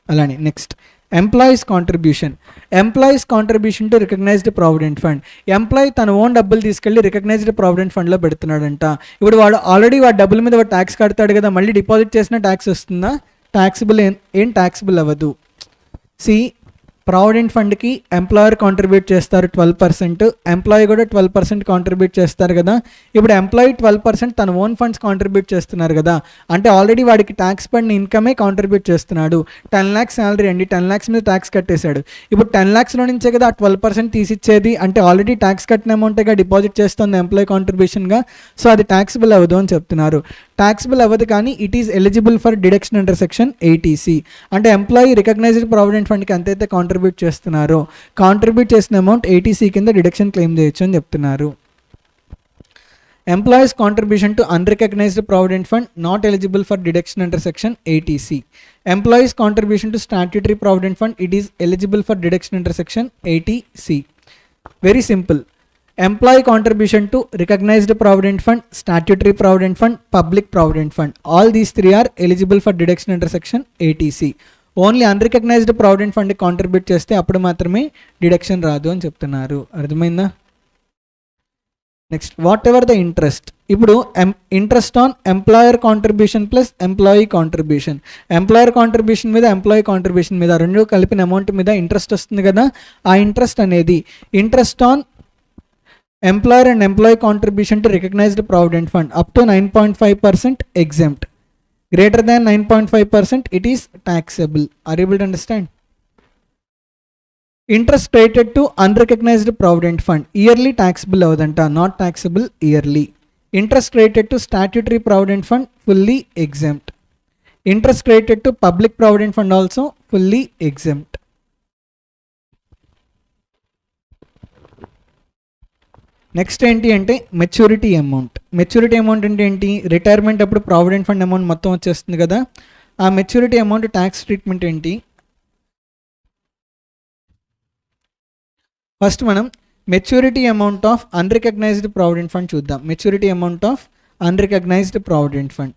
అలానే next, employees contribution. Employees contribution to recognised provident fund. Employee తన ఓన్ డబ్బులు తీసుకెళ్ళి రికగ్నైజ్డ్ ప్రావిడెంట్ ఫండ్లో పెడుతున్నాడంట. ఇప్పుడు వాడు ఆల్రెడీ వాడి డబ్బుల మీద వాడు ట్యాక్స్ కడతాడు కదా, మళ్ళీ డిపాజిట్ చేసిన ట్యాక్స్ వస్తుందా? ట్యాక్సిబుల్ ఏం ట్యాక్సిబుల్ అవ్వదు. ప్రావిడెంట్ ఫండ్కి ఎంప్లాయర్ కాంట్రిబ్యూట్ చేస్తారు 12%, ఎంప్లాయీ కూడా 12% కాంట్రిబ్యూట్ చేస్తారు కదా. ఇప్పుడు ఎంప్లాయీ 12% తన ఓన్ ఫండ్స్ కాంట్రిబ్యూట్ చేస్తున్నారు కదా, అంటే ఆల్రెడీ వాడికి ట్యాక్స్ పడిన ఇన్కమే కాంట్రిబ్యూట్ చేస్తున్నాడు. 10 lakhs శాలరీ అండి, 10 lakhs మీద ట్యాక్స్ కట్టేశాడు. ఇప్పుడు 10 lakhsలో నుంచే కదా 12% తీసిచ్చేది, అంటే ఆల్రెడీ ట్యాక్స్ కట్టిన అమౌంట్గా డిపాజిట్ చేస్తుంది ఎంప్లాయీ కాంట్రిబ్యూషన్గా, సో అది ట్యాక్సిబుల్ అవ్వదు అని చెప్తున్నారు. ట్యాక్సిబుల్ అవ్వదు కానీ it is eligible for deduction under section 80C. అంటే ఎంప్లాయీ రికగ్నైజ్డ్ ప్రావిడెంట్ ఫండ్కి ఎంతైతే కాంట్రిబ్యూట్ చేస్తున్నారో కాంట్రిబ్యూట్ చేసిన అమౌంట్ 80C కింద డిడక్షన్ క్లెయిమ్ చేయొచ్చు అని చెప్తున్నారు. Employees contribution to unrecognised provident fund not eligible for deduction under section 80C. Employees contribution to statutory provident fund it is eligible for deduction under section 80C. Very simple. Employee contribution to recognized provident fund, statutory provident fund, public provident fund, all these 3 are eligible for deduction under section 80C. Only unrecognised provident ఫండ్కి contribute చేస్తే అప్పుడు మాత్రమే deduction రాదు అని చెప్తున్నారు. అర్థమైందా? Next, whatever the interest. ఇప్పుడు interest on employer contribution plus employee contribution, employer contribution మీద ఎంప్లాయీ కాంట్రిబ్యూషన్ మీద రెండు కలిపిన అమౌంట్ మీద ఇంట్రెస్ట్ వస్తుంది కదా, ఆ ఇంట్రెస్ట్ అనేది interest on employer and employee contribution to recognized provident fund up to 9.5% exempt, greater than 9.5% it is taxable. Are you able to understand? Interest credited to unrecognized provident fund yearly taxable avadanta, not taxable yearly. Interest credited to statutory provident fund fully exempt. Interest credited to public provident fund also fully exempt. Next ఏంటి అంటే maturity amount. Maturity amount అంటే ఏంటి? Retirement అప్పుడు provident fund amount మొత్తం వచ్చేస్తుంది కదా, ఆ maturity amount tax treatment ఏంటి? ఫస్ట్ మనం maturity amount of unrecognised provident fund చూద్దాం. Maturity amount of unrecognised provident fund.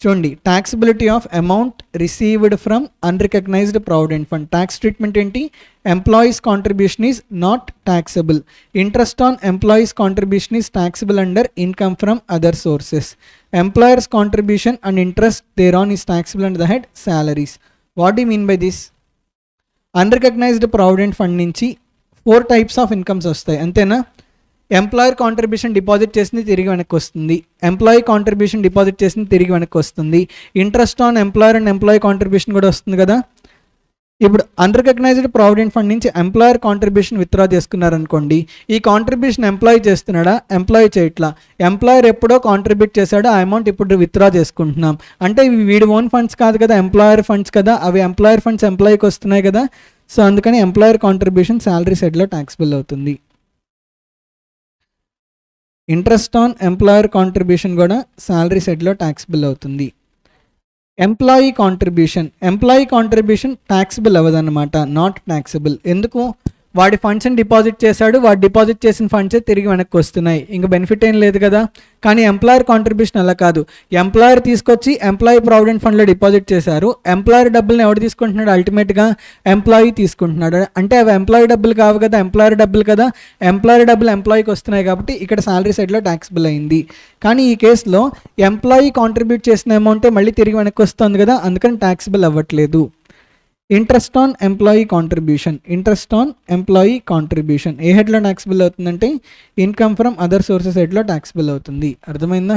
చూడండి, taxability of amount received from unrecognized provident fund. Tax treatment ఏంటి? Employees contribution is not taxable. Interest on employees contribution is taxable under income from other sources. Employers contribution and interest thereon is taxable under the head salaries. What do you mean by this? Unrecognized provident fund నుంచి 4 types of incomes వస్తాయి, అంతేనా? Employer contribution deposit చేసింది తిరిగి వెనక్కి వస్తుంది, employee contribution deposit చేసింది తిరిగి వెనక్కి వస్తుంది, interest on employer and employee contribution కూడా వస్తుంది కదా. ఇప్పుడు అన్రికగ్నైజ్డ్ ప్రావిడెంట్ ఫండ్ నుంచి ఎంప్లాయర్ కాంట్రిబ్యూషన్ విత్డ్రా చేసుకున్నారనుకోండి, ఈ కాంట్రిబ్యూషన్ ఎంప్లాయీ చేస్తున్నాడా? ఎంప్లాయీ చేయట్లా. ఎంప్లాయర్ ఎప్పుడో కాంట్రిబ్యూట్ చేశాడో ఆ అమౌంట్ ఇప్పుడు విత్డ్రా చేసుకుంటున్నాం. అంటే ఇవి వీడి ఓన్ ఫండ్స్ కాదు కదా, ఎంప్లాయర్ ఫండ్స్ కదా, అవి ఎంప్లాయర్ ఫండ్స్ ఎంప్లాయీకి వస్తున్నాయి కదా. సో అందుకని ఎంప్లాయర్ కాంట్రిబ్యూషన్ శాలరీ సైడ్లో ట్యాక్సిబుల్ అవుతుంది. ఇంట్రెస్ట్ ఆన్ ఎంప్లాయర్ కాంట్రిబ్యూషన్ కూడా శాలరీ సైడ్లో ట్యాక్సిబుల్ అవుతుంది. ఎంప్లాయీ కాంట్రిబ్యూషన్ ట్యాక్సిబుల్ అవ్వదన్నమాట, నాట్ ట్యాక్సిబుల్. ఎందుకు? వాడి ఫండ్స్ని డిపాజిట్ చేశాడు, వాడు డిపాజిట్ చేసిన ఫండ్సే తిరిగి వెనక్కి వస్తున్నాయి, ఇంకా బెనిఫిట్ ఏం లేదు కదా. కానీ ఎంప్లాయర్ కాంట్రిబ్యూషన్ అలా కాదు, ఎంప్లాయర్ తీసుకొచ్చి ఎంప్లాయీ ప్రావిడెంట్ ఫండ్లో డిపాజిట్ చేశారు, ఎంప్లాయర్ డబ్బుల్ని ఎవడు తీసుకుంటున్నాడు? అల్టిమేట్గా ఎంప్లాయీ తీసుకుంటున్నాడు. అంటే అవి ఎంప్లాయీ డబ్బులు కావు కదా, ఎంప్లాయర్ డబ్బులు కదా. ఎంప్లాయర్ డబ్బులు ఎంప్లాయీకి వస్తున్నాయి కాబట్టి ఇక్కడ శాలరీ సైడ్లో ట్యాక్సిబుల్ అయింది. కానీ ఈ కేసులో ఎంప్లాయీ కాంట్రిబ్యూట్ చేసిన అమౌంటే మళ్ళీ తిరిగి వెనక్కి వస్తుంది కదా, అందుకని ట్యాక్సిబుల్ అవ్వట్లేదు. ఇంట్రెస్ట్ ఆన్ ఎంప్లాయీ కాంట్రిబ్యూషన్ ఏ హెడ్లో ట్యాక్సిబుల్ అవుతుందంటే ఇన్కమ్ ఫ్రమ్ అదర్ సోర్సెస్ హెడ్లో ట్యాక్సిబుల్ అవుతుంది. అర్థమైందా?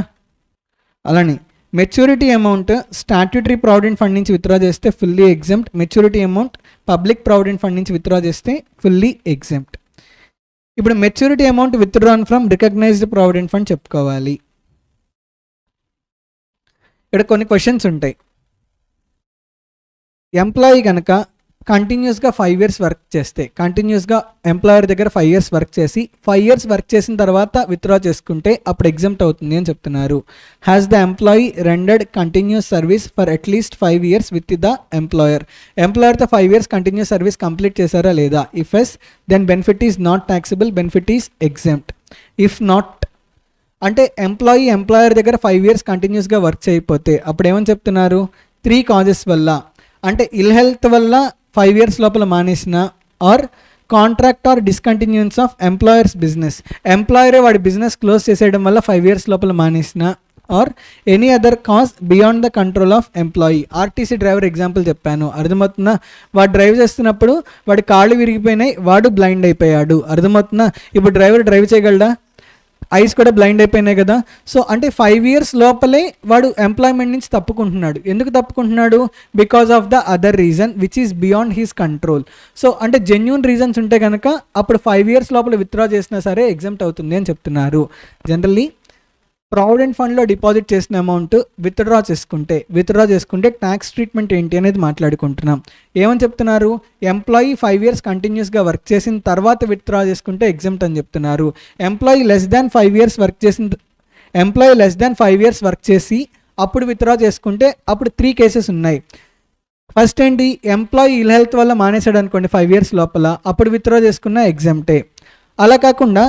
అలానే maturity amount statutory provident fund నుంచి విత్డ్రా చేస్తే fully exempt, maturity amount public provident fund నుంచి విత్డ్రా చేస్తే ఫుల్లీ ఎగ్జెంప్ట్. ఇప్పుడు maturity amount withdrawn from recognised provident fund చెప్పుకోవాలి. ఇక్కడ కొన్ని క్వశ్చన్స్ ఉంటాయి. ఎంప్లాయీ కనుక కంటిన్యూస్గా 5 years వర్క్ చేస్తే, కంటిన్యూస్గా ఎంప్లాయర్ దగ్గర 5 years వర్క్ చేసి 5 years వర్క్ చేసిన తర్వాత విత్డ్రా చేసుకుంటే అప్పుడు ఎగ్జెంప్ట్ అవుతుంది అని చెప్తున్నారు. Has the employee rendered continuous service for at least 5 years with the ఎంప్లాయర్తో 5 years కంటిన్యూస్ సర్వీస్ కంప్లీట్ చేశారా లేదా? If yes then benefit is not taxable, benefit is exempt. If not అంటే ఎంప్లాయర్ దగ్గర 5 years కంటిన్యూస్గా వర్క్ చేయకపోతే అప్పుడు ఏమని చెప్తున్నారు? 3 causes వల్ల, అంటే ఇల్ హెల్త్ వల్ల 5 years లోపల మానేసిన, or contract or discontinuance of employers business, ఎంప్లాయరే వాడి బిజినెస్ క్లోజ్ చేసేయడం వల్ల 5 years లోపల మానేసిన, or any other cause beyond the control of employee. RTC driver example చెప్పాను, అర్థమవుతుందా? వాడు డ్రైవ్ చేస్తున్నప్పుడు వాడి కాళ్ళు విరిగిపోయినాయి, వాడు బ్లైండ్ అయిపోయాడు, అర్థమవుతుందా? ఇప్పుడు డ్రైవర్ డ్రైవ్ చేయగలడా? ఐస్ కూడా బ్లైండ్ అయిపోయినాయి కదా. సో అంటే 5 years లోపలే వాడు ఎంప్లాయ్మెంట్ నుంచి తప్పుకుంటున్నాడు. ఎందుకు తప్పుకుంటున్నాడు? Because of the other reason which is beyond his control. So అంటే జెన్యూన్ రీజన్స్ ఉంటే కనుక అప్పుడు 5 years లోపల విత్డ్రా చేసినా సరే ఎగ్జెంప్ట్ అవుతుంది అని చెప్తున్నారు. జనరల్లీ ప్రావిడెంట్ ఫండ్లో డిపాజిట్ చేసిన అమౌంట్ విత్డ్రా చేసుకుంటే ట్యాక్స్ ట్రీట్మెంట్ ఏంటి అనేది మాట్లాడుకుంటున్నాం. ఏమని చెప్తున్నారు? ఎంప్లాయీ 5 years కంటిన్యూస్గా వర్క్ చేసిన తర్వాత విత్డ్రా చేసుకుంటే ఎగ్జెంప్ట్ అని చెప్తున్నారు. Employee less than 5 years work చేసి అప్పుడు విత్డ్రా చేసుకుంటే అప్పుడు 3 cases ఉన్నాయి. ఫస్ట్ ఏంటి? ఎంప్లాయీ ఇల్ హెల్త్ వల్ల మానేసాడు అనుకోండి 5 years లోపల, అప్పుడు విత్డ్రా చేసుకున్న ఎగ్జెంప్టే. అలా కాకుండా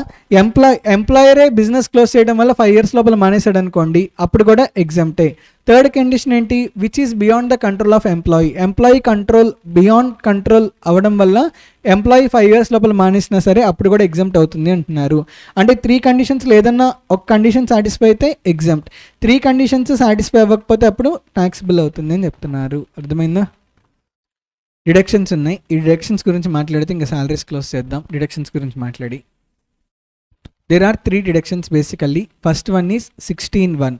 ఎంప్లాయరే బిజినెస్ క్లోజ్ చేయడం వల్ల 5 years లోపల మానేసాడు అనుకోండి, అప్పుడు కూడా ఎగ్జామ్టే. థర్డ్ కండిషన్ ఏంటి? Which is beyond the control of employee beyond control అవ్వడం వల్ల ఎంప్లాయీ 5 years లోపల మానేసినా సరే అప్పుడు కూడా ఎగ్జామ్ట్ అవుతుంది అంటున్నారు. అంటే 3 conditions ఏదన్నా ఒక కండిషన్ సాటిస్ఫై అయితే ఎగ్జామ్ట్, 3 conditions సాటిస్ఫై అవ్వకపోతే అప్పుడు ట్యాక్సిబుల్ అవుతుంది అని చెప్తున్నారు. అర్థమైందా? డిడక్షన్స్ ఉన్నాయి, ఈ డిడక్షన్స్ గురించి మాట్లాడితే ఇంకా సాలరీస్ క్లోజ్ చేద్దాం. డిడక్షన్స్ గురించి మాట్లాడి, there are 3 deductions basically. First one is 16(1).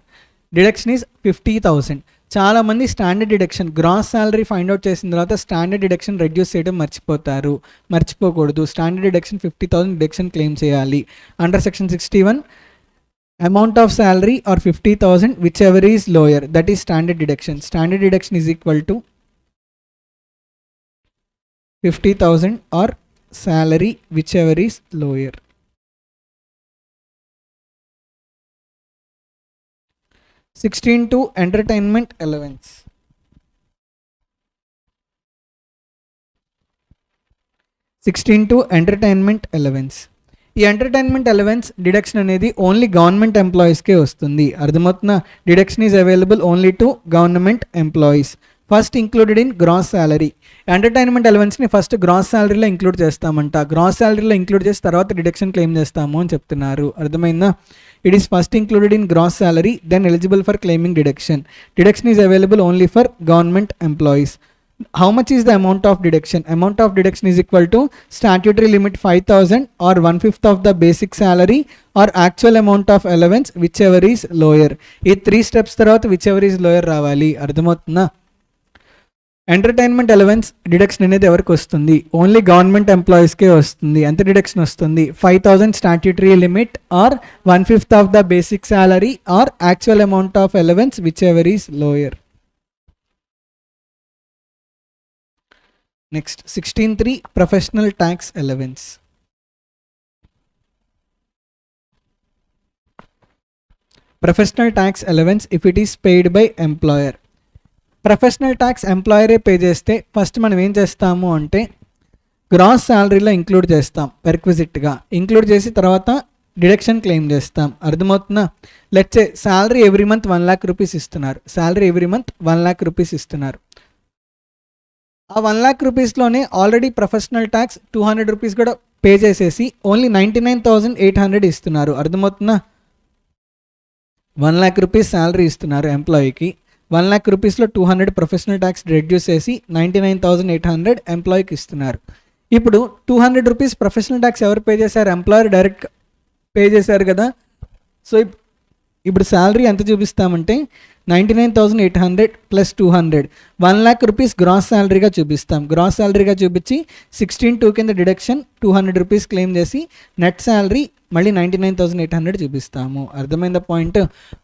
Deduction is 50,000. చాలామంది standard deduction gross salary find out చేసిన తర్వాత స్టాండర్డ్ డిడక్షన్ రెడ్యూస్ చేయడం మర్చిపోకూడదు. స్టాండర్డ్ డిడక్షన్ 50,000 డిడక్షన్ క్లెయిమ్ చేయాలి. Under section 61 amount of salary or 50,000 whichever is lower, that is standard deduction. Standard deduction is equal to 50,000 or salary whichever is lower. (16) entertainment allowance. 16 entertainment allowance. ఈ entertainment allowance deduction అనేది only government ఎంప్లాయీస్కే వస్తుంది. అర్థమవుతున్న deduction is available only to government employees. First included in gross salary. Entertainment అలవెన్స్ని first gross శాలరీలో include చేస్తామంట. Gross శాలరీలో include చేసి తర్వాత డిడక్షన్ క్లెయిమ్ చేస్తాము అని చెప్తున్నారు. అర్థమైందా? It is first included in gross salary, then eligible for claiming deduction. Deduction is available only for government employees. How much is the amount of deduction? Amount of deduction is equal to statutory limit 5,000 or 1/5 of the basic salary or actual amount of allowance whichever is lower. ఈ 3 steps తర్వాత whichever is lower రావాలి. అర్థమవుతుందా? Entertainment allowance deduction అనేది ఎవరికి వస్తుంది? Only government ఎంప్లాయీస్కే వస్తుంది. ఎంత డిడక్షన్ వస్తుంది? 5,000 statutory limit or 1/5 of the basic salary or actual amount of allowance whichever is lower. Next 16.3 professional tax allowance. Professional tax allowance if it is paid by employer. Professional tax ఎంప్లాయరే pay చేస్తే first మనం ఏం చేస్తాము అంటే gross శాలరీలో include చేస్తాం. పెర్క్విజిట్గా include చేసి తర్వాత డిడక్షన్ క్లెయిమ్ చేస్తాం. అర్థమవుతుందా? Let's say salary every month 1 lakh rupees ఇస్తున్నారు. Salary every month 1 lakh rupees ఇస్తున్నారు. ఆ 1 lakh రూపీస్లోనే ఆల్రెడీ ప్రొఫెషనల్ ట్యాక్స్ 200 రూపీస్ కూడా పే చేసేసి ఓన్లీ 99,800 ఇస్తున్నారు. అర్థమవుతుందా? 1 lakh రూపీస్ శాలరీ ఇస్తున్నారు ఎంప్లాయీకి. 1 lakh రూపీస్లో 200 ప్రొఫెషనల్ ట్యాక్స్ రెడ్యూస్ చేసి 99,800 ఎంప్లాయీకి ఇస్తున్నారు. ఇప్పుడు 200 రూపీస్ ప్రొఫెషనల్ ట్యాక్స్ ఎవరు పే చేశారు? ఎంప్లాయర్ డైరెక్ట్ పే చేశారు కదా. సో ఇప్పుడు శాలరీ ఎంత చూపిస్తామంటే 99,800 ప్లస్ 200 1 lakh రూపీస్ గ్రాస్ శాలరీగా చూపిస్తాం. గ్రాస్ శాలరీగా చూపించి 16(2) కింద డిడక్షన్ 200 రూపీస్ క్లెయిమ్ చేసి నెట్ శాలరీ మళ్ళీ 99,800 చూపిస్తాము. అర్థమైంద point?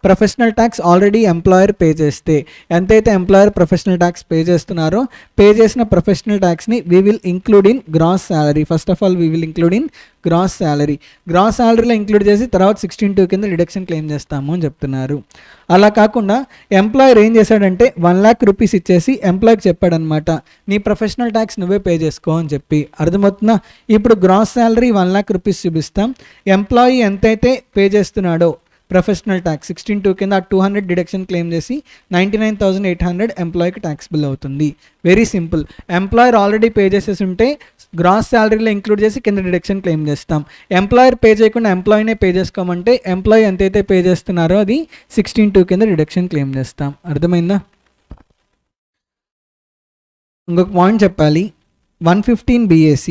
Professional tax already employer pay చేస్తే ఎంతైతే ఎంప్లాయర్ ప్రొఫెషనల్ ట్యాక్స్ పే చేస్తున్నారో పే చేసిన ప్రొఫెషనల్ ట్యాక్స్ని we will include in gross salary. First of all we will include in gross salary. Gross శాలరీలో ఇంక్లూడ్ చేసి తర్వాత 16(2) కింద డిడక్షన్ క్లెయిమ్ చేస్తాము అని చెప్తున్నారు. అలా కాకుండా ఎంప్లాయర్ ఏం చేశాడంటే 1 lakh రూపీస్ ఇచ్చేసి ఎంప్లాయర్కి చెప్పాడనమాట, నీ ప్రొఫెషనల్ ట్యాక్స్ నువ్వే పే చేసుకో అని చెప్పి. అర్థమవుతుందా? ఇప్పుడు గ్రాస్ శాలరీ 1 lakh రూపీస్ చూపిస్తాం. ఎంప్లాయీ ఎంతైతే పే చేస్తున్నాడో ప్రొఫెషనల్ ట్యాక్స్ 16(2) కింద 200 డిడక్షన్ క్లెయిమ్ చేసి 99,800 ఎంప్లాయీకి ట్యాక్స్ బిల్ అవుతుంది. Very simple. Employer already pay చేసేసి ఉంటే గ్రాస్ శాలరీలో ఇంక్లూడ్ చేసి కింద డిడక్షన్ క్లెయిమ్ చేస్తాం. ఎంప్లాయర్ పే చేయకుండా ఎంప్లాయీనే పే చేసుకోమంటే ఎంప్లాయీ ఎంతైతే పే చేస్తున్నారో అది 16(2) కింద డిడక్షన్ క్లెయిమ్ చేస్తాం. అర్థమైందా? ఇంకొక పాయింట్ చెప్పాలి. 115 BAC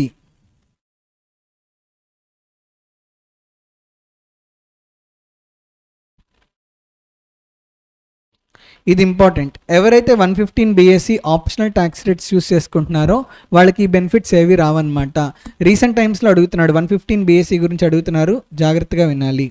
ఇది ఇంపార్టెంట్. ఎవరైతే 115 BAC optional tax rates use చేసుకుంటున్నారో వాళ్ళకి ఈ బెనిఫిట్స్ ఏవి రావన్నమాట. రీసెంట్ టైమ్స్లో అడుగుతున్నాడు, 115 BAC గురించి అడుగుతున్నారు, జాగ్రత్తగా వినాలి.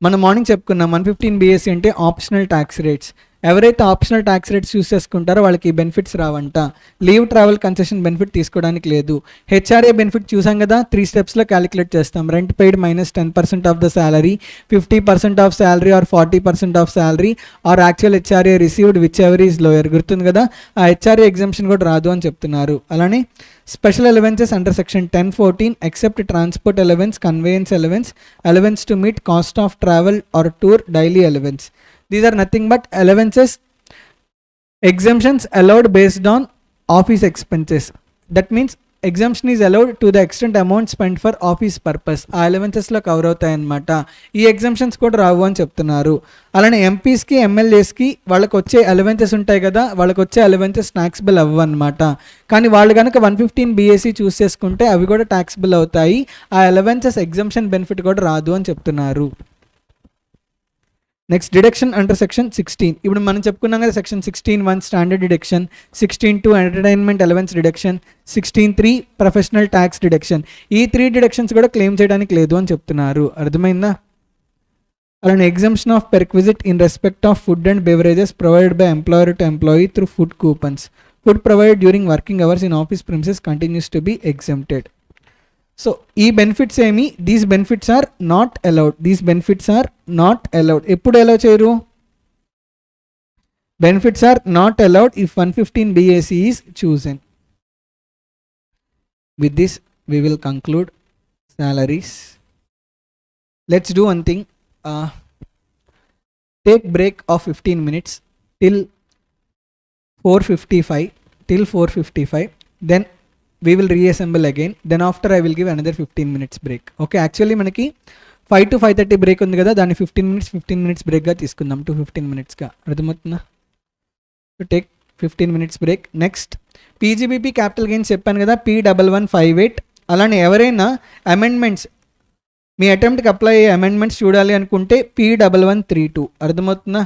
మనం మార్నింగ్ చెప్పుకున్నాం 115 BAC అంటే ఆప్షనల్ ట్యాక్స్ రేట్స్. ఎవరైతే ఆప్షనల్ ట్యాక్స్ రేట్స్ యూస్ చేసుకుంటారో వాళ్ళకి ఈ బెనిఫిట్స్ రావంట. లీవ్ ట్రావెల్ కన్సెషన్ బెనిఫిట్ తీసుకోవడానికి లేదు. హెచ్ఆర్ఏ బెనిఫిట్ చూసాం కదా, 3 స్టెప్స్లో క్యాలిక్యులేట్ చేస్తాం. Rent paid minus 10% of the salary, 50% of salary or 40% of salary or actual HRA received whichever is lower. గుర్తుంది కదా, ఆ హెచ్ఆర్ఏ ఎగ్జామ్షన్ కూడా రాదు అని చెప్తున్నారు. అలానే special allowances under section 10(14) except transport allowance, conveyance allowance, allowance to meet cost of travel are tour, daily allowance. These are nothing but allowances, exemptions allowed based on office expenses. That means exemption is allowed to the extent amount spent for office purpose. ఆ అలవెన్సెస్లో cover అవుతాయి అన్నమాట. ఈ exemptions కూడా రావు అని చెప్తున్నారు. అలానే ఎంపీస్కి ఎమ్మెల్యేస్కి వాళ్ళకి వచ్చే అలవెన్సెస్ ఉంటాయి కదా, వాళ్ళకి వచ్చే అలవెన్సెస్ ట్యాక్సిబుల్ అవ్వవు అనమాట. కానీ వాళ్ళు కనుక 115 BAC చూస్ చేసుకుంటే అవి కూడా ట్యాక్సిబుల్ అవుతాయి. ఆ అలవెన్సెస్ ఎగ్జామ్షన్ బెనిఫిట్ కూడా రాదు అని చెప్తున్నారు. Next deduction under section 16. ఇప్పుడు మనం చెప్పుకున్నాం కదా, section 16(1) standard deduction, 16(2) entertainment allowance deduction, 16(3) professional tax deduction. ఈ 3 డిడక్షన్స్ కూడా క్లెయిమ్ చేయడానికి లేదు అని చెప్తున్నారు. అర్థమైందా? అలానే exemption of perquisite in respect of food and beverages provided by employer to employee through food coupons. Food provided during working hours in office premises continues to be exempted. So ఈ benefits ఏమి? These benefits are not allowed. These benefits are not allowed. ఎప్పుడు allow చేయరు? Benefits are not allowed if 115 BAC is chosen. With this we will conclude salaries. let's do one thing. Take break of 15 minutes till 4:55, till 4:55. Then we will reassemble again. Then after I will give another 15 minutes break. Okay, actually మనకి 5 to 5:30 break ఉంది కదా, దాన్ని 15 minutes బ్రేక్గా తీసుకుందాం. 15 minutesగా అర్థమవుతుందా? So take 15 minutes break. Next PGBP capital gains చెప్పాను కదా, P1158. అలానే ఎవరైనా అమెండ్మెంట్స్ మీ అటెంప్ట్కి అప్లై అయ్యే అమెండ్మెంట్స్ చూడాలి అనుకుంటే P1132. అర్థమవుతుందా?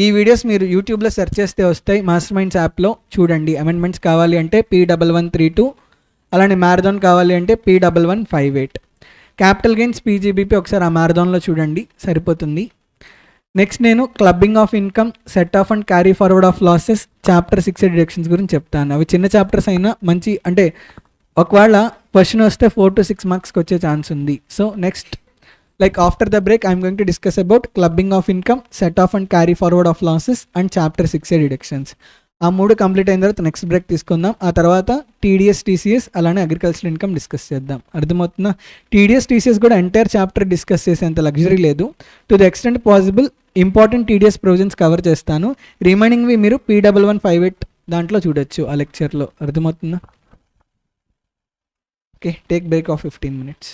ఈ వీడియోస్ మీరు యూట్యూబ్లో సెర్చ్ చేస్తే వస్తాయి. మాస్టర్ మైండ్స్ యాప్లో చూడండి. అమెండ్మెంట్స్ కావాలి అంటే P1132, అలానే మ్యారథాన్ కావాలి అంటే P1158. క్యాపిటల్ గెయిన్స్ పీజీబీపీ ఒకసారి ఆ మ్యారథాన్లో చూడండి, సరిపోతుంది. నెక్స్ట్ నేను clubbing of income, set of and carry forward of losses, chapter 6 deductions గురించి చెప్తాను. అవి చిన్న చాప్టర్స్ అయినా మంచి, అంటే ఒకవేళ క్వశ్చన్ వస్తే 4 to 6 మార్క్స్కి వచ్చే ఛాన్స్ ఉంది. So next like after the break I'm going to discuss about clubbing of income, set off and carry forward of losses and chapter 6 deductions. ఆ మూడు కంప్లీట్ అయిన తర్వాత నెక్స్ట్ బ్రేక్ తీసుకుందాం. ఆ తర్వాత టీడీఎస్ టీసీఎస్ అలానే అగ్రికల్చర్ ఇన్కమ్ డిస్కస్ చేద్దాం. అర్థమవుతుందా? టీడీఎస్ టీసీఎస్ కూడా ఎంటైర్ చాప్టర్ డిస్కస్ చేసేంత లగ్జరీ లేదు. To the extent possible important TDS provisions cover చేస్తాను. రిమైనింగ్వి మీరు P1158 దాంట్లో చూడొచ్చు ఆ లెక్చర్లో. అర్థమవుతుందా? Okay, take break of 15 minutes.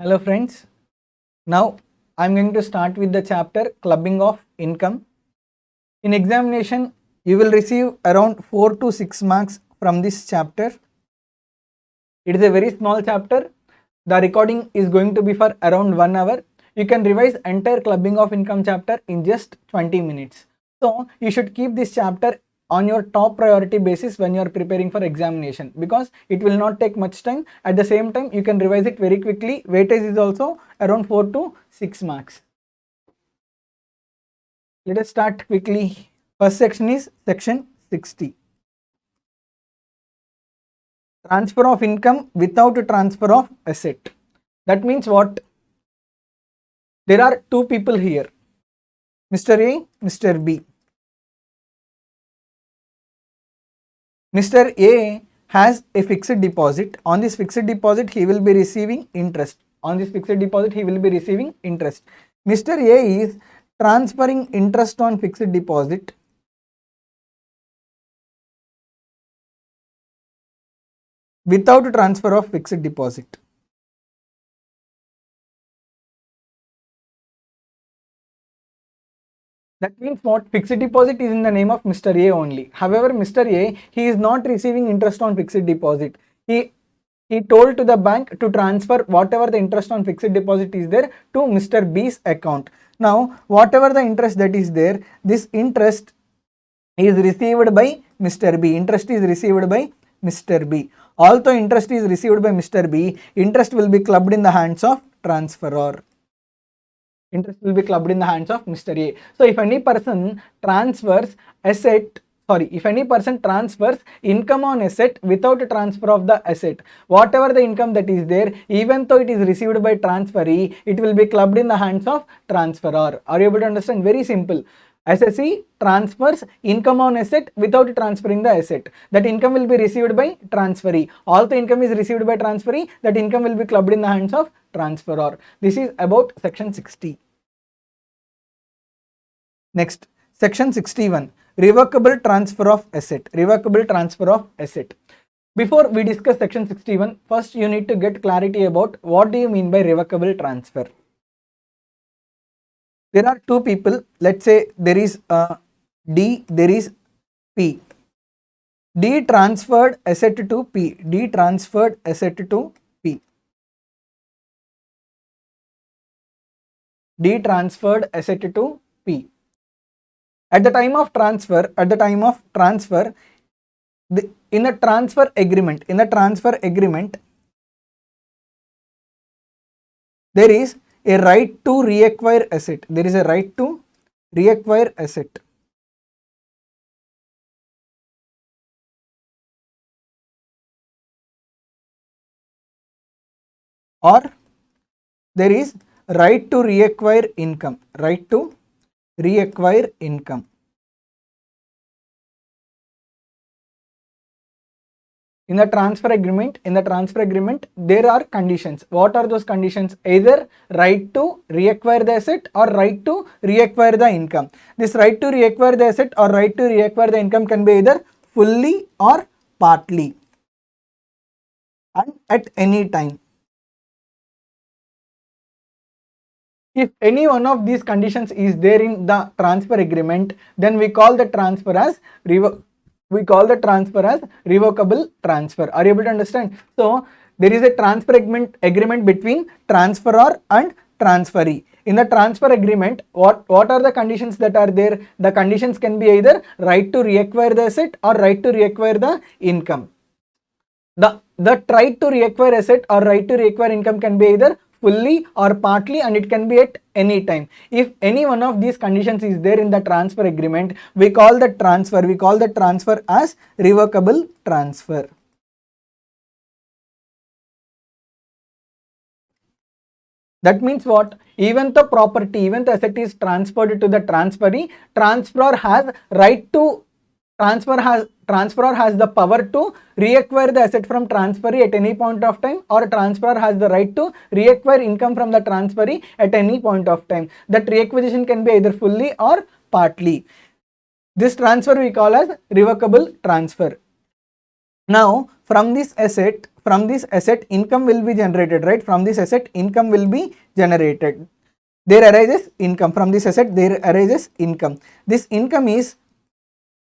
Hello friends, now I am going to start with the chapter clubbing of income. In examination you will receive around 4 to 6 marks from this chapter. It is a very small chapter. The recording is going to be for around 1 hour. You can revise entire clubbing of income chapter in just 20 minutes. So you should keep this chapter on your top priority basis when you are preparing for examination, because it will not take much time. At the same time you can revise it very quickly. Weightage is also around 4 to 6 marks. Let us start quickly. First section is section 60. Transfer of income without transfer of asset. That means what? There are two people here, Mr. A, Mr. B. Mr. A has a fixed deposit. On this fixed deposit he will be receiving interest. On this fixed deposit he will be receiving interest. Mr. A is transferring interest on fixed deposit without transfer of fixed deposit. That means what? Fixed deposit is in the name of Mr. A only. However, Mr. A, he is not receiving interest on fixed deposit. He told to the bank to transfer whatever the interest on fixed deposit is there to Mr. B's account. Now, whatever the interest that is there, this interest is received by Mr. B. Interest is received by Mr. B. Although interest is received by Mr. B, interest will be clubbed in the hands of transferor. Interest will be clubbed in the hands of Mr. A. So if any person transfers if any person transfers income on asset without transfer of the asset, whatever the income that is there, even though it is received by transferee, it will be clubbed in the hands of transferor. Are you able to understand? Very simple. SSE transfers income on asset without transferring the asset. That income will be received by transferee. Although income is received by transferee, that income will be clubbed in the hands of transferor. This is about section 60. Next, section 61. Revocable transfer of asset. Revocable transfer of asset. Before we discuss section 61, first you need to get clarity about what do you mean by revocable transfer. There are two people. Let's say there is D, there is P. D transferred asset to P. D transferred asset to P. D transferred asset to P. At the time of transfer, in the transfer agreement, there is a right to reacquire asset. There is a right to reacquire asset. Or there is right to reacquire income. Right to reacquire income. In the transfer agreement, there are conditions. What are those conditions? Either right to reacquire the asset or right to reacquire the income. This right to reacquire the asset or right to reacquire the income can be either fully or partly and at any time. If any one of these conditions is there in the transfer agreement, then we call the transfer as revocable transfer. Are you able to understand? So there is a transfer agreement between transferor and transferee. In the transfer agreement, what are the conditions that are there? The conditions can be either right to reacquire the asset or right to reacquire the income. The right to reacquire asset or right to reacquire income can be either fully or partly, and it can be at any time. If any one of these conditions is there in the transfer agreement, we call the transfer as revocable transfer. That means what? Even the asset is transferred to the transferee, transferor has the power to reacquire the asset from transferee at any point of time, or transferor has the right to reacquire income from the transferee at any point of time. That reacquisition can be either fully or partly. This transfer we call as revocable transfer. Now from this asset income will be generated, right? From this asset income will be generated. There arises income. From this asset there arises income. This income is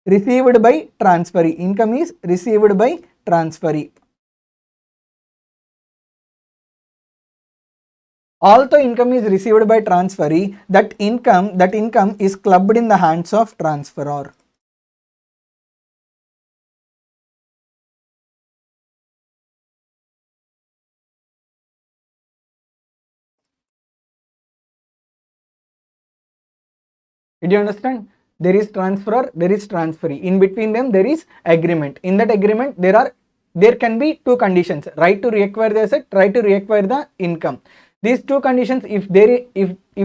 received by transferee. Income is received by transferee. Although income is received by transferee, that income is clubbed in the hands of transferor. Did you understand? There is transferor, there is transferee. In between them there is agreement. In that agreement there can be two conditions: right to reacquire the asset, right to reacquire the income. These two conditions, if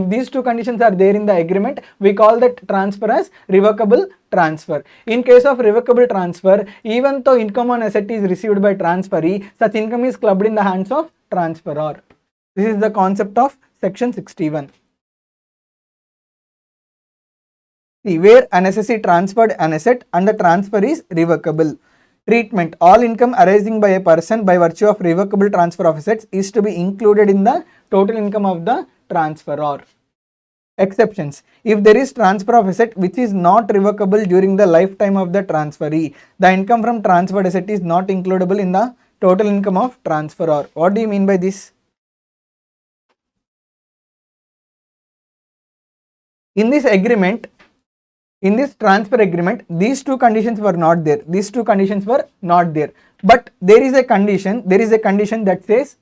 these two conditions are there in the agreement, we call that transfer as revocable transfer. In case of revocable transfer, even though income on asset is received by transferee, such income is clubbed in the hands of transferor. This is the concept of section 61. See, where an assessee transferred an asset and the transfer is revocable. Treatment: all income arising by a person by virtue of revocable transfer of assets is to be included in the total income of the transferor. Exceptions: if there is transfer of asset which is not revocable during the lifetime of the transferee, the income from transferred asset is not includable in the total income of transferor. What do you mean by this? In this agreement, in this transfer agreement, these two conditions were not there. But there is a condition that says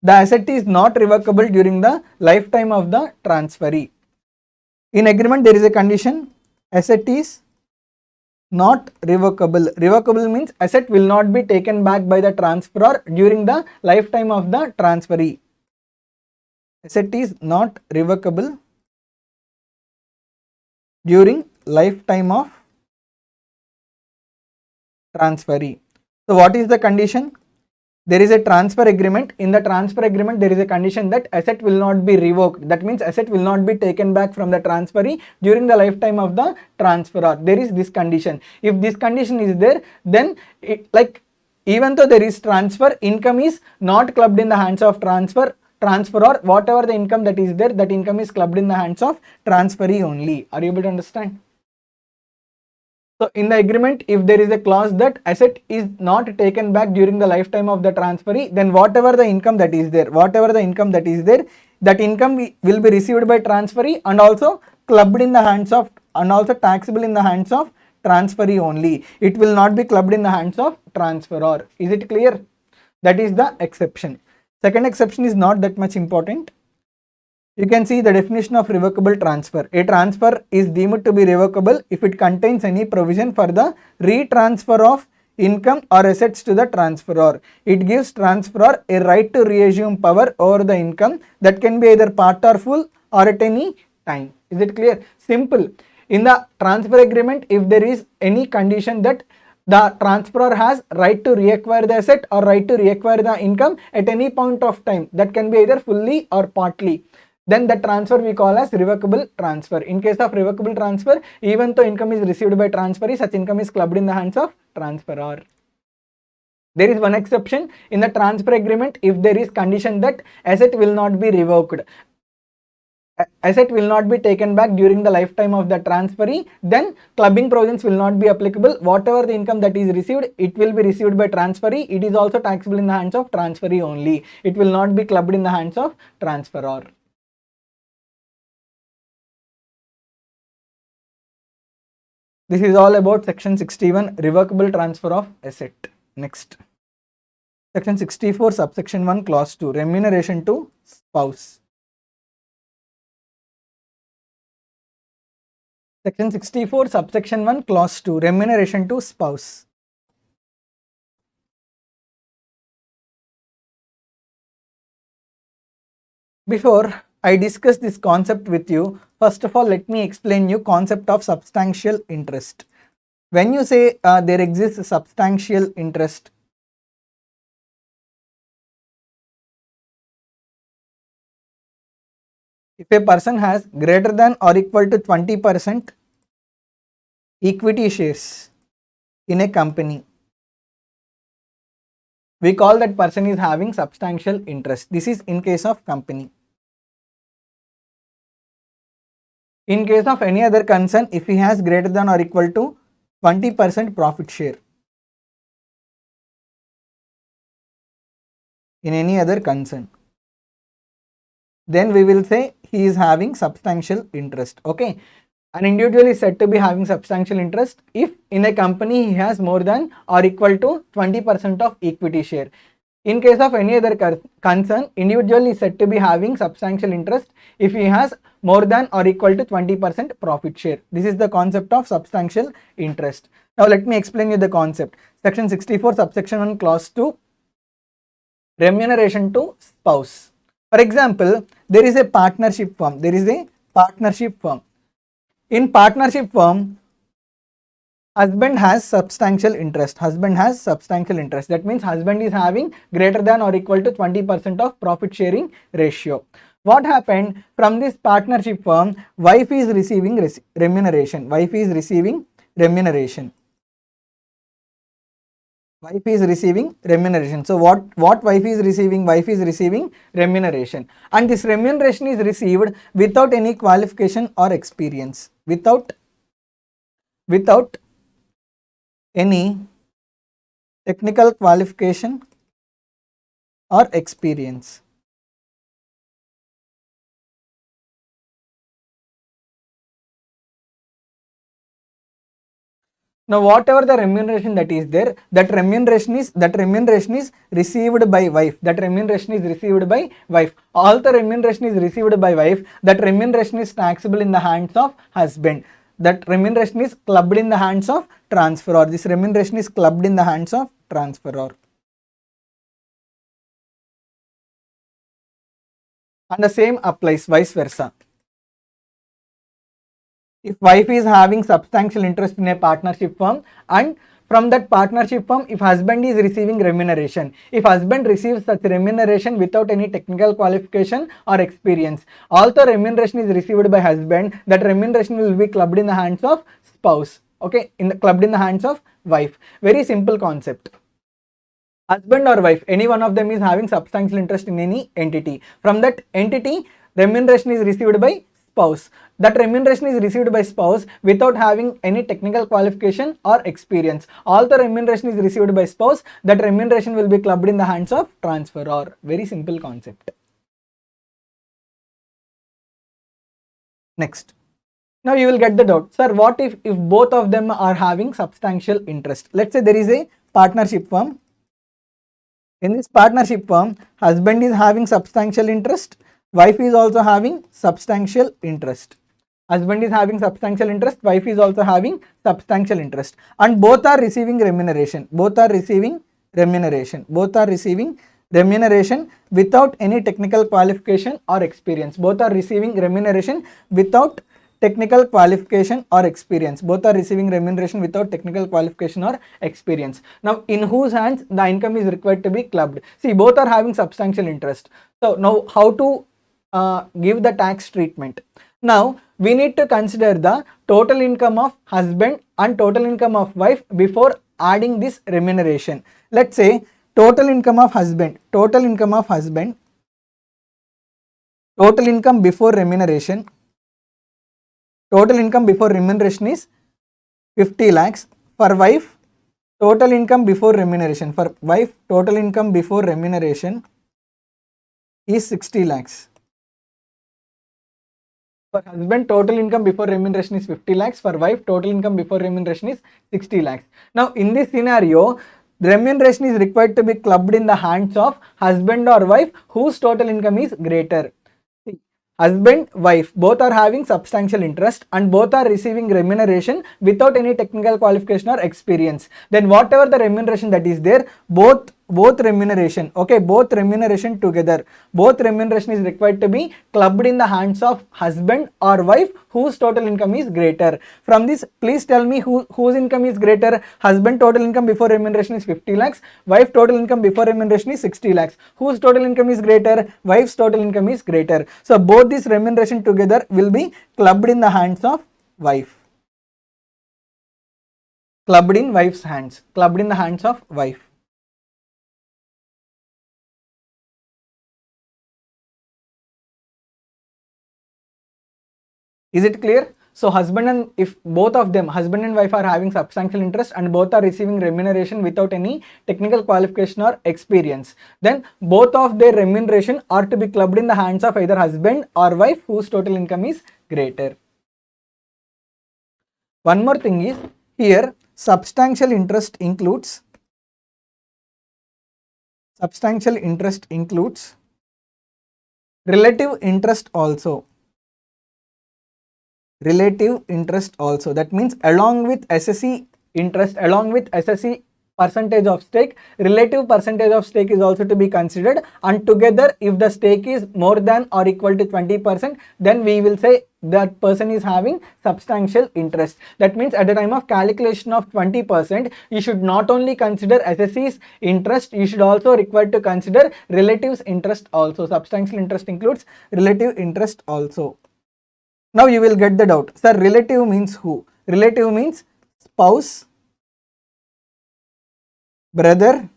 the asset is not revocable during the lifetime of the transferee. In agreement there is a condition: asset is not revocable. Revocable means asset will not be taken back by the transferor during the lifetime of the transferee. Asset is not revocable during lifetime of transferee. So what is the condition? There is a transfer agreement. In the transfer agreement there is a condition that asset will not be revoked. That means asset will not be taken back from the transferee during the lifetime of the transferor. There is this condition. If this condition is there, then even though there is transfer, income is not clubbed in the hands of transferor. Whatever the income that is there, that income is clubbed in the hands of transferee only. Are you able to understand? So in the agreement, if there is a clause that asset is not taken back during the lifetime of the transferee, then whatever the income that is there, that income will be received by transferee and also clubbed in the hands of, and also taxable in the hands of transferee only. It will not be clubbed in the hands of transferor. Is it clear? That is the exception. Second exception is not that much important. You can see the definition of revocable transfer. A transfer is deemed to be revocable if it contains any provision for the retransfer of income or assets to the transferor. It gives transferor a right to reassume power over the income that can be either part or full or at any time. Is it clear? Simple. In the transfer agreement, if there is any condition that the transferor has right to reacquire the asset or right to reacquire the income at any point of time, that can be either fully or partly, then the transfer we call as revocable transfer. In case of revocable transfer, even though income is received by transferee, such income is clubbed in the hands of transferor. There is one exception in the transfer agreement. If there is condition that asset will not be revoked, asset will not be taken back during the lifetime of the transferee, then clubbing provisions will not be applicable. Whatever the income that is received, it will be received by transferee. It is also taxable in the hands of transferee only. It will not be clubbed in the hands of transferor. This is all about section 61, revocable transfer of asset. Next, section 64, subsection 1, clause 2, remuneration to spouse. Section 64, subsection 1, clause 2, remuneration to spouse. Before I discuss this concept with you, first of all, let me explain you concept of substantial interest. When you say there exists substantial interest, if a person has greater than or equal to 20% equity shares in a company, we call that person is having substantial interest. This is in case of company. In case of any other concern, if he has greater than or equal to 20% profit share in any other concern, then we will say he is having substantial interest. Okay, an individual is said to be having substantial interest if in a company he has more than or equal to 20% of equity share. In case of any other concern, individual is said to be having substantial interest if he has more than or equal to 20% profit share. This is the concept of substantial interest. Now let me explain you the concept. Section 64, subsection 1, clause 2, remuneration to spouse. For example, there is a partnership firm. There is a partnership firm. In partnership firm, husband has substantial interest. Husband has substantial interest. That means husband is having greater than or equal to 20% of profit sharing ratio. What happened from this partnership firm? Wife is receiving remuneration. Wife is receiving remuneration. Wife is receiving remuneration. So what wife is receiving? Wife is receiving remuneration, and this remuneration is received without any qualification or experience. Without any technical qualification or experience. Now whatever the remuneration that is there, that remuneration is received by wife. That remuneration is received by wife. All the remuneration is received by wife. That remuneration is taxable in the hands of husband. That remuneration is clubbed in the hands of transferor. This remuneration is clubbed in the hands of transferor. And the same applies vice versa. If wife is having substantial interest in a partnership firm, and from that partnership firm, if husband is receiving remuneration, if husband receives such remuneration without any technical qualification or experience, although remuneration is received by husband, that remuneration will be clubbed in the hands of spouse. Okay, clubbed in the hands of wife. Very simple concept. Husband or wife, any one of them is having substantial interest in any entity. From that entity, remuneration is received by spouse. That remuneration is received by spouse without having any technical qualification or experience. All the remuneration is received by spouse. That remuneration will be clubbed in the hands of transferor. Very simple concept. Next. Now you will get the doubt, sir, what if both of them are having substantial interest? Let's say there is a partnership firm. In this partnership firm, husband is having substantial interest. Wife is also having substantial interest. Husband is having substantial interest. Wife is also having substantial interest. And both are receiving remuneration. Both are receiving remuneration. Both are receiving remuneration without any technical qualification or experience. Both are receiving remuneration without technical qualification or experience. Both are receiving remuneration without technical qualification or experience. Now, in whose hands the income is required to be clubbed? See, both are having substantial interest. So now how to give the tax treatment? Now, we need to consider the total income of husband and total income of wife before adding this remuneration. Let's say total income of husband, total income before remuneration, total income before remuneration is 50 lakhs. For wife, total income before remuneration, for wife, total income before remuneration is 60 lakhs. For husband, total income before remuneration is 50 lakhs. For wife, total income before remuneration is 60 lakhs. Now, in this scenario, the remuneration is required to be clubbed in the hands of husband or wife whose total income is greater. See, husband, wife, both are having substantial interest and both are receiving remuneration without any technical qualification or experience. Then whatever the remuneration that is there, both remuneration, okay, both remuneration together, both remuneration is required to be clubbed in the hands of husband or wife whose total income is greater. From this, please tell me whose income is greater. Husband total income before remuneration is 50 lakhs, wife total income before remuneration is 60 lakhs. Whose total income is greater? Wife's total income is greater. So both this remuneration together will be clubbed in the hands of wife. Clubbed in wife's hands, clubbed in the hands of wife. Is it clear? So husband and if both of them, husband and wife, are having substantial interest and both are receiving remuneration without any technical qualification or experience, then both of their remuneration are to be clubbed in the hands of either husband or wife whose total income is greater. One more thing is here, substantial interest includes relative interest also. Relative interest also, that means along with SSC interest, along with SSC percentage of stake, relative percentage of stake is also to be considered, and together if the stake is more than or equal to 20%, then we will say that person is having substantial interest. That means at the time of calculation of 20%, you should not only consider SSC's interest, you should also require to consider relatives interest also. Substantial interest includes relative interest also. Now you will get the doubt, sir, relative means who? Relative means spouse, brother,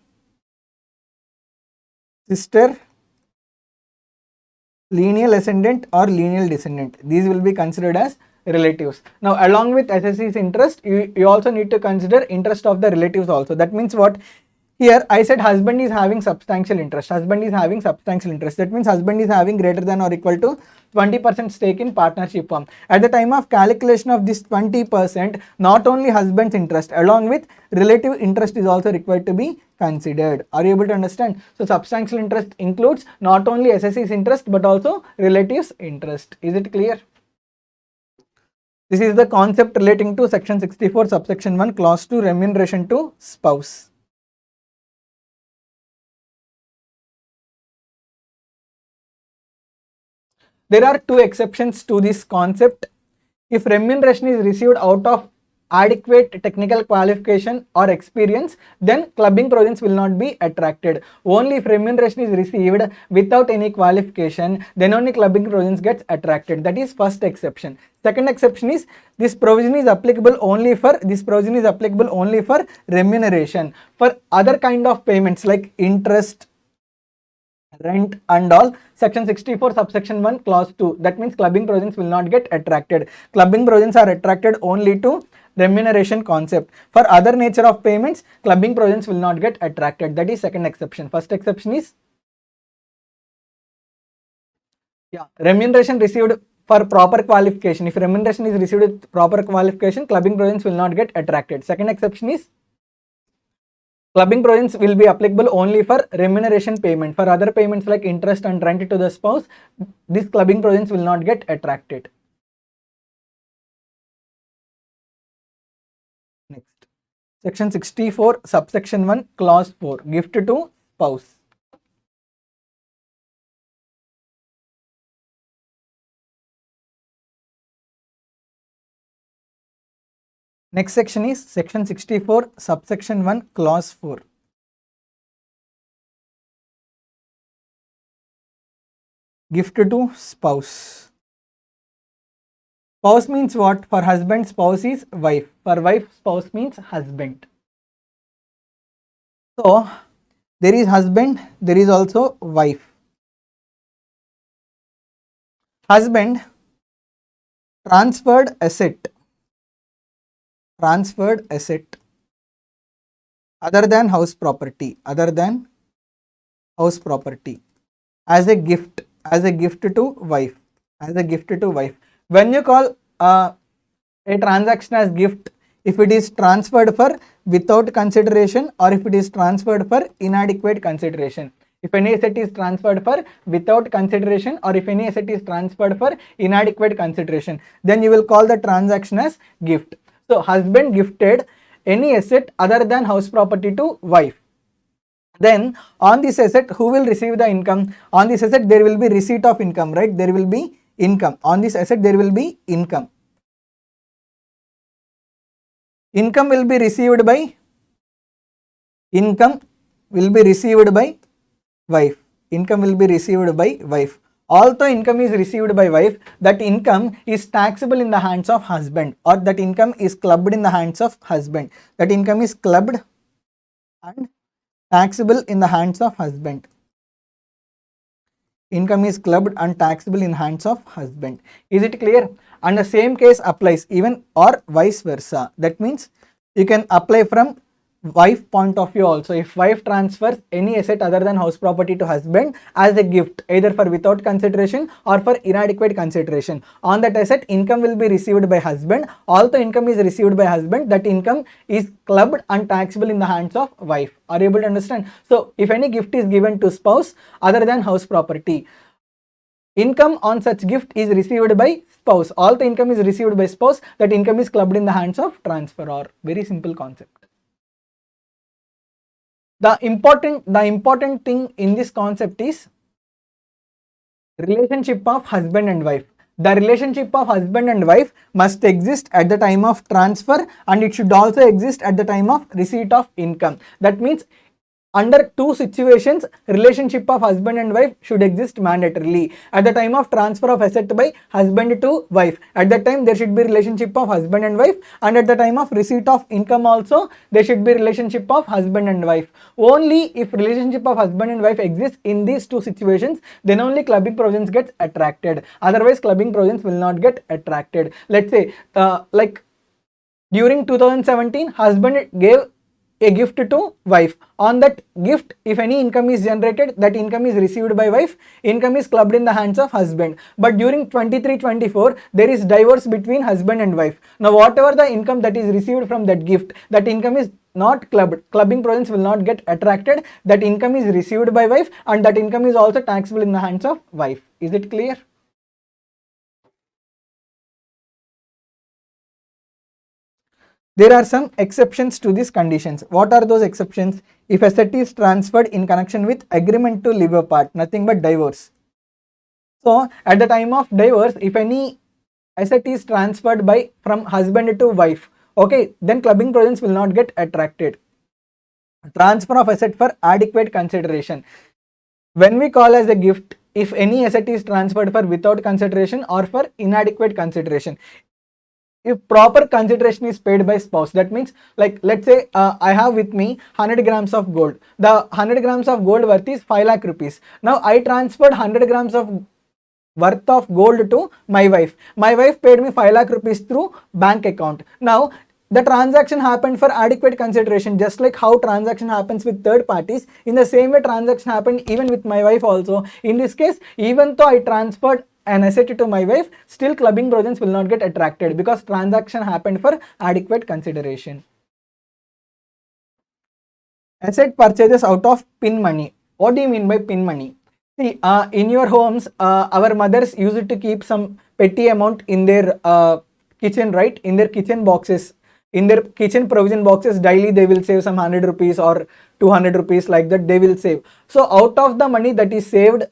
sister, lineal ascendant or lineal descendant. These will be considered as relatives. Now along with SSC's interest, you also need to consider interest of the relatives also. That means what? Here I said husband is having substantial interest. Husband is having substantial interest. That means husband is having greater than or equal to 20% stake in partnership firm. At the time of calculation of this 20%, not only husband's interest, along with relative interest is also required to be considered. Are you able to understand? So substantial interest includes not only SSC's interest but also relatives interest. Is it clear? This is the concept relating to section 64 subsection 1 clause 2 remuneration to spouse. There are two exceptions to this concept. If remuneration is received out of adequate technical qualification or experience, then clubbing provisions will not be attracted. Only if remuneration is received without any qualification, then only clubbing provisions gets attracted. That is first exception. Second exception is this provision is applicable only for remuneration. For other kind of payments like interest, rent and all, section 64 subsection 1 clause 2, that means clubbing provisions will not get attracted. Clubbing provisions are attracted only to remuneration concept. For other nature of payments, clubbing provisions will not get attracted. That is second exception. First exception is remuneration received for proper qualification. If remuneration is received with proper qualification, clubbing provisions will not get attracted. Second exception is clubbing provisions will be applicable only for remuneration payment. For other payments like interest and rent to the spouse, these clubbing provisions will not get attracted. Next, section 64 subsection 1 clause 4, gift to spouse. Next section is section 64 subsection 1 clause 4. Gift to spouse. Spouse means what? For husband, spouse is wife. For wife, spouse means husband. So there is husband, there is also wife. Husband transferred asset other than house property as a gift to wife, when you call a transaction as gift, if it is transferred for without consideration or if it is transferred for inadequate consideration. If any asset is transferred for without consideration or if any asset is transferred for inadequate consideration, then you will call the transaction as gift. So husband gifted any asset other than house property to wife. Then on this asset, who will receive the income? On this asset there will be receipt of income, right? There will be income. On this asset there will be income. Income will be received by wife. Although income is received by wife, that income is taxable in the hands of husband, or that income is clubbed in the hands of husband. That income is clubbed and taxable in the hands of husband. Income is clubbed and taxable in hands of husband. Is it clear? And the same case applies even or vice versa. That means you can apply from wife point of view also. If wife transfers any asset other than house property to husband as a gift, either for without consideration or for inadequate consideration, on that asset income will be received by husband. Although income is received by husband, that income is clubbed and taxable in the hands of wife. Are you able to understand? So if any gift is given to spouse other than house property, income on such gift is received by spouse. Although income is received by spouse, that income is clubbed in the hands of transferor. Very simple concept. The important thing in this concept is relationship of husband and wife. The relationship of husband and wife must exist at the time of transfer, and it should also exist at the time of receipt of income. That means under two situations, relationship of husband and wife should exist mandatorily. At the time of transfer of asset by husband to wife, at that time there should be relationship of husband and wife, and at the time of receipt of income also there should be relationship of husband and wife. Only if relationship of husband and wife exists in these two situations, then only clubbing provisions gets attracted. Otherwise clubbing provisions will not get attracted. Let's say like during 2017, husband gave a gift to wife. On that gift, if any income is generated, that income is received by wife, income is clubbed in the hands of husband. But during 23-24, there is divorce between husband and wife. Now whatever the income that is received from that gift, that income is not clubbed. Clubbing provisions will not get attracted. That income is received by wife, and that income is also taxable in the hands of wife. Is it clear? There are some exceptions to these conditions. What are those exceptions? If asset is transferred in connection with agreement to live apart, nothing but divorce. So at the time of divorce, if any asset is transferred by from husband to wife, okay, then clubbing provisions will not get attracted. Transfer of asset for adequate consideration. When we call as a gift, if any asset is transferred for without consideration or for inadequate consideration. If proper consideration is paid by spouse, that means like let's say I have with me 100 grams of gold. The 100 grams of gold worth is 5 lakh rupees. Now I transferred 100 grams of worth of gold to my wife. My wife paid me 5 lakh rupees through bank account. Now the transaction happened for adequate consideration, just like how transaction happens with third parties. In the same way transaction happened even with my wife also. In this case, even though I transferred an asset to my wife, still clubbing provisions will not get attracted because transaction happened for adequate consideration. Asset purchases out of pin money. What do you mean by pin money? See, in your homes, our mothers used to keep some petty amount in their kitchen, right? In their kitchen boxes. In their kitchen provision boxes, daily they will save some 100 rupees or 200 rupees, like that they will save. So out of the money that is saved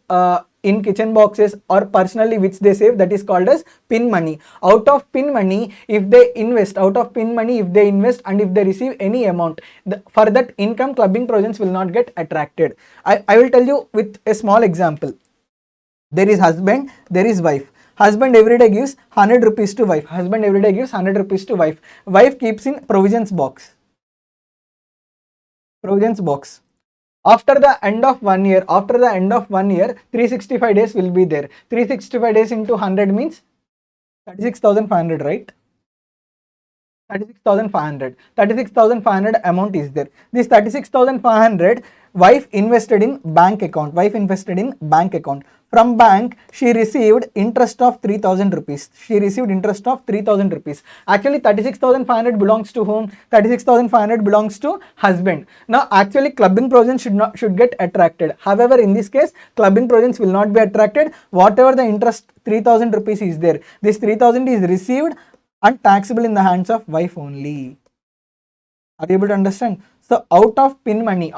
in kitchen boxes or personally which they save, that is called as pin money. Out of pin money, if they invest and if they receive any amount, for that income clubbing provisions will not get attracted. I will tell you with a small example. There is husband, there is wife. Husband every day gives 100 rupees to wife. Wife keeps in provisions box. After the end of 1 year, 365 days will be there. 365 days into 100 means 36,500, right? 36,500 amount is there. This 36,500 wife invested in bank account. From bank, she received interest of 3,000 rupees. Actually, 36,500 belongs to whom? 36,500 belongs to husband. Now, actually, clubbing provision should get attracted. However, in this case, clubbing provisions will not be attracted. Whatever the interest 3,000 rupees is there, this 3,000 is received and taxable in the hands of wife only. Are you able to understand? So out of pin money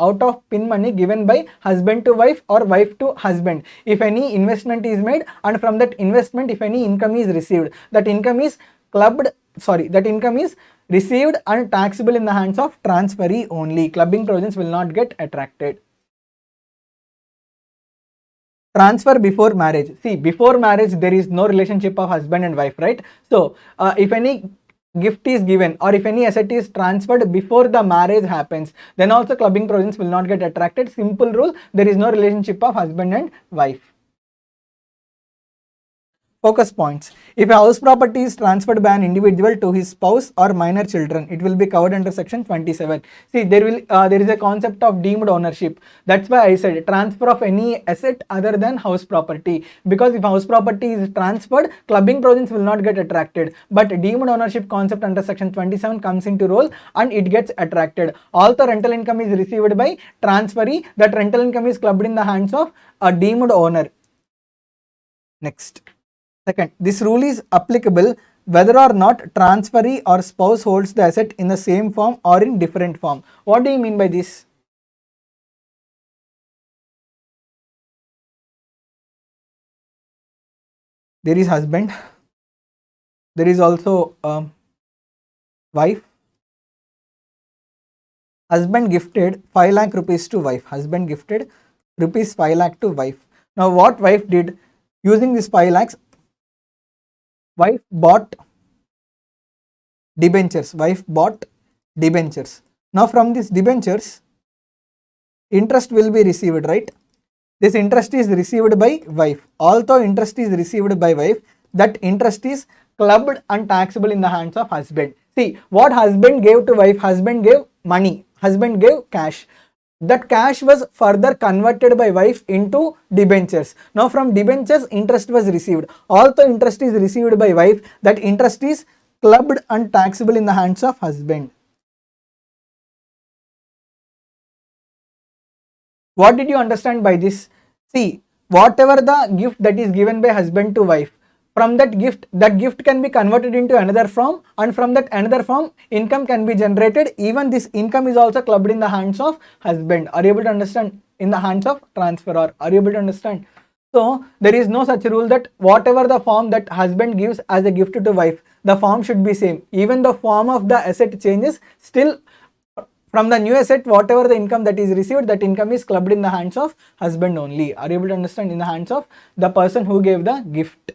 given by husband to wife or wife to husband, if any investment is made and from that investment if any income is received, that income is received and taxable in the hands of transferee only. Clubbing provisions will not get attracted. Transfer before marriage. See, before marriage there is no relationship of husband and wife, right? So if any gift is given or if any asset is transferred before the marriage happens, then also clubbing provisions will not get attracted. Simple rule, there is no relationship of husband and wife. Focus points. If a house property is transferred by an individual to his spouse or minor children, it will be covered under section 27. See, there is a concept of deemed ownership. That's why I said transfer of any asset other than house property, because if house property is transferred, clubbing provisions will not get attracted, but deemed ownership concept under section 27 comes into role and it gets attracted. Also, rental income is received by transferee. That rental income is clubbed in the hands of a deemed owner. Next. Second, this rule is applicable whether or not transferee or spouse holds the asset in the same form or in different form. What do you mean by this? There is husband, there is also wife. Husband gifted 5 lakh rupees to wife. Rupees 5 lakh to wife. Now what wife did? Using this 5 lakhs, wife bought debentures. Now from these debentures, interest will be received, right? This interest is received by wife. Although interest is received by wife, that interest is clubbed and taxable in the hands of husband. See, what husband gave to wife? Husband gave money. Husband gave cash. That cash was further converted by wife into debentures. Now from debentures, interest was received. Although interest is received by wife, that interest is clubbed and taxable in the hands of husband. What did you understand by this? See, whatever the gift that is given by husband to wife, from that gift can be converted into another form, and from that another form, income can be generated. Even this income is also clubbed in the hands of husband. Are you able to understand? In the hands of transferor. Are you able to understand? So there is no such rule that whatever the form that husband gives as a gift to wife, the form should be same. Even the form of the asset changes, still from the new asset, whatever the income that is received, that income is clubbed in the hands of husband only. Are you able to understand? In the hands of the person who gave the gift.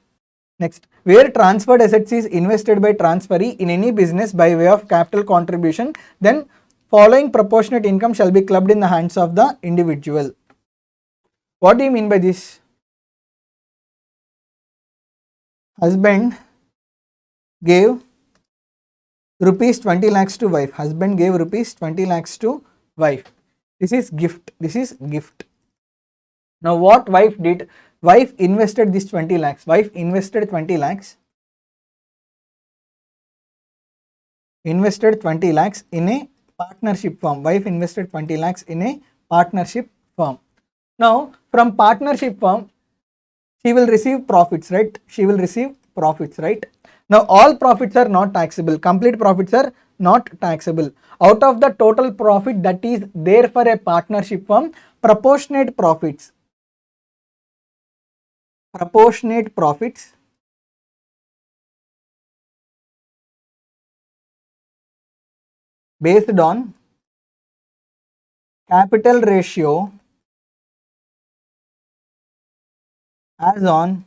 Next, where transferred assets is invested by transferee in any business by way of capital contribution, then following proportionate income shall be clubbed in the hands of the individual. What do you mean by this? Husband gave rupees 20 lakhs to wife. Husband gave rupees 20 lakhs to wife. This is gift. Now what wife did? Wife invested this 20 lakhs. Invested 20 lakhs in a partnership firm. Wife invested 20 lakhs in a partnership firm. Now from partnership firm, she will receive profits, right? Now all profits are not taxable. Complete profits are not taxable. Out of the total profit that is there for a partnership firm, proportionate profits proportionate profits based on capital ratio as on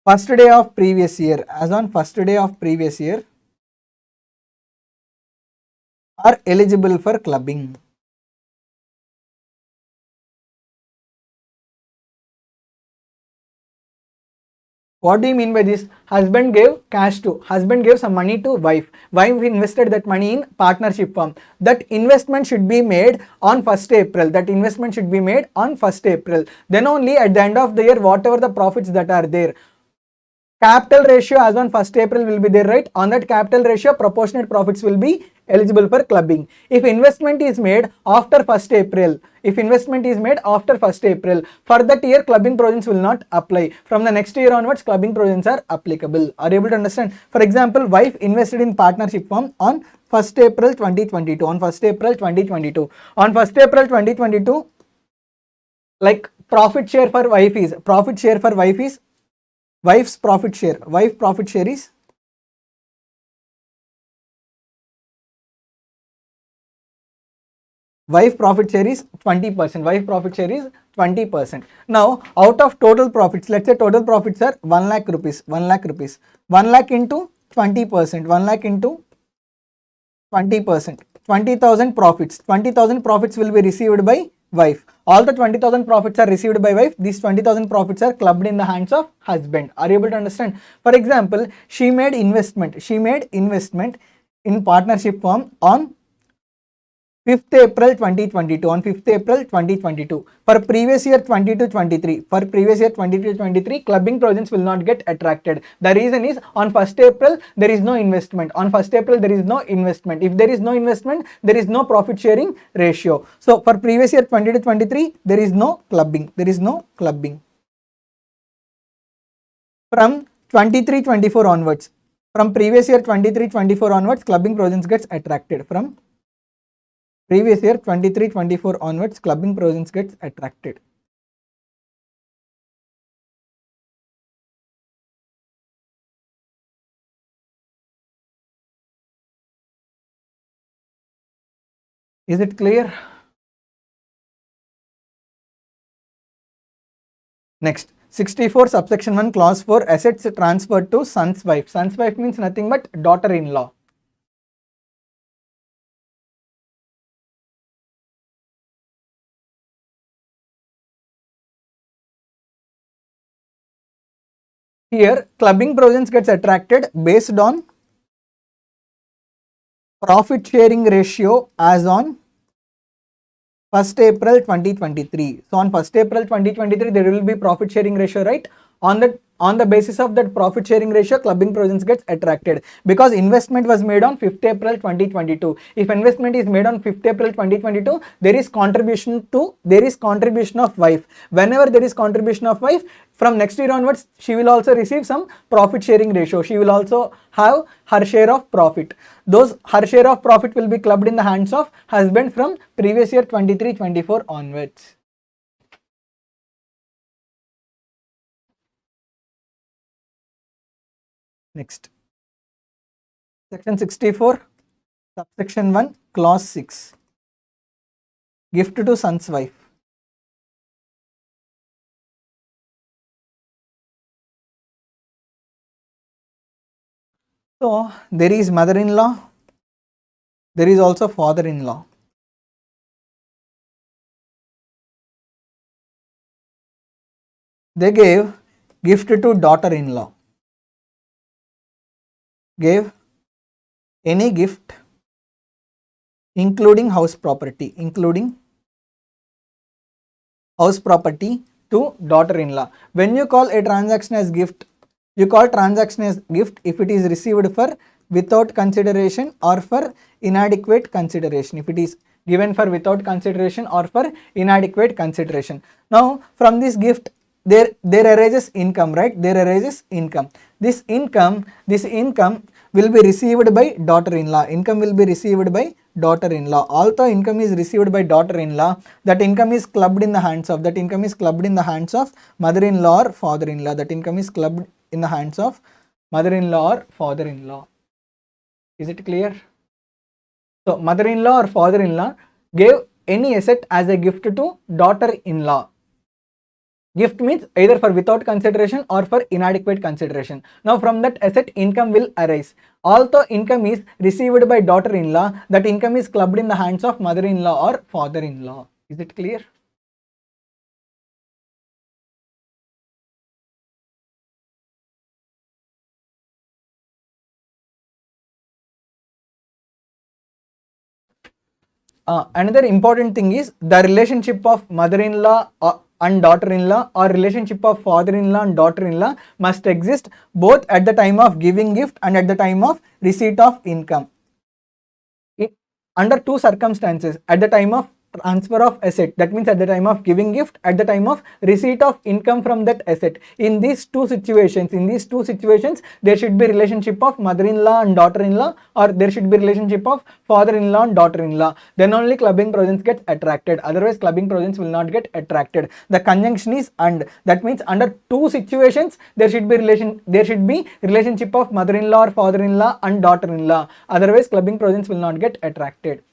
first day of previous year, are eligible for clubbing. What do you mean by this? Husband gave some money to wife. Wife invested that money in partnership firm. That investment should be made on 1st April. Then only at the end of the year, whatever the profits that are there, capital ratio as on 1st April will be there, right? On that capital ratio, proportionate profits will be eligible for clubbing. If investment is made after 1st April, for that year, clubbing provisions will not apply. From the next year onwards, clubbing provisions are applicable. Are you able to understand? For example, wife invested in partnership firm on 1st April 2022. On 1st April 2022, like profit share for wife is, wife's profit share. Wife profit share is 20%. Now, out of total profits, let's say total profits are 1 lakh rupees. 1 lakh into 20%. 1 lakh into 20%. 20,000 profits. 20,000 profits will be received by wife. All the 20,000 profits are received by wife. These 20,000 profits are clubbed in the hands of husband. Are you able to understand? For example, she made investment in partnership firm on 5th April 2022. For previous year 22-23, clubbing provisions will not get attracted. The reason is on 1st April there is no investment. If there is no investment, there is no profit sharing ratio. So for previous year 22-23, there is no clubbing. From 23-24 onwards, from previous year 23-24 onwards, clubbing provisions gets attracted. From previous year 23-24 onwards, clubbing provisions gets attracted. Is it clear? Next, 64 subsection 1 clause 4, assets transferred to son's wife. Son's wife means nothing but daughter-in-law. Here, clubbing provisions gets attracted based on profit sharing ratio as on 1st April 2023. So on 1st April 2023, there will be profit sharing ratio, right? On the basis of that profit sharing ratio, clubbing provisions gets attracted because investment was made on 5th April 2022. If investment is made on 5th April 2022, there is contribution of wife. Whenever there is contribution of wife, from next year onwards, she will also receive some profit sharing ratio. She will also have her share of profit. Her share of profit will be clubbed in the hands of husband from previous year 23-24 onwards. Next, section 64, subsection 1, clause 6, gift to son's wife. So there is mother-in-law, there is also father-in-law. They gave gift to daughter-in-law. Gave any gift including house property to daughter-in-law. When you call a transaction as gift, you call transaction as gift if it is received for without consideration or for inadequate consideration. If it is given for without consideration or for inadequate consideration. Now from this gift, there arises income, right? There arises income. This income will be received by daughter-in-law. Income will be received by daughter-in-law. Although income is received by daughter-in-law, that income is clubbed in the hands of mother-in-law or father-in-law. That income is clubbed in the hands of mother-in-law or father-in-law. Is it clear? So mother-in-law or father-in-law gave any asset as a gift to daughter-in-law. Gift means either for without consideration or for inadequate consideration. Now from that asset income will arise. Although income is received by daughter-in-law, that income is clubbed in the hands of mother-in-law or father-in-law. Is it clear? Another important thing is the relationship of mother-in-law and daughter-in-law, or relationship of father-in-law and daughter-in-law must exist both at the time of giving gift and at the time of receipt of income. Under two circumstances, at the time of transfer of asset, that means at the time of giving gift, at the time of receipt of income from that asset. In these two situations, there should be relationship of mother-in-law and daughter-in-law, or there should be relationship of father-in-law and daughter-in-law. Then only clubbing provisions get attracted. Otherwise, clubbing provisions will not get attracted. The conjunction is and. That means under two situations, there should be relationship of mother-in-law or father-in-law and daughter-in-law. Otherwise, clubbing provisions will not get attracted.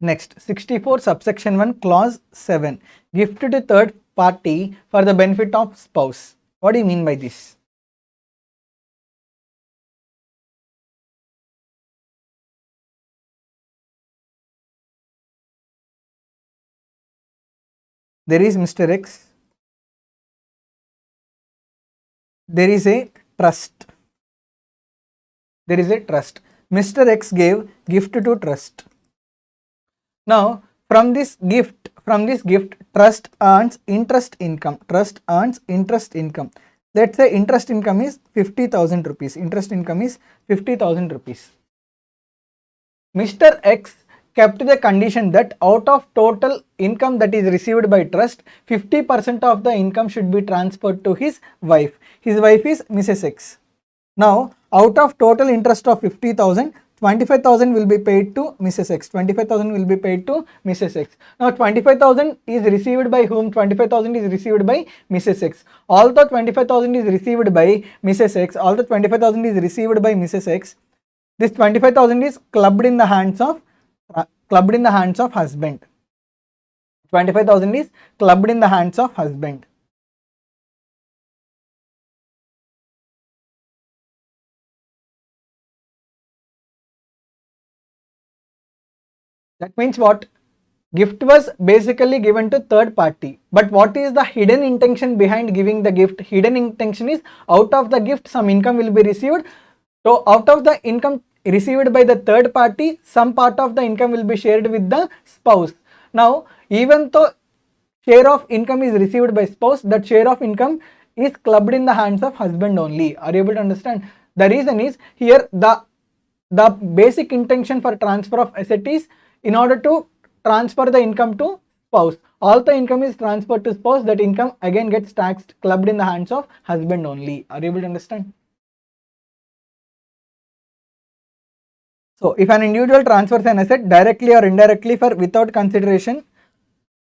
Next, 64 subsection 1 clause 7, gift to third party for the benefit of spouse. What do you mean by this? There is Mr. X, there is a trust. Mr. X gave gift to trust. Now, from this gift, trust earns interest income. Let's say interest income is 50,000 rupees. Mr. X kept the condition that out of total income that is received by trust, 50% of the income should be transferred to his wife. His wife is Mrs. X. Now, out of total interest of 50,000, 25,000 will be paid to Mrs. X. Now, 25,000 is received by whom? 25,000 is received by Mrs. X. Although 25,000 is received by Mrs. X, this 25,000 is clubbed in the hands of husband. 25,000 is clubbed in the hands of husband. That means what? Gift was basically given to third party. But what is the hidden intention behind giving the gift? Hidden intention is out of the gift some income will be received. So out of the income received by the third party, some part of the income will be shared with the spouse. Now, even though share of income is received by spouse, that share of income is clubbed in the hands of husband only. Are you able to understand? The reason is here the basic intention for transfer of asset is in order to transfer the income to spouse. All the income is transferred to spouse, that income again gets taxed, clubbed in the hands of husband only. Are you able to understand? So, if an individual transfers an asset directly or indirectly for without consideration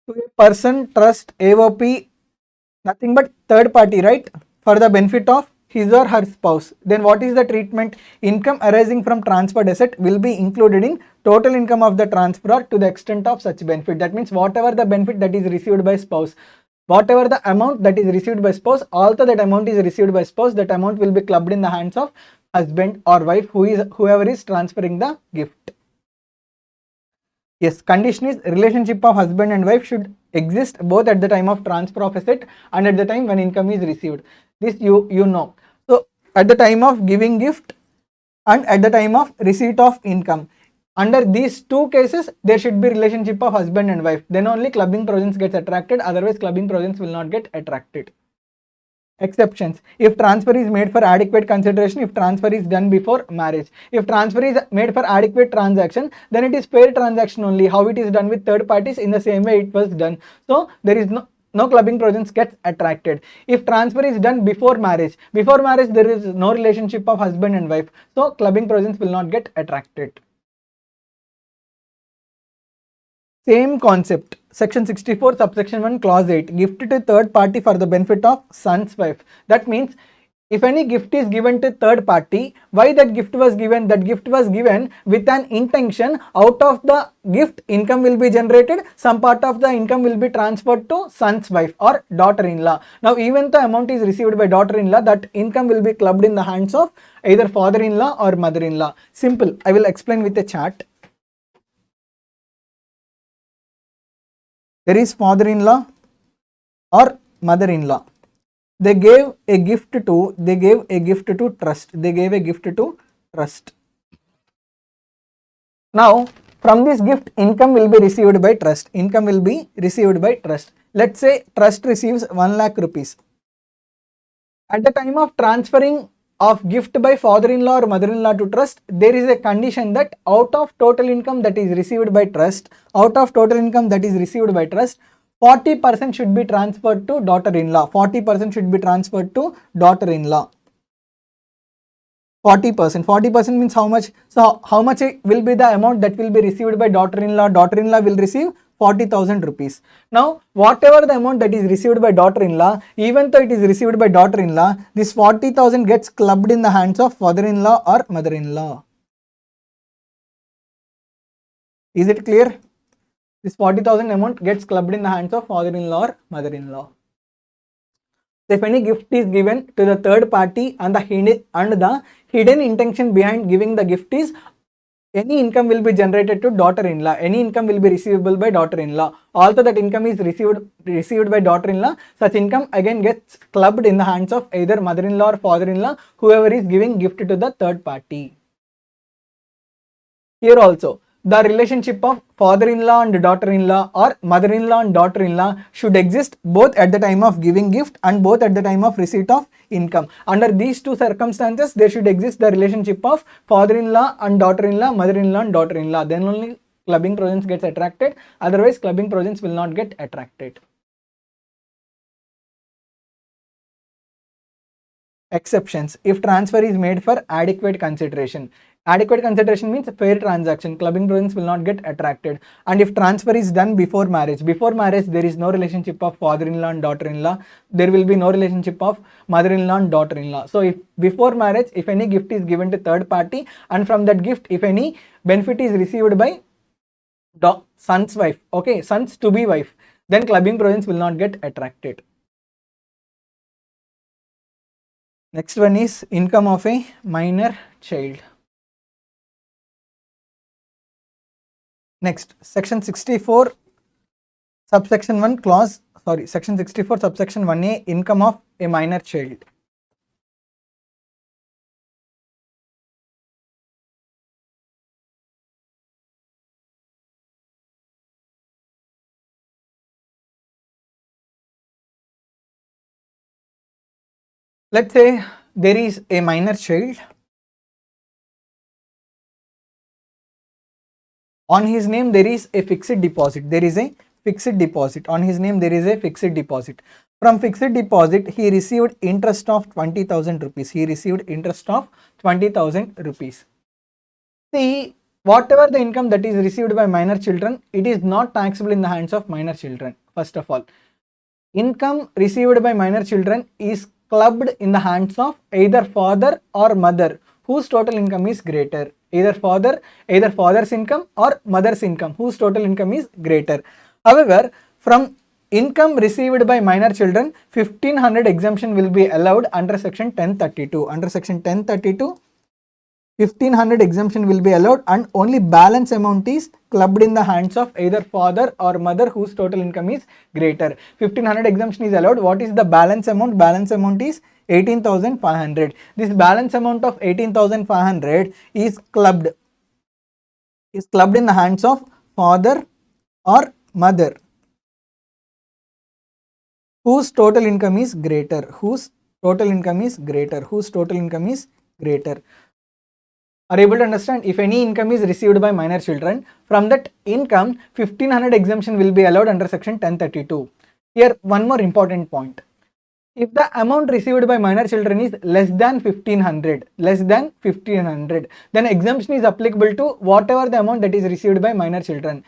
to a person, trust, AOP, nothing but third party, right, for the benefit of his or her spouse, then what is the treatment? Income arising from transferred asset will be included in total income of the transferor to the extent of such benefit. That means whatever the benefit that is received by spouse, whatever the amount that is received by spouse, although that amount is received by spouse, that amount will be clubbed in the hands of husband or wife, whoever is transferring the gift. Yes, condition is relationship of husband and wife should exist both at the time of transfer of asset and at the time when income is received. This you know. So at the time of giving gift and at the time of receipt of income, under these two cases there should be relationship of husband and wife. Then only clubbing provisions gets attracted. Otherwise, clubbing provisions will not get attracted. Exceptions: if transfer is made for adequate consideration, if transfer is done before marriage. If transfer is made for adequate transaction, then it is fair transaction only. How it is done with third parties, in the same way it was done. So there is no clubbing provisions gets attracted. If transfer is done before marriage there is no relationship of husband and wife, so clubbing provisions will not get attracted. Same concept. Section 64 subsection 1 clause 8, gift to third party for the benefit of son's wife. That means if any gift is given to third party, why that gift was given? That gift was given with an intention, out of the gift income will be generated, some part of the income will be transferred to son's wife or daughter-in-law. Now even the amount is received by daughter-in-law, that income will be clubbed in the hands of either father-in-law or mother-in-law. Simple. I will explain with a chart. There is father-in-law or mother-in-law. They gave a gift to trust. Now from this gift, income will be received by trust. Let's say trust receives 1 lakh rupees. At the time of transferring of gift by father-in-law or mother-in-law to trust, there is a condition that out of total income that is received by trust, 40% should be transferred to daughter-in-law. 40% means how much? So how much will be the amount that will be received by daughter-in-law? Daughter-in-law will receive 40,000 rupees. Now whatever the amount that is received by daughter-in-law, even though it is received by daughter-in-law, this 40,000 gets clubbed in the hands of father-in-law or mother-in-law. Is it clear? This 40,000 amount gets clubbed in the hands of father-in-law or mother-in-law. So if any gift is given to the third party and the hidden intention behind giving the gift is any income will be generated to daughter-in-law, any income will be receivable by daughter-in-law. Although that income is received by daughter-in-law, such income again gets clubbed in the hands of either mother-in-law or father-in-law, whoever is giving gift to the third party. Here also, the relationship of father-in-law and daughter-in-law or mother-in-law and daughter-in-law should exist both at the time of giving gift and both at the time of receipt of income. Under these two circumstances, there should exist the relationship of father-in-law and daughter-in-law, mother-in-law and daughter-in-law. Then only clubbing provisions gets attracted. Otherwise, clubbing provisions will not get attracted. Exceptions: if transfer is made for adequate consideration. Adequate consideration means fair transaction. Clubbing provisions will not get attracted. And if transfer is done before marriage there is no relationship of father-in-law and daughter-in-law. There will be no relationship of mother-in-law and daughter-in-law. So if before marriage, if any gift is given to third party, and from that gift, if any benefit is received by son's wife, okay, son's to be wife, then clubbing provisions will not get attracted. Next one is income of a minor child. Next, section 64 subsection 1 clause, section 64 subsection 1a, income of a minor child. Let's say there is a minor child. On his name there is a fixed deposit. On his name there is a fixed deposit. From fixed deposit, he received interest of 20,000 rupees. See, whatever the income that is received by minor children, it is not taxable in the hands of minor children. First of all, income received by minor children is clubbed in the hands of either father or mother, whose total income is greater. Either father's income or mother's income, whose total income is greater. However, from income received by minor children, 1500 exemption will be allowed under section 1032. Under section 1032, 1500 exemption will be allowed, and only balance amount is clubbed in the hands of either father or mother whose total income is greater. 1500 exemption is allowed. What is the balance amount? Balance amount is 18,500. This balance amount of 18,500 is clubbed in the hands of father or mother whose total income is greater. total income is greater, whose total income is greater. Are able to understand? If any income is received by minor children, from that income 1500 exemption will be allowed under section 1032. Here one more important point. If the amount received by minor children is less than 1500, then exemption is applicable to whatever the amount that is received by minor children.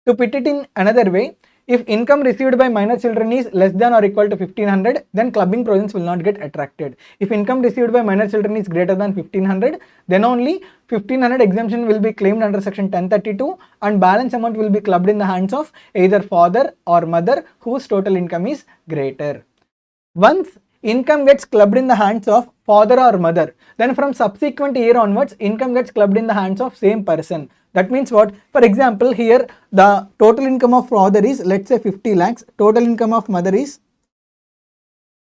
To put it in another way, if income received by minor children is less than or equal to 1500, then clubbing provisions will not get attracted. If income received by minor children is greater than 1500, then only 1500 exemption will be claimed under section 1032 and balance amount will be clubbed in the hands of either father or mother whose total income is greater. Once income gets clubbed in the hands of father or mother, then from subsequent year onwards, income gets clubbed in the hands of same person. That means what? For example, here the total income of father is, let's say, 50 lakhs. Total income of mother is,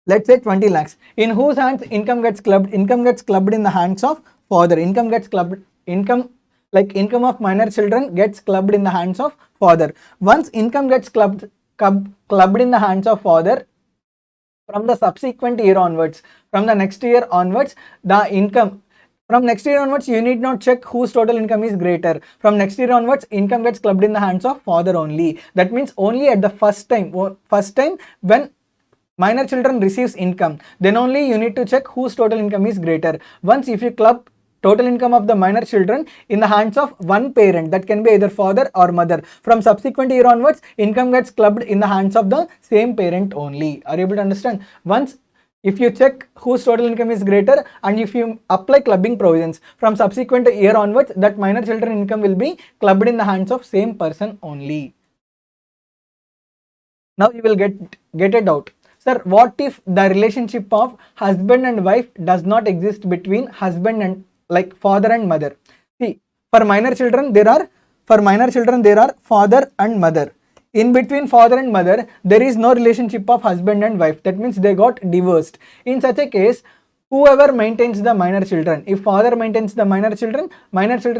let's say, 20 lakhs. In whose hands income gets clubbed? Income gets clubbed in the hands of father. Income gets clubbed. Income of minor children gets clubbed in the hands of father. Once income gets clubbed in the hands of father, from the subsequent year onwards, from the next year onwards, the income from next year onwards, you need not check whose total income is greater. From next year onwards, income gets clubbed in the hands of father only. That means only at the first time when minor children receives income, then only you need to check whose total income is greater. Once if you club total income of the minor children in the hands of one parent, that can be either father or mother, from subsequent year onwards, income gets clubbed in the hands of the same parent only. Are you able to understand? Once if you check whose total income is greater and if you apply clubbing provisions, from subsequent year onwards, that minor children income will be clubbed in the hands of same person only. Now you will get a doubt. Sir, what if the relationship of husband and wife does not exist between husband and father and mother? See, for minor children there are father and mother. In between father and mother, there is no relationship of husband and wife. That means they got divorced. In such a case, whoever maintains the minor children, if father maintains the minor children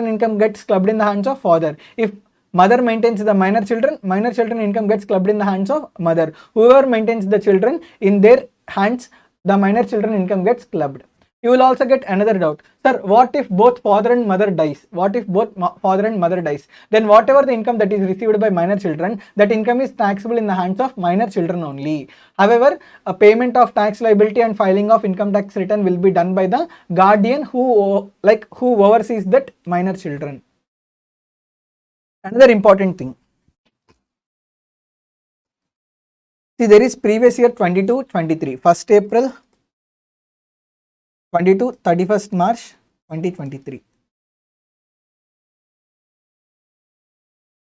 income gets clubbed in the hands of father. If mother maintains the minor children income gets clubbed in the hands of mother. Whoever maintains the children, in their hands, the minor children income gets clubbed. You will also get another doubt. Sir, what if both father and mother dies? Then whatever the income that is received by minor children, that income is taxable in the hands of minor children only. However, a payment of tax liability and filing of income tax return will be done by the guardian who oversees that minor children. Another important thing. See, there is previous year 22-23, 1st April 22, 31st March 2023.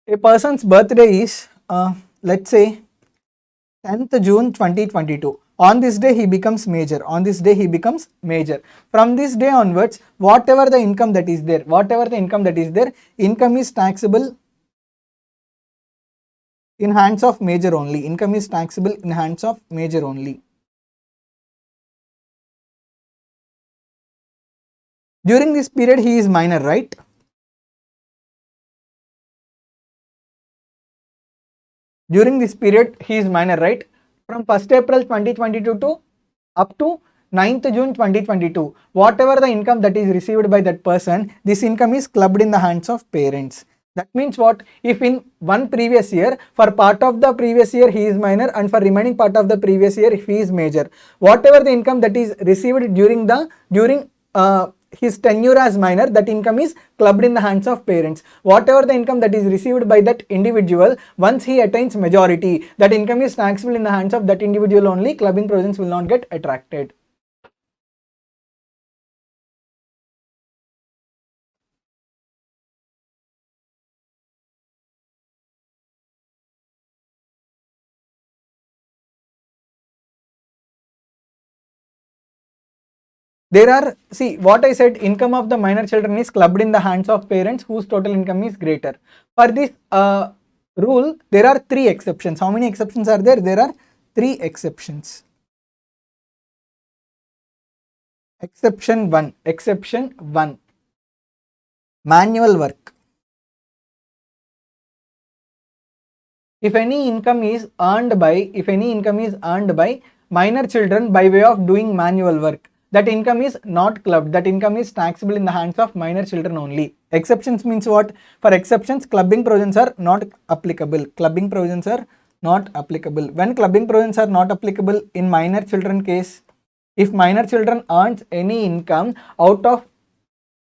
A person's birthday is, let's say, 10th June 2022. On this day he becomes major. From this day onwards, whatever the income that is there, income is taxable in hands of major only. During this period he is minor, right? From 1st April 2022 to up to 9th June 2022, whatever the income that is received by that person, this income is clubbed in the hands of parents. That means what? If in one previous year, for part of the previous year he is minor and for remaining part of the previous year he is major, whatever the income that is received during his tenure as minor, that income is clubbed in the hands of parents. Whatever the income that is received by that individual, once he attains majority, that income is taxable in the hands of that individual only. Clubbing provisions will not get attracted. There are, see what I said, income of the minor children is clubbed in the hands of parents whose total income is greater. For this rule, there are 3 exceptions. How many exceptions are there? There are 3 exceptions. Exception 1. Manual work. If any income is earned by minor children by way of doing manual work. That income is not clubbed. That income is taxable in the hands of minor children only. Exceptions means what? For exceptions, clubbing provisions are not applicable. Clubbing provisions are not applicable. When clubbing provisions are not applicable in minor children case, if minor children earns any income out of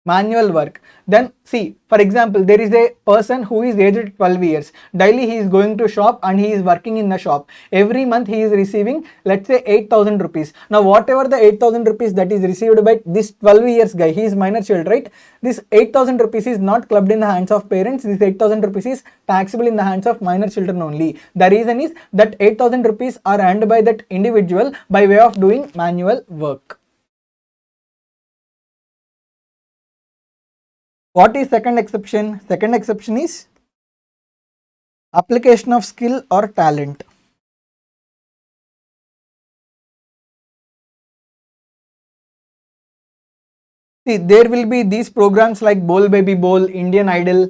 manual work, then see, for example, there is a person who is aged 12 years. Daily he is going to shop and he is working in the shop. Every month he is receiving, let's say, 8,000 rupees. Now whatever the 8,000 rupees that is received by this 12 years guy, he is minor child, right? This 8,000 rupees is not clubbed in the hands of parents. This 8,000 rupees is taxable in the hands of minor children only. The reason is that 8,000 rupees are earned by that individual by way of doing manual work. What is second exception? Second exception is application of skill or talent. See, there will be these programs like Bowl Baby Bowl, Indian Idol,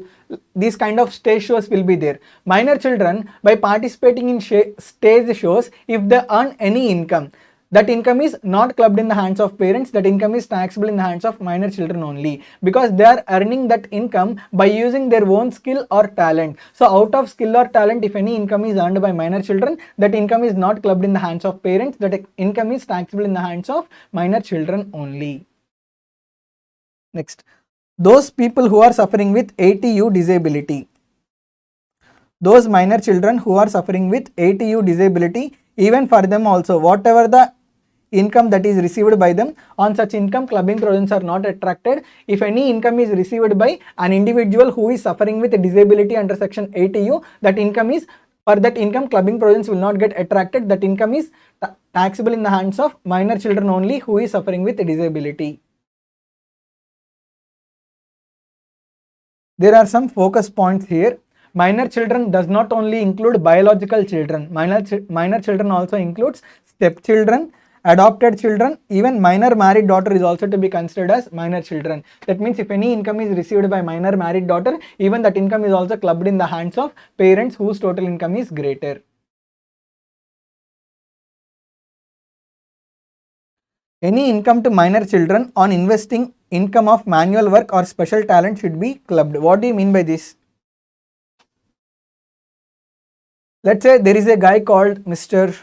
these kind of stage shows will be there. Minor children, by participating in stage shows, if they earn any income, that income is not clubbed in the hands of parents. That income is taxable in the hands of minor children only, because they are earning that income by using their own skill or talent. So out of skill or talent, if any income is earned by minor children, that income is not clubbed in the hands of parents. That income is taxable in the hands of minor children only. Next, those people who are suffering with ATU disability. Those minor children who are suffering with ATU disability, even for them also, whatever the income that is received by them, on such income clubbing provisions are not attracted. If any income is received by an individual who is suffering with a disability under section ATU, that income is, for that income clubbing provisions will not get attracted. That income is taxable in the hands of minor children only who is suffering with a disability. There are some focus points here. Minor children does not only include biological children. Minor children also includes stepchildren, adopted children, even minor married daughter is also to be considered as minor children. That means if any income is received by minor married daughter, even that income is also clubbed in the hands of parents whose total income is greater. Any income to minor children on investing income of manual work or special talent should be clubbed. What do you mean by this? Let's say there is a guy called Mr.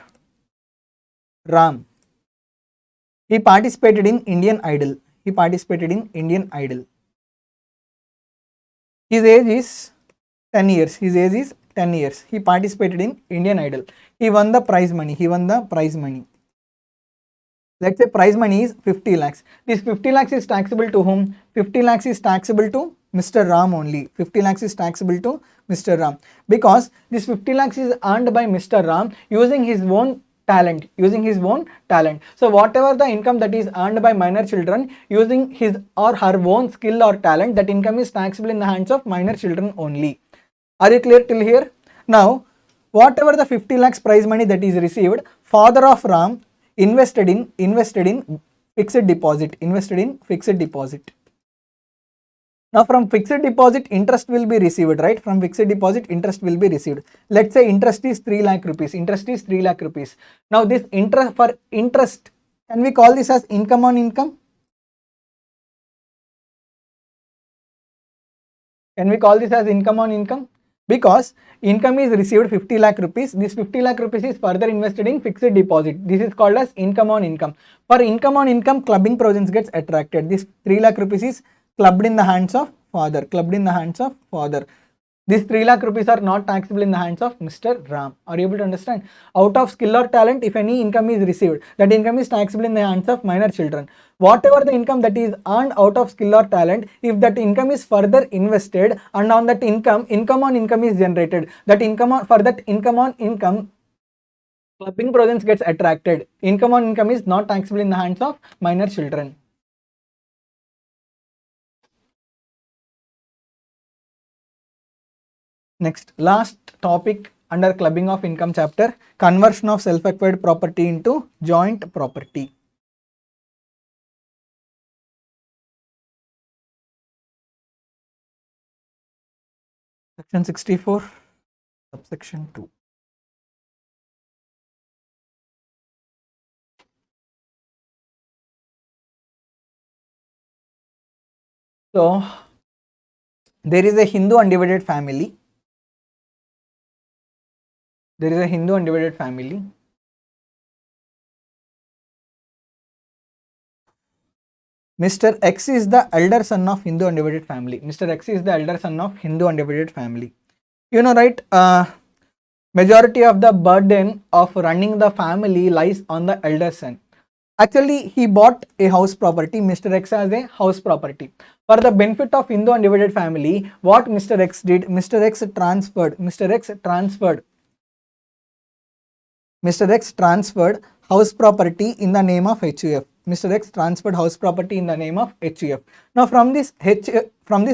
Ram. He participated in Indian Idol. He participated in Indian Idol. His age is 10 years. His age is 10 years. He participated in Indian Idol. He won the prize money. He won the prize money. Let's say prize money is 50 lakhs. This 50 lakhs is taxable to whom? 50 lakhs is taxable to Mr. Ram only. 50 lakhs is taxable to Mr. Ram, because this 50 lakhs is earned by Mr. Ram using his own talent, So whatever the income that is earned by minor children using his or her own skill or talent, that income is taxable in the hands of minor children only. Are you clear till here? Now, whatever the 50 lakhs prize money that is received, father of Ram invested in fixed deposit. Now from fixed deposit, interest will be received, right? From fixed deposit, interest will be received. Let's say interest is 3 lakh rupees. Now this interest, can we call this as income on income? Can we call this as income on income? Because income is received 50 lakh rupees. This 50 lakh rupees is further invested in fixed deposit. This is called as income on income. For income on income, clubbing provisions gets attracted. This 3 lakh rupees is clubbed in the hands of father. These 3 lakh rupees are not taxable in the hands of Mr. Ram. Are you able to understand? Out of skill or talent, if any income is received, that income is taxable in the hands of minor children. Whatever the income that is earned out of skill or talent, if that income is further invested and on that income on income is generated, that income on income, clubbing provisions gets attracted. Income on income is not taxable in the hands of minor children. Next, last topic under clubbing of income chapter, conversion of self-acquired property into joint property. Section 64, subsection 2. So there is a Hindu undivided family. There is a Hindu undivided family. Mr. X is the elder son of Hindu undivided family. Mr. X is the elder son of Hindu undivided family. You know, right? Majority of the burden of running the family lies on the elder son. Actually, he bought a house property. Mr. X has a house property. For the benefit of Hindu undivided family, what Mr. X did, Mr. X transferred house property in the name of HUF. Mr. X transferred house property in the name of HUF. Now from this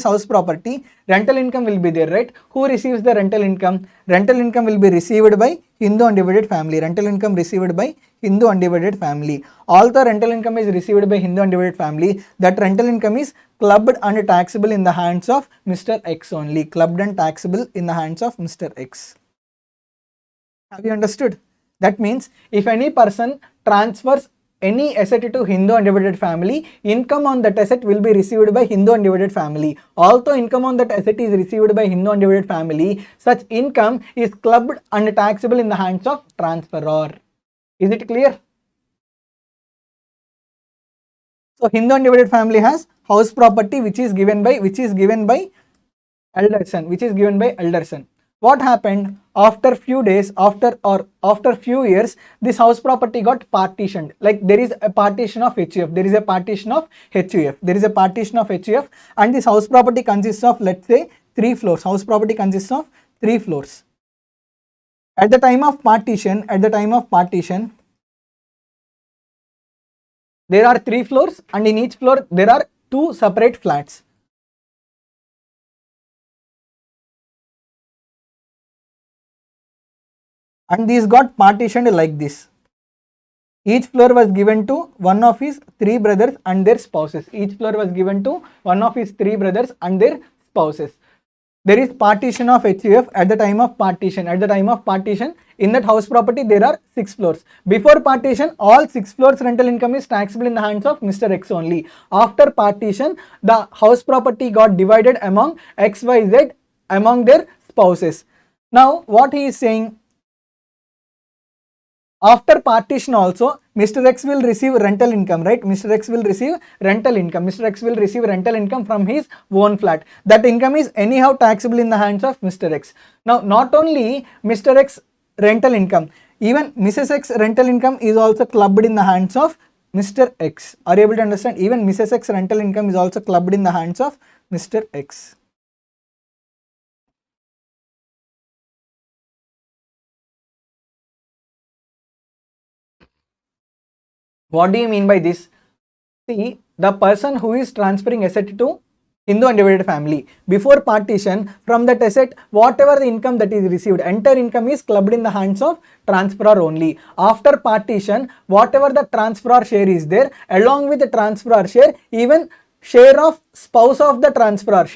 house property, rental income will be there, right? Who receives the rental income? Rental income will be received by Hindu undivided family. Rental income received by Hindu undivided family. All the rental income is received by Hindu undivided family. That rental income is clubbed and taxable in the hands of Mr. X only. Clubbed and taxable in the hands of Mr. X. Have you understood? That means if any person transfers any asset to Hindu undivided family, income on that asset will be received by Hindu undivided family. Although income on that asset is received by Hindu undivided family, such income is clubbed and taxable in the hands of transferor. Is it clear? So Hindu undivided family has house property which is given by elder son. What happened after few days, after few years, this house property got partitioned. Like there is a partition of HUF, and this house property consists of, let's say, 3 floors. House property consists of 3 floors. At the time of partition, there are 3 floors, and in each floor there are 2 separate flats. And these got partitioned like this. Each floor was given to one of his 3 brothers and their spouses. There is partition of HUF at the time of partition. In that house property there are 6 floors. Before partition, all 6 floors rental income is taxable in the hands of Mr. X only. After partition, the house property got divided among XYZ among their spouses. Now what he is saying, after partition also, Mr. X will receive rental income, right? Mr. X will receive rental income from his own flat. That income is anyhow taxable in the hands of Mr. X. Now, not only Mr. X rental income, even Mrs. X rental income is also clubbed in the hands of Mr. X. Are you able to understand? Even Mrs. X rental income is also clubbed in the hands of Mr. X. What do you mean by this? See, the person who is transferring asset to Hindu undivided family, before partition, from that asset, whatever the income that is received, entire income is clubbed in the hands of transferor only. After partition, whatever the transferor share is there, along with the transferor share, even share of spouse of the transferor,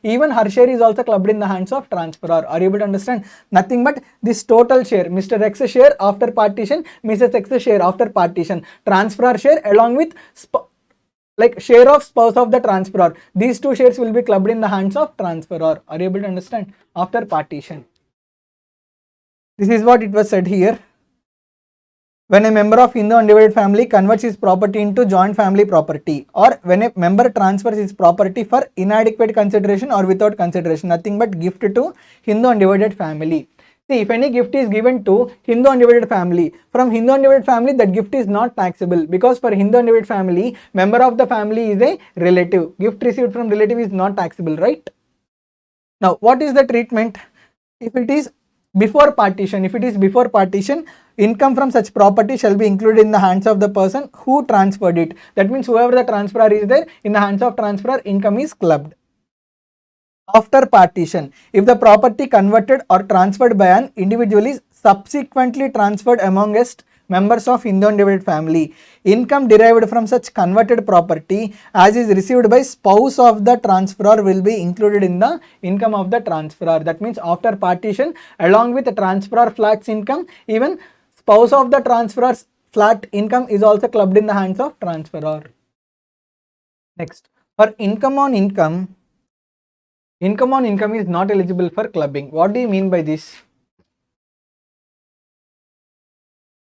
even her share is also clubbed in the hands of transferor. Are you able to understand? Nothing but this total share, Mr. X's share after partition, Mrs. X's share after partition, transferor share along with share of spouse of the transferor. These 2 shares will be clubbed in the hands of transferor. Are you able to understand? After partition. This is what it was said here. When a member of Hindu undivided family converts his property into joint family property, or when a member transfers his property for inadequate consideration or without consideration, nothing but gift to Hindu undivided family. See, if any gift is given to Hindu undivided family, from Hindu undivided family, that gift is not taxable, because for Hindu undivided family, member of the family is a relative. Gift received from relative is not taxable, right? Now, what is the treatment? If it is before partition, income from such property shall be included in the hands of the person who transferred it. That means whoever the transferor is there, in the hands of transferor, income is clubbed. After partition, if the property converted or transferred by an individual is subsequently transferred amongst members of Hindu undivided family, income derived from such converted property as is received by spouse of the transferor will be included in the income of the transferor. That means after partition, along with the transferor flat's income, even spouse of the transferor's flat income is also clubbed in the hands of transferor. Next, For income on income is not eligible for clubbing. What do you mean by this?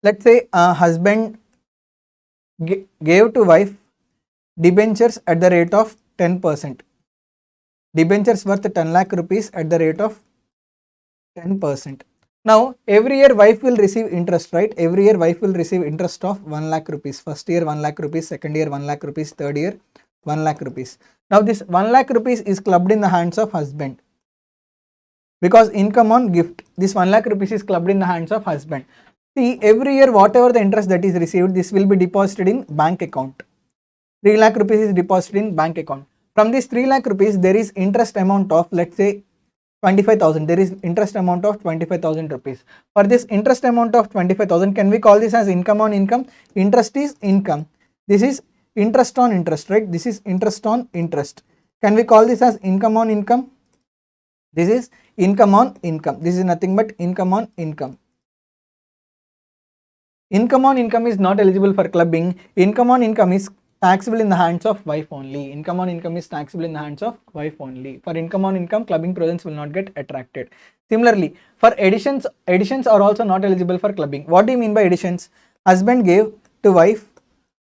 Let's say a husband gave to wife debentures at the rate of 10%. Debentures worth 10 lakh rupees at the rate of 10%. Now, every year wife will receive interest, right? Every year wife will receive interest of 1 lakh rupees. First year 1 lakh rupees, second year 1 lakh rupees, third year 1 lakh rupees. Now, this 1 lakh rupees is clubbed in the hands of husband. Because income on gift, this 1 lakh rupees is clubbed in the hands of husband. See, every year whatever the interest that is received, this will be deposited in bank account. 3 lakh rupees is deposited in bank account. From this 3 lakh rupees, there is interest amount of, let's say, 25,000. There is interest amount of 25,000 rupees. For this interest amount of 25,000, can we call this as income on income? Interest is income. This is interest on interest, right? This is interest on interest. Can we call this as income on income? This is income on income. This is nothing but income on income. Income on income is not eligible for clubbing. Income on income is taxable in the hands of wife only. Income on income is taxable in the hands of wife only. For income on income, clubbing provisions will not get attracted. Similarly, for additions are also not eligible for clubbing. What do you mean by additions? Husband gave to wife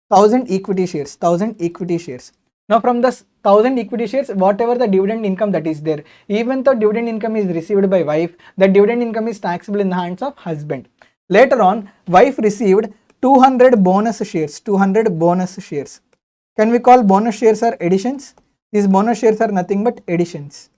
1000 equity shares. 1000 equity shares. Now from the 1000 equity shares, whatever the dividend income that is there, even though dividend income is received by wife, the dividend income is taxable in the hands of husband. Later on, wife received 200 bonus shares. 200 bonus shares. Can we call bonus shares are additions? These bonus shares are nothing but additions.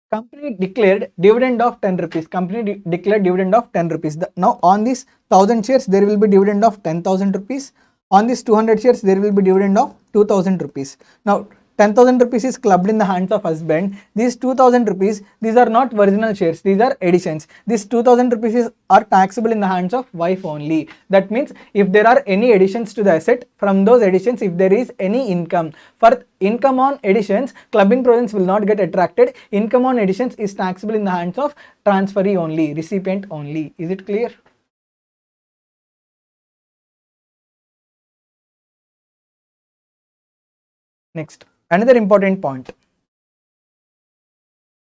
Company declared dividend of 10 rupees. Company declared dividend of 10 rupees. Now on this 1000 shares, there will be dividend of 10,000 rupees. On this 200 shares, there will be dividend of 2,000 rupees. Now 10,000 rupees is clubbed in the hands of husband. These 2,000 rupees, these are not original shares, these are additions. These 2,000 rupees are taxable in the hands of wife only. That means if there are any additions to the asset, from those additions, if there is any income, for income on additions, clubbing provisions will not get attracted. Income on additions is taxable in the hands of transferee only, recipient only. Is it clear? Next, another important point.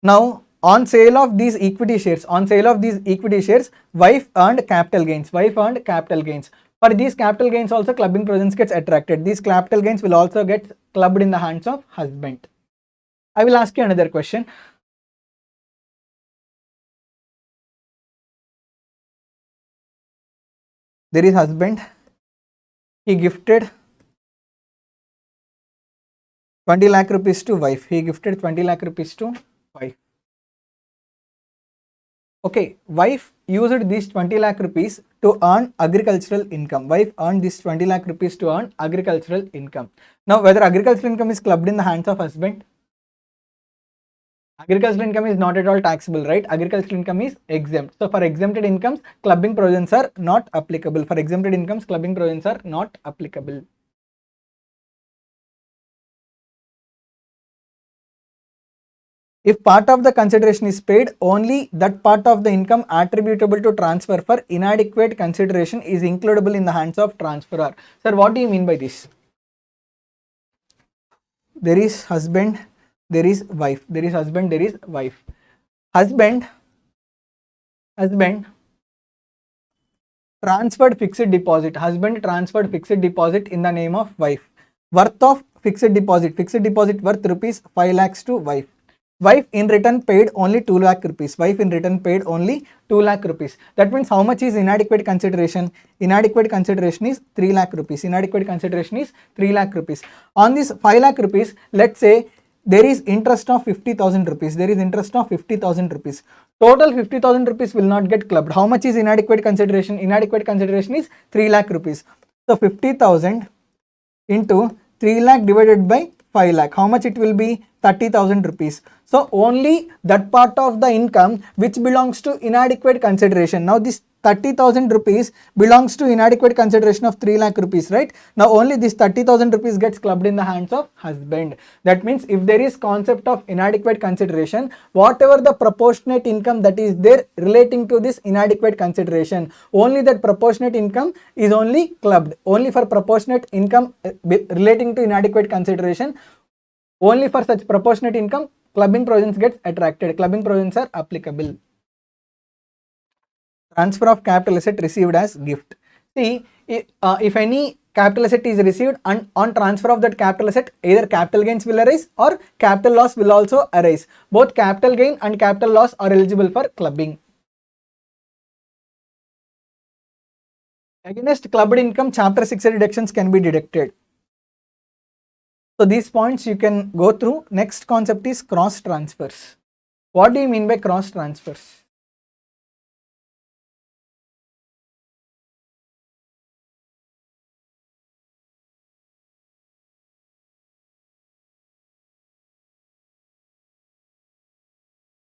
Now, on sale of these equity shares, wife earned capital gains. For these capital gains also, clubbing provisions gets attracted. These capital gains will also get clubbed in the hands of husband. I will ask you another question. There is husband. He gifted 20 lakh rupees to wife. Okay, wife used these 20 lakh rupees to earn agricultural income. Wife earned this 20 lakh rupees to earn agricultural income. Now, whether agricultural income is clubbed in the hands of husband? Agricultural income is not at all taxable, right? Agricultural income is exempt. So, for exempted incomes, clubbing provisions are not applicable. If part of the consideration is paid, only that part of the income attributable to transfer for inadequate consideration is includable in the hands of transferor. Sir, what do you mean by this? There is husband, there is wife. Husband transferred fixed deposit. In the name of wife. Worth of fixed deposit worth rupees 5 lakhs to wife. Wife in return paid only 2 lakh rupees. That means how much is inadequate consideration? Inadequate consideration is 3 lakh rupees. On this 5 lakh rupees, let's say there is interest of 50,000 rupees. Total 50,000 rupees will not get clubbed. How much is inadequate consideration? Inadequate consideration is 3 lakh rupees. So 50,000 into 3 lakh divided by 5 lakh. How much it will be? 30,000 rupees. So only that part of the income which belongs to inadequate consideration. Now this 30,000 rupees belongs to inadequate consideration of 3 lakh rupees, right? Now only this 30,000 rupees gets clubbed in the hands of husband. That means if there is concept of inadequate consideration, whatever the proportionate income that is there relating to this inadequate consideration, only that proportionate income is only clubbed. Only for proportionate income relating to inadequate consideration, only for such proportionate income, clubbing provisions gets attracted. Clubbing provisions are applicable. Transfer of capital asset received as gift. See, if any capital asset is received and on transfer of that capital asset, either capital gains will arise or capital loss will also arise. Both capital gain and capital loss are eligible for clubbing. Against clubbed income, chapter 6 deductions can be deducted. So these points you can go through. Next concept is cross transfers. What do you mean by cross transfers?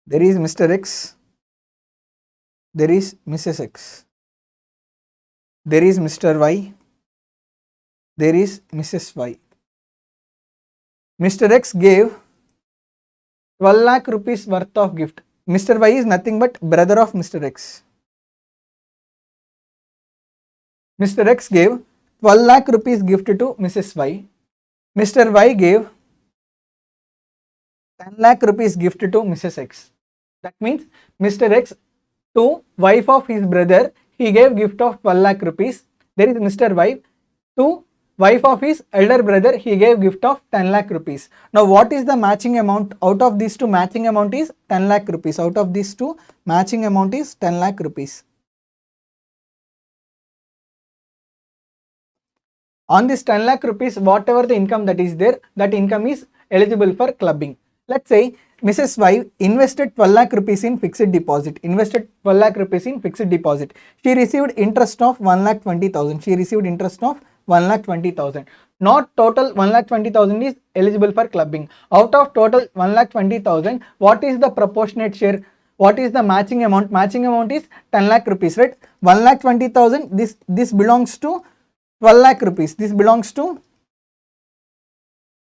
There is Mr. X, there is Mrs. X, there is Mr. Y, there is Mrs. Y. Mr. X gave 12 lakh rupees worth of gift. Mr. Y is nothing but brother of Mr. X. Mr. X gave 12 lakh rupees gift to Mrs. Y. Mr. Y gave 10 lakh rupees gift to Mrs. X. That means Mr. X to wife of his brother, he gave gift of 12 lakh rupees. There is Mr. Y to wife of his elder brother, he gave gift of 10 lakh rupees. Now what is the matching amount? Out of these two, matching amount is 10 lakh rupees. Out of these two, matching amount is 10 lakh rupees. On this 10 lakh rupees, whatever the income that is there, that income is eligible for clubbing. Let's say Mrs. Y invested 12 lakh rupees in fixed deposit. Invested 12 lakh rupees in fixed deposit. She received interest of 1,20,000. She received interest of 1,20,000. Not total 1,20,000 is eligible for clubbing. Out of total 1,20,000, what is the proportionate share? What is the matching amount? Matching amount is 10 lakh rupees, right? 1,20,000. This belongs to 12 lakh rupees. This belongs to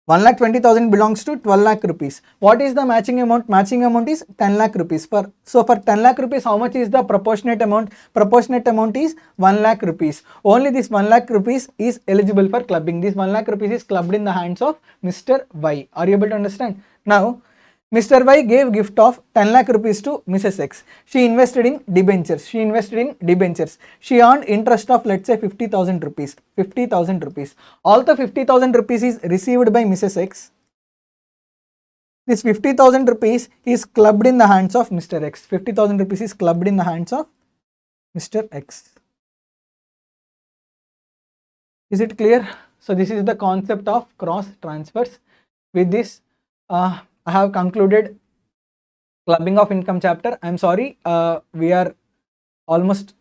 1,20,000 belongs to 12 lakh rupees. What is the matching amount? Matching amount is 10 lakh rupees. So for 10 lakh rupees, how much is the proportionate amount? Proportionate amount is 1 lakh rupees. Only this 1 lakh rupees is eligible for clubbing. This 1 lakh rupees is clubbed in the hands of Mr. Y. Are you able to understand? Now, Mr. Y gave gift of 10 lakh rupees to Mrs. X. She invested in debentures. She earned interest of, let's say, 50,000 rupees. 50,000 rupees. Although 50,000 rupees is received by Mrs. X, this 50,000 rupees is clubbed in the hands of Mr. X. 50,000 rupees is clubbed in the hands of Mr. X. Is it clear? So this is the concept of cross transfers. With this, I have concluded clubbing of income chapter. I'm sorry, we are almost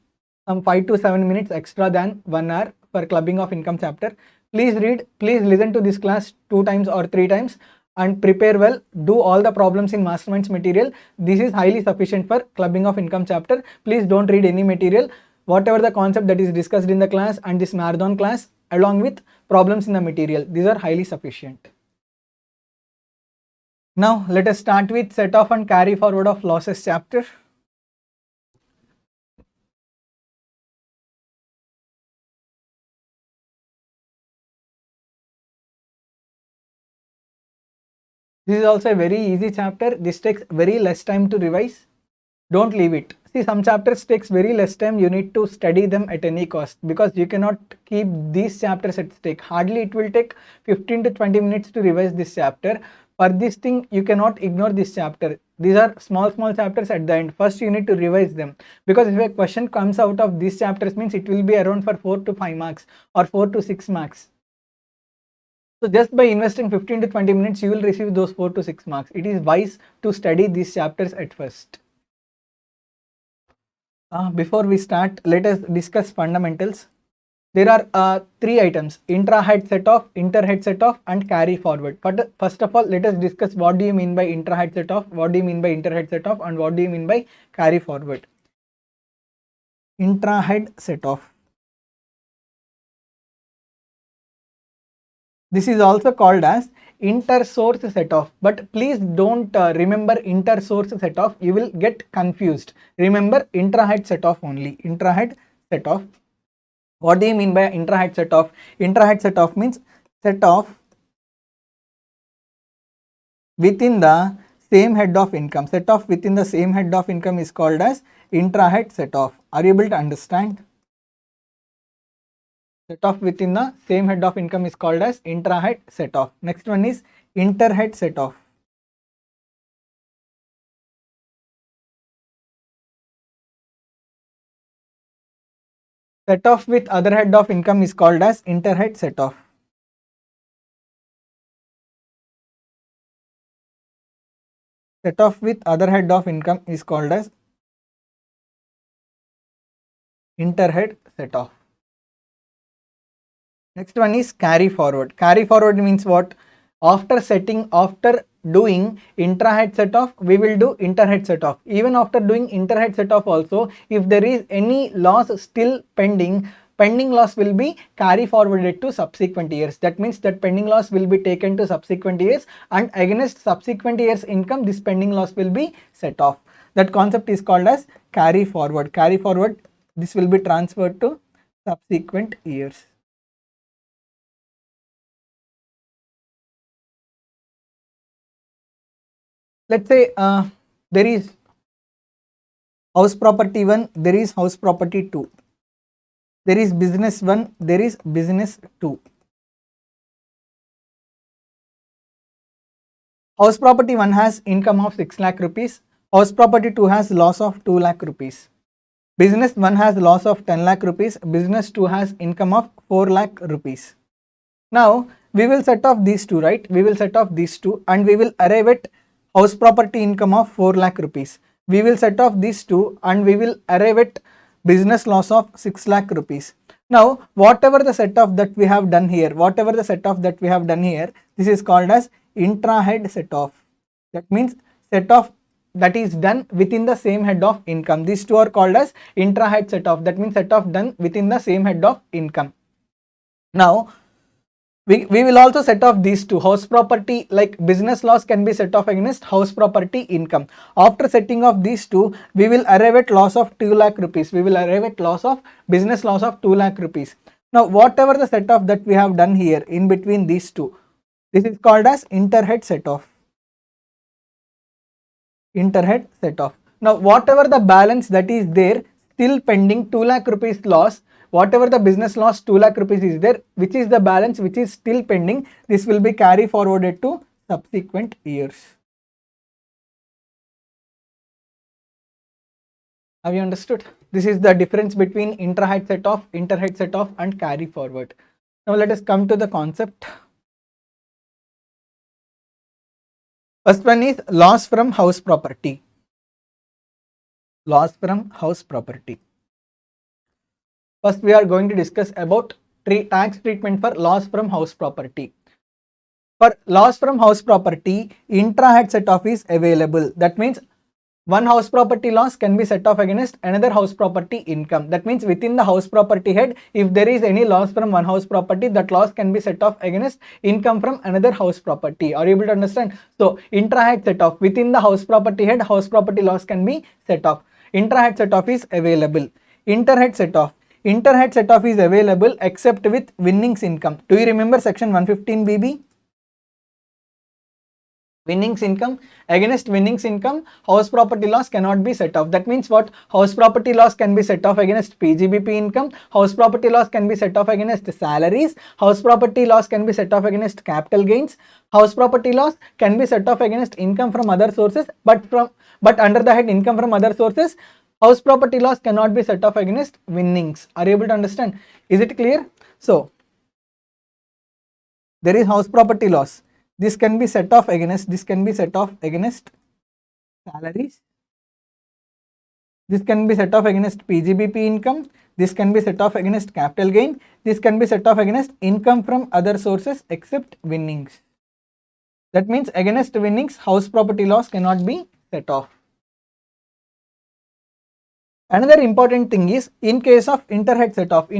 some 5 to 7 minutes extra than 1 hour for clubbing of income chapter. Please read, please listen to this class 2 times or 3 times and prepare well. Do all the problems in Masterminds material. This is highly sufficient for clubbing of income chapter. Please don't read any material. Whatever the concept that is discussed in the class and this marathon class along with problems in the material, these are highly sufficient. Now let us start with set off and carry forward of losses chapter. This is also a very easy chapter. This takes very less time to revise. Don't leave it. See, some chapters takes very less time. You need to study them at any cost because you cannot keep these chapters at stake. Hardly it will take 15 to 20 minutes to revise this chapter. For this thing, you cannot ignore this chapter. These are small chapters at the end. First, you need to revise them because if a question comes out of these chapters, means it will be around for 4 to 5 marks or 4 to 6 marks. So just by investing 15 to 20 minutes, you will receive those 4 to 6 marks. It is wise to study these chapters at first. Before we start, let us discuss fundamentals. There are 3 items: intra-head set off, inter-head set off and carry forward. But first of all, let us discuss what do you mean by intra-head set off, what do you mean by inter-head set off and what do you mean by carry forward. intra-head set off. This is also called as inter-source set off, but please don't remember inter-source set off, you will get confused. Remember intra-head set off only, intra-head set off. What do you mean by intra-head set off? Intra-head set off means set off within the same head of income. Set off within the same head of income is called as intra-head set off. Are you able to understand? Set off within the same head of income is called as intra-head set off. Next one is inter-head set off. Set off with other head of income is called as inter-head set off. Set off with other head of income is called as inter-head set off. Next one is carry forward. Carry forward means what? After doing intra-head set off, we will do inter-head set off. Even after doing inter-head set off also, if there is any loss still pending loss will be carry forwarded to subsequent years. That means that pending loss will be taken to subsequent years, and against subsequent years income, this pending loss will be set off. That concept is called as carry forward. Carry forward, this will be transferred to subsequent years. Let's say there is house property 1, there is house property 2. There is business 1, there is business 2. House property 1 has income of 6 lakh rupees. House property 2 has loss of 2 lakh rupees. Business 1 has loss of 10 lakh rupees. Business 2 has income of 4 lakh rupees. Now, we will set off these two, right? We will set off these two and we will arrive at house property income of 4 lakh rupees. We will set off these two and we will arrive at business loss of 6 lakh rupees. Now, whatever the set off that we have done here, this is called as intra-head set off. That means set off that is done within the same head of income. These two are called as intra-head set off. That means set off done within the same head of income. Now, we will also set off these two. House property, like business loss, can be set off against house property income. After setting off these two, we will arrive at loss of 2 lakh rupees. We will arrive at loss of business loss of 2 lakh rupees. Now, whatever the set off that we have done here in between these two, this is called as inter-head set off. Inter-head set off. Now, whatever the balance that is there still pending 2 lakh rupees loss, whatever the business loss 2 lakh rupees is there, which is the balance which is still pending, this will be carry forwarded to subsequent years. Have you understood? This is the difference between intra-head set off, inter-head set off and carry forward. Now let us come to the concept. First one is loss from house property. Loss from house property. First, we are going to discuss about tax treatment for loss from house property. For loss from house property, intra-head set off is available. That means one house property loss can be set off against another house property income. That means within the house property head, if there is any loss from one house property, that loss can be set off against income from another house property. Are you able to understand? So, intra-head set off within the house property head, house property loss can be set off. Intra-head set off is available. Inter-head set off. Inter-head set off is available except with winnings income. Do you remember section 115 BB? Winnings income. Against winnings income, house property loss cannot be set off. That means what? House property loss can be set off against PGBP income. House property loss can be set off against salaries. House property loss can be set off against capital gains. House property loss can be set off against income from other sources, but under the head income from other sources, house property loss cannot be set off against winnings. Are you able to understand? Is it clear? So, there is house property loss. This can be set off against salaries. This can be set off against PGBP income. This can be set off against capital gain. This can be set off against income from other sources except winnings. That means against winnings, house property loss cannot be set off. Another important thing is in case of interhead set off,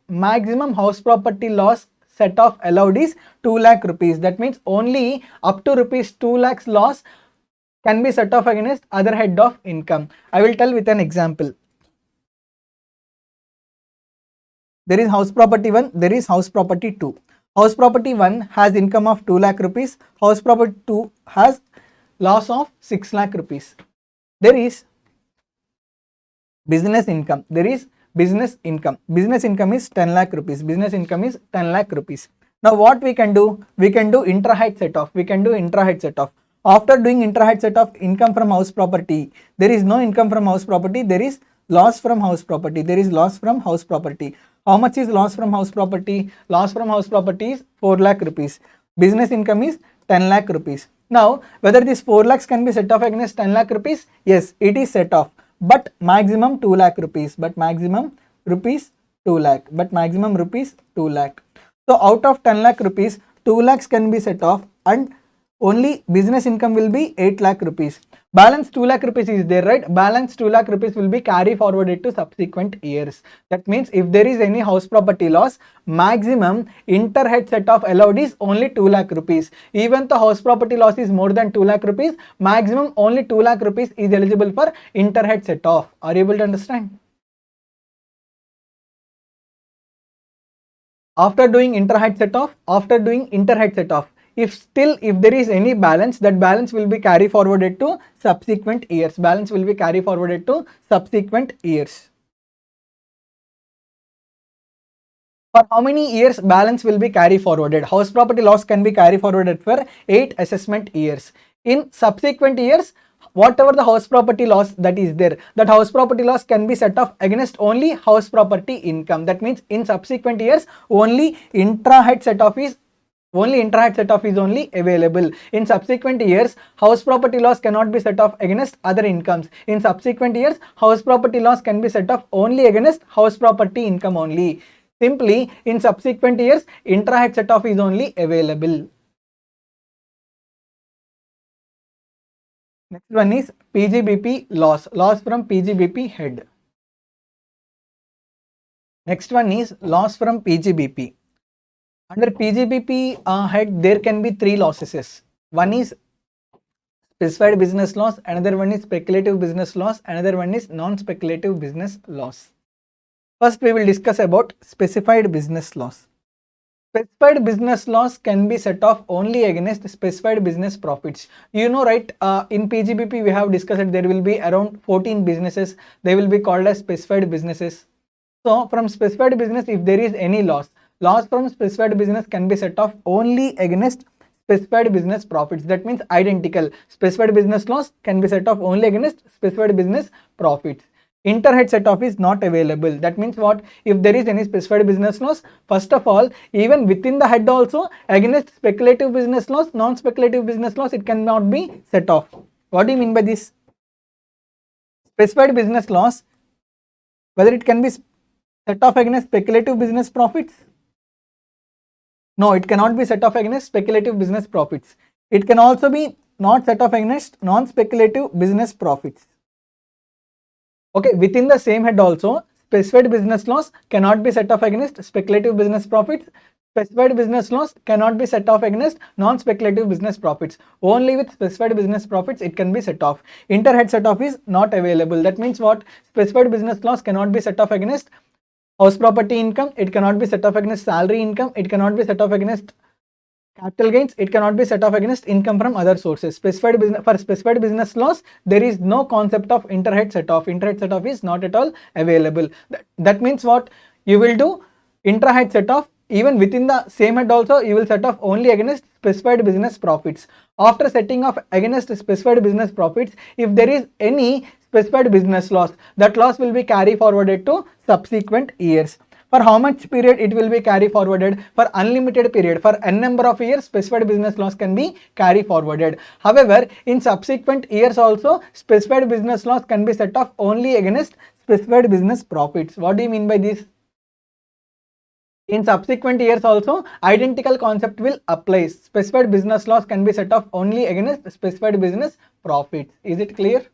maximum house property loss set off allowed is 2 lakh rupees. That means only up to rupees 2 lakhs loss can be set off against other head of income. I will tell with an example. There is house property 1, there is house property 2. House property 1 has income of 2 lakh rupees, house property 2 has loss of 6 lakh rupees. There is business income. Business income is 10 lakh rupees. Now what we can do? We can do intra-head set off. After doing intra-head set off income from house property, there is no income from house property, there is loss from house property. How much is loss from house property? Loss from house property is 4 lakh rupees. Business income is 10 lakh rupees. Now whether this 4 lakhs can be set off against 10 lakh rupees? Yes, it is set off. But maximum 2 lakh rupees. So out of 10 lakh rupees, 2 lakhs can be set off and only business income will be 8 lakh rupees. Balance 2 lakh rupees is there, right? Balance 2 lakh rupees will be carry forwarded to subsequent years. That means if there is any house property loss, maximum interhead set off allowed is only 2 lakh rupees. Even the house property loss is more than 2 lakh rupees, maximum only 2 lakh rupees is eligible for interhead set off. Are you able to understand? After doing interhead set off, if there is any balance, that balance will be carry forwarded to subsequent years. For how many years balance will be carry forwarded? House property loss can be carry forwarded for 8 assessment years. In subsequent years, whatever the house property loss that is there, that house property loss can be set off against only house property income. That means in subsequent years only intra-head set off is only available. In subsequent years, house property loss cannot be set off against other incomes. In subsequent years, house property loss can be set off only against house property income only. Simply, in subsequent years, intra-head set off is only available. Next one is PGBP loss from PGBP head. Next one is loss from PGBP. Under PGBP head, there can be 3 losses. One is specified business loss, another one is speculative business loss, another one is non-speculative business loss. First, we will discuss about specified business loss. Specified business loss can be set off only against specified business profits. You know, right? In PGBP, we have discussed that there will be around 14 businesses. They will be called as specified businesses. So, from specified business, if there is any loss from specified business can be set off only against specified business profits. That means identical. Specified business loss can be set off only against specified business profits. Interhead set off is not available. That means what? If there is any specified business loss, first of all, even within the head also, against speculative business loss, non-speculative business loss, it cannot be set off. What do you mean by this? Specified business loss, whether it can be set off against speculative business profits? No, it cannot be set off against speculative business profits. It can also be not set off against non-speculative business profits. Okay, within the same head also, specified business loss cannot be set off against speculative business profits. Specified business loss cannot be set off against non-speculative business profits. Only with specified business profits it can be set off. Interhead set off is not available. That means what? Specified business loss cannot be set off against house property income. It cannot be set off against salary income. It cannot be set off against capital gains. It cannot be set off against income from other sources. For specified business loss, there is no concept of interhead set off. Interhead set off is not at all available. That means what? You will do intrahead set off. Even within the same head also, you will set off only against specified business profits. After setting off against specified business profits, if there is any specified business loss, that loss will be carry forwarded to subsequent years. For how much period it will be carry forwarded? For unlimited period. For n number of years, specified business loss can be carry forwarded. However, in subsequent years also, specified business loss can be set off only against specified business profits. What do you mean by this? In subsequent years also, identical concept will apply. Specified business loss can be set off only against specified business profits. Is it clear?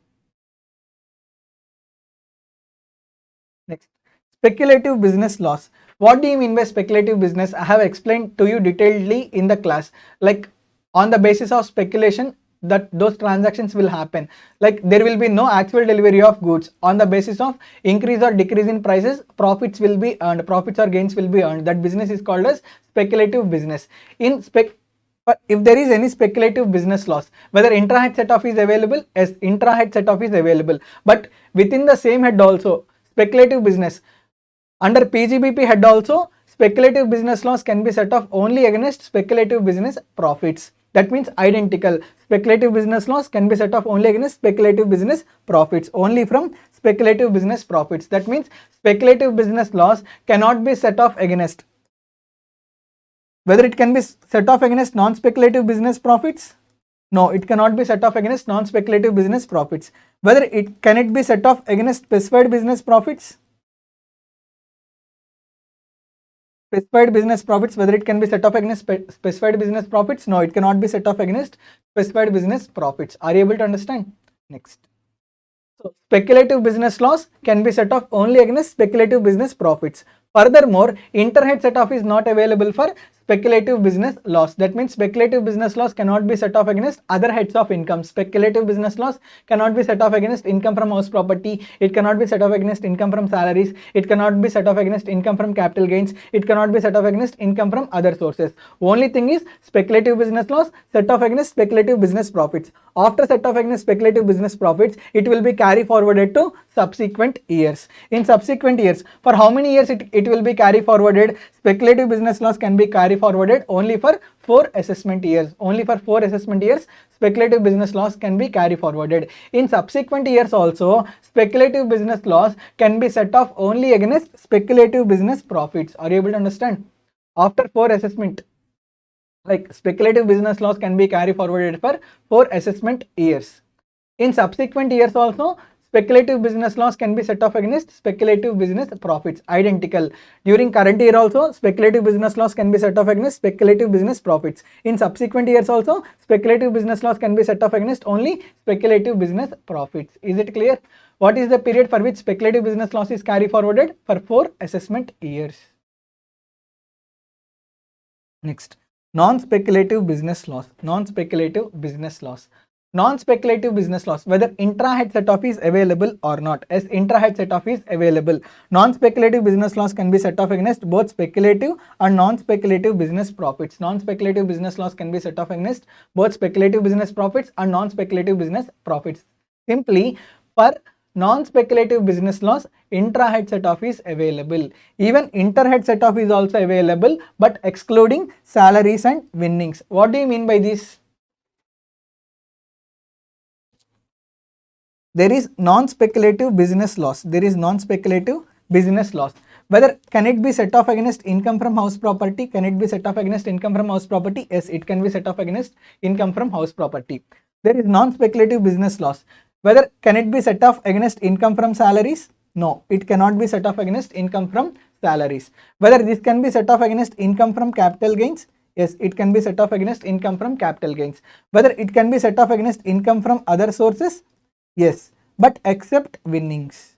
Next, speculative business loss. What do you mean by speculative business? I have explained to you detailedly in the class. Like on the basis of speculation, that those transactions will happen. Like there will be no actual delivery of goods. On the basis of increase or decrease in prices, profits will be earned. Profits or gains will be earned. That business is called as speculative business. But if there is any speculative business loss, whether intra-head set-off is available, yes, intra-head set-off is available. But within the same head also, speculative business. Under PGBP head also, speculative business loss can be set off only against speculative business profits. That means identical. Speculative business loss can be set off only against speculative business profits, only from speculative business profits. That means speculative business loss cannot be set off against. Whether it can be set off against non-speculative business profits? No, it cannot be set off against non-speculative business profits. Whether it can it be set off against specified business profits? Specified business profits, whether it can be set off against specified business profits? No, it cannot be set off against specified business profits. Are you able to understand? Next. So, speculative business loss can be set off only against speculative business profits. Furthermore, interhead set off is not available for speculative business loss. That means speculative business loss cannot be set off against other heads of income. Speculative business loss cannot be set off against income from house property. It cannot be set off against income from salaries. It cannot be set off against income from capital gains. It cannot be set off against income from other sources. Only thing is speculative business loss set off against speculative business profits. After set off against speculative business profits, it will be carry forwarded to subsequent years. In subsequent years, for how many years it will be carry forwarded? Speculative business loss can be carry forwarded only for 4 assessment years. Only for 4 assessment years, speculative business loss can be carry forwarded. In subsequent years also, speculative business loss can be set off only against speculative business profits. Are you able to understand? After 4 assessment, like speculative business loss can be carry forwarded for 4 assessment years. In subsequent years also, speculative business loss can be set off against speculative business profits. Identical. During current year also, speculative business loss can be set off against speculative business profits. In subsequent years also, speculative business loss can be set off against only speculative business profits. Is it clear? What is the period for which speculative business loss is carry forwarded? For 4 assessment years. Next. Non-speculative business loss. Non-speculative business loss. Non-speculative business loss, whether intra-head set-off is available or not. As intra-head set-off is available, non-speculative business loss can be set off against both speculative and non-speculative business profits. Non-speculative business loss can be set off against both speculative business profits and non-speculative business profits. Simply, for non-speculative business loss, intra-head set-off is available. Even inter-head set-off is also available, but excluding salaries and winnings. What do you mean by this? There is non-speculative business loss. There is non-speculative business loss. Whether can it be set off against income from house property? Can it be set off against income from house property? Yes, it can be set off against income from house property. There is non-speculative business loss. Whether can it be set off against income from salaries? No, it cannot be set off against income from salaries. Whether this can be set off against income from capital gains? Yes, it can be set off against income from capital gains. Whether it can be set off against income from other sources? Yes, but except winnings.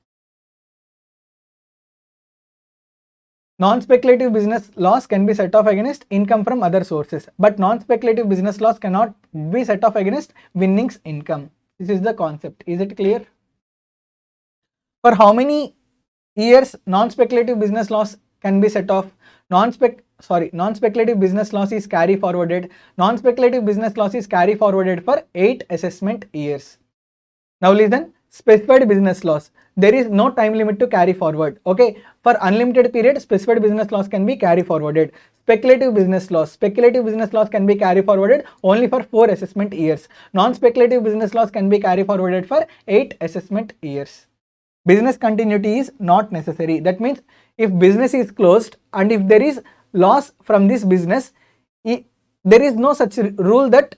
Non-speculative business loss can be set off against income from other sources, but non-speculative business loss cannot be set off against winnings income. This is the concept. Is it clear? For how many years non-speculative business loss can be set off? Non-speculative business loss is carry forwarded. Non-speculative business loss is carry forwarded for 8 assessment years. Now listen, specified business loss. There is no time limit to carry forward. Okay, for unlimited period, specified business loss can be carry forwarded. Speculative business loss. Speculative business loss can be carry forwarded only for 4 assessment years. Non-speculative business loss can be carry forwarded for 8 assessment years. Business continuity is not necessary. That means if business is closed and if there is loss from this business, there is no such rule that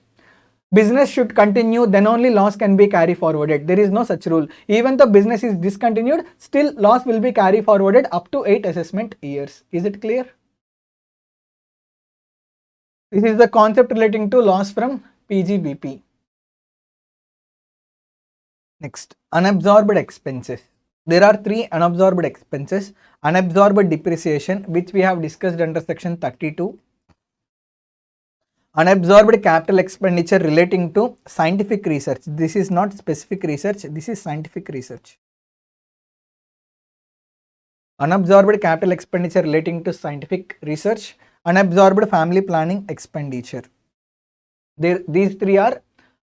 business should continue, then only loss can be carry forwarded. There is no such rule. Even the business is discontinued, still loss will be carry forwarded up to 8 assessment years. Is it clear? This is the concept relating to loss from PGBP. Next, unabsorbed expenses. There are three unabsorbed expenses: unabsorbed depreciation, which we have discussed under section 32, unabsorbed capital expenditure relating to scientific research. This is not specific research, this is scientific research. Unabsorbed capital expenditure relating to scientific research, unabsorbed family planning expenditure. These three are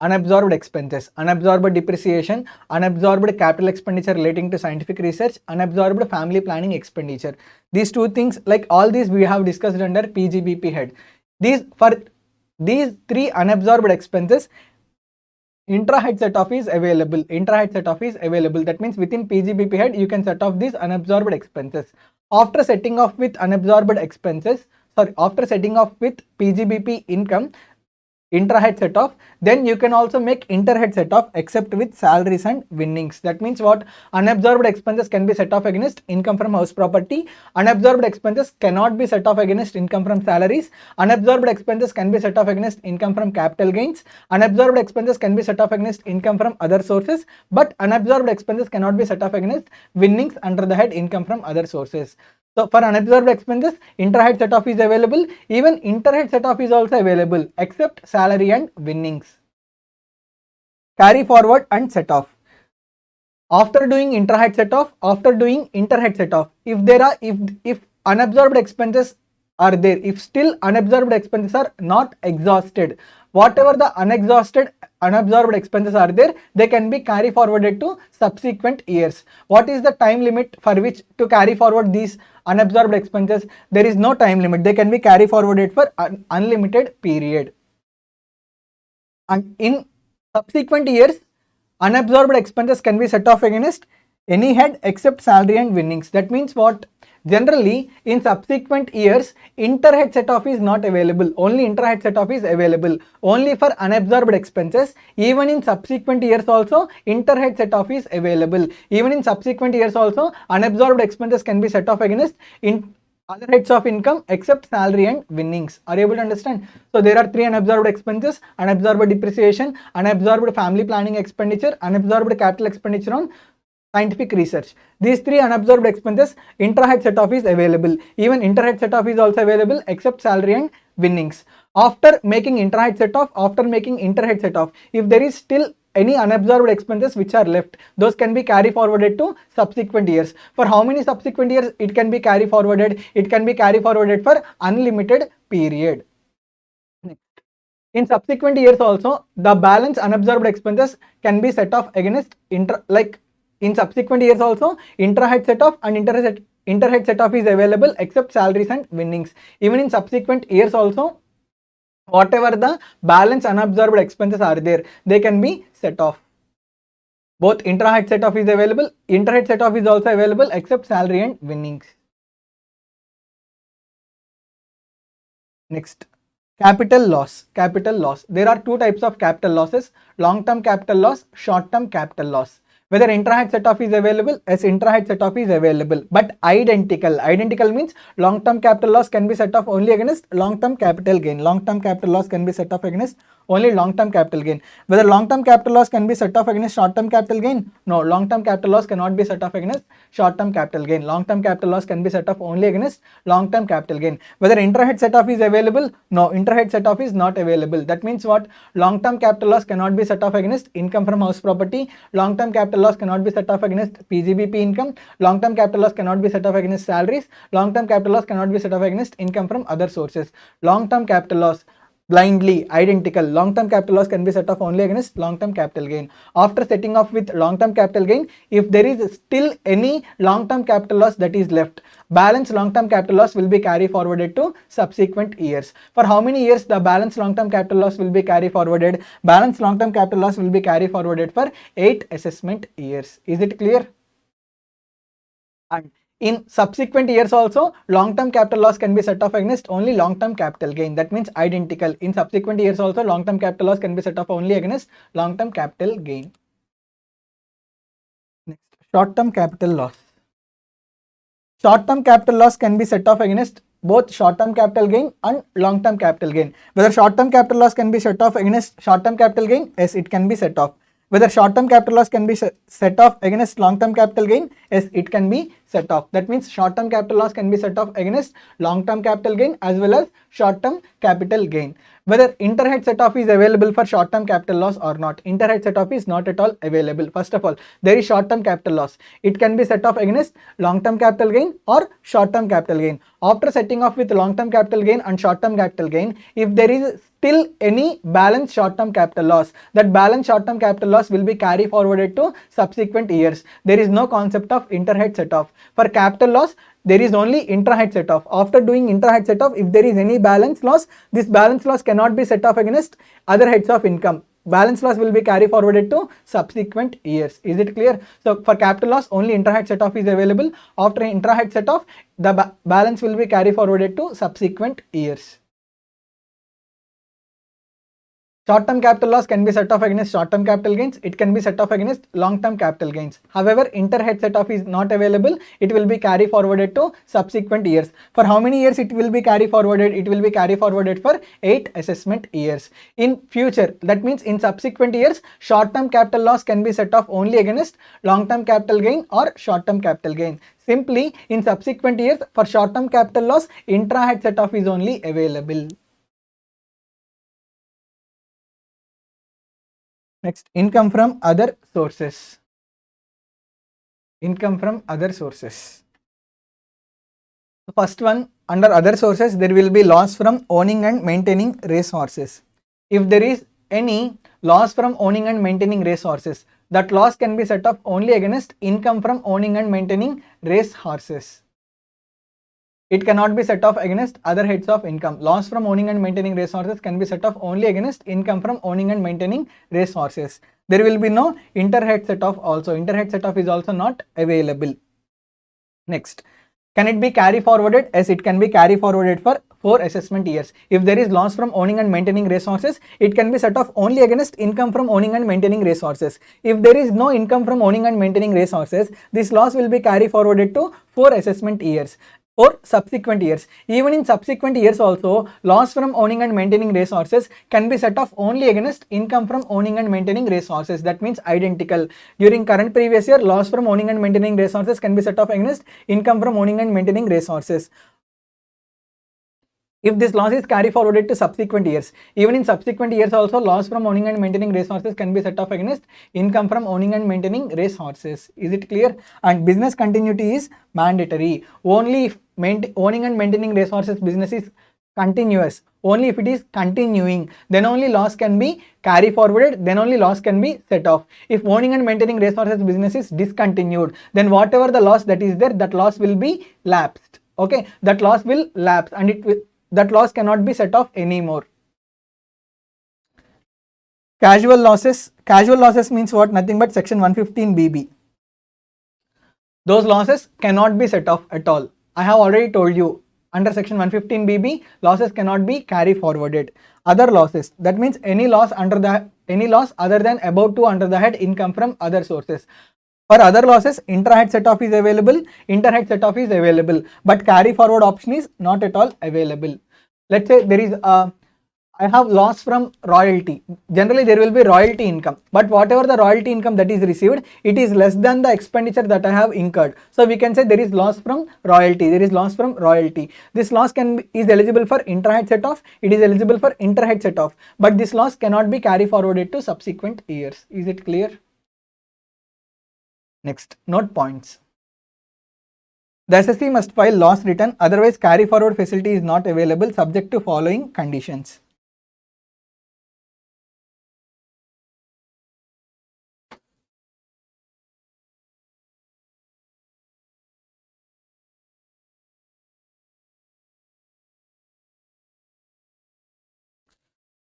unabsorbed expenses: unabsorbed depreciation, unabsorbed capital expenditure relating to scientific research, unabsorbed family planning expenditure. These two things, like all these we have discussed under PGBP head. For these three unabsorbed expenses, intra-head set off is available. Intra-head set off is available. That means within PGBP head, you can set off these unabsorbed expenses. After setting off with unabsorbed expenses, after setting off with PGBP income, intra-head set off, then you can also make inter-head set off except with salaries and winnings. That means what? Unabsorbed expenses can be set off against income from house property. Unabsorbed expenses cannot be set off against income from salaries. Unabsorbed expenses can be set off against income from capital gains. Unabsorbed expenses can be set off against income from other sources, but unabsorbed expenses cannot be set off against winnings under the head income from other sources. So for unabsorbed expenses, intra-head set off is available. Even inter-head set off is also available except salary and winnings. Carry forward and set off. After doing intra-head set off, after doing inter-head set off, if unabsorbed expenses are there, if still unabsorbed expenses are not exhausted, whatever the unabsorbed expenses are there, they can be carry forwarded to subsequent years. What is the time limit for which to carry forward these unabsorbed expenses? There is no time limit. They can be carry forwarded for an unlimited period. And in subsequent years, unabsorbed expenses can be set off against any head except salary and winnings. That means what? Generally, in subsequent years, inter-head set off is not available. Only intra-head set off is available. Only for unabsorbed expenses. Even in subsequent years also, inter-head set off is available. Even in subsequent years also, unabsorbed expenses can be set off against other heads of income except salary and winnings. Are you able to understand? So there are three unabsorbed expenses: unabsorbed depreciation, unabsorbed family planning expenditure, unabsorbed capital expenditure on scientific research. These three unabsorbed expenses, intra-head set off is available. Even inter-head set off is also available except salary and winnings. After making intra-head set off, after making inter-head set off, if there is still any unabsorbed expenses which are left, those can be carry forwarded to subsequent years. For how many subsequent years it can be carry forwarded? It can be carry forwarded for unlimited period. In subsequent years also, the balance unabsorbed expenses can be set off against in subsequent years also, intra-head set off and inter-head set off is available except salaries and winnings. Even in subsequent years also, whatever the balance unabsorbed expenses are there, they can be set off. Both intra-head set off is available, inter-head set off is also available except salary and winnings. Next, capital loss. Capital loss. There are two types of capital losses: long-term capital loss, short-term capital loss. Whether intra-head set off is available, as intra-head set off is available, but identical. Identical means long-term capital loss can be set off only against long-term capital gain. Long-term capital loss can be set off against only long-term capital gain. Whether long-term capital loss can be set off against short-term capital gain? No, long-term capital loss cannot be set off against short-term capital gain. Long-term capital loss can be set off only against long-term capital gain. Whether intra-head set off is available? No, intra-head set off is not available. That means what? Long-term capital loss cannot be set off against income from house property. Long-term capital loss cannot be set off against PGBP income. Long-term capital loss cannot be set off against salaries. Long-term capital loss cannot be set off against income from other sources. Long-term capital loss, blindly identical. Long-term capital loss can be set off only against long-term capital gain. After setting off with long-term capital gain, if there is still any long-term capital loss that is left, balance long-term capital loss will be carry forwarded to subsequent years. For how many years the balance long-term capital loss will be carry forwarded? Balance long-term capital loss will be carry forwarded for 8 assessment years. Is it clear? And in subsequent years also, long-term capital loss can be set off against only long-term capital gain. That means identical. In subsequent years also, long-term capital loss can be set off only against long-term capital gain. Next, short-term capital loss. Short-term capital loss can be set off against both short-term capital gain and long-term capital gain. Whether short-term capital loss can be set off against short-term capital gain? Yes, it can be set off. Whether short-term capital loss can be set off against long-term capital gain? Yes, it can be set off. That means short-term capital loss can be set off against long-term capital gain as well as short-term capital gain. Whether interhead set off is available for short-term capital loss or not? Interhead set off is not at all available. First of all, there is short-term capital loss. It can be set off against long-term capital gain or short-term capital gain. After setting off with long-term capital gain and short-term capital gain, if there is still any balance short-term capital loss, that balance short-term capital loss will be carry forwarded to subsequent years. There is no concept of interhead set off. For capital loss, there is only intrahead set off. After doing intrahead set off, if there is any balance loss, this balance loss cannot be set off against other heads of income. Balance loss will be carry forwarded to subsequent years. Is it clear? So for capital loss, only intrahead set off is available. After intrahead set off, the balance will be carry forwarded to subsequent years. Short-term capital loss can be set off against short-term capital gains. It can be set off against long-term capital gains. However, interhead set off is not available. It will be carry forwarded to subsequent years. For how many years it will be carry forwarded? It will be carry forwarded for 8 assessment years. In future, that means in subsequent years, short-term capital loss can be set off only against long-term capital gain or short-term capital gain. Simply, in subsequent years, for short-term capital loss, intrahead set off is only available. Next, income from other sources. Income from other sources. The first one, under other sources, there will be loss from owning and maintaining race horses. If there is any loss from owning and maintaining race horses, that loss can be set off only against income from owning and maintaining race horses. It cannot be set off against other heads of income. Loss from owning and maintaining race horses can be set off only against income from owning and maintaining race horses. There will be no interhead set off also. Interhead set off is also not available. Next, can it be carry forwarded? Yes, it can be carry forwarded for 4 assessment years. If there is loss from owning and maintaining race horses, it can be set off only against income from owning and maintaining race horses. If there is no income from owning and maintaining race horses, this loss will be carry forwarded to 4 assessment years. For subsequent years. Even in subsequent years also, loss from owning and maintaining race horses can be set off only against income from owning and maintaining race horses. That means identical. During current previous year, loss from owning and maintaining race horses can be set off against income from owning and maintaining race horses. If this loss is carry forwarded to subsequent years, even in subsequent years also, loss from owning and maintaining race horses can be set off against income from owning and maintaining race horses. Is it clear? And business continuity is mandatory. Only if owning and maintaining race horses business is continuous, only if it is continuing, then only loss can be carry forwarded, then only loss can be set off. If owning and maintaining race horses business is discontinued, then whatever the loss that is there, that loss will be lapsed. Okay, that loss will lapse and that loss cannot be set off anymore. Casual losses. Casual losses means what? Nothing but section 115 BB. Those losses cannot be set off at all. I have already told you, under section 115 BB, losses cannot be carry forwarded. Other losses, that means any loss other than above 2 under the head income from other sources. For other losses, intrahead set off is available, interhead set off is available, but carry forward option is not at all available. Let's say there is I have loss from royalty. Generally, there will be royalty income, but whatever the royalty income that is received, it is less than the expenditure that I have incurred. So we can say there is loss from royalty. There is loss from royalty. This loss is eligible for intrahead set off. It is eligible for interhead set off, but this loss cannot be carry forwarded to subsequent years. Is it clear? Next, note points. The SSC must file loss return, otherwise carry forward facility is not available subject to following conditions.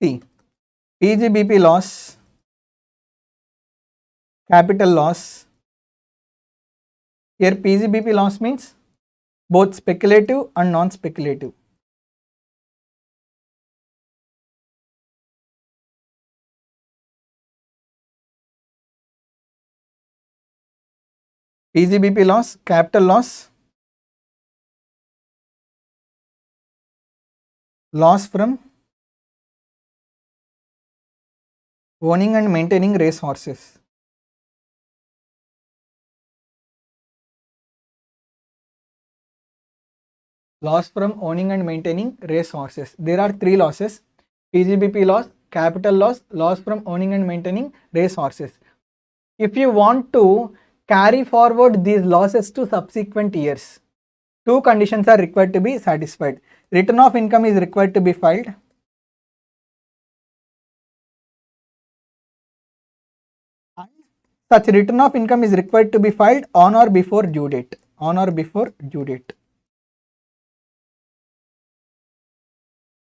See, PGBP loss, capital loss. Here PGBP loss means both speculative and non-speculative. PGBP loss, capital loss, loss from owning and maintaining race horses. Loss from owning and maintaining race horses. There are 3 losses: PGBP loss, capital loss, loss from owning and maintaining race horses. If you want to carry forward these losses to subsequent years, 2 conditions are required to be satisfied. Return of income is required to be filed. Such return of income is required to be filed on or before due date. On or before due date.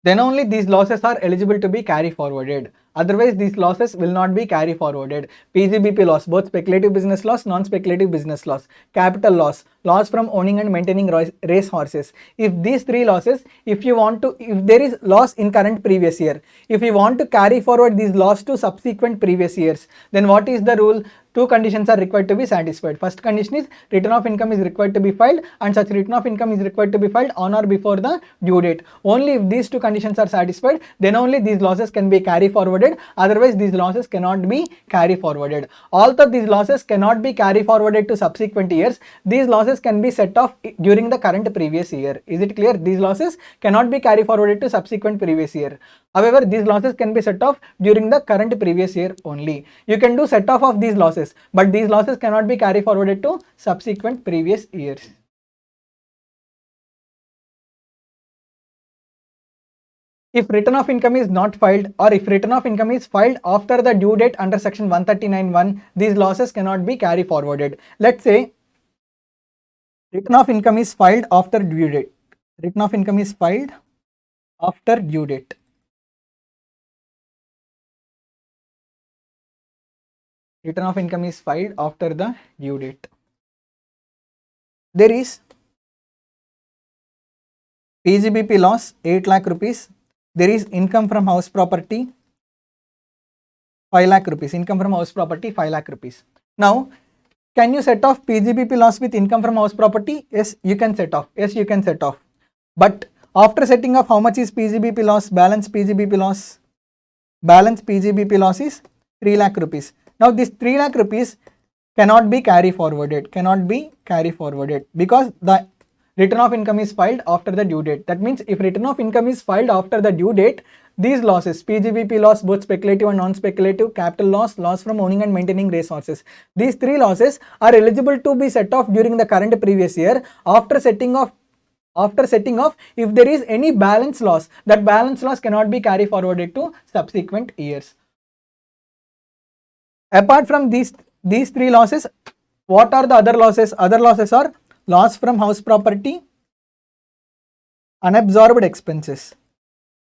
Then only these losses are eligible to be carry forwarded. Otherwise, these losses will not be carry forwarded. PGBP loss, both speculative business loss, non-speculative business loss, capital loss, loss from owning and maintaining race horses. If these 3 losses, if there is loss in current previous year, if you want to carry forward these loss to subsequent previous years, then what is the rule? 2 conditions are required to be satisfied. First condition is return of income is required to be filed, and such return of income is required to be filed on or before the due date. Only if these 2 conditions are satisfied, then only these losses can be carry forwarded. Otherwise, these losses cannot be carry forwarded. Although these losses cannot be carry forwarded to subsequent years, these losses can be set off during the current previous year. Is it clear? These losses cannot be carry forwarded to subsequent previous year. However, these losses can be set off during the current previous year only. You can do set off of these losses, but these losses cannot be carry forwarded to subsequent previous years. If return of income is not filed, or if return of income is filed after the due date under section 139(1), these losses cannot be carry forwarded. Let's say return of income is filed after due date. Return of income is filed after due date. Return of income is filed after the due date. There is PGBP loss 8 lakh rupees. There is income from house property 5 lakh rupees. Income from house property 5 lakh rupees. Now, can you set off PGBP loss with income from house property? Yes, you can set off. Yes, you can set off. But after setting off, how much is PGBP loss? Balance PGBP loss. Balance PGBP loss is 3 lakh rupees. Now, this 3 lakh rupees cannot be carry forwarded. Cannot be carry forwarded because the return of income is filed after the due date. That means if return of income is filed after the due date, these losses, PGBP loss, both speculative and non-speculative, capital loss, loss from owning and maintaining race horses, these 3 losses are eligible to be set off during the current previous year. After setting off, if there is any balance loss, that balance loss cannot be carry forwarded to subsequent years. Apart from these 3 losses, what are the other losses? Other losses are loss from house property, unabsorbed expenses.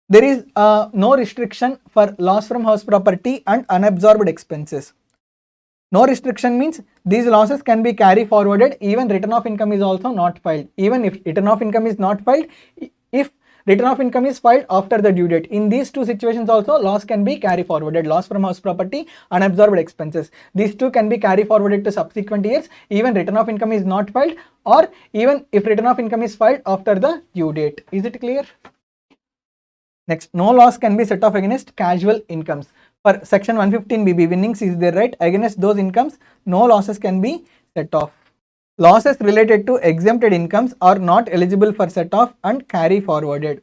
There is no restriction for loss from house property and unabsorbed expenses. No restriction means these losses can be carry forwarded even return of income is also not filed. Even if return of income is not filed, if return of income is filed after the due date, in these 2 situations also loss can be carry forwarded. Loss from house property, unabsorbed expenses. These 2 can be carry forwarded to subsequent years even return of income is not filed, or even if return of income is filed after the due date. Is it clear? Next, no loss can be set off against casual incomes. For section 115BB, winnings is there, right? Against those incomes, no losses can be set off. Losses related to exempted incomes are not eligible for set off and carry forwarded.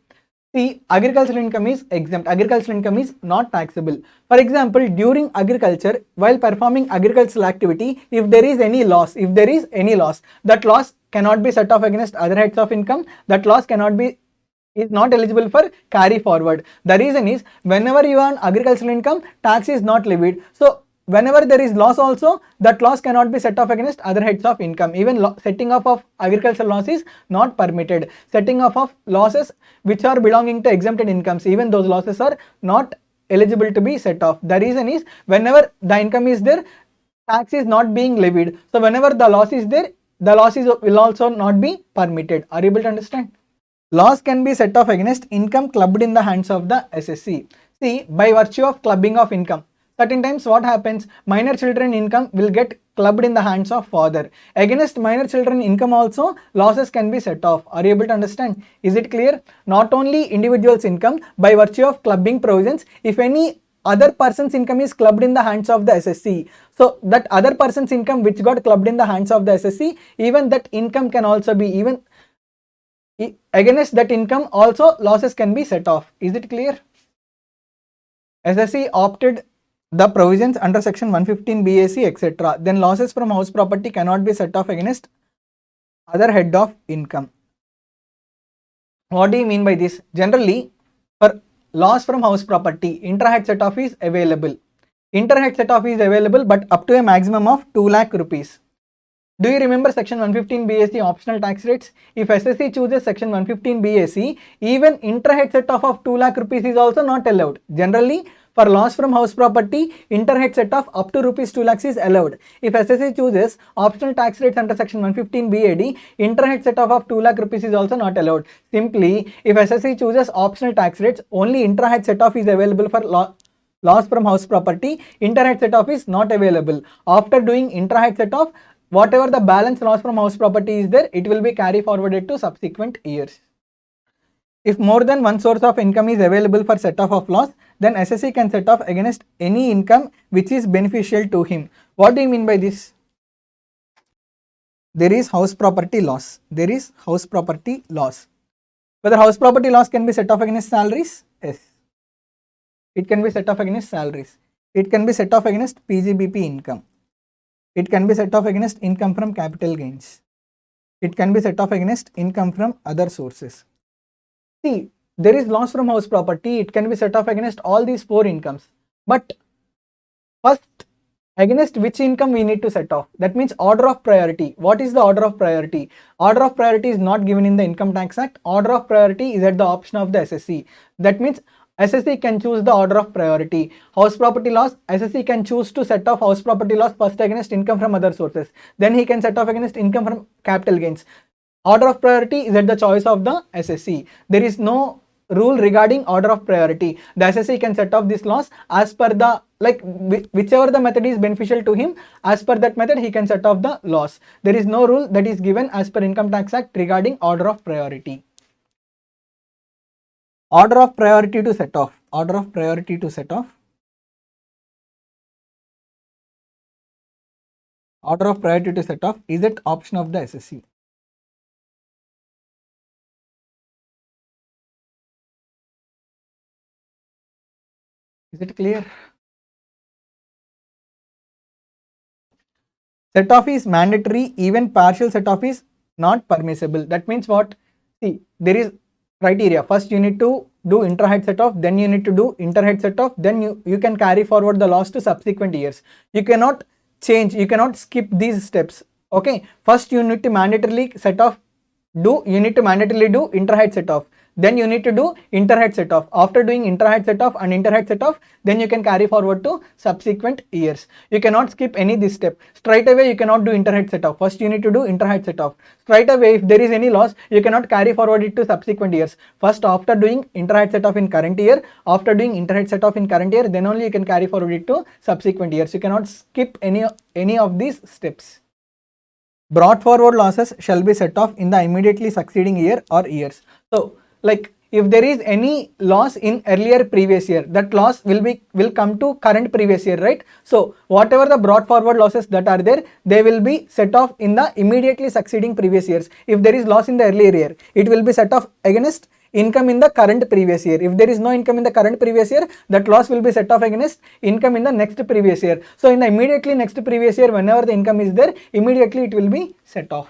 See, agricultural income is exempt. Agricultural income is not taxable. For example, during agriculture, while performing agricultural activity, if there is any loss, that loss cannot be set off against other heads of income. That loss is not eligible for carry forward. The reason is, whenever you earn agricultural income, tax is not levied. So whenever there is loss also, that loss cannot be set off against other heads of income. Even setting off of agricultural loss is not permitted. Setting off of losses which are belonging to exempted incomes, even those losses are not eligible to be set off. The reason is, whenever the income is there, tax is not being levied. So whenever the loss is there, the losses will also not be permitted. Are you able to understand? Loss can be set off against income clubbed in the hands of the SSC. See, by virtue of clubbing of income, certain times what happens, minor children income will get clubbed in the hands of father. Against minor children income also, losses can be set off. Are you able to understand? Is it clear? Not only individual's income, by virtue of clubbing provisions, if any other person's income is clubbed in the hands of the SSC. So that other person's income which got clubbed in the hands of the SSC, even that income can also be even against that income also losses can be set off. Is it clear? SSC opted the provisions under section 115 BAC etc. Then losses from house property cannot be set off against other head of income. What do you mean by this? Generally, for loss from house property, inter-head set off is available. Inter-head set off is available, but up to a maximum of 2 lakh rupees. Do you remember section 115 BAC optional tax rates? If SSC chooses section 115 BAC, even inter-head set off of 2 lakh rupees is also not allowed. Generally, for loss from house property, inter-head set off up to rupees 2 lakhs is allowed. If SSC chooses optional tax rates under section 115 BAD, inter-head set off of 2 lakh rupees is also not allowed. Simply, if SSC chooses optional tax rates, only inter-head set off is available for loss from house property. Inter-head set off is not available. After doing inter-head set off, whatever the balance loss from house property is there, it will be carry forwarded to subsequent years. If more than one source of income is available for set off of loss, then SSC can set off against any income which is beneficial to him. What do you mean by this? There is house property loss. There is house property loss. Whether house property loss can be set off against salaries? Yes. It can be set off against salaries. It can be set off against PGBP income. It can be set off against income from capital gains. It can be set off against income from other sources. See, there is loss from house property. It can be set off against all these 4 incomes. But first, against which income we need to set off? That means order of priority. What is the order of priority? Order of priority is not given in the Income Tax Act. Order of priority is at the option of the SSC. That means SSC can choose the order of priority. House property loss, SSC can choose to set off house property loss first against income from other sources. Then he can set off against income from capital gains. Order of priority is at the choice of the SSC. There is no rule regarding order of priority. The SSC can set off this loss as per the, whichever the method is beneficial to him, as per that method he can set off the loss. There is no rule that is given as per Income Tax Act regarding order of priority. Order of priority to set off. Order of priority to set off. Order of priority to set off is at option of the SSC. Is it clear? Set off is mandatory, even partial set off is not permissible. That means what? See, there is criteria. First you need to do inter-head set off, then you need to do inter-head set off, then you can carry forward the loss to subsequent years. You cannot change, you cannot skip these steps. Okay, first you need to mandatorily set off, you need to mandatorily do inter-head set off. Then you need to do inter-head set off. After doing inter-head set off and inter-head set off, then you can carry forward to subsequent years. You cannot skip any this step. Straight away you cannot do inter-head set off. First you need to do inter-head set off. Straight away if there is any loss, you cannot carry forward it to subsequent years. First after doing inter-head set off in current year, after doing inter-head set off in current year, then only you can carry forward it to subsequent years. You cannot skip any of these steps. Brought forward losses shall be set off in the immediately succeeding year or years. So like if there is any loss in earlier previous year, that loss will come to current previous year, right? So whatever the brought forward losses that are there, they will be set off in the immediately succeeding previous years. If there is loss in the earlier year, it will be set off against income in the current previous year. If there is no income in the current previous year, that loss will be set off against income in the next previous year. So in the immediately next previous year, whenever the income is there, immediately it will be set off.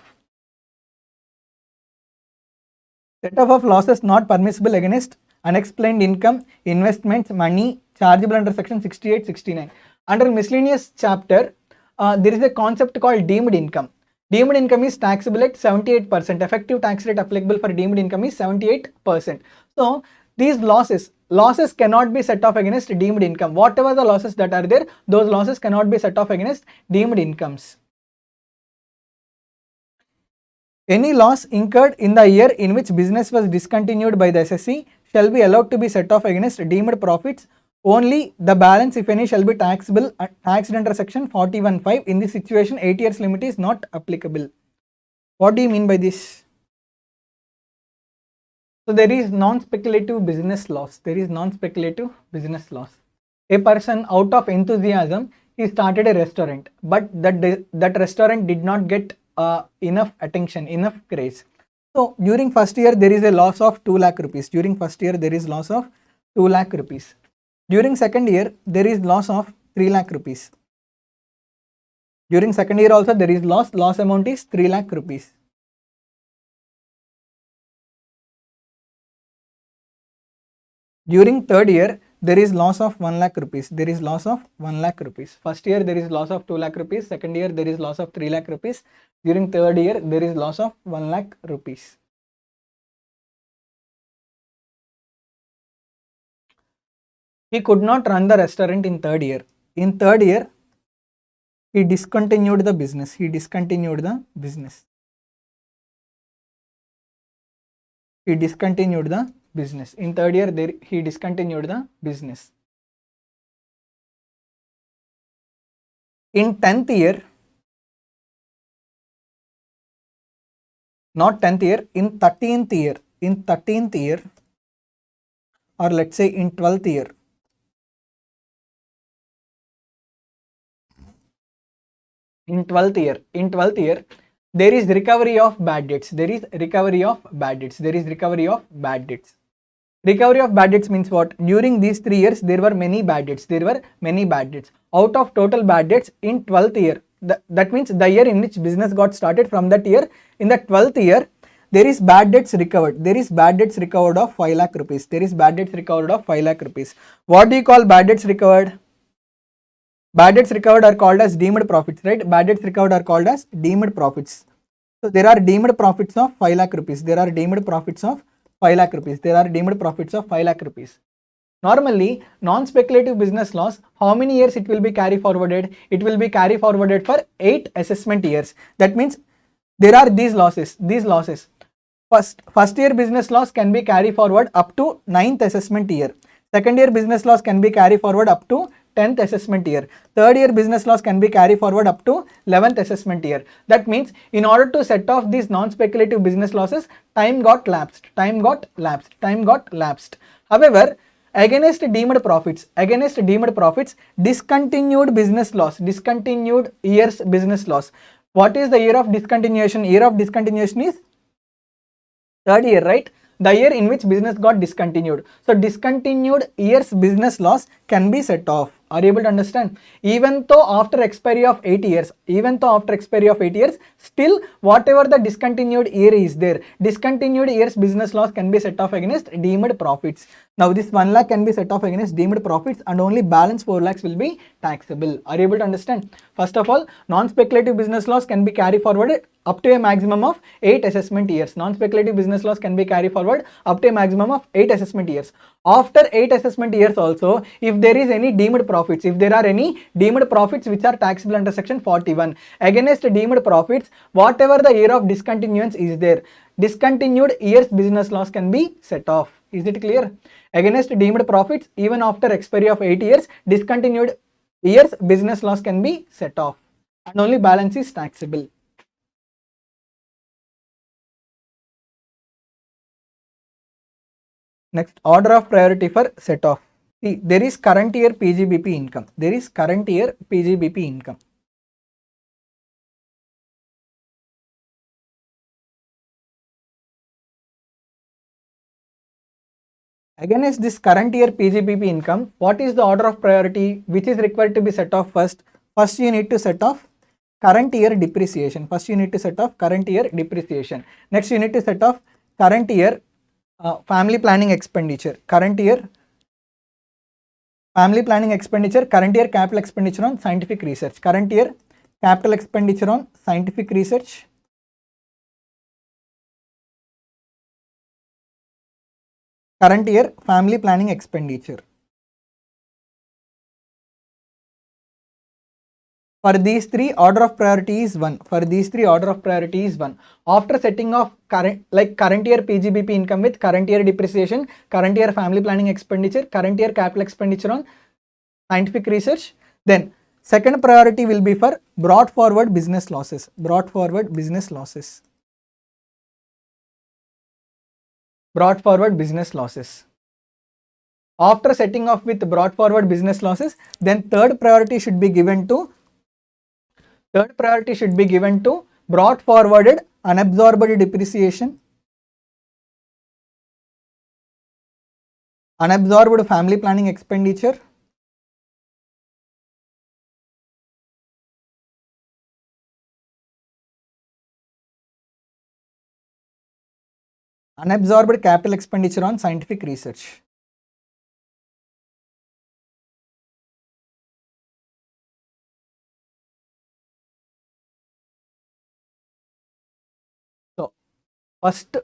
Set off of losses not permissible against unexplained income, investments, money, chargeable under section 68-69. Under miscellaneous chapter, there is a concept called deemed income. Deemed income is taxable at 78%. Effective tax rate applicable for deemed income is 78%. So these losses cannot be set off against deemed income. Whatever the losses that are there, those losses cannot be set off against deemed incomes. Any loss incurred in the year in which business was discontinued by the SSC shall be allowed to be set off against deemed profits. Only the balance, if any, shall be taxable, taxed under section 41(5). In this situation, 8 years limit is not applicable. What do you mean by this? So there is non-speculative business loss. There is non-speculative business loss. A person out of enthusiasm, he started a restaurant, but that restaurant did not get enough attention, enough craze. So during first year there is a loss of 2 lakh rupees. During first year there is loss of 2 lakh rupees. During second year there is loss of 3 lakh rupees. During second year also there is loss amount is 3 lakh rupees. During third year there is loss of 1 lakh rupees. There is loss of 1 lakh rupees. First year there is loss of 2 lakh rupees. Second year there is loss of 3 lakh rupees. During third year there is loss of 1 lakh rupees. He could not run the restaurant in third year. In third year he discontinued the business. He discontinued the business. He discontinued the business. In third year he discontinued the business. In 10th year, not 10th year, in 13th year, or let's say in 12th year, in 12th year, there is recovery of bad debts. Recovery of bad debts means what? During these 3 years, there were many bad debts. Out of total bad debts in 12th year, that means the year in which business got started, from that year, in the 12th year, there is bad debts recovered. Of 5 lakh rupees. What do you call bad debts recovered? Bad debts recovered are called as deemed profits, right? So there are deemed profits of 5 lakh rupees. Normally, non-speculative business loss, how many years it will be carry forwarded? It will be carry forwarded for 8 assessment years. That means there are these losses. First year business loss can be carry forward up to 9th assessment year. Second year business loss can be carry forward up to 10th assessment year. Third year business loss can be carry forward up to 11th assessment year. That means in order to set off these non-speculative business losses, time got lapsed. However, against deemed profits, discontinued year's business loss. What is the year of discontinuation? Year of discontinuation is third year, right? The year in which business got discontinued. So discontinued year's business loss can be set off. Are you able to understand? Even though after expiry of 8 years, still whatever the discontinued year is there, discontinued year's business loss can be set off against deemed profits. Now this 1 lakh can be set off against deemed profits, and only balance 4 lakhs will be taxable. Are you able to understand? First of all, non-speculative business loss can be carried forward up to a maximum of 8 assessment years. Non-speculative business loss can be carried forward up to a maximum of 8 assessment years. After 8 assessment years also, if there is any deemed profits, which are taxable under section 41, against deemed profits, whatever the year of discontinuance is there, discontinued year's business loss can be set off. Is it clear? Against deemed profits, even after expiry of 8 years, discontinued year's business loss can be set off, and only balance is taxable. Next, order of priority for set off. See, there is current year PGBP income. Against this current year PGBP income, what is the order of priority which is required to be set off first? First you need to set off current year depreciation. Next you need to set off current year family planning expenditure. Current year capital expenditure on scientific research. Current year capital expenditure on scientific research. Current year family planning expenditure. For these three, order of priority is 1. After setting off current year PGBP income with current year depreciation, current year family planning expenditure, current year capital expenditure on scientific research, then second priority will be for brought forward business losses. after setting off with brought forward business losses, then third priority should be given to brought forwarded unabsorbed depreciation, unabsorbed family planning expenditure, unabsorbed capital expenditure on scientific research. So first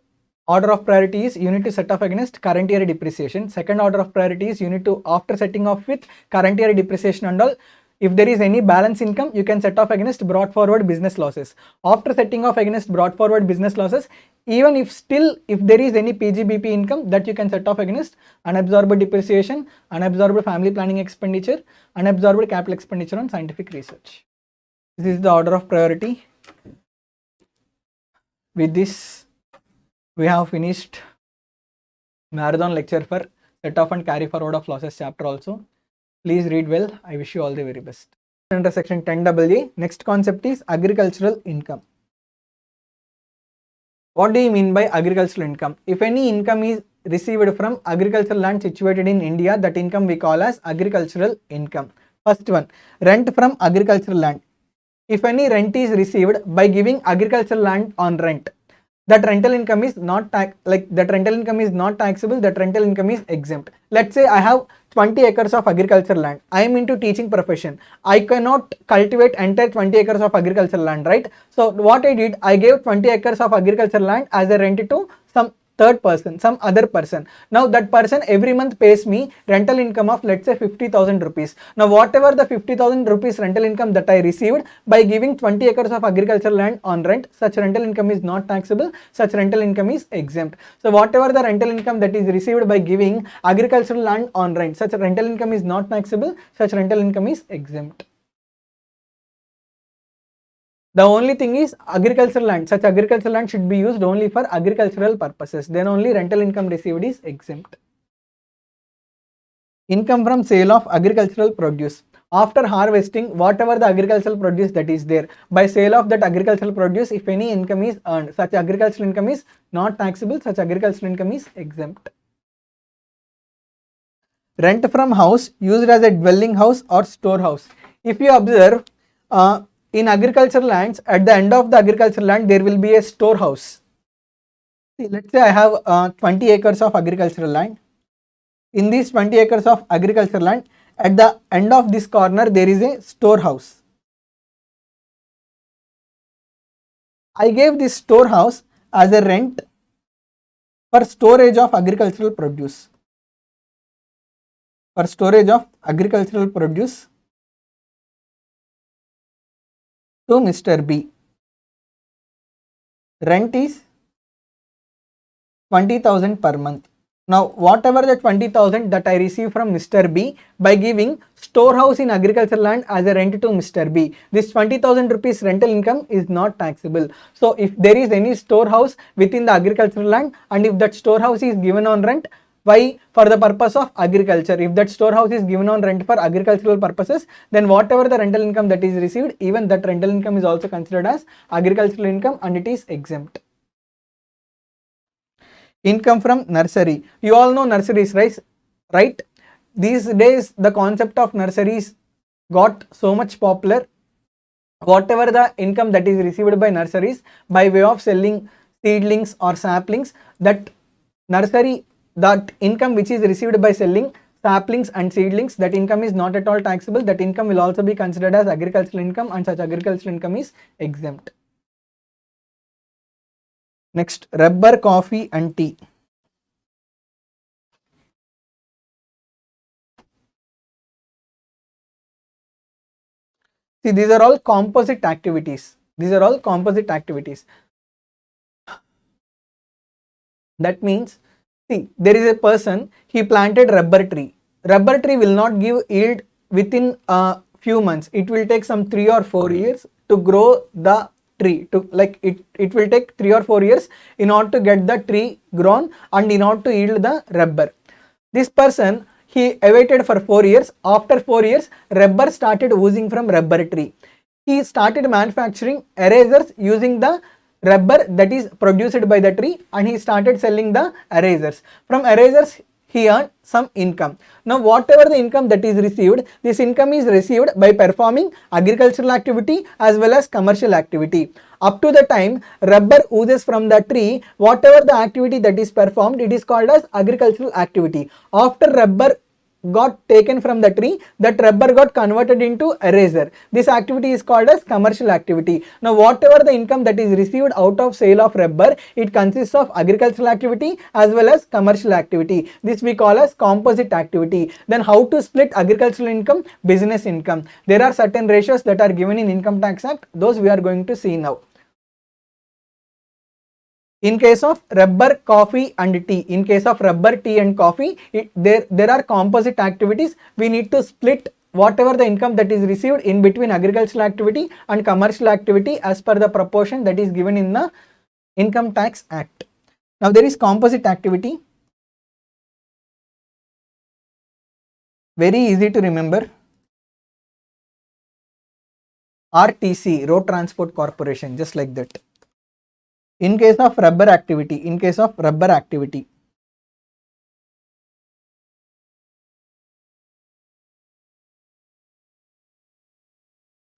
order of priority is you need to set off against current year depreciation. Second order of priority is you need to, after setting off with current year depreciation and all, if there is any balance income, you can set off against brought forward business losses. After setting off against brought forward business losses, even if there is any PGBP income, that you can set off against unabsorbed depreciation, unabsorbed family planning expenditure, unabsorbed capital expenditure on scientific research. This is the order of priority. With this, we have finished marathon lecture for set off and carry forward of losses chapter also. Please read well. I wish you all the very best. Under section 10AA, next concept is agricultural income. What do you mean by agricultural income? If any income is received from agricultural land situated in India, that income we call as agricultural income. First one, rent from agricultural land. If any rent is received by giving agricultural land on rent, that rental income is not taxable, that rental income is exempt. Let's say I have 20 acres of agricultural land. I am into teaching profession. I cannot cultivate entire 20 acres of agricultural land, right? So what I did, I gave 20 acres of agricultural land as a rent to some third person, some other person. Now that person every month pays me rental income of, let's say, 50,000 rupees. Now whatever the 50,000 rupees rental income that I received by giving 20 acres of agricultural land on rent, such rental income is not taxable, such rental income is exempt. So whatever the rental income that is received by giving agricultural land on rent, such rental income is not taxable, such rental income is exempt. The only thing is agricultural land. Such agricultural land should be used only for agricultural purposes. Then only rental income received is exempt. Income from sale of agricultural produce. After harvesting whatever the agricultural produce that is there, by sale of that agricultural produce, if any income is earned, such agricultural income is not taxable, such agricultural income is exempt. Rent from house used as a dwelling house or storehouse. If you observe, in agricultural lands, at the end of the agricultural land, there will be a storehouse. See, let's say I have 20 acres of agricultural land. In these 20 acres of agricultural land, at the end of this corner, there is a storehouse. I gave this storehouse as a rent for storage of agricultural produce. For storage of agricultural produce to Mr. B. Rent is 20,000 per month. Now, whatever the 20,000 that I receive from Mr. B by giving storehouse in agricultural land as a rent to Mr. B, this 20,000 rupees rental income is not taxable. So, if there is any storehouse within the agricultural land and if that storehouse is given on rent, why? For the purpose of agriculture. If that storehouse is given on rent for agricultural purposes, then whatever the rental income that is received, even that rental income is also considered as agricultural income and it is exempt. Income from nursery. You all know nurseries, right? These days, the concept of nurseries got so much popular. Whatever the income that is received by nurseries by way of selling seedlings or saplings, that income which is received by selling saplings and seedlings, that income is not at all taxable. That income will also be considered as agricultural income and such agricultural income is exempt. Next, rubber, coffee and tea. See, these are all composite activities. That means, see, there is a person, he planted rubber tree. Rubber tree will not give yield within a few months. It will take some 3 or 4 years to grow the tree. It will take 3 or 4 years in order to get the tree grown and in order to yield the rubber. This person, he awaited for 4 years. After 4 years, rubber started oozing from rubber tree. He started manufacturing erasers using the rubber that is produced by the tree, and he started selling the erasers. From erasers, he earned some income. Now whatever the income that is received, this income is received by performing agricultural activity as well as commercial activity. Up to the time rubber oozes from the tree, whatever the activity that is performed, it is called as agricultural activity. After rubber got taken from the tree, that rubber got converted into eraser. This activity is called as commercial activity. Now whatever the income that is received out of sale of rubber, it consists of agricultural activity as well as commercial activity. This we call as composite activity. Then how to split agricultural income, business income? There are certain ratios that are given in Income Tax Act. Those we are going to see now. In case of rubber, coffee and tea, in case of rubber, tea and coffee, there are composite activities. We need to split whatever the income that is received in between agricultural activity and commercial activity as per the proportion that is given in the Income Tax Act. Now there is composite activity. Very easy to remember. RTC, Road Transport Corporation, just like that. In case of rubber activity,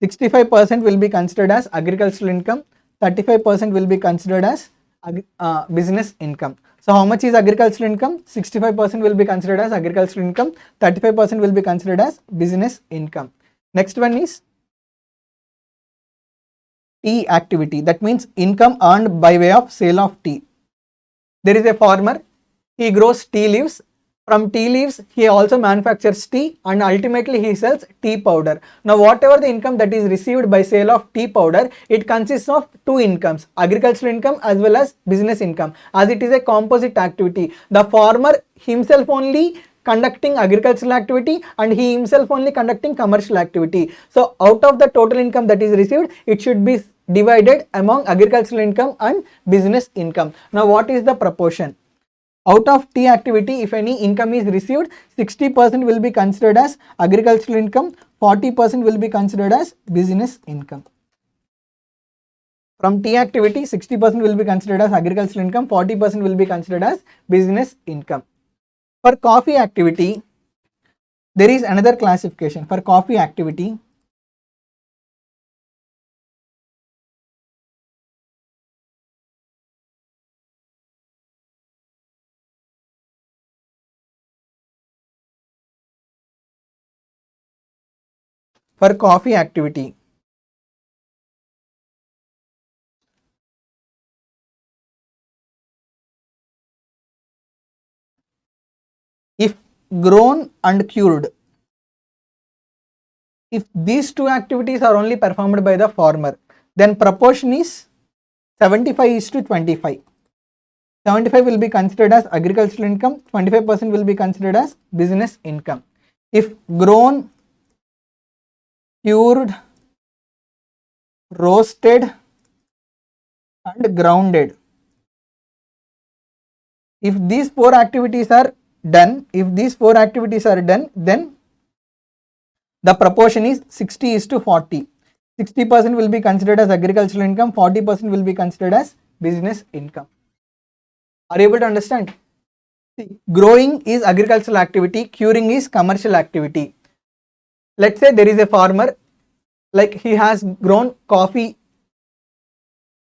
65% will be considered as agricultural income, 35% will be considered as business income. So how much is agricultural income? 65% will be considered as agricultural income, 35% will be considered as business income. Next one is tea activity, that means income earned by way of sale of tea. There is a farmer, he grows tea leaves. From tea leaves, he also manufactures tea and ultimately he sells tea powder. Now whatever the income that is received by sale of tea powder, it consists of two incomes, agricultural income as well as business income, as it is a composite activity. The farmer himself only conducting agricultural activity and he himself only conducting commercial activity. So out of the total income that is received, it should be divided among agricultural income and business income. Now what is the proportion? Out of tea activity, if any income is received, 60% will be considered as agricultural income, 40% will be considered as business income. From tea activity, 60% will be considered as agricultural income, 40% will be considered as business income. For coffee activity, there is another classification. For coffee activity, if grown and cured, if these two activities are only performed by the farmer, then proportion is 75:25. 75 will be considered as agricultural income, 25% will be considered as business income. If grown, cured, roasted and grounded, if these four activities are done, then the proportion is 60:40. 60% will be considered as agricultural income, 40% will be considered as business income. Are you able to understand? See, growing is agricultural activity, curing is commercial activity. Let's say there is a farmer, like he has grown coffee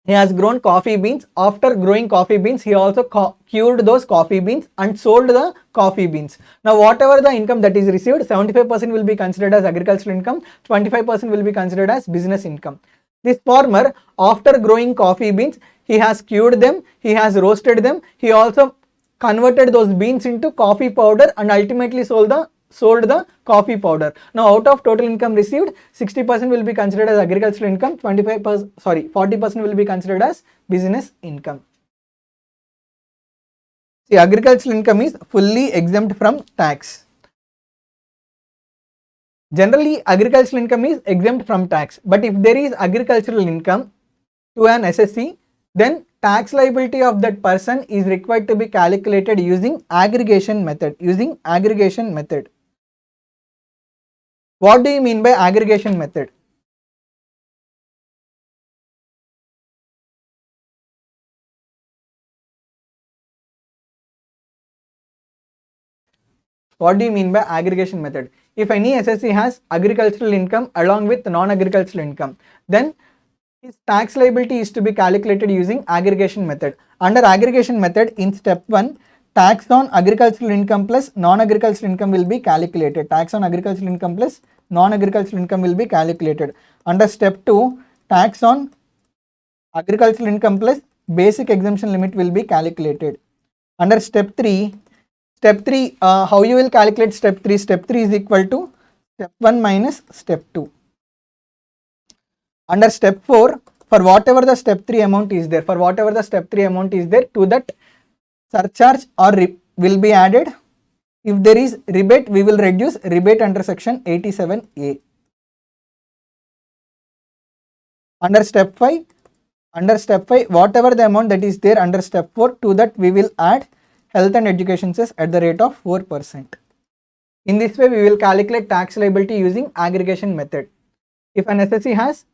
beans. After growing coffee beans, he also cured those coffee beans and sold the coffee beans. Now whatever the income that is received, 75% will be considered as agricultural income, 25% will be considered as business income. This farmer, after growing coffee beans, he has cured them, he has roasted them, he also converted those beans into coffee powder and ultimately sold the coffee powder. Now out of total income received, 60% will be considered as agricultural income, 40% will be considered as business income. See, agricultural income is fully exempt from tax. Generally, agricultural income is exempt from tax, but if there is agricultural income to an SSC, then tax liability of that person is required to be calculated using aggregation method. What do you mean by aggregation method? What do you mean by aggregation method? If any SSC has agricultural income along with non-agricultural income, then his tax liability is to be calculated using aggregation method. Under aggregation method, in step 1, tax on agricultural income plus non-agricultural income will be calculated. Tax on agricultural income plus non-agricultural income will be calculated. Under step 2, tax on agricultural income plus basic exemption limit will be calculated. Under step 3, how you will calculate step 3? Step 3 is equal to step 1 minus step 2. Under step 4, for whatever the step 3 amount is there, to that surcharge or will be added. If there is rebate, we will reduce rebate under section 87A. Under step 5, whatever the amount that is there under step 4, to that we will add health and education cess at the rate of 4%. In this way, we will calculate tax liability using aggregation method. If an SSC has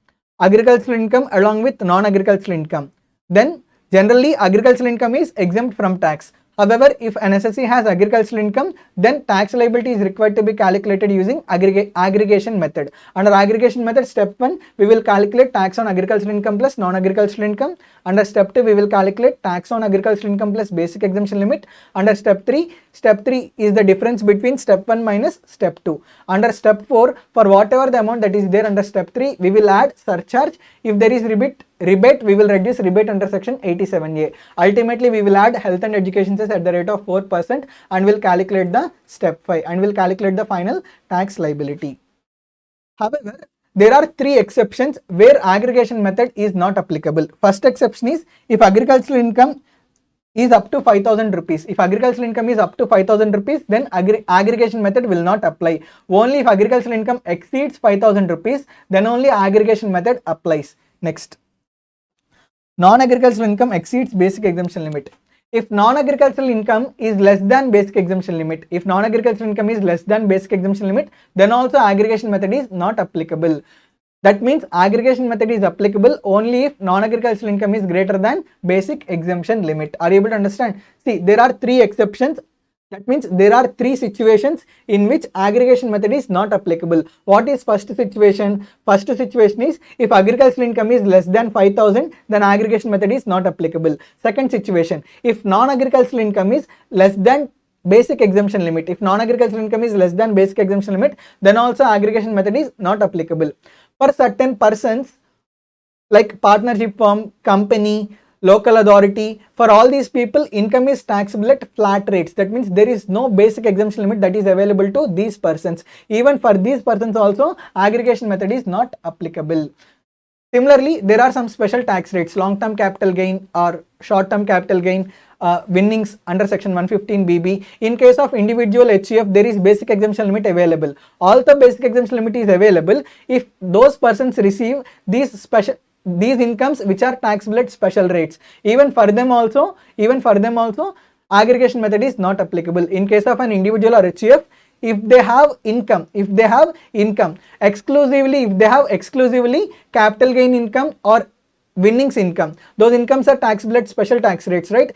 agricultural income along with non-agricultural income, then generally agricultural income is exempt from tax. However, if an SSC has agricultural income, then tax liability is required to be calculated using aggregation method. Under aggregation method, step 1, we will calculate tax on agricultural income plus non-agricultural income. Under step 2, we will calculate tax on agricultural income plus basic exemption limit. Under step 3 is the difference between step 1 minus step 2. Under step 4, for whatever the amount that is there under step 3, we will add surcharge. If there is rebate, we will reduce rebate under section 87A. Ultimately, we will add health and education cess at the rate of 4% and will calculate the step 5 and will calculate the final tax liability. However, there are 3 exceptions where aggregation method is not applicable. First exception is if agricultural income is up to 5,000 rupees. If agricultural income is up to 5,000 rupees, then aggregation method will not apply. Only if agricultural income exceeds 5,000 rupees, then only aggregation method applies. Next, non-agricultural income exceeds basic exemption limit. If non-agricultural income is less than basic exemption limit, then also aggregation method is not applicable. That means aggregation method is applicable only if non-agricultural income is greater than basic exemption limit. Are you able to understand? See, there are 3 exceptions. That means there are 3 situations in which aggregation method is not applicable. What is first situation? First situation is if agricultural income is less than 5,000, then aggregation method is not applicable. Second situation, if non-agricultural income is less than basic exemption limit, then also aggregation method is not applicable. For certain persons like partnership firm, company, local authority, for all these people, income is taxable at flat rates. That means there is no basic exemption limit that is available to these persons. Even for these persons also, aggregation method is not applicable. Similarly, there are some special tax rates, long-term capital gain or short-term capital gain, winnings under section 115BB. In case of individual HUF, there is basic exemption limit available. Although basic exemption limit is available, if those persons receive these incomes which are taxable at special rates, even for them also aggregation method is not applicable. In case of an individual or HUF, if they have exclusively capital gain income or winnings income, those incomes are taxable at special tax rates, right?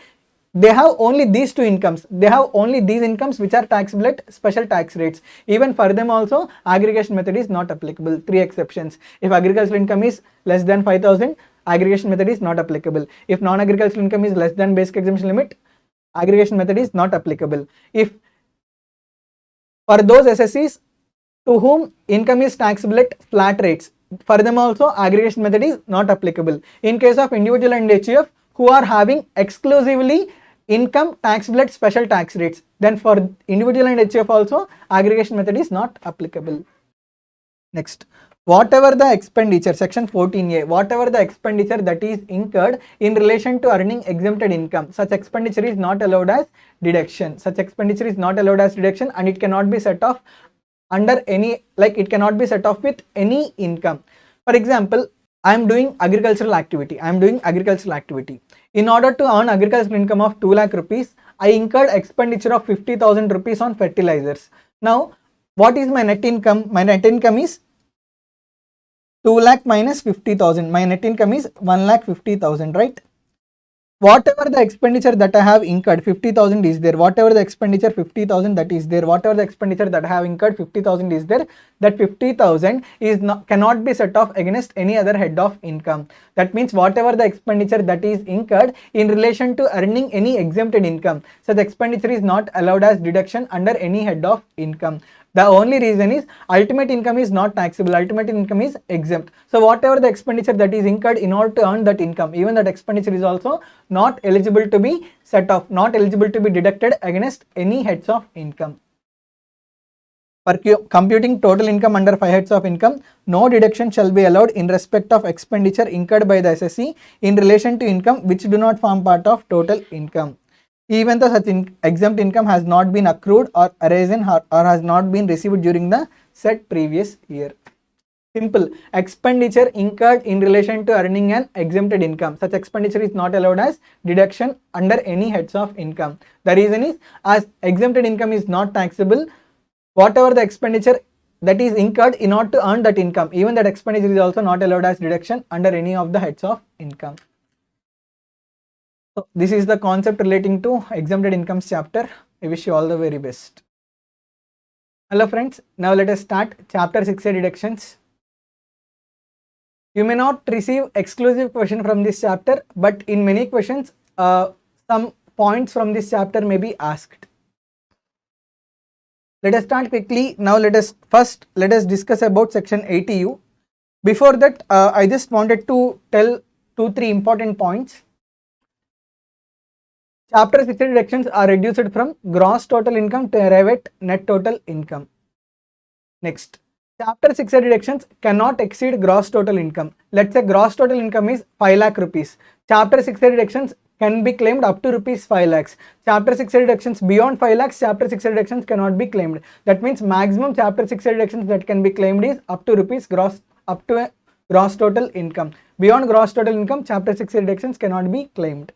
They have only these 2 incomes. They have only these incomes which are taxable at special tax rates. Even for them also, aggregation method is not applicable. 3 exceptions. If agricultural income is less than 5,000, aggregation method is not applicable. If non-agricultural income is less than basic exemption limit, aggregation method is not applicable. If for those SSCs to whom income is taxable at flat rates, for them also aggregation method is not applicable. In case of individual and HUF who are having exclusively income taxable at special tax rates, then for individual and HUF also aggregation method is not applicable. Next, whatever the expenditure, section 14A, whatever the expenditure that is incurred in relation to earning exempted income, such expenditure is not allowed as deduction. And it cannot be set off under any, it cannot be set off with any income. For example, I am doing agricultural activity. In order to earn agricultural income of 2 lakh rupees, I incurred expenditure of 50,000 rupees on fertilizers. Now, what is my net income? My net income is 2 lakh minus 50,000. My net income is 1 lakh 50,000, right? Whatever the expenditure that I have incurred, 50,000 is there. Whatever the expenditure 50,000 that is there. Whatever the expenditure that I have incurred 50,000 is there. That 50,000 is cannot be set off against any other head of income. That means whatever the expenditure that is incurred in relation to earning any exempted income, so the expenditure is not allowed as deduction under any head of income. The only reason is ultimate income is not taxable, ultimate income is exempt. So whatever the expenditure that is incurred in order to earn that income, even that expenditure is also not eligible to be set off, not eligible to be deducted against any heads of income. For computing total income under 5 heads of income, no deduction shall be allowed in respect of expenditure incurred by the SSE in relation to income which do not form part of total income, even though such exempt income has not been accrued or arisen or has not been received during the said previous year. Simple. Expenditure incurred in relation to earning an exempted income. Such expenditure is not allowed as deduction under any heads of income. The reason is, as exempted income is not taxable, whatever the expenditure that is incurred in order to earn that income, even that expenditure is also not allowed as deduction under any of the heads of income. So this is the concept relating to exempted incomes chapter. I wish you all the very best. Hello friends, now let us start chapter 6A deductions. You may not receive exclusive question from this chapter, but in many questions, some points from this chapter may be asked. Let us start quickly. Now let us discuss about section 80U. Before that, I just wanted to tell 2-3 important points. Chapter 6 deductions are reduced from gross total income to arrive at net total income. Next, chapter 6 deductions cannot exceed gross total income. Let's say gross total income is 5 lakh rupees. Chapter 6 deductions can be claimed up to rupees 5 lakhs. Chapter 6 deductions beyond 5 lakhs, chapter 6 deductions cannot be claimed. That means maximum chapter 6 deductions that can be claimed is up to rupees up to a gross total income. Beyond gross total income, chapter 6 deductions cannot be claimed.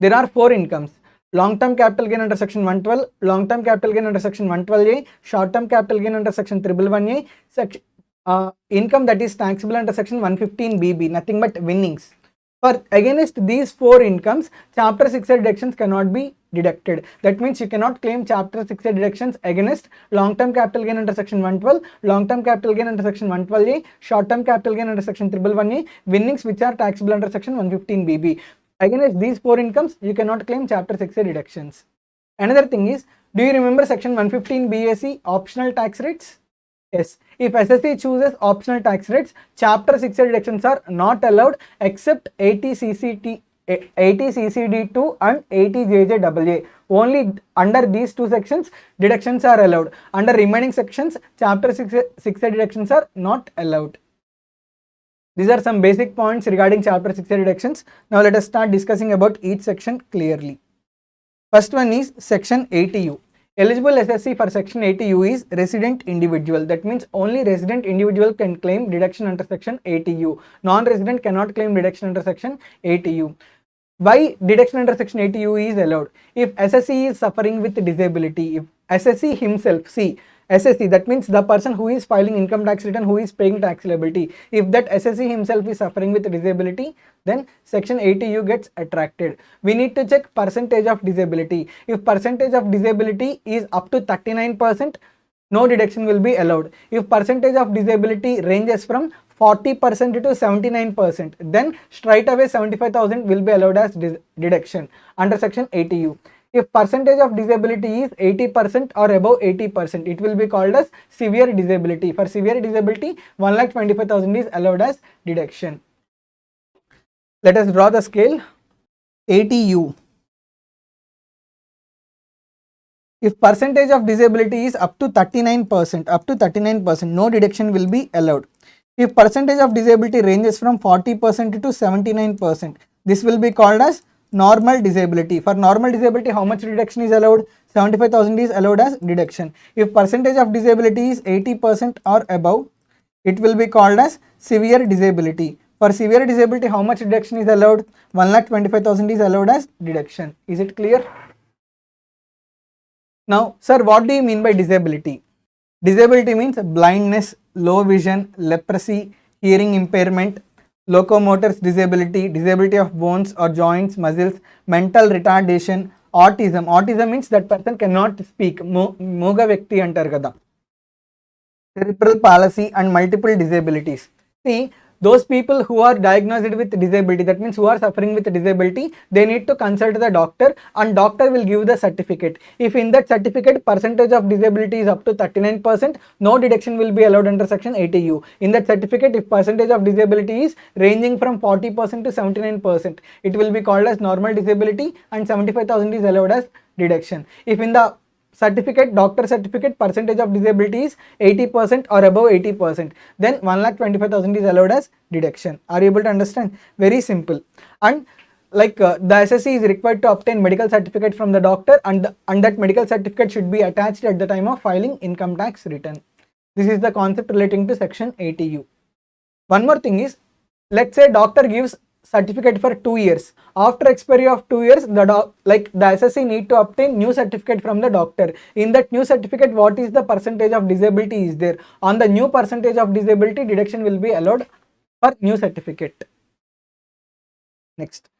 There are 4 incomes: long-term capital gain under section 112, long-term capital gain under section 112A, short-term capital gain under section 1111A, income that is taxable under section 115BB, nothing but winnings. For against these 4 incomes, chapter 6 deductions cannot be deducted. That means you cannot claim chapter 6 deductions against long-term capital gain under section 112, long-term capital gain under section 112A, short-term capital gain under section 1111A, winnings which are taxable under section 115BB. Against these 4 incomes, you cannot claim chapter 6 deductions. Another thing is, do you remember section 115 BAC optional tax rates? Yes. If SSE chooses optional tax rates, chapter 6 deductions are not allowed except 80 CCD2 and 80 JJAA. Only under these 2 sections, deductions are allowed. Under remaining sections, chapter 6 deductions are not allowed. These are some basic points regarding chapter 6 deductions. Now let us start discussing about each section clearly. First one is section 80U. Eligible SSE for section 80U is resident individual. That means only resident individual can claim deduction under section 80U. Non-resident cannot claim deduction under section 80U. Why deduction under section 80U is allowed? If SSE is suffering with disability, if SSE himself, SSE, that means the person who is filing income tax return, who is paying tax liability, if that SSE himself is suffering with disability, then section 80U gets attracted. We need to check percentage of disability. If percentage of disability is up to 39%, no deduction will be allowed. If percentage of disability ranges from 40% to 79%, then straight away 75,000 will be allowed as deduction under section 80U. If percentage of disability is 80% or above 80%, it will be called as severe disability. For severe disability, 1,25,000 is allowed as deduction. Let us draw the scale. 80U. If percentage of disability is up to 39%, no deduction will be allowed. If percentage of disability ranges from 40% to 79%, this will be called as normal disability. For normal disability, how much deduction is allowed? 75,000 is allowed as deduction. If percentage of disability is 80% or above, it will be called as severe disability. For severe disability, how much deduction is allowed? 1,25,000 is allowed as deduction. Is it clear? Now, sir, what do you mean by disability? Disability means blindness, low vision, leprosy, hearing impairment, locomotor disability, disability of bones or joints, muscles, mental retardation, autism. Autism means that person cannot speak. Mooga Vyakti antar kada. Cerebral palsy and multiple disabilities. See, those people who are diagnosed with disability, that means who are suffering with disability, they need to consult the doctor and doctor will give the certificate. If in that certificate percentage of disability is up to 39%, no deduction will be allowed under section 80U. In that certificate, if percentage of disability is ranging from 40% to 79%, it will be called as normal disability and 75,000 is allowed as deduction. If in the certificate, doctor certificate, percentage of disability is 80% or above 80%, then 1,25,000 is allowed as deduction. Are you able to understand? Very simple. And like the SSC is required to obtain medical certificate from the doctor, and that medical certificate should be attached at the time of filing income tax return. This is the concept relating to section 80U. One more thing is, let's say doctor gives certificate for 2 years. After expiry of 2 years, the SSC need to obtain new certificate from the doctor. In that new certificate, what is the percentage of disability is there? On the new percentage of disability, deduction will be allowed for new certificate. Next,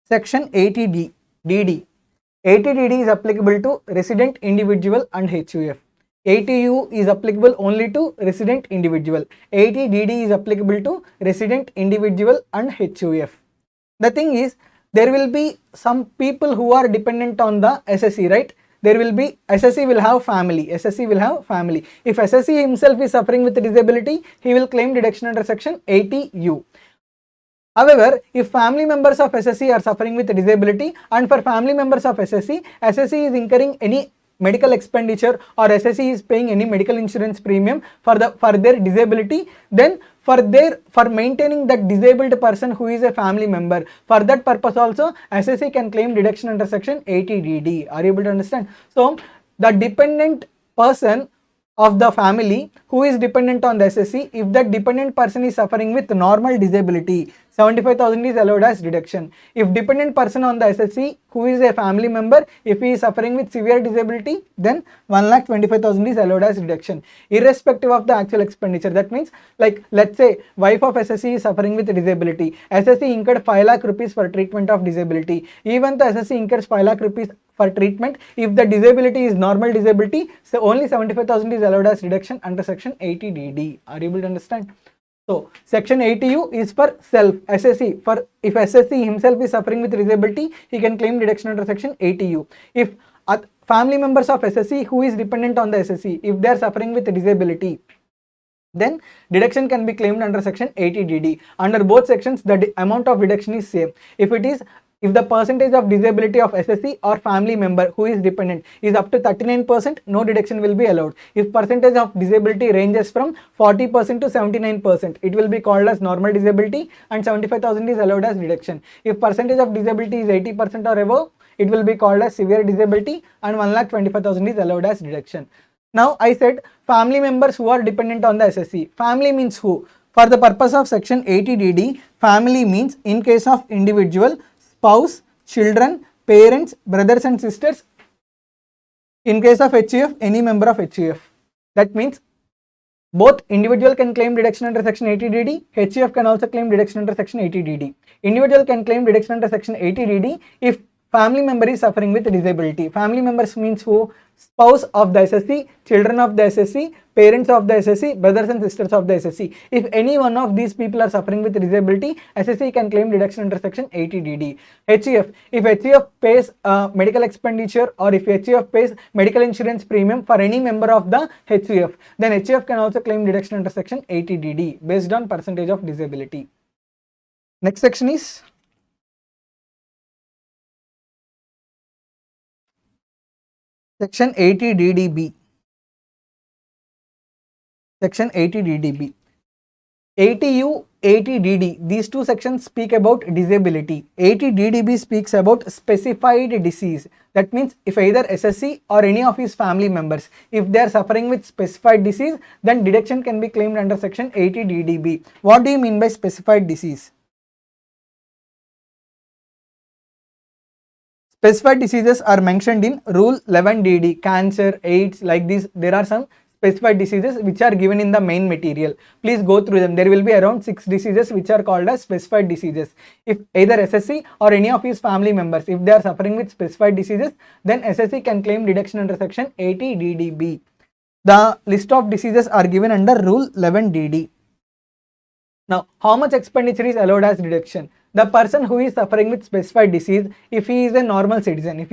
section 80D. 80DD is applicable to resident individual and HUF. 80U is applicable only to resident individual. 80DD is applicable to resident individual and HUF. The thing is, there will be some people who are dependent on the SSC, right? There will be, SSC will have family. SSC will have family. If SSC himself is suffering with disability, he will claim deduction under section 80U. However, if family members of SSC are suffering with disability, and for family members of SSC is incurring any medical expenditure or SSC is paying any medical insurance premium for their disability, then for maintaining that disabled person who is a family member, for that purpose also SSC can claim deduction under section 80DD. Are you able to understand? So the dependent person of the family who is dependent on the SSC, if that dependent person is suffering with normal disability, 75,000 is allowed as deduction. If dependent person on the SSC who is a family member, if he is suffering with severe disability, then 1,25,000 is allowed as deduction, irrespective of the actual expenditure. That means, like, let's say wife of SSC is suffering with disability. SSC incurred 5 lakh rupees for treatment of disability. Even the SSC incurs 5 lakh rupees for treatment. If the disability is normal disability, so only 75,000 is allowed as deduction under section 80DD. Are you able to understand? So section 80U is for self, SSC. For if SSC himself is suffering with disability, he can claim deduction under section 80U. If family members of SSC who is dependent on the SSC, if they are suffering with disability, then deduction can be claimed under section 80DD. Under both sections, the amount of deduction is same. If the percentage of disability of SSC or family member who is dependent is up to 39%, no deduction will be allowed. If percentage of disability ranges from 40% to 79%, it will be called as normal disability and 75,000 is allowed as deduction. If percentage of disability is 80% or above, it will be called as severe disability and 1,25,000 is allowed as deduction. Now I said family members who are dependent on the SSC. Family means who? For the purpose of section 80DD, family means in case of individual, spouse, children, parents, brothers and sisters. In case of HUF, any member of HUF. That means both individual can claim deduction under section 80DD, HUF can also claim deduction under section 80DD. Individual can claim deduction under section 80DD if family member is suffering with disability. Family members means who? Spouse of the SSC, children of the SSC, parents of the SSC, brothers and sisters of the SSC. If any one of these people are suffering with disability, SSC can claim deduction under section 80DD. HUF, if HUF pays medical expenditure or if HUF pays medical insurance premium for any member of the HUF, then HUF can also claim deduction under section 80DD based on percentage of disability. Next section is section 80DDB. Section 80DDB. 80U 80DD, these two sections speak about disability. 80DDB speaks about specified disease. That means if either SSC or any of his family members, if they are suffering with specified disease, then deduction can be claimed under section 80DDB. What do you mean by specified disease? Specified diseases are mentioned in Rule 11DD, cancer, AIDS, like this. There are some specified diseases which are given in the main material. Please go through them. There will be around 6 diseases which are called as specified diseases. If either SSC or any of his family members, if they are suffering with specified diseases, then SSC can claim deduction under section 80DDB. The list of diseases are given under Rule 11DD. Now, how much expenditure is allowed as deduction? The person who is suffering with specified disease, if he is a normal citizen,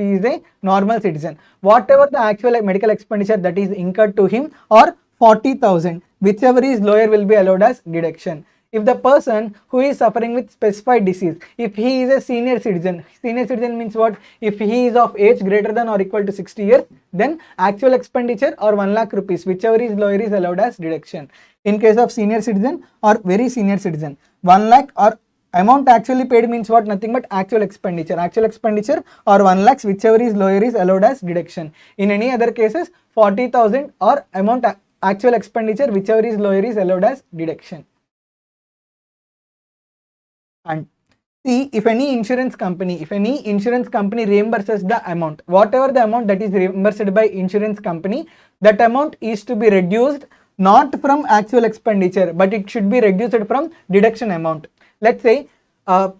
whatever the actual medical expenditure that is incurred to him, or 40,000, whichever is lower, will be allowed as deduction. If the person who is suffering with specified disease, if he is a senior citizen means what? If he is of age greater than or equal to 60 years, then actual expenditure or 1 lakh rupees, whichever is lower, is allowed as deduction. In case of senior citizen or very senior citizen, 1 lakh or amount actually paid means what? Nothing but actual expenditure or 1 lakhs, whichever is lower, is allowed as deduction. In any other cases, 40,000 or amount actual expenditure, whichever is lower, is allowed as deduction. And see, if any insurance company reimburses the amount, whatever the amount that is reimbursed by insurance company, that amount is to be reduced not from actual expenditure, but it should be reduced from deduction amount. Let's say a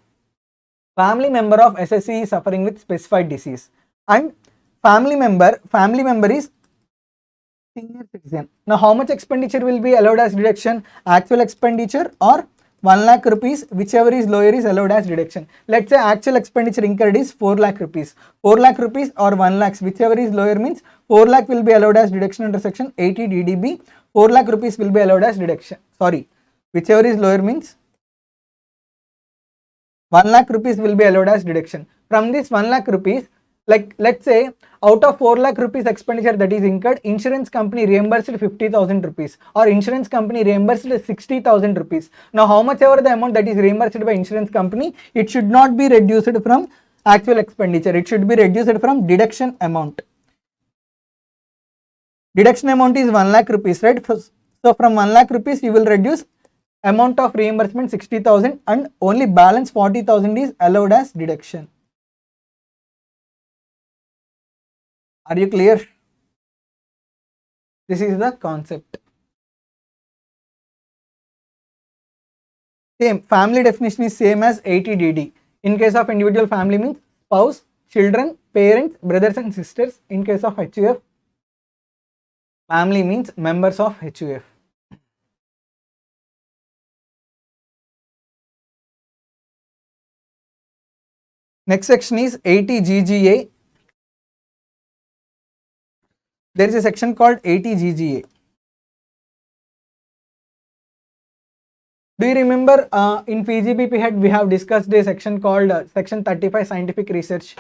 family member of SSC is suffering with specified disease, and family member is senior citizen. Now, how much expenditure will be allowed as deduction? Actual expenditure or 1 lakh rupees, whichever is lower, is allowed as deduction. Let's say actual expenditure incurred is 4 lakh rupees. 4 lakh rupees or 1 lakhs, whichever is lower, means 4 lakh will be allowed as deduction under section 80DDB. 4 lakh rupees will be allowed as deduction. Sorry, whichever is lower means 1 lakh rupees will be allowed as deduction. From this 1 lakh rupees, like let's say out of 4 lakh rupees expenditure that is incurred, insurance company reimbursed 50,000 rupees or insurance company reimbursed 60,000 rupees. Now, how much ever the amount that is reimbursed by insurance company, it should not be reduced from actual expenditure. It should be reduced from deduction amount. Deduction amount is 1 lakh rupees, right? So, from 1 lakh rupees, you will reduce amount of reimbursement 60,000 and only balance 40,000 is allowed as deduction. Are you clear? This is the concept. Same, family definition is same as 80DD. In case of individual family means spouse, children, parents, brothers and sisters. In case of HUF, family means members of HUF. Next section is 80GGA. There is a section called 80GGA. Do you remember in PGBP head we have discussed a section called section 35 scientific research?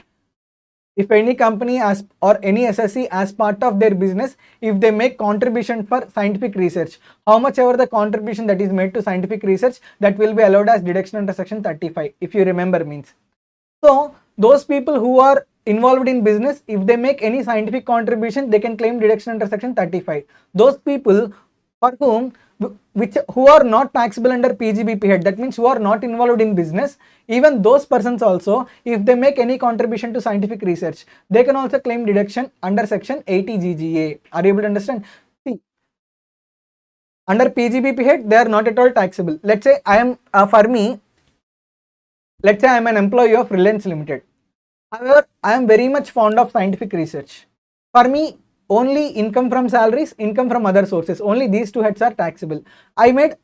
If any company or any SSC as part of their business, if they make contribution for scientific research, how much ever the contribution that is made to scientific research, that will be allowed as deduction under section 35, if you remember means. So those people who are involved in business, if they make any scientific contribution, they can claim deduction under section 35. Those people for whom who are not taxable under PGBP head, that means who are not involved in business, even those persons also, if they make any contribution to scientific research, they can also claim deduction under section 80GGA. Are you able to understand? See, under PGBP head, they are not at all taxable. Let's say I am let's say I am an employee of Reliance Limited. However, I am very much fond of scientific research. For me, only income from salaries, income from other sources, only these two heads are taxable. I made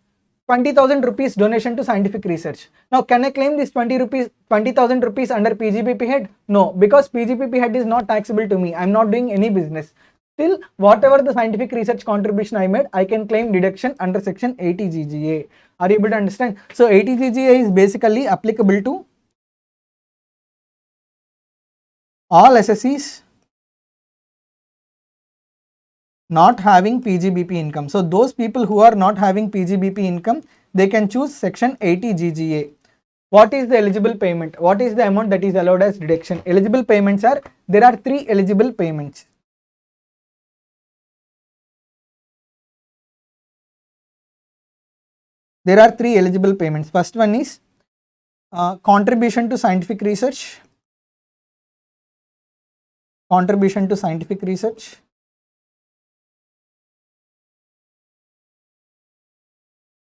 20,000 rupees donation to scientific research. Now, can I claim this 20,000 rupees under PGBP head? No, because PGBP head is not taxable to me. I am not doing any business. Still, whatever the scientific research contribution I made, I can claim deduction under section 80GGA. Are you able to understand? So, 80GGA is basically applicable to all SSCs not having PGBP income. So those people who are not having PGBP income, they can choose section 80 GGA. What is the eligible payment? What is the amount that is allowed as deduction? Eligible payments are, there are 3 eligible payments. There are 3 eligible payments. First one is contribution to scientific research. Contribution to scientific research.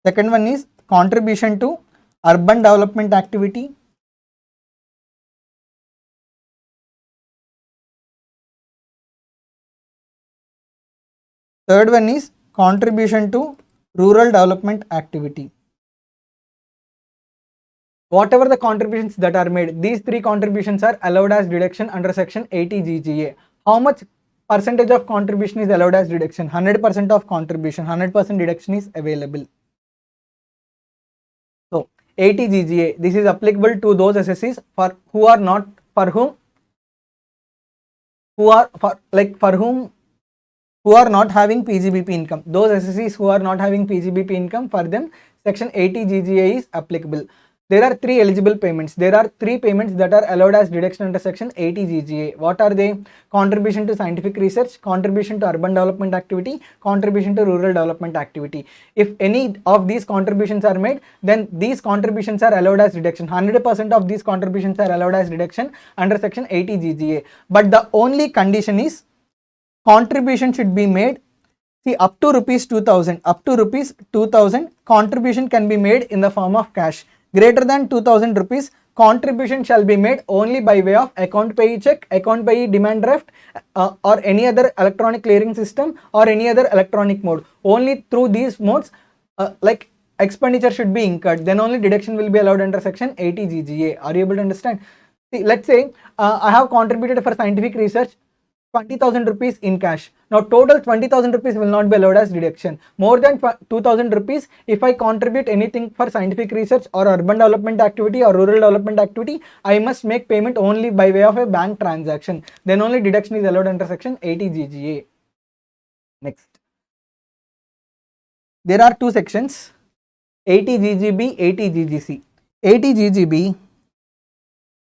Second one is contribution to urban development activity. Third one is contribution to rural development activity. Whatever the contributions that are made, these 3 contributions are allowed as deduction under section 80 GGA. How much percentage of contribution is allowed as deduction? 100% of contribution, 100% deduction is available. So 80 GGA, this is applicable to those SSCs who are not having PGBP income. Those SSCs who are not having PGBP income, for them section 80 GGA is applicable. There are 3 eligible payments. There are 3 payments that are allowed as deduction under section 80 GGA. What are they? Contribution to scientific research, contribution to urban development activity, contribution to rural development activity. If any of these contributions are made, then these contributions are allowed as deduction. 100% of these contributions are allowed as deduction under section 80 GGA. But the only condition is contribution should be made. See, up to rupees 2000, contribution can be made in the form of cash. Greater than 2000 rupees, contribution shall be made only by way of account payee check, account payee demand draft, or any other electronic clearing system or any other electronic mode. Only through these modes, expenditure should be incurred. Then only deduction will be allowed under section 80 GGA. Are you able to understand? See, let's say I have contributed for scientific research 20,000 rupees in cash. Now total 20,000 rupees will not be allowed as deduction. More than 2,000 rupees, if I contribute anything for scientific research or urban development activity or rural development activity, I must make payment only by way of a bank transaction. Then only deduction is allowed under section 80 GGA. Next. There are 2 sections, 80 GGB, 80 GGC. 80 GGB,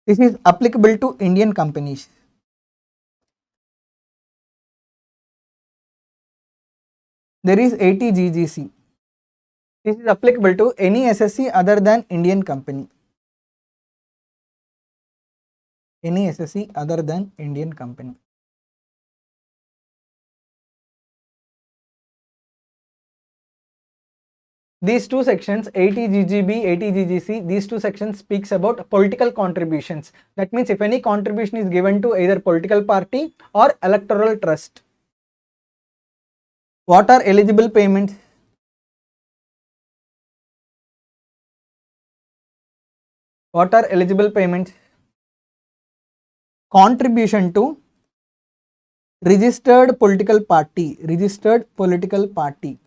this is applicable to Indian companies. There is 80 GGC. This is applicable to any SSC other than Indian company. Any SSC other than Indian company. These 2 sections, 80 GGB, 80 GGC, these 2 sections speaks about political contributions. That means if any contribution is given to either political party or electoral trust. What are eligible payments? What are eligible payments? Contribution to registered political party. Registered political party.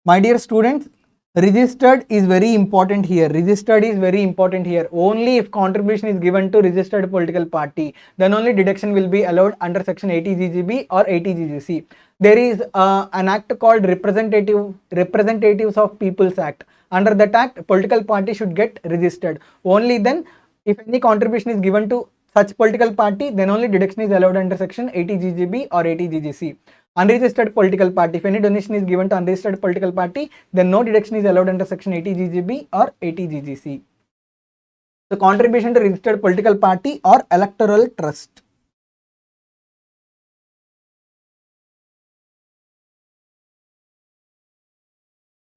My dear students, registered is very important here. Registered is very important here. Only if contribution is given to registered political party, then only deduction will be allowed under section 80 GGB or 80 GGC. There is an act called Representatives of People's Act. Under that act, political party should get registered. Only then, if any contribution is given to such political party, then only deduction is allowed under section 80 GGB or 80 GGC. Unregistered political party, if any donation is given to unregistered political party, then no deduction is allowed under section 80 GGB or 80 GGC. So contribution to registered political party or electoral trust.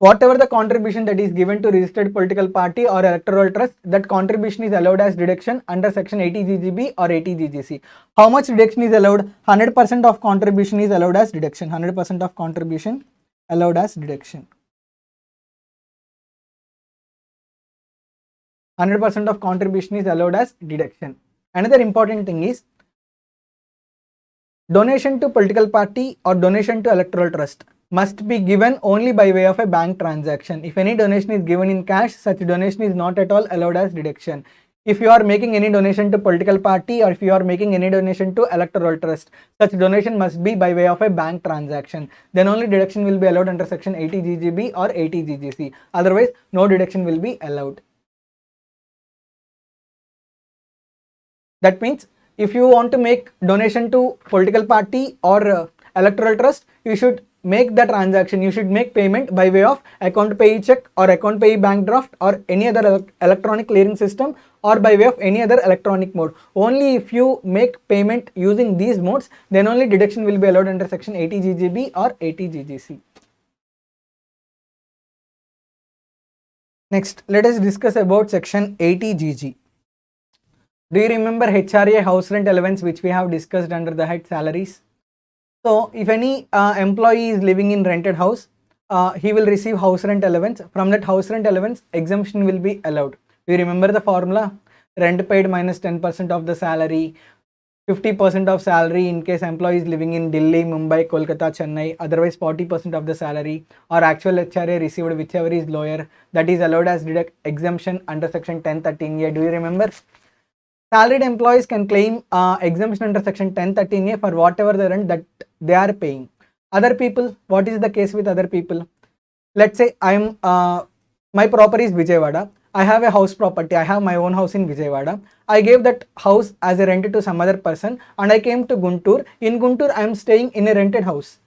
Whatever the contribution that is given to registered political party or electoral trust, that contribution is allowed as deduction under section 80 GGB or 80 GGC. How much deduction is allowed? 100% of contribution is allowed as deduction. 100% of contribution allowed as deduction. 100% of contribution is allowed as deduction. Another important thing is donation to political party or donation to electoral trust must be given only by way of a bank transaction. If any donation is given in cash, such donation is not at all allowed as deduction. if you are making any donation to political party or if you are making any donation to electoral trust, such donation must be by way of a bank transaction. Then only deduction will be allowed under section 80 GGB or 80 GGC. Otherwise, no deduction will be allowed. That means if you want to make donation to political party or electoral trust, you should make the transaction, you should make payment by way of account payee check or account payee bank draft or any other electronic clearing system or by way of any other electronic mode. Only if you make payment using these modes, then only deduction will be allowed under section 80 GGB or 80 GGC. Next, let us discuss about section 80 GG. Do you remember HRA, house rent allowance, which we have discussed under the head salaries? So if any employee is living in rented house, he will receive house rent allowance. From that house rent allowance, exemption will be allowed. Do you remember the formula? Rent paid minus 10% of the salary, 50% of salary in case employee is living in Delhi, Mumbai, Kolkata, Chennai, otherwise 40% of the salary, or actual HRA received, whichever is lower, that is allowed as deduct exemption under section 1013A. Do you remember? Salaried employees can claim exemption under section 1013A for whatever the rent that they are paying. Other people, what is the case with other people? Let's say my property is Vijayawada. I have a house property. I have my own house in Vijayawada. I gave that house as a rent to some other person and I came to Guntur. In Guntur, I am staying in a rented house.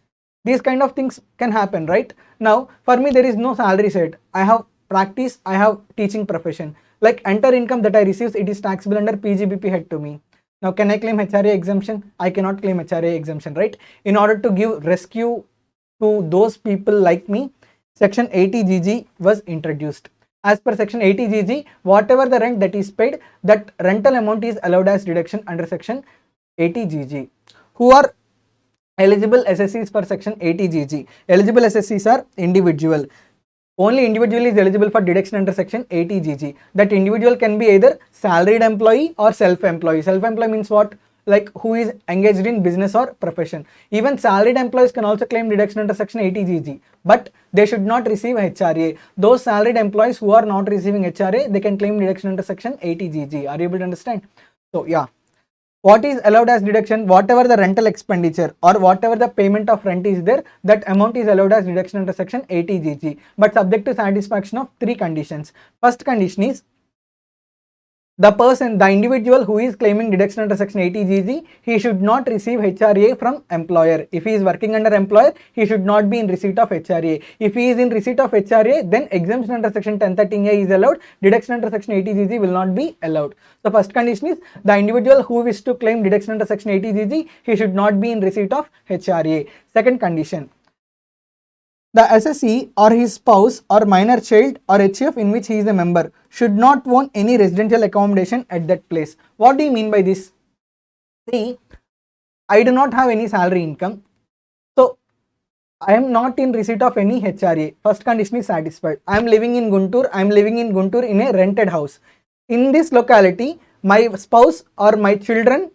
These kind of things can happen, right? Now, for me, there is no salary set. I have practice, I have teaching profession. Like enter income that I receive, it is taxable under PGBP head to me. Now, can I claim HRA exemption? I cannot claim HRA exemption, right? In order to give rescue to those people like me, section 80 GG was introduced. As per section 80 GG, whatever the rent that is paid, that rental amount is allowed as deduction under section 80 GG. Who are eligible SSCs for section 80 GG? Eligible SSCs are individual. Only individual is eligible for deduction under section 80 GG. That individual can be either salaried employee or self-employee. Self-employee means what? Like who is engaged in business or profession. Even salaried employees can also claim deduction under section 80 GG, but they should not receive HRA. Those salaried employees who are not receiving HRA, they can claim deduction under section 80 GG. Are you able to understand? So yeah. What is allowed as deduction? Whatever the rental expenditure or whatever the payment of rent is there, that amount is allowed as deduction under section 80 GG, but subject to satisfaction of 3 conditions. First condition is the individual who is claiming deduction under section 80 GG, he should not receive HRA from employer. If he is working under employer, he should not be in receipt of HRA. If he is in receipt of HRA, then exemption under section 1013A is allowed. Deduction under section 80 GG will not be allowed. So first condition is the individual who wishes to claim deduction under section 80 GG, he should not be in receipt of HRA. Second condition, the SSE or his spouse or minor child or HF in which he is a member should not own any residential accommodation at that place. What do you mean by this? See, I do not have any salary income. So, I am not in receipt of any HRA. First condition is satisfied. I am living in Guntur. I am living in Guntur in a rented house. In this locality, my spouse or my children,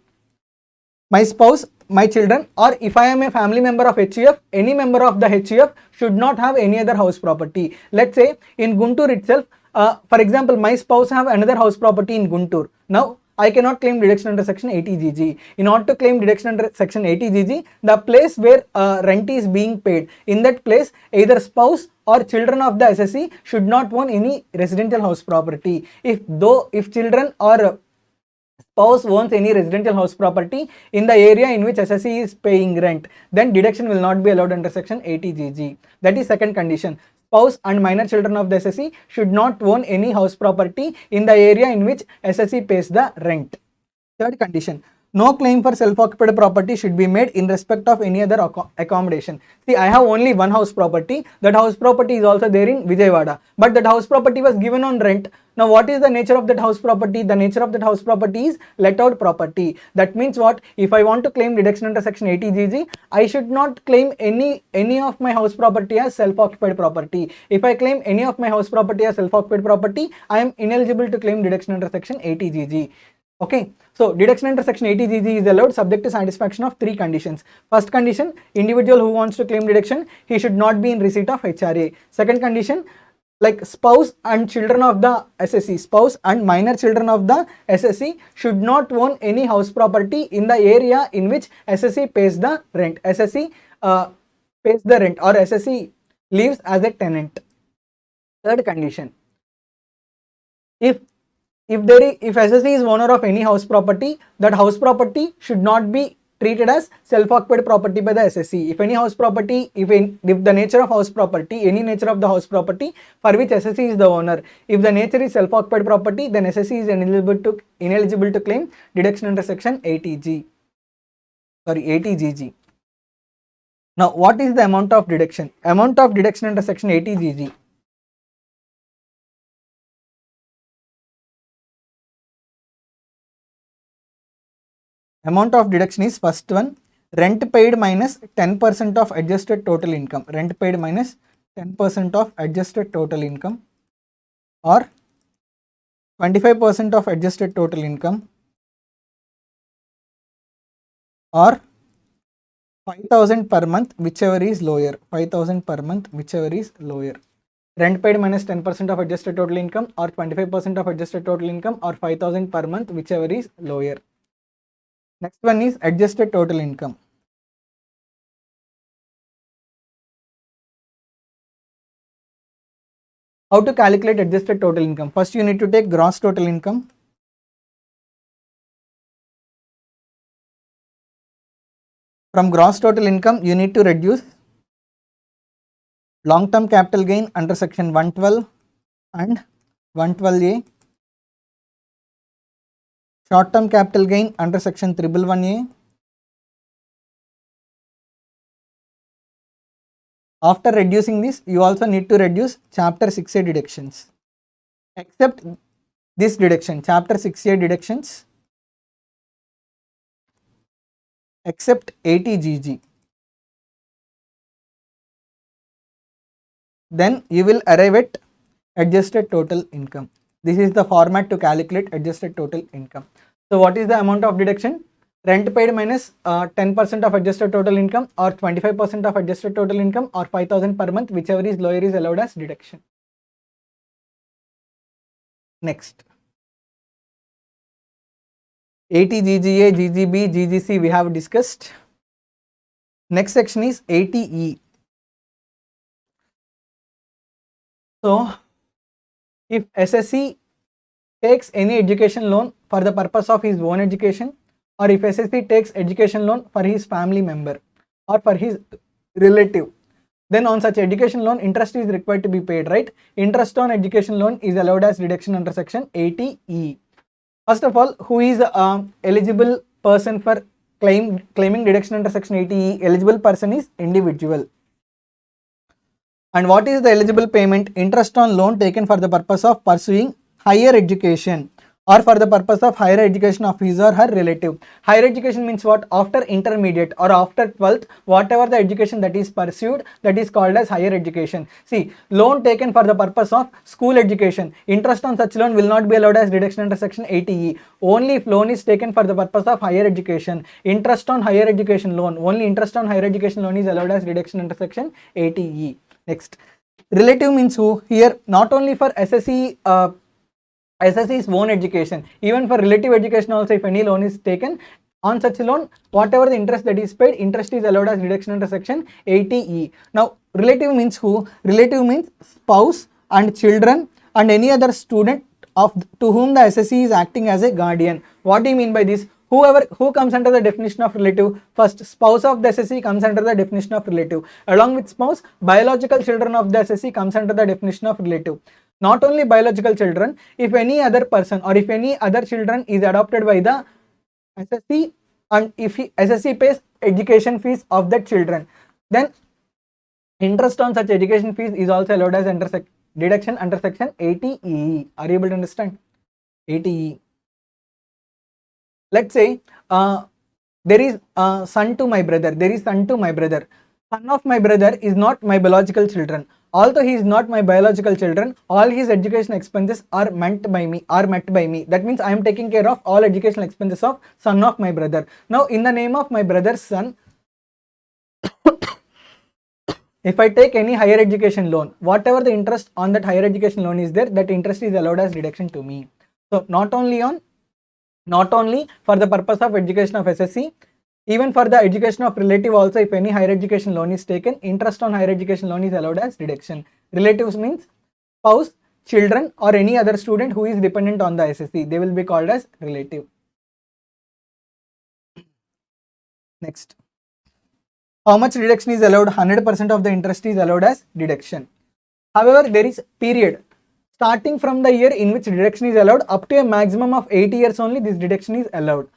or if I am a family member of HUF, any member of the HUF should not have any other house property. Let's say in Guntur itself, for example, my spouse have another house property in Guntur. Now, I cannot claim deduction under section 80 GG. In order to claim deduction under section 80 GG, the place where rent is being paid, in that place, either spouse or children of the SSE should not own any residential house property. If children or spouse owns any residential house property in the area in which SSE is paying rent, then deduction will not be allowed under section 80 GG. That is second condition. Spouse and minor children of the SSE should not own any house property in the area in which SSE pays the rent. Third condition, no claim for self-occupied property should be made in respect of any other accommodation. See, I have only one house property. That house property is also there in Vijayawada, but that house property was given on rent. Now, what is the nature of that house property? The nature of that house property is let out property. That means what? If I want to claim deduction under section 80 GG, I should not claim any of my house property as self-occupied property. If I claim any of my house property as self-occupied property, I am ineligible to claim deduction under section 80 GG. Okay, so deduction under section 80 GG is allowed subject to satisfaction of 3 conditions. First condition, individual who wants to claim deduction, he should not be in receipt of HRA. Second condition, like spouse and children of the SSE, spouse and minor children of the SSE should not own any house property in the area in which SSE pays the rent. SSE pays the rent, or SSE lives as a tenant. Third condition, if if SSE is owner of any house property, that house property should not be treated as self-occupied property by the SSE. If any house property, if the nature of house property, any nature of the house property for which SSE is the owner, if the nature is self-occupied property, then SSE is ineligible to claim deduction under section 80G. Sorry, 80GG. Now, what is the amount of deduction? Amount of deduction under section 80GG. Amount of deduction is first one, rent paid minus 10% of adjusted total income. Rent paid minus 10% of adjusted total income, or 25% of adjusted total income, or 5,000 per month, whichever is lower. 5,000 per month, whichever is lower. Rent paid minus 10% of adjusted total income, or 25% of adjusted total income, or 5,000 per month, whichever is lower. Next one is adjusted total income. How to calculate adjusted total income? First, you need to take gross total income. From gross total income, you need to reduce long-term capital gain under section 112 and 112A, short-term capital gain under section 111A. After reducing this, you also need to reduce chapter 6A deductions. Except this deduction, chapter 6A deductions, except 80GG. Then you will arrive at adjusted total income. This is the format to calculate adjusted total income. So what is the amount of deduction? Rent paid minus 10% of adjusted total income, or 25% of adjusted total income, or 5,000 per month, whichever is lower is allowed as deduction. Next, 80GGA, GGB, GGC we have discussed. Next section is 80E. So, if SSE takes any education loan for the purpose of his own education, or if SSE takes education loan for his family member or for his relative, then on such education loan, interest is required to be paid, right? Interest on education loan is allowed as deduction under section 80E. First of all, who is eligible person for claiming deduction under section 80E? Eligible person is individual. And what is the eligible payment? Interest on loan taken for the purpose of pursuing higher education, or for the purpose of higher education of his or her relative. Higher education means what? After intermediate or after 12th, whatever the education that is pursued, that is called as higher education. See, loan taken for the purpose of school education, interest on such loan will not be allowed as deduction under section 80E. Only if loan is taken for the purpose of higher education, interest on higher education loan, only interest on higher education loan is allowed as deduction under section 80E. Next, relative means who? Here, not only for SSE's own education, even for relative education also, if any loan is taken on such loan, whatever the interest that is paid, interest is allowed as deduction under section 80E. Now, relative means who? Relative means spouse and children and any other student to whom the SSE is acting as a guardian. What do you mean by this? Who comes under the definition of relative? First, spouse of the SSE comes under the definition of relative. Along with spouse, biological children of the SSE comes under the definition of relative. Not only biological children, if any other person or if any other children is adopted by the SSE, and if SSE pays education fees of that children, then interest on such education fees is also allowed as deduction under section 80E. Are you able to understand? 80E. Let's say there is son to my brother. There is son to my brother. Son of my brother is not my biological children. Although he is not my biological children, all his education expenses are met by me. That means I am taking care of all educational expenses of son of my brother. Now, in the name of my brother's son, if I take any higher education loan, whatever the interest on that higher education loan is there, that interest is allowed as deduction to me. So not only for the purpose of education of SSC, even for the education of relative also, if any higher education loan is taken, interest on higher education loan is allowed as deduction. Relatives means spouse, children, or any other student who is dependent on the SSC, they will be called as relative. Next, how much deduction is allowed? 100% of the interest is allowed as deduction. However, there is period starting from the year in which deduction is allowed up to a maximum of 8 years only this deduction is allowed.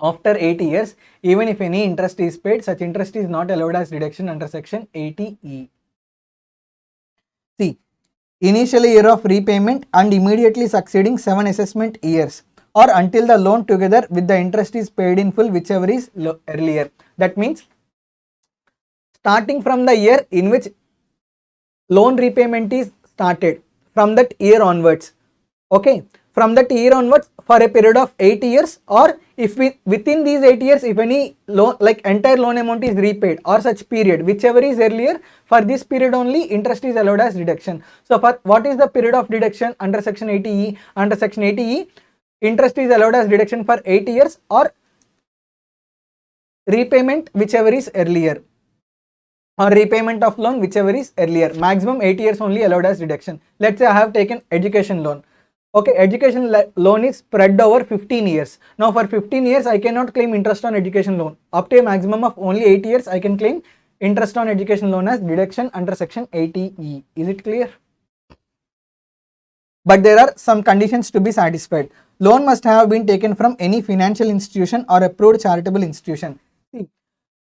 After 8 years, even if any interest is paid, such interest is not allowed as deduction under section 80E. See, initial year of repayment and immediately succeeding 7 assessment years, or until the loan together with the interest is paid in full, whichever is earlier. That means starting from the year in which loan repayment is started, from that year onwards, okay, from that year onwards for a period of 8 years, or if within these 8 years if any loan, like entire loan amount is repaid, or such period, whichever is earlier, for this period only interest is allowed as deduction. So for what is the period of deduction under section 80E? Under section 80E, interest is allowed as deduction for 8 years or repayment whichever is earlier, or repayment of loan whichever is earlier. Maximum 8 years only allowed as deduction. Let's say I have taken education loan. Okay, education loan is spread over 15 years. Now for 15 years I cannot claim interest on education loan. Up to a maximum of only 8 years I can claim interest on education loan as deduction under section 80E. Is it clear? But there are some conditions to be satisfied. Loan must have been taken from any financial institution or approved charitable institution. See,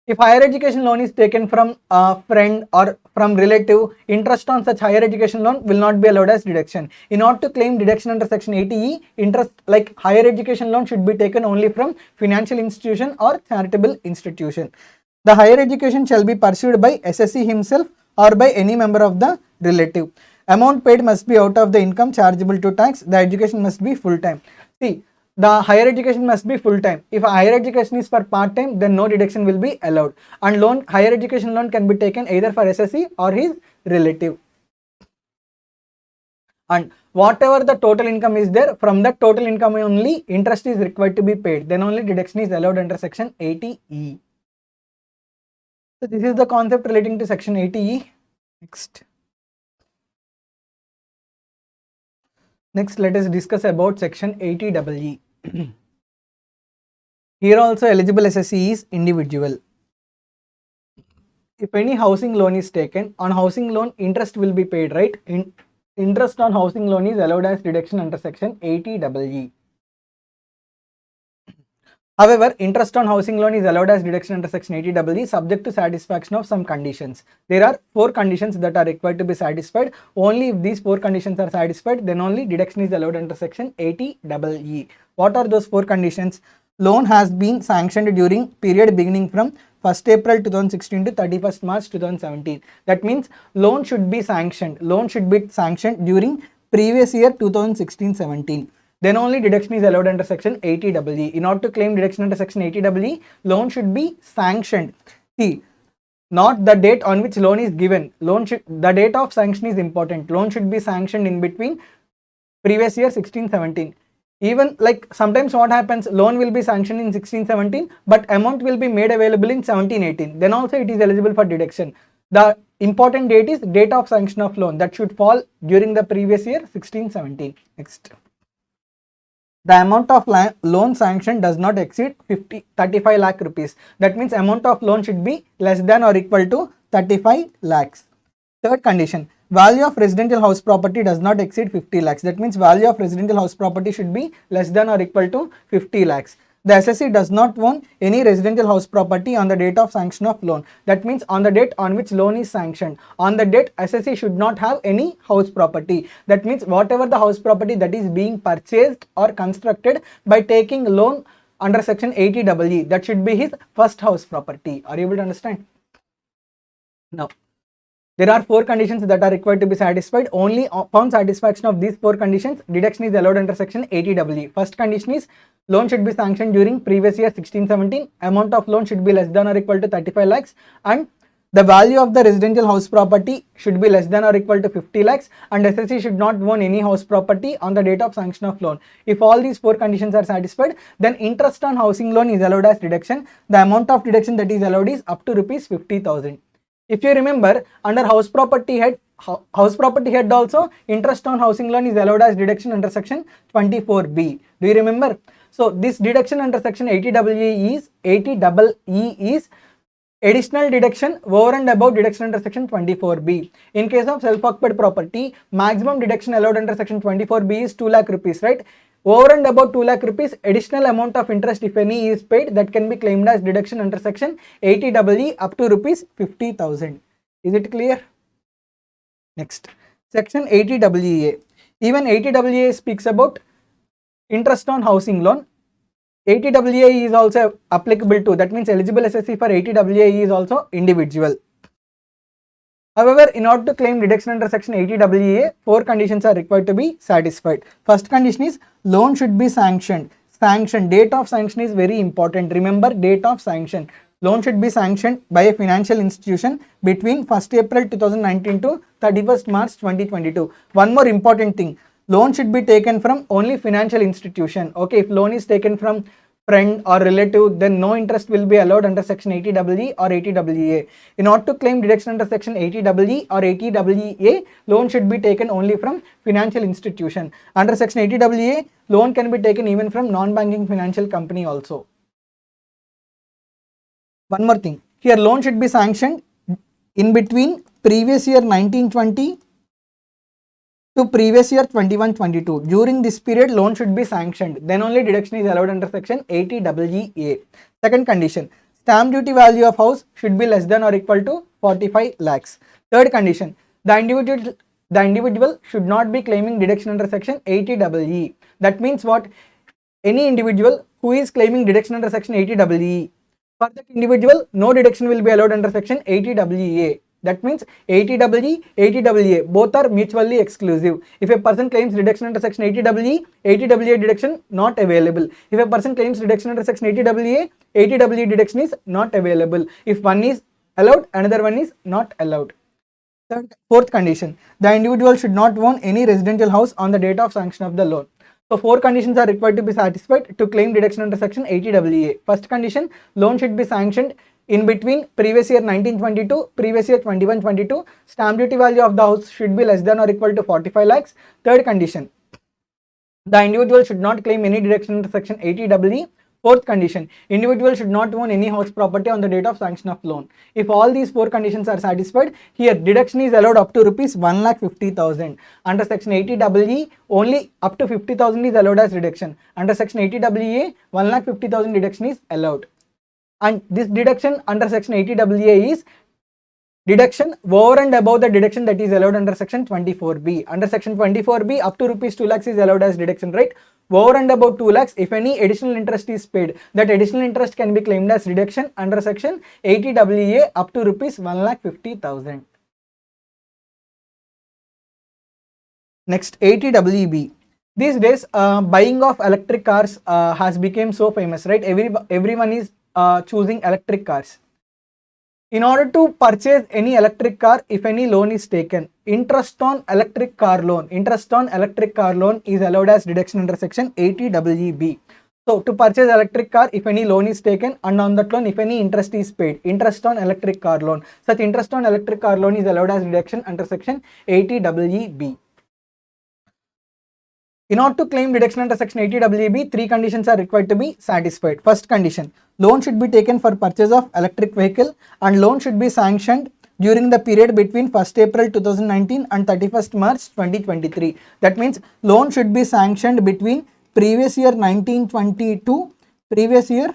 if higher education loan is taken from a friend or from relative, interest on such higher education loan will not be allowed as deduction. In order to claim deduction under section 80E, interest like higher education loan should be taken only from financial institution or charitable institution. The higher education shall be pursued by SSC himself or by any member of the relative. Amount paid must be out of the income chargeable to tax. The education must be full time. See, the higher education must be full time. If higher education is for part time, then no deduction will be allowed. And higher education loan can be taken either for SSC or his relative. And whatever the total income is there, from that total income only interest is required to be paid. Then only deduction is allowed under section 80E. So this is the concept relating to section 80E. Next, let us discuss about section 80EE. Here also eligible SSC is individual. If any housing loan is taken, on housing loan interest will be paid, right? Interest on housing loan is allowed as deduction under section 80EE. However, interest on housing loan is allowed as deduction under section 80EE subject to satisfaction of some conditions. There are 4 conditions that are required to be satisfied. Only if these 4 conditions are satisfied, then only deduction is allowed under section 80EE. What are those 4 conditions? Loan has been sanctioned during period beginning from 1st April 2016 to 31st March 2017. That means loan should be sanctioned. Loan should be sanctioned during previous year 2016-17. Then only deduction is allowed under section 80EE. In order to claim deduction under section 80EE, loan should be sanctioned. See, not the date on which loan is given. The date of sanction is important. Loan should be sanctioned in between previous year 16-17. Even like sometimes what happens, loan will be sanctioned in 16-17, but amount will be made available in 17-18. Then also it is eligible for deduction. The important date is date of sanction of loan. That should fall during the previous year 16-17. Next. The amount of loan sanction does not exceed 35 lakh rupees. That means amount of loan should be less than or equal to 35 lakhs. Third condition, value of residential house property does not exceed 50 lakhs. That means value of residential house property should be less than or equal to 50 lakhs. The SSC does not own any residential house property on the date of sanction of loan. That means on the date on which loan is sanctioned. On the date, SSC should not have any house property. That means whatever the house property that is being purchased or constructed by taking loan under section 80EE, that should be his first house property. Are you able to understand? Now, There are 4 conditions that are required to be satisfied. Only upon satisfaction of these 4 conditions, deduction is allowed under section 80EE. First condition is loan should be sanctioned during previous year 16-17. Amount of loan should be less than or equal to 35 lakhs, and the value of the residential house property should be less than or equal to 50 lakhs, and SSC should not own any house property on the date of sanction of loan. If all these 4 conditions are satisfied, then interest on housing loan is allowed as deduction. The amount of deduction that is allowed is up to rupees 50,000. If you remember, under house property head also, interest on housing loan is allowed as deduction under section 24B. Do you remember? So this deduction under section 80EE is additional deduction over and above deduction under section 24B. In case of self-occupied property, maximum deduction allowed under section 24B is 2 lakh rupees, right? Over and above 2 lakh rupees, additional amount of interest, if any, is paid, that can be claimed as deduction under section 80EE up to rupees 50,000. Is it clear? Next, section 80EA. Even 80EA speaks about interest on housing loan. 80EA is also applicable to, that means eligible SSC for 80EA is also individual. However, in order to claim deduction under section 80EA, 4 conditions are required to be satisfied. First condition is loan should be sanctioned. Date of sanction is very important. Remember, date of sanction. Loan should be sanctioned by a financial institution between 1st April 2019 to 31st March 2022. One more important thing. Loan should be taken from only financial institution. Okay, if loan is taken from friend or relative, then no interest will be allowed under section 80EE or 80EA. In order to claim deduction under section 80EE or 80EA, loan should be taken only from financial institution. Under section 80EA, loan can be taken even from non-banking financial company also. One more thing, here loan should be sanctioned in between previous year 1920 to previous year 21-22. During this period, loan should be sanctioned. Then only deduction is allowed under section 80EA. Second condition, stamp duty value of house should be less than or equal to 45 lakhs. Third condition, the individual should not be claiming deduction under section 80EE. That means what? Any individual who is claiming deduction under section 80EE, for that individual, no deduction will be allowed under section 80EA. That means 80EE, 80EA, both are mutually exclusive. If a person claims deduction under section 80EE, 80EA deduction not available. If a person claims deduction under section 80EA, 80EA deduction is not available. If one is allowed, another one is not allowed. Fourth condition, the individual should not own any residential house on the date of sanction of the loan. So 4 conditions are required to be satisfied to claim deduction under section 80EA. First condition, loan should be sanctioned in between previous year 1922, previous year 21-22. Stamp duty value of the house should be less than or equal to 45 lakhs. Third condition, the individual should not claim any deduction under section 80EE. Fourth condition, individual should not own any house property on the date of sanction of loan. If all these 4 conditions are satisfied, here deduction is allowed up to rupees 1,50,000. Under section 80EE, only up to 50,000 is allowed as deduction. Under section 80EA, 1,50,000 deduction is allowed. And this deduction under section 80EA is deduction over and above the deduction that is allowed under section 24B. Under section 24B, up to rupees 2 lakhs is allowed as deduction, right? Over and above 2 lakhs, if any additional interest is paid, that additional interest can be claimed as deduction under section 80EA up to rupees 1,50,000. Next, 80EB. These days, buying of electric cars has become so famous, right? Everyone is choosing electric cars. In order to purchase any electric car, if any loan is taken, interest on electric car loan is allowed as deduction under section 80EB. So to purchase electric car, if any loan is taken, and on that loan, if any interest is paid, interest on electric car loan, such interest on electric car loan is allowed as deduction under section 80EB. In order to claim deduction under section 80EB, 3 conditions are required to be satisfied. First condition, loan should be taken for purchase of electric vehicle, and loan should be sanctioned during the period between 1st April 2019 and 31st March 2023. That means loan should be sanctioned between previous year 1920 to previous year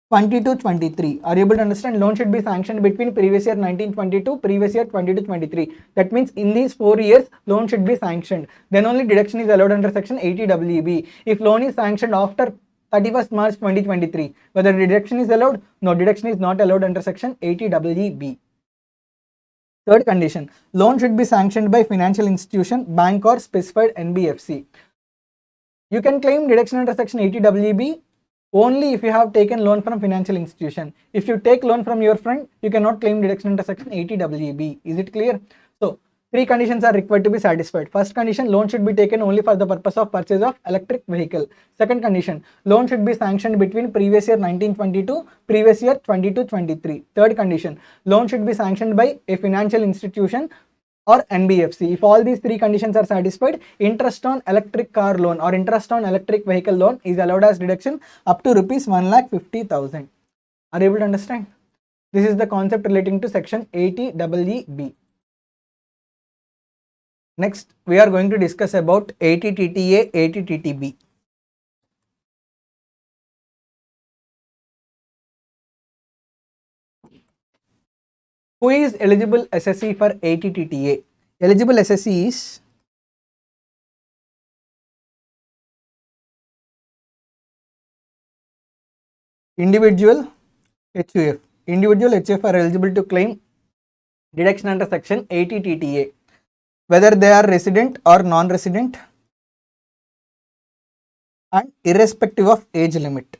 20-23. Are you able to understand? Loan should be sanctioned between previous year 1920 to previous year 20-23. That means in these 4 years, loan should be sanctioned. Then only deduction is allowed under section 80EB. If loan is sanctioned after 31st March 2023, whether deduction is allowed? No, deduction is not allowed under section 80EB. Third condition, loan should be sanctioned by financial institution, bank or specified NBFC. You can claim deduction under section 80WB only if you have taken loan from financial institution. If you take loan from your friend, you cannot claim deduction under section 80WB. Is it clear? So, three conditions are required to be satisfied. First condition, loan should be taken only for the purpose of purchase of electric vehicle. Second condition, loan should be sanctioned between previous year 1922, previous year 22-23. Third condition, loan should be sanctioned by a financial institution or NBFC. If all these three conditions are satisfied, interest on electric car loan or interest on electric vehicle loan is allowed as deduction up to rupees 1,50,000. Are you able to understand? This is the concept relating to section 80EEB. Next, we are going to discuss about 80TTA, 80TTB. Who is eligible SSE for 80TTA? Eligible SSE is individual HUF. Individual HUF are eligible to claim deduction under section 80TTA, whether they are resident or non-resident and irrespective of age limit.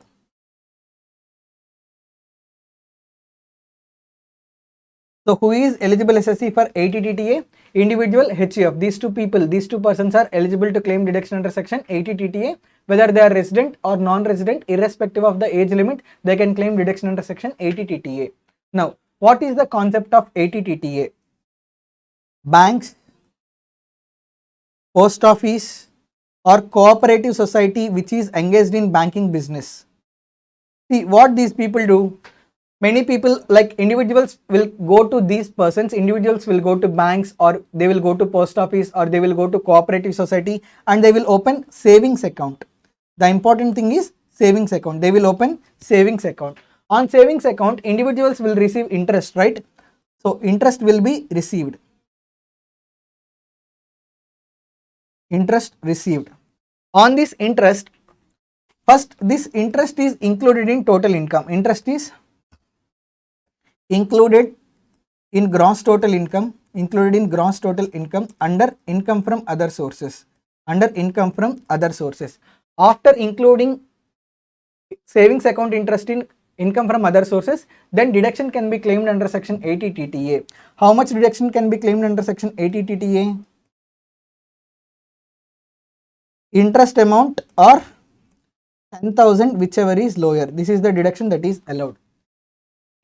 So who is eligible SSE for 80TTA? Individual HUF. These two persons are eligible to claim deduction under section 80TTA, whether they are resident or non-resident, irrespective of the age limit, they can claim deduction under section 80TTA. Now, what is the concept of 80TTA? Banks, post office or cooperative society which is engaged in banking business. See what these people do. Many people, like individuals, will go to these persons. Individuals will go to banks, or they will go to post office, or they will go to cooperative society, and they will open savings account. The important thing is savings account. They will open savings account. On savings account, individuals will receive interest, right? So interest will be received. Interest received. On this interest, first this interest is included in total income. Interest is included in gross total income, under income from other sources, After including savings account interest in income from other sources, then deduction can be claimed under section 80TTA. How much deduction can be claimed under section 80TTA? Interest amount or 10,000, whichever is lower. This is the deduction that is allowed.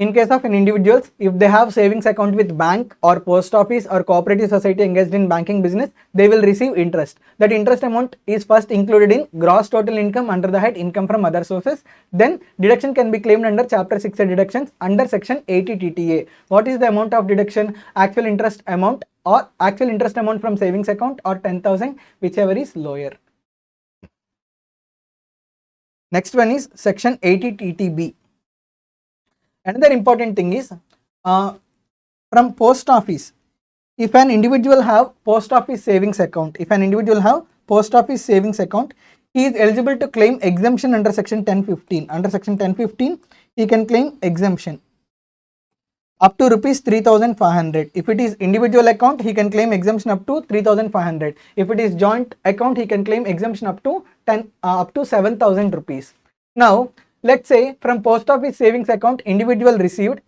In case of an individuals, if they have savings account with bank or post office or cooperative society engaged in banking business, they will receive interest. That interest amount is first included in gross total income under the head income from other sources. Then deduction can be claimed under chapter 6 deductions under section 80TTA. What is the amount of deduction? Actual interest amount or actual interest amount from savings account or 10,000, whichever is lower. Next one is section 80TTB. Another important thing is from post office. If an individual have post office savings account, he is eligible to claim exemption under section 1015. Under section 1015, he can claim exemption up to rupees 3,500. If it is individual account, he can claim exemption up to 3,500. If it is joint account, he can claim exemption up to 7,000 rupees. Now, let's say from post office savings account, individual received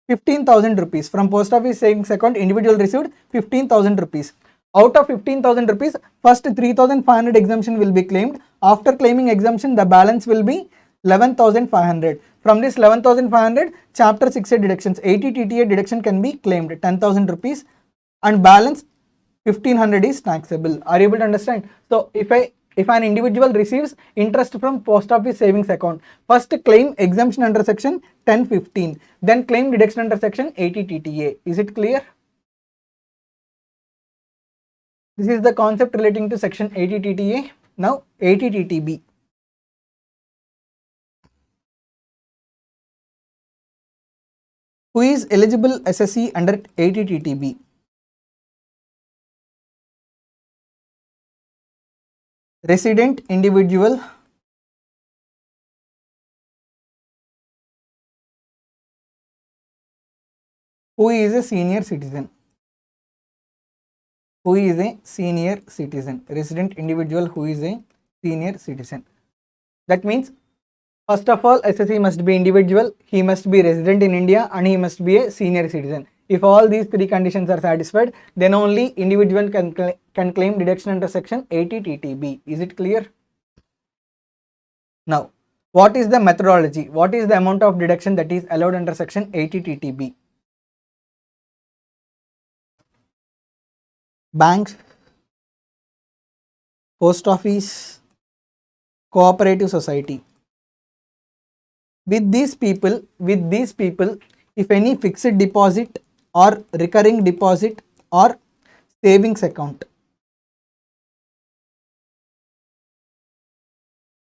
15,000 rupees. From post office savings account, individual received 15,000 rupees. Out of 15,000 rupees, first 3,500 exemption will be claimed. After claiming exemption, the balance will be 11,500. From this 11,500, chapter 6 deductions, 80TTA deduction can be claimed, 10,000 rupees, and balance 1,500 is taxable. Are you able to understand? So if an individual receives interest from post office savings account, first claim exemption under section 1015, then claim deduction under section 80TTA. Is it clear? This is the concept relating to section 80TTA. Now 80TTB. Who is eligible SSE under 80TTB? Resident individual who is a senior citizen. Who is a senior citizen? Resident individual who is a senior citizen. That means, first of all, SSE must be individual, he must be resident in India, and he must be a senior citizen. If all these three conditions are satisfied, then only individual can claim deduction under section 80 TTB. Is it clear? Now, what is the methodology? What is the amount of deduction that is allowed under section 80 TTB? Banks, post office, cooperative society. With these people, if any fixed deposit or recurring deposit or savings account,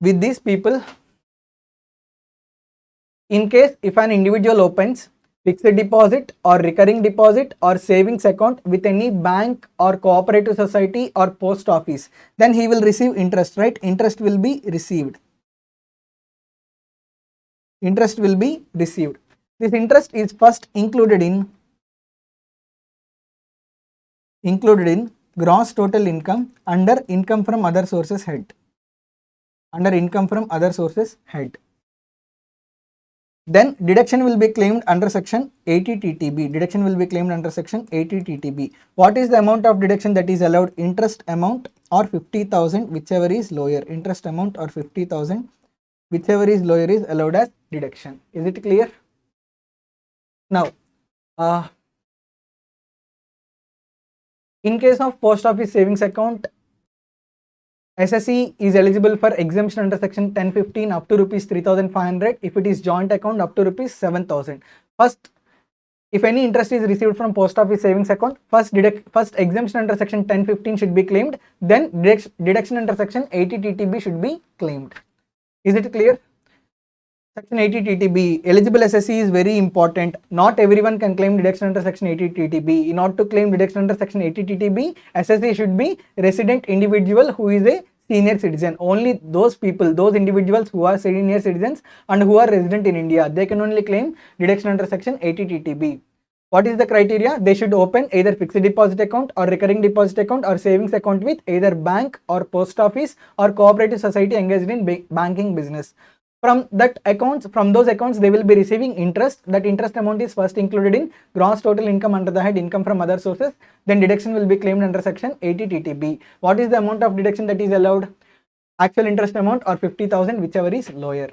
with these people, in case if an individual opens fixed deposit or recurring deposit or savings account with any bank or cooperative society or post office, then he will receive interest, right? Interest will be received. Interest will be received. This interest is first included in gross total income under income from other sources head. Under income from other sources head. Then deduction will be claimed under section 80 TTB. Deduction will be claimed under section 80 TTB. What is the amount of deduction that is allowed? Interest amount or 50,000, whichever is lower. Interest amount or 50,000, whichever is lower is allowed as deduction. Is it clear? Now, in case of post office savings account, SSE is eligible for exemption under section 1015 up to rupees 3,500. If it is joint account, up to rupees 7,000. First, if any interest is received from post office savings account, first exemption under section 1015 should be claimed. Then deduction under section 80 TTB should be claimed. Is it clear? Section 80 TTB, eligible SSE is very important. Not everyone can claim deduction under section 80 TTB. In order to claim deduction under section 80 TTB, SSE should be resident individual who is a senior citizen. Only those people, those individuals who are senior citizens and who are resident in India, they can only claim deduction under section 80 TTB. What is the criteria? They should open either fixed deposit account or recurring deposit account or savings account with either bank or post office or cooperative society engaged in banking business. From those accounts, they will be receiving interest. That interest amount is first included in gross total income under the head income from other sources. Then deduction will be claimed under section 80 TTB. What is the amount of deduction that is allowed? Actual interest amount or 50,000, whichever is lower.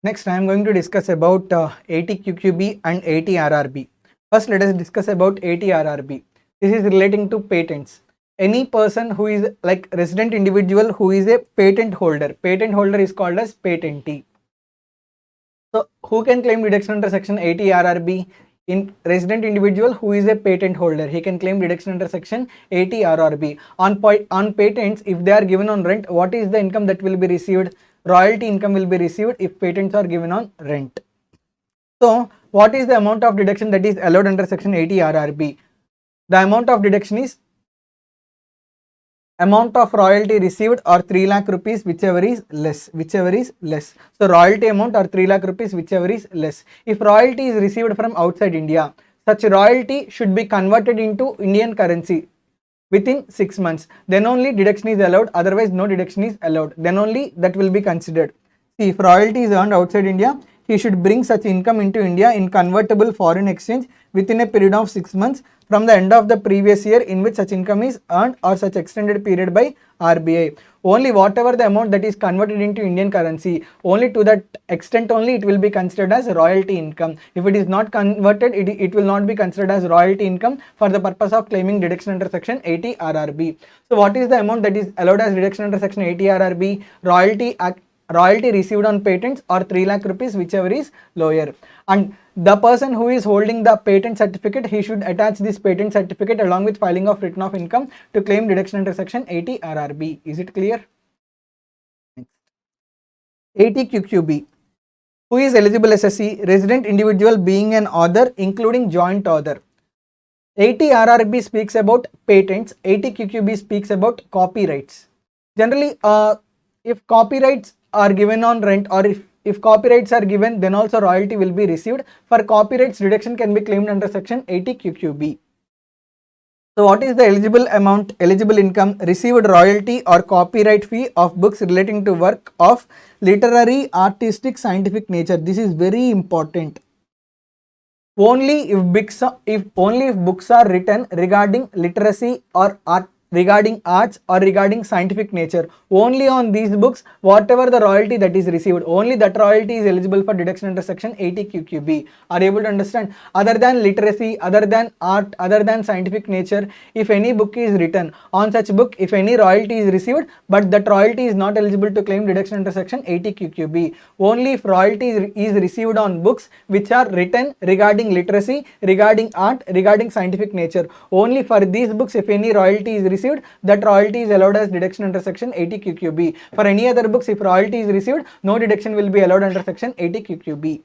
Next, I am going to discuss about 80 QQB and 80 RRB. First, let us discuss about 80 RRB. This is relating to patents. Any person who is like resident individual who is a patent holder is called as patentee. So who can claim deduction under section 80 RRB? In resident individual who is a patent holder, he can claim deduction under section 80 RRB. On patents, if they are given on rent, what is the income that will be received? Royalty income will be received if patents are given on rent. So what is the amount of deduction that is allowed under section 80 RRB? The amount of deduction is amount of royalty received or 3 lakh rupees, whichever is less. So royalty amount or 3 lakh rupees, whichever is less. If royalty is received from outside India, such royalty should be converted into Indian currency within 6 months. Then only deduction is allowed, otherwise no deduction is allowed. Then only that will be considered. See, if royalty is earned outside India, he should bring such income into India in convertible foreign exchange within a period of 6 months from the end of the previous year in which such income is earned or such extended period by RBI. Only whatever the amount that is converted into Indian currency, only to that extent only it will be considered as royalty income. If it is not converted, it will not be considered as royalty income for the purpose of claiming deduction under section 80 RRB. So what is the amount that is allowed as deduction under section 80 RRB? Royalty received on patents or 3 lakh rupees, whichever is lower. And the person who is holding the patent certificate, he should attach this patent certificate along with filing of return of income to claim deduction under section 80 RRB. Is it clear? 80 QQB. Who is eligible SSE? Resident individual being an author including joint author. 80 RRB speaks about patents. 80 QQB speaks about copyrights. Generally, if copyrights are given on rent or if If copyrights are given, then also royalty will be received. For copyrights, deduction can be claimed under section 80 QQB. So what is the eligible income? Received royalty or copyright fee of books relating to work of literary, artistic, scientific nature. This is very important. Only if books are written regarding literacy or art, regarding arts or regarding scientific nature, only on these books whatever the royalty that is received, only that royalty is eligible for deduction under section 80 QQB. Are you able to understand? Other than literacy, other than art, other than scientific nature, if any book is written, on such book if any royalty is received, but that royalty is not eligible to claim deduction under section 80 QQB. Only if royalty is received on books which are written regarding literacy, regarding art, regarding scientific nature, only for these books if any royalty is received, that royalty is allowed as deduction under section 80 QQB. For any other books, if royalty is received, no deduction will be allowed under section 80 QQB.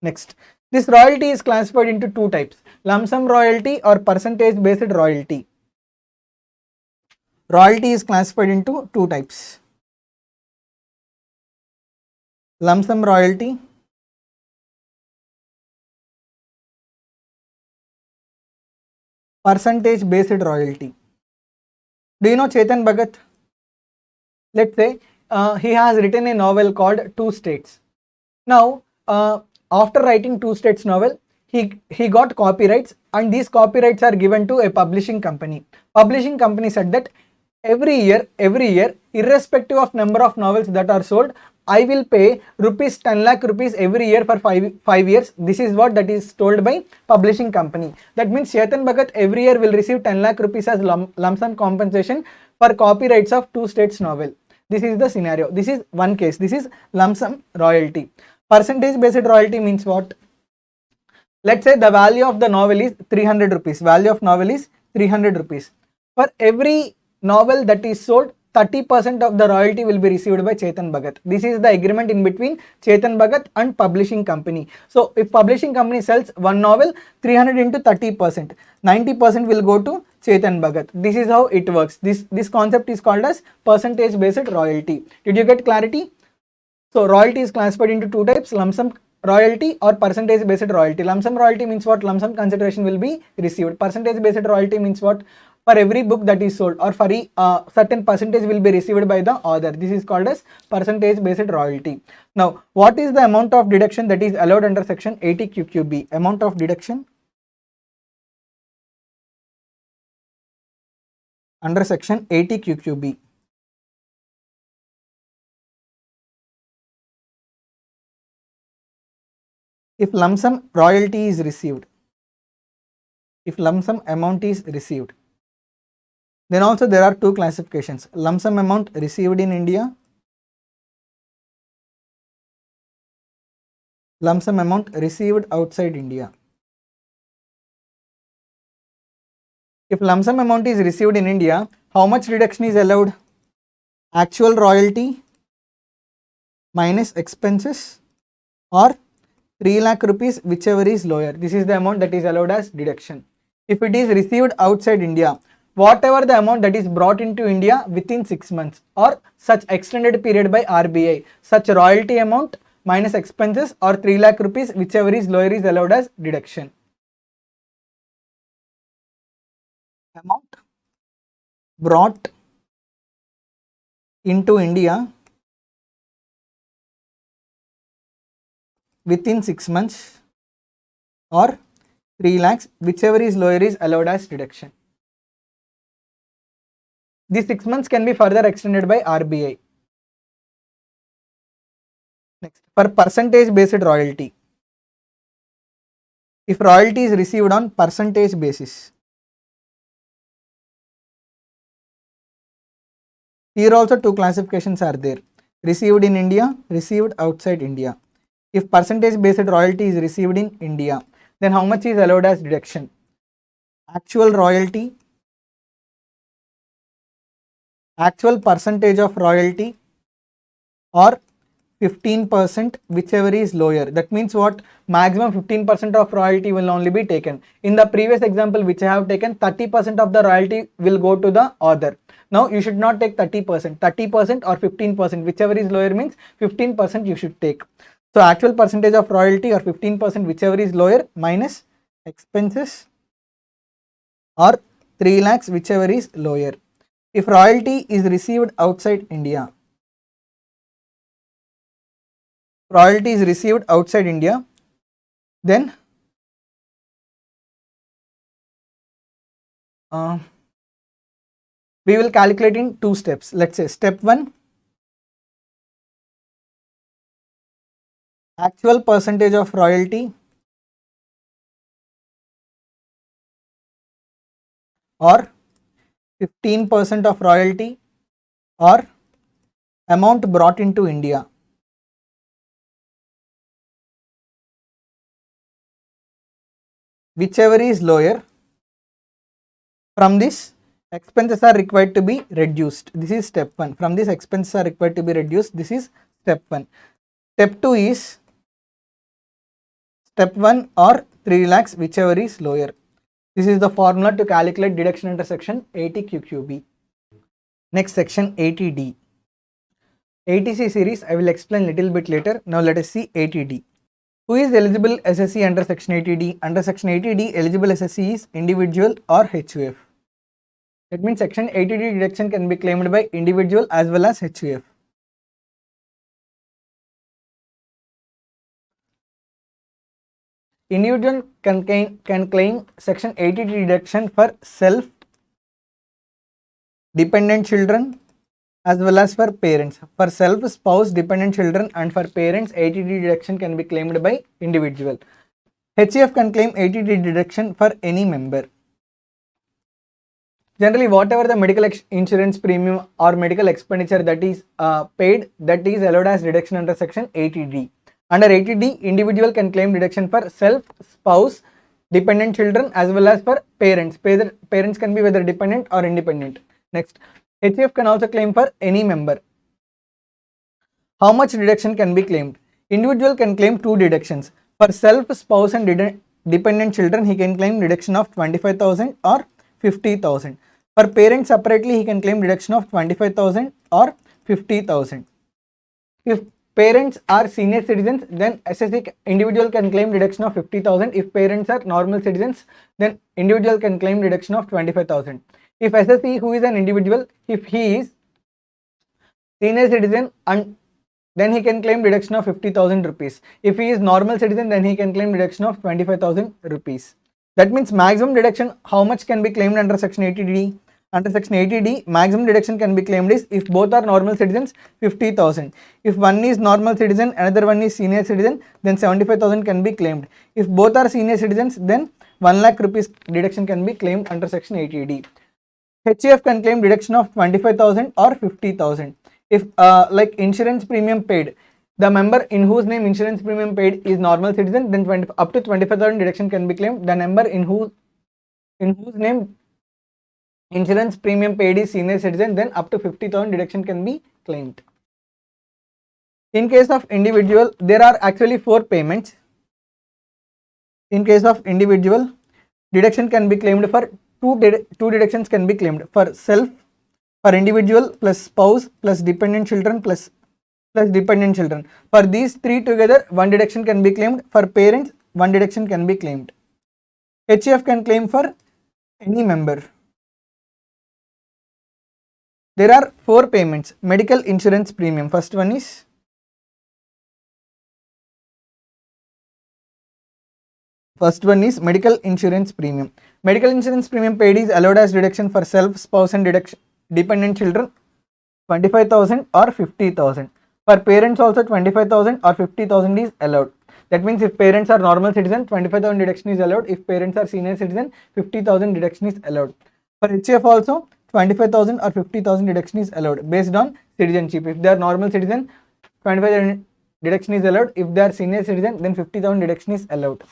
Next, this royalty is classified into two types: lump sum royalty or percentage based royalty. Royalty is classified into two types: lump sum royalty percentage based royalty. Do you know Chetan Bhagat? Let's say he has written a novel called Two States. Now, after writing Two States novel, he got copyrights, and these copyrights are given to a publishing company. Publishing company said that every year, irrespective of number of novels that are sold, I will pay rupees 10 lakh rupees every year for 5 years. This is what that is told by publishing company. That means Chetan Bhagat every year will receive 10 lakh rupees as lump sum compensation for copyrights of Two States novel. This is the scenario. This is one case. This is lump sum royalty. Percentage based royalty means what? Let's say the value of the novel is 300 rupees. Value of novel is 300 rupees. For every novel that is sold, 30% of the royalty will be received by Chetan Bhagat. This is the agreement in between Chetan Bhagat and publishing company. So if publishing company sells one novel, 300 into 30%, 90% will go to Chetan Bhagat. This is how it works. This concept is called as percentage based royalty. Did you get clarity? So royalty is classified into two types: lump sum royalty or percentage based royalty. Lump sum royalty means what? Lump sum consideration will be received. Percentage based royalty means what? For every book that is sold, or for certain percentage will be received by the author. This is called as percentage based royalty. Now, what is the amount of deduction that is allowed under section 80 QQB? Amount of deduction under section 80 QQB. If lump sum royalty is received, if lump sum amount is received, then also there are two classifications: lump sum amount received in India, lump sum amount received outside India. If lump sum amount is received in India, how much deduction is allowed? Actual royalty minus expenses, or 3 lakh rupees, whichever is lower. This is the amount that is allowed as deduction. If it is received outside India, whatever the amount that is brought into India within 6 months or such extended period by RBI, such royalty amount minus expenses or 3 lakh rupees, whichever is lower, is allowed as deduction. Amount brought into India within 6 months or 3 lakhs, whichever is lower, is allowed as deduction. These 6 months can be further extended by RBI. Next, for percentage based royalty, if royalty is received on percentage basis, here also two classifications are there: received in India, received outside India. If percentage based royalty is received in India, then how much is allowed as deduction? Actual royalty, actual percentage of royalty, or 15%, whichever is lower. That means what? Maximum 15% of royalty will only be taken. In the previous example which I have taken, 30% of the royalty will go to the author. Now you should not take 30%. 30% or 15%, whichever is lower means 15% you should take. So actual percentage of royalty or 15%, whichever is lower, minus expenses or 3 lakhs, whichever is lower. If royalty is received outside India, then we will calculate in 2 steps. Let's say step 1, actual percentage of royalty or 15% of royalty or amount brought into India. Whichever is lower, from this expenses are required to be reduced. This is step 1. From this expenses are required to be reduced. This is step 1. Step 2 is step 1 or 3 lakhs, whichever is lower. This is the formula to calculate deduction under section 80 QQB. Next, section 80D. 80C series I will explain little bit later. Now let us see 80D. Who is eligible SSC under section 80D? Under section 80D, eligible SSC is individual or HUF. That means section 80D deduction can be claimed by individual as well as HUF. Individual can claim section 80D deduction for self, dependent children as well as for parents. For self, spouse, dependent children and for parents, 80D deduction can be claimed by individual. HUF can claim 80D deduction for any member. Generally, whatever the medical insurance premium or medical expenditure that is paid, that is allowed as deduction under section 80D. Under 80D, individual can claim deduction for self, spouse, dependent children as well as for parents. Parents can be whether dependent or independent. Next, HUF can also claim for any member. How much deduction can be claimed? Individual can claim 2 deductions. For self, spouse and dependent children, he can claim deduction of 25,000 or 50,000. For parents separately, he can claim deduction of 25,000 or 50,000. If parents are senior citizens, then SSC individual can claim deduction of 50,000. If parents are normal citizens, then individual can claim deduction of 25,000. If SSC, who is an individual, if he is senior citizen, and then he can claim deduction of 50,000 rupees. If he is normal citizen, then he can claim deduction of 25,000 rupees. That means maximum deduction, how much can be claimed under section 80D? Under section 80D, maximum deduction can be claimed is if both are normal citizens, 50,000. If one is normal citizen, another one is senior citizen, then 75,000 can be claimed. If both are senior citizens, then 1 lakh rupees deduction can be claimed under section 80D. HUF can claim deduction of 25,000 or 50,000. If like insurance premium paid, the member in whose name insurance premium paid is normal citizen, then up to 25,000 deduction can be claimed. The member in whose name insurance premium paid is senior citizen, then up to 50,000 deduction can be claimed. In case of individual, there are actually 4 payments. In case of individual, deduction can be claimed for two deductions can be claimed for self, for individual plus spouse plus dependent children plus dependent children. For these 3 together, 1 deduction can be claimed. For parents, 1 deduction can be claimed. HUF can claim for any member. There are 4 payments. Medical insurance premium. First one is medical insurance premium. Medical insurance premium paid is allowed as deduction for self, spouse and dependent children 25,000 or 50,000. For parents also 25,000 or 50,000 is allowed. That means if parents are normal citizen, 25,000 deduction is allowed. If parents are senior citizen, 50,000 deduction is allowed. For HUF also 25,000 or 50,000 deduction is allowed based on citizenship. If they are normal citizen, 25,000 deduction is allowed. If they are senior citizen, then 50,000 deduction is allowed.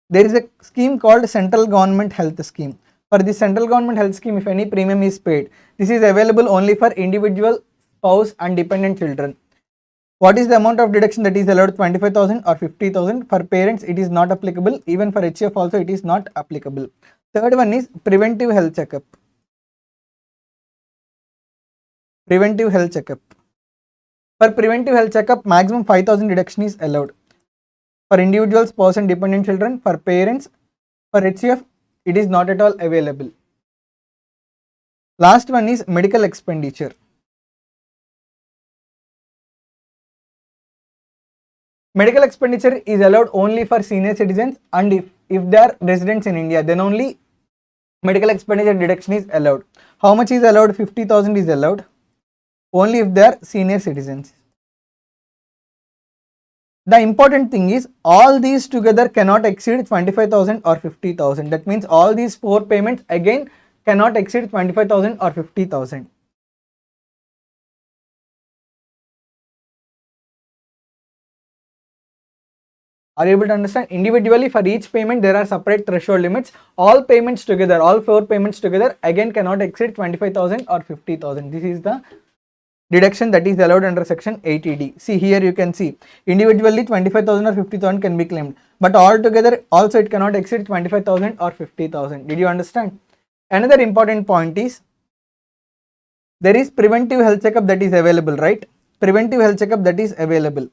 There is a scheme called Central Government Health Scheme. For the Central Government Health Scheme, if any premium is paid, this is available only for individual, spouse and dependent children. What is the amount of deduction that is allowed? 25,000 or 50,000. For parents it is not applicable. Even for HF also it is not applicable. Third one is preventive health checkup. Preventive health checkup. For preventive health checkup, maximum 5,000 deduction is allowed. For individuals, spouse and dependent children, for parents, for HF, it is not at all available. Last one is medical expenditure. Medical expenditure is allowed only for senior citizens, and if they are residents in India, then only medical expenditure deduction is allowed. How much is allowed? 50,000 is allowed only if they are senior citizens. The important thing is all these together cannot exceed 25,000 or 50,000. That means all these 4 payments again cannot exceed 25,000 or 50,000. Are you able to understand? Individually for each payment there are separate threshold limits. All payments together, all 4 payments together again cannot exceed 25,000 or 50,000. This is the deduction that is allowed under section 80D. See here you can see individually 25,000 or 50,000 can be claimed, but all together also it cannot exceed 25,000 or 50,000. Did you understand? Another important point is there is preventive health checkup that is available, right? Preventive health checkup that is available.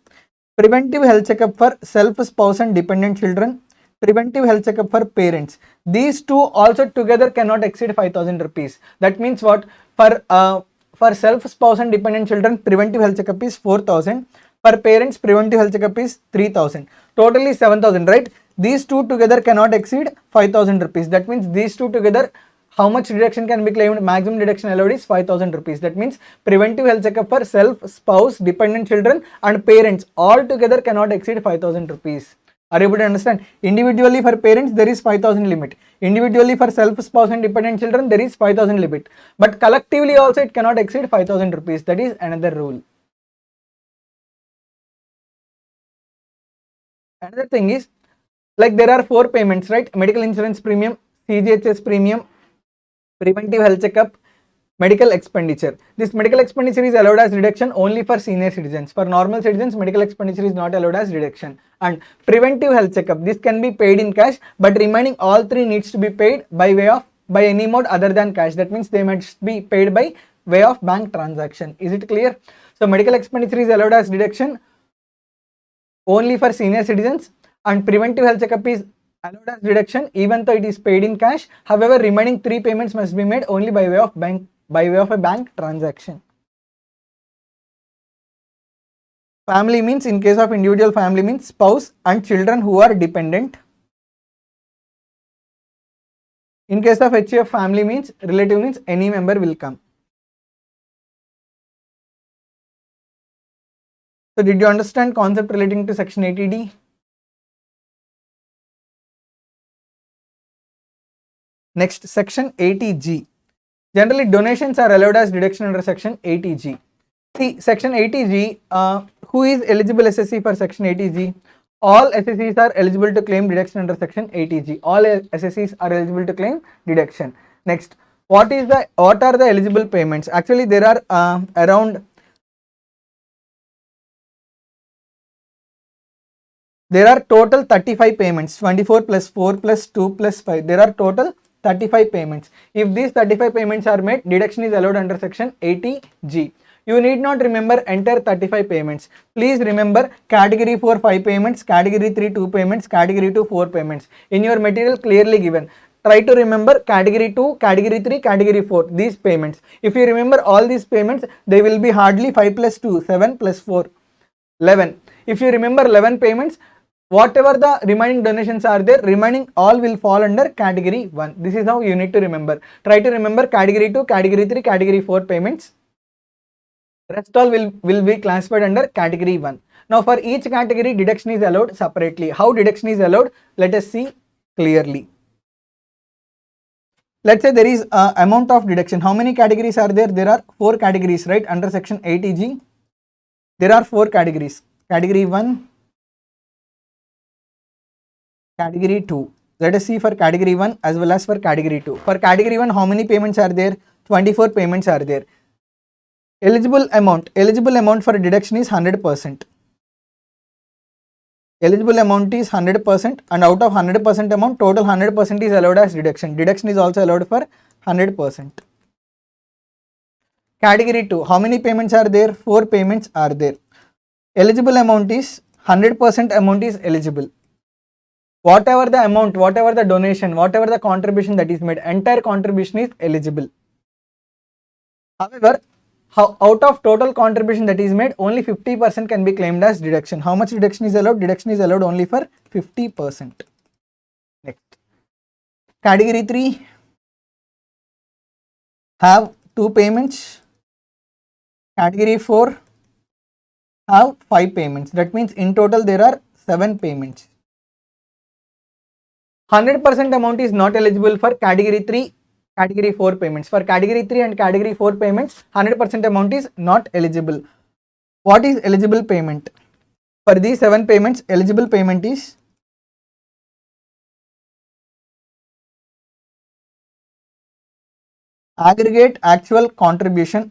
Preventive health checkup for self, spouse and dependent children. Preventive health checkup for parents. These two also together cannot exceed 5,000 rupees. That means what? For self, spouse and dependent children, preventive health checkup is 4,000. For parents, preventive health checkup is 3,000. Totally 7,000, right? These two together cannot exceed 5,000 rupees. That means these two together, how much deduction can be claimed? Maximum deduction allowed is 5,000 rupees. That means preventive health checkup for self, spouse, dependent children and parents all together cannot exceed 5,000 rupees. Are you able to understand? Individually for parents there is 5,000 limit. Individually for self, spouse and dependent children there is 5,000 limit. But collectively also it cannot exceed 5,000 rupees. That is another rule. Another thing is, like there are 4 payments, right? Medical insurance premium, CGHS premium, preventive health checkup, medical expenditure. This medical expenditure is allowed as deduction only for senior citizens. For normal citizens, medical expenditure is not allowed as deduction. And preventive health checkup, this can be paid in cash, but remaining all 3 needs to be paid by any mode other than cash. That means they must be paid by way of bank transaction. Is it clear? So medical expenditure is allowed as deduction only for senior citizens, and preventive health checkup is allowed as deduction even though it is paid in cash. However, remaining 3 payments must be made only by way of a bank transaction. Family means, in case of individual family means spouse and children who are dependent. In case of HF family means relative means any member will come. So did you understand concept relating to section 80D? Next, section 80G. Generally donations are allowed as deduction under section 80G. See, section 80G, who is eligible SSC for section 80G? All SSCs are eligible to claim deduction under section 80G. All SSCs are eligible to claim deduction. Next, what are the eligible payments? Actually, there are there are total 35 payments, 24 plus 4 plus 2 plus 5. There are total 35 payments. If these 35 payments are made, deduction is allowed under section 80G. You need not remember entire 35 payments. Please remember category 4 5 payments, category 3 2 payments, category 2 4 payments. In your material clearly given. Try to remember category 2, category 3, category 4, these payments. If you remember all these payments, they will be hardly 5 plus 2, 7 plus 4, 11. If you remember 11 payments, whatever the remaining donations are there, remaining all will fall under category 1. This is how you need to remember. Try to remember category 2, category 3, category 4 payments. Rest all will be classified under category 1. Now for each category, deduction is allowed separately. How deduction is allowed? Let us see clearly. Let's say there is amount of deduction. How many categories are there? There are 4 categories, right? Under section 80G, there are 4 categories. Category 1, category 2. Let us see for category 1 as well as for category 2. For category 1, how many payments are there? 24 payments are there. Eligible amount for deduction is 100%. Eligible amount is 100%, and out of 100% amount, total 100% is allowed as deduction. Deduction is also allowed for 100%. Category 2, how many payments are there? 4 payments are there. Eligible amount is 100% amount is eligible. Whatever the amount, whatever the donation, whatever the contribution that is made, entire contribution is eligible. However, out of total contribution that is made, only 50% can be claimed as deduction. How much deduction is allowed? Deduction is allowed only for 50%. Next, category 3 have 2 payments. Category 4 have 5 payments. That means in total there are 7 payments. 100% amount is not eligible for category 3, category 4 payments. For category 3 and category 4 payments, 100% amount is not eligible. What is eligible payment? For these 7 payments, eligible payment is aggregate actual contribution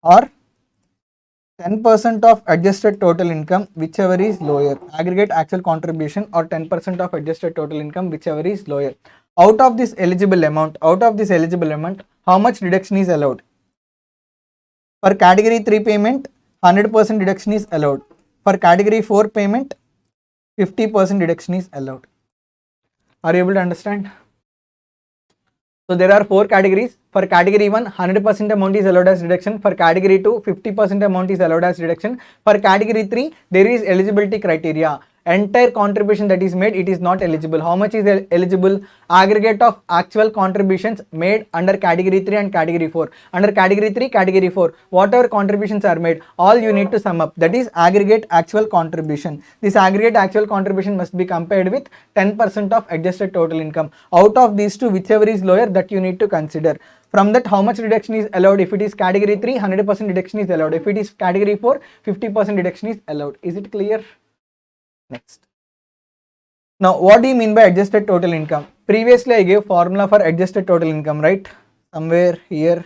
or 10% of adjusted total income, whichever is lower. Aggregate actual contribution or 10% of adjusted total income, whichever is lower. Out of this eligible amount, how much deduction is allowed? For category 3 payment, 100% deduction is allowed. For category 4 payment, 50% deduction is allowed. Are you able to understand? So there are 4 categories. For category 1, 100% amount is allowed as deduction. For category 2, 50% amount is allowed as deduction. For category 3, there is eligibility criteria. Entire contribution that is made, it is not eligible. How much is eligible? Aggregate of actual contributions made under category 3 and category 4. Under category 3, category 4, whatever contributions are made, all you need to sum up. That is aggregate actual contribution. This aggregate actual contribution must be compared with 10% of adjusted total income. Out of these two, whichever is lower, that you need to consider. From that, how much reduction is allowed? If it is category 3, 100% reduction is allowed. If it is category 4, 50% reduction is allowed. Is it clear? Next. Now, what do you mean by adjusted total income? Previously, I gave formula for adjusted total income, right? Somewhere here.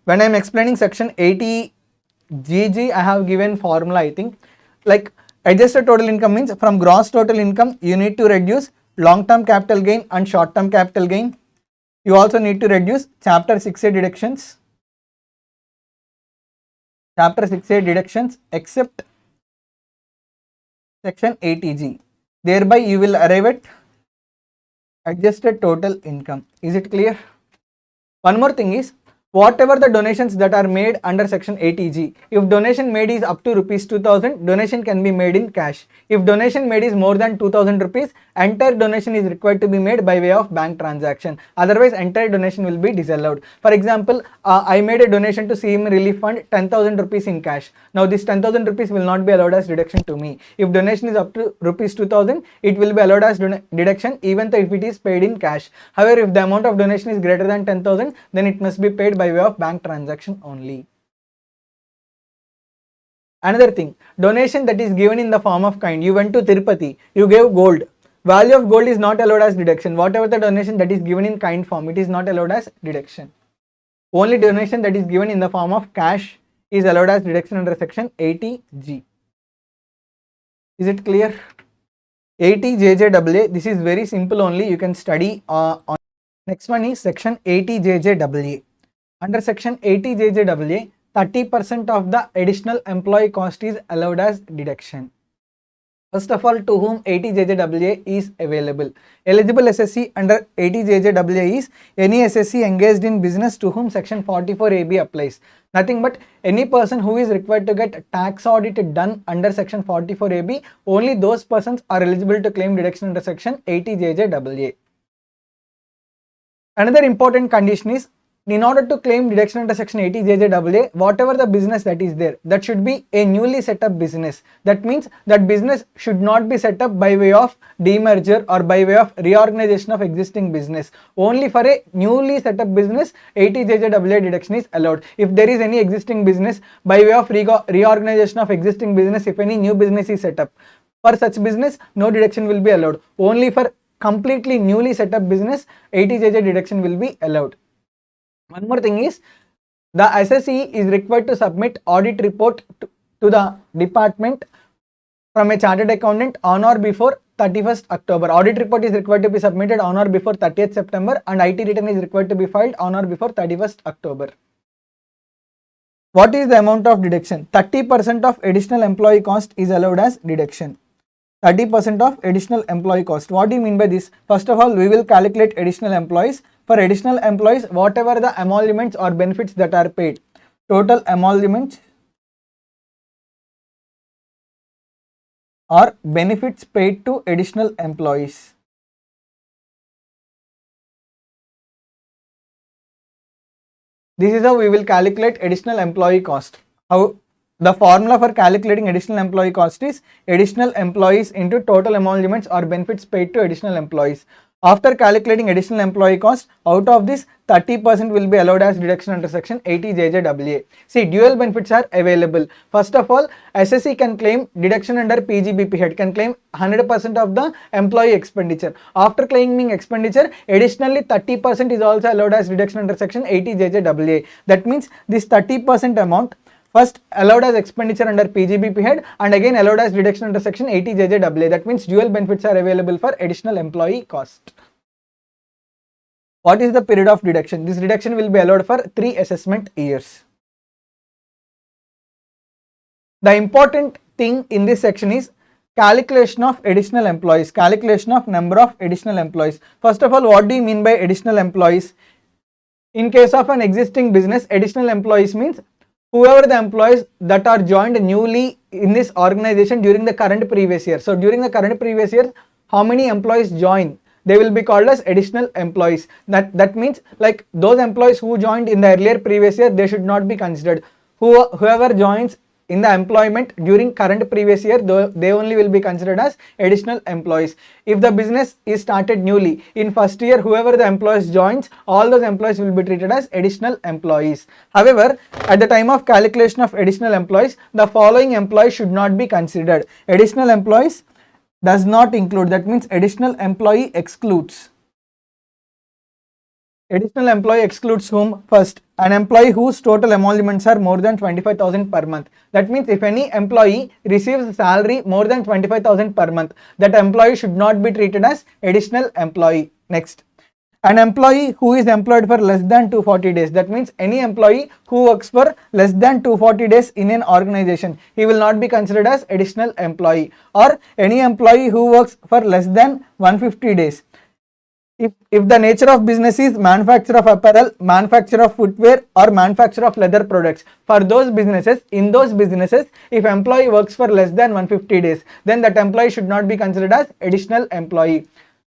When I am explaining section 80 GG, I have given formula, I think. Like adjusted total income means from gross total income, you need to reduce long-term capital gain and short-term capital gain. You also need to reduce chapter 6A deductions. Chapter 6A deductions except section 80G. Thereby you will arrive at adjusted total income. Is it clear? One more thing is, whatever the donations that are made under section 80G, if donation made is up to rupees 2000, donation can be made in cash. If donation made is more than 2000 rupees, entire donation is required to be made by way of bank transaction. Otherwise, entire donation will be disallowed. For example, I made a donation to CMA relief fund 10,000 rupees in cash. Now this 10,000 rupees will not be allowed as deduction to me. If donation is up to rupees 2000, it will be allowed as deduction even though if it is paid in cash. However, if the amount of donation is greater than 10,000, then it must be paid by way of bank transaction only. Another thing, donation that is given in the form of kind. You went to Tirupati, you gave gold. Value of gold is not allowed as deduction. Whatever the donation that is given in kind form, it is not allowed as deduction. Only donation that is given in the form of cash is allowed as deduction under section 80G. Is it clear? 80JJAA, this is very simple only. You can study on. Next one is section 80JJAA. Under section 80JJAA, 30% of the additional employee cost is allowed as deduction. First of all, to whom 80JJAA is available? Eligible SSC under 80JJAA is any SSC engaged in business to whom section 44AB applies. Nothing but any person who is required to get tax audit done under section 44AB, only those persons are eligible to claim deduction under section 80JJAA. Another important condition is, in order to claim deduction under section 80JJAA, whatever the business that is there, that should be a newly set up business. That means that business should not be set up by way of demerger or by way of reorganization of existing business. Only for a newly set up business, 80JJAA deduction is allowed. If there is any existing business, by way of reorganization of existing business, if any new business is set up, for such business, no deduction will be allowed. Only for completely newly set up business, 80JJ deduction will be allowed. One more thing is, the assessee is required to submit audit report to the department from a chartered accountant on or before 31st October. Audit report is required to be submitted on or before 30th September and IT return is required to be filed on or before 31st October. What is the amount of deduction? 30% of additional employee cost is allowed as deduction. 30% of additional employee cost. What do you mean by this? First of all, we will calculate additional employees. For additional employees, whatever the emoluments or benefits that are paid, total emoluments or benefits paid to additional employees. This is how we will calculate additional employee cost. How the formula for calculating additional employee cost is additional employees into total emoluments or benefits paid to additional employees. After calculating additional employee cost, out of this 30% will be allowed as deduction under section 80JJAA. See, dual benefits are available. First of all, SSE can claim deduction under PGBP head, can claim 100% of the employee expenditure. After claiming expenditure, additionally 30% is also allowed as deduction under section 80JJAA. That means this 30% amount first allowed as expenditure under PGBP head and again allowed as deduction under section 80JJAA. That means dual benefits are available for additional employee cost. What is the period of deduction? This deduction will be allowed for 3 assessment years. The important thing in this section is calculation of additional employees, calculation of number of additional employees. First of all, what do you mean by additional employees? In case of an existing business, additional employees means whoever the employees that are joined newly in this organization during the current previous year. So during the current previous year, how many employees join? They will be called as additional employees. That means like those employees who joined in the earlier previous year, they should not be considered. Whoever joins in the employment during current previous year, they only will be considered as additional employees. If the business is started newly, in first year, whoever the employees joins, all those employees will be treated as additional employees. However, at the time of calculation of additional employees, the following employees should not be considered. Additional employees does not include, that means additional employee excludes. Additional employee excludes whom? First, an employee whose total emoluments are more than 25,000 per month. That means if any employee receives salary more than 25,000 per month, that employee should not be treated as additional employee. Next, an employee who is employed for less than 240 days. That means any employee who works for less than 240 days in an organization, he will not be considered as additional employee. Or any employee who works for less than 150 days. If the nature of business is manufacture of apparel, manufacture of footwear or manufacture of leather products, for those businesses, in those businesses, if employee works for less than 150 days, then that employee should not be considered as additional employee.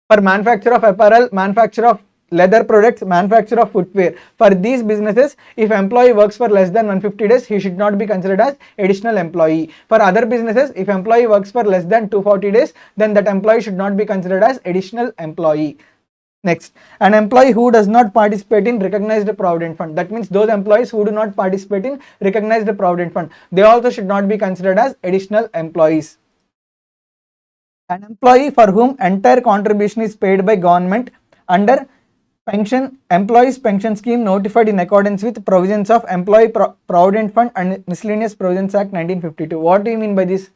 For manufacture of apparel, manufacture of leather products, manufacture of footwear, for these businesses, if employee works for less than 150 days, he should not be considered as additional employee. For other businesses, if employee works for less than 240 days, then that employee should not be considered as additional employee. Next, an employee who does not participate in recognized provident fund. That means those employees who do not participate in recognized provident fund, they also should not be considered as additional employees. An employee for whom entire contribution is paid by government under employees pension scheme notified in accordance with provisions of Employee Provident Fund and Miscellaneous Provisions Act 1952. What do you mean by this?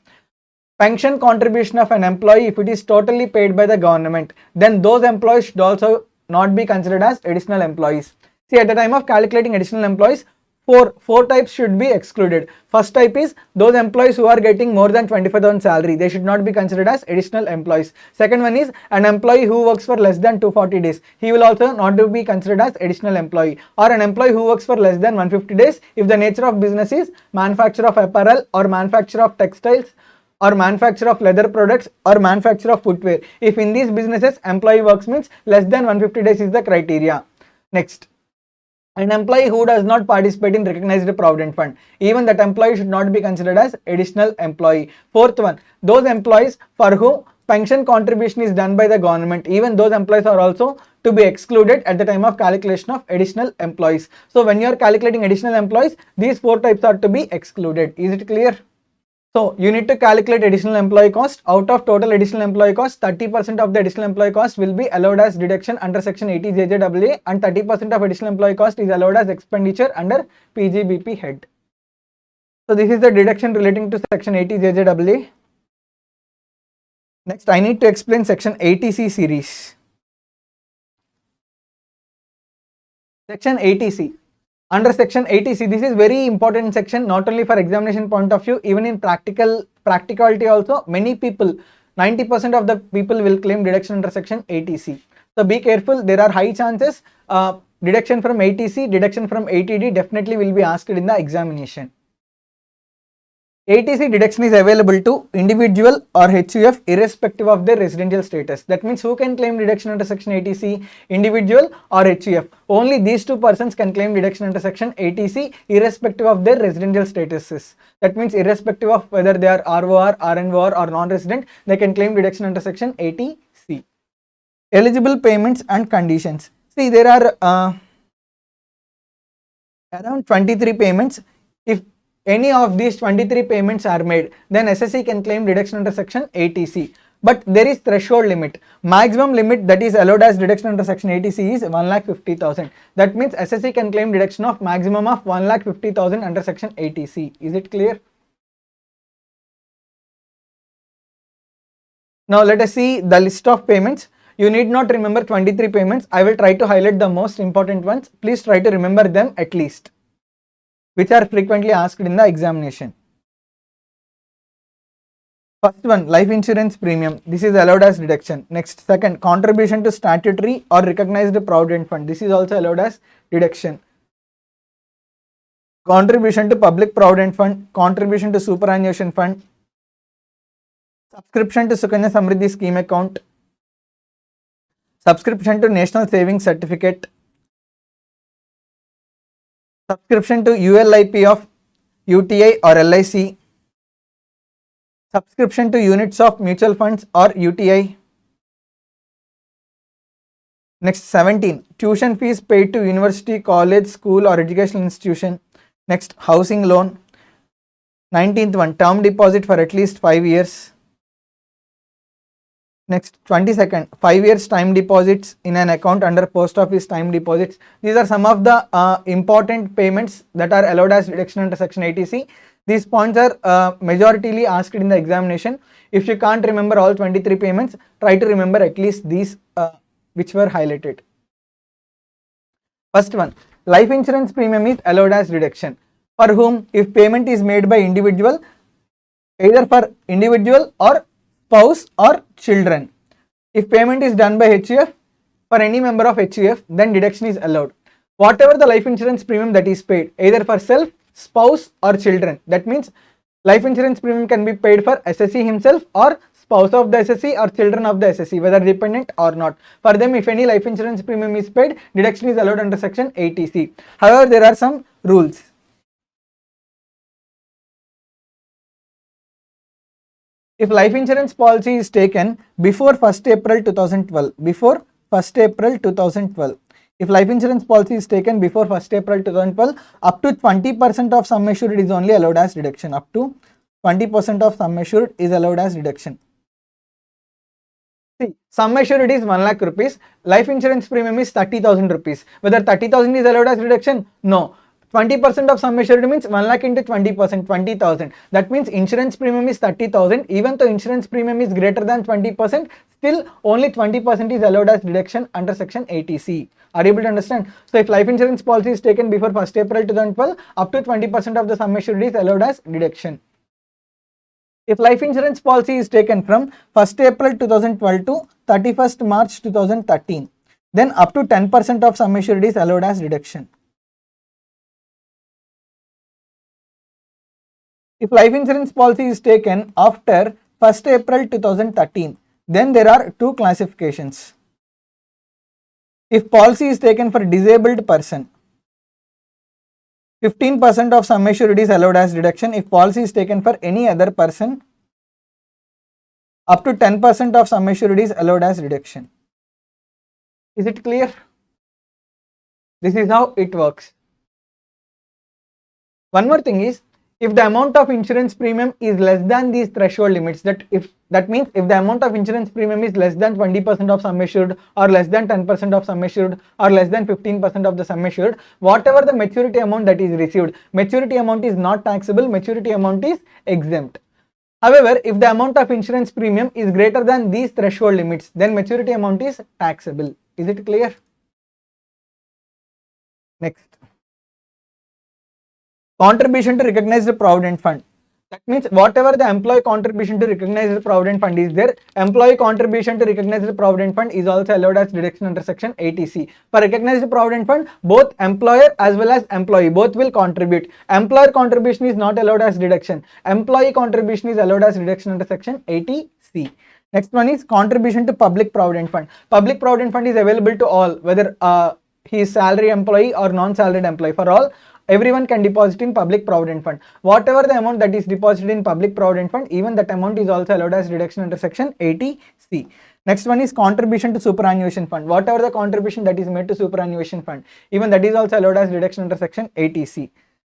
Pension contribution of an employee, if it is totally paid by the government, then those employees should also not be considered as additional employees. See, at the time of calculating additional employees, four types should be excluded. First type is those employees who are getting more than 25,000 salary. They should not be considered as additional employees. Second one is an employee who works for less than 240 days. He will also not be considered as additional employee. Or an employee who works for less than 150 days if the nature of business is manufacture of apparel or manufacture of textiles or manufacture of leather products or manufacture of footwear. If in these businesses employee works means less than 150 days is the criteria. Next, an employee who does not participate in recognized provident fund, even that employee should not be considered as additional employee. Fourth one, those employees for whom pension contribution is done by the government, even those employees are also to be excluded at the time of calculation of additional employees. So when you are calculating additional employees, these four types are to be excluded. Is it clear? So you need to calculate additional employee cost. Out of total additional employee cost, 30% of the additional employee cost will be allowed as deduction under section 80 JJAA, and 30% of additional employee cost is allowed as expenditure under PGBP head. So this is the deduction relating to section 80 JJAA. Next, I need to explain section 80C series. Section 80C. Under section 80C, this is very important section, not only for examination point of view, even in practicality also. Many people, 90% of the people will claim deduction under section 80C. So be careful, there are high chances deduction from 80C, deduction from 80D definitely will be asked in the examination. 80C deduction is available to individual or HUF irrespective of their residential status. That means who can claim deduction under section 80C? Individual or HUF. Only these two persons can claim deduction under section 80C irrespective of their residential statuses. That means irrespective of whether they are ROR, RNOR or non-resident, they can claim deduction under section 80C. Eligible payments and conditions. See, there are around 23 payments. If any of these 23 payments are made, then SSC can claim deduction under section 80C. But there is threshold limit. Maximum limit that is allowed as deduction under section 80C is 1,50,000. That means SSC can claim deduction of maximum of 1,50,000 under section 80C. Is it clear? Now let us see the list of payments. You need not remember 23 payments. I will try to highlight the most important ones. Please try to remember them at least, which are frequently asked in the examination. First one, life insurance premium. This is allowed as deduction. Next, second, contribution to statutory or recognized provident fund. This is also allowed as deduction. Contribution to public provident fund, contribution to superannuation fund, subscription to Sukanya Samriddhi scheme account, subscription to national savings certificate, subscription to ULIP of UTI or LIC, subscription to units of mutual funds or UTI. Next, 17, tuition fees paid to university, college, school or educational institution. Next, housing loan. 19th one, term deposit for at least 5 years. Next, 22nd, 5 years time deposits in an account under post office time deposits. These are some of the important payments that are allowed as deduction under section 80C. These points are majoritarily asked in the examination. If you can't remember all 23 payments, try to remember at least these which were highlighted. First one, life insurance premium is allowed as deduction. For whom? If payment is made by individual, either for individual or spouse or children. If payment is done by HUF, for any member of HUF, then deduction is allowed. Whatever the life insurance premium that is paid, either for self, spouse or children. That means life insurance premium can be paid for SSC himself or spouse of the SSC or children of the SSC, whether dependent or not. For them, if any life insurance premium is paid, deduction is allowed under section 80C. However, there are some rules. If life insurance policy is taken before 1st April 2012, if life insurance policy is taken before 1st April 2012, up to 20% of sum assured is only allowed as deduction. Up to 20% of sum assured is allowed as deduction. See, sum assured is 1 lakh rupees, life insurance premium is 30,000 rupees. Whether 30,000 is allowed as deduction? No. 20% of sum assured means 1 lakh into 20%, 20,000. That means insurance premium is 30,000. Even though insurance premium is greater than 20%, still only 20% is allowed as deduction under section 80C. Are you able to understand? So if life insurance policy is taken before 1st April 2012, up to 20% of the sum assured is allowed as deduction. If life insurance policy is taken from 1st April 2012 to 31st March 2013, then up to 10% of sum assured is allowed as deduction. If life insurance policy is taken after 1st April 2013, then there are two classifications. If policy is taken for disabled person, 15% of sum assured is allowed as deduction. If policy is taken for any other person, up to 10% of sum assured is allowed as deduction. Is it clear? This is how it works. One more thing is, if the amount of insurance premium is less than these threshold limits, that means if the amount of insurance premium is less than 20% of sum assured, or less than 10% of sum assured, or less than 15% of the sum assured, whatever the maturity amount that is received, maturity amount is not taxable, maturity amount is exempt. However, if the amount of insurance premium is greater than these threshold limits, then maturity amount is taxable. Is it clear? Next. Contribution to recognized provident fund. That means whatever the employee contribution to recognized provident fund is there, employee contribution to recognized provident fund is also allowed as deduction under section 80C. For recognized provident fund, both employer as well as employee both will contribute. Employer contribution is not allowed as deduction. Employee contribution is allowed as deduction under section 80C. Next one is contribution to public provident fund. Public provident fund is available to all, whether he is salary employee or non-salaried employee. For all, everyone can deposit in public provident fund. Whatever the amount that is deposited in public provident fund, even that amount is also allowed as deduction under section 80C. Next one is contribution to superannuation fund. Whatever the contribution that is made to superannuation fund, even that is also allowed as deduction under section 80C.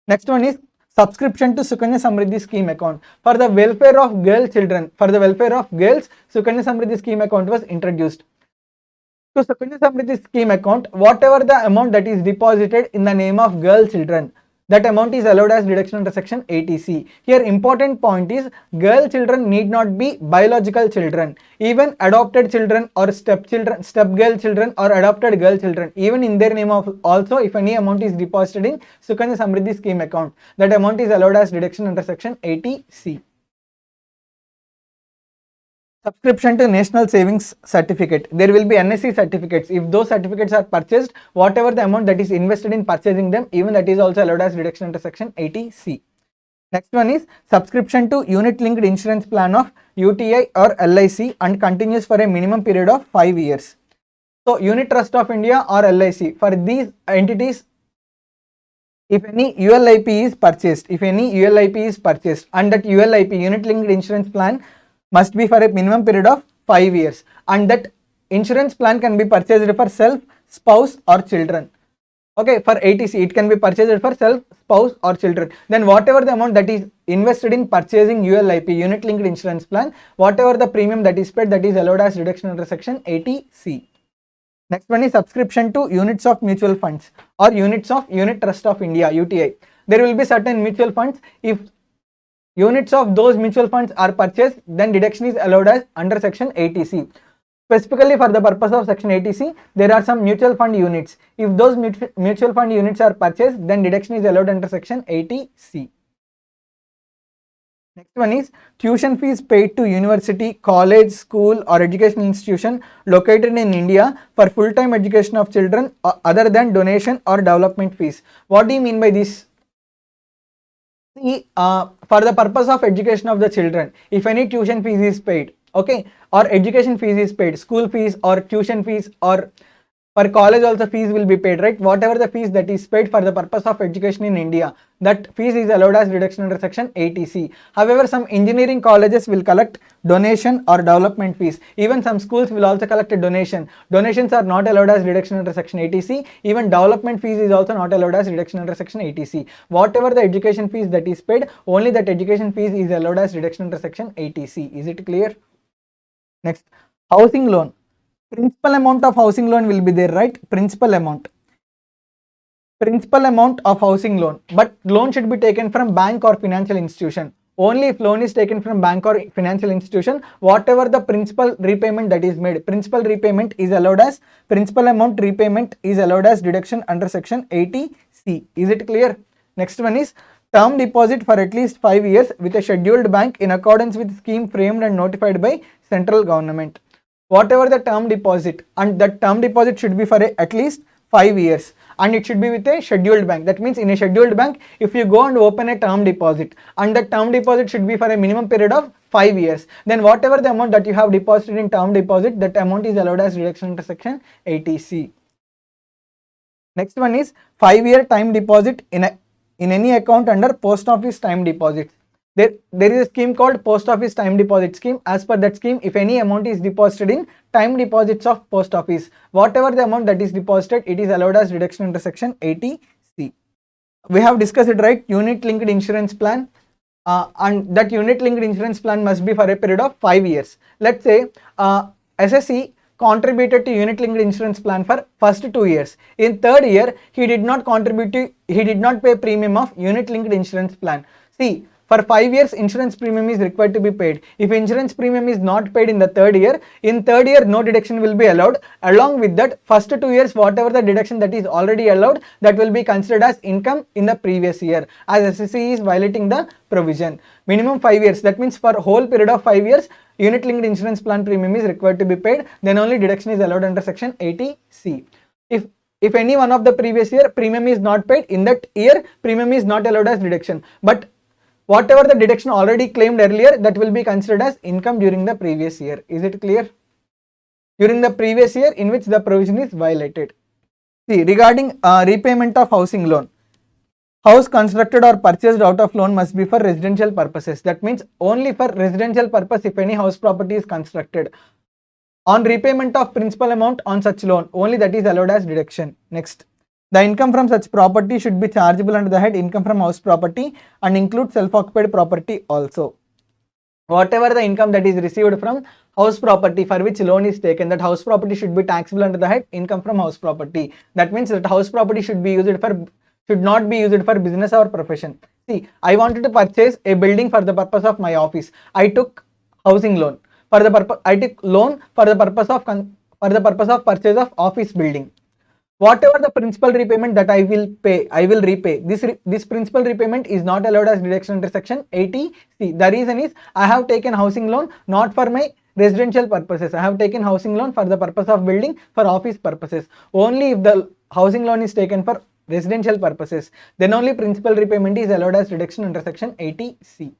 Next one is subscription to Sukanya Samriddhi scheme account. For the welfare of girl children, for the welfare of girls, Sukanya Samriddhi scheme account was introduced. So Sukanya Samriddhi scheme account, whatever the amount that is deposited in the name of girl children, that amount is allowed as deduction under section 80C. Here important point is, girl children need not be biological children. Even adopted children or step girl children or adopted girl children, even in their name of also, if any amount is deposited in Sukanya Samriddhi scheme account, that amount is allowed as deduction under section 80C. Subscription to National Savings Certificate. There will be NSC certificates. If those certificates are purchased, whatever the amount that is invested in purchasing them, even that is also allowed as deduction under section 80C. Next one is subscription to unit linked insurance plan of UTI or LIC and continues for a minimum period of 5 years. So Unit Trust of India or LIC, for these entities, if any ULIP is purchased, and that ULIP, unit linked insurance plan, must be for a minimum period of 5 years, and that insurance plan can be purchased for self, spouse or children. Okay, for 80C it can be purchased for self, spouse or children. Then whatever the amount that is invested in purchasing ULIP, unit linked insurance plan, whatever the premium that is paid, that is allowed as deduction under section 80C. Next one is subscription to units of mutual funds or units of Unit Trust of India, UTI. There will be certain mutual funds. If units of those mutual funds are purchased, then deduction is allowed as under section 80C. Specifically for the purpose of section 80C, there are some mutual fund units. If those mutual fund units are purchased, then deduction is allowed under section 80C. Next one is tuition fees paid to university, college, school or educational institution located in India for full-time education of children other than donation or development fees. What do you mean by this? See, for the purpose of education of the children, if any tuition fees is paid, okay, or education fees is paid, school fees or tuition fees, or for college also fees will be paid, right? Whatever the fees that is paid for the purpose of education in India, that fees is allowed as deduction under section 80C. However, some engineering colleges will collect donation or development fees. Even some schools will also collect a donation. Donations are not allowed as deduction under section 80C. Even development fees is also not allowed as deduction under section 80C. Whatever the education fees that is paid, only that education fees is allowed as deduction under section 80C. Is it clear? Next, housing loan. Principal amount of housing loan will be there, right? Principal amount of housing loan, but loan should be taken from bank or financial institution. Only if loan is taken from bank or financial institution, whatever the principal repayment that is made, principal repayment is allowed as, principal amount repayment is allowed as deduction under section 80C. Is it clear? Next one is term deposit for at least 5 years with a scheduled bank in accordance with scheme framed and notified by central government. Whatever the term deposit, and that term deposit should be for at least 5 years, and it should be with a scheduled bank. That means in a scheduled bank, if you go and open a term deposit, and that term deposit should be for a minimum period of 5 years, then whatever the amount that you have deposited in term deposit, that amount is allowed as deduction under section 80C. Next one is 5-year time deposit in any account under post office time deposits. There is a scheme called post office time deposit scheme. As per that scheme, if any amount is deposited in time deposits of post office, whatever the amount that is deposited, it is allowed as deduction under section 80C. we have discussed it, right? Unit linked insurance plan. And that unit linked insurance plan must be for a period of 5 years. Let's say SSC contributed to unit linked insurance plan for first 2 years. In third year, he did not pay premium of unit linked insurance plan. See, for 5 years, insurance premium is required to be paid. If insurance premium is not paid in the third year, no deduction will be allowed. Along with that, first 2 years, whatever the deduction that is already allowed, that will be considered as income in the previous year, as SSC is violating the provision. Minimum 5 years. That means for whole period of 5 years, unit linked insurance plan premium is required to be paid. Then only deduction is allowed under section 80C. If any one of the previous year premium is not paid, in that year premium is not allowed as deduction. But whatever the deduction already claimed earlier, that will be considered as income during the previous year. Is it clear? During the previous year in which the provision is violated. See, regarding repayment of housing loan. House constructed or purchased out of loan must be for residential purposes. That means only for residential purpose if any house property is constructed. On repayment of principal amount on such loan, only that is allowed as deduction. Next. The income from such property should be chargeable under the head income from house property and include self-occupied property also. Whatever the income that is received from house property for which loan is taken, that house property should be taxable under the head income from house property. That means that house property should not be used for business or profession. See, I wanted to purchase a building for the purpose of my office. I took housing loan. I took loan for the purpose of purchase of office building. Whatever the principal repayment that I will repay. This principal repayment is not allowed as deduction under section 80C. The reason is I have taken housing loan not for my residential purposes. I have taken housing loan for the purpose of building for office purposes. Only if the housing loan is taken for residential purposes, then only principal repayment is allowed as deduction under section 80C.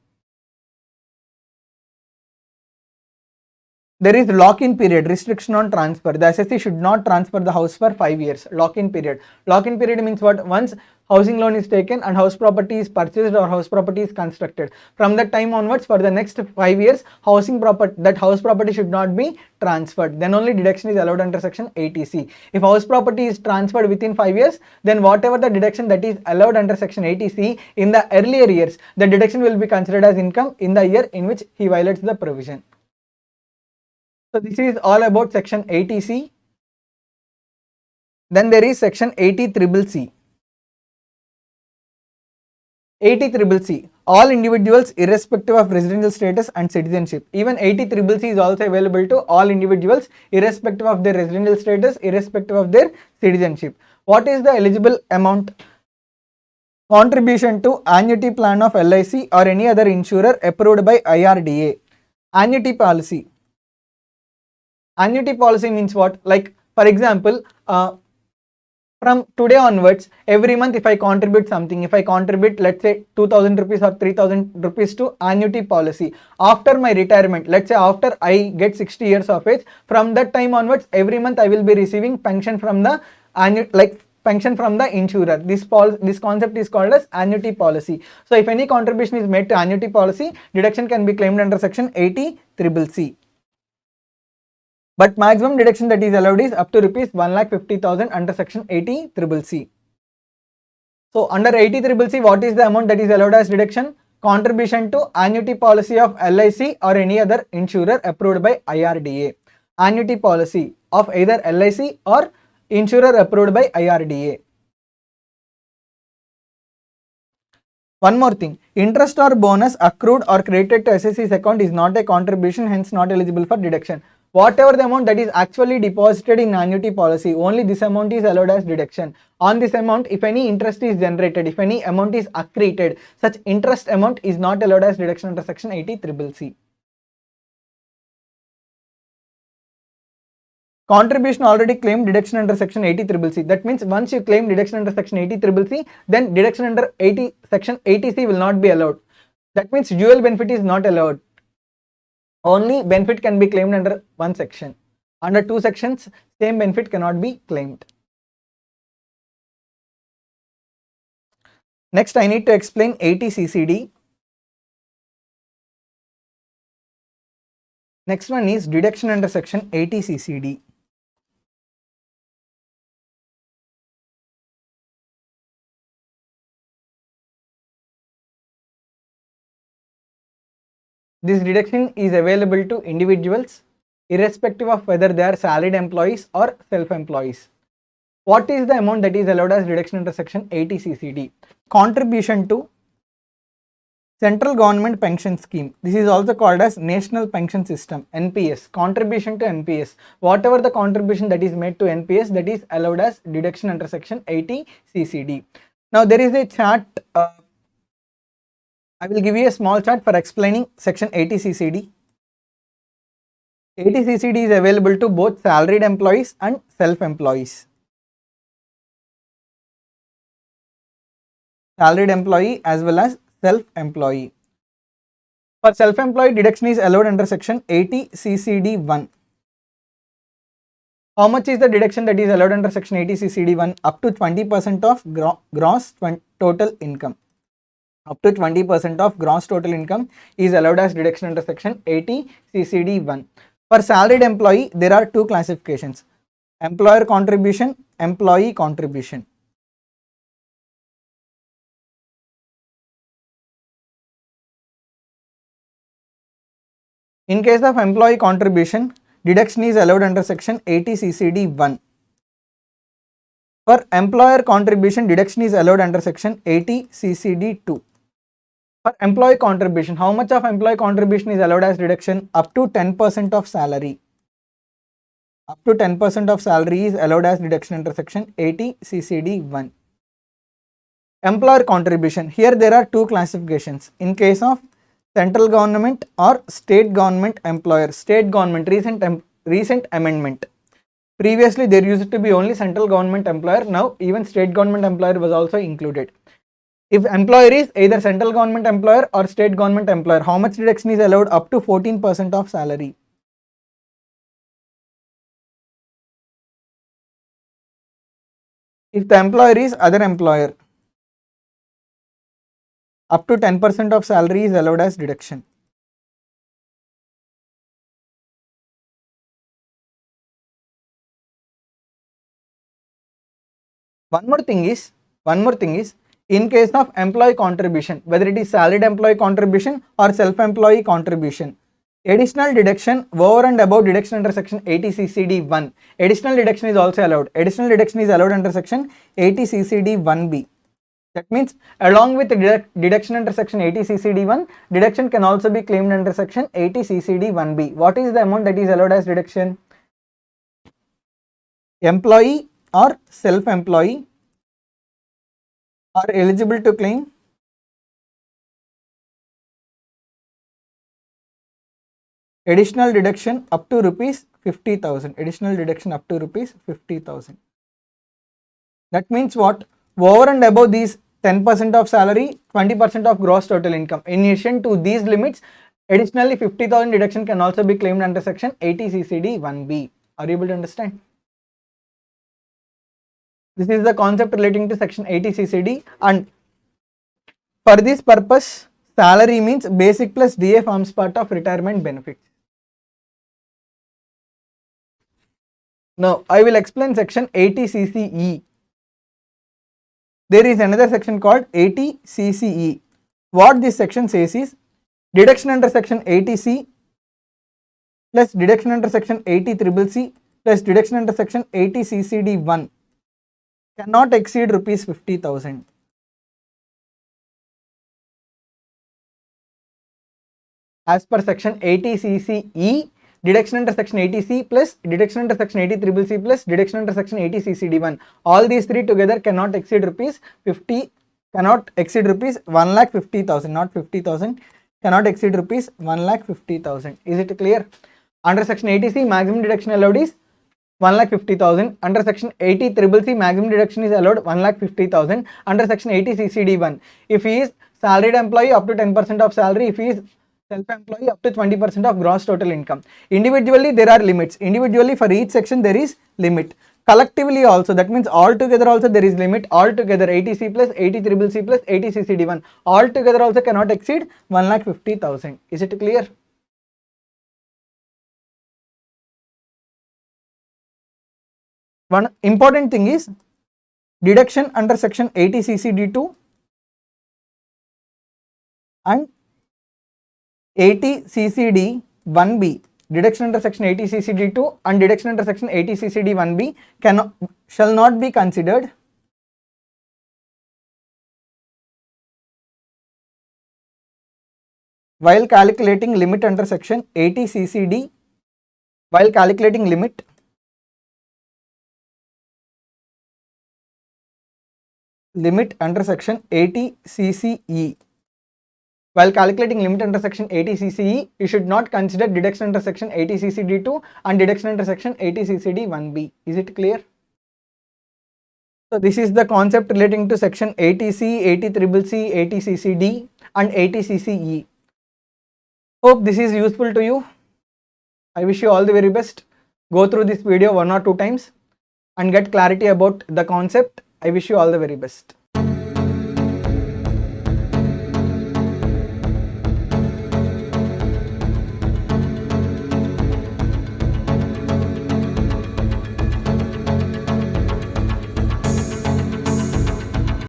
There is lock-in period, restriction on transfer. The SSC should not transfer the house for 5 years. Lock-in period. Lock-in period means what? Once housing loan is taken and house property is purchased or house property is constructed, from that time onwards for the next 5 years, that house property should not be transferred. Then only deduction is allowed under section 80C. If house property is transferred within 5 years, then whatever the deduction that is allowed under section 80C in the earlier years, the deduction will be considered as income in the year in which he violates the provision. So this is all about section 80C. Then there is section 80CCC. 80CCC. All individuals irrespective of residential status and citizenship. Even 80CCC is also available to all individuals irrespective of their residential status, irrespective of their citizenship. What is the eligible amount? Contribution to annuity plan of LIC or any other insurer approved by IRDA. Annuity policy. Annuity policy means what? Like, for example, from today onwards, every month if I contribute something, if I contribute let's say 2000 rupees or 3000 rupees to annuity policy, after my retirement, let's say after I get 60 years of age, from that time onwards, every month I will be receiving pension from the pension from the insurer. This concept is called as annuity policy. So if any contribution is made to annuity policy, deduction can be claimed under section 80CCC. But maximum deduction that is allowed is up to rupees 1,50,000 under section 80CCC. So under 80CCC, what is the amount that is allowed as deduction? Contribution to annuity policy of LIC or any other insurer approved by IRDA. Annuity policy of either LIC or insurer approved by IRDA. One more thing, interest or bonus accrued or credited to SSC's account is not a contribution, hence not eligible for deduction. Whatever the amount that is actually deposited in annuity policy, only this amount is allowed as deduction. On this amount, if any interest is generated, if any amount is accreted, such interest amount is not allowed as deduction under section 80CCC. Contribution already claimed, deduction under section 80CCC. That means once you claim deduction under section 80CCC, then deduction under section 80C will not be allowed. That means dual benefit is not allowed. Only benefit can be claimed under one section. Under two sections, same benefit cannot be claimed. Next, I need to explain 80CCD. Next one is deduction under section 80CCD. This deduction is available to individuals irrespective of whether they are salaried employees or self-employees. What is the amount that is allowed as deduction under section 80 CCD? Contribution to Central Government Pension Scheme. This is also called as National Pension System, NPS. Contribution to NPS. Whatever the contribution that is made to NPS, that is allowed as deduction under section 80 CCD. Now there is a chart. I will give you a small chart for explaining section 80 CCD. 80 CCD is available to both salaried employees and self-employees. Salaried employee as well as self-employee. For self-employed, deduction is allowed under section 80 CCD 1. How much is the deduction that is allowed under section 80 CCD 1? Up to 20% of gross total income. Up to 20% of gross total income is allowed as deduction under section 80 CCD 1. For salaried employee, there are two classifications: employer contribution, employee contribution. In case of employee contribution, deduction is allowed under section 80 CCD 1. For employer contribution, deduction is allowed under section 80 CCD 2. For employee contribution, how much of employee contribution is allowed as deduction? Up to 10% of salary. Up to 10% of salary is allowed as deduction under section 80 CCD 1. Employer contribution, here there are two classifications. In case of central government or state government employer, state government, recent amendment. Previously there used to be only central government employer, now even state government employer was also included. If employer is either central government employer or state government employer, how much deduction is allowed? Up to 14% of salary. If the employer is other employer, up to 10% of salary is allowed as deduction. One more thing is, in case of employee contribution, whether it is salaried employee contribution or self-employee contribution, additional deduction over and above deduction under section 80 CCD 1, additional deduction is also allowed. Additional deduction is allowed under section 80 CCD 1B. That means along with the deduction under section 80 CCD 1, deduction can also be claimed under section 80 CCD 1B. What is the amount that is allowed as deduction? Employee or self-employee are eligible to claim additional deduction up to rupees 50,000. Additional deduction up to rupees 50,000. That means what? Over and above these 10% of salary, 20% of gross total income. In addition to these limits, additionally 50,000 deduction can also be claimed under section 80 CCD 1B. Are you able to understand? This is the concept relating to section 80 CCD, and for this purpose, salary means basic plus DA forms part of retirement benefits. Now, I will explain section 80 CCE. There is another section called 80 CCE. What this section says is, deduction under section 80C plus deduction under section 80 CCC plus deduction under section 80 CCD 1 cannot exceed rupees 50,000. As per section 80 CCE, deduction under section 80C plus deduction under section 80 CCC plus deduction under section 80 CCD 1, all these three together cannot exceed rupees 50, cannot exceed rupees 1,50,000, not 50,000, cannot exceed rupees 1,50,000. Is it clear? Under section 80C, maximum deduction allowed is 1,50,000. Under section 80 CCC, maximum deduction is allowed 1,50,000. Under section 80 CCD 1, if he is salaried employee, up to 10% of salary. If he is self-employee, up to 20% of gross total income. Individually there are limits. Individually for each section there is limit. Collectively also, that means all together also there is limit. All together 80C plus 80 CCC plus 80 CCD 1, all together also cannot exceed 1,50,000. Is it clear? One important thing is deduction under section 80 CCD 2 and 80 CCD 1B, deduction under section 80 CCD 2 and deduction under section 80 CCD 1B shall not be considered while calculating limit under section 80 CCD, while calculating limit under section 80 CCE. While calculating limit under section 80 CCE, you should not consider deduction under section 80 CCD 2 and deduction under section 80 CCD 1B. Is it clear? So this is the concept relating to section 80C, 80CCC, 80CCD and 80CCE. Hope this is useful to you. I wish you all the very best. Go through this video 1 or 2 times and get clarity about the concept. I wish you all the very best.